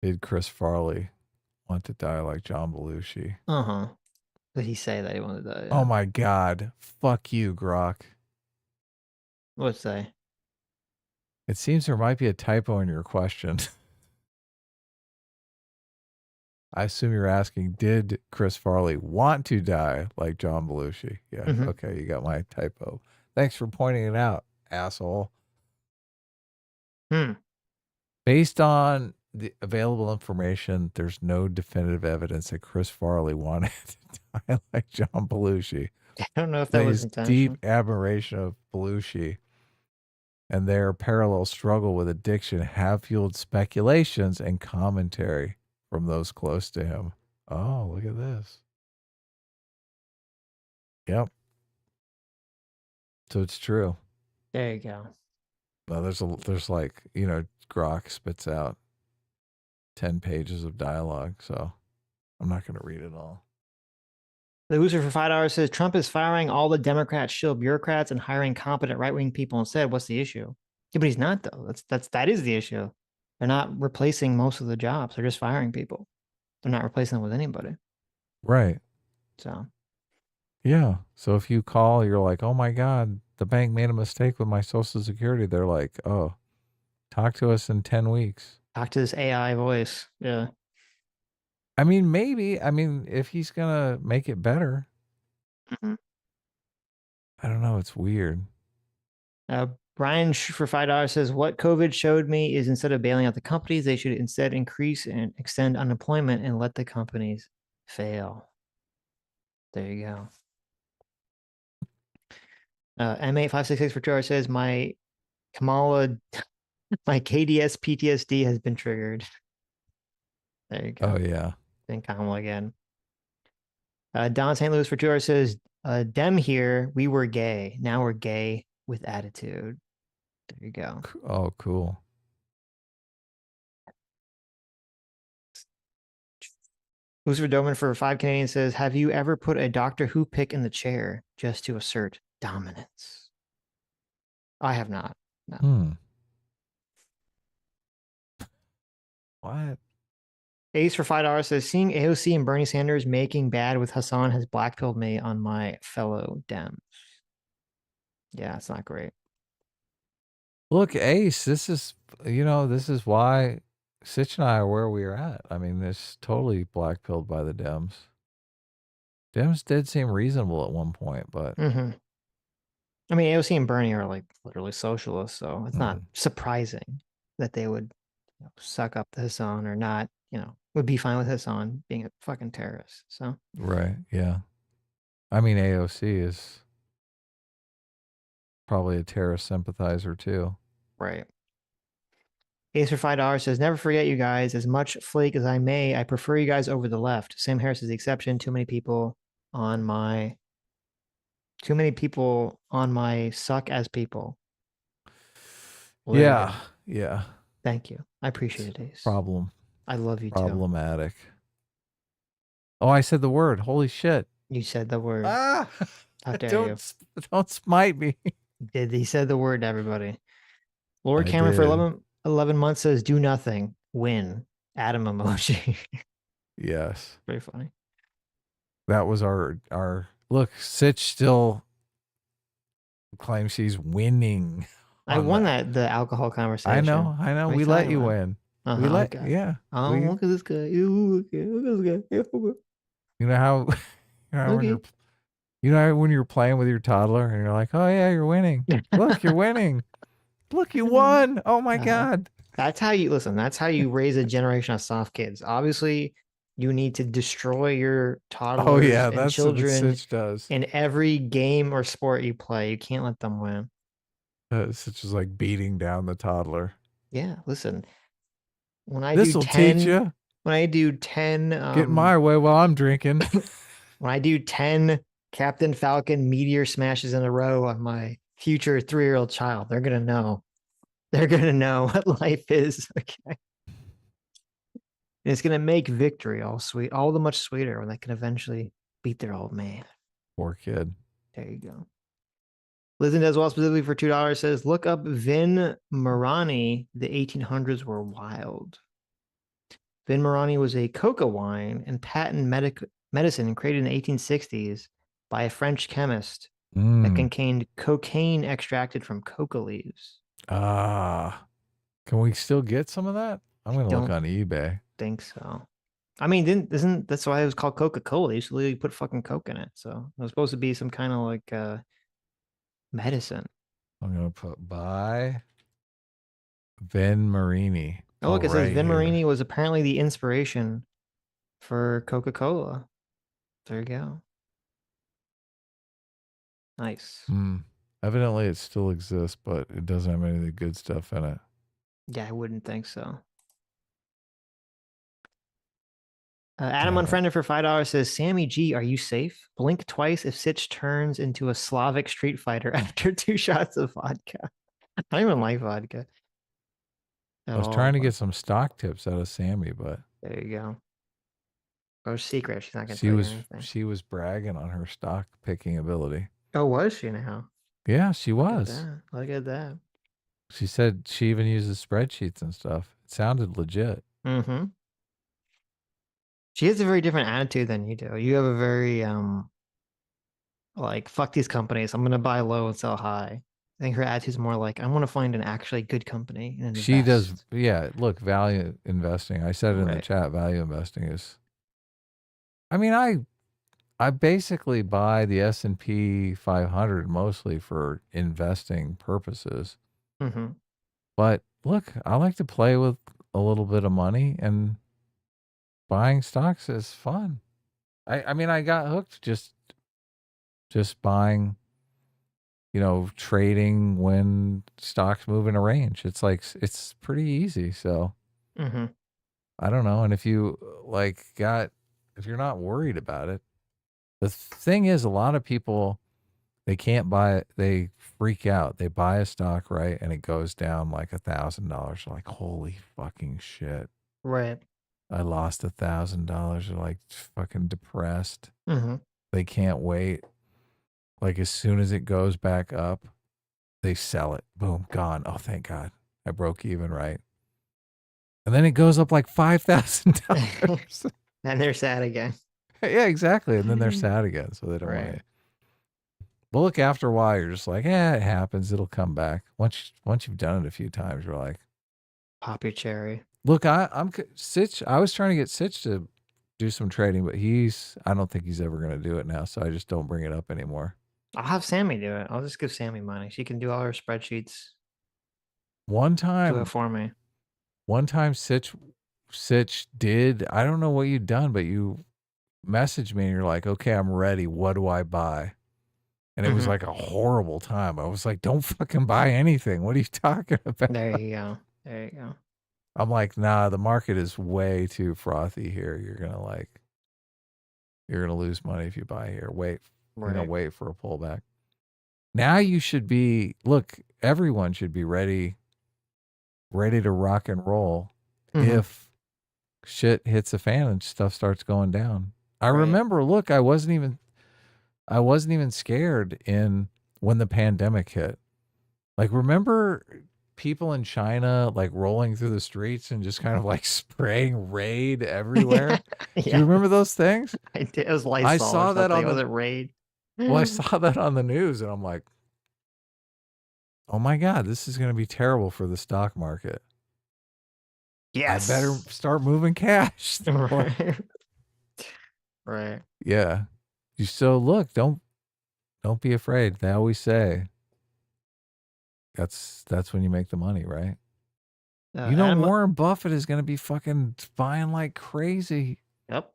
Did Chris Farley want to die like John Belushi? Did he say that he wanted to die? Yeah. Oh my God. Fuck you, Grok. What'd it say? It seems there might be a typo in your question. I assume you're asking, did Chris Farley want to die like John Belushi? Yeah. Okay, you got my typo. Thanks for pointing it out, asshole. Based on the available information, there's no definitive evidence that Chris Farley wanted to die like John Belushi. I don't know if that was intentional. Deep admiration of Belushi and their parallel struggle with addiction have fueled speculations and commentary from those close to him. Oh, look at this. Yep. So it's true. There you go. Well, there's like, you know, Grok spits out 10 pages of dialogue, so I'm not going to read it all. The Loser for $5 says Trump is firing all the Democrat shill bureaucrats and hiring competent right-wing people instead. What's the issue? Yeah, but he's not though. That is the issue. They're not replacing most of the jobs. They're just firing people. They're not replacing them with anybody. Right. So. Yeah. So if you call, you're like, oh my God, the bank made a mistake with my Social Security. They're like, oh, talk to us in 10 weeks. Talk to this AI voice. Yeah. I mean, maybe. I mean, if he's going to make it better. I don't know. It's weird. Brian for $5 says, what COVID showed me is instead of bailing out the companies, they should instead increase and extend unemployment and let the companies fail. There you go. M8566 for $2 says, my KDS PTSD has been triggered. There you go. Oh, yeah. Then Kamala again. Don St. Louis for $2 says, Dem here, we were gay. Now we're gay with attitude. There you go. Oh, cool. Lucifer Doman for 5 Canadian says, have you ever put a Doctor Who pick in the chair just to assert dominance? I have not. No. What? Ace for $5 says, seeing AOC and Bernie Sanders making bad with Hassan has blackpilled me on my fellow Dems. Yeah, it's not great. Look, Ace, this is, you know, this is why Sitch and I are where we are at. I mean, this totally blackpilled by the Dems. Dems did seem reasonable at one point, but. I mean, AOC and Bernie are like literally socialists, so it's not surprising that they would suck up the Hassan or not, would be fine with Hassan being a fucking terrorist. So. Right. Yeah. I mean, AOC is probably a terrorist sympathizer too. Right. Ace for $5 says, never forget you guys. As much flake as I may, I prefer you guys over the left. Sam Harris is the exception. Too many people on my suck as people. Literally. Yeah. Thank you. I appreciate it, Ace. Problem. I love you too. Problematic. Oh, I said the word. Holy shit. You said the word. Ah! How dare you? Don't smite me. He said the word to everybody. Lord Cameron for 11 months says, do nothing. Win. Atom emoji. Yes. Very funny. That was our look. Sitch still claims she's winning. I won the alcohol conversation. I know. We let you win. We let, yeah. Oh, look at this guy. Look at this guy. You know how, when you're playing with your toddler and you're like, oh yeah, you're winning. Look, you're winning. Look, you won. Oh my God. That's how you raise a generation of soft kids. Obviously, you need to destroy your toddlers and children what Sitch does. In every game or sport you play. You can't let them win. Sitch is like beating down the toddler. Yeah, listen. When I do 10 get my way while I'm drinking. When I do 10 Captain Falcon meteor smashes in a row on my future 3-year-old child, they're gonna know what life is. Okay, and it's gonna make victory all the much sweeter when they can eventually beat their old man. Poor kid. There you go. Liz does well specifically for $2 says, look up Vin Marani. The 1800s were wild. Vin Marani was a coca wine and patent medicine created in the 1860s by a French chemist that contained cocaine extracted from coca leaves. Can we still get some of that? I'm going to look on eBay. Think so. I mean, that's why it was called Coca-Cola. They used to literally put fucking Coke in it. So it was supposed to be some kind of like medicine. I'm going to put by Vin Marini. Oh, look, it says Vin Marini was apparently the inspiration for Coca-Cola. There you go. Nice. Evidently, it still exists, but it doesn't have any of the good stuff in it. Yeah, I wouldn't think so. Adam Unfriended for $5 says, Sammy G, are you safe? Blink twice if Sitch turns into a Slavic street fighter after 2 shots of vodka. I don't even like vodka. I was trying to get some stock tips out of Sammy, but there you go. Or secret. She's not going to tell you anything. She was bragging on her stock picking ability. Oh, was she now? Yeah, she was. Look at that. She said she even uses spreadsheets and stuff. It sounded legit. Mm-hmm. She has a very different attitude than you do. You have a very like, fuck these companies. I'm gonna buy low and sell high. I think her attitude is more like, I want to find an actually good company. And she does, yeah. Look, value investing. I said it in the chat. Value investing is. I mean, I basically buy the S&P 500 mostly for investing purposes. Mm-hmm. But look, I like to play with a little bit of money, and buying stocks is fun. I mean, I got hooked just buying, trading when stocks move in a range. It's like, it's pretty easy. So I don't know. And if you if you're not worried about it, the thing is, a lot of people, they can't buy it. They freak out. They buy a stock, right? And it goes down like $1,000. Like, holy fucking shit. Right. I lost $1,000. They're like fucking depressed. Mm-hmm. They can't wait. Like, as soon as it goes back up, they sell it. Boom, gone. Oh, thank God. I broke even, right? And then it goes up like $5,000. And they're sad again. Yeah, exactly. And then they're sad again, so they don't want it. But look, after a while, you're just like, it happens. It'll come back. Once you've done it a few times, you're like, pop your cherry. Look, I'm Sitch. I was trying to get Sitch to do some trading, but I don't think he's ever going to do it now. So I just don't bring it up anymore. I'll have Sammy do it. I'll just give Sammy money. She can do all her spreadsheets. One time, do it for me. One time, Sitch did. I don't know what you'd done, but you messaged me and you're like, okay, I'm ready. What do I buy? And it was like a horrible time. I was like, don't fucking buy anything. What are you talking about? There you go. There you go. I'm like, nah, the market is way too frothy here. You're going to lose money if you buy here. Wait for a pullback. Now you should be, everyone should be ready to rock and roll if shit hits a fan and stuff starts going down. I remember, I wasn't even scared when the pandemic hit. Like, remember people in China rolling through the streets and just kind of spraying Raid everywhere? Yeah. Do you remember those things? I did. It was Lysol. I saw that on the Raid. Well, I saw that on the news and I'm like, oh my God, this is going to be terrible for the stock market. Yes. I better start moving cash. Right. Yeah. So don't be afraid. They always say that's when you make the money, right? Warren Buffett is going to be fucking buying like crazy. Yep.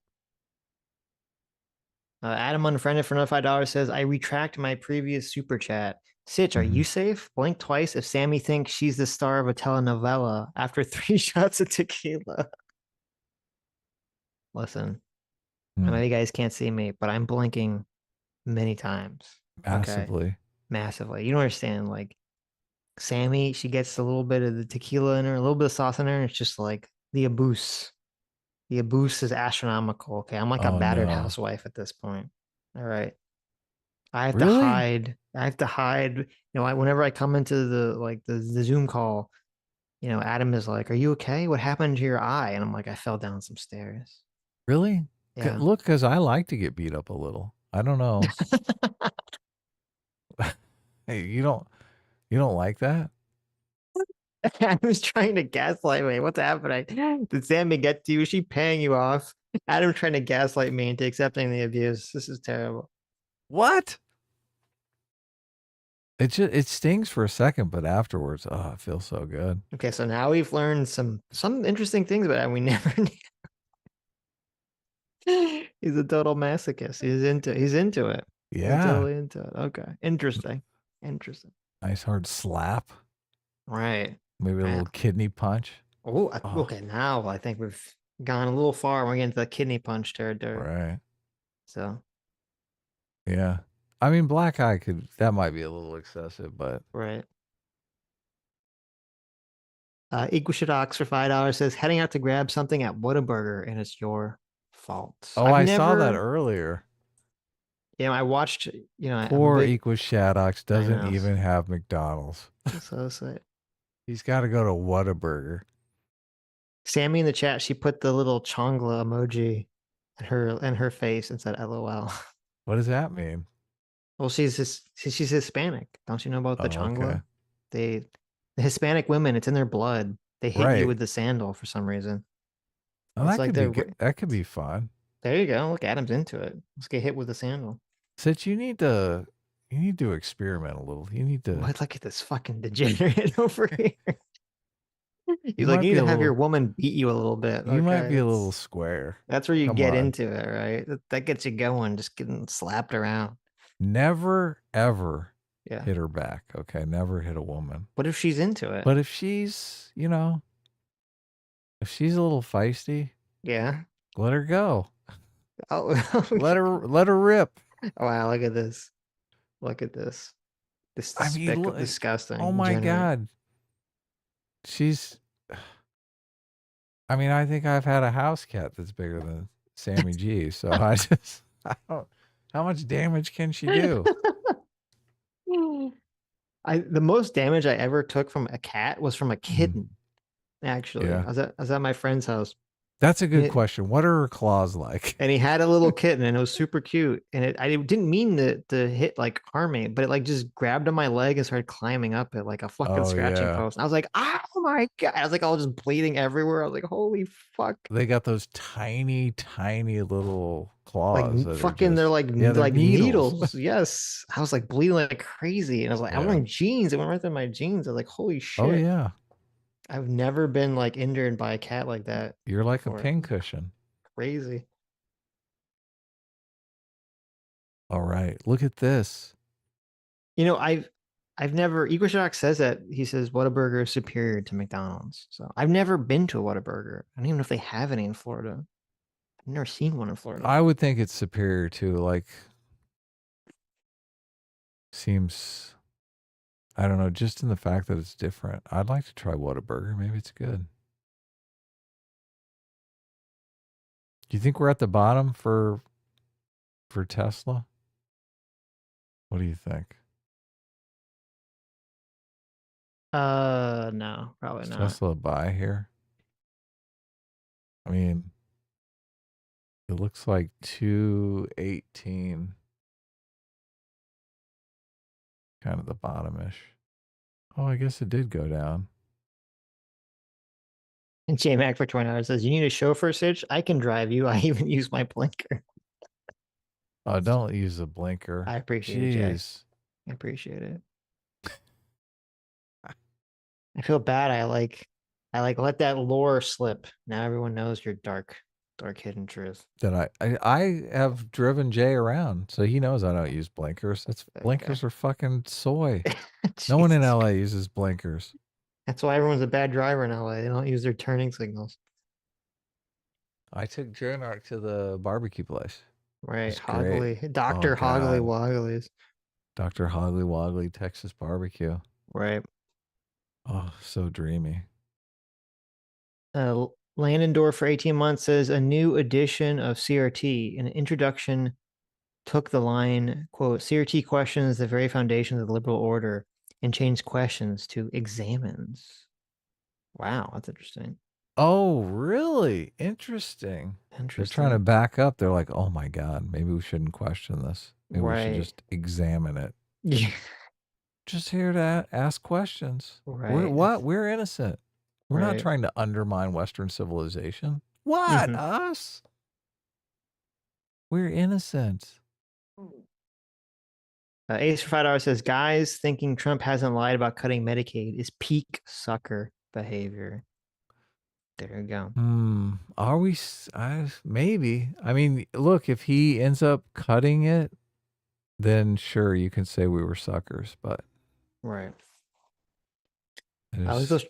Adam Unfriended for another $5 says, I retract my previous super chat. Sitch, are you safe? Blink twice if Sammy thinks she's the star of a telenovela after 3 shots of tequila. Listen, I know you guys can't see me, but I'm blinking many times. Massively. Okay? Massively. You don't understand. Sammy, she gets a little bit of the tequila in her, a little bit of sauce in her, and it's just like the abuse. The abuse is astronomical. Okay, I'm like a battered housewife at this point. All right. I have to hide I have to hide. You know, whenever I come into the Zoom call, you know, Adam is like, "Are you okay? What happened to your eye?" And I'm like, "I fell down some stairs." Really? Yeah. Look, because I like to get beat up a little. I don't know. Hey, you don't like that? I was trying to gaslight me. What's happening? Did Sammy get to you? Is she paying you off? Adam trying to gaslight me into accepting the abuse. This is terrible. What? It stings for a second, but afterwards, oh, it feels so good. Okay, so now we've learned some interesting things about him we never knew. He's a total masochist. He's into it. Yeah. He's totally into it. Okay. Interesting. Nice hard slap. Right. Maybe a little kidney punch. Oh, okay. Now I think we've gone a little far. We're getting to the kidney punch territory. Right. So. Yeah. I mean, black eye that might be a little excessive, but. Right. Equishadox for $5 says, heading out to grab something at Whataburger and it's your fault. Oh, I saw that earlier. Yeah, I watched, you know. Poor Equishadox doesn't even have McDonald's. So sad. He's got to go to Whataburger. Sammy in the chat, she put the little chongla emoji at her face and said LOL. What does that mean? Well, she's Hispanic. Don't you know about the chongla? Okay. The Hispanic women, it's in their blood. They hit you with the sandal for some reason. Oh, that could be fun. There you go. Look, Adam's into it. Let's get hit with the sandal. Sitch, you need to experiment a little. You need to. Look at this fucking degenerate over here. He's like, you need to have your woman beat you a little bit. You might be a little square. That's where you get into it, right? That gets you going, just getting slapped around. Never, ever hit her back, okay? Never hit a woman. What if she's into it? But if she's, if she's a little feisty, let her go. Oh, let her rip. Oh, wow, look at this. Look at this. This disgusting. Oh my God. I mean, I think I've had a house cat that's bigger than Sammy G. So I don't, how much damage can she do? The most damage I ever took from a cat was from a kitten. Actually, Yeah. I was at my friend's house. That's a good question. What are her claws like? And he had a little kitten, and it was super cute. And I didn't mean to hit harm me, but it just grabbed on my leg and started climbing up it like a fucking scratching post. And I was like, oh my God! I was all just bleeding everywhere. I was like, holy fuck! They got those tiny, tiny little claws. They're like needles. Yes, I was bleeding like crazy, and I was like, I'm wearing jeans. It went right through my jeans. I was like, holy shit! Oh yeah. I've never been injured by a cat like that. You're like a pincushion. Crazy. All right, look at this. I've never. Equishock says that he says Whataburger is superior to McDonald's. So I've never been to a Whataburger. I don't even know if they have any in Florida. I've never seen one in Florida. I would think it's superior to seems. I don't know, just in the fact that it's different. I'd like to try Whataburger. Maybe it's good. Do you think we're at the bottom for Tesla? What do you think? No, probably Is not. Tesla a buy here? I mean, it looks like 218. Kind of the bottomish. Oh, I guess it did go down. And J-Mac for 20 hours says, you need a chauffeur, Sitch? I can drive you. I even use my blinker. Oh, don't use a blinker. I appreciate it, Jay. I appreciate it. I feel bad. I let that lore slip. Now everyone knows your dark hidden truth. That I have driven Jay around, so he knows I don't use blinkers. Blinkers are fucking soy. No one in LA uses blinkers. That's why everyone's a bad driver in LA. They don't use their turning signals. I took Jernark to the barbecue place. Right, Hogley. Dr. Hogley Wogley's. Dr. Hogley Wogley Texas barbecue. Right. Oh, so dreamy. Landendorf for 18 months says a new edition of CRT, an introduction took the line, quote, CRT questions the very foundations of the liberal order and changed questions to examines. Wow, that's interesting. Oh, really? Interesting. They're trying to back up. They're like, oh my God, maybe we shouldn't question this. Maybe we should just examine it. Yeah. Just here to ask questions. Right. We're innocent. We're not trying to undermine Western civilization. What? Us? We're innocent. Ace for $5 says, guys thinking Trump hasn't lied about cutting Medicaid is peak sucker behavior. There you go. Are we? Maybe. I mean, look, if he ends up cutting it, then sure, you can say we were suckers, but. Right. We'll see.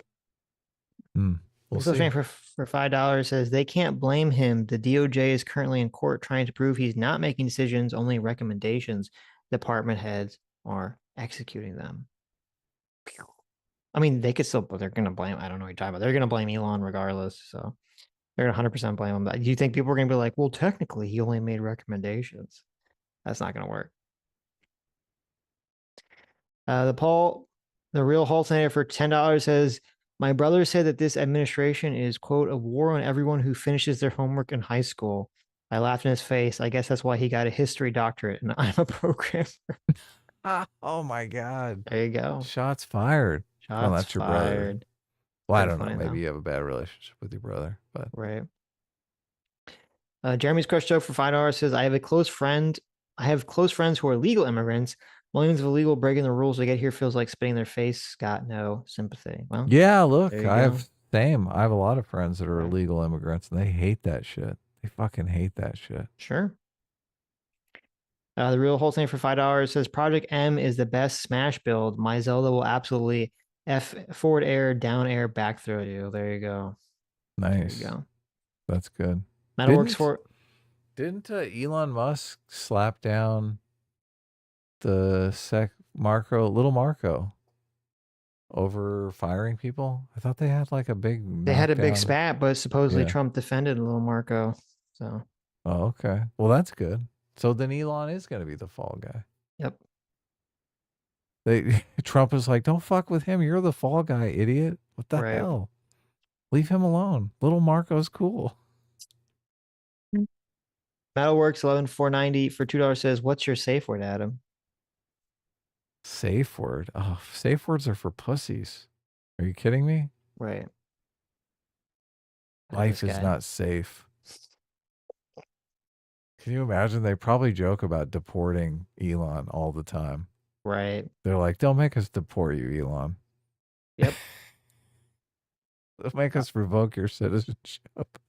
For $5 says they can't blame him. The DOJ is currently in court trying to prove he's not making decisions, only recommendations. Department heads are executing them. I mean, they could still, but they're going to blame, I don't know what you're talking about. They're going to blame Elon regardless. So they're going to 100% blame him. Do you think people are going to be like, well, technically he only made recommendations? That's not going to work. The real alternative for $10 says, my brother said that this administration is, quote, a war on everyone who finishes their homework in high school. I laughed in his face. I guess that's why he got a history doctorate and I'm a programmer. Oh my God. There you go. Shots fired. Shots that's your fired. brother. Well, I don't know. Maybe Maybe you have a bad relationship with your brother, but. Right. Jeremy's Crush Joke for $5 says, I have close friends who are legal immigrants. Millions of illegal breaking the rules to get here feels like spitting their face. Got no sympathy. Well, yeah, look, I have a lot of friends that are illegal immigrants and they hate that shit. They fucking hate that shit. Sure. The real whole thing for $5 says Project M is the best Smash build. My Zelda will absolutely F forward air, down air, back throw you. There you go. Nice. There you go. That's good. That works for. Didn't Elon Musk slap down the little Marco over firing people? I thought they had like a big. They had a big spat, but supposedly Trump defended little Marco. So. Oh, okay. Well, that's good. So then Elon is going to be the fall guy. Yep. Trump is like, don't fuck with him. You're the fall guy, idiot. What the hell? Leave him alone. Little Marco's cool. Metalworks 11490 for $2 says, what's your safe word, Adam? Safe word? Oh, safe words are for pussies. Are you kidding me? Right. Life is not safe. Can you imagine? They probably joke about deporting Elon all the time. Right. They're like, don't make us deport you, Elon. Yep. Don't make us revoke your citizenship.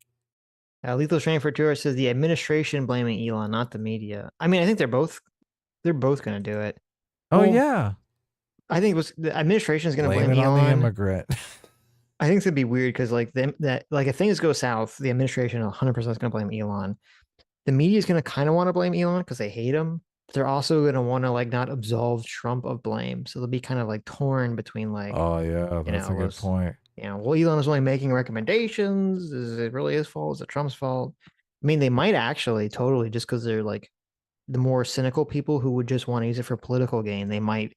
Lethal Strain for $2 says the administration blaming Elon, not the media. I mean, I think they're both going to do it. Oh, yeah. I think the administration is going to blame it Elon. On the immigrant. I think it's going to be weird because like if things go south, the administration 100% is going to blame Elon. The media is going to kind of want to blame Elon because they hate him. They're also going to want to like not absolve Trump of blame. So they'll be kind of like torn between like, oh yeah, that's a good point. Well, Elon is only making recommendations. Is it really his fault? Is it Trump's fault? I mean, they might actually totally just because they're like the more cynical people who would just want to use it for political gain. They might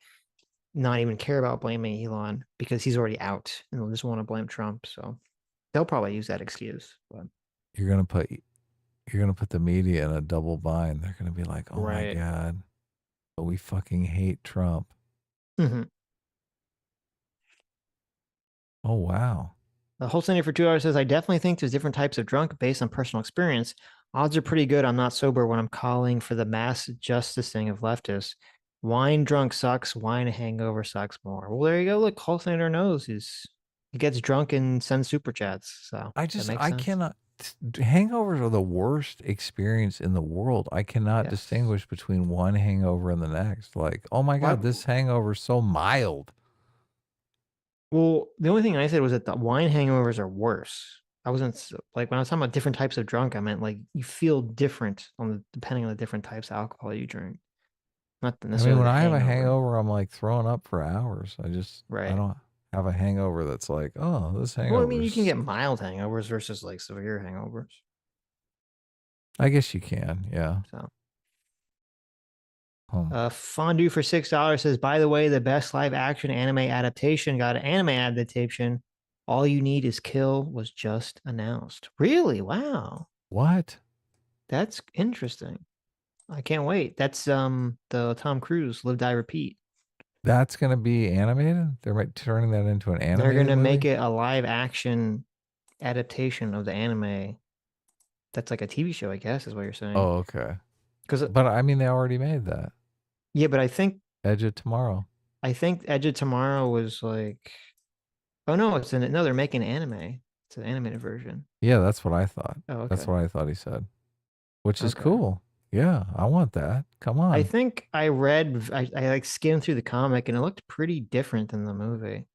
not even care about blaming Elon because he's already out and they'll just want to blame Trump. So they'll probably use that excuse. But you're going to put the media in a double bind. They're going to be like, oh my God, but we fucking hate Trump. Mm-hmm. Oh, wow. The whole thing for $2 says, I definitely think there's different types of drunk based on personal experience. Odds are pretty good I'm not sober when I'm calling for the mass justicing of leftists. Wine drunk sucks. Wine hangover sucks more. Well, there you go. Look, Call Senator knows he gets drunk and sends super chats. So I cannot. Hangovers are the worst experience in the world. I cannot distinguish between one hangover and the next. Like, oh my God, this hangover is so mild. Well, the only thing I said was that the wine hangovers are worse. I wasn't like when I was talking about different types of drunk, I meant like you feel different depending on the different types of alcohol you drink. Not necessarily. When I have a hangover, I'm like throwing up for hours. I I don't have a hangover that's like, oh, this hangover. Well, I mean, you can get mild hangovers versus like severe hangovers. I guess you can, yeah. So, Fondue for $6 says, by the way, the best live action anime adaptation got an anime adaptation. All You Need Is Kill was just announced. Really? Wow. What? That's interesting. I can't wait. That's the Tom Cruise Live Die Repeat. That's gonna be animated? They're turning that into an animated They're gonna movie? make it a live action adaptation of the anime. That's like a TV show, I guess, is what you're saying. Oh, okay. But I mean, they already made that. Yeah, but I think Edge of Tomorrow. I think Edge of Tomorrow was like, oh no, no, they're making anime. It's an animated version. Yeah, that's what I thought. Oh, okay. That's what I thought he said. Which is cool. Yeah, I want that. Come on. I think I read, I like skimmed through the comic and it looked pretty different than the movie.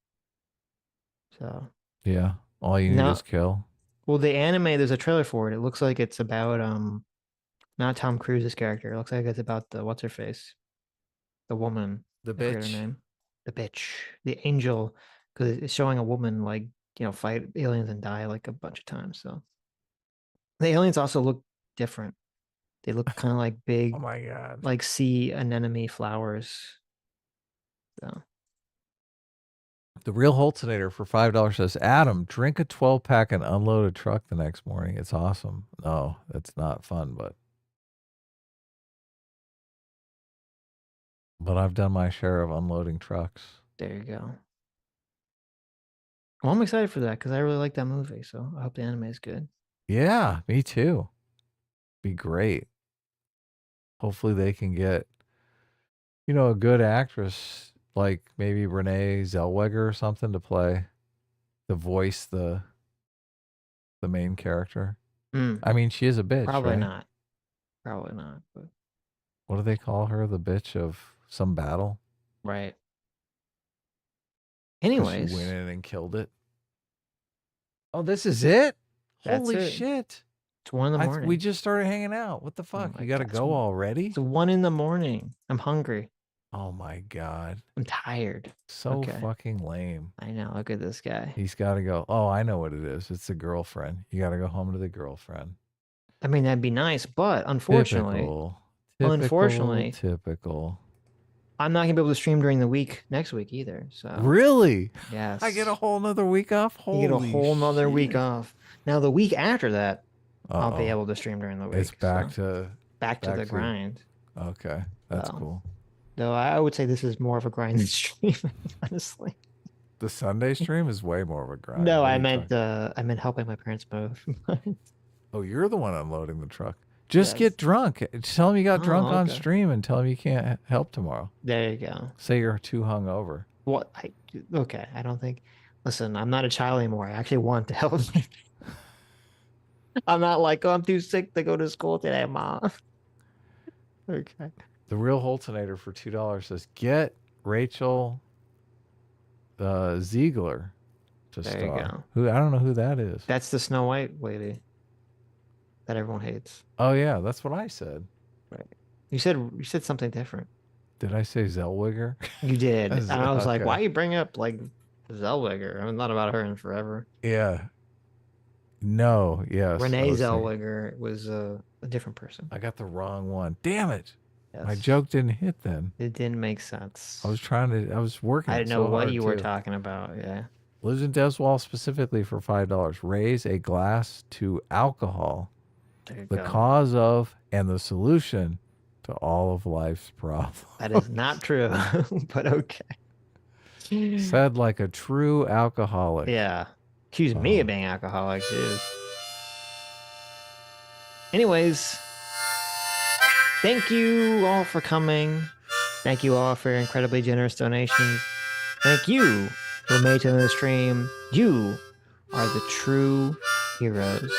So yeah, All You Need Is Kill. Well, the anime, there's a trailer for it. It looks like it's about not Tom Cruise's character. It looks like it's about the what's her face, the woman, the I forget bitch, her name, the bitch, the angel, because it's showing a woman like fight aliens and die like a bunch of times. So the aliens also look different. They look kind of like big. Oh my god! Like sea anemone flowers. So. The Real Holtonator for $5 says, Adam, drink a 12-pack and unload a truck the next morning. It's awesome. No, it's not fun, but I've done my share of unloading trucks. There you go. Well, I'm excited for that because I really like that movie. So I hope the anime is good. Yeah, me too. Be great. Hopefully they can get, a good actress like maybe Renee Zellweger or something to voice the main character. I mean, she is a bitch. Probably right? not. Probably not. But what do they call her? The bitch of some battle? Right. Anyways. She went in and killed it. Oh, this is it? Holy shit. It's 1 in the morning. We just started hanging out. What the fuck? You got to go already? It's 1 in the morning. I'm hungry. Oh my God. I'm tired. So fucking lame. I know. Look at this guy. He's got to go. Oh, I know what it is. It's the girlfriend. You got to go home to the girlfriend. I mean, that'd be nice, but unfortunately, typical. I'm not gonna be able to stream during the week next week either. So really, yes, I get a whole nother week off. You get a whole nother week off. Now the week after that, I'll be able to stream during the week. It's back to the grind. Okay, that's cool. Though I would say this is more of a grind than streaming, honestly. The Sunday stream is way more of a grind. No, I meant helping my parents move. Oh, you're the one unloading the truck. Just get drunk. Tell them you got drunk on stream and tell them you can't help tomorrow. There you go. Say you're too hungover. What? Okay, I don't think. Listen, I'm not a child anymore. I actually want to help. I'm not like, I'm too sick to go to school today, Mom. Okay. The Real Holtonator for $2 says, get Rachel Ziegler to star. There you go. Who? I don't know who that is. That's the Snow White lady that everyone hates. Oh yeah, that's what I said. Right. You said something different. Did I say Zellweger? You did. And I was like, why you bring up like Zellweger? I haven't thought about her in forever. Yeah. No. Yes. Renee Zellweger was a different person. I got the wrong one. Damn it. Yes. My joke didn't hit then. It didn't make sense. I was working. I didn't know what you were talking about. Yeah. Lives in Deswall specifically for $5. Raise a glass to alcohol. The cause of and the solution to all of life's problems. That is not true, but okay. Said like a true alcoholic. Yeah. Accuse me of being alcoholic, dude. Anyways, thank you all for coming. Thank you all for your incredibly generous donations. Thank you who made it to the stream. You are the true heroes.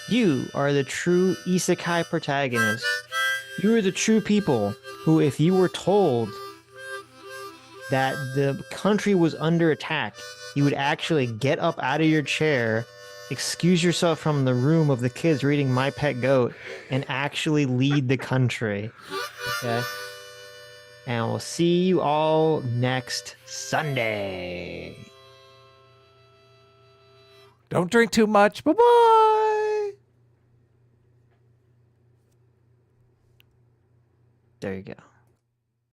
You are the true isekai protagonists. You are the true people who, if you were told that the country was under attack, you would actually get up out of your chair, excuse yourself from the room of the kids reading My Pet Goat, and actually lead the country. Okay? And we'll see you all next Sunday. Don't drink too much. Bye-bye. There you go.